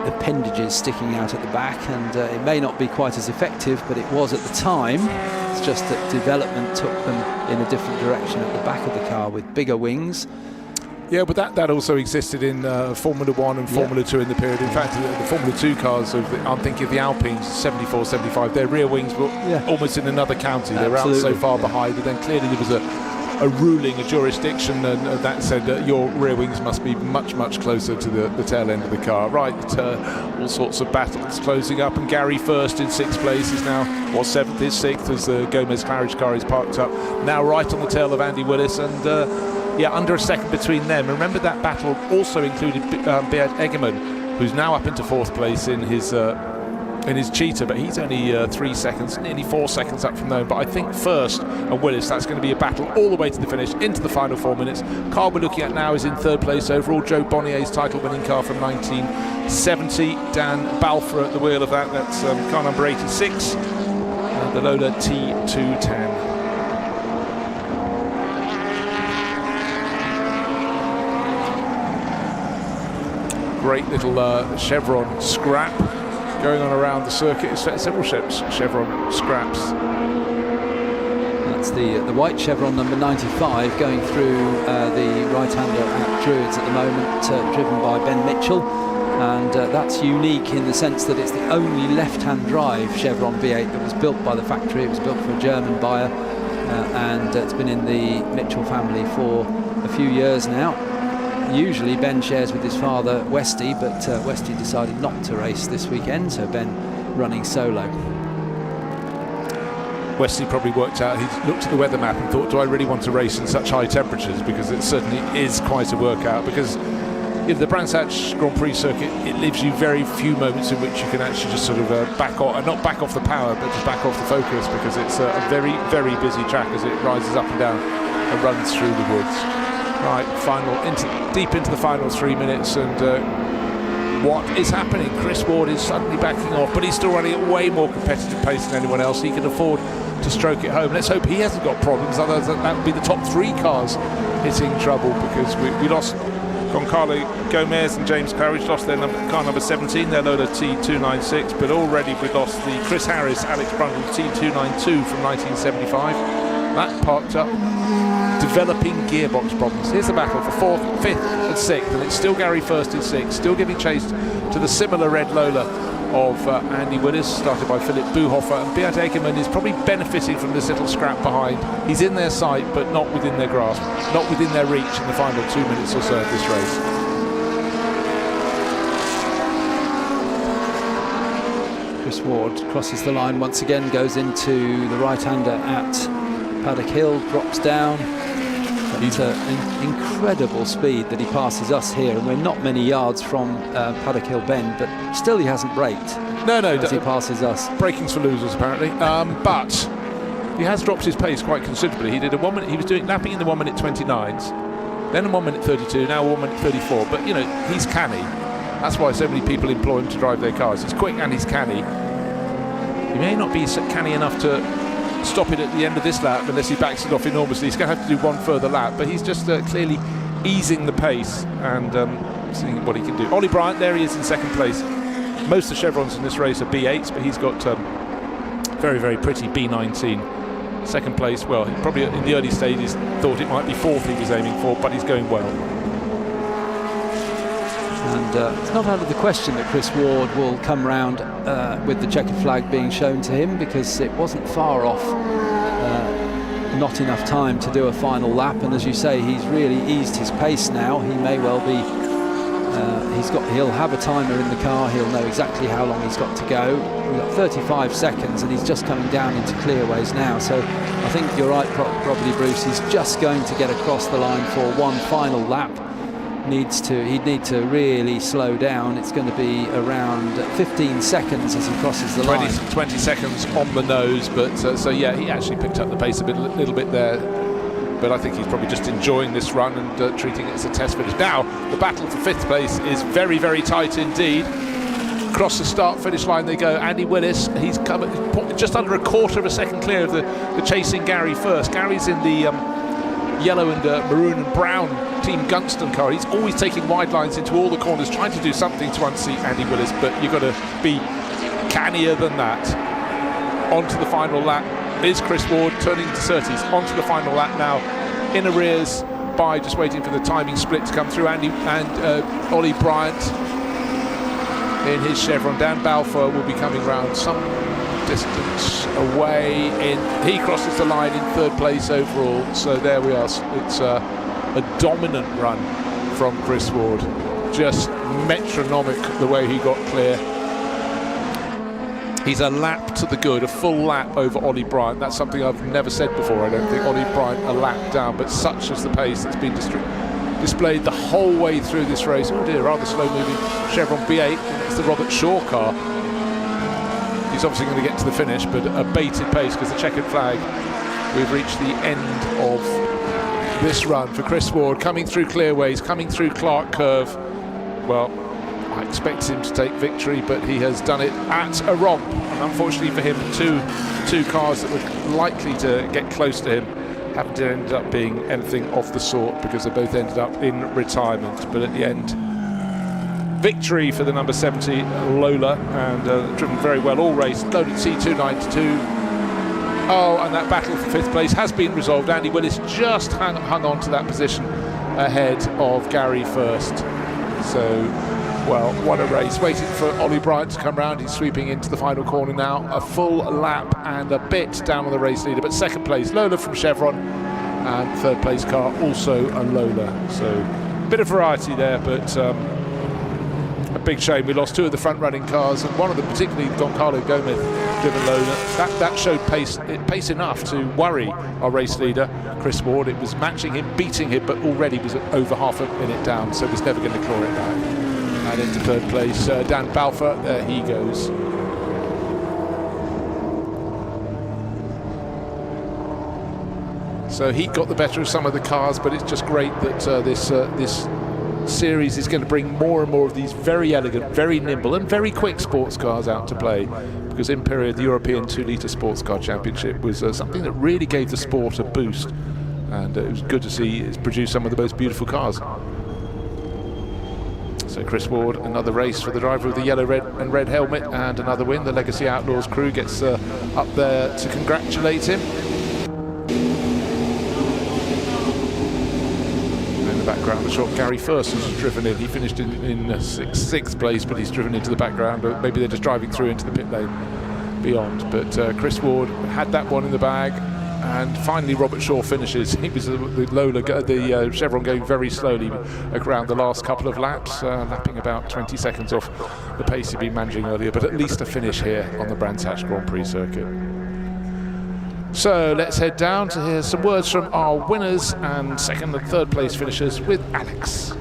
appendages sticking out at the back, and it may not be quite as effective, but it was at the time. It's just that development took them in a different direction at the back of the car with bigger wings. Yeah, but that also existed in Formula 1 and Formula 2 in the period. In fact, the Formula 2 cars, I'm thinking of the Alpines, 74, 75, their rear wings were almost in another county. They were out so far behind, and then clearly there was a ruling, a jurisdiction, and that said that your rear wings must be much, much closer to the tail end of the car. Right, all sorts of battles closing up, and Gary first in 6th place is now, or 7th is 6th, as the Gomez Claridge car is parked up, now right on the tail of Andy Willis, and under a second between them. Remember that battle also included Beat Egerman, who's now up into 4th place in his Cheetah, but he's only 3 seconds, nearly 4 seconds up from them. But I think first and Willis, that's going to be a battle all the way to the finish, into the final 4 minutes. Car we're looking at now is in 3rd place overall, Joe Bonnier's title-winning car from 1970. Dan Balfour at the wheel of that. That's car number 86, the Lola T210. Great little chevron scrap going on around the circuit. It's several chevron scraps. That's the white chevron number 95 going through the right-hander at Druids at the moment, driven by Ben Mitchell, and that's unique in the sense that it's the only left-hand drive chevron V8 that was built by the factory. It was built for a German buyer, and it's been in the Mitchell family for a few years now. Usually Ben shares with his father Westy, but Westy decided not to race this weekend, so Ben running solo. Westy probably worked out, he looked at the weather map and thought, do I really want to race in such high temperatures? Because it certainly is quite a workout, because the Brands Hatch Grand Prix circuit, it leaves you very few moments in which you can actually just sort of back off, not back off the power, but just back off the focus, because it's a very, very busy track as it rises up and down and runs through the woods. Right, deep into the final 3 minutes, and what is happening? Chris Ward is suddenly backing off, but he's still running at way more competitive pace than anyone else. He can afford to stroke it home. Let's hope he hasn't got problems, otherwise that would be the top 3 cars hitting trouble, because we lost Goncalo Gomez and James Claridge, lost their car number 17, their Lola T296, but already we lost the Chris Harris, Alex Brundle T292 from 1975. That parked up, developing gearbox problems. Here's the battle for 4th, 5th and 6th, and it's still Gary first in 6th, still giving chase to the similar red Lola of Andy Willis, started by Philip Buhofer, and Beat Egerman is probably benefiting from this little scrap behind. He's in their sight, but not within their grasp, not within their reach in the final 2 minutes or so of this race. Chris Ward crosses the line once again, goes into the right-hander at Paddock Hill, drops down. It's an incredible speed that he passes us here, and we're not many yards from Paddock Hill Bend, but still he hasn't braked. No, as he passes us. Braking's for losers apparently, but he has dropped his pace quite considerably. He did a 1 minute. He was lapping in the 1 minute 29s, then a 1 minute 32, now 1 minute 34. But he's canny. That's why so many people employ him to drive their cars. He's quick and he's canny. He may not be canny enough to stop it at the end of this lap unless he backs it off enormously. He's going to have to do one further lap, but he's just clearly easing the pace and seeing what he can do. Ollie Bryant, there he is in 2nd place. Most of the chevrons in this race are B8s, but he's got very, very pretty B19. 2nd place, well, he probably in the early stages thought it might be 4th he was aiming for, but he's going well. And it's not out of the question that Chris Ward will come round with the checkered flag being shown to him, because it wasn't far off, not enough time to do a final lap, and as you say, he's really eased his pace now. He may well be, he'll have a timer in the car, he'll know exactly how long he's got to go. We've got 35 seconds and he's just coming down into clearways now, so I think you're right probably, Bruce, he's just going to get across the line for one final lap. He'd need to really slow down. It's going to be around 15 seconds as he crosses the line. 20 seconds on the nose, but so yeah, he actually picked up the pace a little bit there, but I think he's probably just enjoying this run and treating it as a test finish. Now the battle for 5th place is very, very tight indeed. Across the start-finish line they go. Andy Willis, he's come just under a quarter of a second clear of the chasing Gary first. Gary's in the yellow and maroon and brown Team Gunston car. He's always taking wide lines into all the corners, trying to do something to unseat Andy Willis, but you've got to be cannier than that. Onto the final lap is Chris Ward, turning to Surtees. Onto the final lap now, in arrears by just waiting for the timing split to come through. Andy and Ollie Bryant in his Chevron. Dan Balfour will be coming round some distance away. He crosses the line in 3rd place overall. So there we are. It's a dominant run from Chris Ward. Just metronomic the way he got clear. He's a lap to the good, a full lap over Ollie Bryant. That's something I've never said before. I don't think Ollie Bryant a lap down, but such is the pace that's been displayed the whole way through this race. Oh dear, rather slow moving Chevron B8. It's the Robert Shaw car. He's obviously going to get to the finish, but a bated pace because the checkered flag. We've reached the end of this run for Chris Ward, coming through Clearways, coming through Clark Curve. Well, I expected him to take victory, but he has done it at a romp. And unfortunately for him, two cars that were likely to get close to him haven't ended up being anything of the sort, because they both ended up in retirement. But at the end, victory for the number 70 Lola, and driven very well all race. Loaded C292. Oh, and that battle for 5th place has been resolved. Andy Willis just hung on to that position ahead of Gary first. So, well, what a race. Waiting for Ollie Bryant to come round. He's sweeping into the final corner now. A full lap and a bit down on the race leader, but 2nd place Lola from Chevron, and 3rd place car also a Lola. So a bit of variety there, but a big shame we lost 2 of the front running cars, and one of them, particularly Don Carlo Gomez driven Lola, that showed pace enough to worry our race leader Chris Ward. It was matching him, beating him, but already was over half a minute down, so was never going to claw it back. And into 3rd place Dan Balfour, there he goes. So he got the better of some of the cars, but it's just great that this series is going to bring more and more of these very elegant, very nimble and very quick sports cars out to play, because in period the European 2-litre Sports Car Championship was something that really gave the sport a boost, and it was good to see it's produced some of the most beautiful cars. So Chris Ward, another race for the driver of the yellow, red and red helmet, and another win. The Legacy Outlaws crew gets up there to congratulate him. Background, the shot Gary First has driven in. He finished in sixth place, but he's driven into the background. Maybe they're just driving through into the pit lane beyond. But Chris Ward had that one in the bag, and finally Robert Shaw finishes. He was the Lola, the Chevron going very slowly around the last couple of laps, lapping about 20 seconds off the pace he'd been managing earlier. But at least a finish here on the Brands Hatch Grand Prix circuit. So let's head down to hear some words from our winners and 2nd and 3rd place finishers with Alex.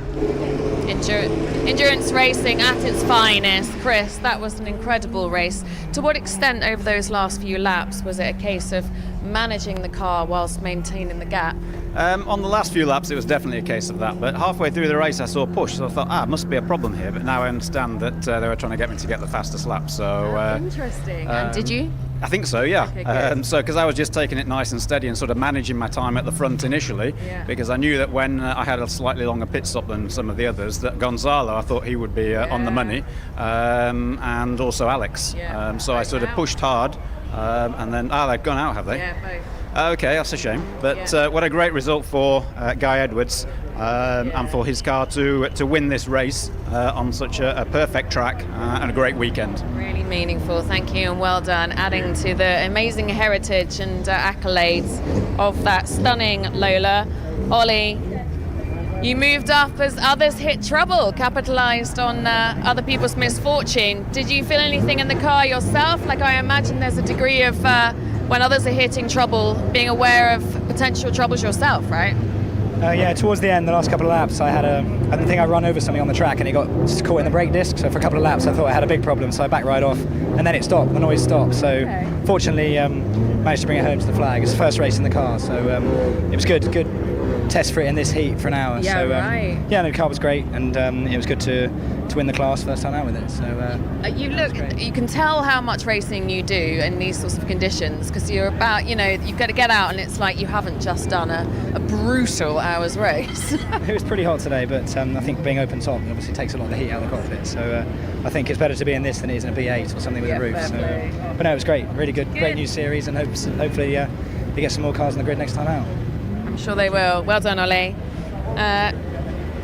Endurance racing at its finest. Chris, that was an incredible race. To what extent over those last few laps was it a case of managing the car whilst maintaining the gap? On the last few laps it was definitely a case of that, but halfway through the race I saw a push, so I thought, must be a problem here, but now I understand that they were trying to get me to get the fastest lap. So interesting. And did you? I think so, yeah. Okay, so because I was just taking it nice and steady and sort of managing my time at the front initially, because I knew that when I had a slightly longer pit stop than some of the others, that Gonzalo, I thought he would be on the money, and also Alex. So I sort of pushed hard, and then they've gone out, have they? Yeah, both. Okay, that's a shame. But what a great result for Guy Edwards, and for his car to win this race on such a perfect track and a great weekend. Really meaningful, thank you, and well done, adding to the amazing heritage and accolades of that stunning Lola. Ollie, you moved up as others hit trouble, capitalised on other people's misfortune. Did you feel anything in the car yourself? Like, I imagine there's a degree of when others are hitting trouble, being aware of potential troubles yourself, right? Yeah, towards the end, the last couple of laps, I think I run over something on the track and it got caught in the brake disc. So for a couple of laps, I thought I had a big problem. So I backed right off, and then it stopped. The noise stopped. So fortunately, managed to bring it home to the flag. It's the first race in the car, so it was good. test for it in this heat for an hour. Yeah, so, right. Yeah, the car was great, and it was good to win the class first time out with it. So you can tell how much racing you do in these sorts of conditions, because you're about, you've got to get out and it's like you haven't just done a brutal hour's race. It was pretty hot today, but I think being open top obviously takes a lot of the heat out of the cockpit. So I think it's better to be in this than it is in a B8 or something with a roof. But no, it was great, really good. Great new series, and hopefully they get some more cars on the grid next time out. I'm sure they will. Well done, Ollie.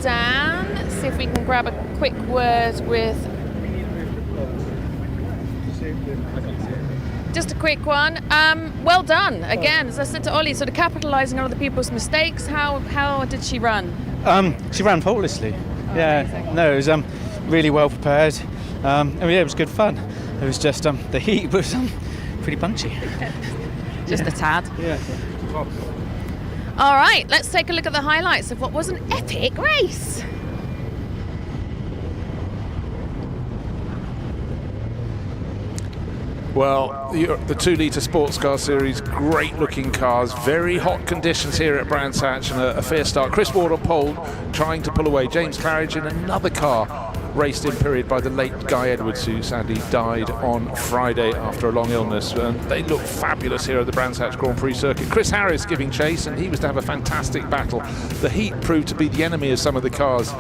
Dan, see if we can grab a quick word with... Just a quick one. Well done. Again, as I said to Ollie, sort of capitalising on other people's mistakes. How did she run? She ran faultlessly. Yeah, no, it was really well prepared. It was good fun. It was just the heat was pretty punchy. Just a tad. Yeah. All right, let's take a look at the highlights of what was an epic race. Well, the 2-litre sports car series, great looking cars, very hot conditions here at Brands Hatch, and a fair start. Chris Ward on pole, trying to pull away. James Claridge in another car, raced in period by the late Guy Edwards, who sadly died on Friday after a long illness. They look fabulous here at the Brands Hatch Grand Prix circuit. Chris Harris giving chase, and he was to have a fantastic battle. The heat proved to be the enemy of some of the cars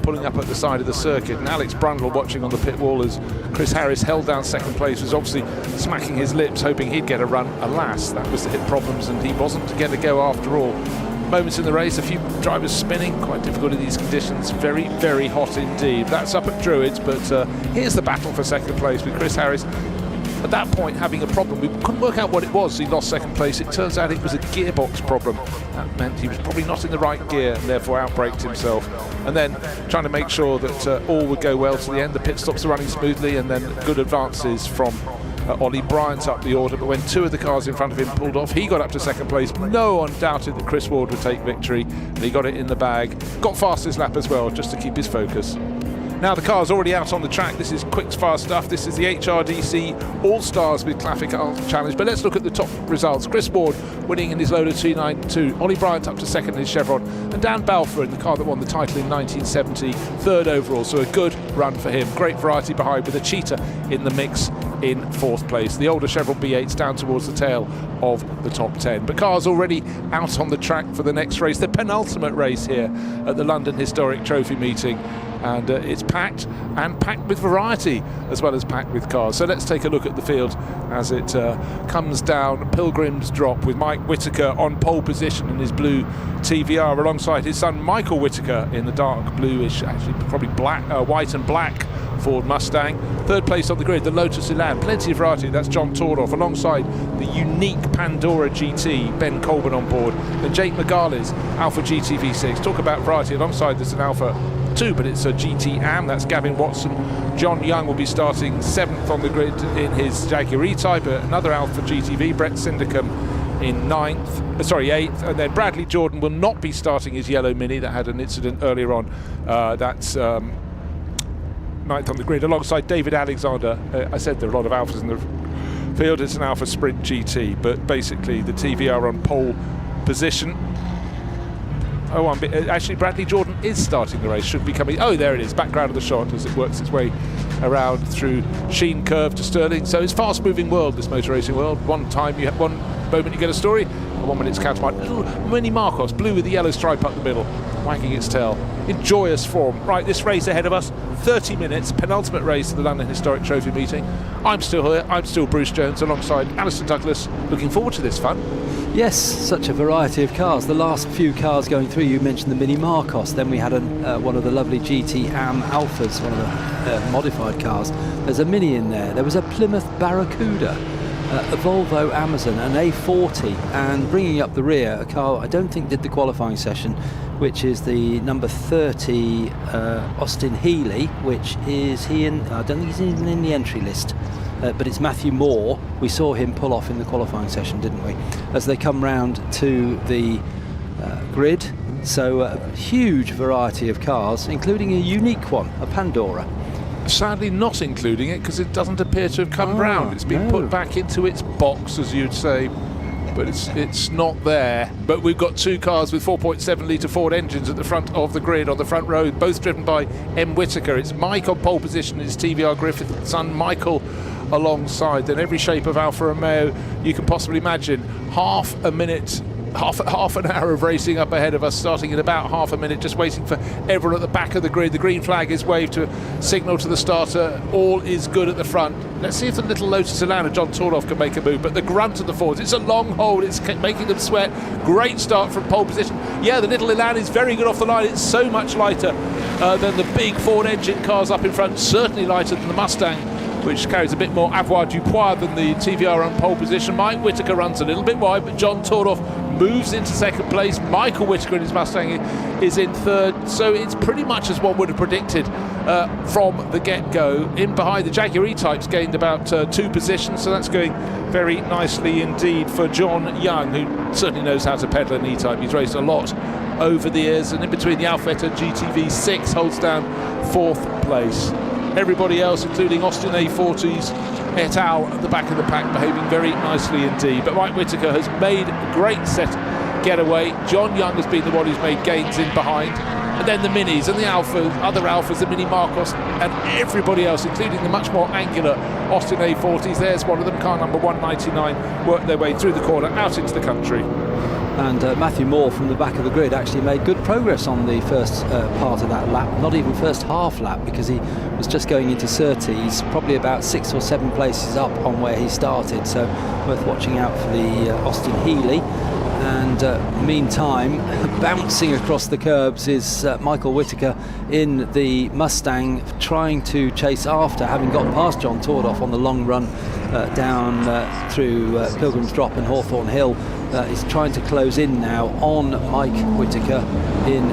pulling up at the side of the circuit, and Alex Brundle watching on the pit wall as Chris Harris held down second place, was obviously smacking his lips hoping he'd get a run. Alas, that was to hit problems, and he wasn't to get a go after all. Moments in the race, a few drivers spinning, quite difficult in these conditions, very, very hot indeed. That's up at Druids, but here's the battle for second place with Chris Harris at that point having a problem. We couldn't work out what it was. He lost second place. It turns out it was a gearbox problem. That meant he was probably not in the right gear and therefore outbraked himself. And then trying to make sure that all would go well to the end. The pit stops are running smoothly, and then good advances from Ollie Bryant up the order, but when two of the cars in front of him pulled off, he got up to second place. No one doubted that Chris Ward would take victory, and he got it in the bag. Got fastest lap as well, just to keep his focus. Now the car's already out on the track. This is quick fast stuff. This is the HRDC All-Stars with Classic Ultra Challenge. But let's look at the top results. Chris Ward winning in his Lola 292. Ollie Bryant up to second in his Chevron. And Dan Balfour in the car that won the title in 1970, third overall. So a good run for him. Great variety behind, with a cheetah in the mix in fourth place. The older Chevron B8's down towards the tail of the top 10. But cars already out on the track for the next race, the penultimate race here at the London Historic Trophy meeting. And it's packed, and packed with variety as well as packed with cars. So let's take a look at the field as it comes down Pilgrim's Drop, with Mike Whitaker on pole position in his blue TVR alongside his son Michael Whitaker in the dark bluish, actually probably black, white and black Ford Mustang. Third place on the grid, the Lotus Elan, plenty of variety. That's John Tordoff alongside the unique Pandora GT, Ben Colburn on board. Then Jake McGarley's Alpha GT V6. Talk about variety. Alongside this, an Alpha 2, but it's a GT AM. That's Gavin Watson. John Young will be starting 7th on the grid in his Jaguar E-Type. Another Alpha GTV, Brett Syndicum in 8th, and then Bradley Jordan will not be starting his yellow Mini. That had an incident earlier on. That's 9th on the grid alongside David Alexander. I said there are a lot of Alphas in the field. It's an Alpha Sprint GT, but basically the TVR on pole position. Actually Bradley Jordan is starting the race, should be coming. Oh, there it is, background of the shot as it works its way around through Sheen Curve to Stirling. So it's fast moving world, this motor racing world. One moment you get a story, and 1 minute's counterpart. Little mini Marcos, blue with the yellow stripe up the middle, wagging its tail in joyous form. Right, this race ahead of us, 30 minutes, penultimate race of the London Historic Trophy meeting. I'm still here, I'm still Bruce Jones alongside Alison Douglas. Looking forward to this fun. Yes, such a variety of cars. The last few cars going through, you mentioned the Mini Marcos, then we had one of the lovely GT AM Alphas, one of the modified cars. There's a Mini in there. There was a Plymouth Barracuda, a Volvo Amazon, an A40, and bringing up the rear, a car I don't think did the qualifying session, which is the number 30 Austin Healey, which is I don't think he's in the entry list. But it's Matthew Moore. We saw him pull off in the qualifying session, didn't we? As they come round to the grid. So a huge variety of cars, including a unique one, a Pandora. Sadly not including it because it doesn't appear to have come round. It's been put back into its box, as you'd say. but it's not there. But we've got two cars with 4.7 litre Ford engines at the front of the grid on the front row, both driven by M. Whittaker. It's Mike on pole position, it's TVR Griffith's son Michael alongside. Then every shape of Alfa Romeo you can possibly imagine. Half an hour of racing up ahead of us, starting in about half a minute, just waiting for everyone at the back of the grid. The green flag is waved to signal to the starter. All is good at the front. Let's see if the little Lotus Elan of John Tordoff can make a move, but the grunt of the Fords, it's a long hold, it's making them sweat. Great start from pole position. Yeah, the little Elan is very good off the line. It's so much lighter than the big Ford engine cars up in front, certainly lighter than the Mustang, which carries a bit more avoirdupois than the TVR on pole position. Mike Whittaker runs a little bit wide, but John Tordoff moves into second place. Michael Whittaker in his Mustang is in third. So it's pretty much as one would have predicted from the get-go. In behind, the Jaguar E-Types gained about 2 positions, so that's going very nicely indeed for John Young, who certainly knows how to pedal an E-Type. He's raced a lot over the years, and in between, the Alfetta GTV6 holds down 4th place. Everybody else, including Austin A40s et al. At the back of the pack, behaving very nicely indeed. But Mike Whittaker has made a great set getaway. John Young has been the one who's made gains in behind. And then the Minis and the other Alphas, the Mini Marcos, and everybody else, including the much more angular Austin A40s. There's one of them, car number 199, worked their way through the corner out into the country. And Matthew Moore from the back of the grid actually made good progress on the first part of that lap, not even first half lap, because he was just going into Surtees, probably about 6 or 7 places up on where he started, so worth watching out for the Austin Healey. And meantime, bouncing across the curbs is Michael Whittaker in the Mustang, trying to chase after, having got past John Tordoff on the long run down through Pilgrim's Drop and Hawthorne Hill. He's trying to close in now on Mike Whittaker in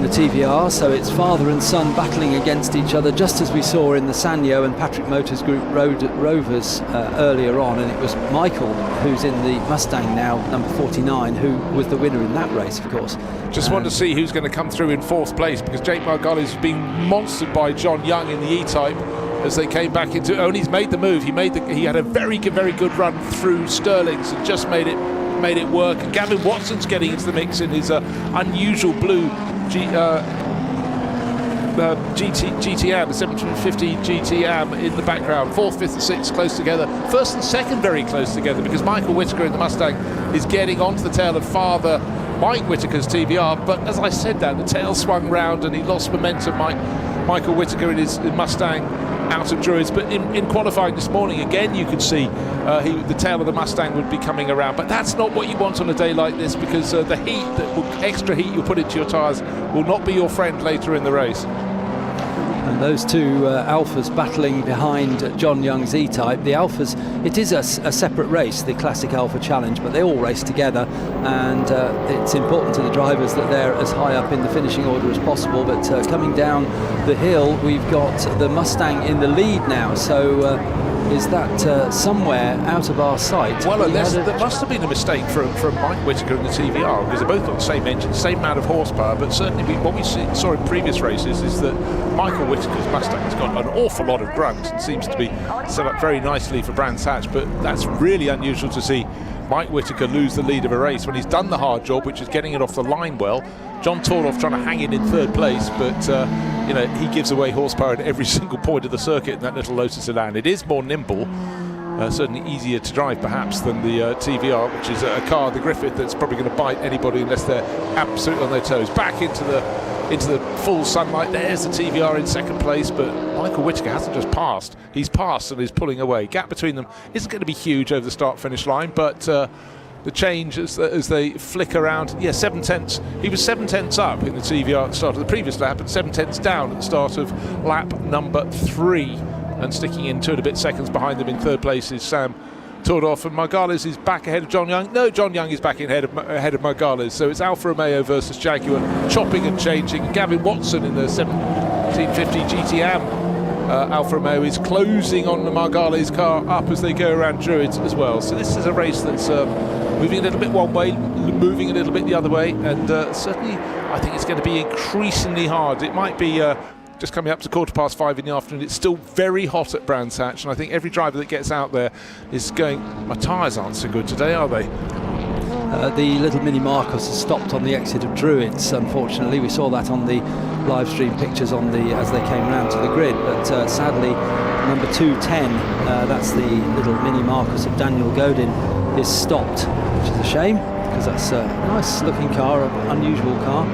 the TVR, so it's father and son battling against each other, just as we saw in the Sanyo and Patrick Motors Group Rovers earlier on, and it was Michael, who's in the Mustang now, number 49, who was the winner in that race, of course. Just want to see who's going to come through in 4th place, because Jake Margolies is being monstered by John Young in the E-Type as they came back into. Oh, and he's made the move. He had a very good run through Sterling's and just made it work. And Gavin Watson's getting into the mix in his unusual blue GTM, the 750 GTM in the background. 4th, 5th and 6th close together. 1st and 2nd very close together, because Michael Whittaker in the Mustang is getting onto the tail of father Mike Whittaker's TVR. But as I said that, the tail swung round and he lost momentum. Michael Whittaker in his Mustang out of Druids. But in qualifying this morning, again, you could see the tail of the Mustang would be coming around. But that's not what you want on a day like this, because the heat, extra heat you'll put into your tyres will not be your friend later in the race. And those two Alphas battling behind John Young's E-Type. The Alphas, it is a separate race, the Classic Alpha Challenge, but they all race together, and it's important to the drivers that they're as high up in the finishing order as possible. But coming down the hill, we've got the Mustang in the lead now, so is that somewhere out of our sight? Well, unless there must have been a mistake from Mike Whittaker in the TVR, because they're both got the same engine, same amount of horsepower, but certainly what we saw in previous races is that Michael Whittaker's Mustang has got an awful lot of grunt and seems to be set up very nicely for Brands Hatch, but that's really unusual to see Mike Whittaker lose the lead of a race when he's done the hard job, which is getting it off the line well. John Tordoff trying to hang it in 3rd place, but he gives away horsepower at every single point of the circuit in that little Lotus Elan. It is more nimble, certainly easier to drive perhaps than the TVR, which is a car, the Griffith, that's probably going to bite anybody unless they're absolutely on their toes. Back into the full sunlight. There's the TVR in 2nd place, but Michael Whittaker hasn't just passed. He's passed and is pulling away. Gap between them isn't going to be huge over the start-finish line, but the change as they flick around. Yeah, 7 tenths. He was 7 tenths up in the TVR at the start of the previous lap, and 7 tenths down at the start of lap number 3. And sticking in 2 and a bit seconds behind them in 3rd place is Sam Tordoff, and Margolies is back ahead of John Young. No, John Young is back ahead of Margolies. So it's Alfa Romeo versus Jaguar, chopping and changing. Gavin Watson in the 1750 GTM. Alfa Romeo is closing on the Margolies car up as they go around Druids as well. So this is a race that's moving a little bit one way, moving a little bit the other way, and certainly I think it's going to be increasingly hard. It might be just coming up to 5:15 in the afternoon. It's still very hot at Brands Hatch, and I think every driver that gets out there is going, my tyres aren't so good today, are they? The little Mini Marcos has stopped on the exit of Druids, unfortunately. We saw that on the live stream pictures as they came round to the grid, but sadly number 210, that's the little Mini Marcos of Daniel Godin, is stopped, which is a shame, because that's a nice looking car, an unusual car.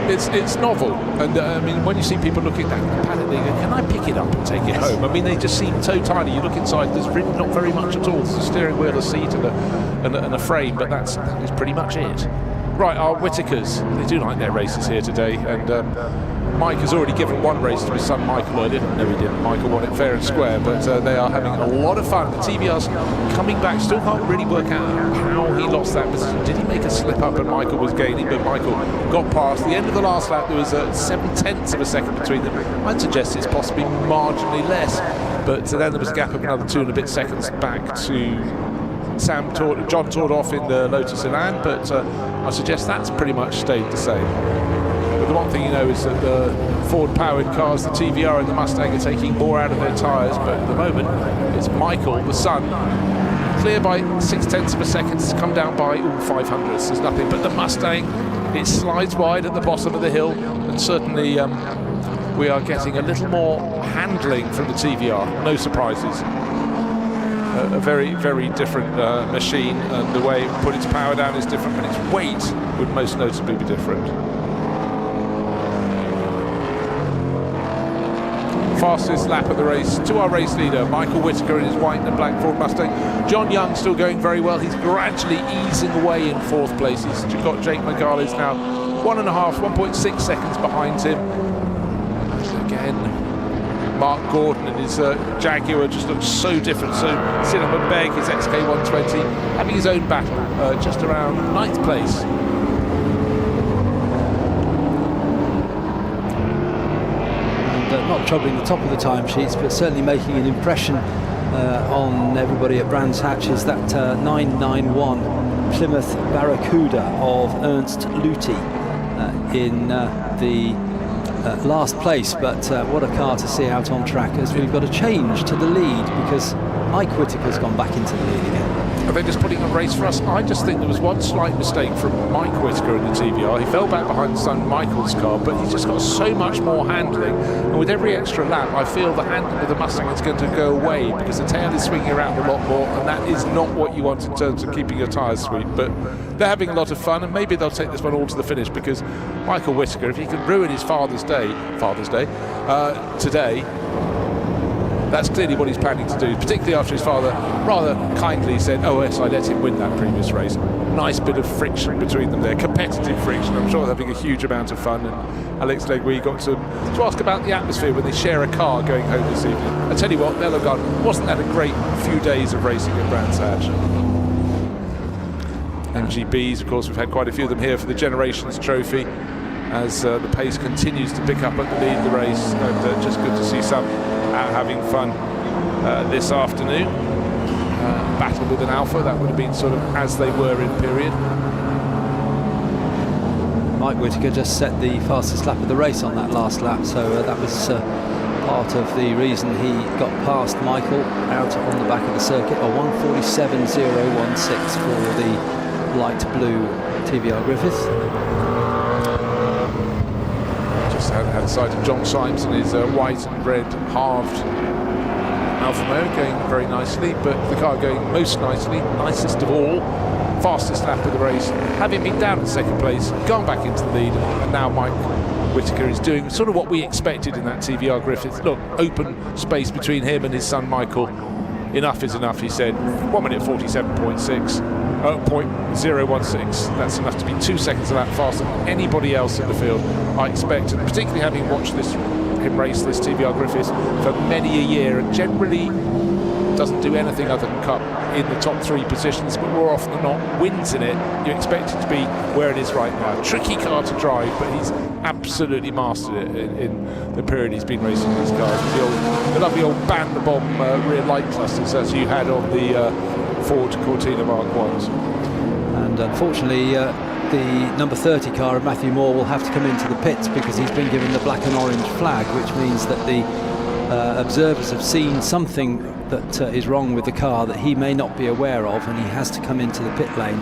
It's novel, and I mean, when you see people looking at that paddock, they go, can I pick it up and take it home? I mean, they just seem so tiny. You look inside, there's really not very much at all. There's a steering wheel, a seat, and a frame, but that is pretty much it. Right, our Whitakers, they do like their races here today, and Mike has already given one race to his son Michael earlier. No, he didn't. Michael won it fair and square, but they are having a lot of fun. The TVR's coming back. Still can't really work out how he lost that position. Did he make a slip up and Michael was gaining, but Michael got past. The end of the last lap, there was 7/10 of a second between them. I'd suggest it's possibly marginally less, but then there was a gap of another 2 and a bit seconds back to John Tordoff in the Lotus Elan, but I suggest that's pretty much stayed the same. But the one thing you know is that the Ford-powered cars, the TVR and the Mustang, are taking more out of their tyres, but at the moment it's Michael, the son, clear by 0.6 of a second, to come down by 500ths. There's nothing, but the Mustang, it slides wide at the bottom of the hill, and certainly we are getting a little more handling from the TVR. No surprises. A very, very different machine, and the way it put its power down is different, but its weight would most notably be different. Fastest lap of the race to our race leader, Michael Whitaker in his white and black Ford Mustang. John Young still going very well. He's gradually easing away in 4th place. He's got Jake McGarley's now 1.6 seconds behind him. Again, Mark Gordon and his Jaguar just looks so different. So Cinnamon Begg, his XK120, having his own battle just around 9th place. And not troubling the top of the timesheets, but certainly making an impression on everybody at Brands Hatch is that 991 Plymouth Barracuda of Ernst Luthi in the last place, but what a car to see out on track, as we've got a change to the lead because Mike Whitaker's gone back into the lead again. Are they just putting a race for us? I just think there was one slight mistake from Mike Whitaker in the TVR. He fell back behind son Michael's car, but he's just got so much more handling, and with every extra lap I feel the handling of the Mustang is going to go away because the tail is swinging around a lot more, and that is not what you want in terms of keeping your tyres sweet. But they're having a lot of fun, and maybe they'll take this one all to the finish, because Michael Whitaker, if he can ruin his Father's Day today, that's clearly what he's planning to do, particularly after his father rather kindly said, oh yes, I let him win that previous race. Nice bit of friction between them there, competitive friction. I'm sure they're having a huge amount of fun, and Alex Legui got to ask about the atmosphere when they share a car going home this evening. I tell you what, they'll have gone, wasn't that a great few days of racing at Brands Hatch? MGBs, of course, we've had quite a few of them here for the Generations Trophy, as the pace continues to pick up at the lead of the race, and just good to see some out having fun this afternoon. Battle with an Alpha, that would have been sort of as they were in period. Mike Whitaker just set the fastest lap of the race on that last lap, so that was part of the reason he got past Michael out on the back of the circuit. A 1:47.016 for the light blue TVR Griffith. Just had sight of John Symes and his white and red halved Alfa Romeo going very nicely, but the car going most nicely, nicest of all, fastest lap of the race, having been down in 2nd place, gone back into the lead, and now Mike Whitaker is doing sort of what we expected in that TVR Griffith. Look, open space between him and his son Michael. Enough is enough, he said. 1:47.016. That's enough to be 2 seconds a lap faster than anybody else in the field, I expect, and particularly having watched him race this TVR Griffith for many a year, and generally doesn't do anything other than cut in the top 3 positions, but more often than not wins in it. You expect it to be where it is right now. Tricky car to drive, but he's absolutely mastered it in the period he's been racing these cars. The lovely old band-the-bomb rear light clusters as you had on the Ford Cortina Mark 1s. And unfortunately the number 30 car of Matthew Moore will have to come into the pits because he's been given the black and orange flag, which means that the observers have seen something that is wrong with the car that he may not be aware of, and he has to come into the pit lane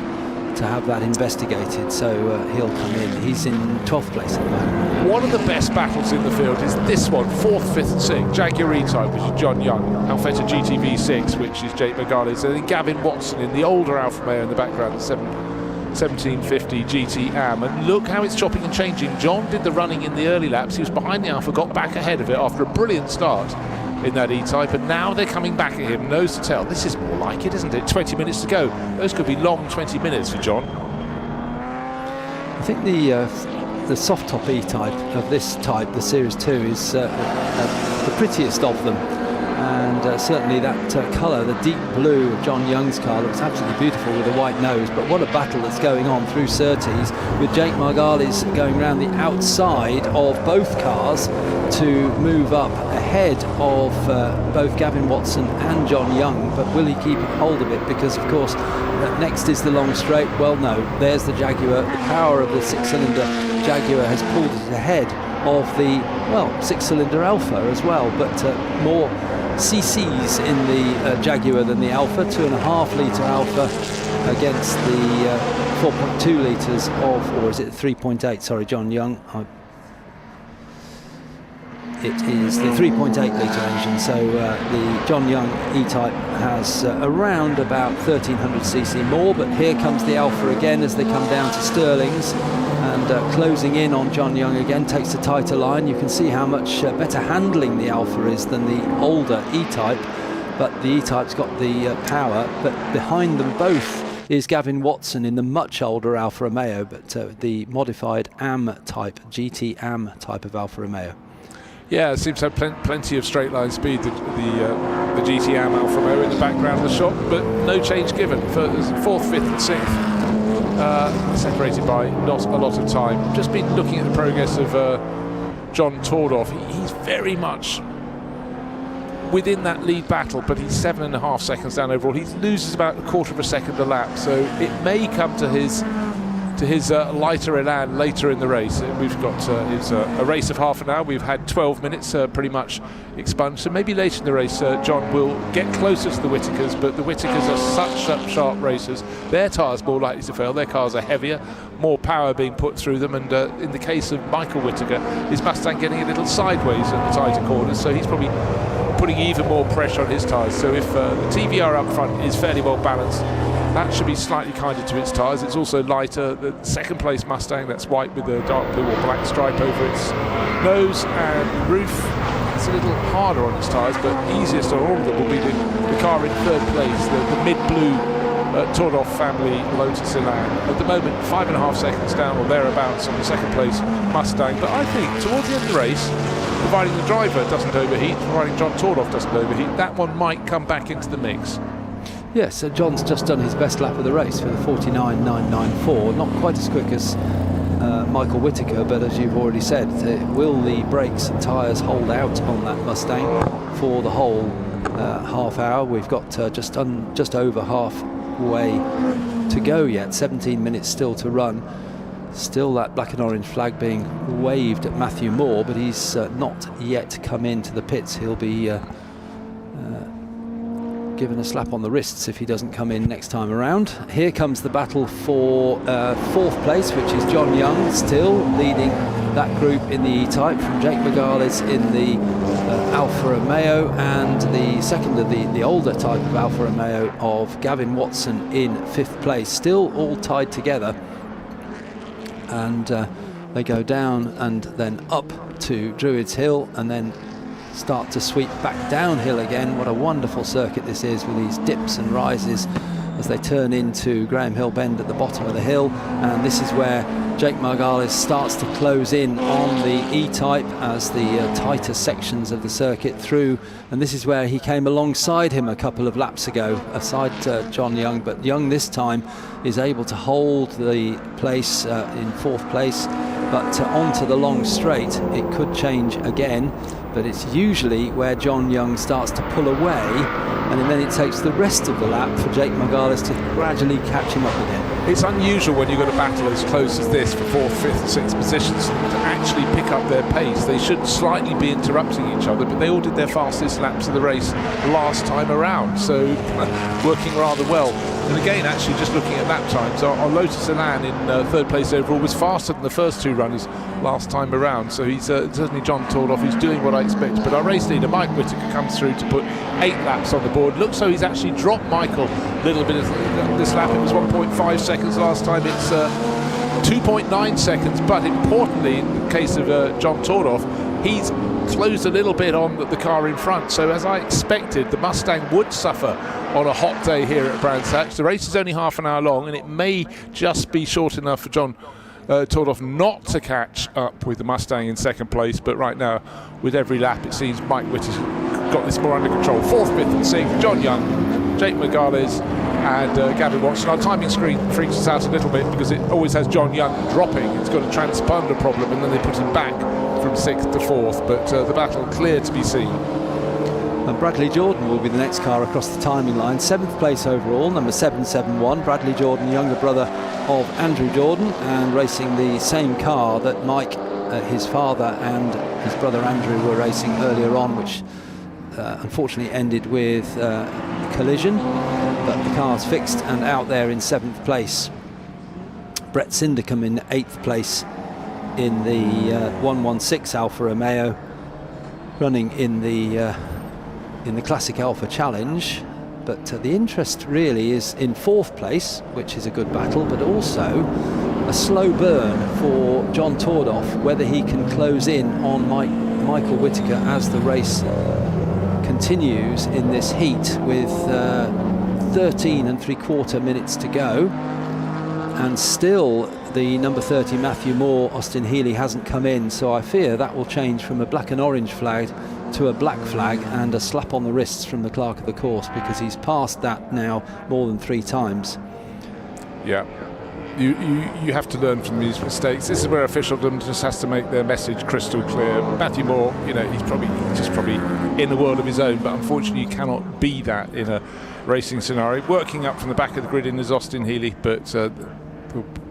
to have that investigated. So he'll come in. He's in 12th place at the moment. One of the best battles in the field is this one, 4th, 5th and 6th. Jaguar E-Type, which is John Young. Alfetta GTV6, which is Jake McGarlis. And then Gavin Watson in the older Alfa Romeo in the background, the 1750 GT Am. And look how it's chopping and changing. John did the running in the early laps. He was behind the Alfa, got back ahead of it after a brilliant start in that E-Type, and now they're coming back at him, nose to tail. This is more like it, isn't it? 20 minutes to go. Those could be long 20 minutes for John. I think the soft top E-Type of this type, the Series 2, is the prettiest of them, and certainly that colour, the deep blue of John Young's car, looks absolutely beautiful with a white nose. But what a battle that's going on through Surtees, with Jake Margalis going around the outside of both cars to move up ahead of both Gavin Watson and John Young. But will he keep hold of it? Because of course next is the long straight. Well, no, there's the Jaguar. The power of the 6-cylinder Jaguar has pulled it ahead of the, well, 6-cylinder Alfa as well, but more cc's in the Jaguar than the Alfa. 2.5 litre Alfa against the 4.2 litres of, or is it 3.8? Sorry, John Young. It is the 3.8 litre engine, so the John Young E-Type has around about 1300 cc more. But here comes the Alfa again as they come down to Stirling's, and closing in on John Young again, takes a tighter line. You can see how much better handling the Alfa is than the older E-Type, but the E-Type's got the power. But behind them both is Gavin Watson in the much older Alfa Romeo, but the modified AM type, GT AM type of Alfa Romeo. Yeah, it seems to have plenty of straight line speed, the GT Am Alfa Romeo in the background of the shot, but no change given for 4th, 5th and 6th, separated by not a lot of time. Just been looking at the progress of John Tordoff. He's very much within that lead battle, but he's 7.5 seconds down overall. He loses about 1/4 second a lap, so it may come to his lighter elan later in the race. We've got it's a race of half an hour. We've had 12 minutes pretty much expunged, so maybe later in the race John will get closer to the Whittakers, but the Whittakers are such sharp racers. Their tyres more likely to fail. Their cars are heavier, more power being put through them, and in the case of Michael Whittaker, his Mustang getting a little sideways at the tighter corners, so he's probably putting even more pressure on his tyres. So if the TVR up front is fairly well balanced, that should be slightly kinder to its tyres. It's also lighter. The second place Mustang, that's white with the dark blue or black stripe over its nose and roof, it's a little harder on its tyres, but easiest of all of them will be the car in 3rd place, the mid-blue Tordoff family Lotus Elan. At the moment, 5.5 seconds down or thereabouts on the second place Mustang. But I think towards the end of the race, providing the driver doesn't overheat, providing John Tordoff doesn't overheat, that one might come back into the mix. Yes, so John's just done his best lap of the race for the 49.994. Not quite as quick as Michael Whittaker, but as you've already said, will the brakes and tyres hold out on that Mustang for the whole half hour? We've got just over halfway to go yet, 17 minutes still to run. Still that black and orange flag being waved at Matthew Moore, but he's not yet come into the pits. He'll be given a slap on the wrists if he doesn't come in next time around. Here comes the battle for 4th place, which is John Young, still leading that group in the E-Type, from Jake McGarlis in the Alfa Romeo, and the second of the older type of Alfa Romeo of Gavin Watson in 5th place. Still all tied together, and they go down and then up to Druids Hill, and then start to sweep back downhill again. What a wonderful circuit this is, with these dips and rises as they turn into Graham Hill Bend at the bottom of the hill. And this is where Jake Margalis starts to close in on the E-Type as the tighter sections of the circuit through, and this is where he came alongside him a couple of laps ago, aside John Young. But Young this time is able to hold the place in 4th place, but onto the long straight it could change again. But it's usually where John Young starts to pull away, and then it takes the rest of the lap for Jake Margalis to gradually catch him up again. it's unusual when you've got a battle as close as this for 4th, 5th, 6th positions to actually pick up their pace. They should slightly be interrupting each other, but they all did their fastest laps of the race last time around, so working rather well. And again, actually, just looking at lap times, our Lotus Elan in 3rd place overall was faster than the first 2 runners last time around. So he's certainly John Tordoff, who's doing what I expect. But our race leader, Mike Whittaker, comes through to put 8 laps on the board. Looks so he's actually dropped Michael a little bit this lap. It was 1.5 seconds last time. It's 2.9 seconds. But importantly, in the case of John Tordoff, he's closed a little bit on the car in front. So as I expected, the Mustang would suffer on a hot day here at Brands Hatch. The race is only half an hour long, and it may just be short enough for John Tordoff not to catch up with the Mustang in 2nd place. But right now, with every lap, it seems Mike Whittaker's got this more under control. 4th, 5th and 6th, John Young, Jake Megales and Gavin Watson. Our timing screen freaks us out a little bit because it always has John Young dropping. It's got a transponder problem, and then they put him back from 6th to 4th, but the battle clear to be seen. And Bradley Jordan will be the next car across the timing line. 7th place overall, number 771. Bradley Jordan, younger brother of Andrew Jordan, and racing the same car that Mike, his father, and his brother Andrew were racing earlier on, which unfortunately ended with collision. But the car's fixed and out there in 7th place. Brett Sindercombe in 8th place in the 116 Alfa Romeo, running in the Classic Alpha Challenge. But the interest really is in 4th place, which is a good battle, but also a slow burn for John Tordoff, whether he can close in on Michael Whittaker as the race continues in this heat with 13 3/4 minutes to go. And still the number 30 Matthew Moore, Austin Healey, hasn't come in, so I fear that will change from a black and orange flag to a black flag and a slap on the wrists from the clerk of the course, because he's passed that now more than 3 times. Yeah, you have to learn from these mistakes. This is where officialdom just has to make their message crystal clear. Matthew Moore, he's probably in a world of his own, but unfortunately you cannot be that in a racing scenario. Working up from the back of the grid in is Austin Healey, but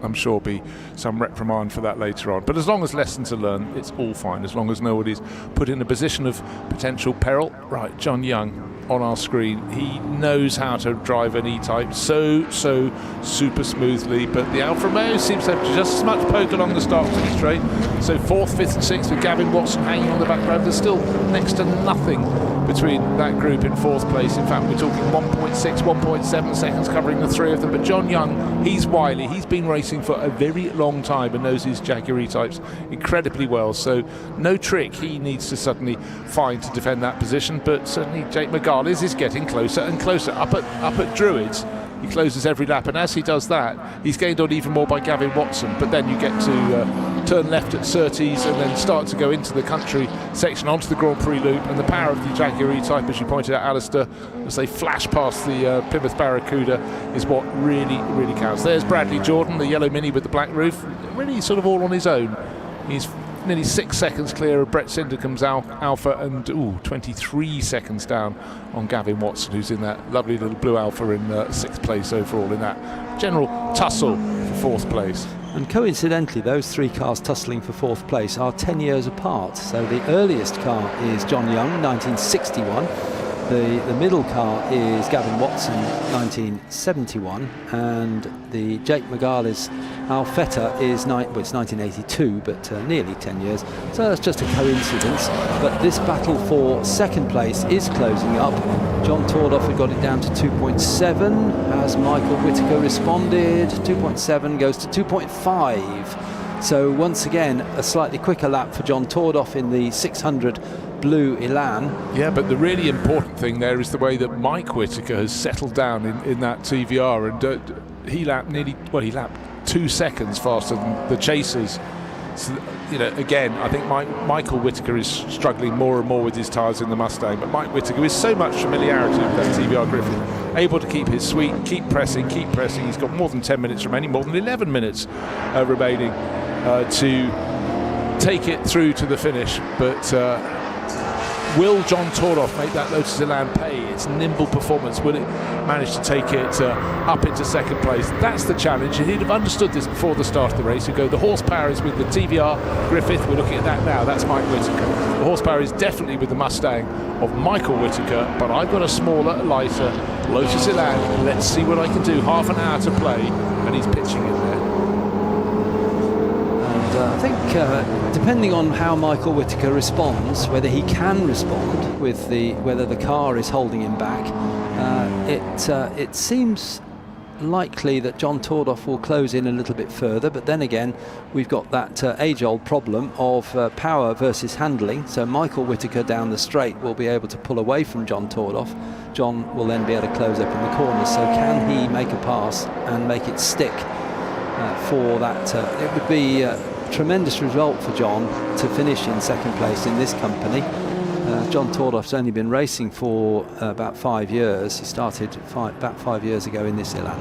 I'm sure be some reprimand for that later on. But as long as lessons are learned, it's all fine, as long as nobody's put in a position of potential peril. Right, John Young on our screen, he knows how to drive an E-Type so super smoothly, but the Alfa Romeo seems to have just as much poke along the start to the straight. So 4th, 5th and 6th with Gavin Watson hanging on the back row. There's still next to nothing between that group in 4th place. In fact, we're talking 1.6, 1.7 seconds covering the 3 of them. But John Young, he's wily. He's been racing for a very long time and knows his Jaguar E-Types incredibly well. So no trick he needs to suddenly find to defend that position. But certainly Jake Megales is getting closer and closer up at Druids. He closes every lap, and as he does that, he's gained on even more by Gavin Watson. But then you get to turn left at Surtees and then start to go into the country section onto the Grand Prix loop, and the power of the Jaguar E-Type, as you pointed out, Alistair, as they flash past the Plymouth Barracuda, is what really counts. There's Bradley Jordan, the yellow Mini with the black roof, really sort of all on his own. He's nearly 6 seconds clear of Brett Sindercombe's Alpha, and 23 seconds down on Gavin Watson, who's in that lovely little blue Alpha in 6th place overall in that general tussle for 4th place. And coincidentally, those 3 cars tussling for 4th place are 10 years apart. So the earliest car is John Young, 1961. The middle car is Gavin Watson, 1971, and the Jake Megales Alfetta is it's 1982, but nearly 10 years. So that's just a coincidence. But this battle for 2nd place is closing up. John Tordoff had got it down to 2.7 as Michael Whittaker responded. 2.7 goes to 2.5. So once again, a slightly quicker lap for John Tordoff in the 600 blue Elan. Yeah, but the really important thing there is the way that Mike Whittaker has settled down in that TVR, and he lapped 2 seconds faster than the chasers. So, again, I think Michael Whittaker is struggling more and more with his tyres in the Mustang, but Mike Whittaker, with so much familiarity with that TVR Griffin, able to keep his sweep, keep pressing. He's got more than 10 minutes remaining, more than 11 minutes remaining to take it through to the finish. But will John Tordoff make that Lotus Elan pay? Its nimble performance, will it manage to take it up into second place? That's the challenge, and he'd have understood this before the start of the race. He'd go, the horsepower is with the TVR Griffith. We're looking at that now. That's Mike Whittaker. The horsepower is definitely with the Mustang of Michael Whittaker, but I've got a smaller, lighter Lotus Elan. Let's see what I can do. Half an hour to play, and he's pitching in there. I think depending on how Michael Whittaker responds, whether he can respond with whether the car is holding him back, it seems likely that John Tordoff will close in a little bit further, but then again we've got that age-old problem of power versus handling. So Michael Whittaker down the straight will be able to pull away from John Tordoff. John will then be able to close up in the corners. So can he make a pass and make it stick for that? It would be tremendous result for John to finish in second place in this company. John Tordoff's only been racing for about 5 years. He started about 5 years ago in this Elan.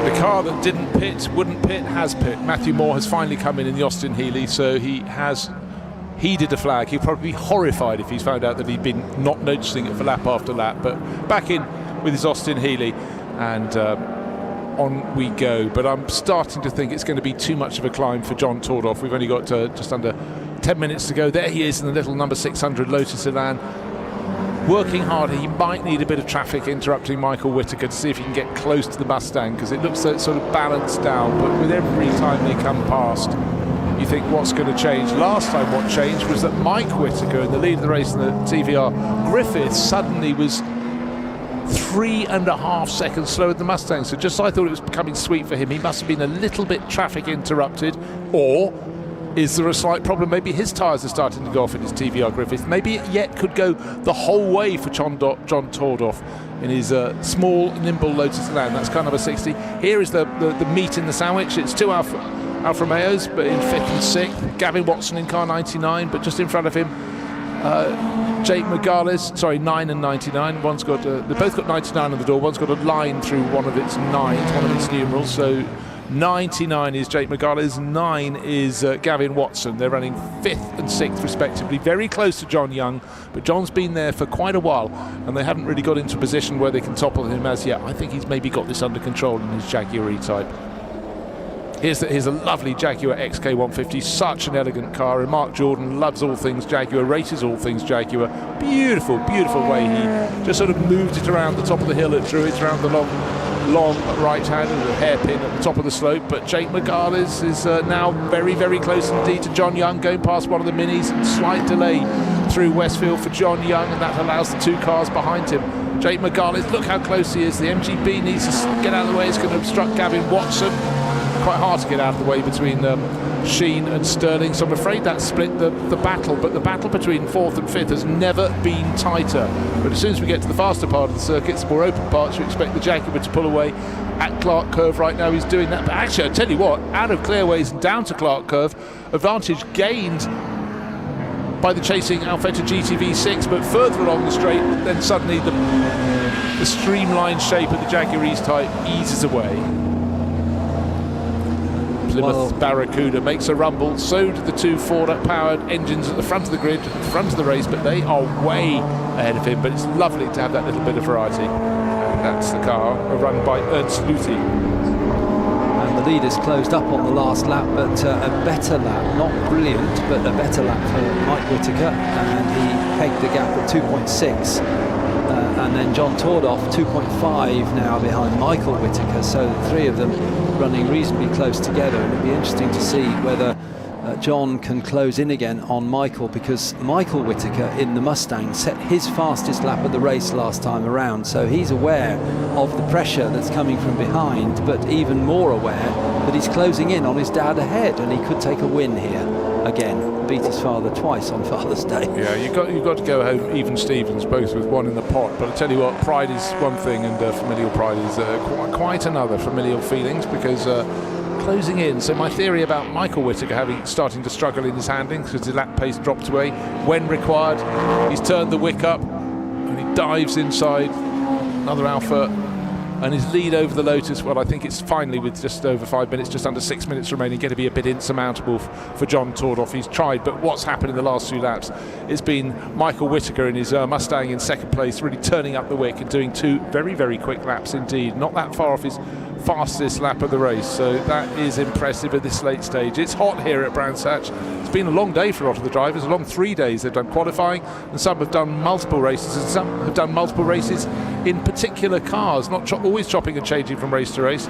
The car that wouldn't pit, has pit. Matthew Moore has finally come in the Austin Healey, so he has heeded a flag. He'd probably be horrified if he's found out that he'd been not noticing it for lap after lap, but back in with his Austin Healey, and on we go. But I'm starting to think it's going to be too much of a climb for John Tordoff. We've only got just under 10 minutes to go. There he is in the little number 600 Lotus Elan, working harder. He might need a bit of traffic interrupting Michael Whittaker to see if he can get close to the Mustang, because it looks so it's sort of balanced down, but with every time they come past, you think, what's going to change? Last time what changed was that Mike Whittaker, in the lead of the race in the TVR Griffith, suddenly was 3.5 seconds slower than the Mustang. So just as I thought it was becoming sweet for him, he must have been a little bit traffic interrupted, or is there a slight problem? Maybe his tyres are starting to go off in his TVR Griffith. Maybe it yet could go the whole way for John Tordoff in his small, nimble Lotus Elan. That's car number 60. Here is the meat in the sandwich. It's two Alfa Romeos, but in 5th and 6th. Gavin Watson in car 99, but just in front of him, Jake Megales, 9 and 99. One's got they both got 99 on the door. One's got a line through one of its nines, one of its numerals. So 99 is Jake Megales, 9 is Gavin Watson. They're running 5th and 6th respectively, very close to John Young, but John's been there for quite a while and they haven't really got into a position where they can topple him as yet. I think he's maybe got this under control in his Jaguar E-Type. Here's a lovely Jaguar XK150, such an elegant car, and Mark Jordan loves all things Jaguar, races all things Jaguar. Beautiful, beautiful way he just sort of moved it around the top of the hill at Druids, around the long right hand and a hairpin at the top of the slope. But Jake Megales is now very, very close indeed to John Young, going past one of the minis, and slight delay through Westfield for John Young, and that allows the two cars behind him. Jake Megales, look how close he is. The MGB needs to get out of the way. It's going to obstruct Gavin Watson. Quite hard to get out of the way between Sheen and Sterling, so I'm afraid that split the battle, but the battle between 4th and 5th has never been tighter. But as soon as we get to the faster part of the circuit, it's more open parts, you expect the Jaguar to pull away. At Clark Curve right now he's doing that, but actually I tell you what, out of Clearways and down to Clark Curve, advantage gained by the chasing Alfetta GTV6, but further along the straight, then suddenly the streamlined shape of the Jaguar E-Type eases away. Plymouth Barracuda makes a rumble, so do the two Ford-powered engines at the front of the grid, at the front of the race, but they are way ahead of him. But it's lovely to have that little bit of variety. And that's the car run by Ernst Luthi. And the lead is closed up on the last lap, but a better lap, not brilliant, but a better lap for Mike Whittaker, and he pegged the gap at 2.6. And then John Tordoff 2.5 now behind Michael Whittaker, so the three of them running reasonably close together, and it'll be interesting to see whether John can close in again on Michael, because Michael Whittaker in the Mustang set his fastest lap of the race last time around, so he's aware of the pressure that's coming from behind, but even more aware that he's closing in on his dad ahead, and he could take a win here again. Beat his father twice on Father's Day. Yeah, you've got to go home even Stevens, both with one in the pot. But I tell you what, pride is one thing, and familial pride is quite another. Familial feelings, because closing in. So my theory about Michael Whittaker starting to struggle in his handling because his lap pace dropped away when required. He's turned the wick up and he dives inside another Alfa and his lead over the Lotus, well, I think it's finally, with just over 5 minutes, just under 6 minutes remaining, going to be a bit insurmountable for John Tordoff. He's tried, but what's happened in the last few laps, it's been Michael Whittaker in his Mustang in second place, really turning up the wick and doing 2 very, very quick laps indeed, not that far off his fastest lap of the race, so that is impressive at this late stage. It's hot here at Brands Hatch. It's been a long day for a lot of the drivers, a long 3 days. They've done qualifying, and some have done multiple races, and some have done multiple races in particular cars, not always chopping and changing from race to race.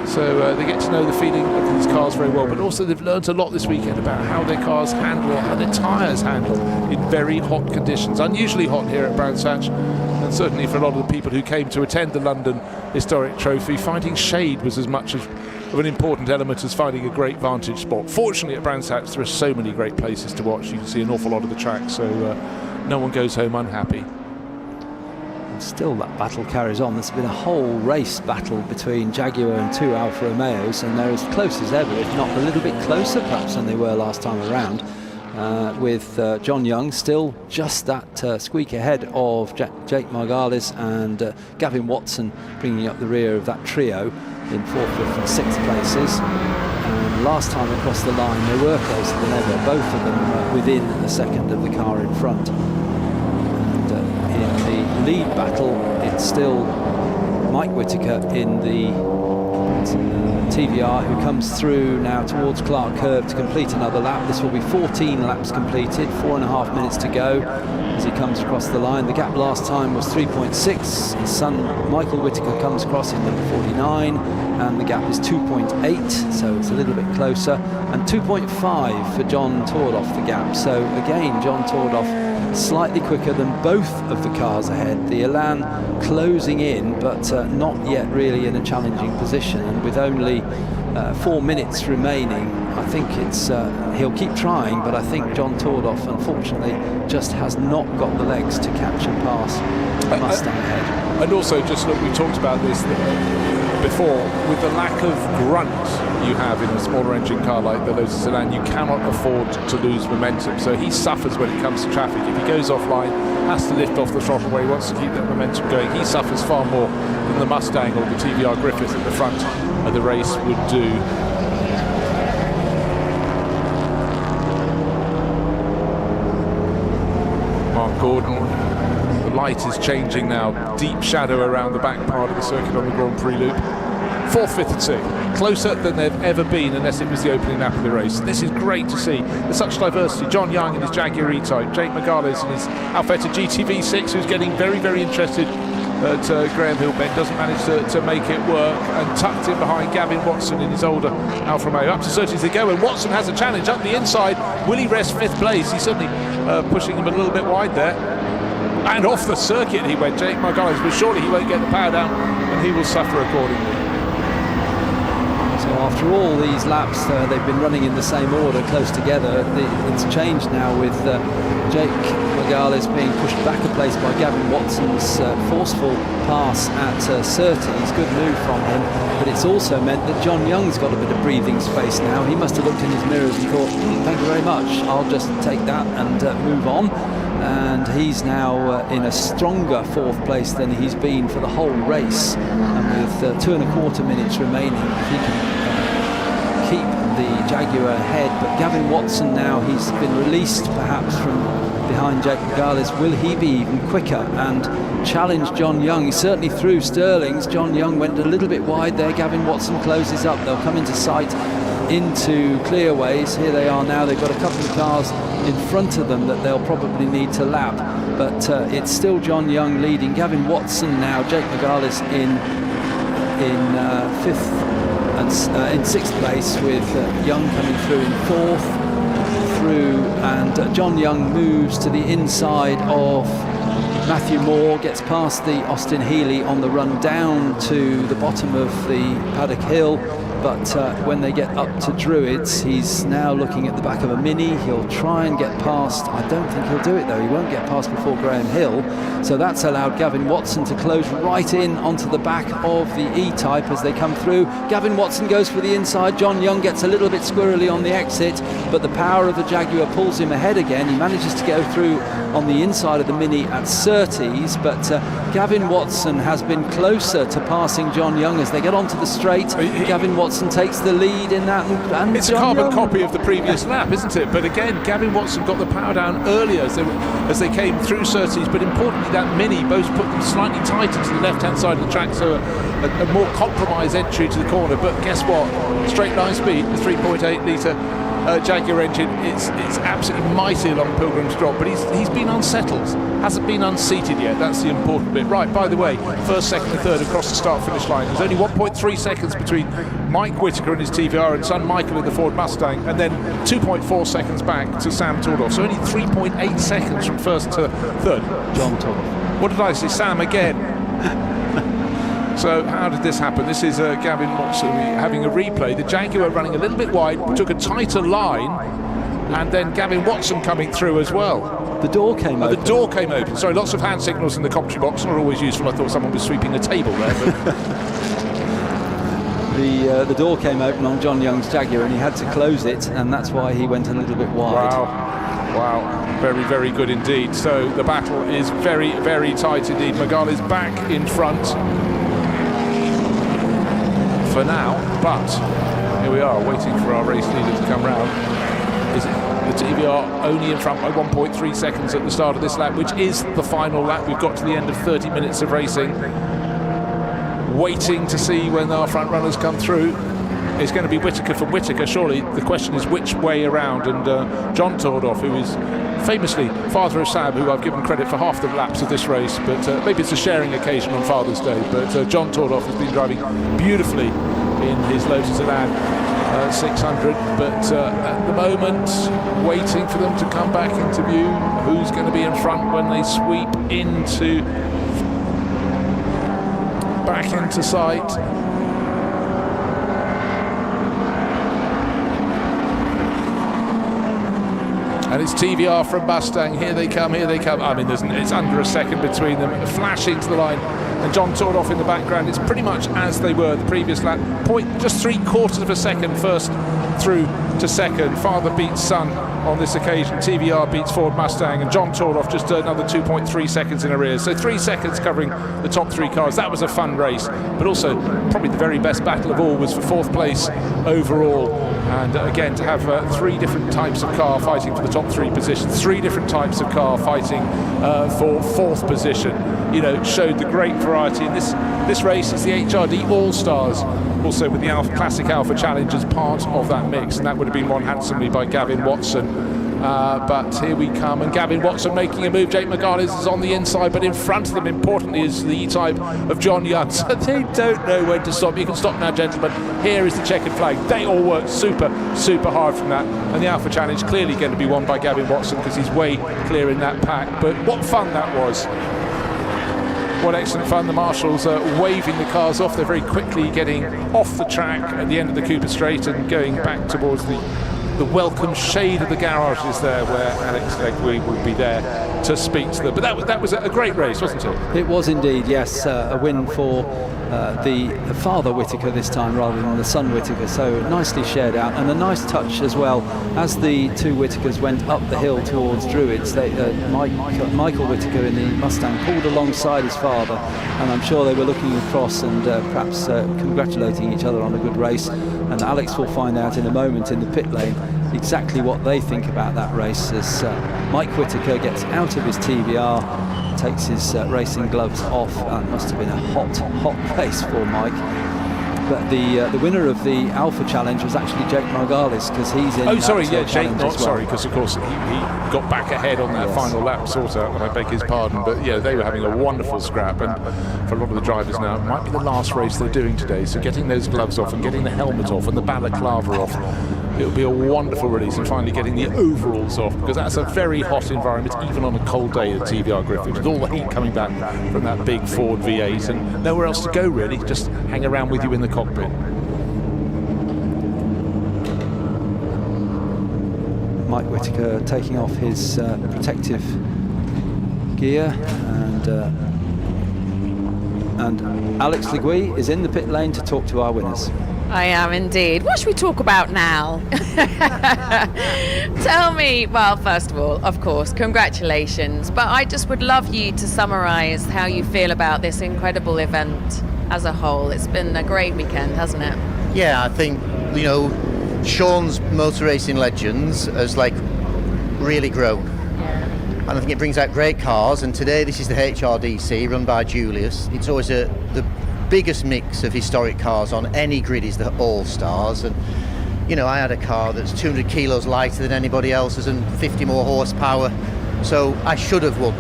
So they get to know the feeling of these cars very well, but also they've learned a lot this weekend about how their cars handle, how their tyres handle in very hot conditions. Unusually hot here at Brands Hatch, and certainly for a lot of the people who came to attend the London Historic Trophy, finding shade was as much of an important element as finding a great vantage spot. Fortunately at Brands Hatch there are so many great places to watch. You can see an awful lot of the track, so no one goes home unhappy. Still that battle carries on. There's been a whole race battle between Jaguar and 2 Alfa Romeos, and they're as close as ever, if not a little bit closer perhaps than they were last time around, with John Young still just that squeak ahead of Jake Margales and Gavin Watson, bringing up the rear of that trio in 4th, 5th and 6th places. And last time across the line they were closer than ever, both of them within a second of the car in front. In the lead battle, it's still Mike Whittaker in the TVR, who comes through now towards Clark Curve to complete another lap. This will be 14 laps completed, 4.5 minutes to go as he comes across the line. The gap last time was 3.6. His son Michael Whittaker comes across in number 49, and the gap is 2.8, so it's a little bit closer, and 2.5 for John Tordoff, the gap. So again, John Tordoff slightly quicker than both of the cars ahead. The Elan closing in, but not yet really in a challenging position, and with only 4 minutes remaining, I think it's he'll keep trying, but I think John Tordoff unfortunately just has not got the legs to catch and pass the Mustang ahead. And also, just look, we talked about this before, with the lack of grunt you have in a smaller engine car like the Lotus Elan, you cannot afford to lose momentum. So he suffers when it comes to traffic. If he goes offline, has to lift off the throttle where he wants to keep that momentum going. He suffers far more than the Mustang or the TVR Griffith at the front of the race would do. Mark Gordon, the light is changing now. Deep shadow around the back part of the circuit on the Grand Prix loop. 4th, 5th and 6th, closer than they've ever been, unless it was the opening lap of the race. This is great to see. There's such diversity. John Young in his Jaguar E-Type, Jake Margales in his Alfetta GTV6, who's getting very, very interested at Graham Hill Bend, doesn't manage to make it work, and tucked in behind Gavin Watson in his older Alfa Romeo. Up to 30 as they go, and Watson has a challenge up the inside. Will he rest 5th place? He's certainly pushing him a little bit wide there. And off the circuit he went, Jake Margales, but surely he won't get the power down, and he will suffer accordingly. So after all these laps, they've been running in the same order, close together. It's changed now with Jake Margales being pushed back a place by Gavin Watson's forceful pass at Surtees. Good move from him, but it's also meant that John Young's got a bit of breathing space now. He must have looked in his mirrors and thought, thank you very much, I'll just take that and move on. And he's now in a stronger 4th place than he's been for the whole race. And with 2.25 minutes remaining, if he can keep the Jaguar ahead. But Gavin Watson now, he's been released perhaps from behind Jake Margales. Will he be even quicker and challenge John Young? He's certainly through Sterling's. John Young went a little bit wide there. Gavin Watson closes up. They'll come into sight into clearways. Here they are now. They've got a couple of cars in front of them that they'll probably need to lap, but it's still John Young leading. Gavin Watson now, Jake Margales in 5th and in 6th place, with Young coming through in 4th through, and John Young moves to the inside of Matthew Moore, gets past the Austin Healey on the run down to the bottom of the Paddock Hill, but when they get up to Druids, he's now looking at the back of a Mini. He'll try and get past. I don't think he'll do it though. He won't get past before Graham Hill, so that's allowed Gavin Watson to close right in onto the back of the E-Type as they come through. Gavin Watson goes for the inside. John Young gets a little bit squirrely on the exit, but the power of the Jaguar pulls him ahead again. He manages to go through on the inside of the Mini at Surtees, but Gavin Watson has been closer to passing John Young as they get onto the straight. Gavin Watson takes the lead in that, and it's John a carbon Young, copy of the previous lap, isn't it? But again, Gavin Watson got the power down earlier as they came through Surtees, but importantly that Mini both put them slightly tighter to the left-hand side of the track, so a more compromised entry to the corner. But guess what? Straight line speed, the 3.8 litre Jaguar engine, it's absolutely mighty along Pilgrim's Drop, but he's been unsettled, hasn't been unseated yet. That's the important bit. Right, by the way, first, second and third across the start-finish line. There's only 1.3 seconds between Mike Whittaker and his TVR and son Michael in the Ford Mustang, and then 2.4 seconds back to Sam Tordoff. So only 3.8 seconds from first to third. John Tordoff. What did I say? Sam again. So how did this happen? This is Gavin Watson having a replay. The Jaguar running a little bit wide, took a tighter line, and then Gavin Watson coming through as well. The door came open. The door came open. Sorry, lots of hand signals in the commentary box. Not always useful. I thought someone was sweeping a table there. But the door came open on John Young's Jaguar, and he had to close it, and that's why he went a little bit wide. Wow, very, very good indeed. So the battle is very, very tight indeed. Magali's back in front for now, but here we are waiting for our race leader to come round. Is it the TVR only in front by 1.3 seconds at the start of this lap, which is the final lap? We've got to the end of 30 minutes of racing, waiting to see when our front runners come through. It's going to be Whittaker from Whittaker, surely. The question is which way around, and John Tordoff, who is famously father of Sam, who I've given credit for half the laps of this race, but maybe it's a sharing occasion on Father's Day, but John Tordoff has been driving beautifully in his Lotus Elan 600, but at the moment waiting for them to come back into view. Who's going to be in front when they sweep back into sight? And it's TVR from Mustang. Here they come, here they come. I mean, it's under a second between them, flashing to the line. And John Tordoff in the background. It's pretty much as they were the previous lap. Just 3/4 of a second first through to second. Father beats son on this occasion. TVR beats Ford Mustang, and John Tordoff just another 2.3 seconds in arrears. So 3 seconds covering the top 3 cars. That was a fun race, but also probably the very best battle of all was for 4th place overall. And again, to have 3 different types of car fighting for the top 3 positions, 3 different types of car fighting for 4th position, showed the great variety. And this race is the HRD All-Stars, also with the Classic Alpha Challenge as part of that mix, and that would have been won handsomely by Gavin Watson. But here we come, and Gavin Watson making a move. Jake McGarlis is on the inside, but in front of them, importantly, is the E-Type of John Young. So they don't know when to stop. You can stop now, gentlemen. Here is the checkered flag. They all work super, super hard from that. And the Alpha Challenge clearly going to be won by Gavin Watson because he's way clear in that pack. But what fun that was. What excellent fun. The marshals are waving the cars off. They're very quickly getting off the track at the end of the Cooper Straight and going back towards the welcome shade of the garages there, where Alex Legwee would be there to speak to them. But that was a great race, wasn't it? It was indeed, yes. A win for the father Whittaker this time rather than the son Whittaker, so nicely shared out, and a nice touch as well. As the 2 Whittakers went up the hill towards Druids, Michael Whittaker in the Mustang pulled alongside his father, and I'm sure they were looking across and perhaps congratulating each other on a good race. And Alex will find out in a moment in the pit lane exactly what they think about that race as Mike Whittaker gets out of his TVR, takes his racing gloves off. That must have been a hot race for Mike. But the winner of the Alpha Challenge was actually Jake Margalis, because he's in. Oh, sorry, yeah, Jake, not well. Sorry, because of course he got back ahead on that final lap, sort of. I beg his pardon, but yeah, they were having a wonderful scrap, and for a lot of the drivers now, it might be the last race they're doing today. So getting those gloves off and getting the helmet off and the balaclava off, it'll be a wonderful release, and finally getting the overalls off, because that's a very hot environment, even on a cold day at TVR Griffith, with all the heat coming back from that big Ford V8 and nowhere else to go really, just hang around with you in the cockpit. Mike Whittaker taking off his protective gear, and Alex Legui is in the pit lane to talk to our winners. I am indeed. What should we talk about now? Tell me, well, first of all, of course, congratulations, but I just would love you to summarise how you feel about this incredible event as a whole. It's been a great weekend, hasn't it? Yeah, I think, you know, Sean's Motor Racing Legends has really grown. And I think it brings out great cars, and today this is the HRDC run by Julius. It's always the biggest mix of historic cars on any grid is the All-Stars, and you know, I had a car that's 200 kilos lighter than anybody else's and 50 more horsepower, so I should have won.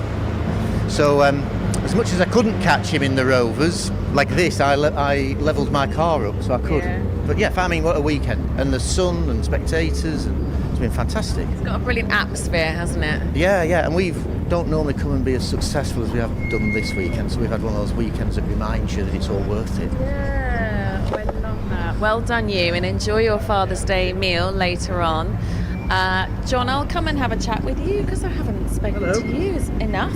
So as much as I couldn't catch him in the Rovers like this, I levelled my car up so I could. But yeah, I mean, what a weekend, and the sun and spectators, and it's been fantastic. It's got a brilliant atmosphere, hasn't it? Yeah, and we don't normally come and be as successful as we have done this weekend, so we've had one of those weekends that reminds you that it's all worth it. Yeah, I love that. Well done you, and enjoy your Father's Day meal later on. John, I'll come and have a chat with you because I haven't spoken to you enough.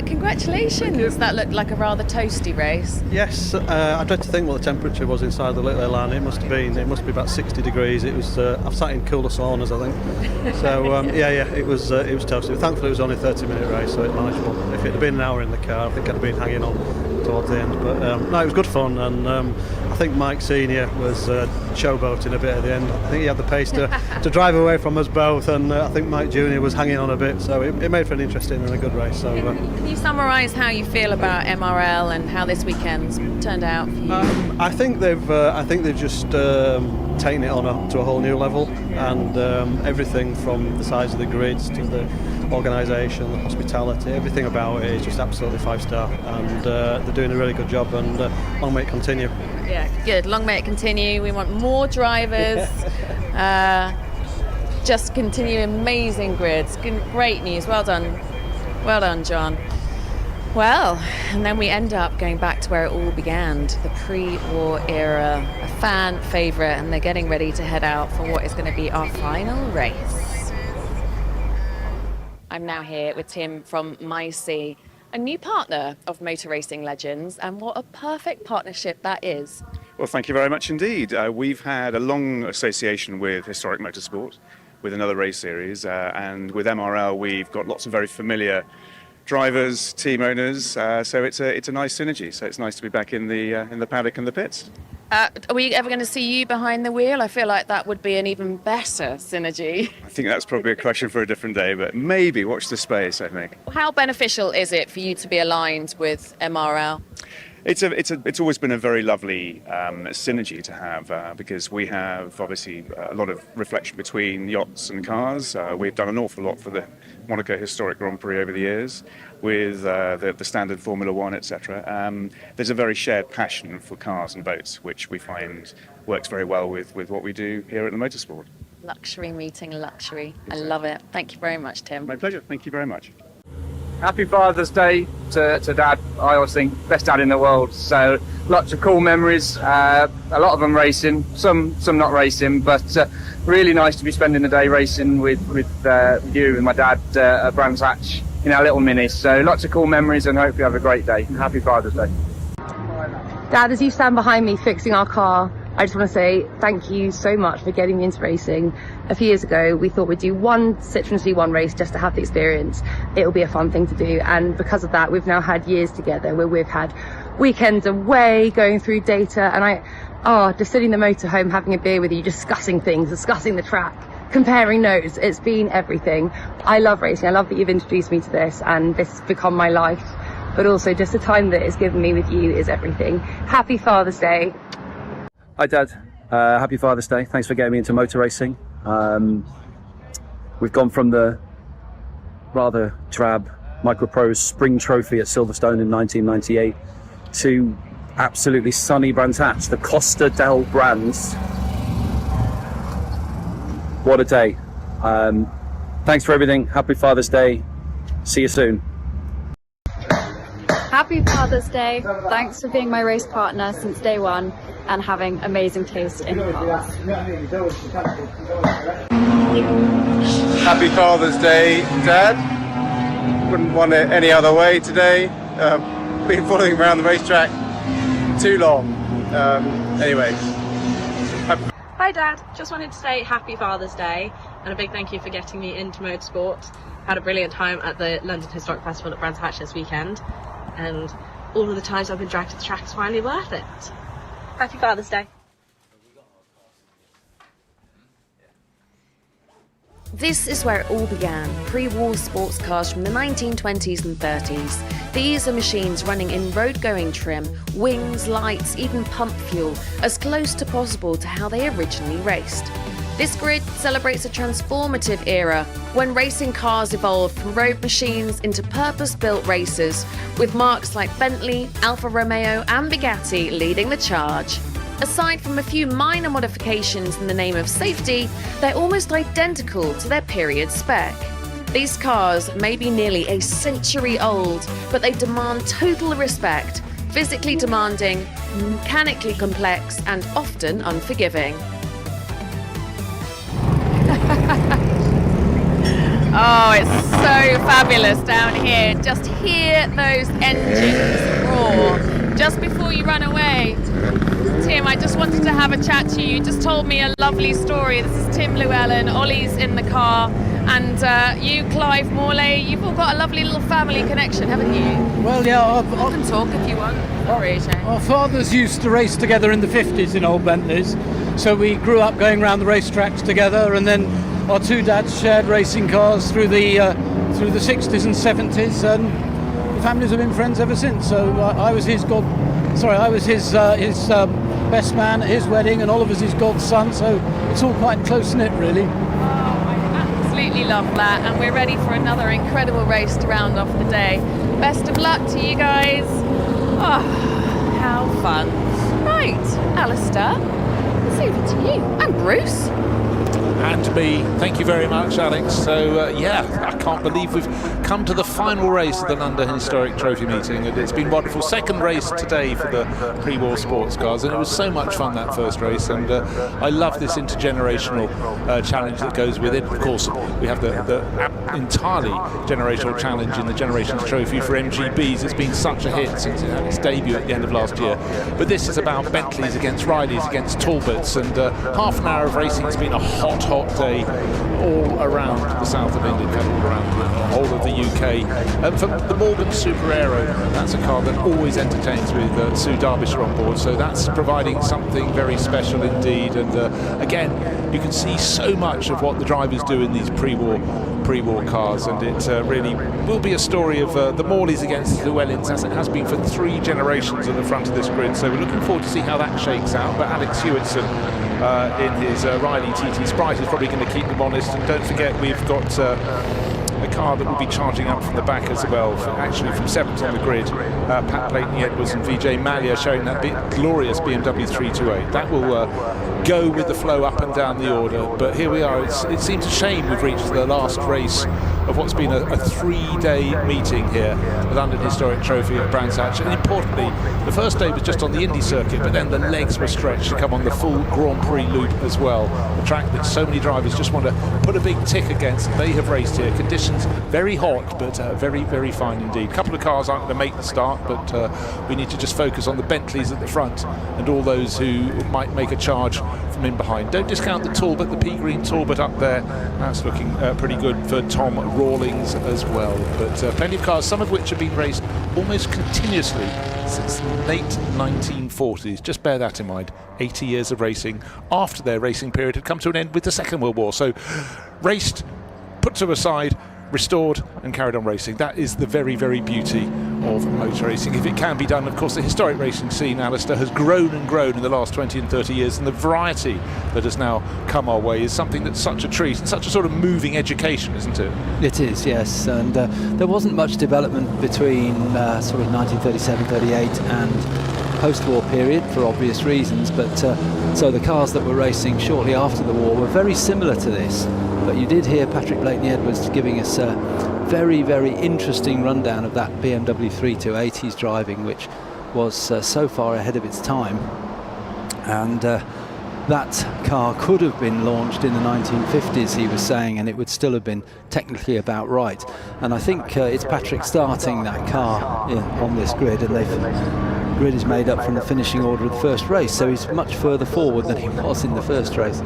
Congratulations. That looked like a rather toasty race. Yes, I dread to think what the temperature was inside the little airline. It must be about 60 degrees. It was. I've sat in cooler saunas, I think. So it was toasty. Thankfully, it was only a 30-minute race, so it's manageable. If it had been an hour in the car, I think I'd have been hanging on towards the end. But no, it was good fun, and I think Mike Senior was showboating a bit at the end. I think he had the pace to drive away from us both, and I think Mike Junior was hanging on a bit. So it made for an interesting and a good race. So. Can you summarise how you feel about MRL and how this weekend's turned out for you? I think they've just taken it on to a whole new level, and everything from the size of the grids to the organisation, the hospitality, everything about it is just absolutely 5-star, and they're doing a really good job, and long may it continue. Yeah, good. Long may it continue. We want more drivers. Just continue amazing grids. Great news. Well done. Well done, John. Well, and then we end up going back to where it all began, to the pre-war era, a fan favourite, and they're getting ready to head out for what is going to be our final race. I'm now here with Tim from MyC, a new partner of Motor Racing Legends, and what a perfect partnership that is. Well, thank you very much indeed. We've had a long association with Historic Motorsport, with another race series, and with MRL we've got lots of very familiar drivers, team owners, so it's a nice synergy. So it's nice to be back in the paddock and the pits. Are we ever going to see you behind the wheel? I feel like that would be an even better synergy. I think that's probably a question for a different day, but maybe watch the space, I think. How beneficial is it for you to be aligned with MRL? It's always been a very lovely synergy to have because we have obviously a lot of reflection between yachts and cars. We've done an awful lot for the Monaco Historic Grand Prix over the years with the standard Formula One, etc. There's a very shared passion for cars and boats, which we find works very well with what we do here at the Motorsport. Luxury meeting luxury. I love it. Thank you very much, Tim. My pleasure. Thank you very much. Happy Father's Day to Dad. I always think best dad in the world. So lots of cool memories. A lot of them racing, some not racing, but really nice to be spending the day racing with you and my dad at Brands Hatch in our little Mini. So lots of cool memories, and hope you have a great day. Happy Father's Day. Dad, as you stand behind me fixing our car, I just want to say thank you so much for getting me into racing. A few years ago, we thought we'd do one Citroen C1 race just to have the experience. It'll be a fun thing to do. And because of that, we've now had years together where we've had weekends away, going through data. And just sitting in the motorhome, having a beer with you, discussing things, discussing the track, comparing notes. It's been everything. I love racing. I love that you've introduced me to this, and this has become my life. But also just the time that it's given me with you is everything. Happy Father's Day. Hi Dad, happy Father's Day. Thanks for getting me into motor racing. We've gone from the rather drab Microprose Spring Trophy at Silverstone in 1998 to absolutely sunny Brands Hatch, the Costa del Brands. What a day. Thanks for everything. Happy Father's Day. See you soon. Happy Father's Day. Thanks for being my race partner since day one and having amazing taste in cars. Happy Father's Day, Dad. Wouldn't want it any other way today. Been following around the racetrack too long. Anyway. Hi Dad, just wanted to say happy Father's Day and a big thank you for getting me into motorsport. Had a brilliant time at the London Historic Festival at Brands Hatch this weekend, and all of the times I've been dragged to the track is finally worth it. Happy Father's Day. This is where it all began, pre-war sports cars from the 1920s and 30s. These are machines running in road-going trim, wings, lights, even pump fuel, as close to possible to how they originally raced. This grid celebrates a transformative era when racing cars evolved from road machines into purpose-built racers, with marques like Bentley, Alfa Romeo and Bugatti leading the charge. Aside from a few minor modifications in the name of safety, they're almost identical to their period spec. These cars may be nearly a century old, but they demand total respect, physically demanding, mechanically complex, and often unforgiving. Oh, it's so fabulous down here. Just hear those engines roar just before you run away. Tim, I just wanted to have a chat to you. You just told me a lovely story. This is Tim Llewellyn, Ollie's in the car, and you, Clive Morley, you've all got a lovely little family connection, haven't you? Well, yeah. You can talk if you want. Sorry, our fathers used to race together in the 50s in old Bentleys, so we grew up going around the racetracks together, and then our two dads shared racing cars through the 60s and 70s, and the families have been friends ever since. So I was his best man at his wedding, and Oliver's his godson, so it's all quite close-knit, really. Oh, I absolutely love that, and we're ready for another incredible race to round off the day. Best of luck to you guys. Oh, how fun. Right, Alistair, it's over to you. And Bruce. And me. Thank you very much, Alex. So, I can't believe we've come to the final race of the London Historic Trophy meeting, and it's been wonderful. Second race today for the pre-war sports cars, and it was so much fun, that first race, and I love this intergenerational challenge that goes with it. Of course, we have the entirely generational challenge in the Generations Trophy for MGBs. It's been such a hit since it had its debut at the end of last year. But this is about Bentleys against Rileys against Talbots, and half an hour of racing. It's been a hot day all around the south of England, all around the whole of the UK. For the Morgan Super Aero, that's a car that always entertains with Sue Derbyshire on board, so that's providing something very special indeed. And again, you can see so much of what the drivers do in these pre-war cars, and it really will be a story of the Morleys against the Llewellyns, as it has been for 3 generations at the front of this grid. So we're looking forward to see how that shakes out. But Alex Hewitson in his Riley TT Sprite is probably going to keep them honest. And don't forget, we've got a car that will be charging up from the back as well, actually from 7th on the grid. Pat Blakeney-Edwards and Vijay Mallya showing that glorious BMW 328. That will go with the flow up and down the order. But here we are. It seems a shame we've reached the last race of what's been a 3-day meeting here, the London Historic Trophy at Brands Hatch. And importantly, the first day was just on the Indy circuit, but then the legs were stretched to come on the full Grand Prix loop as well. The track that so many drivers just want to put a big tick against. They have raced here. Conditions very hot, but very, very fine indeed. A couple of cars aren't going to make the start, but we need to just focus on the Bentleys at the front and all those who might make a charge from in behind. Don't discount the Talbot, the pea green Talbot up there. That's looking pretty good for Tom Rawlings as well. But plenty of cars, some of which have been raced almost continuously since the late 1940s. Just bear that in mind. 80 years of racing after their racing period had come to an end with the Second World War. So raced, put to a side, restored and carried on racing. That is the very, very beauty of motor racing, if it can be done. Of course, the historic racing scene, Alistair, has grown and grown in the last 20 and 30 years, and the variety that has now come our way is something that's such a treat and such a sort of moving education, isn't it? It is, yes, and there wasn't much development between sort of 1937, 38 and post-war period for obvious reasons, but so the cars that were racing shortly after the war were very similar to this. But you did hear Patrick Blakeney-Edwards giving us a very, very interesting rundown of that BMW 328 he's driving, which was so far ahead of its time. And that car could have been launched in the 1950s, he was saying, and it would still have been technically about right. And I think it's Patrick starting that car on this grid, and the grid is made up from the finishing order of the first race, so he's much further forward than he was in the first race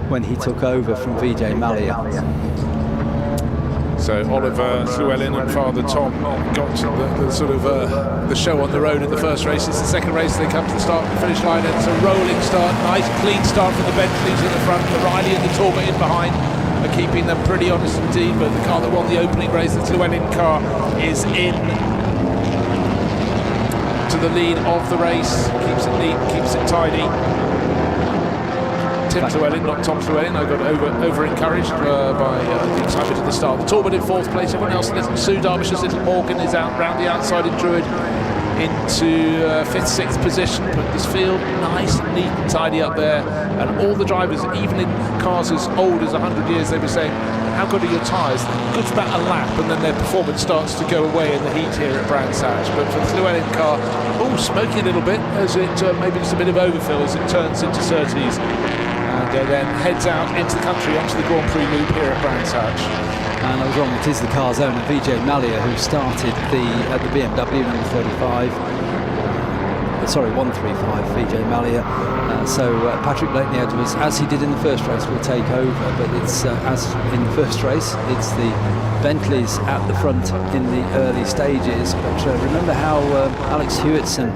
when he took over from Vijay Mallya. So Oliver Llewellyn and Father Tom got the sort of the show on the road in the first race. It's the second race. They come to the start and the finish line, and it's a rolling start. Nice clean start from the Bentleys in the front. The Riley and the Talbot in behind are keeping them pretty honest indeed. But the car that won the opening race, the Llewellyn car, is in to the lead of the race. Keeps it neat, keeps it tidy. Tim Llewellyn, not Tom Llewellyn. I got over encouraged by the excitement at the start. The Talbot in fourth place. Everyone else, Sue Derbyshire's Little Morgan is out round the outside in Druid into fifth, sixth position. But this field nice and neat and tidy up there. And all the drivers, even in cars as old as 100 years, they were saying, how good are your tyres? Good for about a lap, and then their performance starts to go away in the heat here at Brands Hatch. But for the Llewellyn car, smoky a little bit as it maybe just a bit of overfill as it turns into Surtees. And then heads out into the country onto the Grand Prix loop here at Brands Hatch. And I was wrong, it is the car's owner, Vijay Mallya, who started the BMW number 35. 135, Vijay Mallya. So Patrick Blakeney-Edwards, as he did in the first race, will take over. But it's as in the first race, it's the Bentleys at the front in the early stages. But remember how Alex Hewitson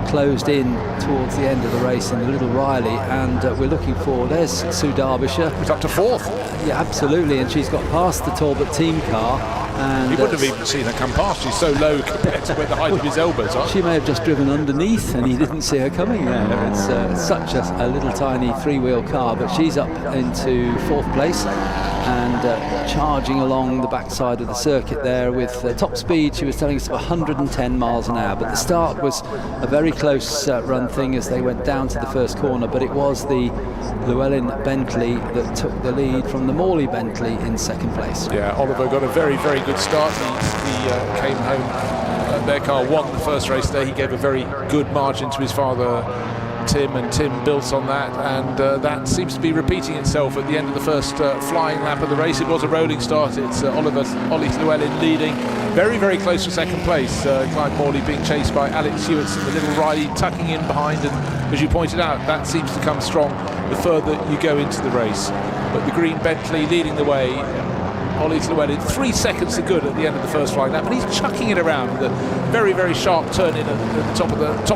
closed in towards the end of the race in the Little Riley, and we're looking for, there's Sue Derbyshire. It's up to fourth. Yeah, absolutely, and she's got past the Talbot team car. And you wouldn't have even seen her come past. She's so low compared to where the height of his elbows are. She may have just driven underneath and he didn't see her coming there. It's such a little tiny three-wheel car, but she's up into fourth place and charging along the backside of the circuit there with top speed. She was telling us of 110 miles an hour, but the start was a very close run thing as they went down to the first corner, but it was the Llewellyn Bentley that took the lead from the Morley Bentley in second place. Yeah, Oliver got a very, very good start. He came home, their car won the first race there. He gave a very good margin to his father Tim, and Tim built on that, and that seems to be repeating itself at the end of the first flying lap of the race. It was a rolling start. It's Ollie Llewellyn leading, very, very close to second place. Clive Morley being chased by Alex Hewitson, the Little Riley tucking in behind, and as you pointed out, that seems to come strong the further you go into the race. But the green Bentley leading the way. Ollie Llewellyn 3 seconds to good at the end of the first flying lap, and he's chucking it around with a very, very sharp turn in at the top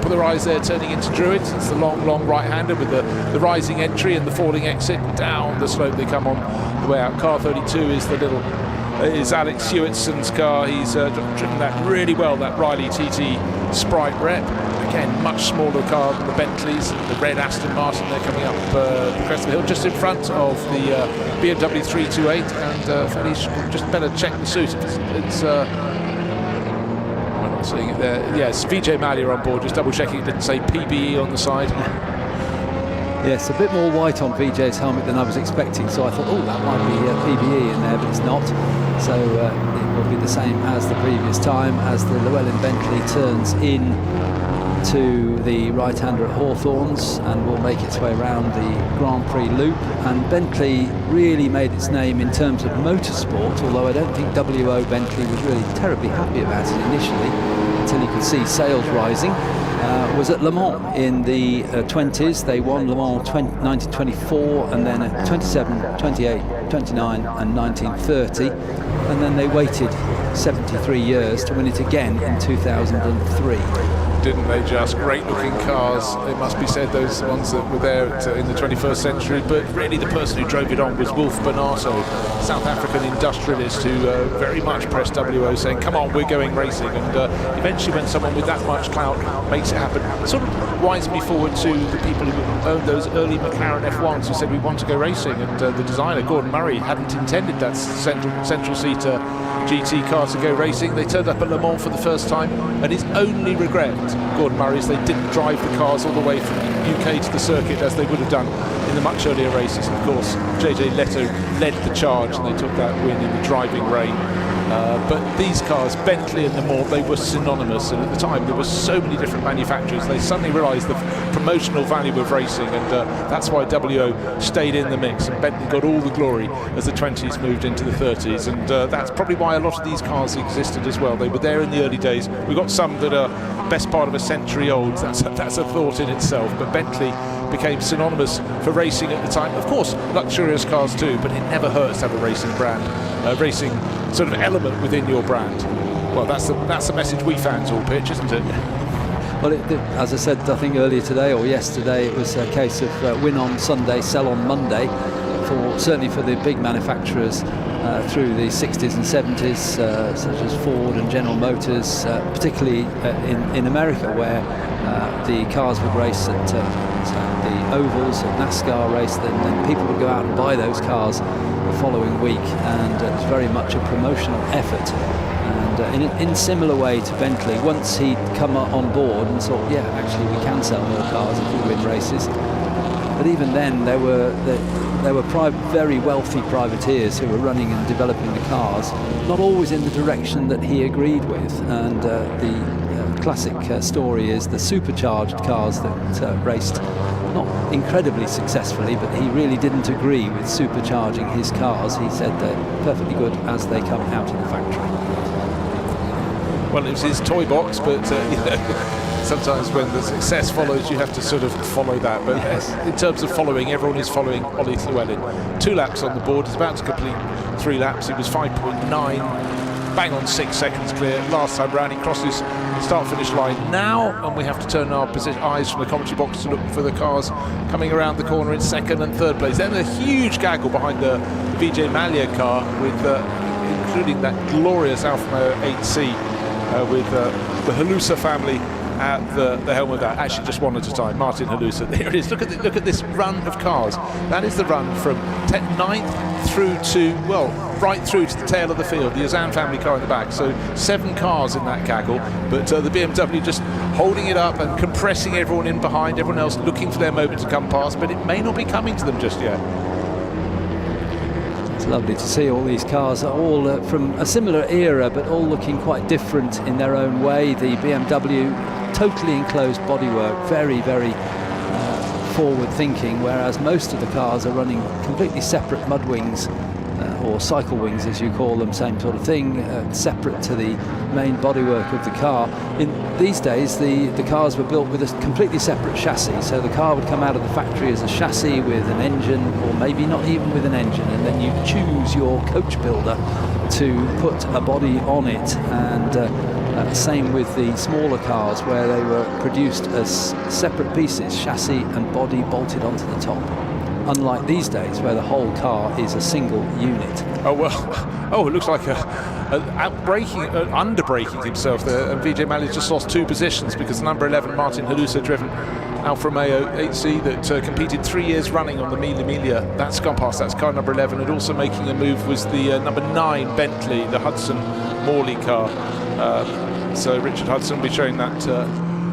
of the rise there, turning into Druids. It's the long right-hander with the rising entry and the falling exit. Down the slope they come on the way out. Car 32 is Alex Hewitson's car. He's driven that really well, that Riley TT Sprite Rep. Again, much smaller car than the Bentleys, the red Aston Martin. They're coming up the crest of the hill, just in front of the BMW 328. And Felice, just better check the suit. It's we're not seeing it there. Yes, Vijay Mallya on board. Just double checking it didn't say PBE on the side. Yes, a bit more white on Vijay's helmet than I was expecting, so I thought, oh, that might be PBE in there, but it's not. So it will be the same as the previous time as the Llewellyn Bentley turns in to the right-hander at Hawthorns and will make its way around the Grand Prix loop. And Bentley really made its name in terms of motorsport, although I don't think WO Bentley was really terribly happy about it initially until you could see sales rising. Was at Le Mans in the 20s. They won Le Mans 1924 and then 27, 28, 29 and 1930, and then they waited 73 years to win it again in 2003. Didn't they just? Great looking cars, it must be said, those ones that were there in the 21st century, but really the person who drove it on was Wolf Bonato, South African industrialist, who very much pressed WO saying, come on, we're going racing. And eventually when someone with that much clout makes it happen, it sort of winds me forward to the people who owned those early McLaren F1s who said we want to go racing, and the designer Gordon Murray hadn't intended that central seater GT car to go racing. They turned up at Le Mans for the first time, and his only regret, Gordon Murray's, they didn't drive the cars all the way from the UK to the circuit as they would have done in the much earlier races. And of course, JJ Leto led the charge and they took that win in the driving rain. But these cars, Bentley and them all, they were synonymous, and at the time there were so many different manufacturers. They suddenly realised the promotional value of racing, and that's why WO stayed in the mix, and Bentley got all the glory as the 20s moved into the 30s, and that's probably why a lot of these cars existed as well. They were there in the early days. We've got some that are best part of a century old. That's a thought in itself, but Bentley became synonymous for racing at the time. Of course, luxurious cars too, but it never hurts to have a racing brand, a racing sort of element within your brand. Well, that's the message we fans all pitch, isn't it? Well, as I said, I think earlier today or yesterday, it was a case of win on Sunday, sell on Monday, certainly for the big manufacturers through the 60s and 70s, such as Ford and General Motors, particularly in America, where the cars would race at the ovals, at NASCAR race, then people would go out and buy those cars the following week, and it was very much a promotional effort. And in similar way to Bentley, once he'd come on board and thought, yeah, actually we can sell more cars if we win races. But even then, there were very wealthy privateers who were running and developing the cars, not always in the direction that he agreed with. And the classic story is the supercharged cars that raced not incredibly successfully, but he really didn't agree with supercharging his cars. He said they're perfectly good as they come out of the factory. Well, it was his toy box, but sometimes when the success follows, you have to sort of follow that. But yes, in terms of following, everyone is following Ollie Llewellyn. 2 laps on the board. He's about to complete 3 laps. He was 5.9, bang on 6 seconds clear. Last time round, he crossed his start-finish line now, and we have to turn our eyes from the commentary box to look for the cars coming around the corner in 2nd and 3rd place. Then a huge gaggle behind the Vijay Mallya car, with including that glorious Alfa Romeo 8C with the Halusa family at the helm of that. Actually, just one at a time. Martin Halusa. There it is. Look at this run of cars. That is the run from 9th through to, well, right through to the tail of the field. The Azan family car in the back. So 7 cars in that gaggle. But the BMW just holding it up and compressing everyone in behind. Everyone else looking for their moment to come past. But it may not be coming to them just yet. It's lovely to see all these cars are all from a similar era, but all looking quite different in their own way. The BMW, totally enclosed bodywork, very, very forward thinking, whereas most of the cars are running completely separate mud wings, or cycle wings as you call them, same sort of thing, separate to the main bodywork of the car. In these days, the cars were built with a completely separate chassis, so the car would come out of the factory as a chassis with an engine, or maybe not even with an engine, and then you choose your coach builder to put a body on it. And same with the smaller cars, where they were produced as separate pieces, chassis and body bolted onto the top. Unlike these days, where the whole car is a single unit. Oh, well, it looks like under-braking himself there, and Vijay Mallya just lost 2 positions because number 11, Martin Halusa, driven Alfa Romeo 8C that competed 3 years running on the Mille Miglia. That's gone past. That's car number 11, and also making a move was the number 9 Bentley, the Hudson Morley car. So Richard Hudson will be showing that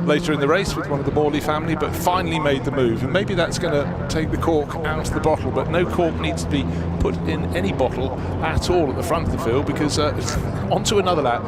later in the race with one of the Morley family, but finally made the move, and maybe that's going to take the cork out of the bottle, but no cork needs to be put in any bottle at all at the front of the field, because onto another lap.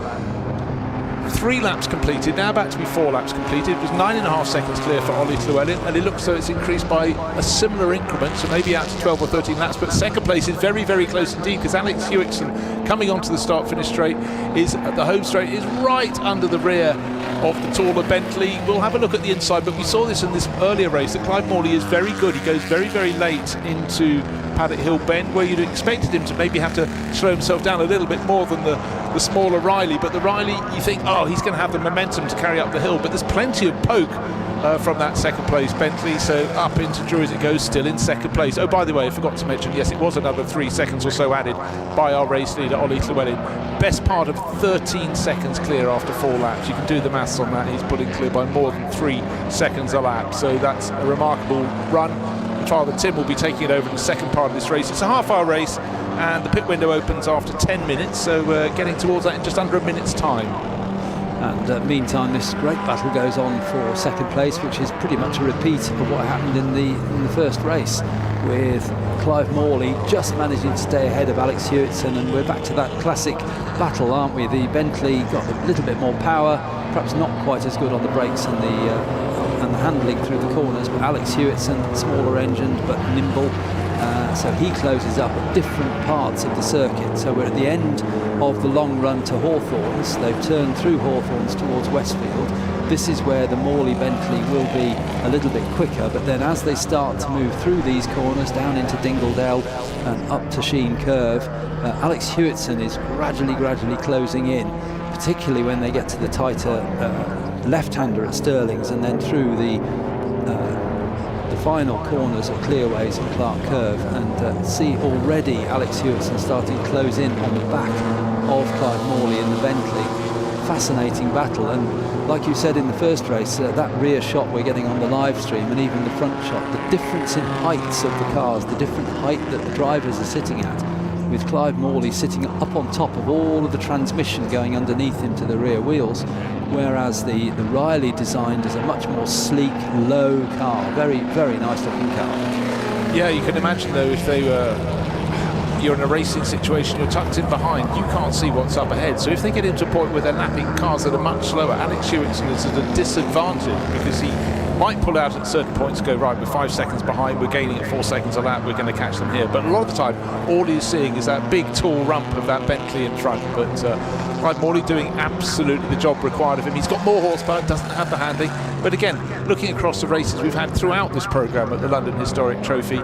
3 laps completed, now about to be 4 laps completed. It was 9.5 seconds clear for Ollie Llewellyn, and it looks so it's increased by a similar increment, so maybe out to 12 or 13 laps, but 2nd place is very, very close indeed, because Alex Hewickson, coming onto the start-finish straight, is at the home straight, is right under the rear of the taller Bentley. We'll have a look at the inside, but we saw this in this earlier race that Clive Morley is very good. He goes very, very late into Paddock Hill Bend, where you'd expected him to maybe have to slow himself down a little bit more than the smaller Riley, but the Riley, you think, oh, he's going to have the momentum to carry up the hill, but there's plenty of poke from that 2nd place Bentley, so up into Drury's it goes, still in 2nd place. Oh, by the way, I forgot to mention, yes, it was another 3 seconds or so added by our race leader, Ollie Llewellyn. Best part of 13 seconds clear after 4 laps. You can do the maths on that. He's putting clear by more than 3 seconds a lap, so that's a remarkable run. Father Tim will be taking it over in the 2nd part of this race. It's a half-hour race, and the pit window opens after 10 minutes, so we're getting towards that in just under a minute's time. And meantime, this great battle goes on for second place, which is pretty much a repeat of what happened in the first race, with Clive Morley just managing to stay ahead of Alex Hewitson. And we're back to that classic battle, aren't we? The Bentley got a little bit more power, perhaps not quite as good on the brakes and the handling through the corners, but Alex Hewitson, smaller engined but nimble. So he closes up at different parts of the circuit. So we're at the end of the long run to Hawthorns. They've turned through Hawthorns towards Westfield. This is where the Morley Bentley will be a little bit quicker, but then as they start to move through these corners down into Dingledale and up to Sheen Curve, Alex Hewitson is gradually closing in, particularly when they get to the tighter left-hander at Stirling's, and then through the final corners at Clearways and Clark Curve, and see already Alex Hewitson starting to close in on the back of Clive Morley in the Bentley. Fascinating battle, and like you said in the first race, that rear shot we're getting on the live stream, and even the front shot, the difference in heights of the cars, the different height that the drivers are sitting at, with Clive Morley sitting up on top of all of the transmission going underneath him to the rear wheels, whereas the Riley designed as a much more sleek, low car. Very, very nice looking car. Yeah, you can imagine though, if they were, you're in a racing situation, you're tucked in behind, you can't see what's up ahead. So if they get into a point where they're lapping cars that are much slower, Alex Hewitson is at a disadvantage, because he might pull out at certain points, go, right, we're 5 seconds behind, we're gaining at 4 seconds a lap, we're going to catch them here. But a lot of the time, all he's seeing is that big tall rump of that Bentley in front. But Clive Morley doing absolutely the job required of him. He's got more horsepower, doesn't have the handling. But again, looking across the races we've had throughout this programme at the London Historic Trophy,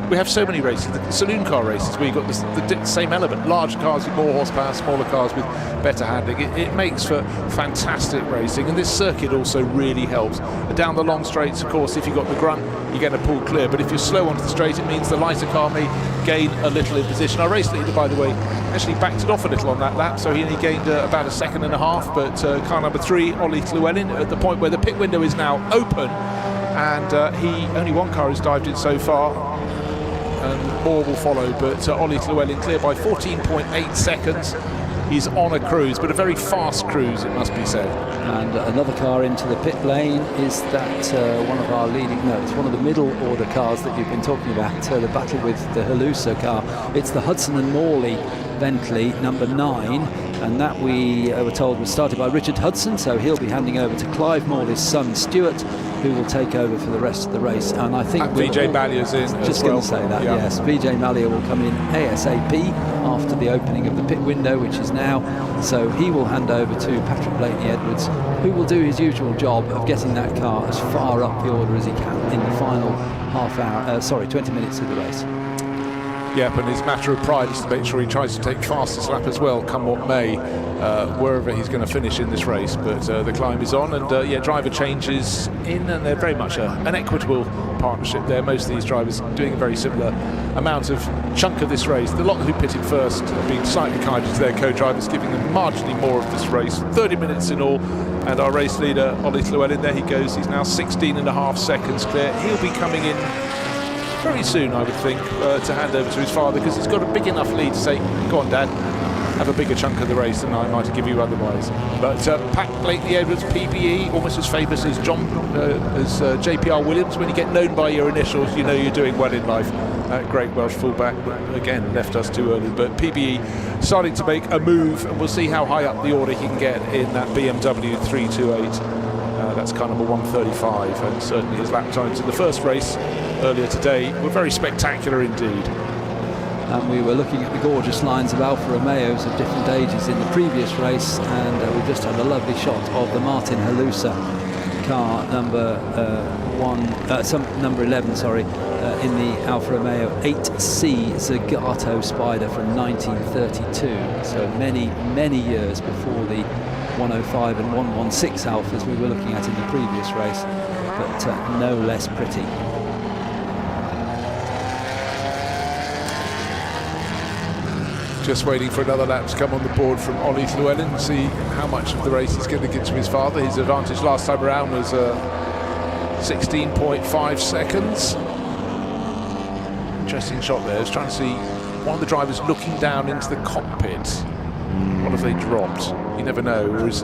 we have so many races, the saloon car races, where you've got the same element, larger cars with more horsepower, smaller cars with better handling. It makes for fantastic racing, and this circuit also really helps. Down the long straights, of course, if you've got the grunt, you're going to pull clear, but if you're slow onto the straight, it means the lighter car may gain a little in position. Our race leader, by the way, actually backed it off a little on that lap, so he only gained about 1.5 seconds, but car number 3, Ollie Llewellyn, at the point where the pit window is now open, and only one car has dived in so far, and more will follow, but Ollie Llewellyn clear by 14.8 seconds. He's on a cruise, but a very fast cruise, it must be said. And another car into the pit lane is that one of our it's one of the middle order cars that you've been talking about, the battle with the Halusa car. It's the Hudson and Morley Bentley, number 9, and that we were told was started by Richard Hudson, so he'll be handing over to Clive Morley's son Stuart, who will take over for the rest of the race. And I think Vijay Mallya's in just going to say that, yeah. Yes, Vijay Mallya will come in ASAP after the opening of the pit window, which is now, so he will hand over to Patrick Blakeney-Edwards, who will do his usual job of getting that car as far up the order as he can in the final 20 minutes of the race. Yep, and his matter of pride is to make sure he tries to take fastest lap as well, come what may, wherever he's going to finish in this race. But the climb is on, and driver changes in, and they're very much an equitable partnership there. Most of these drivers doing a very similar amount of chunk of this race. The lot who pitted first have been slightly kinder to their co-drivers, giving them marginally more of this race. 30 minutes in all, and our race leader, Ollie Llewellyn, there he goes. He's now 16.5 seconds clear. He'll be coming in very soon, I would think, to hand over to his father, because he's got a big enough lead to say, go on, Dad, have a bigger chunk of the race than I might give you otherwise. But Pat Blakeney-Edwards, PBE, almost as famous as JPR Williams. When you get known by your initials, you know you're doing well in life. Great Welsh fullback, but again, left us too early. But PBE starting to make a move, and we'll see how high up the order he can get in that BMW 328. That's car number 135, and certainly his lap times in the first race earlier today were very spectacular indeed. And we were looking at the gorgeous lines of Alfa Romeos of different ages in the previous race, and we just had a lovely shot of the Martin Halusa car number 11, in the Alfa Romeo 8C Zagato Spider from 1932. So many years before the 105 and 116 Alphas we were looking at in the previous race, but no less pretty. Just waiting for another lap to come on the board from Ollie Llewellyn and see how much of the race he's going to give to his father. His advantage last time around was 16.5 seconds. Interesting shot there. I was trying to see one of the drivers looking down into the cockpit. What have they dropped? You never know. Whereas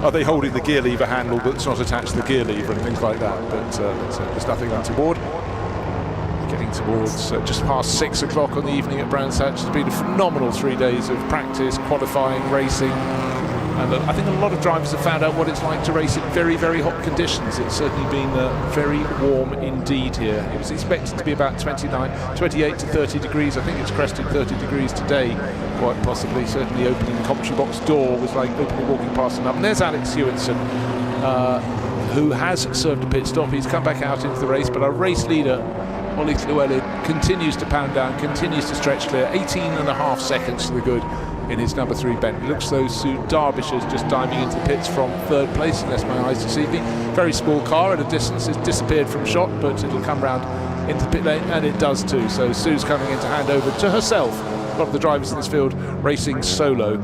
are they holding the gear lever handle that's not attached to the gear lever and things like that. But there's nothing untoward. Getting towards just past 6 o'clock on the evening at Brands Hatch. It's been a phenomenal 3 days of practice, qualifying, racing, and I think a lot of drivers have found out what it's like to race in very, very hot conditions. It's certainly been very warm indeed here. It was expected to be about 28 to 30 degrees. I think it's crested 30 degrees today, quite possibly. Certainly opening the commentary box door was like opening, walking past an oven. There's Alex Hewinson, who has served a pit stop. He's come back out into the race, but our race leader, Ollie Llewellyn, continues to pound down, continues to stretch clear. 18.5 seconds to the good in his number 3 Bentley. Looks as though Sue Derbyshire's just diving into the pits from 3rd place, unless my eyes deceive me. Very small car at a distance. It's disappeared from shot, but it'll come round into the pit lane, and it does too. So Sue's coming in to hand over to herself. A lot of the drivers in this field racing solo,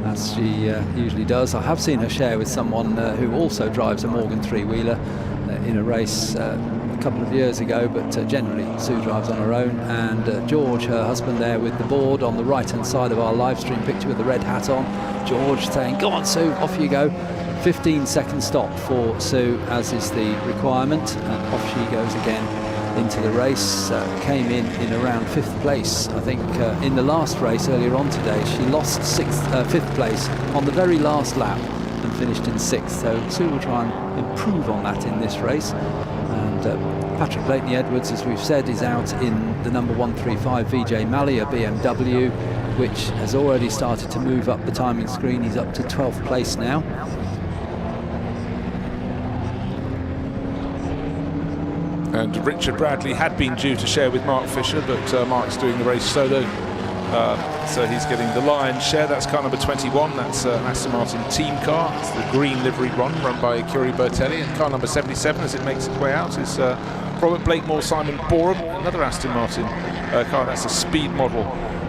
as she usually does. I have seen her share with someone who also drives a Morgan three-wheeler in a race a couple of years ago, but generally Sue drives on her own, and George, her husband, there with the board on the right hand side of our live stream picture with the red hat on. George saying, "Go on Sue, off you go." 15-second stop for Sue, as is the requirement, and off she goes again into the race. Came in around 5th place. I think in the last race earlier on today she lost 5th place on the very last lap and finished in 6th, so Sue will try and improve on that in this race. And Patrick Blakeney-Edwards, as we've said, is out in the number 135 VJ Malier BMW, which has already started to move up the timing screen. He's up to 12th place now. and Richard Bradley had been due to share with Mark Fisher, but Mark's doing the race solo, so he's getting the lion's share. That's car number 21. That's an Aston Martin team car. It's the green livery run by Curie Bertelli. And car number 77, as it makes its way out, is Robert Blakemore, Simon Borum, another Aston Martin car. That's a speed model,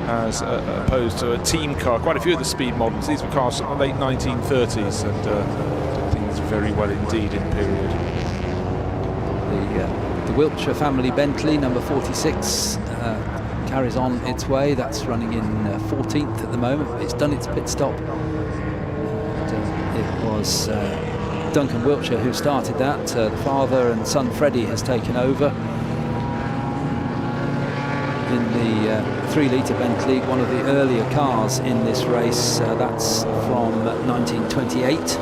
as opposed to a team car. Quite a few of the speed models, these were cars from the late 1930s, and things very well indeed in period. The Wiltshire family Bentley, number 46, carries on its way. That's running in 14th at the moment. It's done its pit stop. And, it was Duncan Wiltshire who started that. The father and son Freddie has taken over in the 3-litre Bentley, one of the earlier cars in this race. That's from 1928.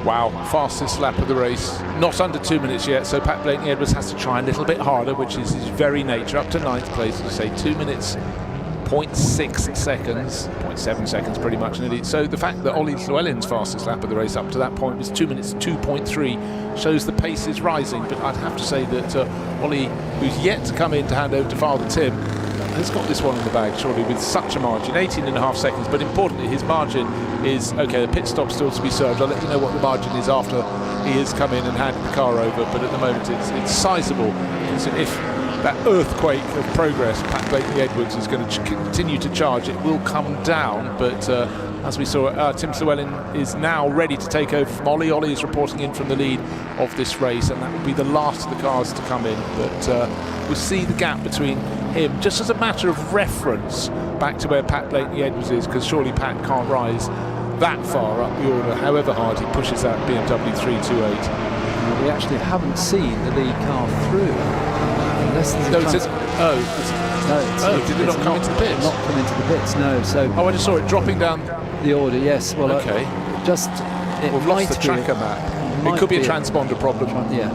Wow, fastest lap of the race. Not under 2 minutes yet, so Pat Blakeney-Edwards has to try a little bit harder, which is his very nature. Up to 9th place, as I say, 2 minutes, 0.6 seconds, 0.7 seconds pretty much nearly. So the fact that Ollie Llewellyn's fastest lap of the race up to that point was 2 minutes 2.3 shows the pace is rising. But I'd have to say that Ollie, who's yet to come in to hand over to Father Tim, has got this one in the bag, surely, with such a margin, 18.5 seconds. But importantly, his margin is, okay, the pit stop's still to be served. I'll let you know what the margin is after he has come in and handed the car over, but at the moment it's sizable. So if that earthquake of progress Pat Blakeney-Edwards is going to continue to charge, it will come down. But as we saw, Tim Llewellyn is now ready to take over from Ollie. Ollie is reporting in from the lead of this race, and that will be the last of the cars to come in. But we'll see the gap between him, just as a matter of reference, back to where Pat Blakeney-Edwards is, because surely Pat can't rise that far up the order, however hard he pushes that BMW 328. We actually haven't seen the lead car through. Unless there's did it not come into the pits? Not come into the pits, no. So I just saw it dropping down the order. Yes. Well, okay. We've lost the tracker map. It could be a transponder problem. Yeah.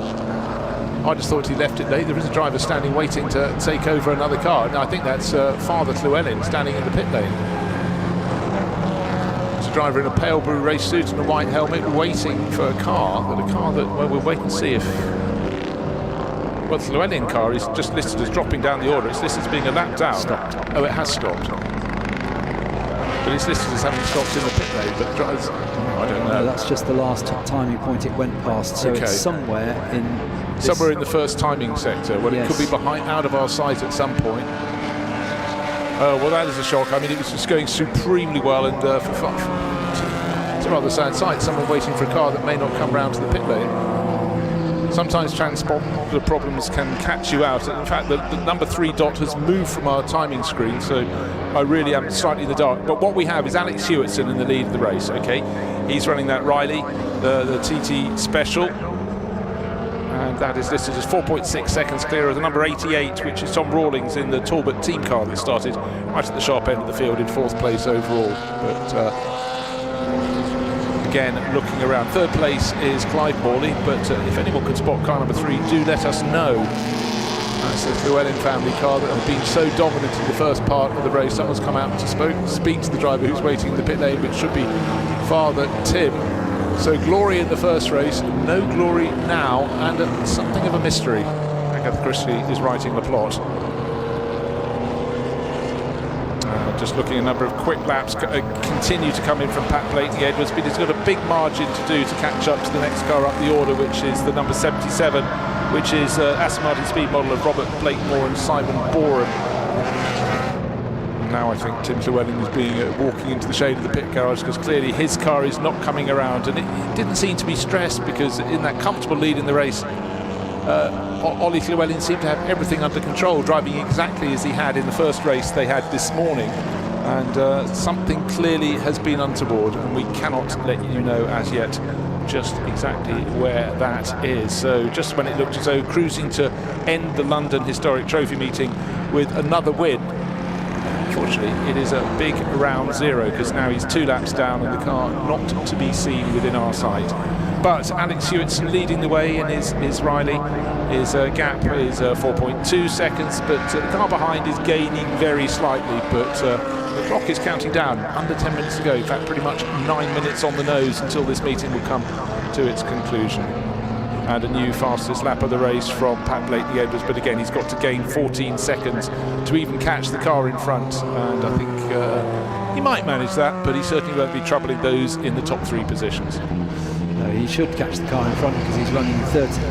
I just thought he left it late. There is a driver standing waiting to take over another car. And I think that's Father Llewellyn standing in the pit lane. It's a driver in a pale blue race suit and a white helmet waiting for a car. Well, we'll wait and see if... Well, the Llewellyn car is just listed as dropping down the order. It's listed as being a lap down. Stopped. Oh, it has stopped. But it's listed as having stopped in the pit lane. But drivers, I don't know. No, that's just the last timing point it went past. So it's somewhere in... Somewhere in the first timing sector. Well, yes. It could be behind, out of our sight at some point. Well, that is a shock. I mean, it was just going supremely well, and for fun, it's a rather sad sight. Someone waiting for a car that may not come round to the pit lane. sometimes transponder problems can catch you out. In fact, the number 3 dot has moved from our timing screen, so I really am slightly in the dark. But what we have is Alex Hewitson in the lead of the race. Okay, he's running that Riley, the TT Special, and that is listed as 4.6 seconds clear of the number 88, which is Tom Rawlings in the Talbot team car that started right at the sharp end of the field in 4th place overall. But again, looking around, 3rd place is Clive Morley, but if anyone can spot car number 3, do let us know. That's the Llewellyn family car that has been so dominant in the first part of the race. Someone's come out to speak to the driver who's waiting in the pit lane, which should be Father Tim. So glory in the first race, no glory now, and something of a mystery. Agatha Christie is writing the plot. Just looking, a number of quick laps continue to come in from Pat Blakeney-Edwards, but he's got a big margin to do to catch up to the next car up the order, which is the number 77, which is Aston Martin speed model of Robert Blakemore and Simon Boren. Now I think Tim Llewellyn is walking into the shade of the pit garage, because clearly his car is not coming around, and it didn't seem to be stressed, because in that comfortable lead in the race, Ollie Llewellyn seemed to have everything under control, driving exactly as he had in the first race they had this morning. And something clearly has been untoward, and we cannot let you know as yet just exactly where that is. So just when it looked as though cruising to end the London Historic Trophy meeting with another win, unfortunately it is a big round 0, because now he's 2 laps down and the car not to be seen within our sight. But Alex Hewitson leading the way in his Riley. His gap is 4.2 seconds, but the car behind is gaining very slightly, but the clock is counting down. Under 10 minutes to go. In fact, pretty much 9 minutes on the nose until this meeting will come to its conclusion. And a new fastest lap of the race from Pat Blakeney-Edwards, but again, he's got to gain 14 seconds to even catch the car in front, and I think he might manage that, but he certainly won't be troubling those in the top 3 positions. No, he should catch the car in front, because he's running 30.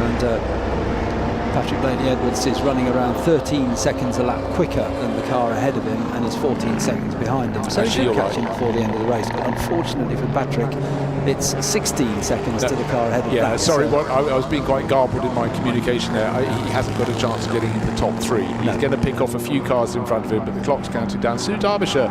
And Patrick Blakeney-Edwards is running around 13 seconds a lap quicker than the car ahead of him, and is 14 seconds behind him. So he should catch him before the end of the race, but unfortunately for Patrick, it's 16 seconds to the car ahead of him. Yeah, sorry, I was being quite garbled in my communication there. He hasn't got a chance of getting into the top 3. He's going to pick off a few cars in front of him, but the clock's counting down. Sue Derbyshire,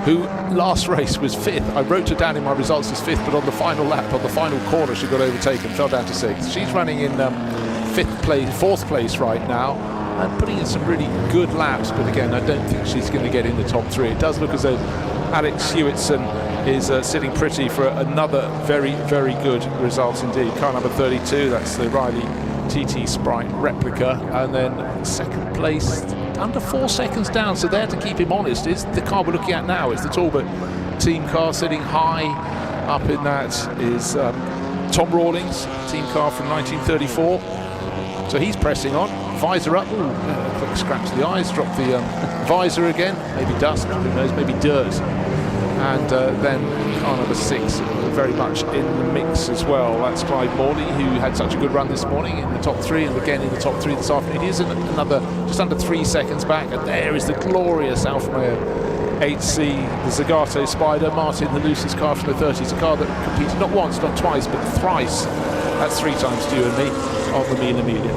who last race was 5th. I wrote her down in my results as 5th, but on the final lap, on the final corner, she got overtaken, fell down to 6th. She's running in 4th place right now, and putting in some really good laps, but again, I don't think she's going to get in the top 3. It does look as though Alex Hewitson is sitting pretty for another very, very good result indeed. Car number 32, that's the Riley TT Sprite replica, and then 2nd place, under 4 seconds down, so there to keep him honest is the car we're looking at now. It's the Talbot team car. Sitting high up in that is Tom Rawlings, team car from 1934. So he's pressing on, visor up. Quick scratch to the eyes, drop the visor again, maybe dust, who knows, maybe dirt. And then car number 6 very much in the mix as well. That's Clive Morley, who had such a good run this morning in the top 3, and again in the top 3 this afternoon. He is another just under 3 seconds back, and there is the glorious Alfa Romeo 8C, the Zagato Spider, Martin the Lucis car from the 30s, a car that competed not once, not twice, but thrice. That's 3 times to you and me on the Mille Miglia.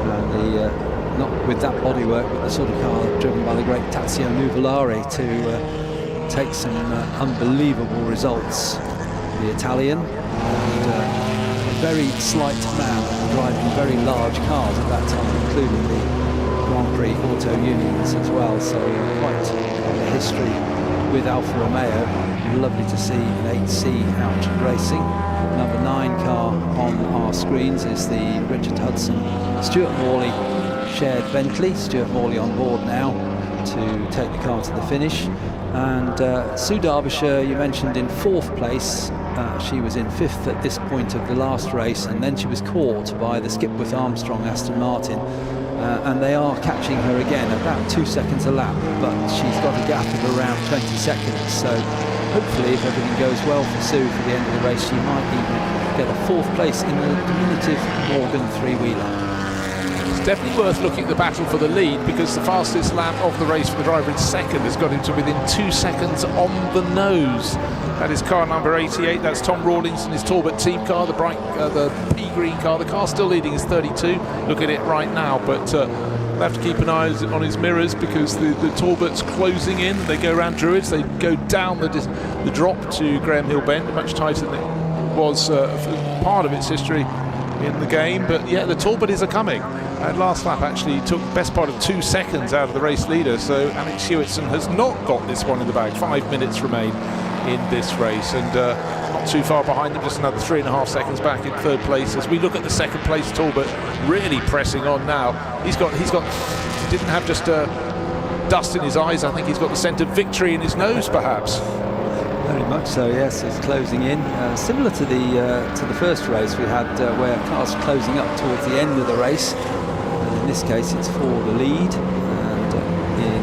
And not with that bodywork, but the sort of car driven by the great Tazio Nuvolari to take some unbelievable results. The Italian, and a very slight man driving very large cars at that time, including the Grand Prix Auto Unions as well. So quite a history with Alfa Romeo. Lovely to see an 8C out racing. Number 9 car on our screens is the Richard Hudson Stuart Morley shared Bentley. Stuart Morley on board now to take the car to the finish. And Sue Derbyshire, you mentioned, in 4th place. She was in 5th at this point of the last race, and then she was caught by the Skipworth Armstrong Aston Martin. And they are catching her again, about 2 seconds a lap, but she's got a gap of around 20 seconds. So hopefully, if everything goes well for Sue for the end of the race, she might even get a 4th place in the diminutive Morgan 3-wheeler. definitely worth looking at the battle for the lead, because the fastest lap of the race for the driver in second has got him to within 2 seconds on the nose. That is car number 88. That's Tom Rawlings in his Talbot team car, the pea green car. The car still leading is 32. Look at it right now, but we'll have to keep an eye on his mirrors, because the Talbot's closing in. They go around Druids. They go down the drop to Graham Hill Bend, much tighter than it was for part of its history in the game. But yeah, the Talbot is coming. And last lap actually took the best part of 2 seconds out of the race leader, so Alex Hewitson has not got this one in the bag. 5 minutes remain in this race, and not too far behind them, just another 3.5 seconds back in third place. As we look at the second place Talbot, really pressing on now. He didn't have just dust in his eyes. I think he's got the scent of victory in his nose, perhaps. Very much so, yes. It's closing in, similar to the first race we had, where cars closing up towards the end of the race. In this case, it's for the lead, and in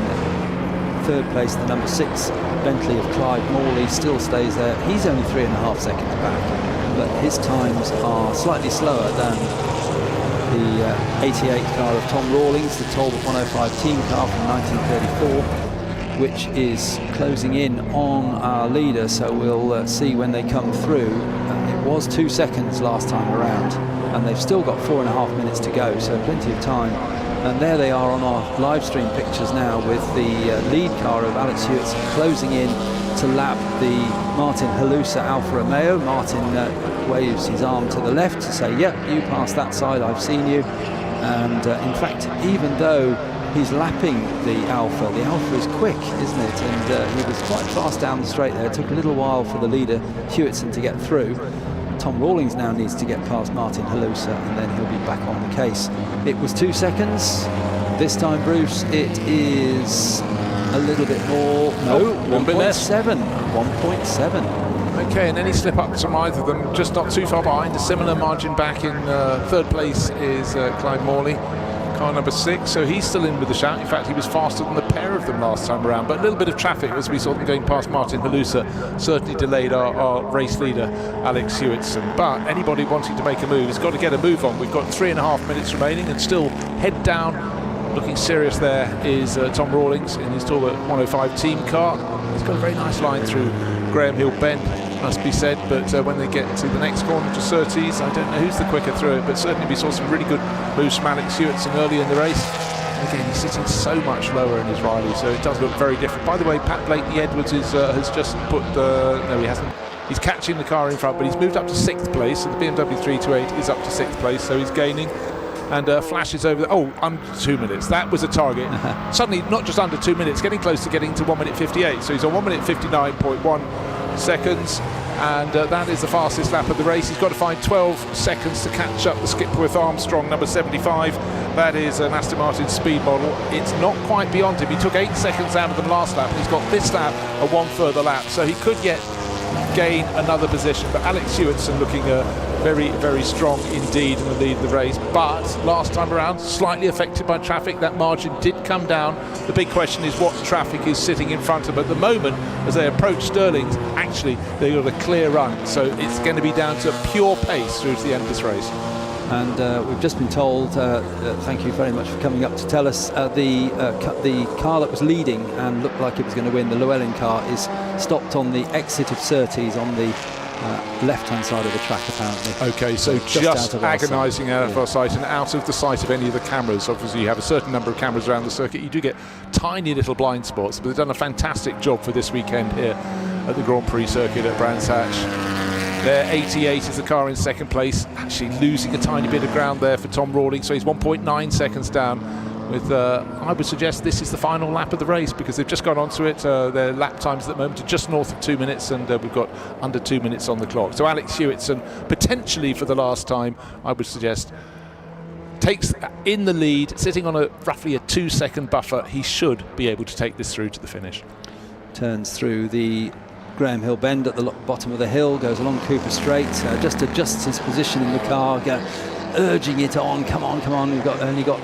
third place, the number 6 Bentley of Clive Morley still stays there. He's only 3.5 seconds back, but his times are slightly slower than the 88 car of Tom Rawlings, the Talbot 105 team car from 1934, which is closing in on our leader. So we'll see when they come through. It was 2 seconds last time around, and they've still got 4.5 minutes to go, so plenty of time. And there they are on our live stream pictures now, with the lead car of Alex Hewitson closing in to lap the Martin Halusa Alfa Romeo. Martin waves his arm to the left to say, yep, you passed that side, I've seen you. And in fact, even though he's lapping the Alfa is quick, isn't it? And he was quite fast down the straight there. It took a little while for the leader, Hewitson, to get through. Tom Rawlings now needs to get past Martin Halusa, and then he'll be back on the case. It was 2 seconds. This time, Bruce, it is a little bit more. No, 1.7. 1.7. Okay, and any slip ups from either of them, just not too far behind. A similar margin back in third place is Clive Morley, car number 6, so he's still in with the shout. In fact, he was faster than the pair of them last time around, but a little bit of traffic as we saw them going past Martin Halusa certainly delayed our race leader, Alex Hewitson. But anybody wanting to make a move has got to get a move on. We've got 3.5 minutes remaining, and still head down, looking serious there, is Tom Rawlings in his Talbot 105 team car. He's got a very nice line through Graham Hill Bend, must be said, but when they get to the next corner to Surtees, I don't know who's the quicker through it, but certainly we saw some really good moves from Alex Hewitson early in the race. And again, he's sitting so much lower in his Riley, so it does look very different. By the way, Pat Blakeney Edwards has just put no, he hasn't. He's catching the car in front, but he's moved up to 6th place, so the BMW 328 is up to 6th place, so he's gaining. And flashes over under 2 minutes. That was a target. Suddenly, not just under 2 minutes, getting close to getting to 1 minute 58. So he's on 1 minute 59.1 seconds, and that is the fastest lap of the race. He's got to find 12 seconds to catch up the Skipworth Armstrong number 75. That is an Aston Martin speed model. It's not quite beyond him. He took 8 seconds out of them last lap, and he's got this lap and 1 further lap, so he could gain another position. But Alex Hewitson looking very, very strong indeed in the lead of the race. But last time around, slightly affected by traffic. That margin did come down. The big question is what traffic is sitting in front of them. At the moment, as they approach Stirling's, actually they've got a clear run. So it's going to be down to pure pace through to the end of this race. And we've just been told, thank you very much for coming up to tell us, the car that was leading and looked like it was going to win, the Llewellyn car, is stopped on the exit of Surtees on the left-hand side of the track, apparently. Okay, so just agonising out of our sight and out of the sight of any of the cameras. Obviously, you have a certain number of cameras around the circuit. You do get tiny little blind spots, but they've done a fantastic job for this weekend here at the Grand Prix circuit at Brands Hatch. There, 88 is the car in second place, actually losing a tiny bit of ground there for Tom Rawlings, so he's 1.9 seconds down. With, I would suggest this is the final lap of the race, because they've just gone onto it. Their lap times at the moment are just north of 2 minutes, and we've got under 2 minutes on the clock. So Alex Hewitson, potentially for the last time, I would suggest, takes in the lead, sitting on roughly a 2 second buffer. He should be able to take this through to the finish. Turns through the Graham Hill Bend at the bottom of the hill, goes along Cooper Straight, just adjusts his position in the car, urging it on. Come on, we've only got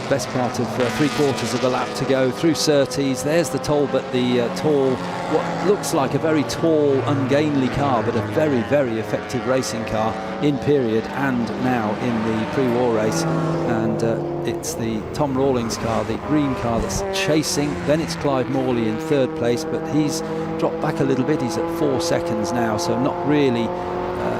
best part of 3/4 of a lap to go through Surtees. There's the Talbot, the tall, what looks like a very tall, ungainly car, but a very, very effective racing car in period and now in the pre-war race. And it's the Tom Rawlings car, the green car, that's chasing. Then it's Clive Morley in 3rd place, but he's dropped back a little bit. He's at 4 seconds now, so not really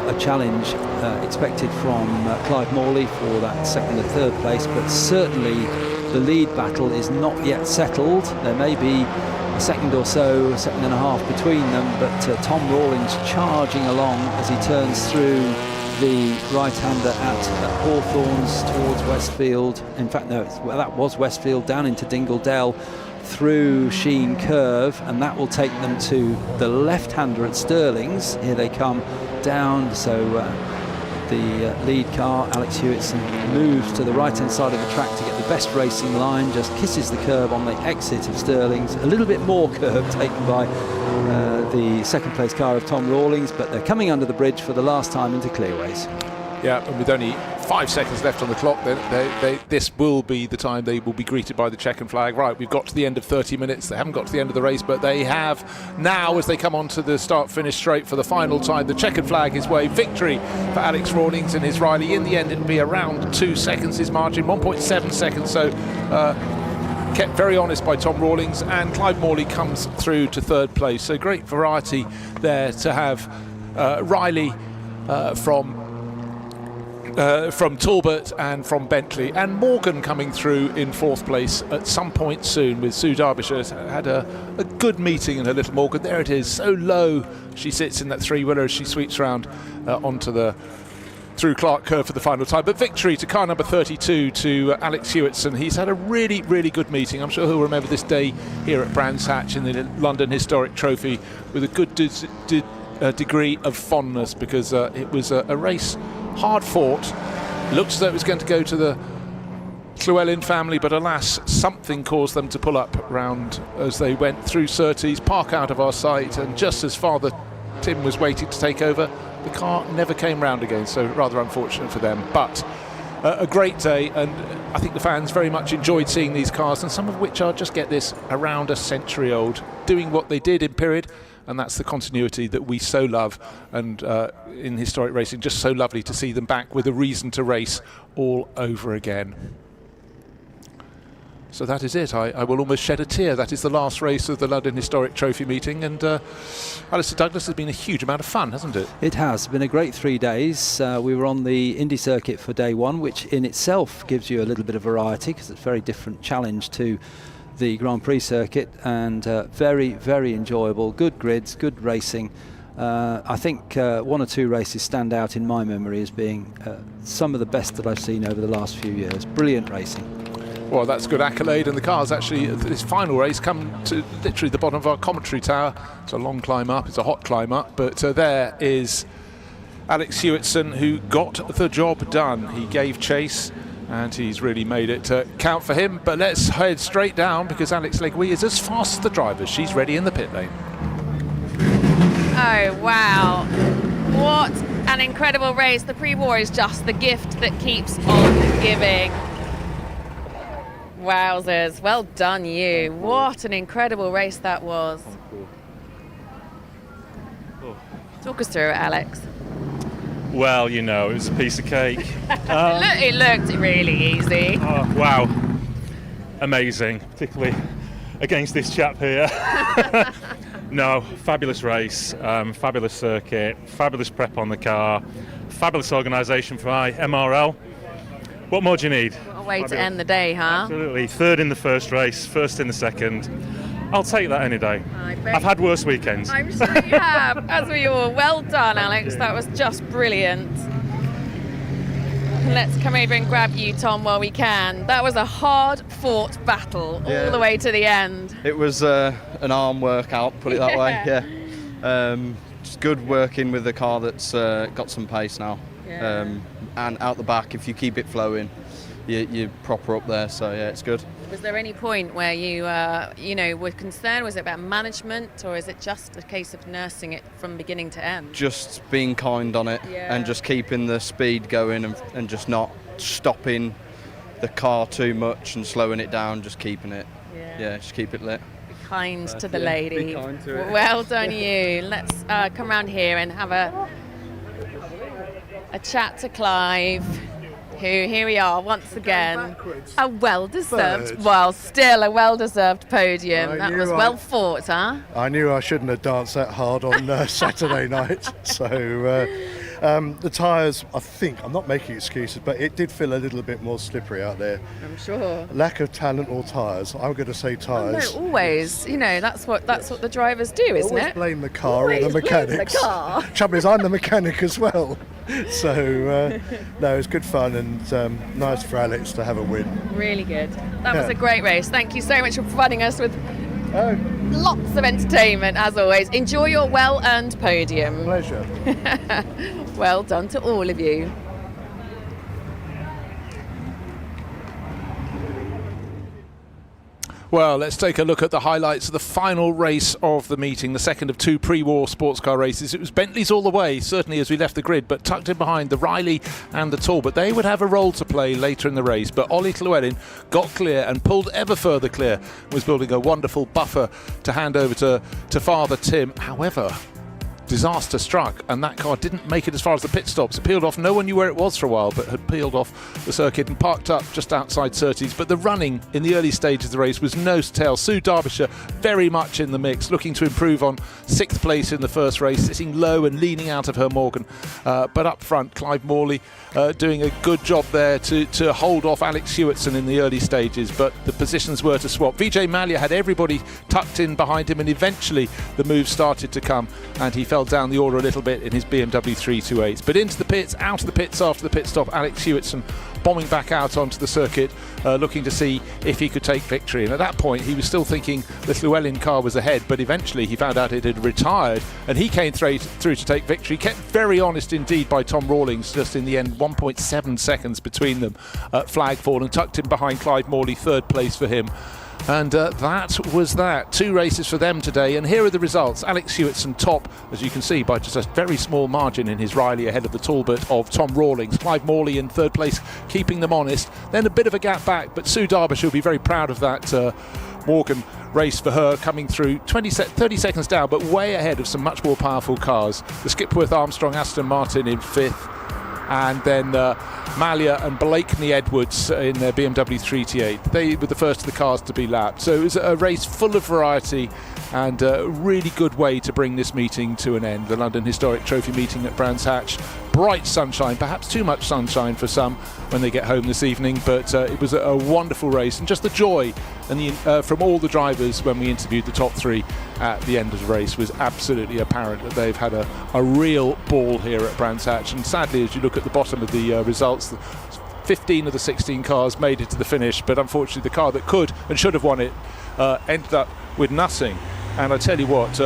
a challenge expected from Clive Morley for that 2nd and 3rd place, but certainly the lead battle is not yet settled. There may be a second or so, a second and a half between them, but Tom Rawlings charging along as he turns through the right-hander at Hawthorns towards Westfield. In fact, no, that was Westfield, down into Dingle Dell, through Sheen Curve, and that will take them to the left-hander at Stirling's. Here they come down, so the lead car, Alex Hewitson, moves to the right-hand side of the track to get the best racing line, just kisses the curb on the exit of Stirling's. A little bit more curb taken by the 2nd place car of Tom Rawlings, but they're coming under the bridge for the last time into Clearways. Yeah, and with only 5 seconds left on the clock, this will be the time they will be greeted by the checkered flag. Right, we've got to the end of 30 minutes. They haven't got to the end of the race, but they have now, as they come onto the start-finish straight for the final time. The checkered flag is waved. Victory for Alex Rawlings and his Riley. In the end, it'll be around 2 seconds his margin, 1.7 seconds. So kept very honest by Tom Rawlings, and Clive Morley comes through to 3rd place. So great variety there to have Riley from Talbot and from Bentley, and Morgan coming through in 4th place at some point soon with Sue Derbyshire. Had a good meeting in her little Morgan. There it is, so low she sits in that 3-wheeler as she sweeps round onto the through Clark Curve for the final time. But victory to car number 32, to Alex Hewitson. He's had a really, really good meeting. I'm sure he'll remember this day here at Brands Hatch in the London Historic Trophy with a good degree of fondness, because it was a race hard fought. Looked as though it was going to go to the Llewellyn family, but alas, something caused them to pull up round as they went through Surtees, park out of our sight, and just as Father Tim was waiting to take over, the car never came round again, so rather unfortunate for them. But a great day, and I think the fans very much enjoyed seeing these cars, and some of which are, just get this, around a century old, doing what they did in period. And that's the continuity that we so love, and in historic racing, just so lovely to see them back with a reason to race all over again. So that is it. I will almost shed a tear. That is the last race of the London Historic Trophy meeting, and Alistair Douglas, has been a huge amount of fun, hasn't it? It has been a great 3 days. We were on the Indy circuit for day 1, which in itself gives you a little bit of variety, because it's a very different challenge to the Grand Prix circuit, and very, very enjoyable. Good grids, good racing. I think 1 or 2 races stand out in my memory as being some of the best that I've seen over the last few years. Brilliant racing. Well, that's good accolade, and the cars actually, this final race, come to literally the bottom of our commentary tower. It's a long climb up, it's a hot climb up, but there is Alex Hewitson, who got the job done. He gave chase, and he's really made it count for him. But let's head straight down, because Alex Legui is as fast as the drivers. She's ready in the pit lane. Oh, wow. What an incredible race. The pre-war is just the gift that keeps on giving. Wowzers. Well done, you. What an incredible race that was. Talk us through it, Alex. Well, you know, it was a piece of cake. It looked really easy. Oh, wow. Amazing, particularly against this chap here. No, fabulous race, fabulous circuit, fabulous prep on the car, fabulous organisation for MRL. What more do you need? What a way to end the day, huh? Absolutely. 3rd in the first race, 1st in the second. I'll take that any day. I've had worse weekends. I'm sure you have, as we all. Well done, Alex. That was just brilliant. Let's come over and grab you, Tom, while we can. That was a hard-fought battle all the way to the end. It was an arm workout, put it that way. Yeah. Just good working with a car that's got some pace now. Yeah. And out the back, if you keep it flowing, you're proper up there. So yeah, it's good. Was there any point where you, were concerned? Was it about management, or is it just a case of nursing it from beginning to end? Just being kind on it, and just keeping the speed going, and just not stopping the car too much and slowing it down, just keeping it. Yeah. Just keep it lit. Be kind to the yeah, lady. be kind to it. Well done, you. Let's come around here and have a chat to Clive. Who here we are once again. A well-deserved, Third. well, still a well-deserved podium. That was well fought, huh? I knew I shouldn't have danced that hard on Saturday night. So the tyres, I think, I'm not making excuses, but it did feel a little bit more slippery out there. I'm sure. Lack of talent or tyres. I'm going to say tyres. No, always. You know, that's what the drivers do, isn't Always it? blame the car Always or the blame mechanics. the car. Trouble is, I'm the mechanic as well. So no, it was good fun and nice for Alex to have a win. Really good. That was Yeah. a great race. Thank you so much for providing us with lots of entertainment, as always. Enjoy your well-earned podium. Pleasure. Well done to all of you. Well, let's take a look at the highlights of the final race of the meeting, the second of two pre-war sports car races. It was Bentley's all the way, certainly as we left the grid, but tucked in behind the Riley and the Talbot. They would have a role to play later in the race, but Ollie Llewellyn got clear and pulled ever further clear, was building a wonderful buffer to hand over to Father Tim. However, disaster struck and that car didn't make it as far as the pit stops. It peeled off. No one knew where it was for a while, but had peeled off the circuit and parked up just outside Surtees. But the running in the early stages of the race was nose to tail. Sue Derbyshire very much in the mix, looking to improve on 6th place in the first race, sitting low and leaning out of her Morgan. But up front, Clive Morley doing a good job there to hold off Alex Hewitson in the early stages, but the positions were to swap. Vijay Mallya had everybody tucked in behind him, and eventually the move started to come, and he fell down the order a little bit in his BMW 328. But into the pits, out of the pits after the pit stop, Alex Hewitson bombing back out onto the circuit, looking to see if he could take victory. And at that point, he was still thinking the Llewellyn car was ahead, but eventually he found out it had retired, and he came through to take victory. Kept very honest indeed by Tom Rawlings, just in the end, 1.7 seconds between them at flagfall, and tucked in behind Clive Morley, 3rd place for him. And that was that. 2 races for them today, and here are the results. Alex Hewitson top, as you can see, by just a very small margin in his Riley, ahead of the Talbot of Tom Rawlings. Clive Morley in 3rd place, keeping them honest. Then a bit of a gap back, but Sue Derbyshire will be very proud of that Morgan race for her, coming through 30 seconds down, but way ahead of some much more powerful cars. The Skipworth Armstrong Aston Martin in 5th, and then Mallya and Blakeney Edwards in their BMW 328. They were the first of the cars to be lapped. So it was a race full of variety and a really good way to bring this meeting to an end. The London Historic Trophy meeting at Brands Hatch. Bright sunshine, perhaps too much sunshine for some when they get home this evening, but it was a wonderful race, and just the joy and from all the drivers when we interviewed the top 3 at the end of the race was absolutely apparent that they've had a real ball here at Brands Hatch. And sadly, as you look at the bottom of the results, 15 of the 16 cars made it to the finish, but unfortunately the car that could and should have won it ended up with nothing. And I tell you what,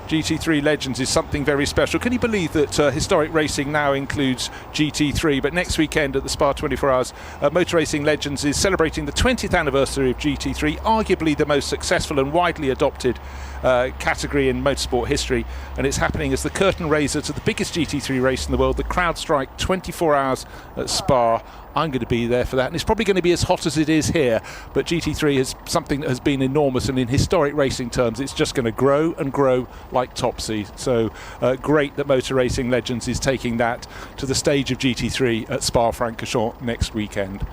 GT3 Legends is something very special. Can you believe that historic racing now includes GT3? But next weekend at the Spa 24 Hours, Motor Racing Legends is celebrating the 20th anniversary of GT3, arguably the most successful and widely adopted category in motorsport history, and it's happening as the curtain raiser to the biggest GT3 race in the world, the CrowdStrike 24 Hours at Spa. I'm going to be there for that, and it's probably going to be as hot as it is here, but GT3 is something that has been enormous, and in historic racing terms it's just going to grow and grow like Topsy. So great that Motor Racing Legends is taking that to the stage of GT3 at Spa-Francorchamps next weekend.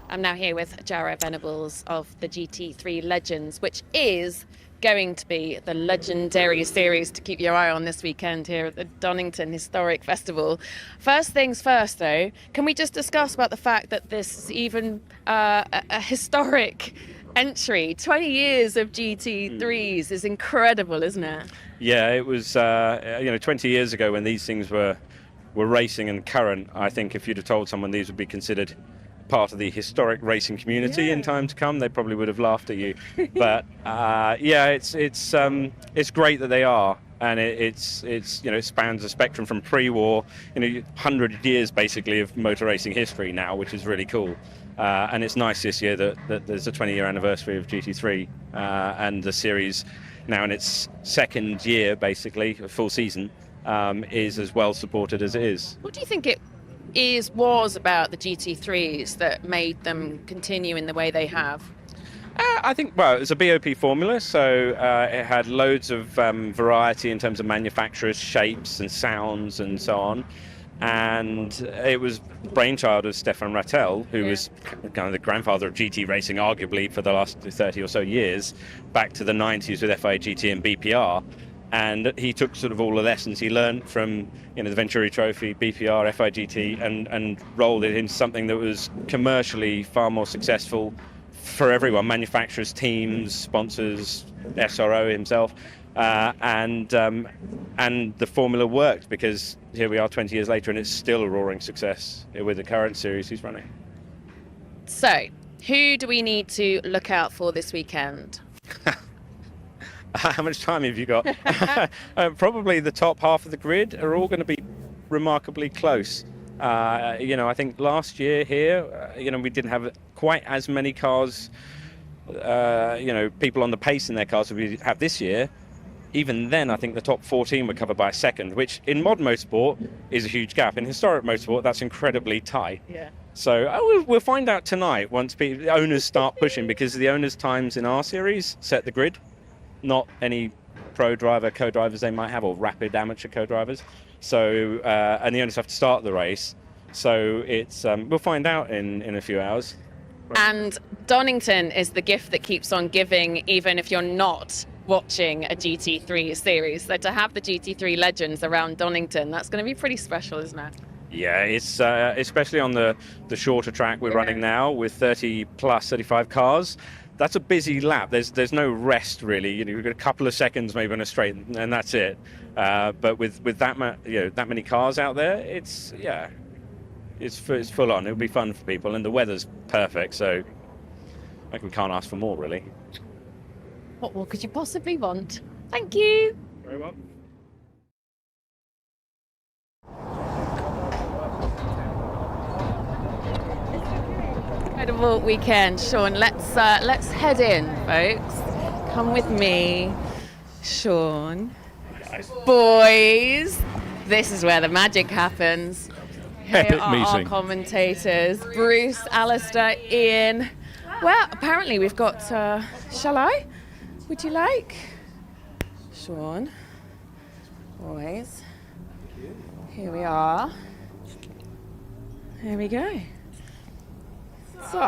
I'm now here with Jarrah Venables of the GT3 Legends, which is going to be the legendary series to keep your eye on this weekend here at the Donington Historic Festival. First things first, though, can we just discuss about the fact that this is even a historic entry? 20 years of GT3s is incredible, isn't it? Yeah, it was 20 years ago when these things were racing and current. I think if you'd have told someone these would be considered part of the historic racing community in time to come, they probably would have laughed at you. But it's great that they are, and it spans a spectrum from pre-war, 100 years basically of motor racing history now, which is really cool. And it's nice this year that there's a 20-year anniversary of GT3, and the series now in its 2nd year, basically a full season, is as well supported as it is. What do you think it was about the GT3s that made them continue in the way they have? I think, well, it was a BOP formula, so it had loads of variety in terms of manufacturers, shapes and sounds and so on. And it was brainchild of Stefan Rattel, who was kind of the grandfather of GT racing, arguably, for the last 30 or so years, back to the 90s with FIA GT and BPR. And he took sort of all the lessons he learned from, the Venturi Trophy, BPR, FIA GT, and rolled it into something that was commercially far more successful for everyone, manufacturers, teams, sponsors, SRO himself. And the formula worked, because here we are 20 years later and it's still a roaring success with the current series he's running. So, who do we need to look out for this weekend? How much time have you got? Probably the top half of the grid are all going to be remarkably close. I think last year here, we didn't have quite as many cars, people on the pace in their cars as we have this year. Even then, I think the top 14 were covered by a second, which in modern motorsport is a huge gap. In historic motorsport, that's incredibly tight. Yeah. So we'll find out tonight once the owners start pushing, because the owners' times in our series set the grid, not any pro driver, co-drivers they might have, or rapid amateur co-drivers. So, and the owners have to start the race. So it's we'll find out in a few hours. And Donington is the gift that keeps on giving, even if you're not watching a GT3 series. So to have the GT3 legends around Donington, that's going to be pretty special, isn't it? Yeah, it's especially on the shorter track we're running now with 35 cars. That's a busy lap. There's no rest really. You've got a couple of seconds maybe on a straight, and that's it. But with that many cars out there, it's full on. It'll be fun for people, and the weather's perfect. So we can't ask for more really. What more could you possibly want? Thank you. Very well. Incredible weekend, Sean. Let's head in, folks. Come with me, Sean. Boys, this is where the magic happens. Here Epic are meeting. our commentators, Bruce, Alistair, Ian. Well, apparently we've got. Shall I? Would you like? Sean. Boys. Here we are. There we go. So,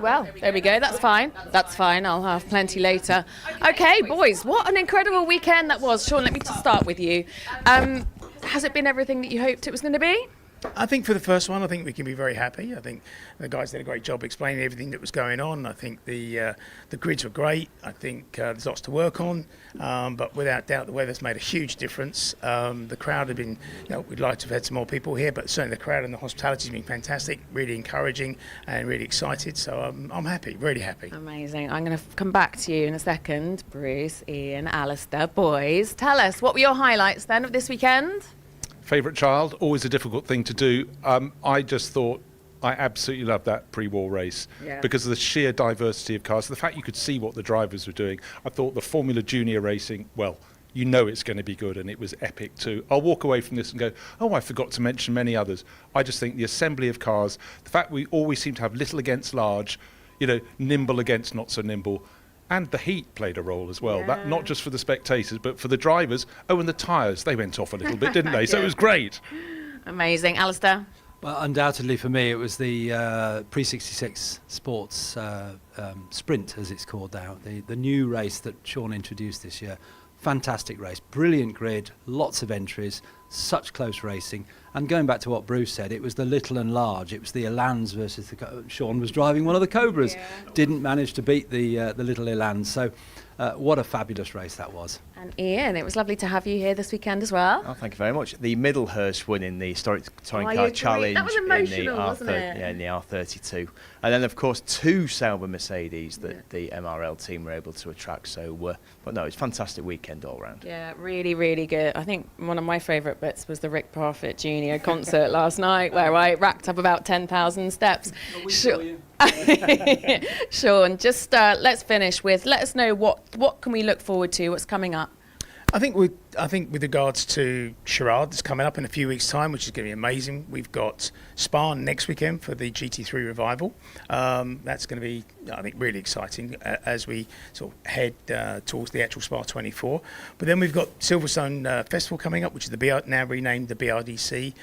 well, there we go. That's fine. That's fine. I'll have plenty later. Okay, boys, what an incredible weekend that was. Sean, let me just start with you. Has it been everything that you hoped it was going to be? I think for the first one, I think we can be very happy. I think the guys did a great job explaining everything that was going on. I think the grids were great. I think there's lots to work on, but without doubt the weather's made a huge difference. The crowd have been, we'd like to have had some more people here, but certainly the crowd and the hospitality has been fantastic, really encouraging and really excited. So I'm happy, really happy. Amazing. I'm going to come back to you in a second. Bruce, Ian, Alistair, boys, tell us, what were your highlights then of this weekend? Favourite child, always a difficult thing to do. I just thought I absolutely loved that pre-war race because of the sheer diversity of cars. The fact you could see what the drivers were doing. I thought the Formula Junior racing, well, it's going to be good, and it was epic too. I'll walk away from this and go, I forgot to mention many others. I just think the assembly of cars, the fact we always seem to have little against large, nimble against not so nimble. And the heat played a role as well. That not just for the spectators, but for the drivers. Oh, and the tyres, they went off a little bit, didn't they? So it was great. Amazing. Alistair? Well, undoubtedly for me, it was the Pre-66 Sports Sprint, as it's called now, the new race that Sean introduced this year. Fantastic race, brilliant grid, lots of entries, such close racing. And going back to what Bruce said, it was the little and large. It was the Elans versus Sean was driving one of the Cobras. Didn't manage to beat the little Elans. So what a fabulous race that was. And Ian, it was lovely to have you here this weekend as well. Oh, thank you very much. The Middlehurst winning the Historic Touring Car Challenge that was emotional, wasn't it? Yeah, in the R32. And then, of course, 2 Sauber Mercedes that the MRL team were able to attract. So, but no, it's a fantastic weekend all round. Yeah, really, really good. I think one of my favourite bits was the Rick Parfitt Jr. concert last night, where I racked up about 10,000 steps. Sean, just let's finish with, let us know what can we look forward to, what's coming up. I think with regards to Charade that's coming up in a few weeks' time, which is going to be amazing. We've got Spa next weekend for the GT3 revival. That's going to be, I think, really exciting as we sort of head towards the actual Spa 24. But then we've got Silverstone Festival coming up, which is now renamed the BRDC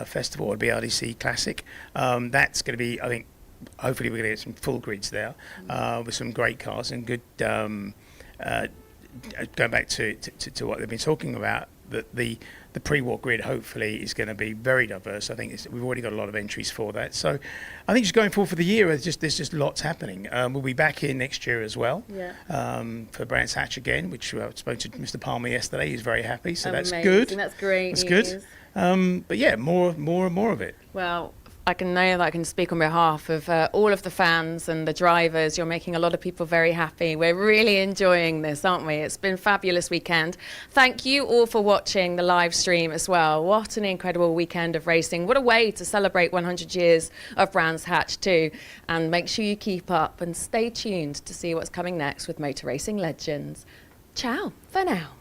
Festival or BRDC Classic. That's going to be, I think, hopefully we're going to get some full grids there with some great cars and good. Going back to what they've been talking about, that the pre-war grid hopefully is going to be very diverse. I think we've already got a lot of entries for that. So I think just going forward for the year, there's just lots happening. We'll be back here next year as well for Brands Hatch again, which I spoke to Mr. Palmer yesterday. He's very happy, so that's good. That's great. That's good. But yeah, more and more of it. Well, I can know that I can speak on behalf of all of the fans and the drivers. You're making a lot of people very happy. We're really enjoying this, aren't we? It's been a fabulous weekend. Thank you all for watching the live stream as well. What an incredible weekend of racing. What a way to celebrate 100 years of Brands Hatch too. And make sure you keep up and stay tuned to see what's coming next with Motor Racing Legends. Ciao for now.